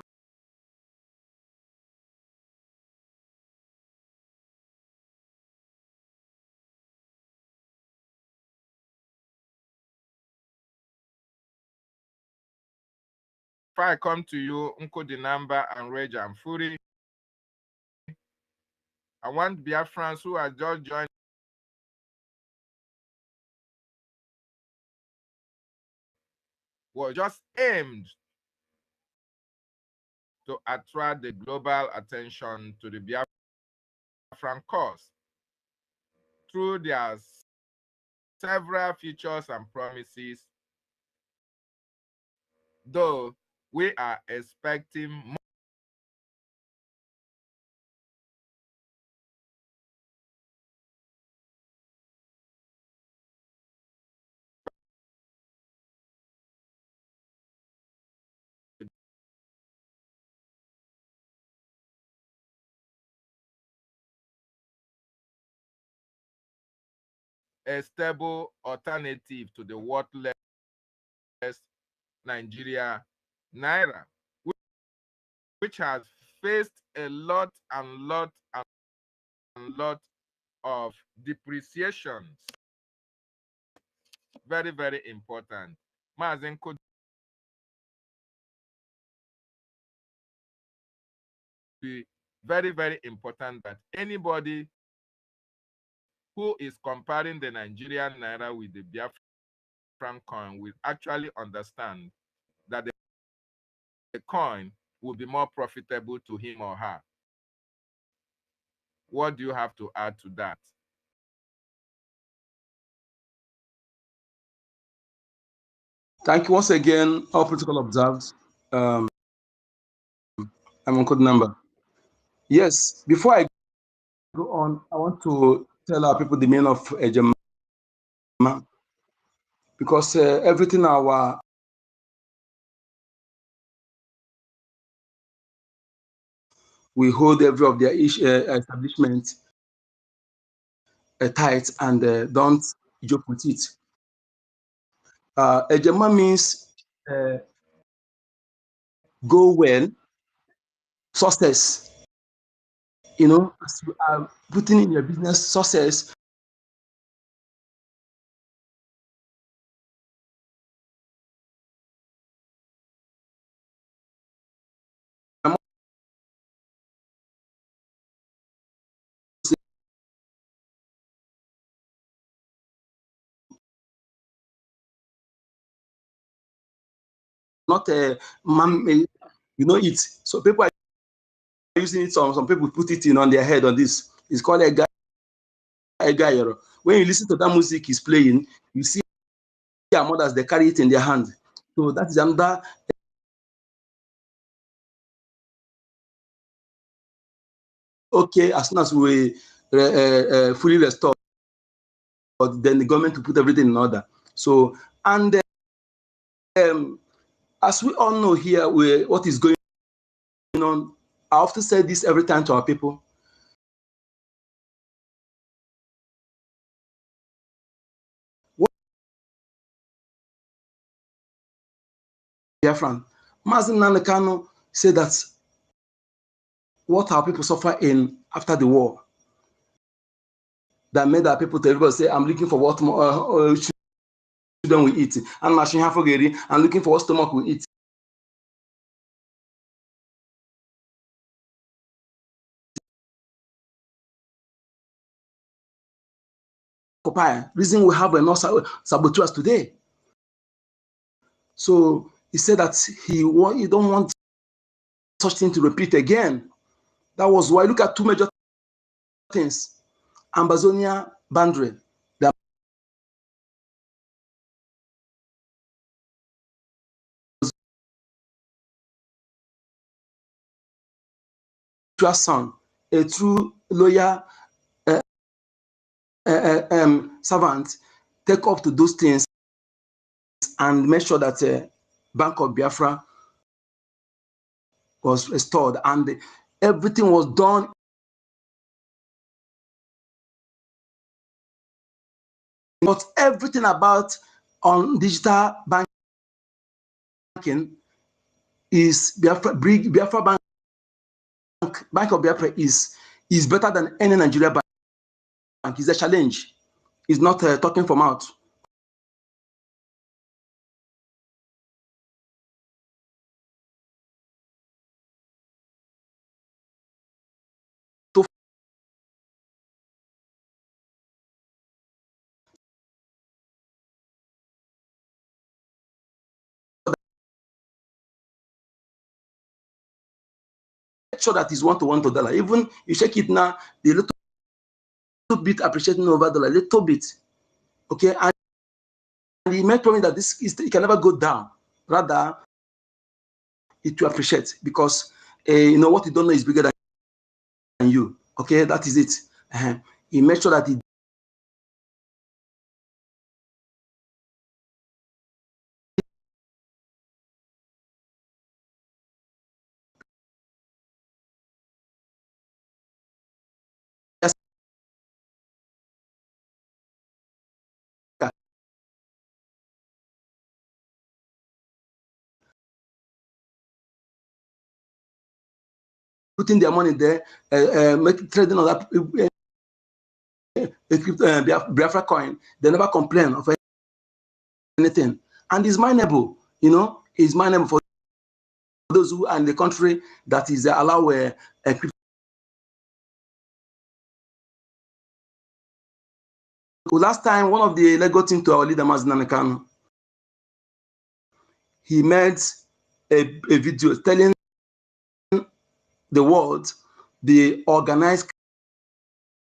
I come to you, Unko Dinamba and Rage and Fury, I want Biafrans who are just joined was just aimed to attract the global attention to the Biafran cause through their several features and promises, though we are expecting more a stable alternative to the worthless Nigeria Naira, which has faced a lot of depreciations. Very, very important. Mazen could be very, very important that anybody who is comparing the Nigerian Naira with the Biafran coin will actually understand that the coin will be more profitable to him or her. What do you have to add to that? Thank you once again, all protocol observed. I'm on code number. Yes, before I go on, I want to tell our people the meaning of Ejema, because everything we hold every of their establishment tight and don't joke with it. Ejema means go well, success. You know, as you are putting in your business success, not a man, you know it. So people are using it. Some people put it in on their head on this. It's called a guy. When you listen to that music he's playing, you see their mothers, they carry it in their hand. So that is another. Okay, as soon as we fully restore, then the government to put everything in order. So, and as we all know here, what is going on, I often say this every time to our people. Biafran. Mazi Nnamdi Kanu said that what our people suffer in after the war that made our people to everybody say, I'm looking for what children will eat. And machine half I'm looking for what stomach will eat. Reason we have enough saboteurs today. So he said that he don't want such thing to repeat again. That was why look at two major things. Ambazonia boundary. True son, a true lawyer servant, take up to those things and make sure that Bank of Biafra was restored and everything was done. But everything about on digital banking is Biafra Bank of Biafra is better than any Nigeria bank. It's a challenge. It's not talking from out. Sure that is $1 to $1. Even you check it now, the little bit appreciating over dollar, little bit. Okay, and he made promise that it can never go down. Rather, it will appreciate because you know what you don't know is bigger than you. Okay, that is it. He made sure that he putting their money there, trading on that Biafra coin. They never complain of anything, and it's mineable. You know, it's mineable for those who are in the country that is allow crypto. Last time, one of the Lego team to our leader, Mazi Nnamdi Kanu, he made a video telling the world the organized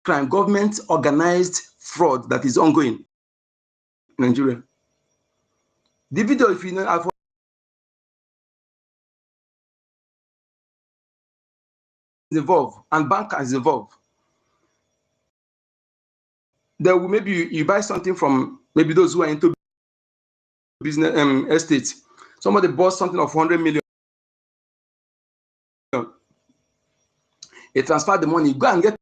crime, government organized fraud that is ongoing in Nigeria. The video, if you know, is involved and banker is involved. There will maybe you buy something from maybe those who are into business estate. Somebody bought something of 100 million. They transfer the money, go and get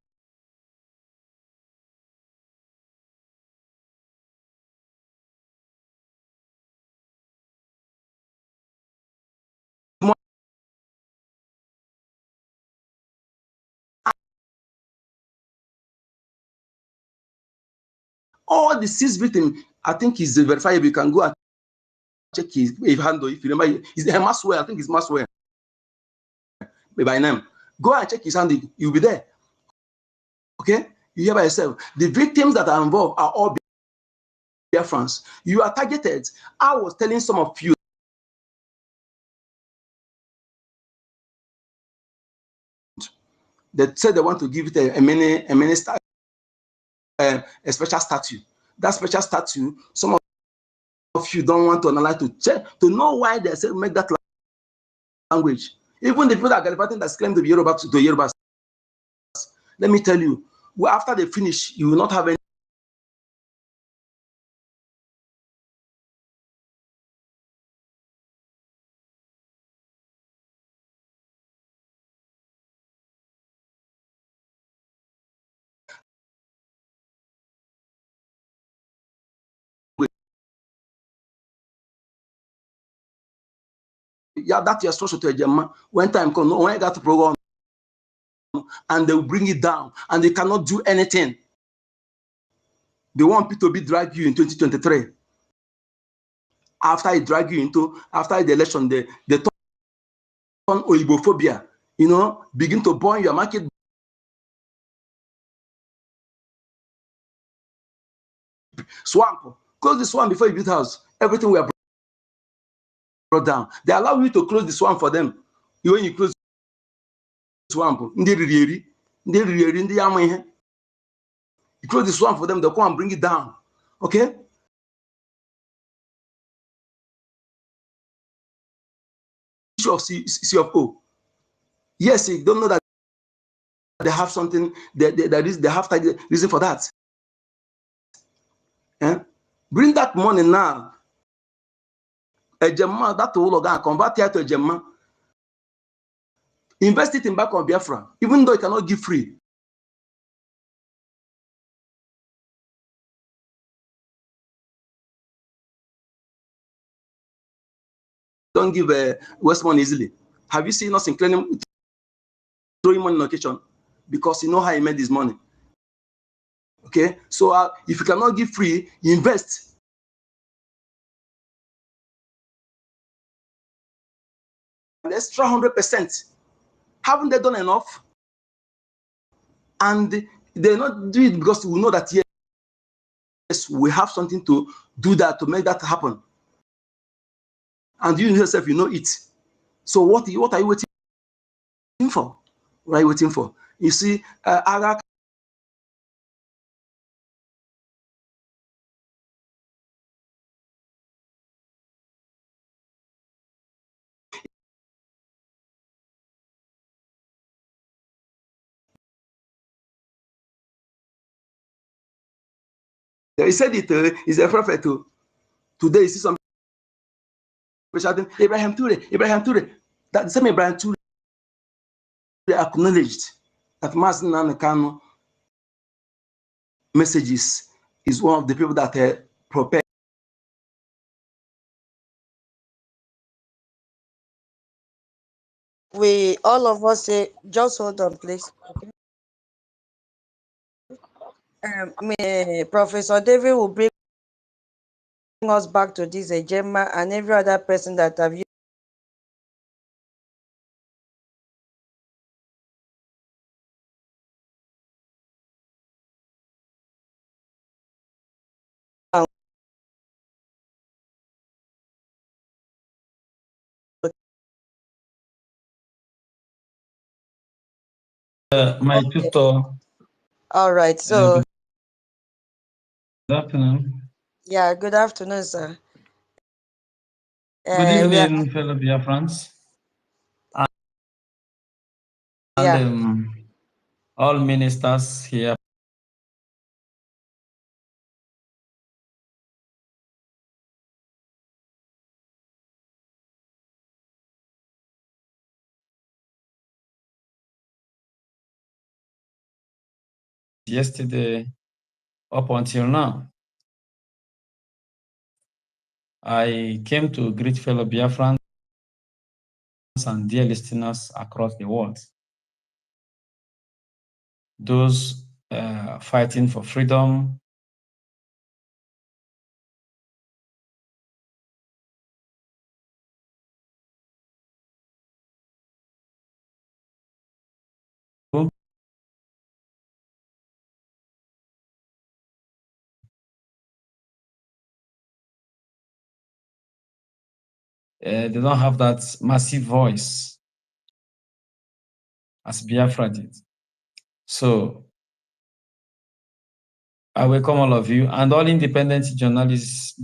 money. All the 6 victims, I think is verifiable. You can go and check his handle. If you remember, it's Maswell. I think it's Maswell by name. Go and check his handle. You'll be there. Okay, you hear by yourself. The victims that are involved are all Biafrans. You are targeted. I was telling some of you. They said they want to give it a special statue. That special statue, some of you don't want to analyze to check to know why they said make that language. Even the people that are gallivanting that claim to be Yoruba to Yorubas. Let me tell you, after they finish, you will not have any. that your structure to a Gemma. When time comes, when I got to program, and they will bring it down, and they cannot do anything. They want P2B drag you in 2023. After I drag you after the election, they turn Oibophobia, begin to burn your market. Swamp, close the swamp before you build house. Everything we are brought down. They allow you to close the swamp for them. When you close the swamp, you close the swamp for them, they'll come and bring it down. Okay? Issue of CFO. Yes, you don't know that they have something, they have reason for that. Bring that money now. A Gemma, that will convert it to a Gemma. Invest it in back on Biafra, even though you cannot give free. Don't give West money easily. Have you seen us in throwing money in occasion? Because you know how he made his money. Okay, so if you cannot give free, invest. An extra 100%. Haven't they done enough? And they not do it because we know that yes, we have something to do that to make that happen. And you yourself, you know it. So what are you waiting for? What are you waiting for? You see, he said it is a prophet. Today, you see some special Abraham Ture. That the same Abraham Ture acknowledged that Mazen Nanakano messages is one of the people that prepare. We all of us say, just hold on, please. Okay. Professor David will bring us back to this Gemma and every other person that have used My okay. tutor. All right, so Good afternoon. yeah, good afternoon, sir. Good We are, evening, fellow Biafrans. And yeah. all ministers here. Yesterday, up until now, I came to greet fellow Biafrans and dear listeners across the world. Those fighting for freedom, they don't have that massive voice as Biafra did. So I welcome all of you and all independent journalists.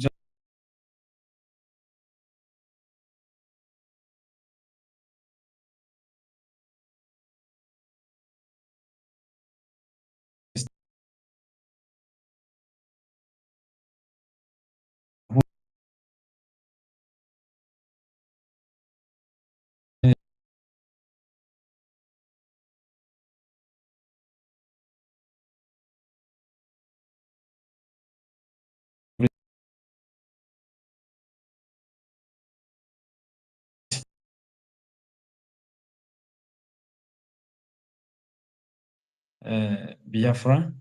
Biafra,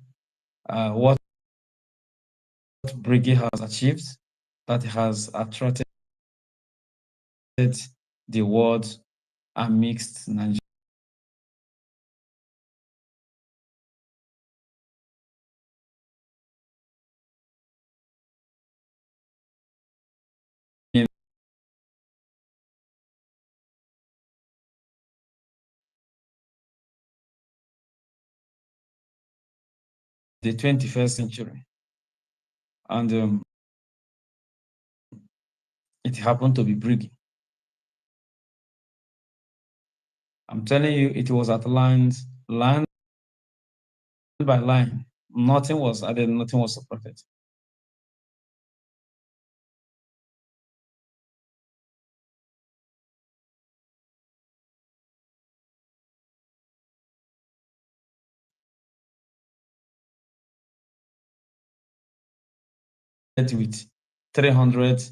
what Brgie has achieved, that has attracted the world amidst Nigeria. The 21st century. And it happened to be Brigi. I'm telling you, it was at line by line. Nothing was added, nothing was subtracted. With 300.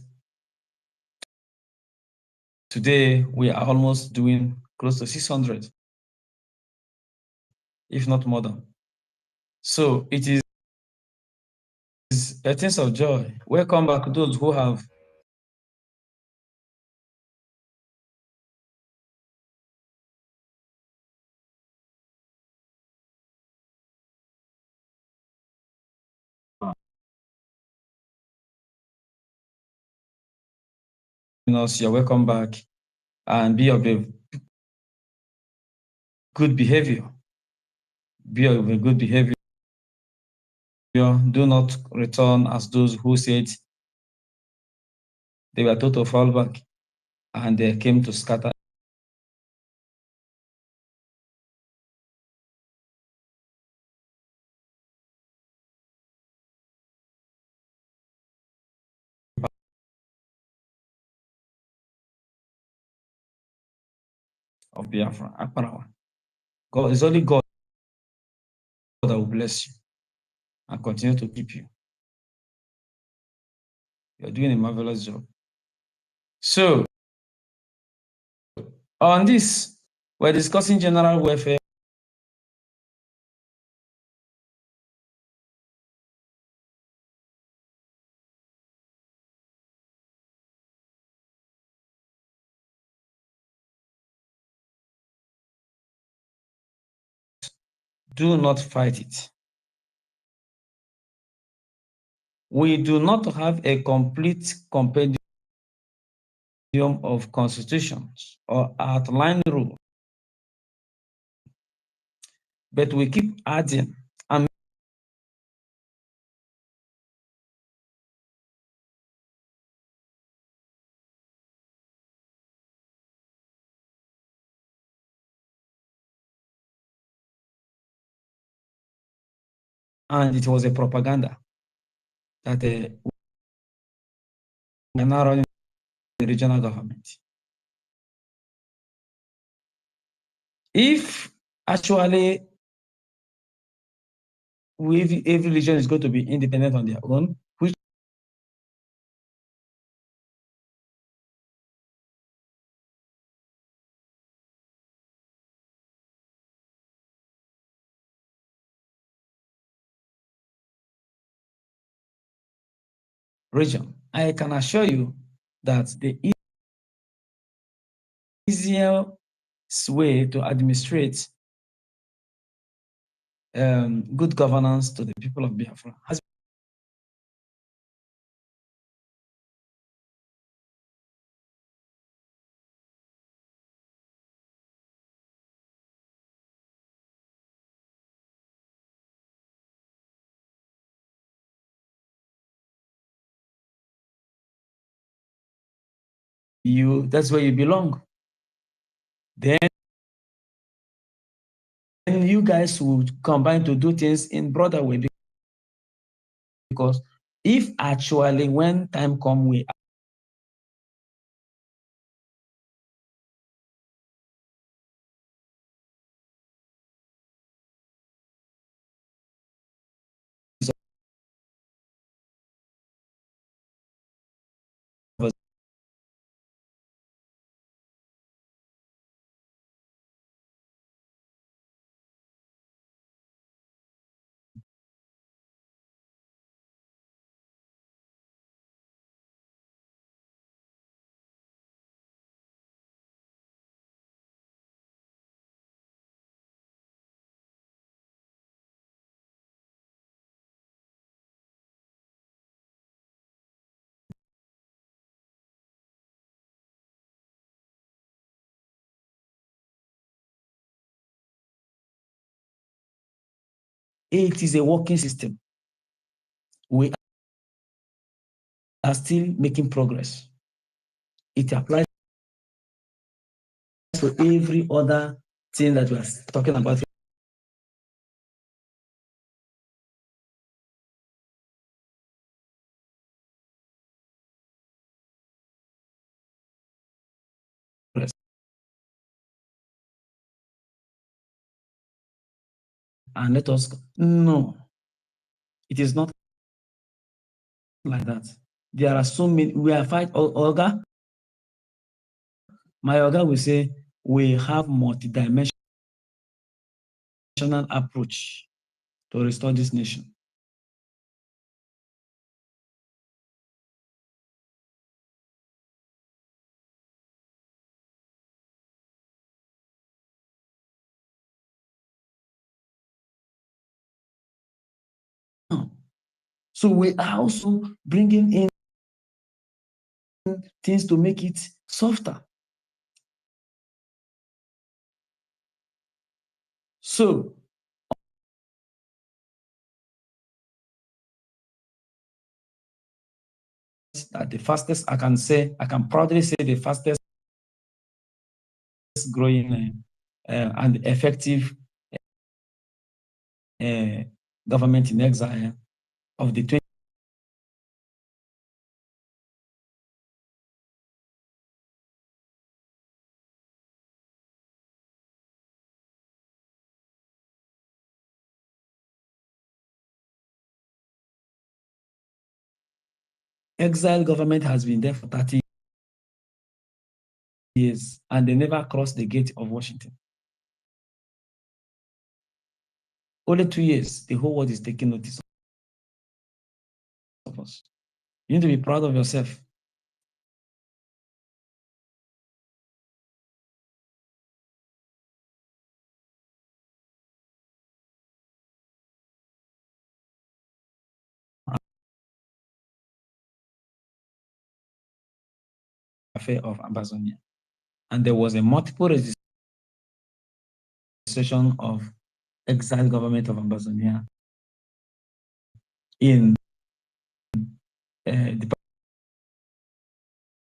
Today, we are almost doing close to 600, if not more than. So it is a sense of joy. Welcome back to those who have us. You're welcome back, and be of a good behavior. Be of a good behavior. Do not return as those who said they were told to fall back and they came to scatter of Biafra. God is only God that will bless you and continue to keep you. You're doing a marvelous job. So, on this, we're discussing general welfare do not fight it. We do not have a complete compendium of constitutions or outline rules, but we keep adding and it was a propaganda that we are now running the regional government. If actually every region is going to be independent on their own, which region, I can assure you that the easier way to administrate good governance to the people of Biafra has you. That's where you belong. Then you guys would combine to do things in broader way, because if actually when time comes we it is a working system. We are still making progress. It applies to every other thing that we are talking about. And let us no, it is not like that. There are so many. We are fight. Oga, my Oga will say we have multi-dimensional approach to restore this nation. So we are also bringing in things to make it softer. So that the fastest, I can proudly say the fastest growing and effective government in exile of the 20. Exile government has been there for 30 years and they never crossed the gate of Washington. Only 2 years, the whole world is taking notice of us. You need to be proud of yourself. Affair of Amazonia. And there was a multiple registration of exiled government of Amazonia in the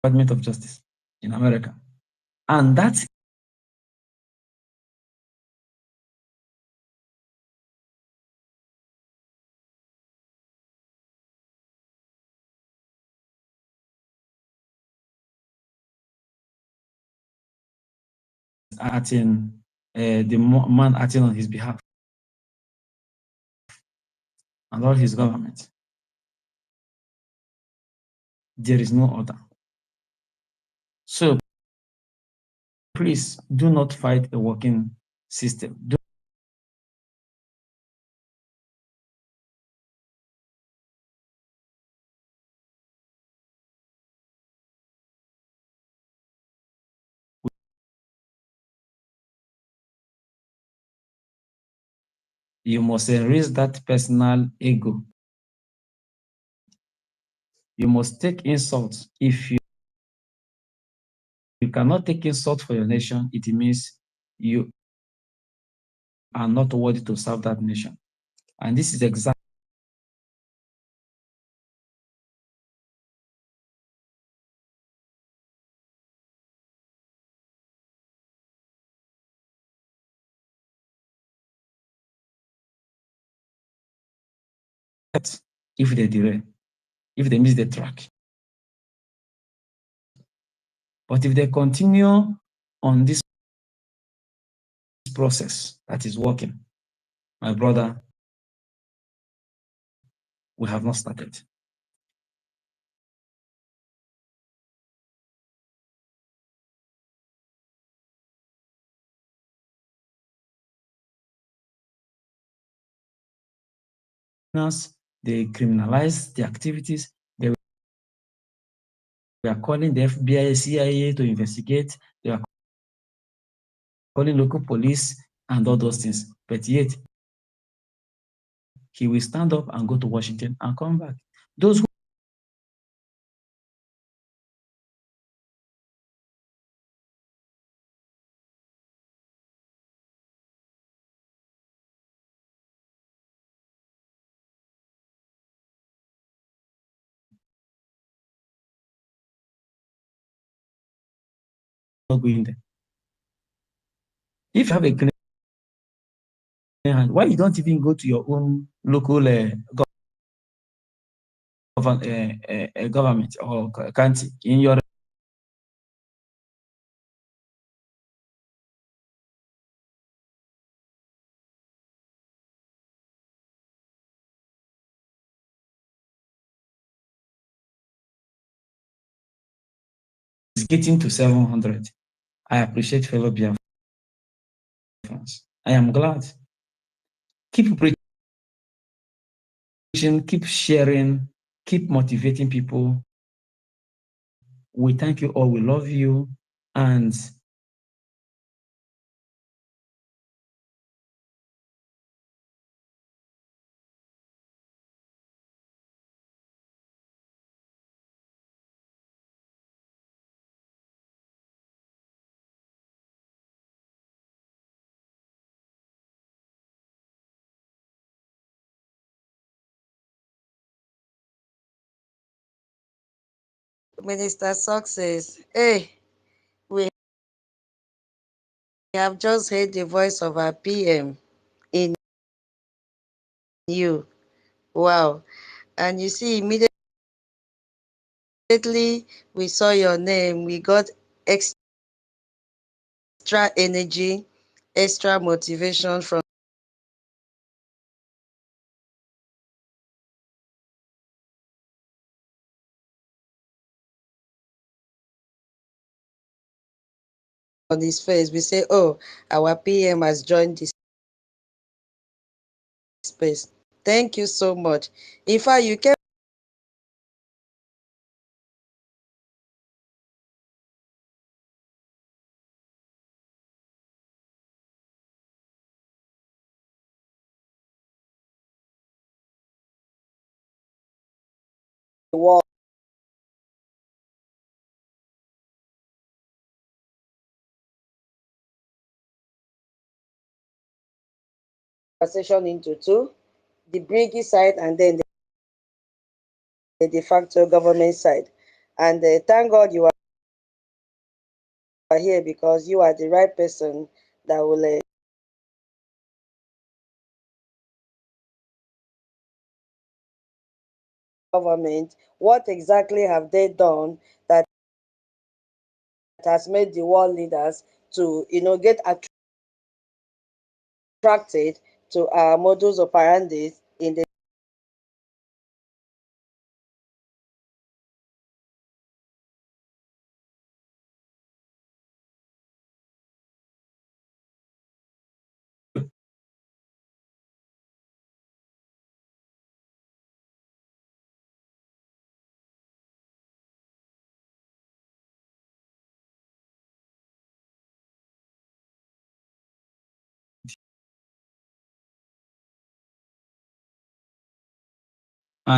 Department of Justice in America. And that's acting, the man acting on his behalf and all his government. There is no other. So please do not fight a working system. You must erase that personal ego. You must take insults. If you cannot take insult for your nation, it means you are not worthy to serve that nation. And this is exactly if they derail, if they miss the track. But if they continue on this process that is working, my brother, we have not started. They criminalize the activities. They are calling the FBI, CIA to investigate. They are calling local police and all those things. But yet, he will stand up and go to Washington and come back. Those who not going there. If you have a clean hand, why you don't even go to your own local government or country in your is getting to 700. I appreciate fellow Biafrans. I am glad. Keep preaching, keep sharing, keep motivating people. We thank you all. We love you. And Minister Success. Hey, we have just heard the voice of our PM in you. Wow. And you see, immediately we saw your name, we got extra energy, extra motivation from on his face. We say, oh, our PM has joined this space. Thank you so much. In fact, you kept the wall conversation into two, the Brgie side and then the de facto government side. And thank God you are here because you are the right person that will government. What exactly have they done that has made the world leaders to, get attracted to our modus operandi in the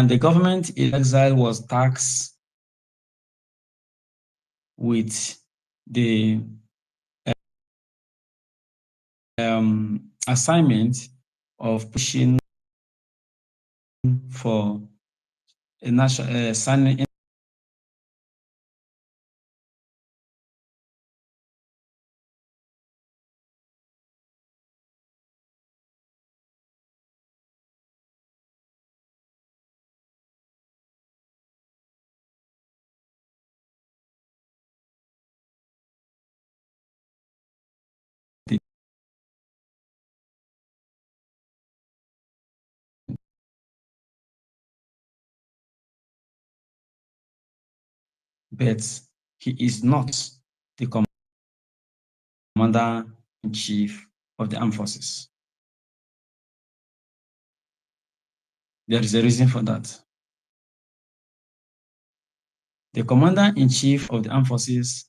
the government in exile was tasked with the assignment of pushing for a national signing but he is not the commander-in-chief of the armed forces. There is a reason for that. The commander-in-chief of the armed forces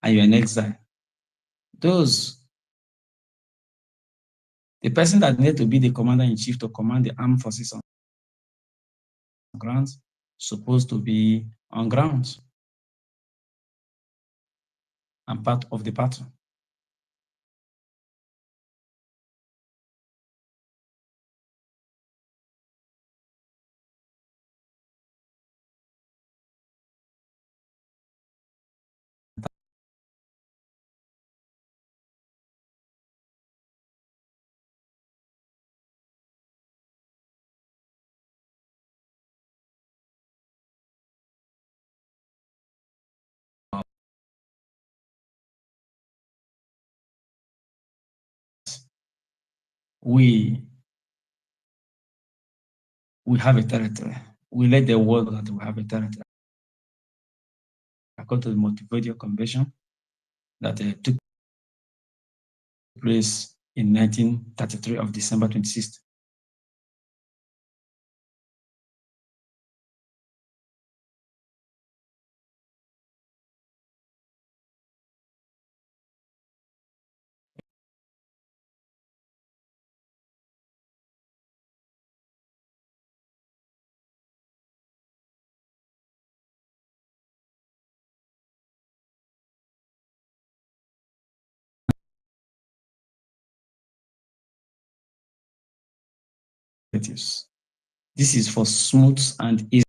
and you're in exile. The person that needs to be the commander-in-chief to command the armed forces on ground supposed to be on ground and part of the battle. we have a territory. We let the world know that we have a territory. According to the Montevideo Convention that took place in 1933 of December 26th. This is for smooth and easy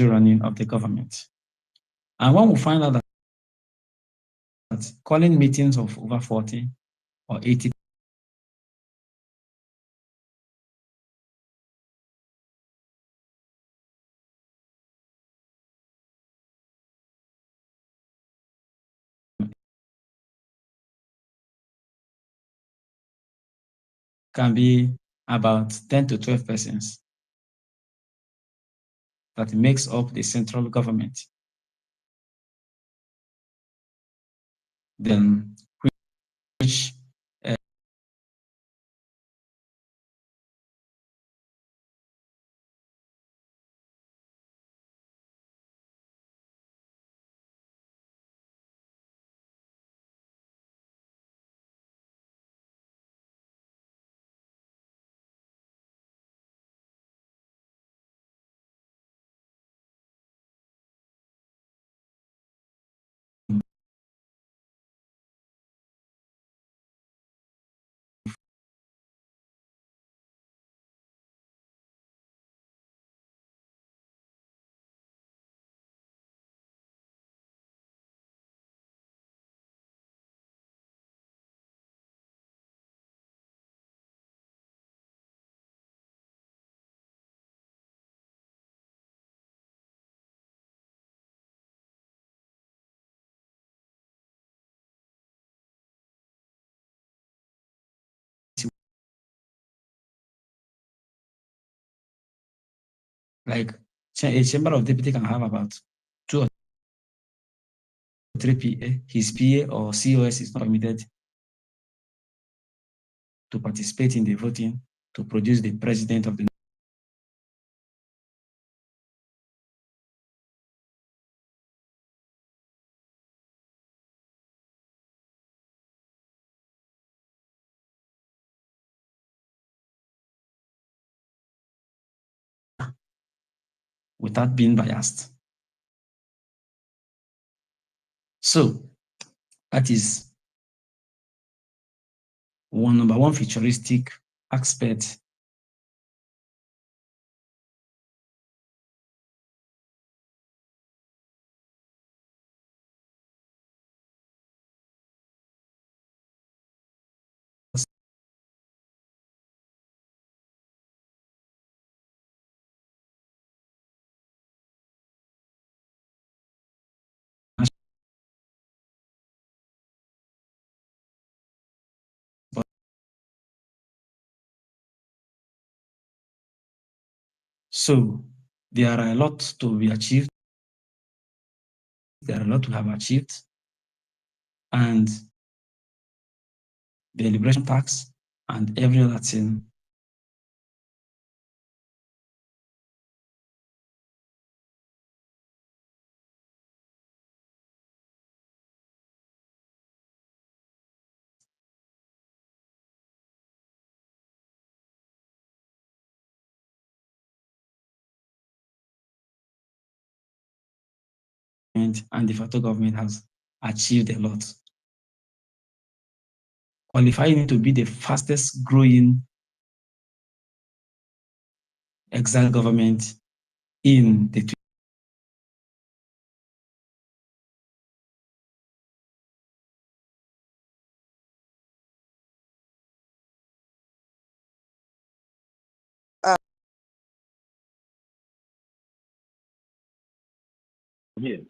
running of the government. And when we find out that calling meetings of over 40 or 80 can be about 10 to 12 persons that makes up the central government. Then which like a chamber of deputy can have about 2 or 3 PA, his PA or COS is not permitted to participate in the voting to produce the president of the without being biased. So that is number one futuristic aspect so there are a lot to be achieved. There are a lot to have achieved. And the liberation tax and every other thing and the federal government has achieved a lot, qualifying it to be the fastest growing exile government in the Here,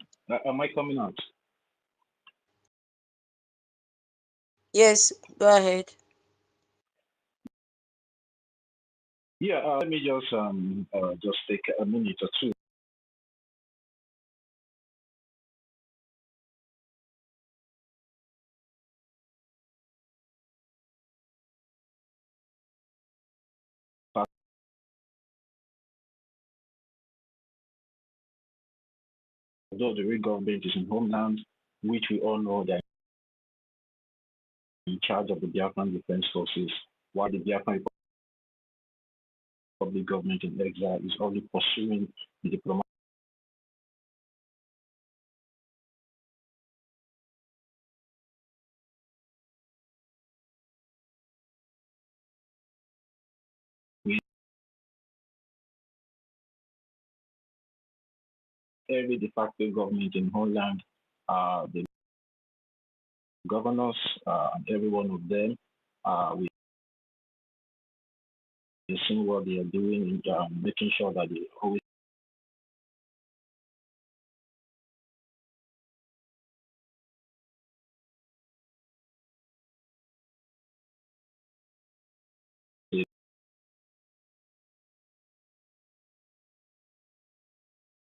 am I coming out? Yes, go ahead. Yeah, let me just take a minute or two. Although the real government is in homeland, which we all know they're in charge of the Biafran Defense Forces, while the Biafran Republic government in exile is only pursuing the diplomatic every de facto government in homeland, the governors, and every one of them, we seeing what they are doing, making sure that they always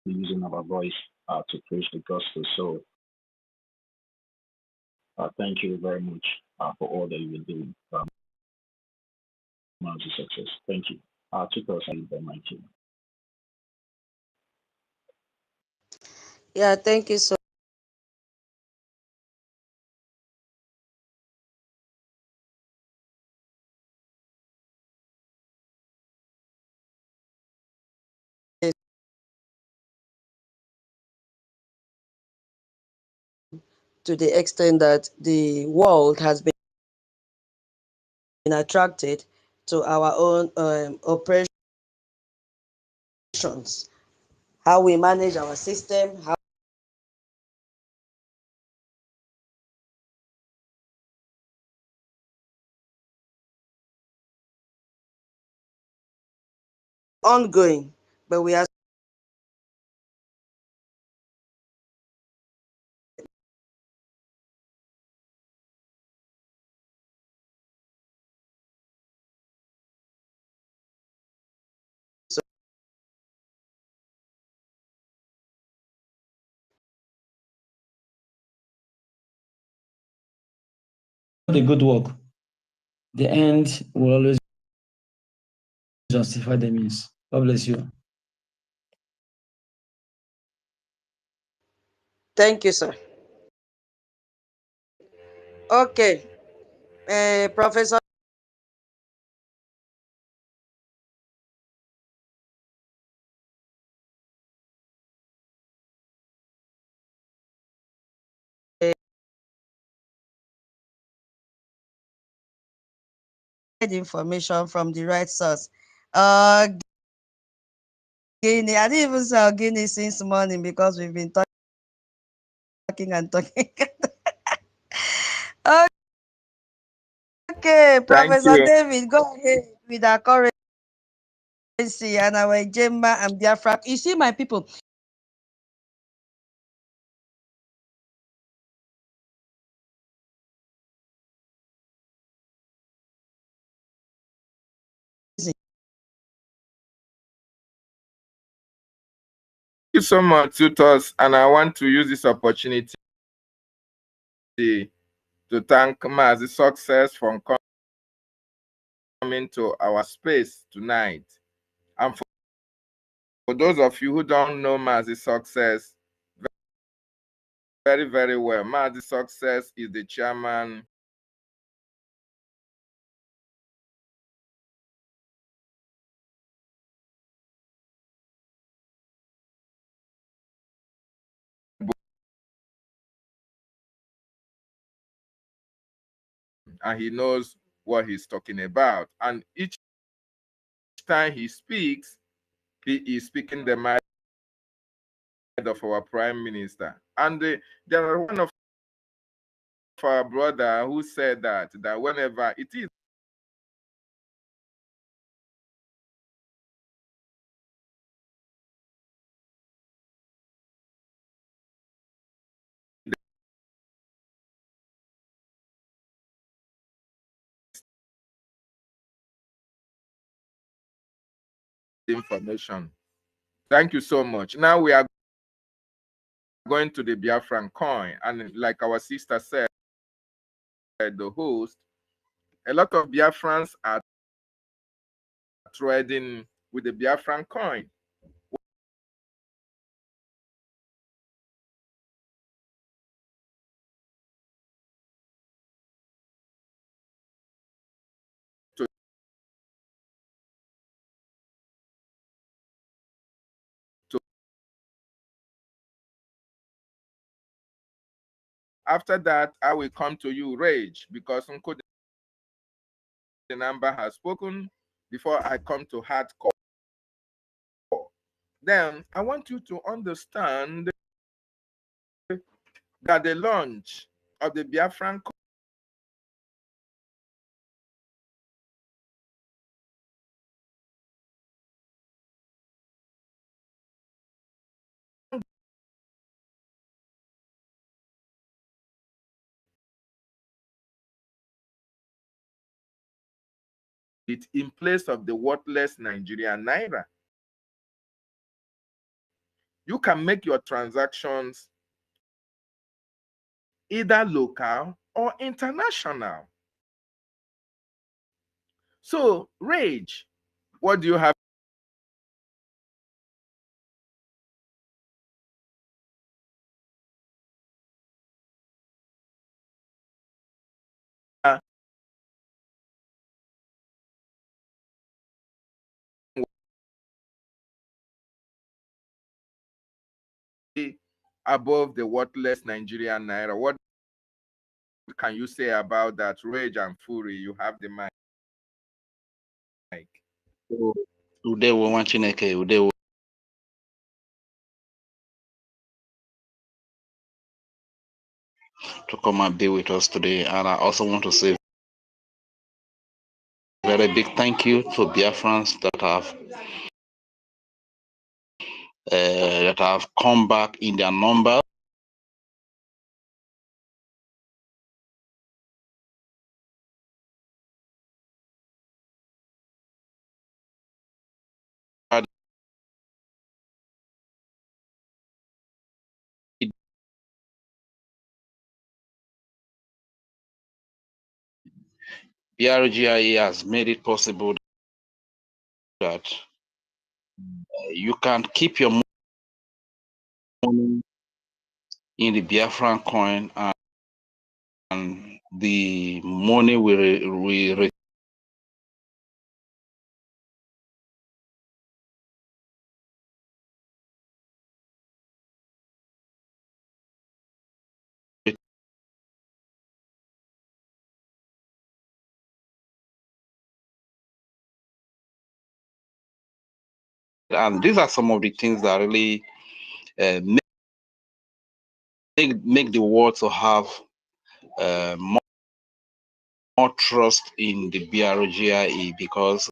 using our voice to preach the gospel. So thank you very much for all that you are doing. Success. Thank you. To person by my team. Yeah, thank you so much. To the extent that the world has been attracted to our own operations, how we manage our system, how ongoing, but we are so The good work. The end will always justify the means. God bless you. thank you, sir. Okay, Professor information from the right source. Guinea, I didn't even say Guinea since morning because we've been talking and talking. Okay, Thank Professor you. David, go ahead with our currency and our Gemma and Biafra. You see, my people, Thank you so much, tutors, and I want to use this opportunity to thank Mazi Success for coming to our space tonight. And for those of you who don't know Mazi Success very, very well, Mazi Success is the chairman and he knows what he's talking about. And each time he speaks, he is speaking the mind of our prime minister. And there are one of our brother who said that whenever it is information. Thank you so much. Now we are going to the Biafran coin, and like our sister said, the host, a lot of Biafrans are trading with the Biafran coin. After that, I will come to you, Rage, because Uncle the number has spoken before I come to hardcore. Then I want you to understand that the launch of the Biafran it in place of the worthless Nigerian naira. You can make your transactions either local or international. So, Rage, what do you have? Above the worthless Nigerian naira. What can you say about that? Rage and Fury, you have the mic. Today we want Chineke. To come and be with us today, and I also want to say a very big thank you to Biafrans that have come back in their number. BRGIA has made it possible that you can keep your money in the Biafran coin, and the money will and these are some of the things that really make the world to have more trust in the BRGIE, because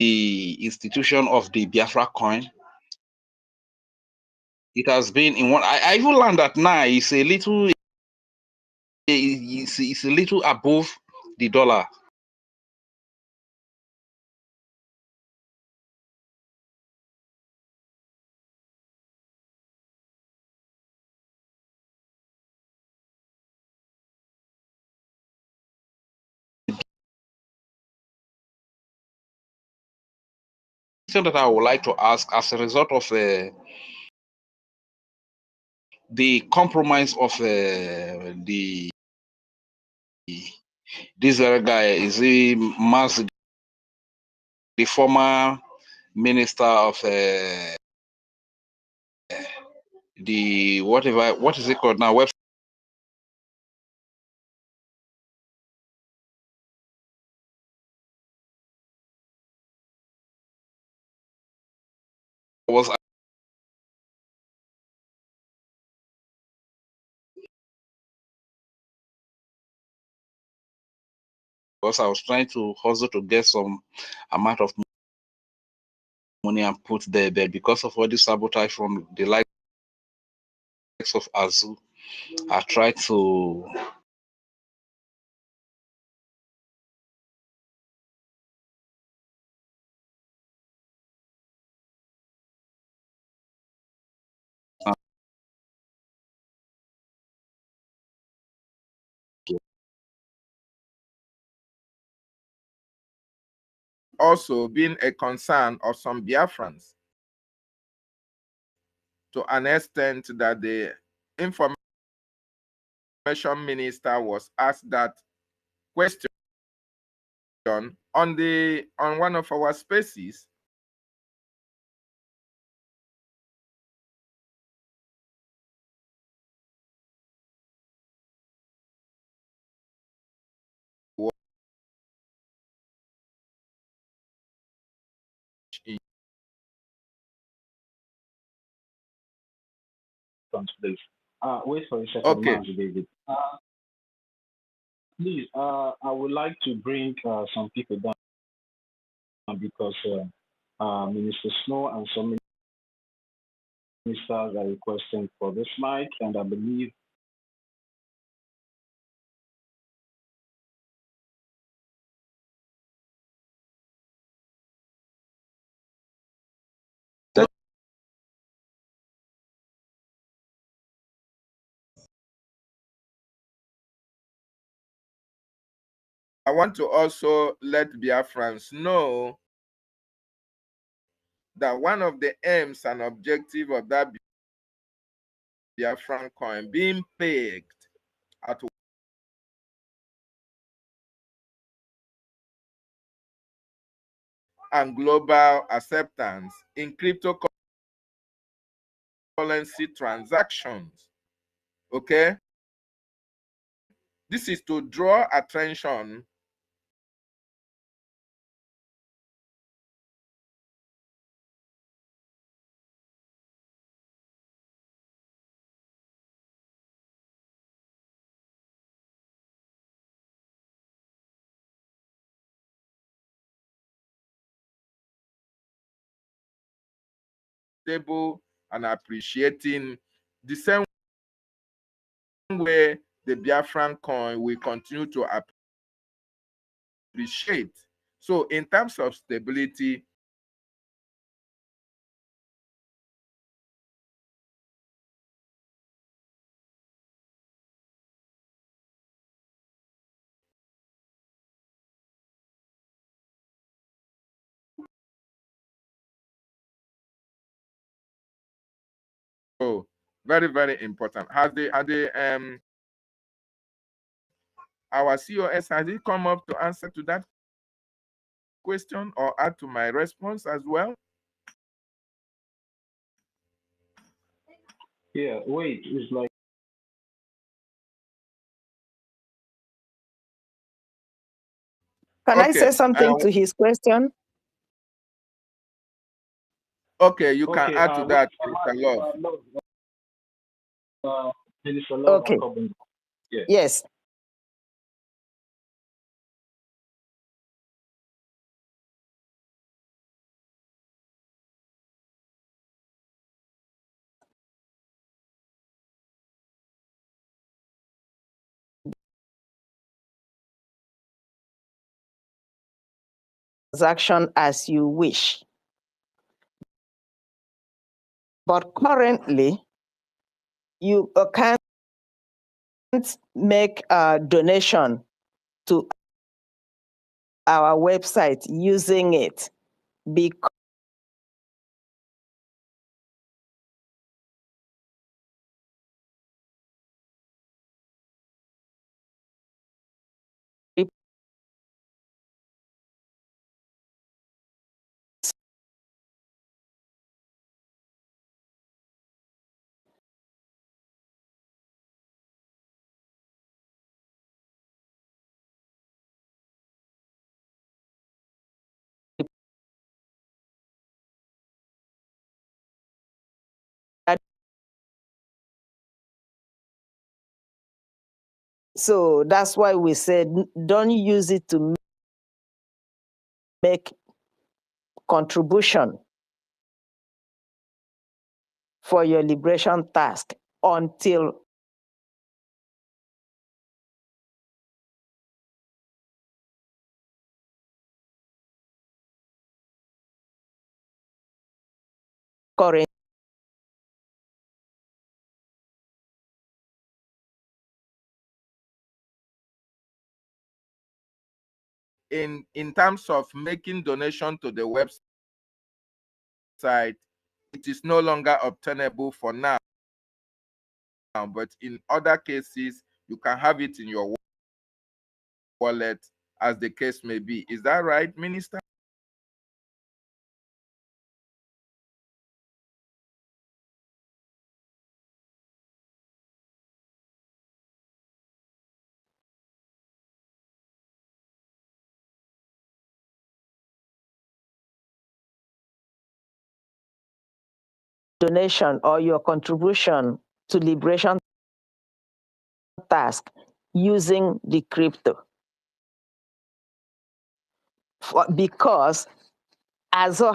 the institution of the Biafra coin, it has been in one. I even learned that now it's a little above the dollar. Thing that I would like to ask, as a result of the compromise of this very guy, is he Mas, the former minister of the whatever, what is it called now? Web was because I was trying to hustle to get some amount of money and put there, but because of all this sabotage from the likes of Azu, I tried to also been a concern of some Biafrans to an extent that the information minister was asked that question on one of our spaces. Please. Wait for a second, Okay. David. Please, I would like to bring some people down because Minister Snow and some ministers are requesting for this mic, and I believe I want to also let Biafrans know that one of the aims and objective of that Biafran coin being pegged at and global acceptance in cryptocurrency transactions. Okay? This is to draw attention stable and appreciating the same way the Biafran coin will continue to appreciate. So in terms of stability, so very, very important. Has the our COS, has he come up to answer to that question or add to my response as well? yeah. Wait, it's like Can I Okay. say something to his question? Okay, you can okay. add to Wait, that, Mr. Love. Minister Love Okay. Yeah. Yes. Transaction as you wish. But currently, you can't make a donation to our website using it because So that's why we said don't use it to make contribution for your liberation task until current. In terms of making donation to the website, it is no longer obtainable for now. But in other cases, you can have it in your wallet, as the case may be. Is that right, Minister? Donation or your contribution to liberation task using the crypto. Because as a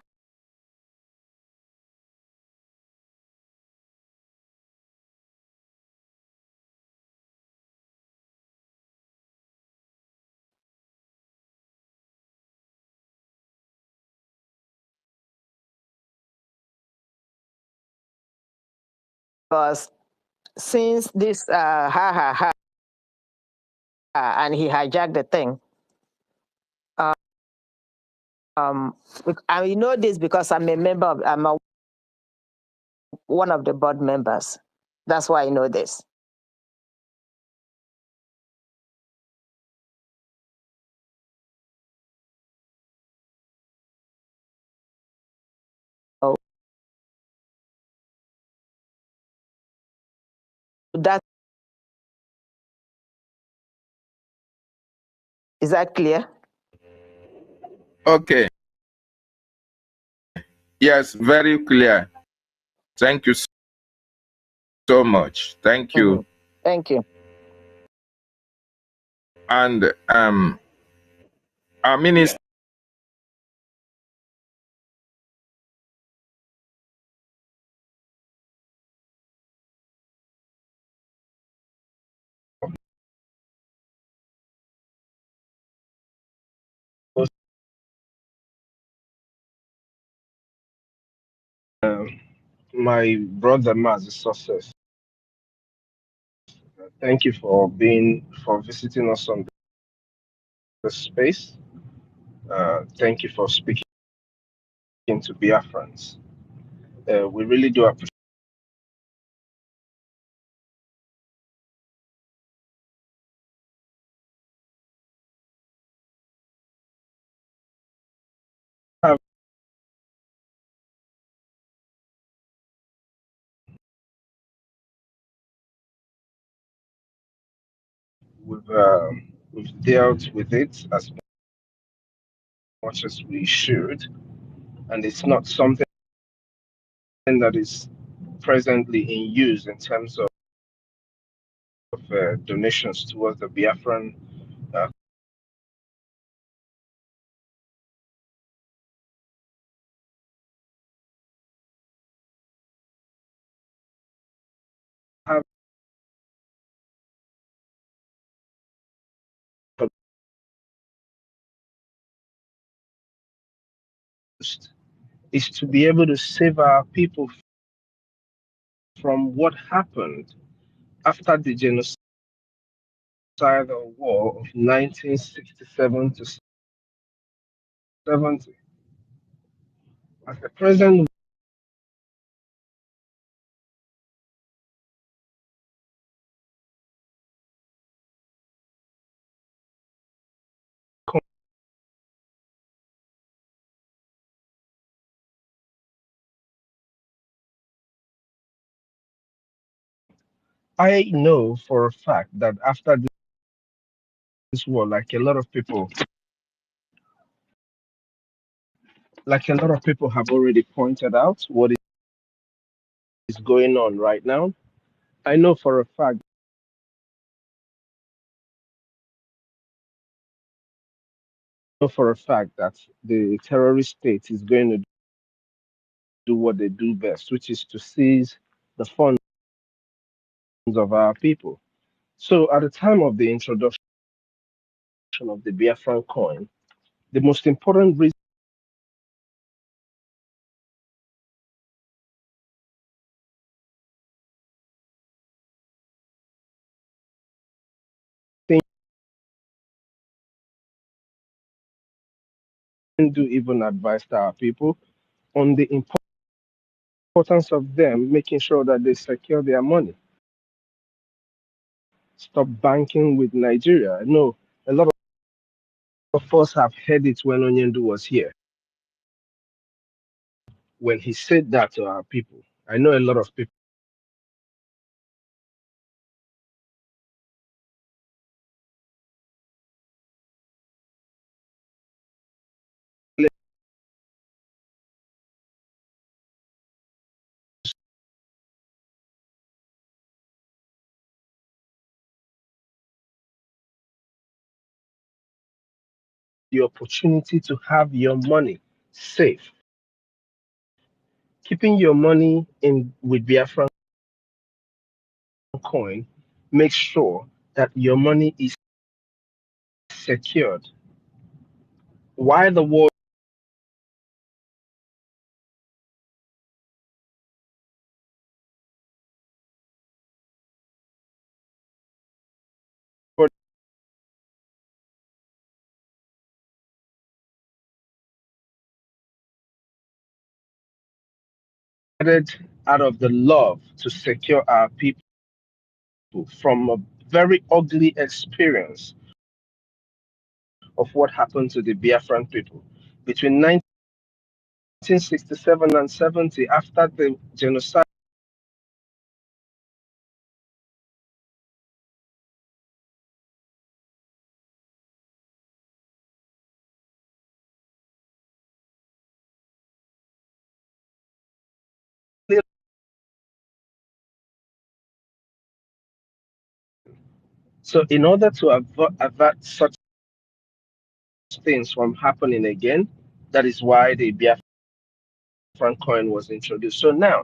because since this and he hijacked the thing, I know this because I'm a member of, one of the board members. That's why I know this. So that is that clear? Okay. Yes, very clear. Thank you so much. Thank you. Thank you. And our minister. My brother Maz is success. Thank you for visiting us on the space. Thank you for speaking to Biafrans. We really do appreciate. We've dealt with it as much as we should, and it's not something that is presently in use in terms of donations towards the Biafran. Have is to be able to save our people from what happened after the genocidal war of 1967 to 70. As the present I know for a fact that after this war, like a lot of people have already pointed out, what is going on right now. I know for a fact know for a fact that the terrorist state is going to do what they do best, which is to seize the funds of our people. So, at the time of the introduction of the Biafran coin, the most important reason do even advise our people on the importance of them making sure that they secure their money. Stop banking with Nigeria. I know a lot of us have heard it when Onyendu was here. When he said that to our people, I know a lot of people the opportunity to have your money safe. Keeping your money in with Biafran coin makes sure that your money is secured. While the war started out of the love to secure our people from a very ugly experience of what happened to the Biafran people between 1967 and 70 after the genocide So, in order to avert such things from happening again, that is why the Biafran coin was introduced. So now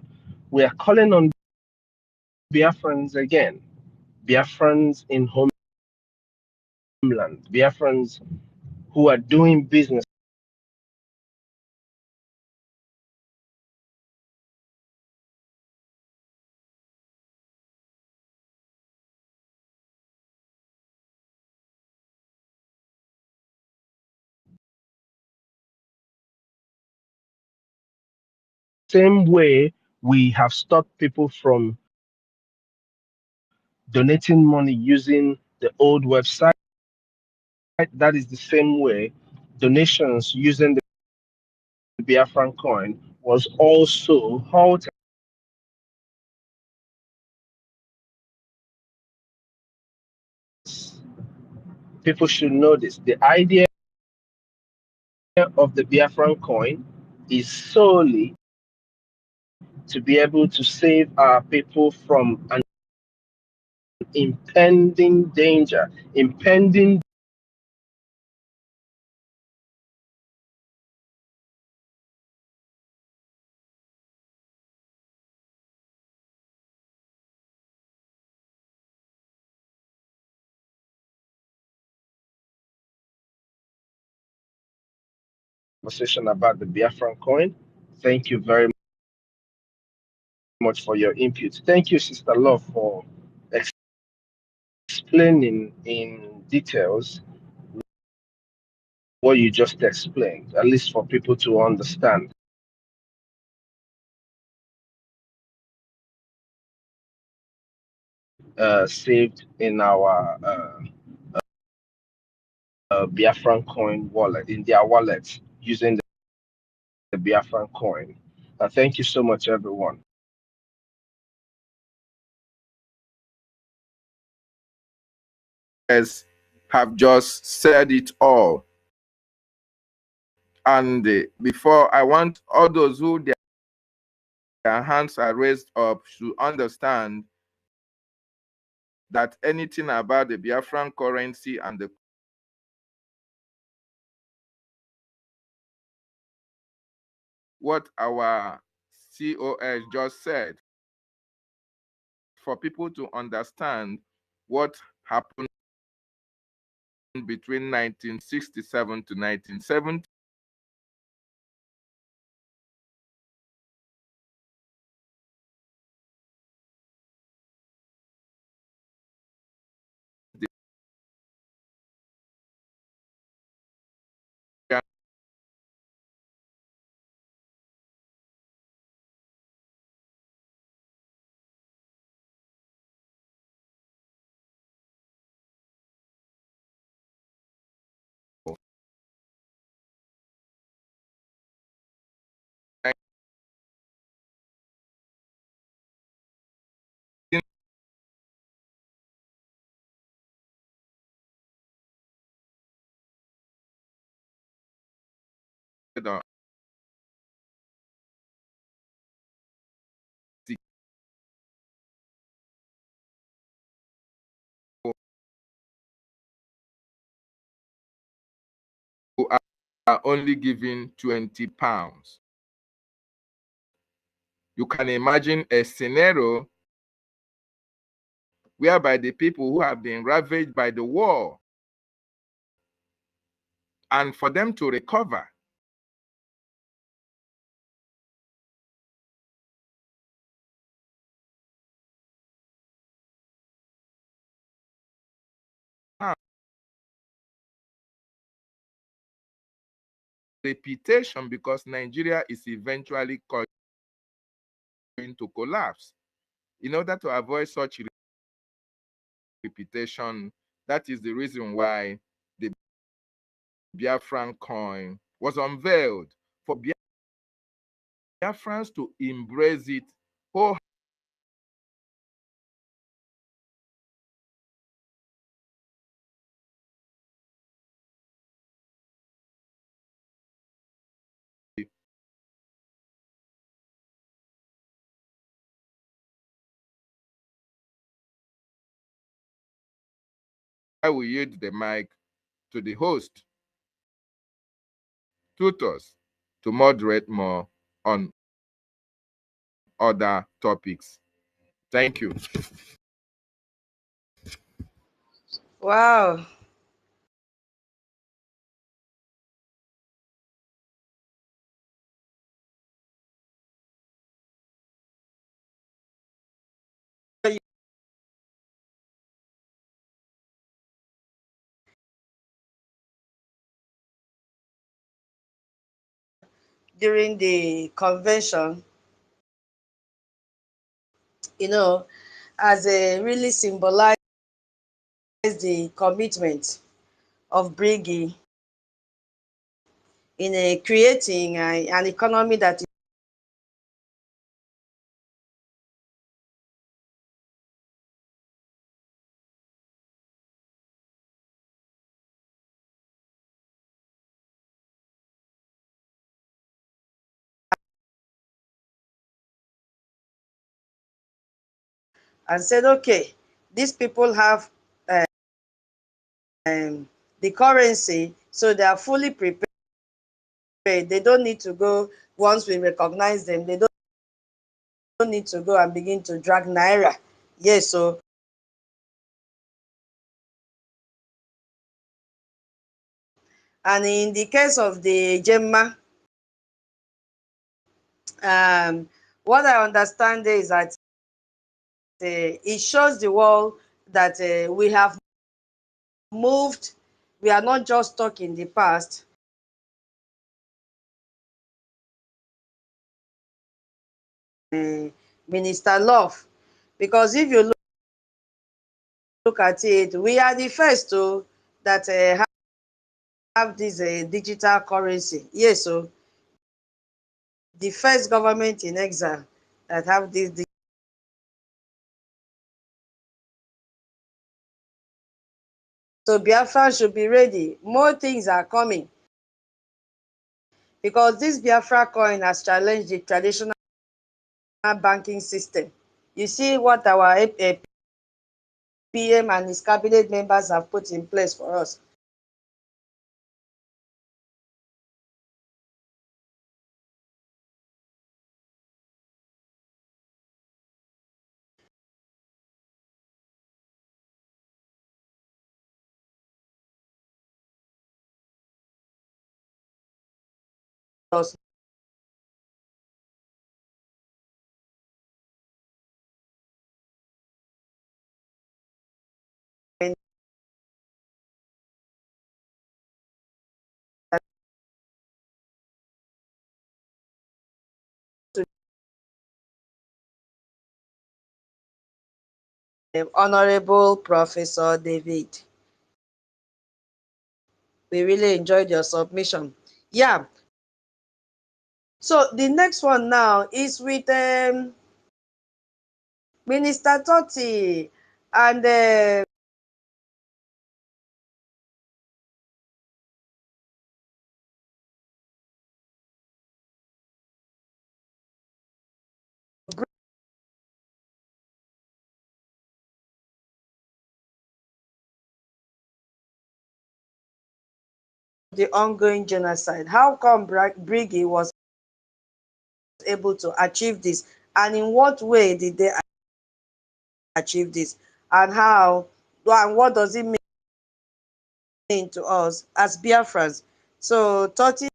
we are calling on Biafrans again, Biafrans in homeland, Biafrans who are doing business same way we have stopped people from donating money using the old website. That is the same way donations using the Biafran coin was also halted. People should know this. The idea of the Biafran coin is solely to be able to save our people from an impending danger, impending conversation about the Biafran coin. Thank you very much for your input. Thank you, Sister Love, for explaining in details what you just explained, at least for people to understand. Saved in our Biafran coin wallet, in their wallet, using the Biafran coin. Thank you so much, everyone. Have just said it all. And before, I want all those who their hands are raised up should understand that anything about the Biafran currency and the what our COS just said, for people to understand what happened between 1967 to 1970. Who are only given 20 pounds. You can imagine a scenario whereby the people who have been ravaged by the war, and for them to recover, reputation, because Nigeria is eventually going to collapse. In order to avoid such reputation, that is the reason why the Biafran coin was unveiled, for Biafrans to embrace it wholeheartedly. I will yield the mic to the host, tutors, to moderate more on other topics. Thank you. Wow. During the convention, as a really symbolize the commitment of Brgie in creating an economy that and said, okay, these people have the currency, so they are fully prepared. They don't need to go, once we recognize them, they don't need to go and begin to drag Naira. Yes, so and in the case of the Gemma, what I understand is that it shows the world that we have moved. We are not just stuck in the past. Minister Love, because if you look at it, we are the first to that have this digital currency. Yes, so the first government in exile that have this. So Biafra should be ready. More things are coming, because this Biafra coin has challenged the traditional banking system. You see what our PM and his cabinet members have put in place for us. us Honorable Professor David. We really enjoyed your submission. Yeah. So the next one now is with Minister Totti and the ongoing genocide. How come Brgie was able to achieve this, and in what way did they achieve this, and how, and what does it mean to us as Biafrans? So Totti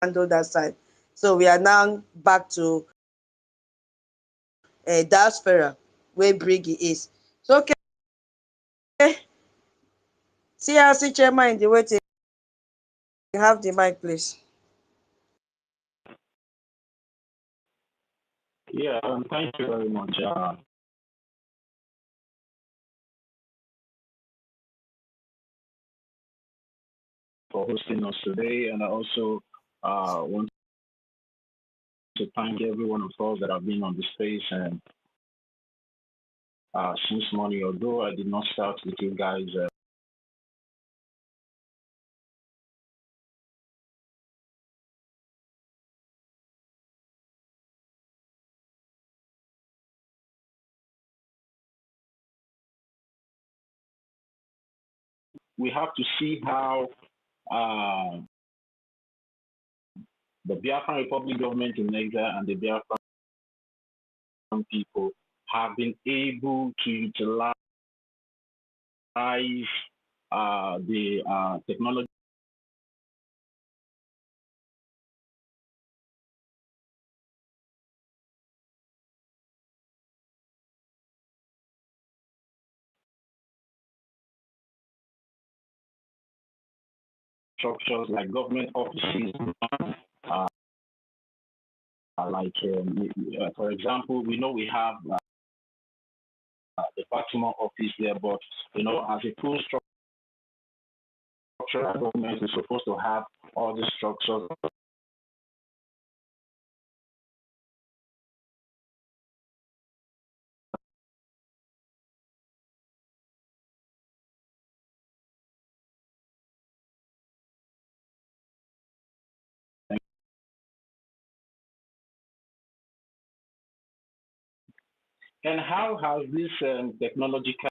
handled that side. So we are now back to diaspora where Brigi is. So okay, CRC chairman in the waiting. Have the mic, please. Yeah, thank you very much for hosting us today. And I also want to thank every one of us that have been on the space. And since morning, although I did not start with you guys, we have to see how the Biafran Republic government in exile and the Biafran people have been able to utilize the technology structures like government offices, for example, we know we have the Baltimore office there, but as a full structural government is supposed to have all the structures and how has this technological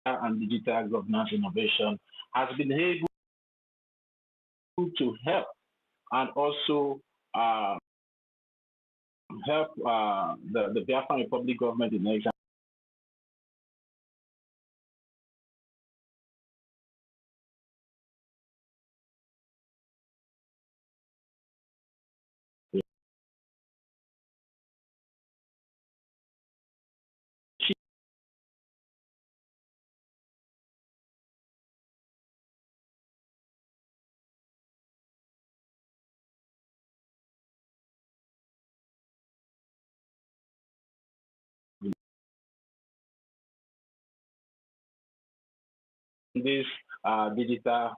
and digital governance innovation has been able to help and also help the Biafran Republic government in exile this digital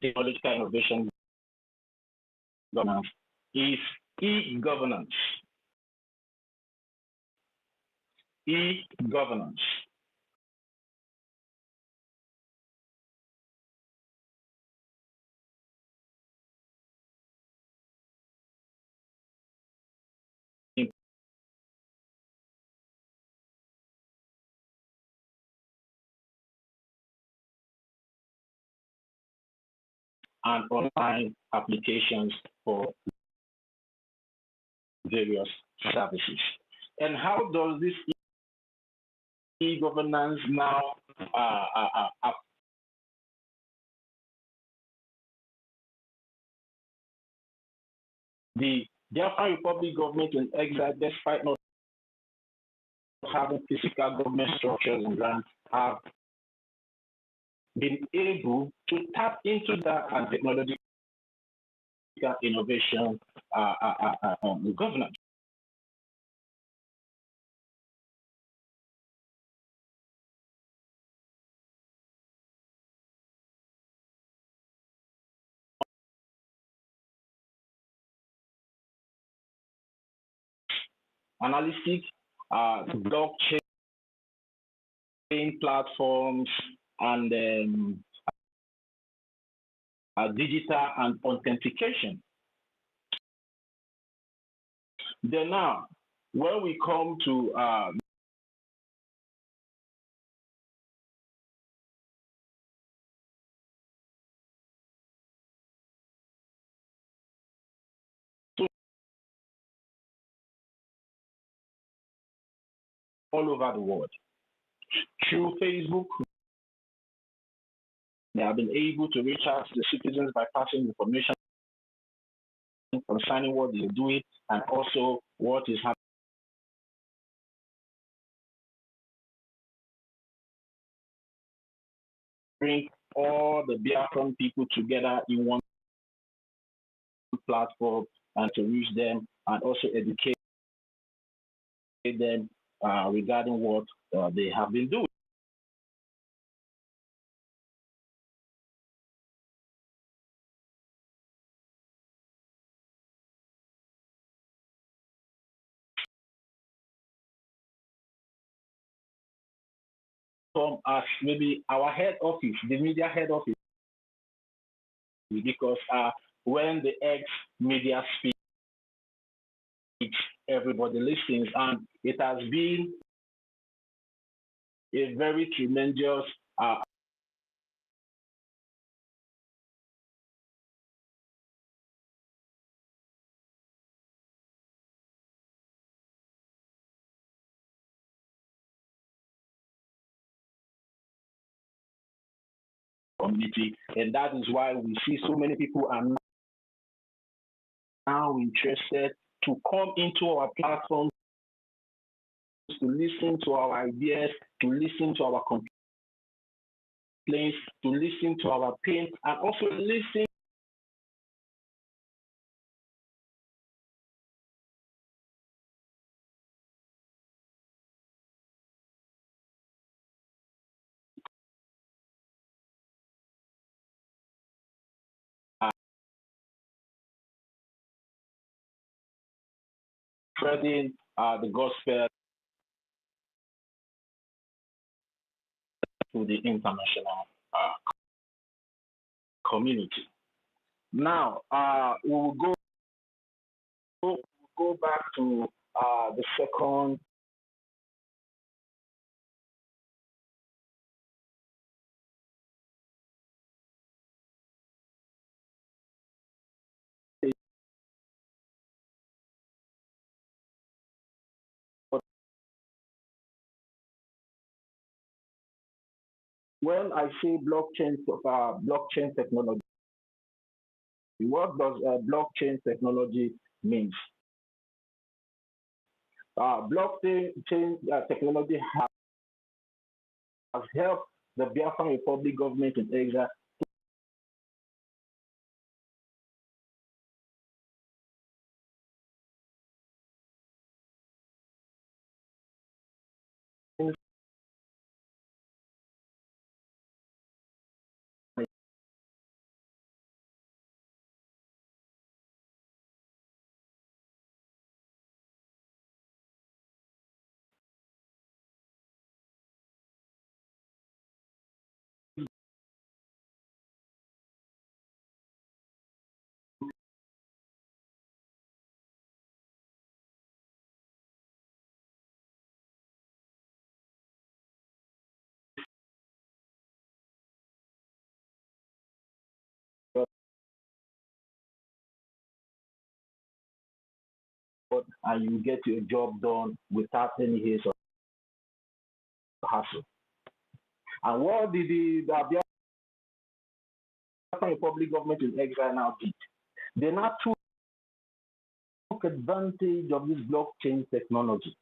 technological innovation governance is e-governance. E-governance. and online applications for various services. And how does this e-governance now the Biafra Republic government in exile, despite not having physical government structures and grants, have been able to tap into that and technological innovation governance. Analytics, blockchain platforms, and digital and authentication. Then now, when we come to all over the world, through Facebook, they have been able to reach out to the citizens by passing information concerning what they're doing and also what is bring all the Biafran people together in one platform and to reach them and also educate them regarding what they have been doing. As maybe our head office, the media head office, because when the ex-media speaks, everybody listens, and it has been a very tremendous community, and that is why we see so many people are now interested to come into our platforms to listen to our ideas, to listen to our complaints, to listen to our pain, and also listen spreading the gospel to the international community. Now, we'll go back to the second when I say blockchain technology, what does blockchain technology mean? Blockchain technology has helped the Biafran Republic government in exile and you get your job done without any haste or hassle. And what did the Biafran Republic government in exile now did? They now took advantage of this blockchain technology.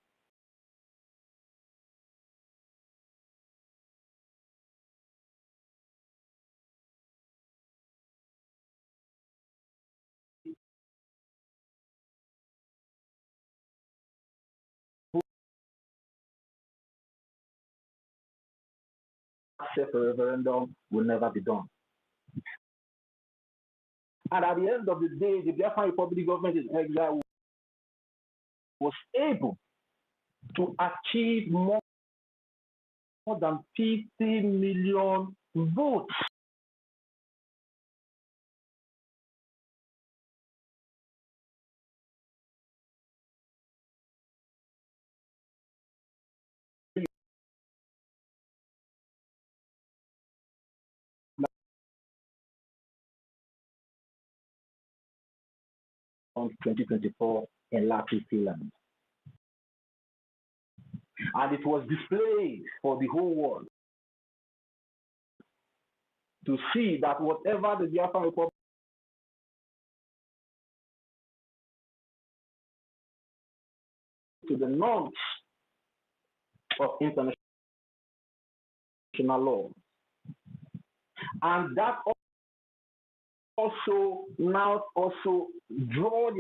Self-referendum will never be done. And at the end of the day, the Biafran Republic government in exile was able to achieve more than 50 million votes. On 2024 in Biafraland. And it was displayed for the whole world to see that whatever the Biafran Republic to the norms of international law. And that also now also draw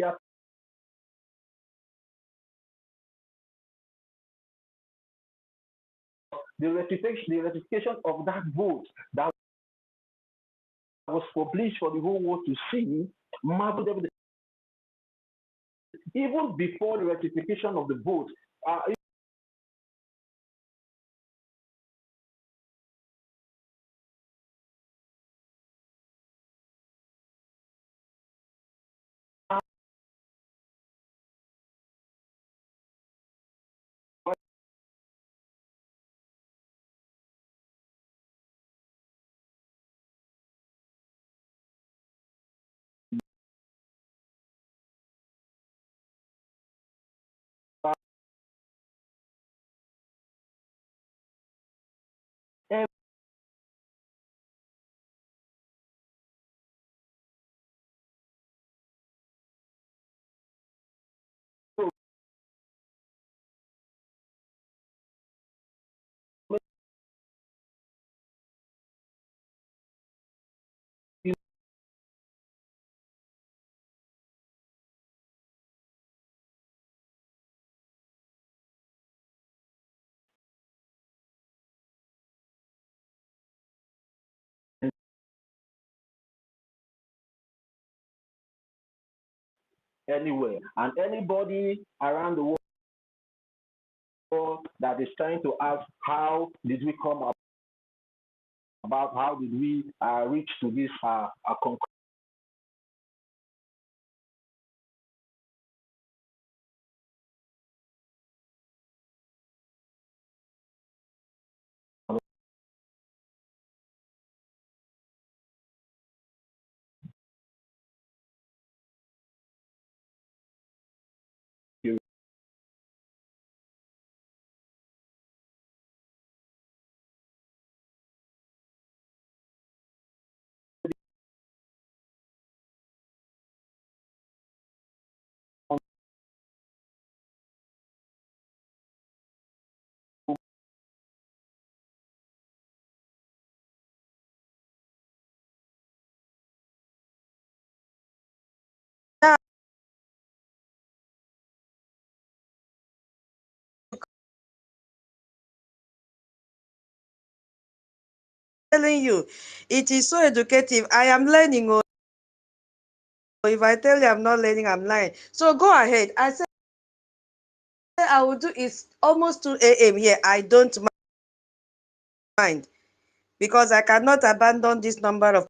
the ratification of that vote that was published for the whole world to see, marveled everything. Even before the ratification of the vote, anywhere, and anybody around the world that is trying to ask how did we come about, how did we reach to this conclusion. Telling you, it is so educative. I am learning. Oh, if I tell you I'm not learning, I'm lying. So go ahead. I said I will do is almost 2 a.m. here. I don't mind because I cannot abandon this number of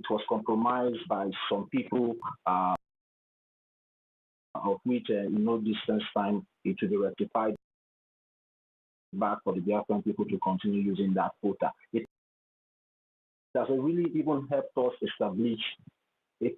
it was compromised by some people, of which in no distance time it will be rectified back for the Biafran people to continue using that quota. It has really even helped us establish a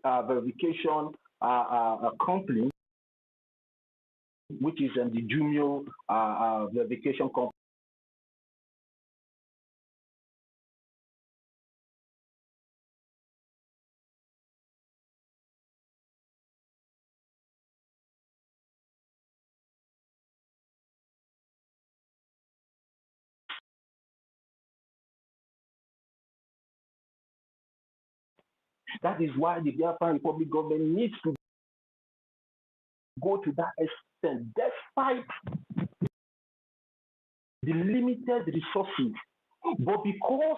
uh, verification company, which is the Jumio verification company. That is why the Biafran Republic government needs to go to that extent, despite the limited resources. But because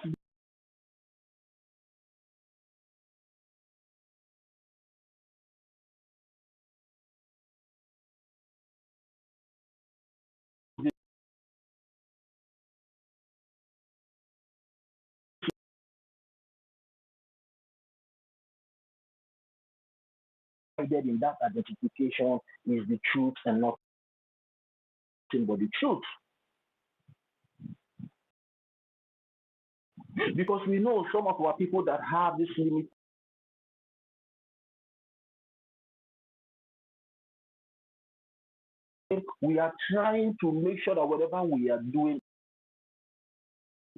in that identification is the truth and nothing but the truth. Because we know some of our people that have this limit, we are trying to make sure that whatever we are doing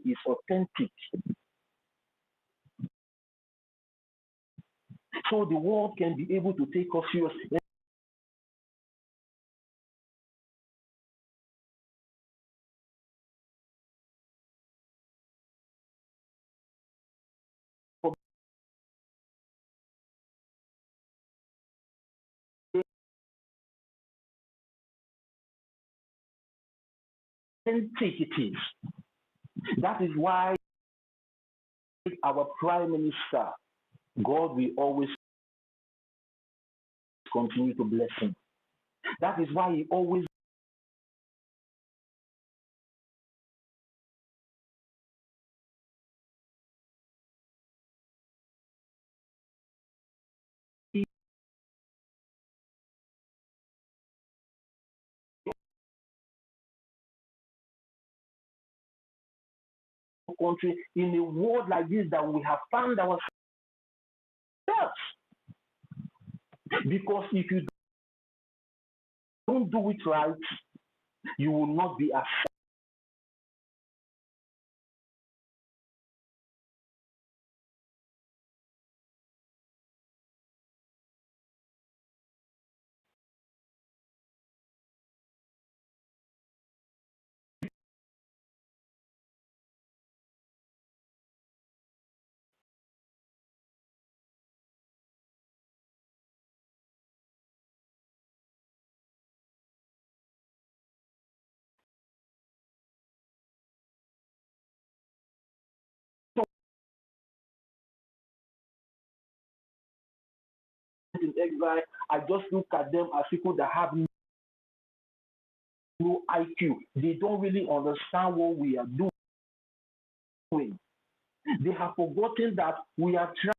is authentic. So the world can be able to take us seriously. Authentic it is. That is why our Prime Minister, God will always continue to bless him. That is why he always country in a world like this that we have found ourselves. Because if you don't do it right, you will not be accepted. In exile, I just look at them as people that have no IQ. They don't really understand what we are doing. doing. They have forgotten that we are trying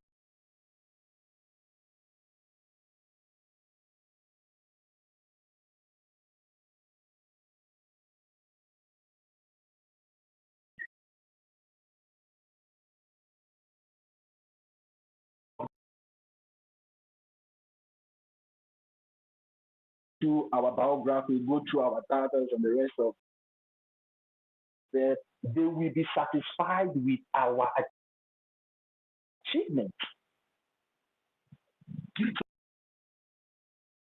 to our biography, go through our titles and the rest of it, they will be satisfied with our achievements.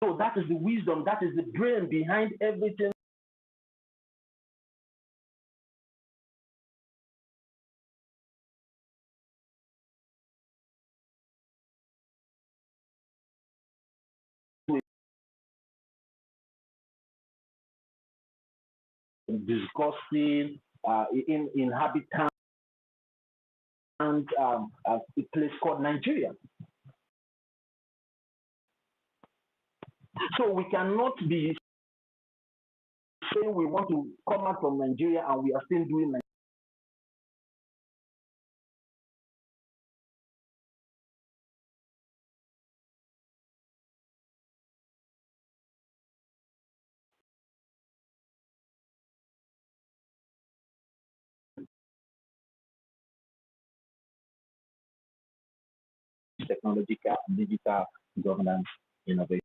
So that is the wisdom, that is the brain behind everything. Discussing in habitat and a place called Nigeria. So we cannot be saying we want to come out from Nigeria and we are still doing technological and digital governance innovation.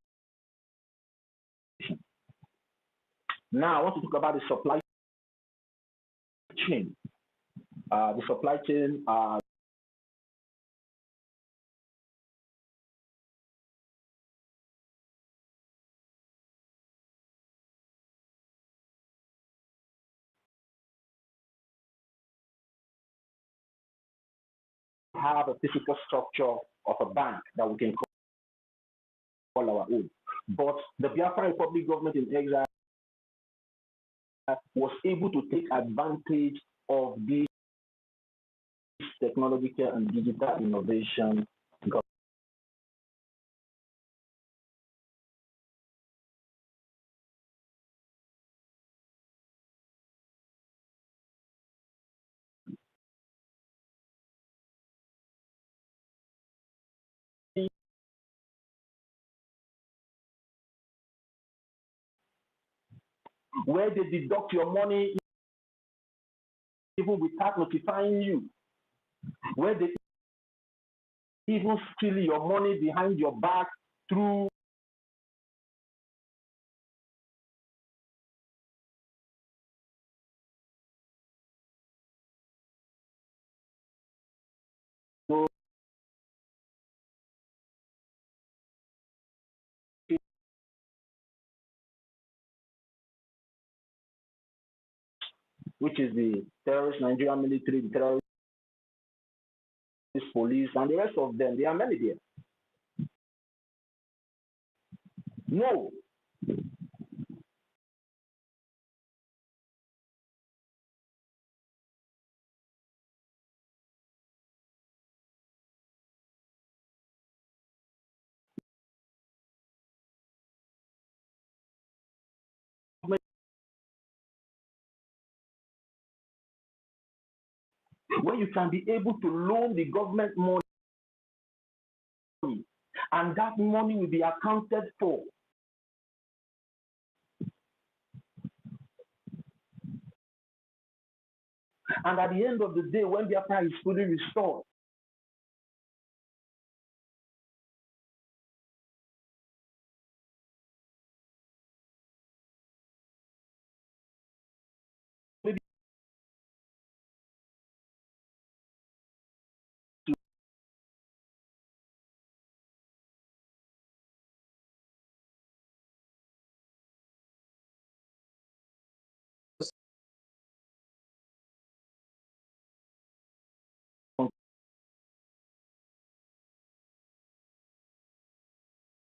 Now I want to talk about the supply chain. The supply chain have a physical structure of a bank that we can call our own. But the Biafra Republic government in exile was able to take advantage of this technological and digital innovation. Where they deduct your money even without notifying you, where they even steal your money behind your back through which is the terrorist Nigerian military, the terrorist police, and the rest of them. There are many there. No. When you can be able to loan the government money, and that money will be accounted for. And at the end of the day, when Biafra is fully restored, maybe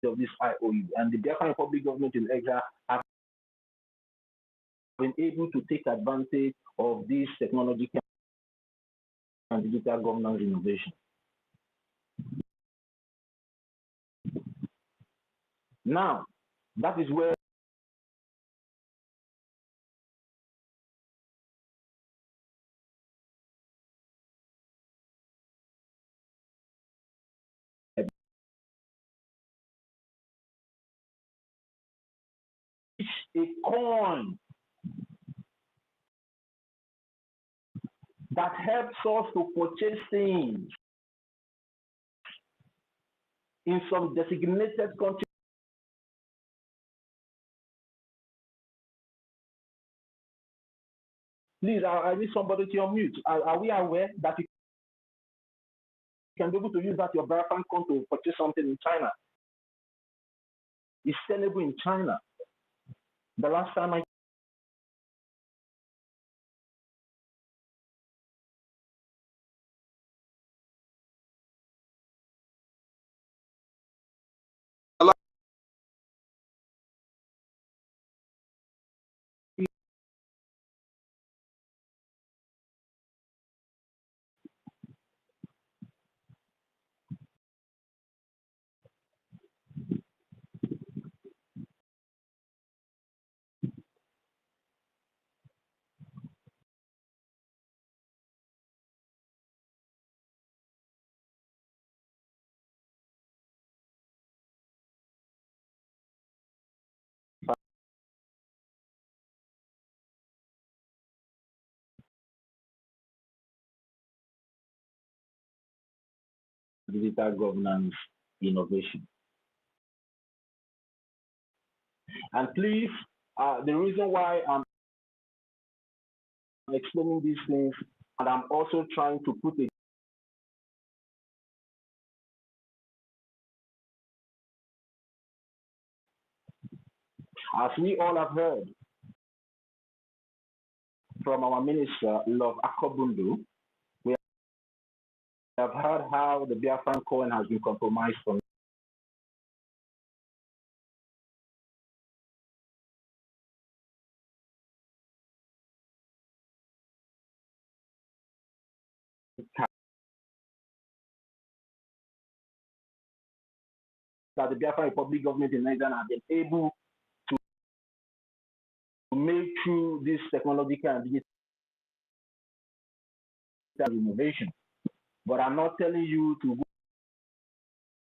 of this IOU, and the Biafra Republic government in exile have been able to take advantage of this technological and digital governance innovation. Now, that is where a coin that helps us to purchase things in some designated countries. Please, I need somebody to unmute. Are we aware that you can be able to use that your Biafran account to purchase something in China? It's sellable in China. The last time I digital governance innovation. And please, the reason why I'm explaining these things, and I'm also trying to put it as we all have heard from our minister, Love Akobundu, we have heard how the Biafran coin has been compromised from that the Biafran Republic government in Nigeria have been able to make through this technological and digital innovation. But I'm not telling you to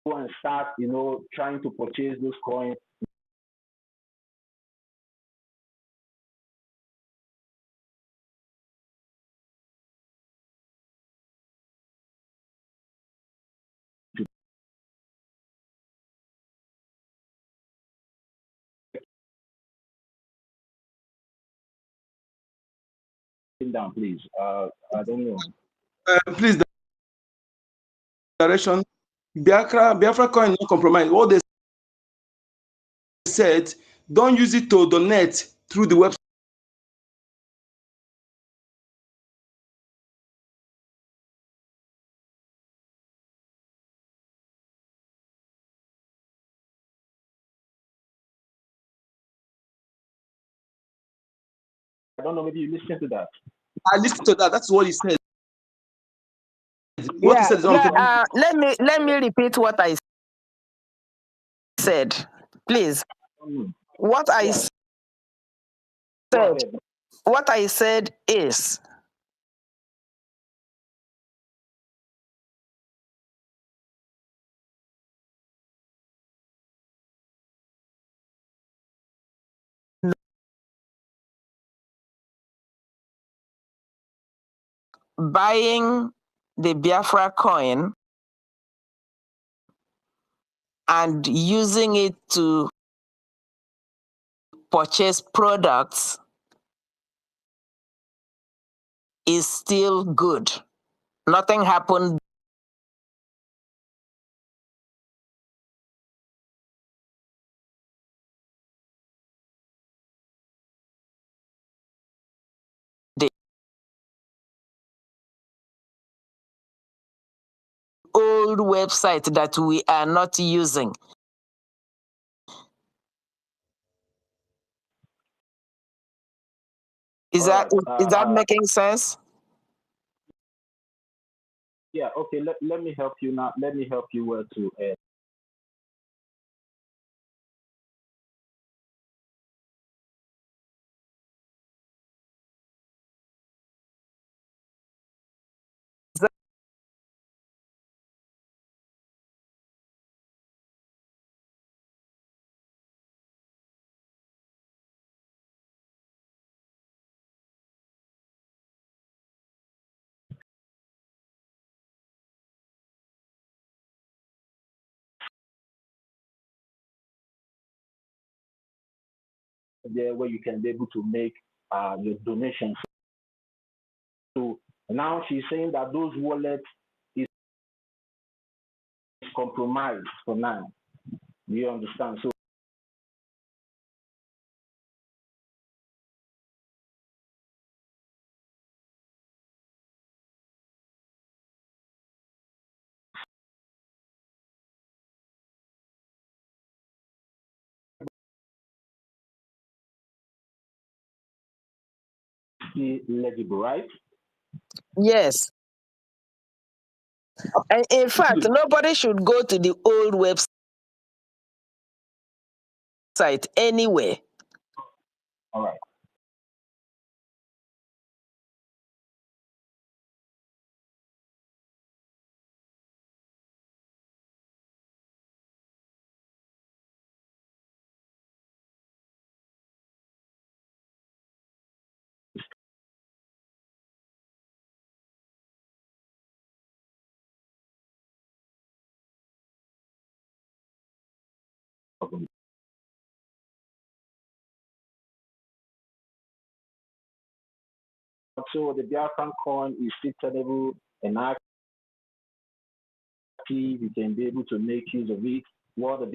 go and start, trying to purchase those coins. Down, please. I don't know. Please, direction. Biafra coin not compromise. What they said, don't use it to donate through the website. I don't know, maybe you listened to that. I listened to that. That's what he said. What he said is wrong. Let me repeat what I said, please. What I said is buying the Biafra coin and using it to purchase products is still good. Nothing happened. The old website that we are not using. Is that making sense? Yeah, okay, let me help you now. Let me help you where to there where you can be able to make your donations. So now she's saying that those wallets is compromised for now. Do you understand? So legible, right? Yes. And in fact, nobody should go to the old website anyway. All right. So the Biafran coin is still tenable and active. You can be able to make use of it. What the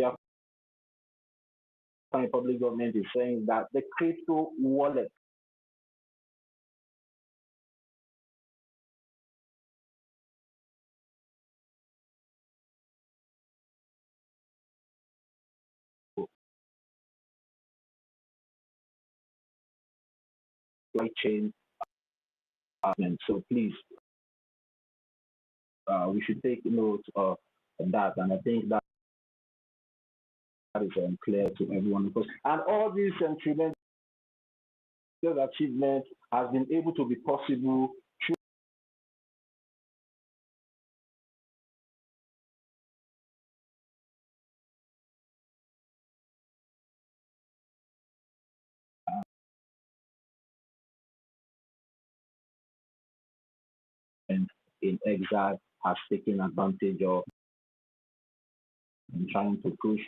Biafran public government is saying that the crypto wallet chain. And so please, we should take note of that. And I think that is clear to everyone. Because, and all these tremendous achievements has been able to be possible through and in exile has taken advantage of and trying to push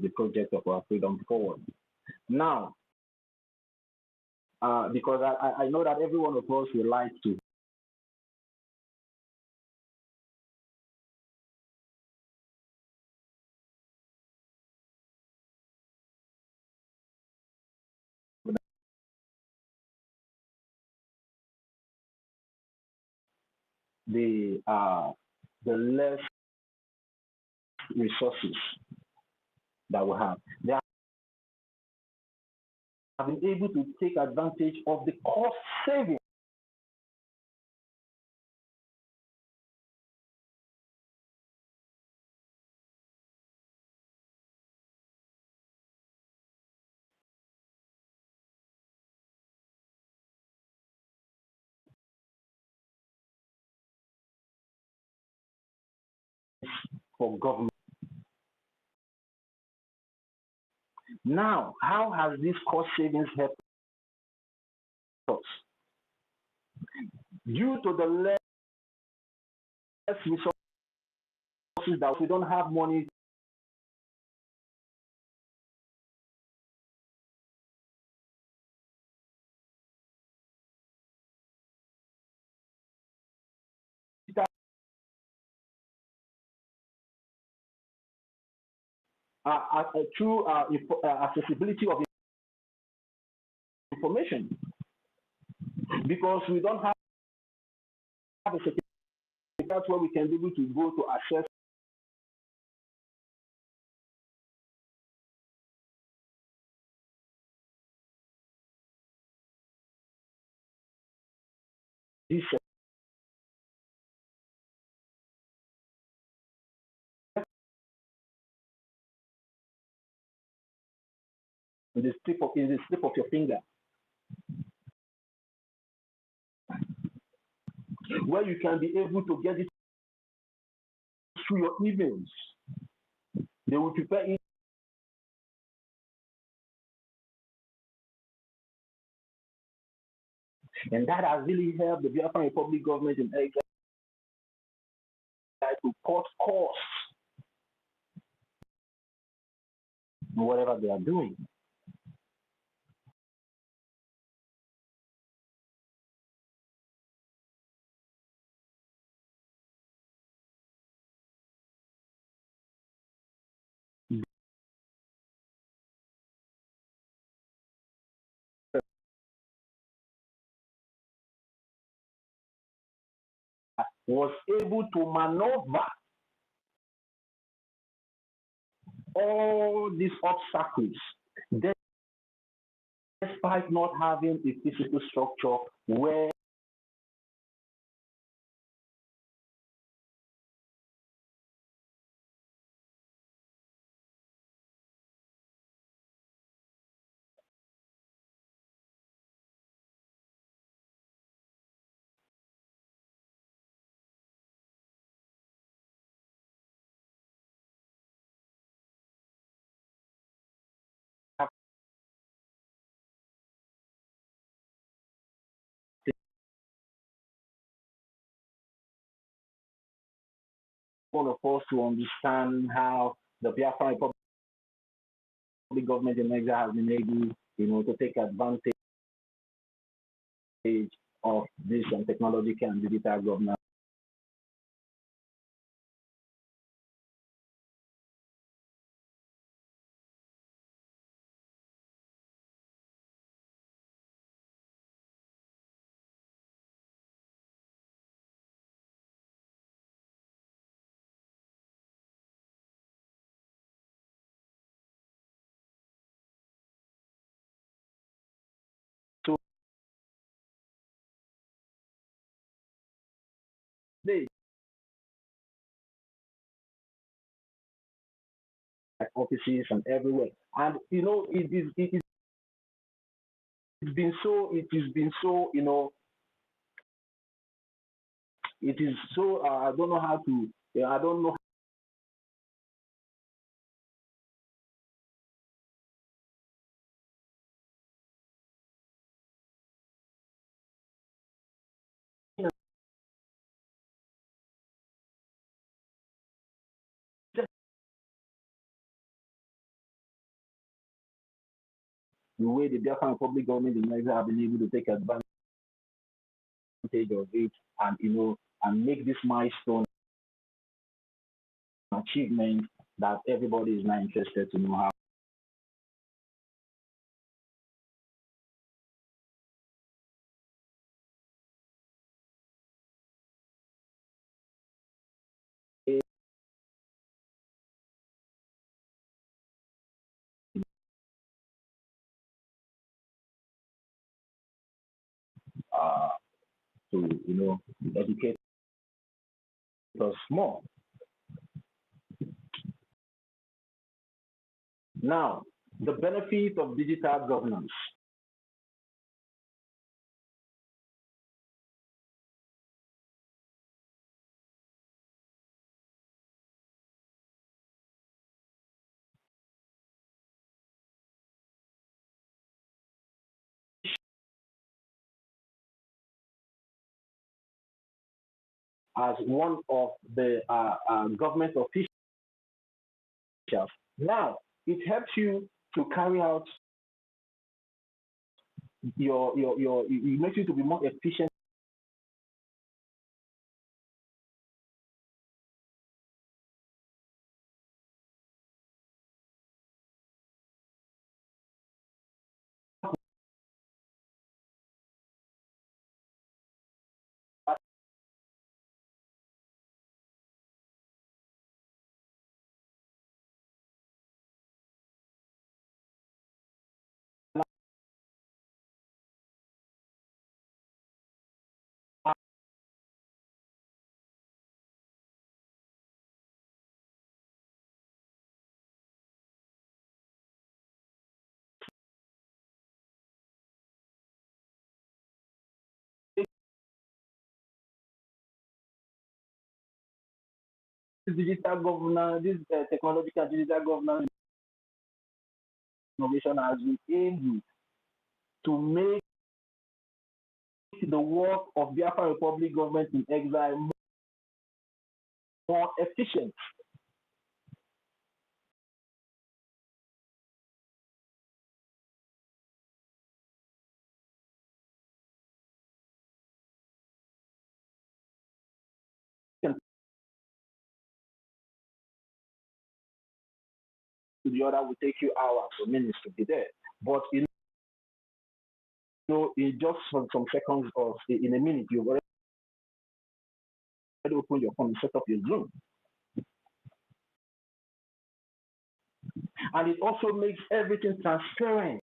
the project of our freedom forward. Now, because I know that every one of us would like to the less resources that we have. They have been able to take advantage of the cost saving for government. Now, how has this cost savings helped us? Due to the less resources that we don't have money through accessibility of information, because we don't have a certificate where we can be able to go to access this in the slip of your finger, where you can be able to get it through your emails. They will prepare it. And that has really helped the Biafran Republic government in exile to cut costs in whatever they are doing. Was able to maneuver all these obstacles despite not having a physical structure where all of us to understand how the Biafran Republic government in Nigeria has been able, to take advantage of this technological and digital governance. So they offices and everywhere, and it's been so it is so I don't know how to I don't know the way the Biafran public government in Nigeria have been able to take advantage of it and make this milestone achievement that everybody is now interested to know how. To educate us more. Now, the benefit of digital governance. As one of the government officials. Now, it helps you to carry out it makes you to be more efficient. Digital governance, this technological digital governance innovation has been able to make the work of Biafra Republic government in exile more efficient. to the other will take you hours or minutes to be there. But in just some seconds or in a minute, you've already opened your phone and set up your Zoom. And it also makes everything transparent.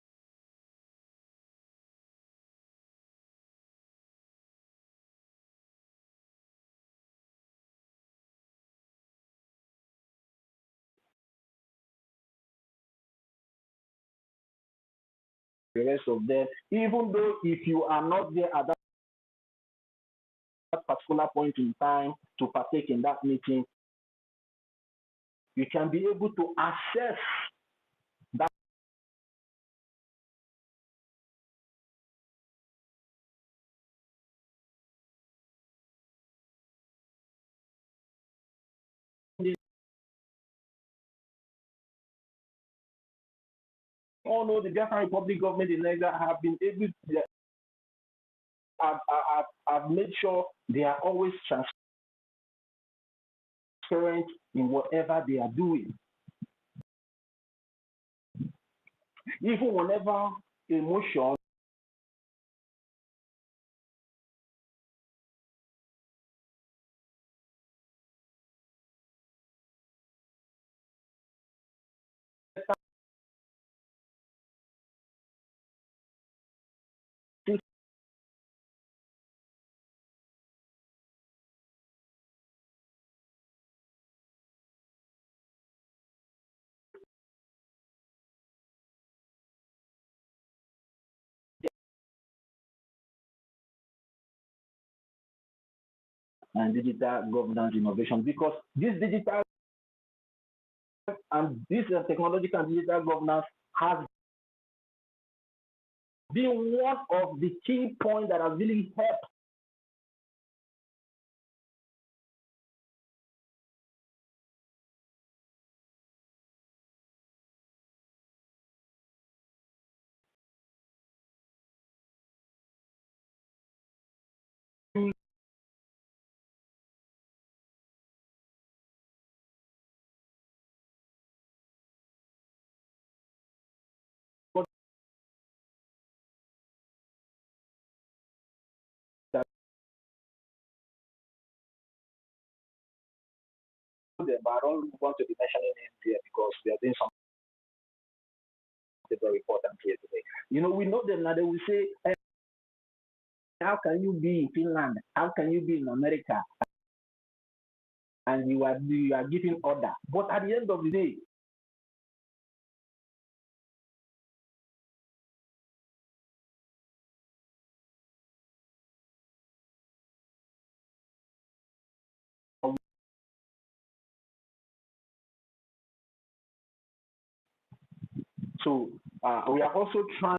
The rest of them, even though if you are not there at that particular point in time to partake in that meeting, you can be able to access that all know the Biafran Republic government in Nigeria have been able to have made sure they are always transparent in whatever they are doing. Even whenever emotion and digital governance innovation, because this digital and this technological and digital governance has been one of the key points that has really helped them, but I don't want to be mentioning names here because we are doing something very important here today. We know them now. They will say, hey, how can you be in Finland? How can you be in America? And you are giving order. But at the end of the day, so we are also trying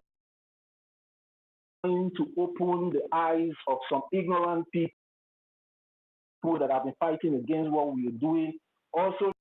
to open the eyes of some ignorant people that have been fighting against what we are doing. Also,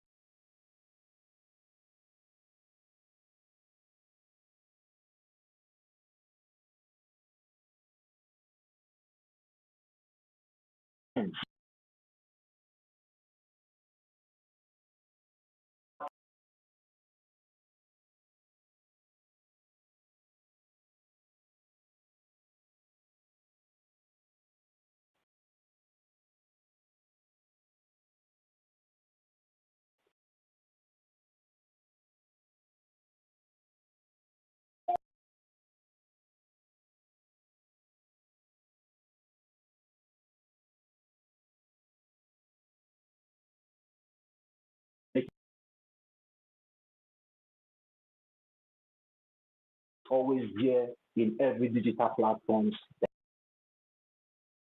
always there in every digital platforms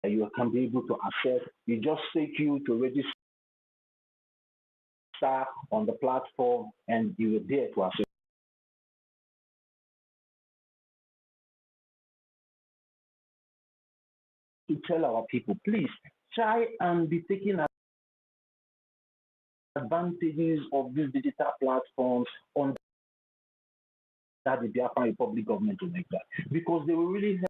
that you can be able to access. You just take you to register on the platform and you are there to access. To tell our people, please try and be taking advantages of these digital platforms on that the Biafran Republic government will make that, because they will really help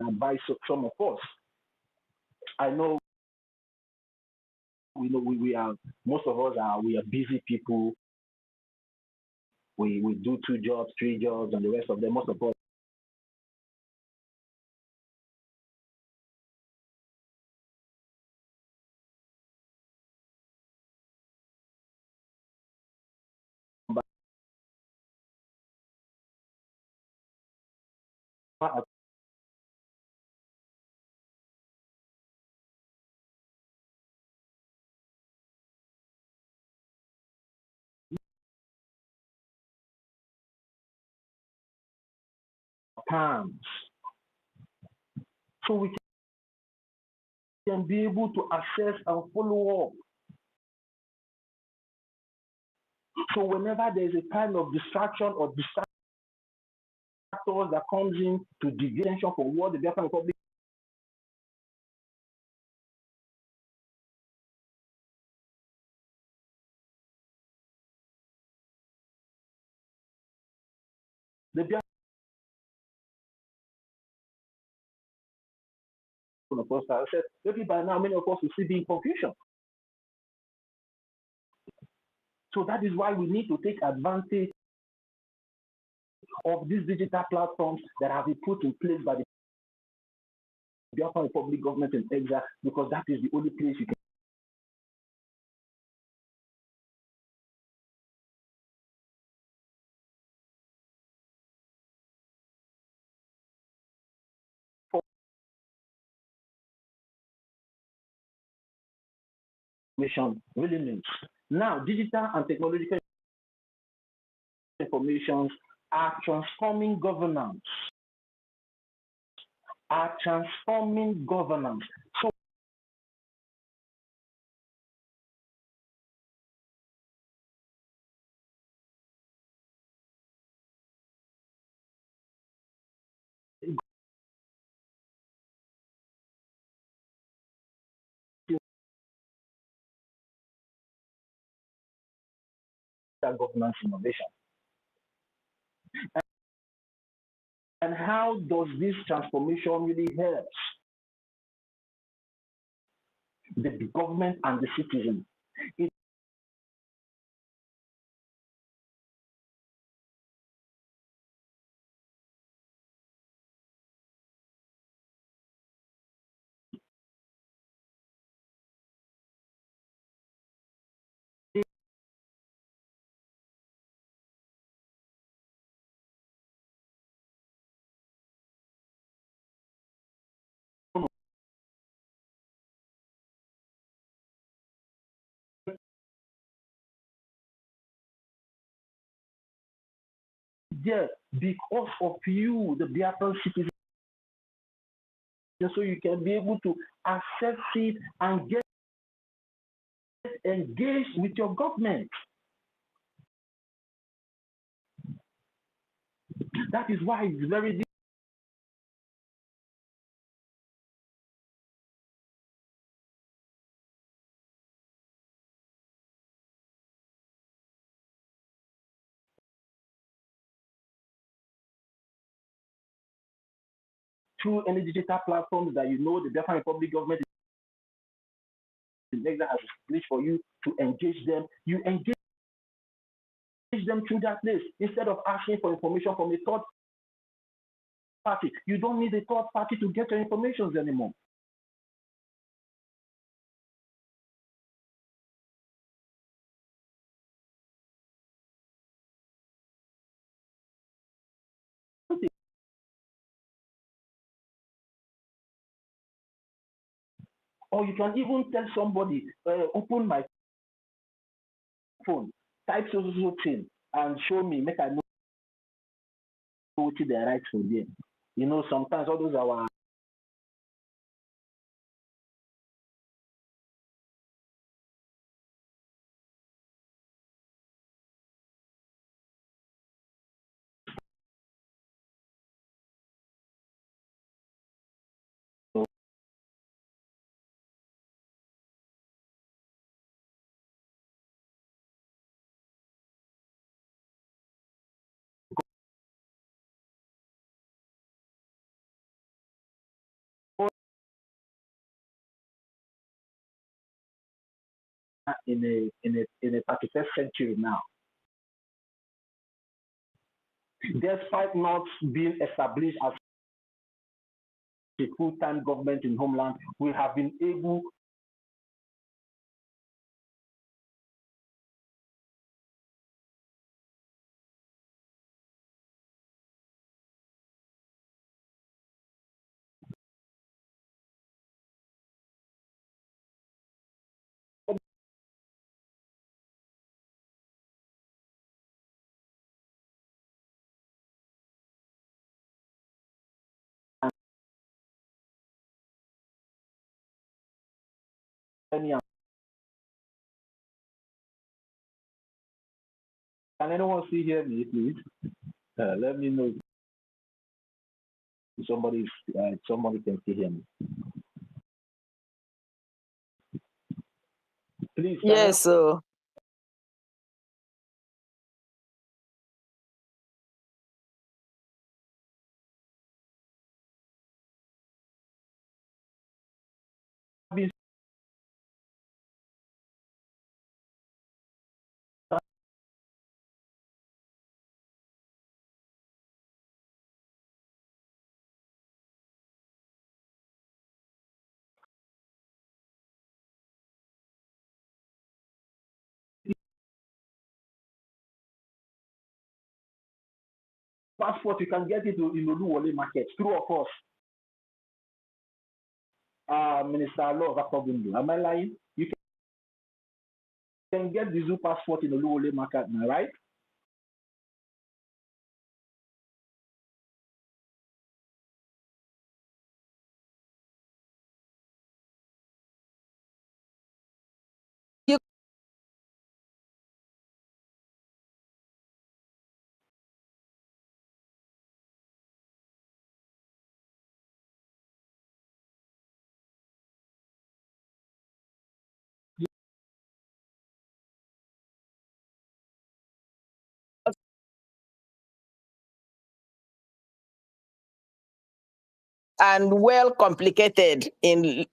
advise some of us. I know we are, most of us are, we are busy people. We do 2 jobs, 3 jobs, and the rest of them, most of us palms, so we can be able to access and follow up. So whenever there is a kind of distraction or distractors that comes in to deviate attention from what the Biafran Republic the Biafran of us have said, maybe by now many of us will still be in confusion. So that is why we need to take advantage of these digital platforms that have been put in place by the Biafran Republic government in exile, because that is the only place you can information really means. Now, digital and technological informations are transforming governance, So governance innovation. And how does this transformation really help the government and the citizen? It there because of you, the Biafran citizen, so you can be able to access it and get engaged with your government. That is why it's very through any digital platforms that you know the Biafran Republic government in exile has established for you to engage them. You engage them through that place instead of asking for information from a third party. You don't need a third party to get your information anymore. Or you can even tell somebody, open my phone, type so thing, and show me, make I know what they write for there. You know, sometimes all those our in a 31st century now. Despite not being established as a full-time government in homeland, we have been able Can anyone see hear me, please? Let me know if somebody can see hear me. Please. Yes, so Passport, you can get it in Oluwole market through of us. Minister Law of Akobundu. Am I lying? You can get the zoo passport in Oluwole market now, right? you and well complicated in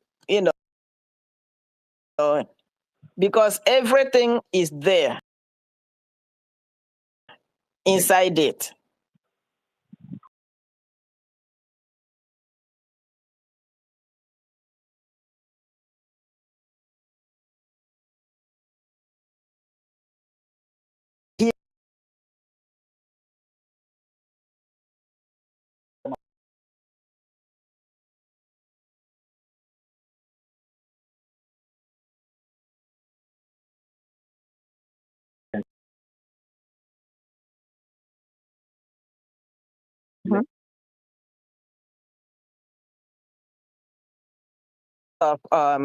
because everything is there inside it. Of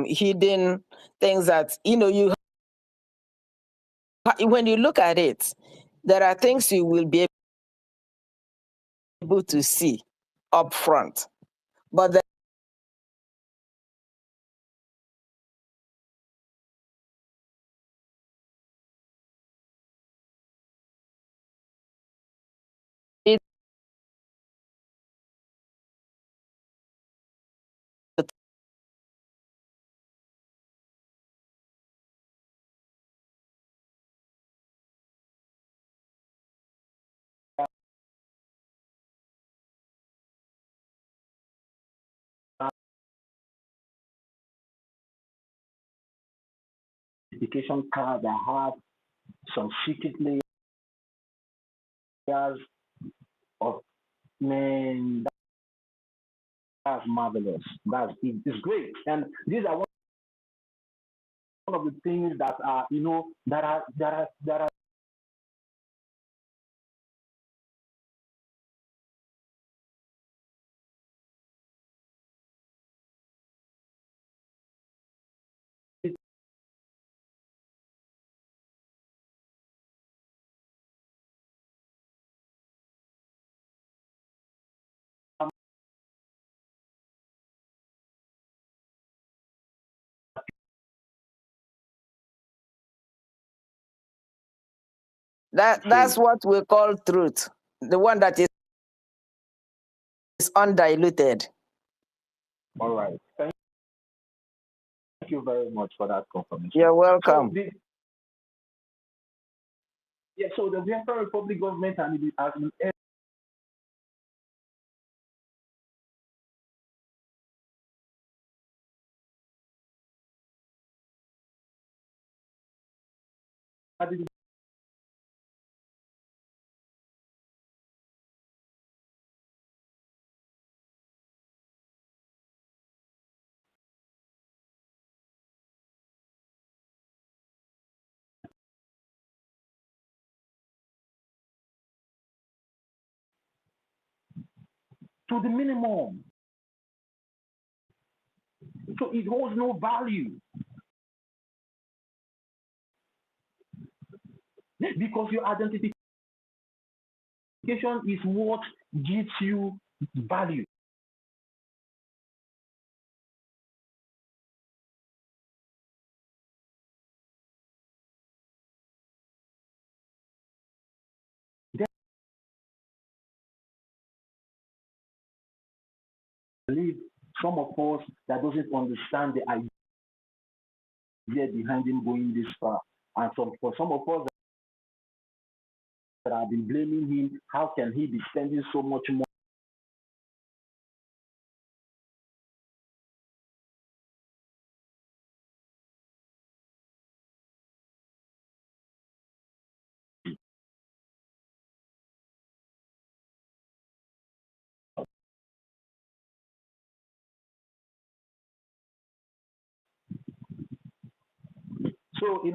hidden things that you when you look at it, there are things you will be able to see up front, but it Identification card that have some secret layers of man. That's marvelous. It's great, and these are one of the things that are that are that's what we call truth, the one that is undiluted. all right. Thank Thank you very much for that confirmation. You're welcome. So the Biafra Republic government has been to the minimum. So it holds no value. Because your identification is what gives you value. I believe some of us that doesn't understand the idea behind him going this far. And for some of us that have been blaming him, how can he be spending so much money? So if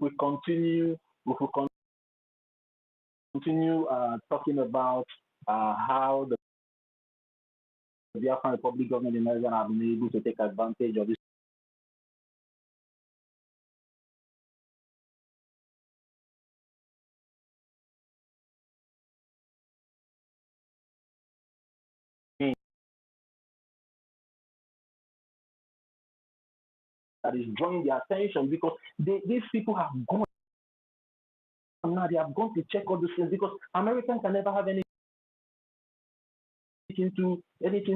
we continue talking about how the Biafran Republic government in Nigeria have been able to take advantage of this, that is drawing their attention, because these people have gone now. They have gone to check all these things, because Americans can never have anything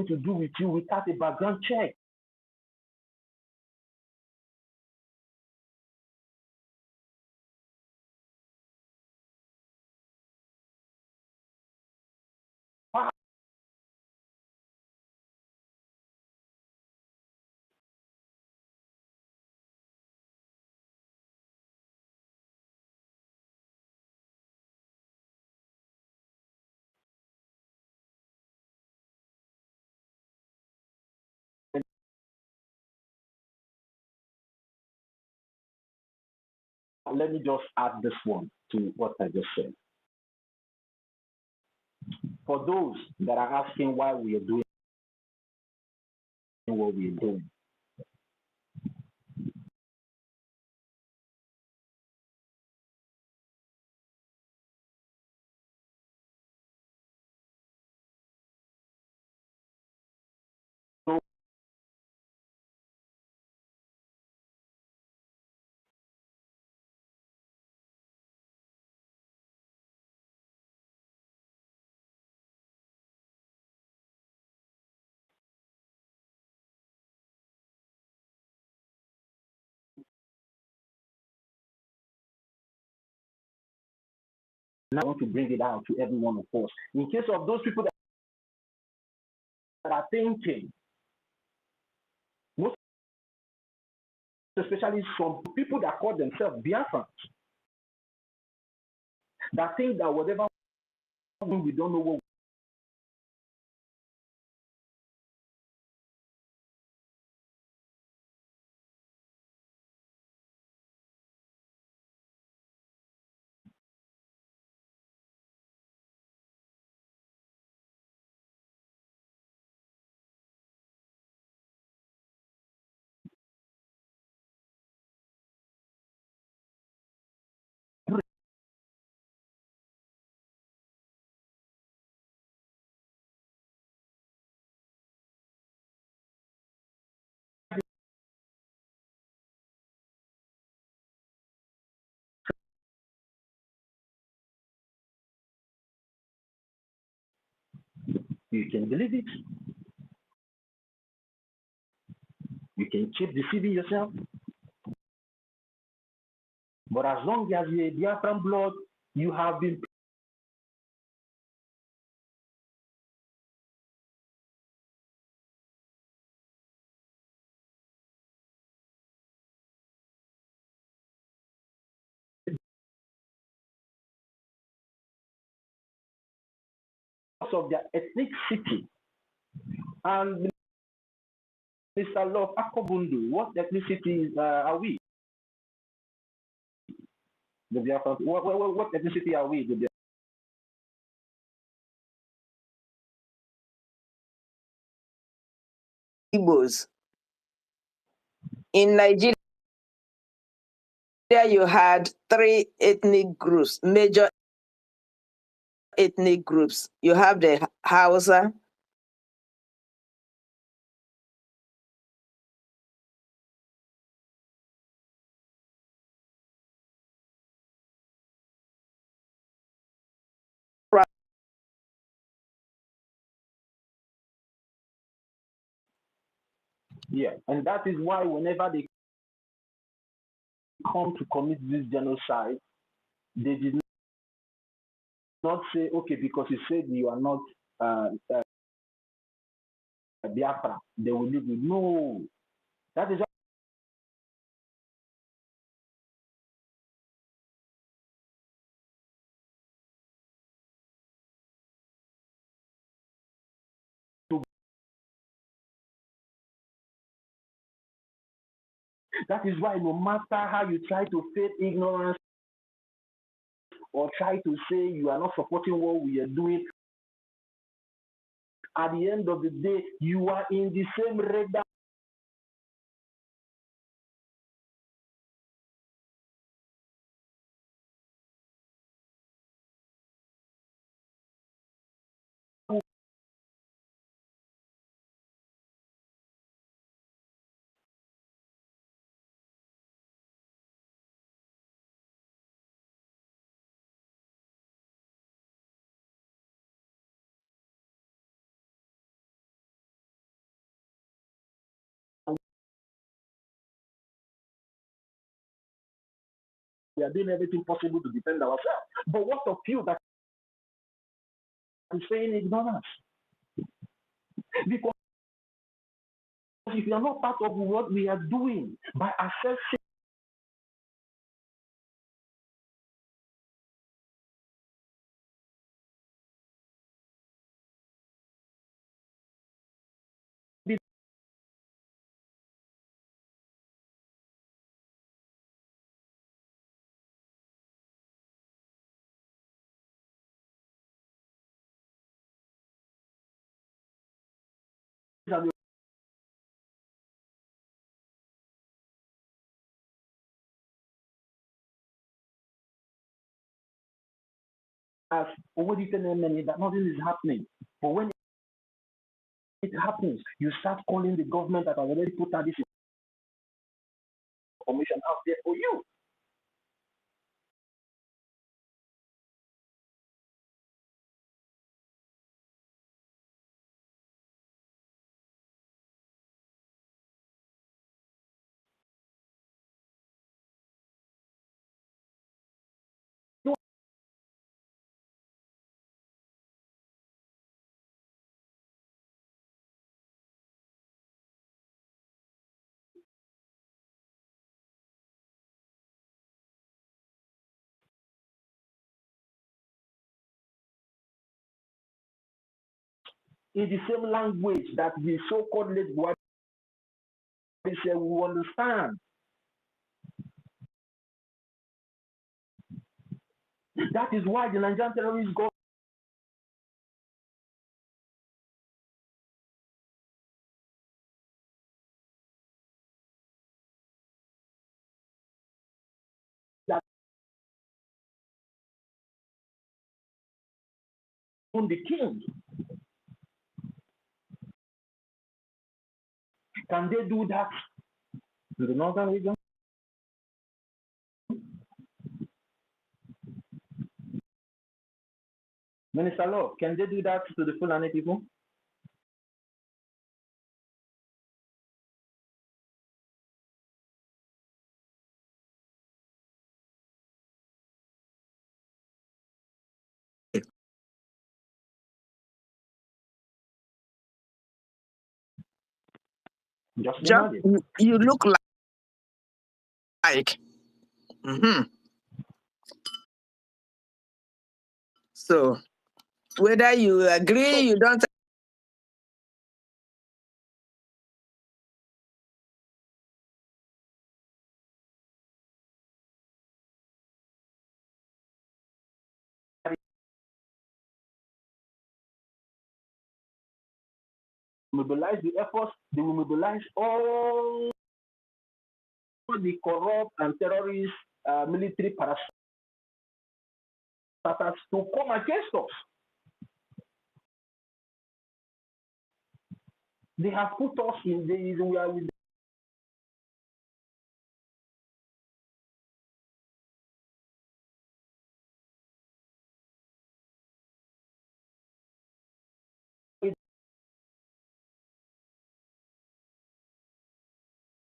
to do with you without a background check. Let me just add this one to what I just said. For those that are asking why we are doing what we are doing, so now I want to bring it out to every one of us. In case of those people that are thinking, most especially some people that call themselves Biafrans, that think that whatever we don't know what you can believe it. You can keep deceiving yourself. But as long as you're a Biafran blood, you have been because of their ethnicity. And Mr. Love Akobundu, what ethnicity are we? The Biafran, what ethnicity are we? The Igbos. In Nigeria, you had three ethnic groups, major ethnic groups. You have the Hausa, yeah, and that is why whenever they come to commit this genocide, they did not say, okay, because you said you are not Biafra, they will leave you. No, that is that is why no matter how you try to feign ignorance or try to say you are not supporting what we are doing, at the end of the day, you are in the same radar. We are doing everything possible to defend ourselves. But what of you that is saying ignorance? Because if you are not part of what we are doing by assessing as already telling many that nothing is happening. But when it happens, you start calling the government that has already put out this information out there for you. In the same language that the so-called late Buhari said, we understand. That is why the Nigerian terrorists got that on the king. Can they do that to the northern region? Minister Law, can they do that to the Fulani people? Just Just imagine. you look like. Mhm. So whether you agree, you don't. Mobilize the efforts, they will mobilize all the corrupt and terrorist military parastatals to come against us. They have put us in the we are with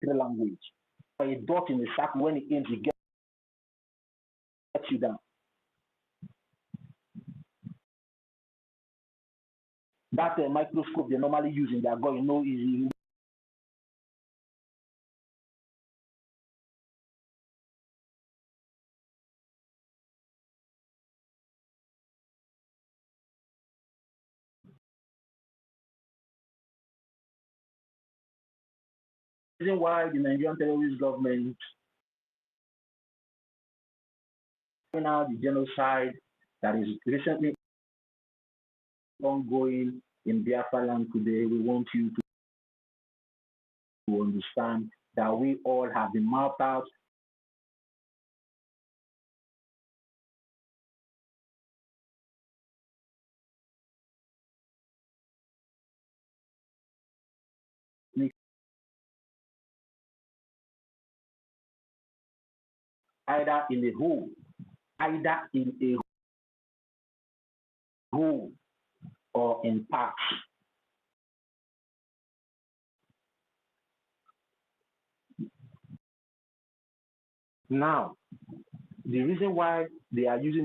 the language. A dot in the sack when it aims, it gets you down. That microscope they normally use in their gun, you know, is the reason why the Nigerian terrorist government now the genocide that is recently ongoing in Biafraland today. We want you to understand that we all have been mapped out. Either in a hole, or in parts. Now, the reason why they are using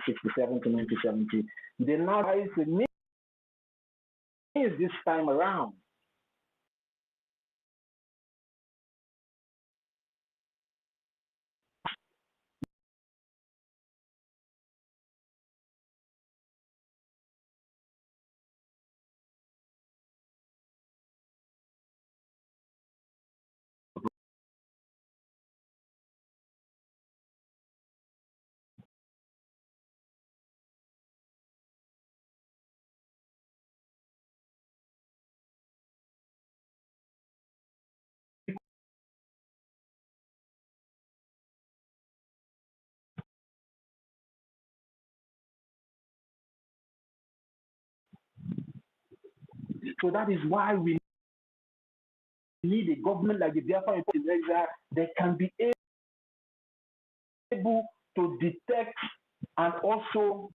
'67 to 1970, they now rise the means this time around. So that is why we need a government like the Biafra in exile that can be able to detect and also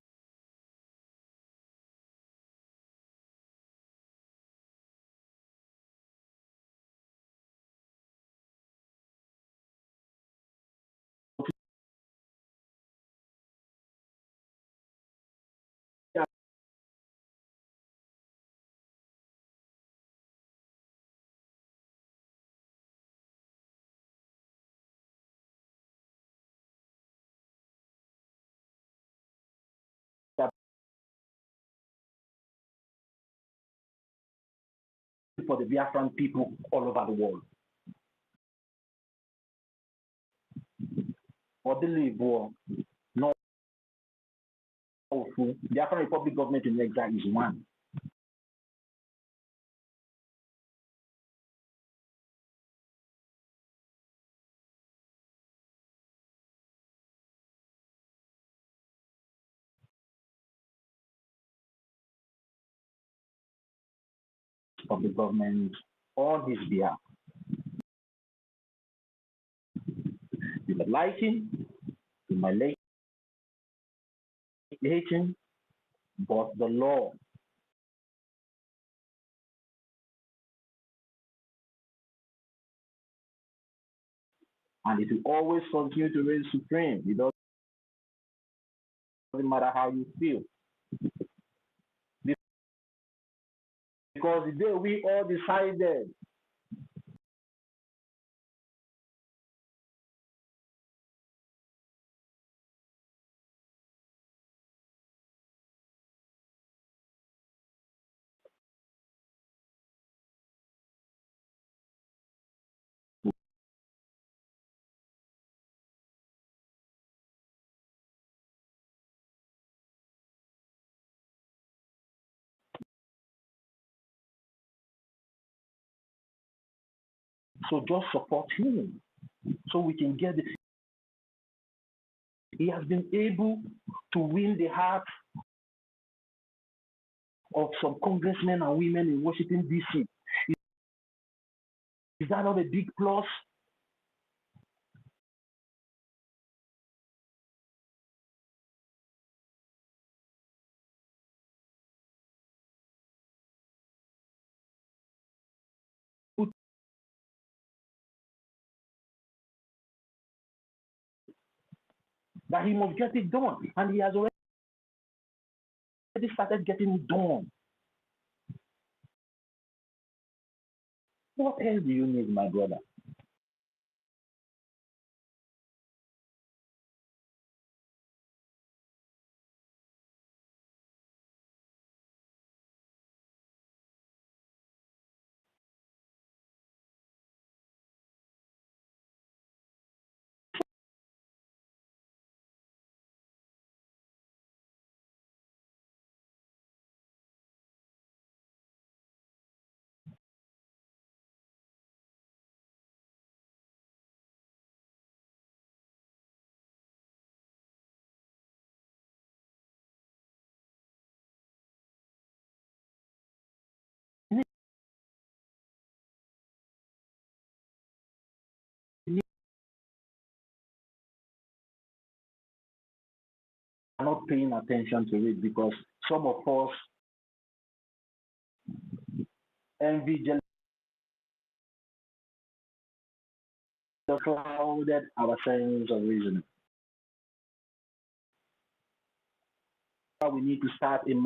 for the Biafran people all over the world. For the Igbo, no, the Biafran Republic government in exile is one. Of the government on his behalf. You might like him, you might hate him, but the law and it will always continue to reign supreme. It doesn't matter how you feel. Because the day we all decided so just support him so we can get this. He has been able to win the heart of some congressmen and women in Washington, D.C. Is that not a big plus? That he must get it done. And he has already started getting it done. What else do you need, my brother? Are not paying attention to it because some of us envy, jealousy, clouded our sense of reasoning. We need to start in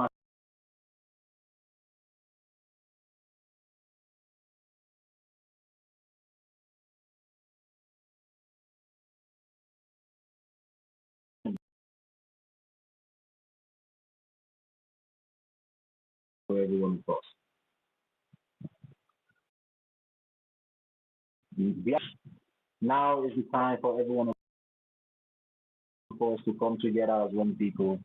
for everyone of us. Now is the time for everyone of us to come together as one people.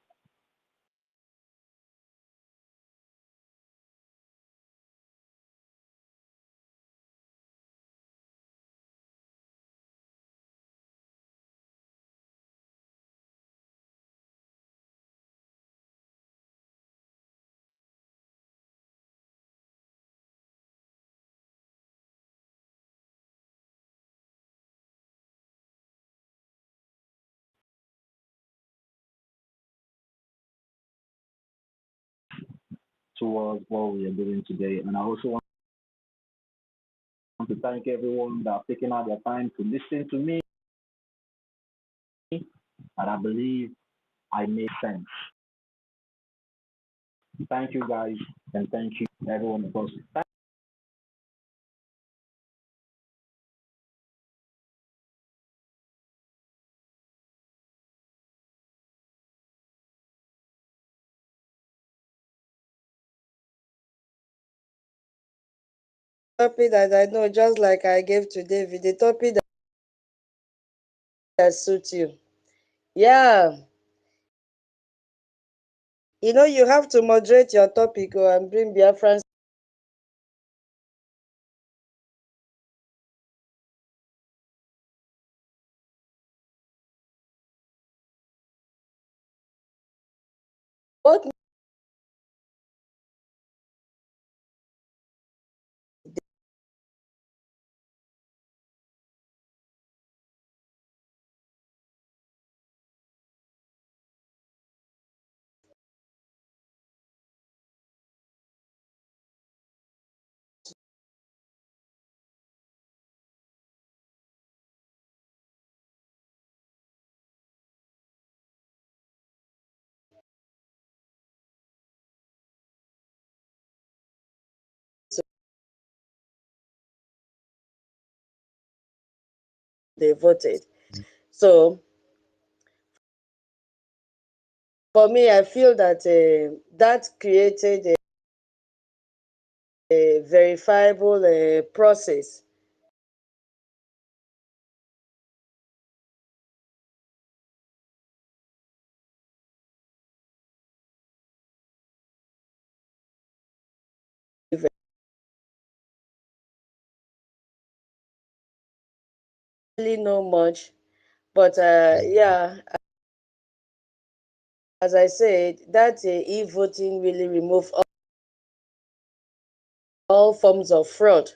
Towards what we are doing today. And I also want to thank everyone that have taken out their time to listen to me. And I believe I made sense. Thank you guys, and thank you everyone of us. Topic that I know, just like I gave to David, the topic that suits you. Yeah. You know, you have to moderate your topic and bring Biafrans. What they voted. So for me, I feel that that created a verifiable process really know much, but yeah, as I said, that e-voting really removed all forms of fraud,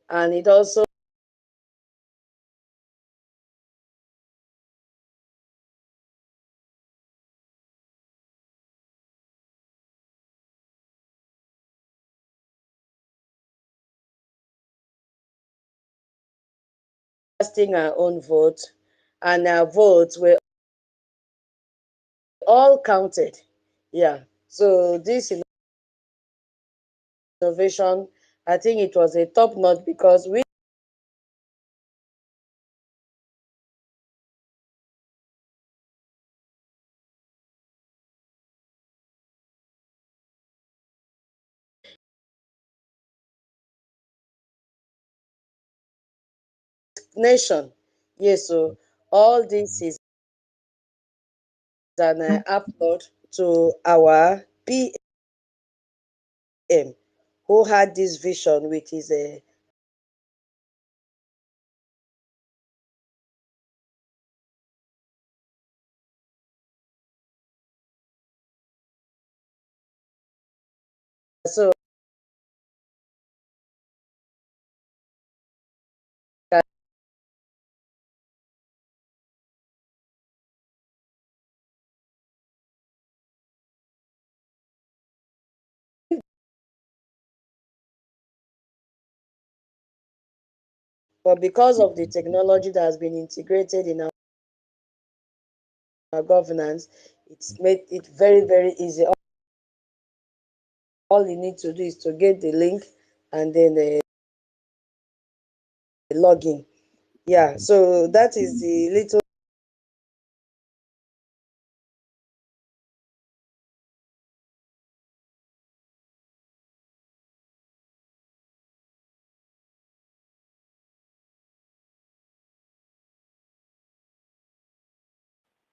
and it also casting our own vote, and our votes were all counted. Yeah. So this innovation, I think it was a top notch because we nation. Yes. So all this is an upload to our PM, who had this vision with his so but because of the technology that has been integrated in our governance, it's made it very, very easy. All you need to do is to get the link and then log in. Yeah, so that is the little.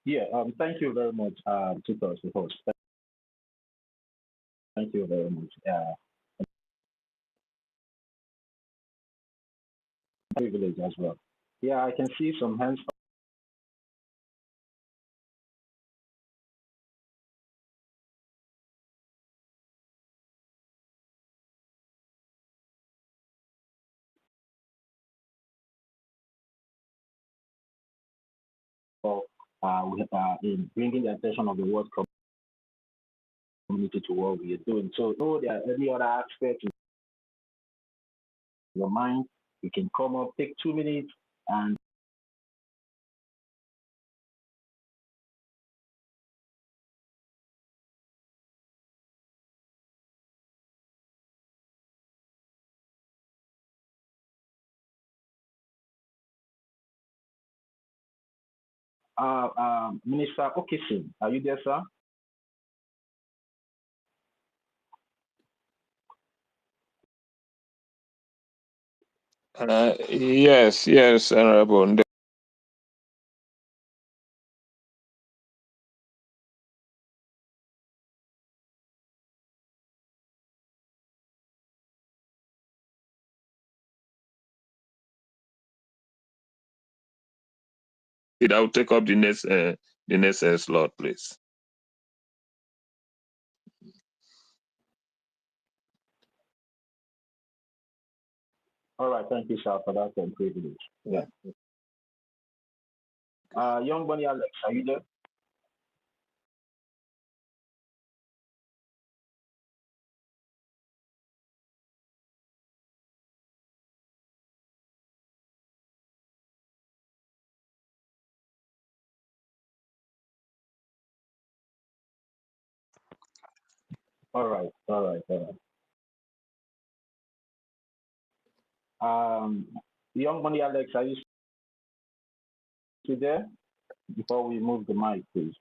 Yeah, thank you very much, tutors, the host. Thank you very much. Privilege as well. Yeah, I can see some hands up in bringing the attention of the world community to what we are doing. So, no, there are any other aspects in your mind, you can come up, take 2 minutes, and Minister Okesin, are you there, sir? Yes, Honorable. I'll take up the next slot, please. All right, thank you, sir, for that privilege. Yeah. Young Bunny Alex, are you there? All right, all right, all right. Young Bunny Alex, are you you there? Before we move the mic, please.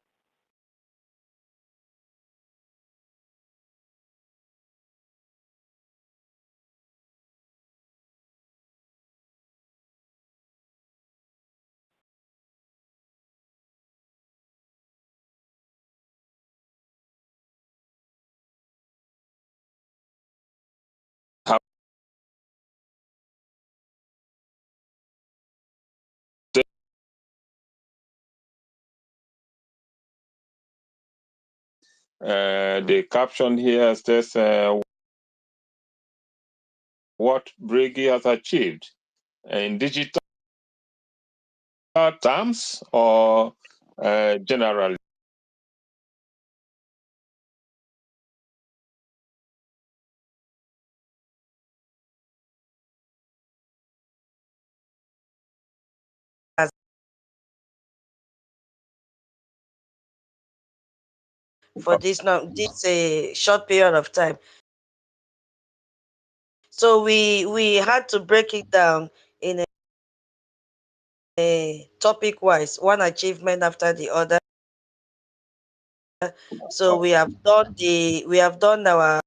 The caption here says what Brgie has achieved in digital terms or generally. For this short period of time. So we had to break it down in a topic wise, one achievement after the other. So we have done our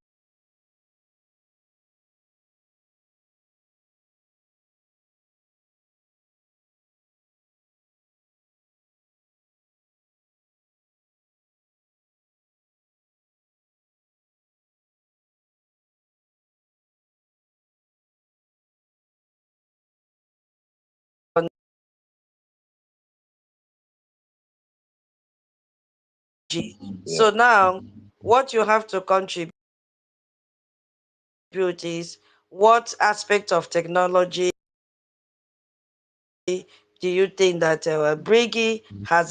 Yeah. so now what you have to contribute is what aspect of technology do you think that Brigi has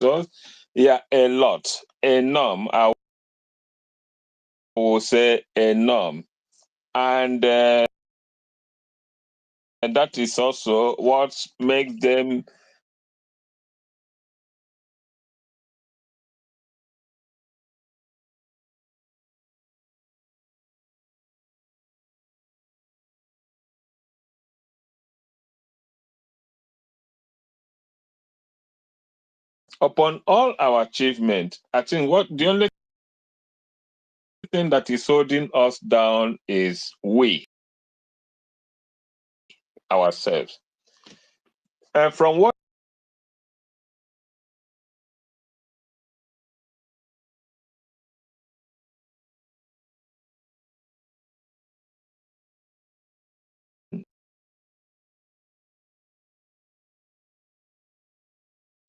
So, yeah, a lot, a norm. I will say a norm, and that is also what makes them upon all our achievement. I think what the only thing that is holding us down is we ourselves. From what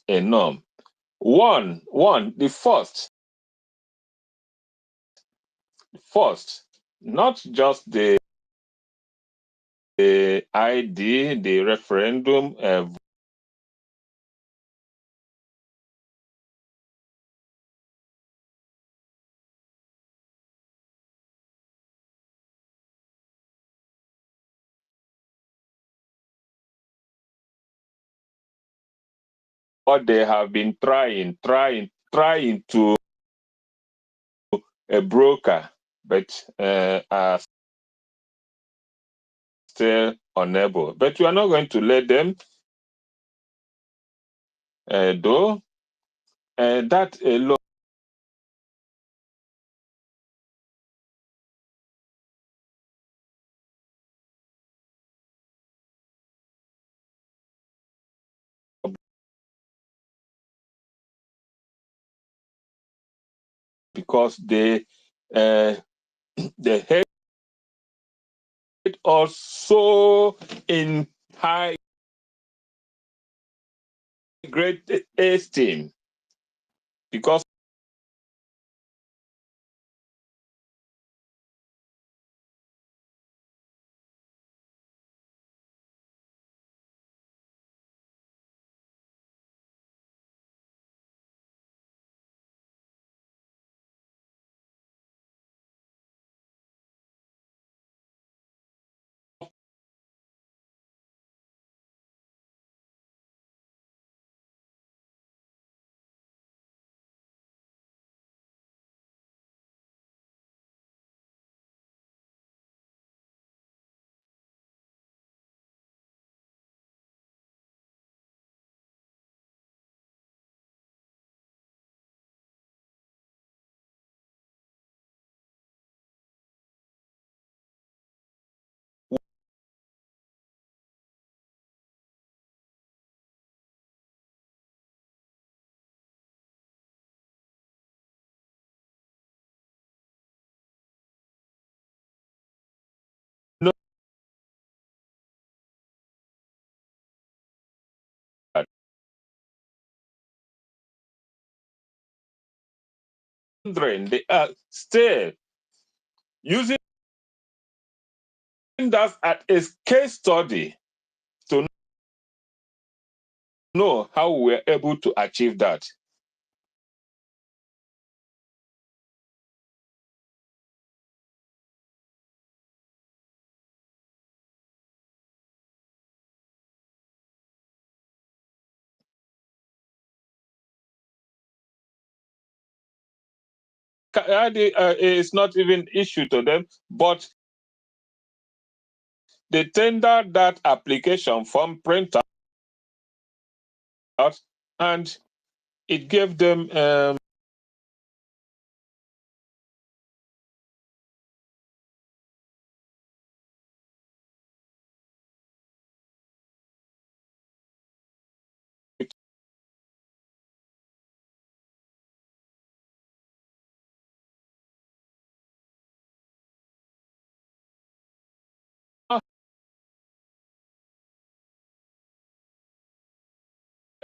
a norm. One, the first, not just the ID, the referendum, what they have been trying to a broker, but are still unable. But we are not going to let them do that alone, because they hate us so in high great esteem, because They are still using that as a case study to know how we were able to achieve that. It's not even issue to them, but they tender that application form printout and it gave them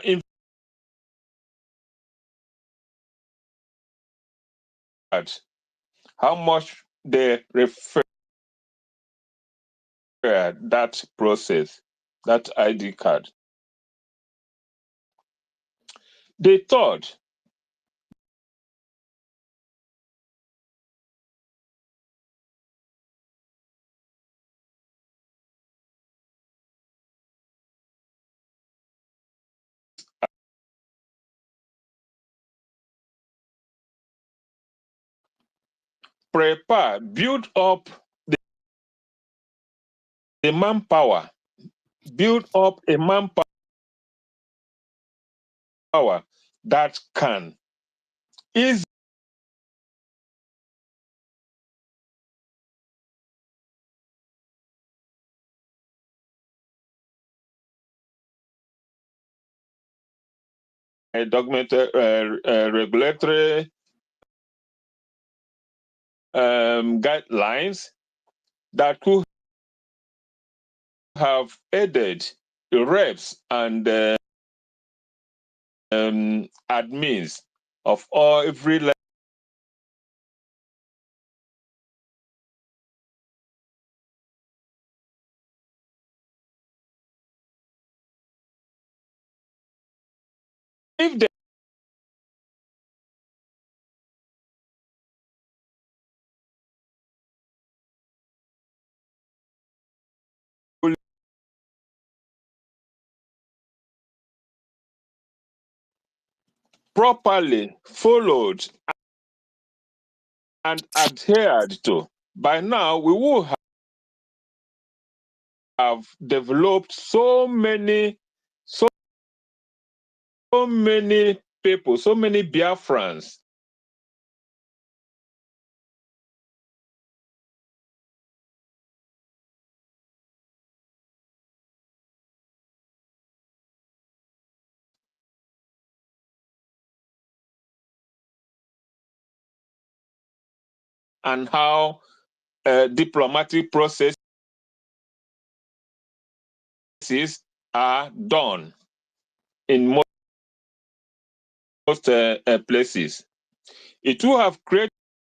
in fact how much they refer that process, that ID card. They thought prepare, build up the manpower, build up a manpower that can easily documented regulatory guidelines that could have aided the reps and admins of every level. If they properly followed and adhered to, by now we will have developed so many people, so many Biafrans and how diplomatic processes are done in most places. It will have created